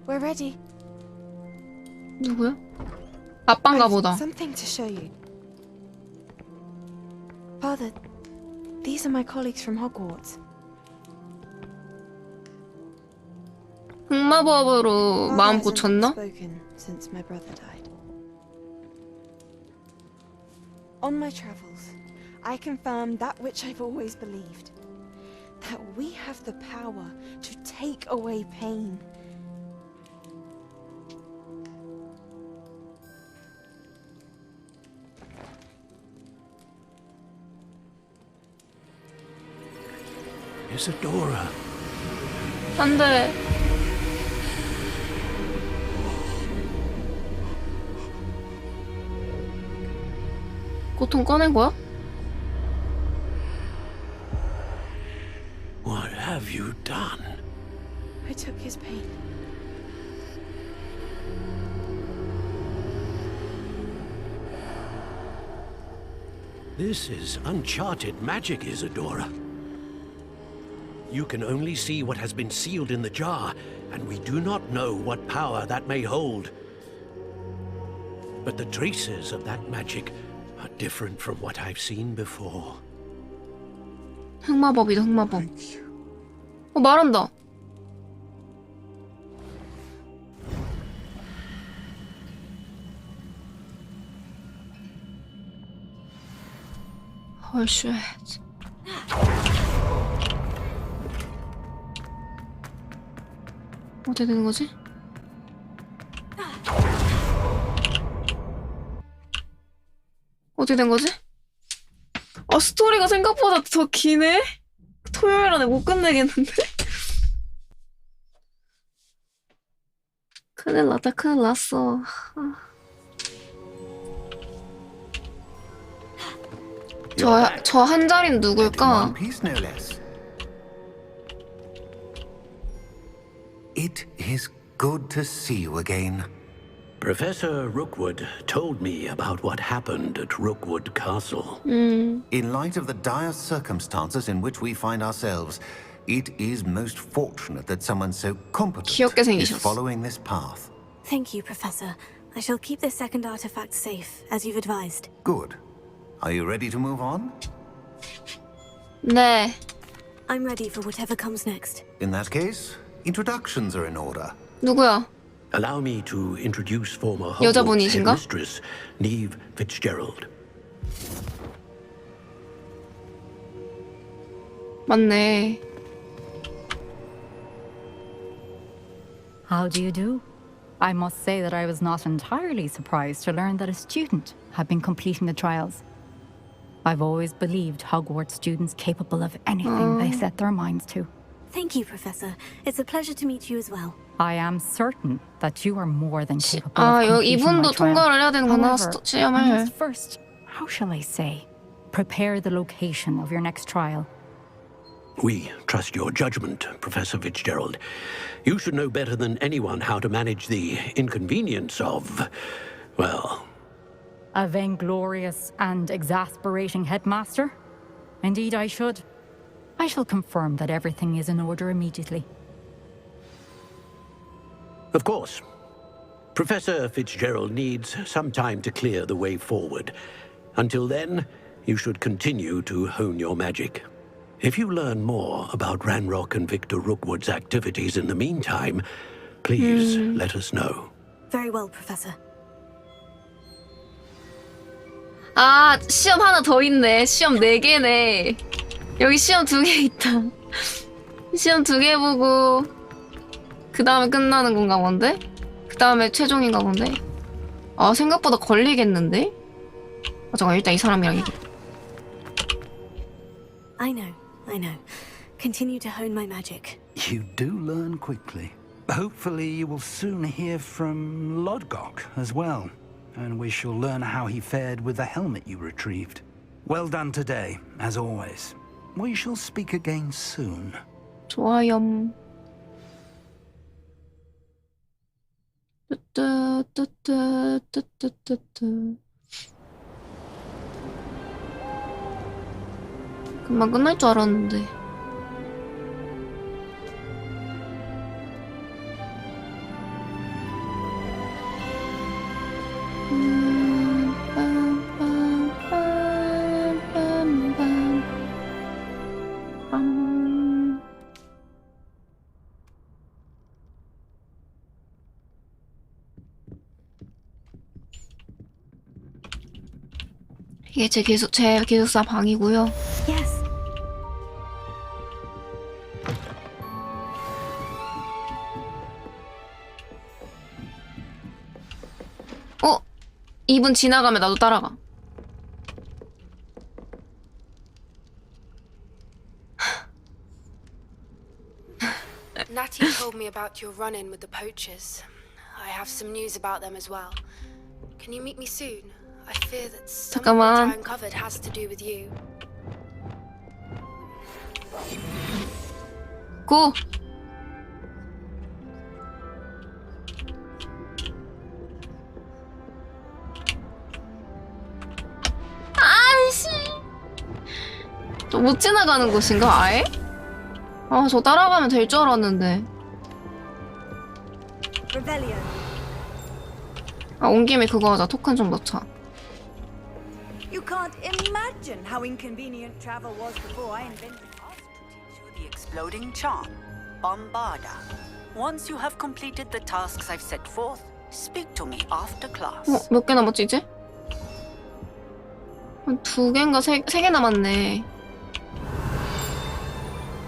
We're ready. 누구야? 아빠인가 보다. Something to show you. Father, these are my colleagues from Hogwarts. 흑마법으로 마음 Father hasn't 고쳤나? spoken since my brother died. On my travels, I confirmed that which I've always believed. That we have the power to take away pain. Isadora. 안 돼. 고통 꺼낸 거야? What have you done? I took his pain. This is uncharted magic, Isadora. You can only see what has been sealed in the jar, and we do not know what power that may hold. But the traces of that magic are different from what I've seen before. 흑마법이다, 흑마법. 말한다. 헐, 쉣. 어떻게 되는 거지? 어떻게 된 거지? 스토리가 생각보다 더 기네? 토요일 안에 못 끝내겠는데? 큰일 났다, 큰일 났어. 저 한 자리는 누굴까? It is good to see you again. Professor Rookwood told me about what happened at Rookwood Castle. In light of the dire circumstances in which we find ourselves, it is most fortunate that someone so competent 귀엽게 is 생기셨어. following this path. Thank you, Professor. I shall keep this second artifact safe, as you've advised. Good. Are you ready to move on? 네. I'm ready for whatever comes next. In that case, introductions are in order. 누구야? Allow me to introduce former Hogwarts 여자분이신가? headmistress Neve Fitzgerald. 맞네. How do you do? I must say that I was not entirely surprised to learn that a student had been completing the trials. I've always believed Hogwarts students capable of anything they set their minds to. Thank you, Professor. It's a pleasure to meet you as well. I am certain that you are more than capable 아, of completing 이분도 my trial. 통과를 해야 되는구나, However, I 시험을. must first, how shall I say, prepare the location of your next trial. We trust your judgment, Professor Fitzgerald. You should know better than anyone how to manage the inconvenience of, well... A vainglorious and exasperating headmaster? Indeed I should. I shall confirm that everything is in order immediately. Of course. Professor Fitzgerald needs some time to clear the way forward. Until then, you should continue to hone your magic. If you learn more about Ranrock and Victor Rookwood's activities in the meantime, please let us know. Very well, Professor. 아, 시험 하나 더 있네. 시험 4개네. 여기 시험 2개 있다. 시험 2개 보고 그 다음에 끝나는 건가 본데? 그 다음에 최종인가 본데? 아, 생각보다 걸리겠는데? 아, 잠깐 일단 이 사람이랑 이거. I know. Continue to hone my magic. You do learn quickly. Hopefully you will soon hear from Lodgok as well, and we shall learn how he fared with the helmet you retrieved. Well done today, as always. We shall speak again soon. 좋아요. 뚜뚜뚜뚜뚜뚜뚜. 금방 끝날 줄 알았는데. 이게 제 기숙사 방이고요. Yes. 이분 지나가면 나도 따라가. Natty told me about your run-in with the poachers. I have some news about them as well. Can you meet me soon? I fear that some of what I uncovered has to do with you. 고! 아이씨! 저 못 지나가는 곳인가, 아예? 아, 저 따라가면 될 줄 알았는데. Revelio. 아, 온 김에 그거 하자. 토큰 좀 넣자. You can't imagine how inconvenient travel was before I invented To the exploding charm, Bombarda. Once you have completed the tasks I've set forth, speak to me after class. 몇 개 남았지, 이제? 한 2개인가 3개 남았네.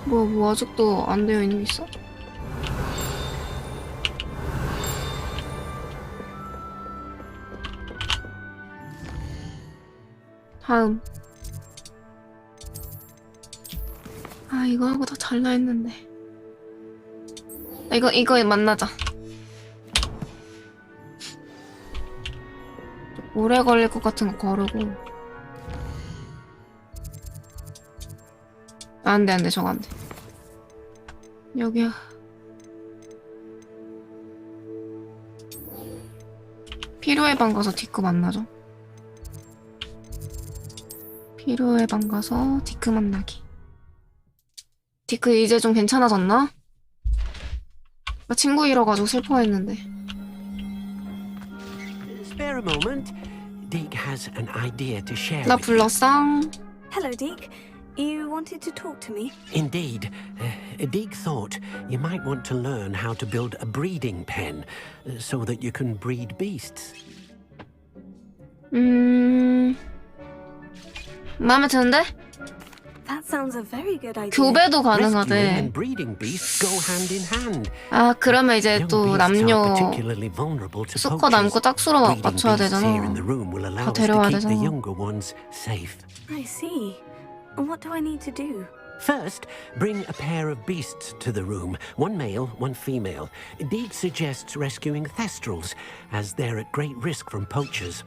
뭐 아직도 안 되어 있는 게 있어? 다음. 아, 이거 하고 다 잘라 했는데. 이거 만나자. 오래 걸릴 것 같은 거 거르고. 안 돼, 저거 안 돼. 여기야. 필요의 방 가서 디크 만나죠. 필요의 방 가서 디크 만나기. 디크 이제 좀 괜찮아졌나? 나 친구 잃어가지고 슬퍼했는데. Spare a moment. Deke has an idea to share. 나 with you. 불렀어. Hello, Deke. You wanted to talk to me? Indeed. Deke thought you might want to learn how to build a breeding pen so that you can breed beasts. 마음에 드는데? That sounds a very good idea. 교배도 Rescuing 가능하대. and breeding beasts go hand in hand. 아, 그러면 이제 Young 또 beasts are 남녀 particularly vulnerable to 수컷 poachers. 남고 짝수로 Breeding 맞춰야 beasts here 되잖아. in the room will allow 다 us to 데려와야 keep the 되잖아. younger ones safe. I see. And what do I need to do? First, bring a pair of beasts to the room. One male, one female. Deke suggests rescuing thestrals, as they're at great risk from poachers.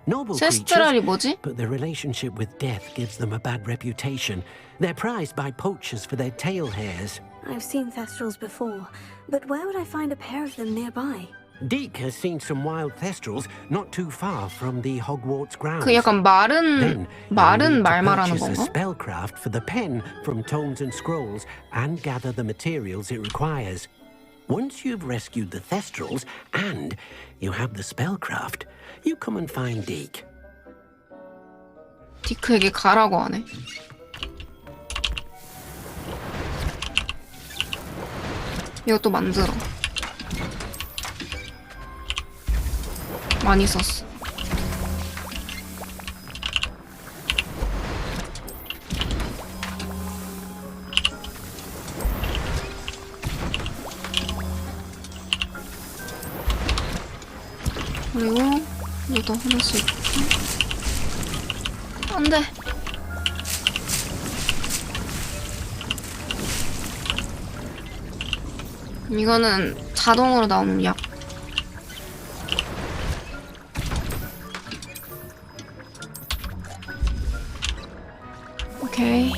Noble 세스트랄이 creatures, 뭐지? but their relationship with death gives them a bad reputation. They're prized by poachers for their tail hairs. I've seen thestrals before, but where would I find a pair of them nearby? Deke has seen some wild thestrals not too far from the Hogwarts grounds. 그 약간 마른 말 말하는 Purchase a 건가? spellcraft for the pen from tomes and scrolls and gather the materials it requires. Once you've rescued the thestrals and you have the spellcraft, you come and find Deke. 디크에게 가라고 하네. 이것도 만들어. 많이 썼어. 그리고 이것도 하나씩. 안 돼. 이거는 자동으로 나오는 약. 오케이.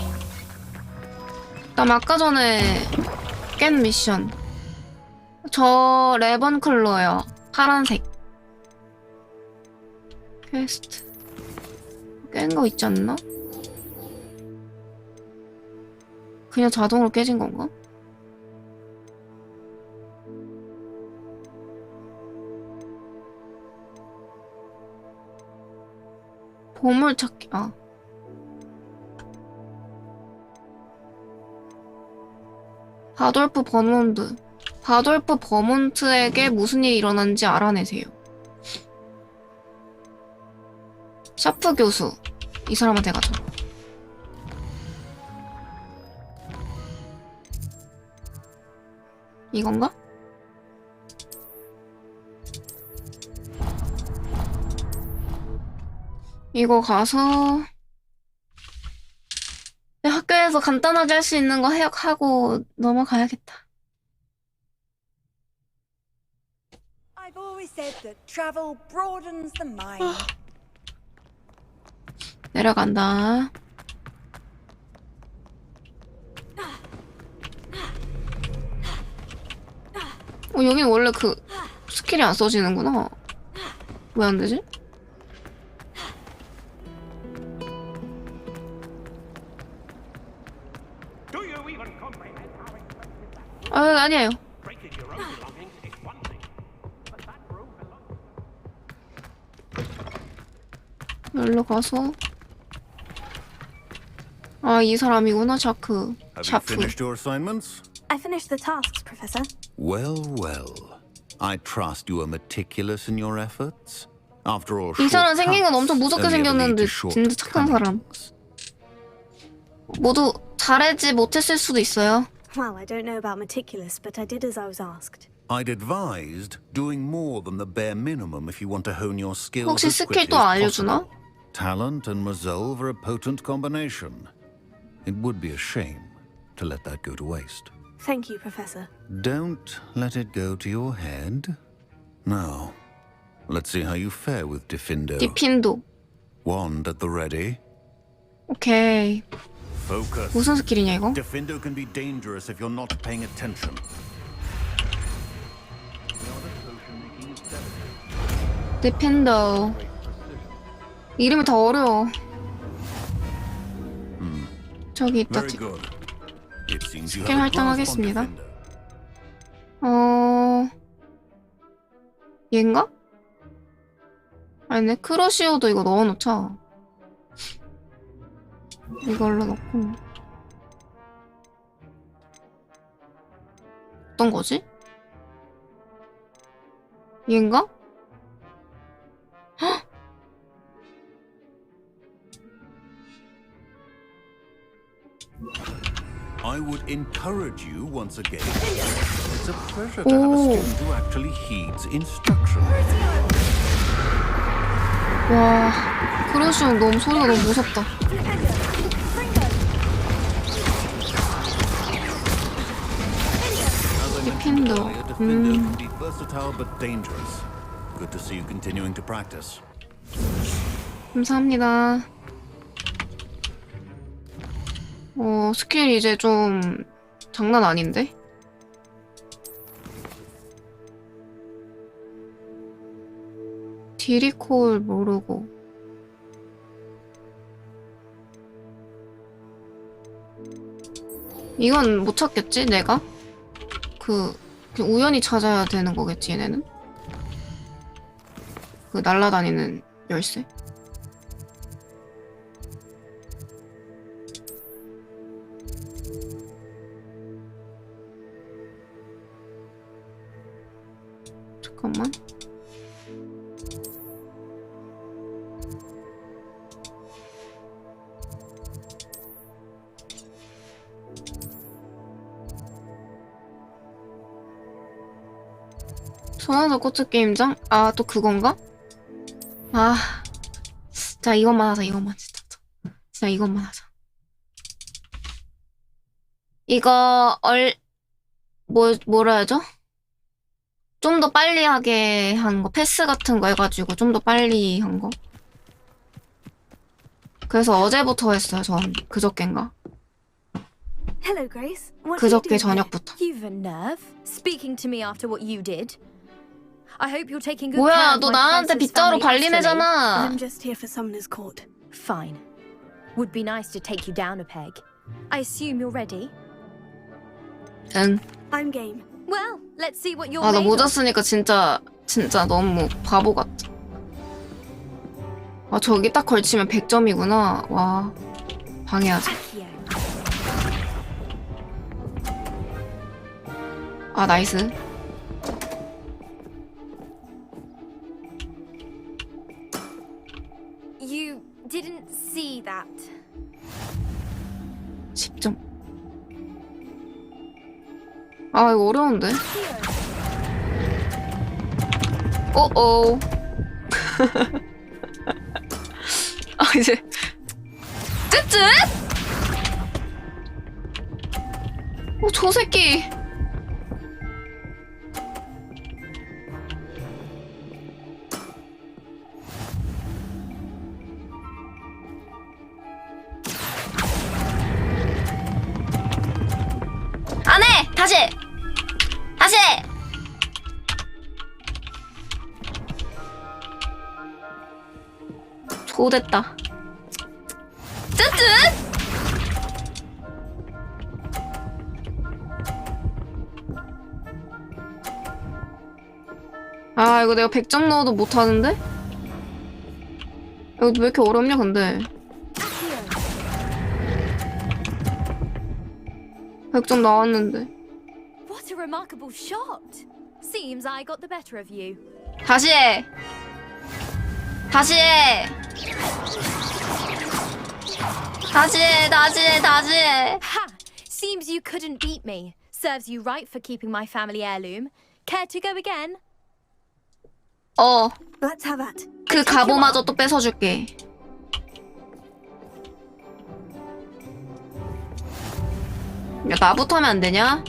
그다음 아까 전에 깬 미션. 저 레번클로요. 파란색. 퀘스트. 깬 거 있지 않나? 그냥 자동으로 깨진 건가? 보물찾기. 아. 바돌프 버몬드. 바돌프 버몬트에게 무슨 일이 일어난지 알아내세요. 샤프 교수. 이 사람한테 가자. 이건가? 이거 가서 학교에서 간단하게 할 수 있는 거 하고 넘어가야겠다. I've always said that travel broadens the mind. 내려간다. 여긴 원래 그 스킬이 안 써지는구나. 왜 안 되지? 아니에요. 여기로 가서 이 사람이구나. 샤크. Have you finished your assignments? I finished the tasks, Professor. Well, well. I trust you are meticulous in your efforts. After all, 이 사람 생긴 건 엄청 shortcuts 무섭게 only ever lead 생겼는데 to short 진짜 착한 사람. 모두 잘하지 못했을 수도 있어요. Well, I don't know about meticulous, but I did as I was asked. I'd advised doing more than the bare minimum if you want to hone your skills 혹시 as 스킬 quickly 또 as 알려주나? possible. Talent and resolve are a potent combination. It would be a shame to let that go to waste. Thank you, Professor. Don't let it go to your head. Now, let's see how you fare with Diffindo. 디핀도. Wand at the ready. 오케이. Focus. 무슨 스킬이냐 이거? Diffindo can be dangerous if you're not paying attention. 디펜더. 이름이 더 어려워. 저기 있다. 스킬 할당하겠습니다. 얘인가? 아니네. 크러시오도 이거 넣어놓자. 이걸로 넣고. 어떤 거지? 얘인가? 헉! I would encourage you once again. It's a pleasure to have a student who actually heeds instruction. 와, 크러시오 너무 소리가 너무 무섭다. 디펜더. Defender can be versatile but dangerous. Good to see you continuing to practice. 감사합니다. 스킬 이제 좀 장난 아닌데? 디리콜 모르고. 이건 못 찾겠지, 내가? 우연히 찾아야 되는 거겠지, 얘네는? 그 날라다니는 열쇠. 잠깐만. 소환사 코트 게임장? 아, 또 그건가? 아, 진짜 이것만 하자. 이것만 진짜 이것만 하자. 이거 뭐라 해야죠? 좀 더 빨리 하게 한 거, 패스 같은 거 해가지고 좀 더 빨리 한 거. 그래서 어제부터 했어요, 전. 그저껜가? Hello, Grace. What 그저께 저녁부터. You've a nerve speaking to me after what you did. I hope you're taking good 뭐야, care of 너 my 나한테 precious 빗자루 family 발리네잖아. I'm just here for Sumner's court. Fine. Would be nice to take you down a peg. I assume you're ready. 응. I'm game. Well, let's see what you're 아, 나 made 모자 of. 쓰니까 진짜 너무 바보 같아. 아, 저기 딱 걸치면 100점이구나. 와, 방해하자. 아, 나이스. You didn't see that. 10점. 아, 이거 어려운데? 오오. 아, 이제 쯧쯧? 저 새끼. 안 해! 다시! 좋됐다. 쯧쯧! 아, 이거 내가 100점 넣어도 못하는데? 이거 왜 이렇게 어렵냐, 근데. 100점 나왔는데. What a remarkable shot. Seems I got the better of you. 다시 해. 다시 해. Ha! Seems you couldn't beat me. Serves you right for keeping my family heirloom. Care to go again? Let's have that. 그 갑오마저 또 뺏어줄게. 야, 나부터 하면 안 되냐?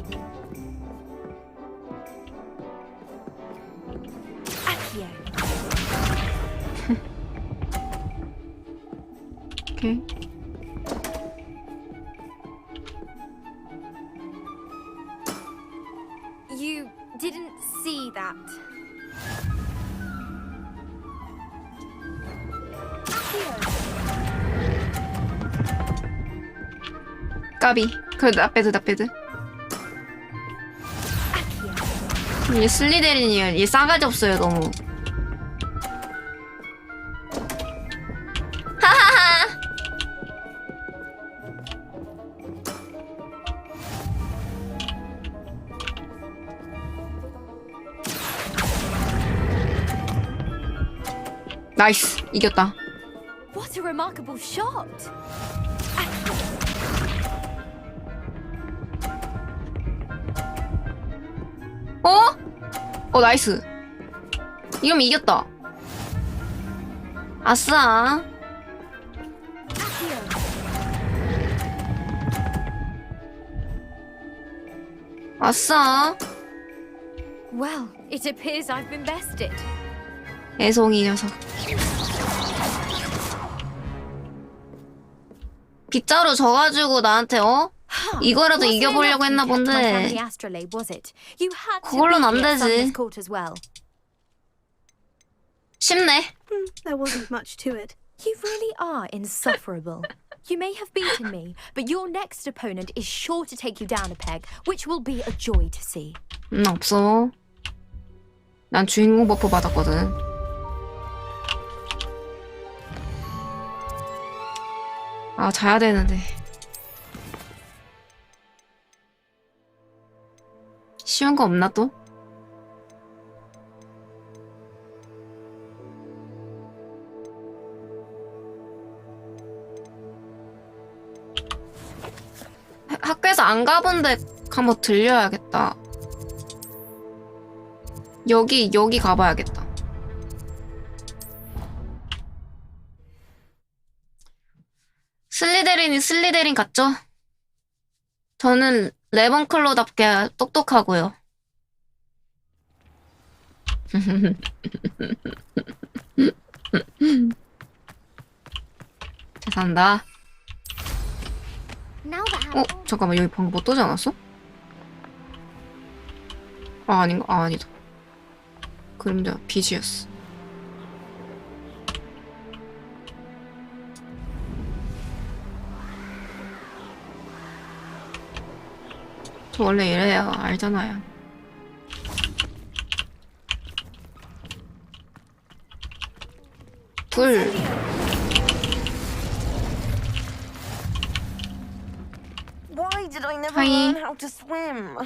오케이. You didn't see that. 까비. 그래 나 빼드. 얘 슬리데린이에요. 얘 싸가지 없어요 너무. 하하하. 나이스 이겼다. What a remarkable shot! 나이스. 이러면 이겼다. 아싸. 아싸. Well, it appears I've been bested. 애송이 녀석. 빗자루 져가지고 나한테 이거라도 이겨보려고 했나 본데 그걸로는 안 되지. 쉽네. There wasn't much to it. You really are insufferable. You may have beaten me, but your next opponent is sure to take you down a peg, which will be a joy to see. 없어. 난 주인공 버프 받았거든. 아, 자야 되는데. 쉬운 거 없나 또? 학교에서 안 가본 데 한번 들려야겠다. 여기 가봐야겠다. 슬리데린이 슬리데린 같죠? 저는 레번클로답게 똑똑하고요. 죄송합니다. 잠깐만 여기 방금 뭐 뜨지 않았어? 아 아닌가? 아 아니다. 그림자 BGS. 저 원래 이래요. 알잖아요. 불. Why did I never Hi. learn how to swim?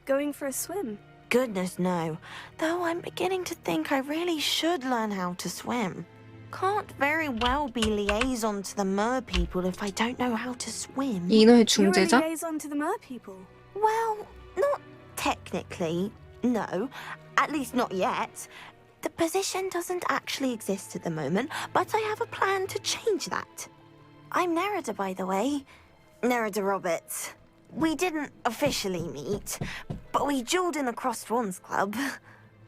Going for a swim? Goodness, no. Though I'm beginning to think I really should learn how to swim. Can't very well be liaison to the mer people if I don't know how to swim. 인어의 You're a 중재자? liaison to the mer people. Well, not technically, no. At least not yet. The position doesn't actually exist at the moment, but I have a plan to change that. I'm Nerida, by the way. Nerida Roberts. We didn't officially meet, but we dueled in the Crossed Wands Club.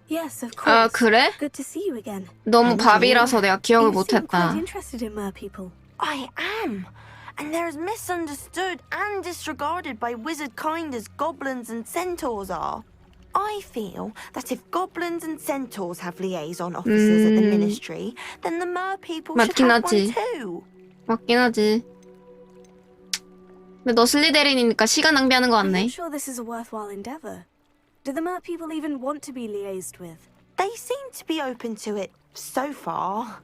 Yes, of course. 아 그래? Good to see you again. 너무 밥이라서 내가 기억을 You seem quite 못했다. interested in mer people. I am. And they're as misunderstood and disregarded by wizard kind as goblins and centaurs are. I feel that if goblins and centaurs have liaison officers at the ministry, then the mer people should 맞긴 have 하지. one too. 맞긴 하지. 근데 너 슬리데린이니까 시간 낭비하는 거 I'm 같네. not sure this is a worthwhile endeavor. Do the mer people even want to be liaised with? They seem to be open to it so far.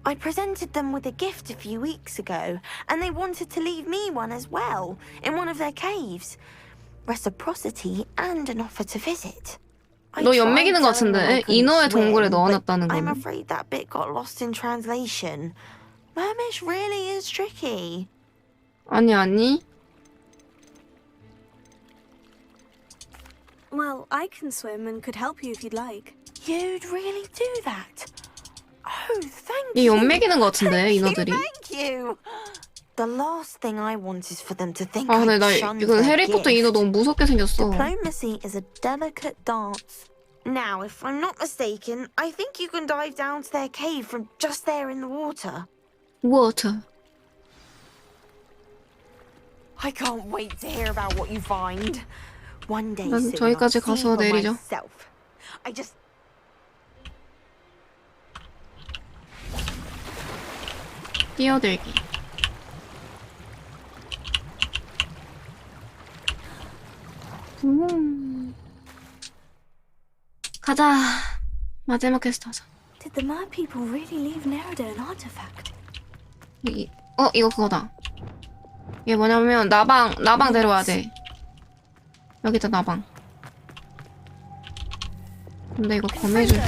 I presented them with a gift a few weeks ago, and they wanted to leave me one as well, in one of their caves. Reciprocity and an offer to visit. 너 연맥이는 것 같은데? 인어의 동굴에 넣어놨다는 I'm 거는. afraid that bit got lost in translation. Mermish really is tricky. 아니. Well, I can swim and could help you if you'd like. You'd really do that? Oh, thank 얘 you. 연맥이는 것 같은데 인어들이. Thank you. The last thing I want is for them to think 아 근데 I 나 shunned 이거 their 해리포터 gift. 인어 너무 무섭게 생겼어. Diplomacy is a delicate dance. Now, if I'm not mistaken, I think you can dive down to their cave from just there in the water. Water. I can't wait to hear about what you find. One day 난 soon, 저기까지 I'll see 가서 for 내리죠. myself. I just... 뛰어들기. 가자. 마지막 퀘스트 하자. Did the Mer people really leave Nerida an artifact? 이거 그거다. 이게 뭐냐면 나방 데려와야 돼. 여기다 나방. 근데 이거 거미줄.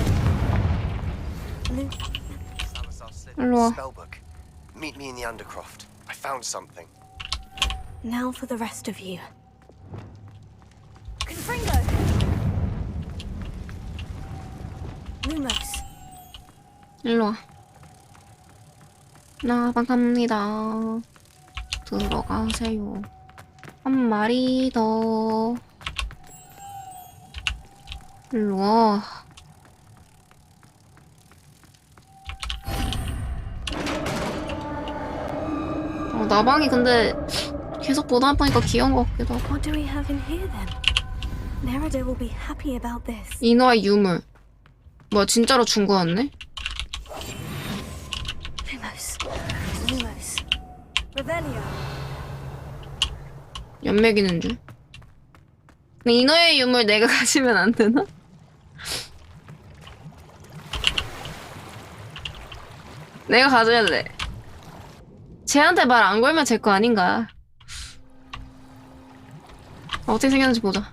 일로 와. Meet me in the Undercroft. I found something. Now for the rest of you. Confringo! Lumos. 일로 와. 나방 갑니다. 들어가세요. 한 마리 더. 일로 와. 나방이 근데 계속 보다 보니까 귀여운 것 같기도 하고. What do we have in here then? Nerida will be happy about this. 인어의 유물. 뭐야 진짜로 준 거였네? Lumos. Revelio. 연맥이는 줄. 근데 인어의 유물 내가 가지면 안 되나? 내가 가져야돼. 쟤한테 말 안 걸면 제 거 아닌가? 어떻게 생겼는지 보자.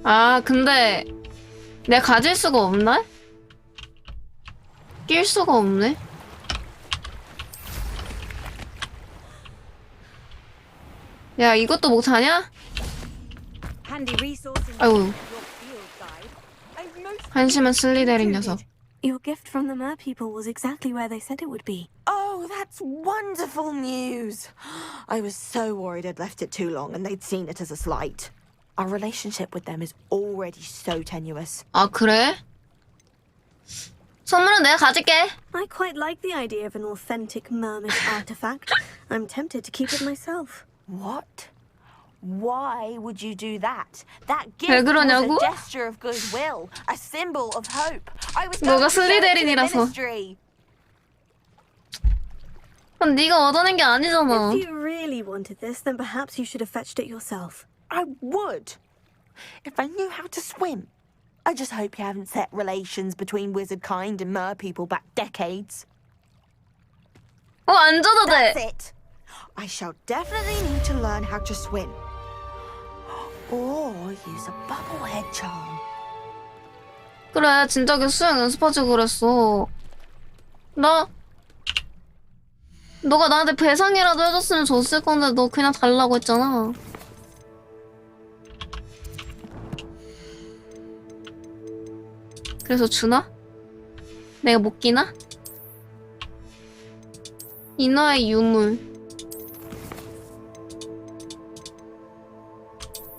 아 근데 내가 가질 수가 없나? 낄 수가 없네. 야 이것도 못하냐? Handy resource in 아이고 your field guide. I've most 한심한 슬리데린 녀석. Your gift from the Mer people was exactly where they said it would be. Oh, that's wonderful news. I was so worried I'd left it too long and they'd seen it as a slight. Our relationship with them is already so tenuous. 아 그래? 선물은 내가 가질게. I quite like the idea of an authentic mermaid artifact. I'm tempted to keep it myself. What? Why would you do that? That 왜 gift was 그러냐고? a gesture of goodwill, a symbol of hope. I was 너가 going to show it to the 슬리데린이라서. ministry. 그럼 네가 얻어낸 게 아니잖아. If you really wanted this, then perhaps you should have fetched it yourself. I would, if I knew how to swim. I just hope you haven't set relations between wizard kind and mer people back decades. 안 줘도 돼. That's it. I shall definitely need to learn how to swim. Or use a bubblehead charm. 그래 진작에 수영 연습하지 그랬어. 너가 나한테 배상이라도 해줬으면 줬을 건데 너 그냥 달라고 했잖아. 그래서 주나? 내가 못 끼나? 인어의 유물.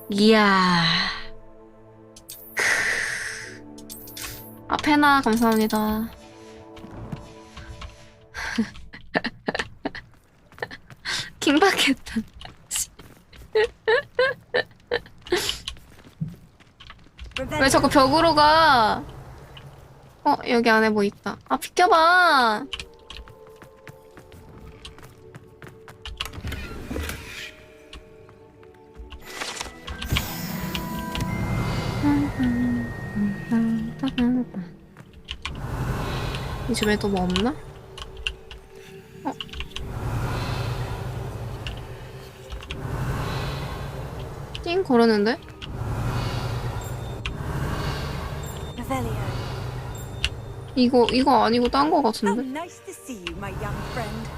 이야. 페나 감사합니다. 킹받겠다. 왜 자꾸 벽으로 가? 여기 안에 뭐 있다. 아 비켜봐. 이 집에 또 뭐 없나? 띵 거르는데? 이거 아니고 딴 거 같은데? Nice to see you, my young friend.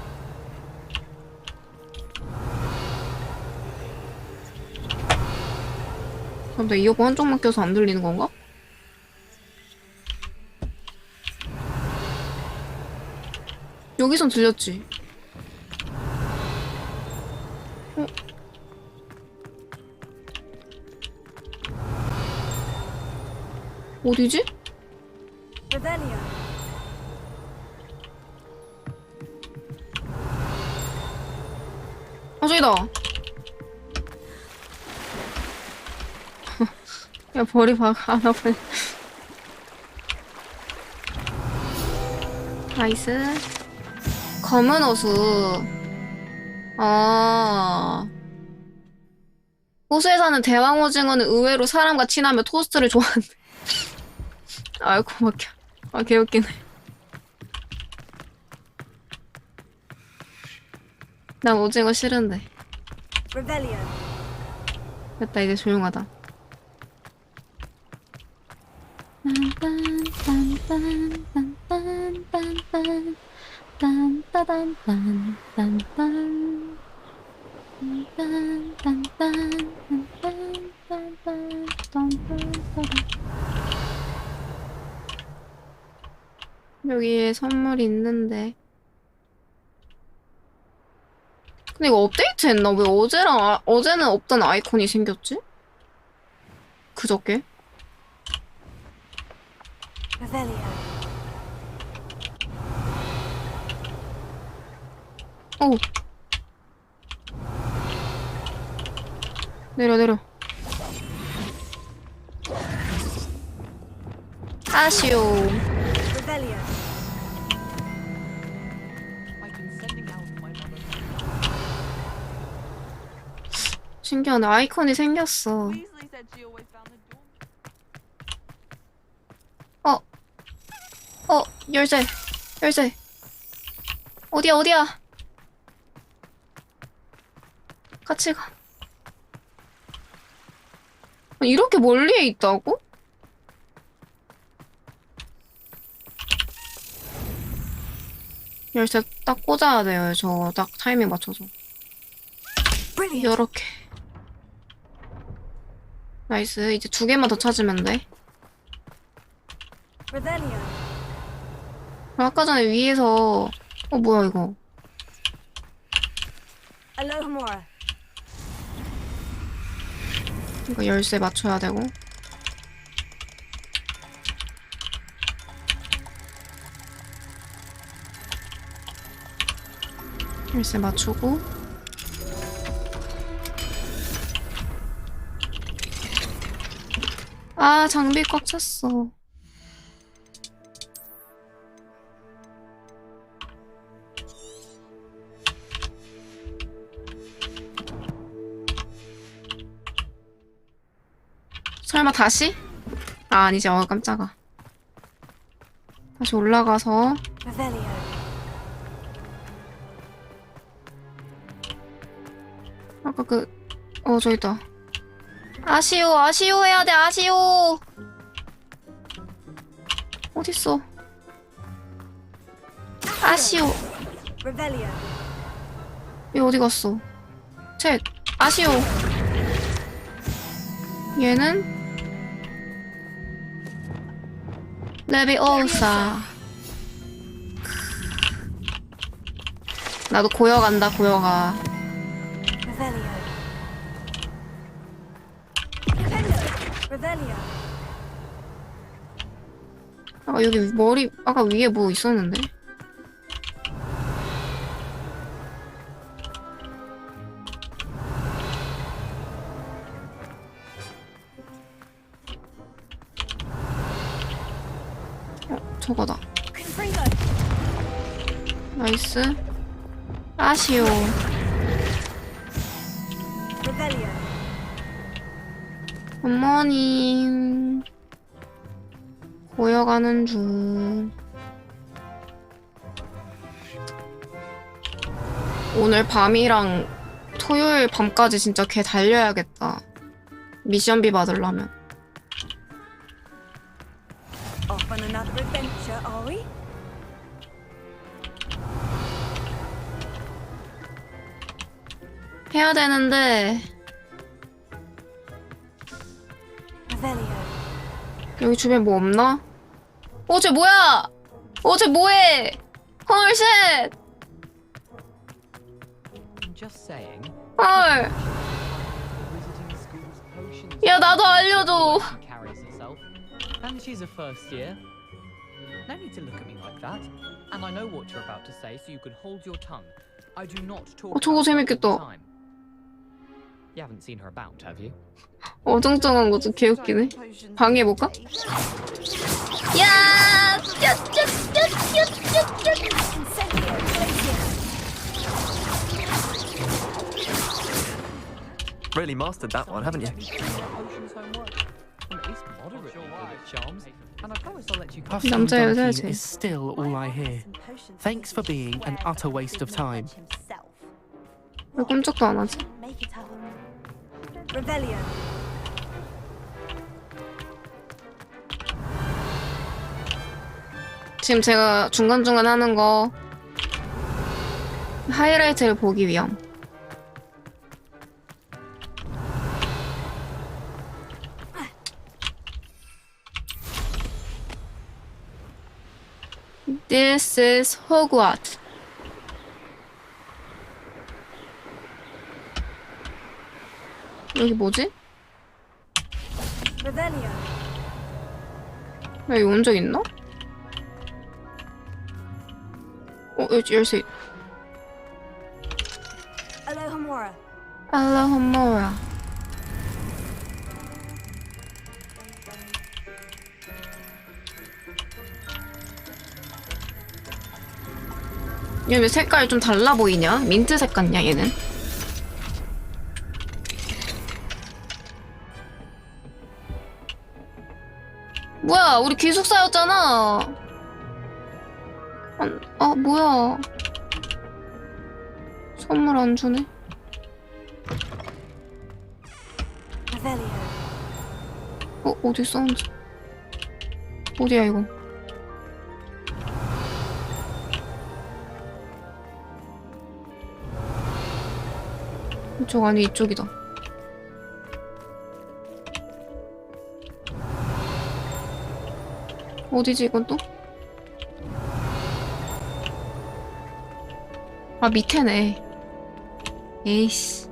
근데 이어폰 한쪽만 껴서 안 들리는 건가? 여기선 들렸지? 어디지? 아 저기다. 야 벌이 안 아프네. 나이스. 검은 호수. 아. 호수에 사는 대왕 오징어는 의외로 사람과 친하며 토스트를 좋아한대. 아이고 막혀. 아 개웃기네. 난 오징어 싫은데. Revelio. 됐다 이제 조용하다. 여기에 선물이 있는데. 근데 이거 업데이트 했나? 왜 어제는 없던 아이콘이 생겼지? 그저께? 오. 내려. 아쉬워. 신기하네. 아이콘이 생겼어. 열쇠. 어디야? 같이 가. 이렇게 멀리에 있다고? 열쇠 딱 꽂아야 돼요. 저 딱 타이밍 맞춰서. 이렇게. 나이스. 이제 2개만 더 찾으면 돼. 아까 전에 위에서 뭐야 이거. 이거 열쇠 맞춰야 되고. 열쇠 맞추고. 아, 장비 꽉 찼어. 설마 다시? 아, 아니지. 깜짝아. 다시 올라가서. 아까 저기 있다. 아시오 해야 돼. 아시오. 어딨어? 아시오. 얘 어디 갔어? 책. 아시오. 얘는 레비오사. 나도 고여간다. 고여가. 아까 여기 아까 위에 뭐 있었는데? 저거다. 나이스. 아시오. 굿모닝. 고여가는 중. 오늘 밤이랑 토요일 밤까지 진짜 걔 달려야겠다. 미션비 받으려면. Off on another adventure, are we? 해야 되는데. 여기 주변에 뭐 없나? 쟤 뭐야? 쟤 뭐해? 헐, 쉣! 헐. 야, 나도 알려줘. And she's a first year. No need to look at me like that. And I know what you're about to say, so you can hold your tongue. I do not talk. 저거 재밌겠다. You haven't seen her about, have you? 어정쩡한 거 좀 개웃기네. 방해해볼까? 야! Really mastered that one, haven't you? 남자 여자 Dunking is still all I hear. Thanks for being an utter waste of time. 왜 꼼짝도 안 하지? Revelio. 지금 제가 중간중간 하는 거 하이라이트를 보기 위함. This is Hogwarts. 여기 뭐지? Revelio. 나 여기 온 적 있나? 여기 열쇠. Alohomora. Alohomora. 얘 왜 색깔이 좀 달라 보이냐? 민트색 같냐 얘는? 뭐야 우리 기숙사였잖아. 뭐야 선물 안 주네. 어디 사운드? 어디야 이거? 이쪽 아니 이쪽이다. 어디지 이건 또? 아 밑에네. 에이씨.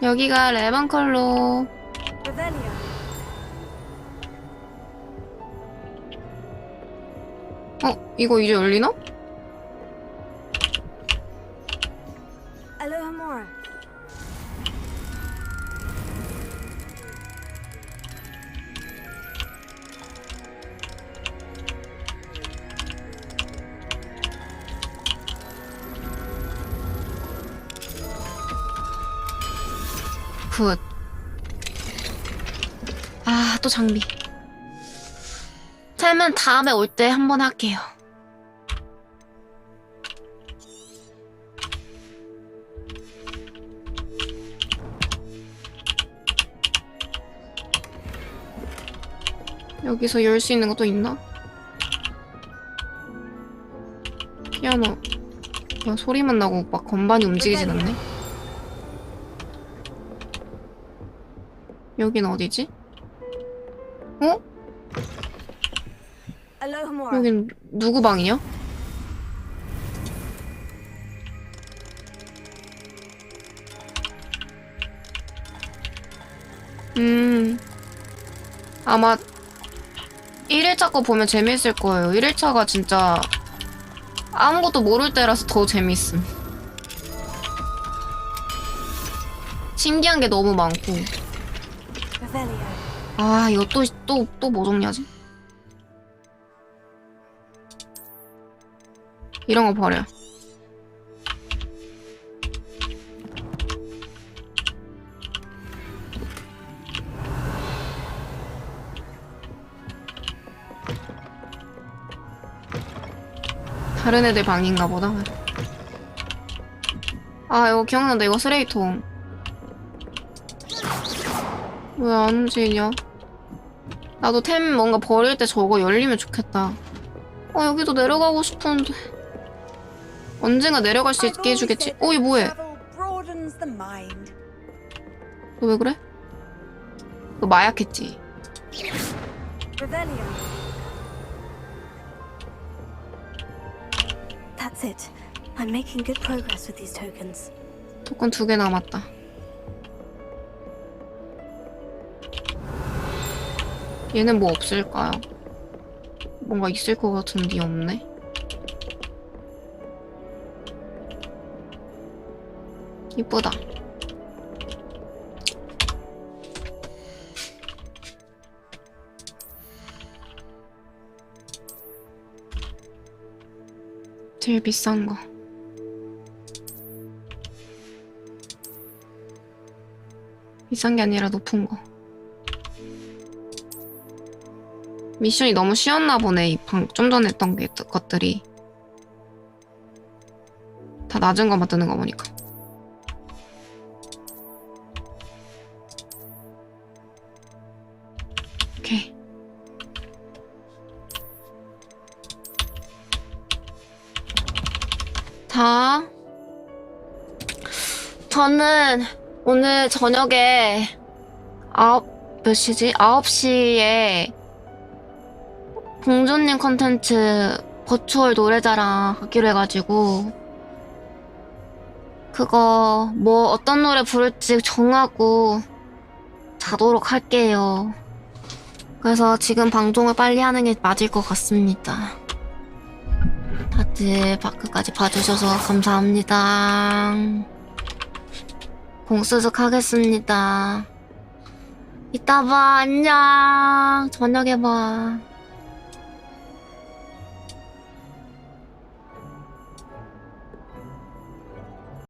여기가 레반컬로. 이거 이제 열리나? Alohomora. 굿. 아, 또 장비. 템은 다음에 올 때 한번 할게요. 여기서 열 수 있는 것도 있나? 피아노. 야, 소리만 나고 막 건반이 움직이진 않네. 여긴 어디지? 여긴 누구 방이냐? 아마 1일차 거 보면 재밌을 거예요. 1일차가 진짜 아무것도 모를 때라서 더 재밌음. 신기한 게 너무 많고. 아, 이거 또 뭐 정리하지? 이런 거 버려. 다른 애들 방인가 보다. 아, 이거 기억난다. 이거 쓰레기통. 왜 안 움직이냐? 나도 템 뭔가 버릴 때 저거 열리면 좋겠다. 여기도 내려가고 싶은데. 언젠가 내려갈 수 있게 해주겠지? 이게 뭐해? 너 왜 그래? 너 마약했지? That's it. I'm making good progress with these tokens. 토큰 2개 남았다. 얘는 뭐 없을까요? 뭔가 있을 것 같은데 없네. 이쁘다. 제일 비싼 거. 비싼 게 아니라 높은 거. 미션이 너무 쉬웠나 보네. 좀 전에 했던 것들이 다 낮은 것만 뜨는 거 보니까. 오케이. 자, 저는 오늘 저녁에 몇 시지? 9시에 공주님 컨텐츠 버추얼 노래자랑 하기로 해가지고 그거 뭐 어떤 노래 부를지 정하고 자도록 할게요. 그래서 지금 방송을 빨리 하는 게 맞을 것 같습니다. 다들 끝까지 봐주셔서 감사합니다. 공수습 하겠습니다. 이따 봐. 안녕. 저녁에 봐.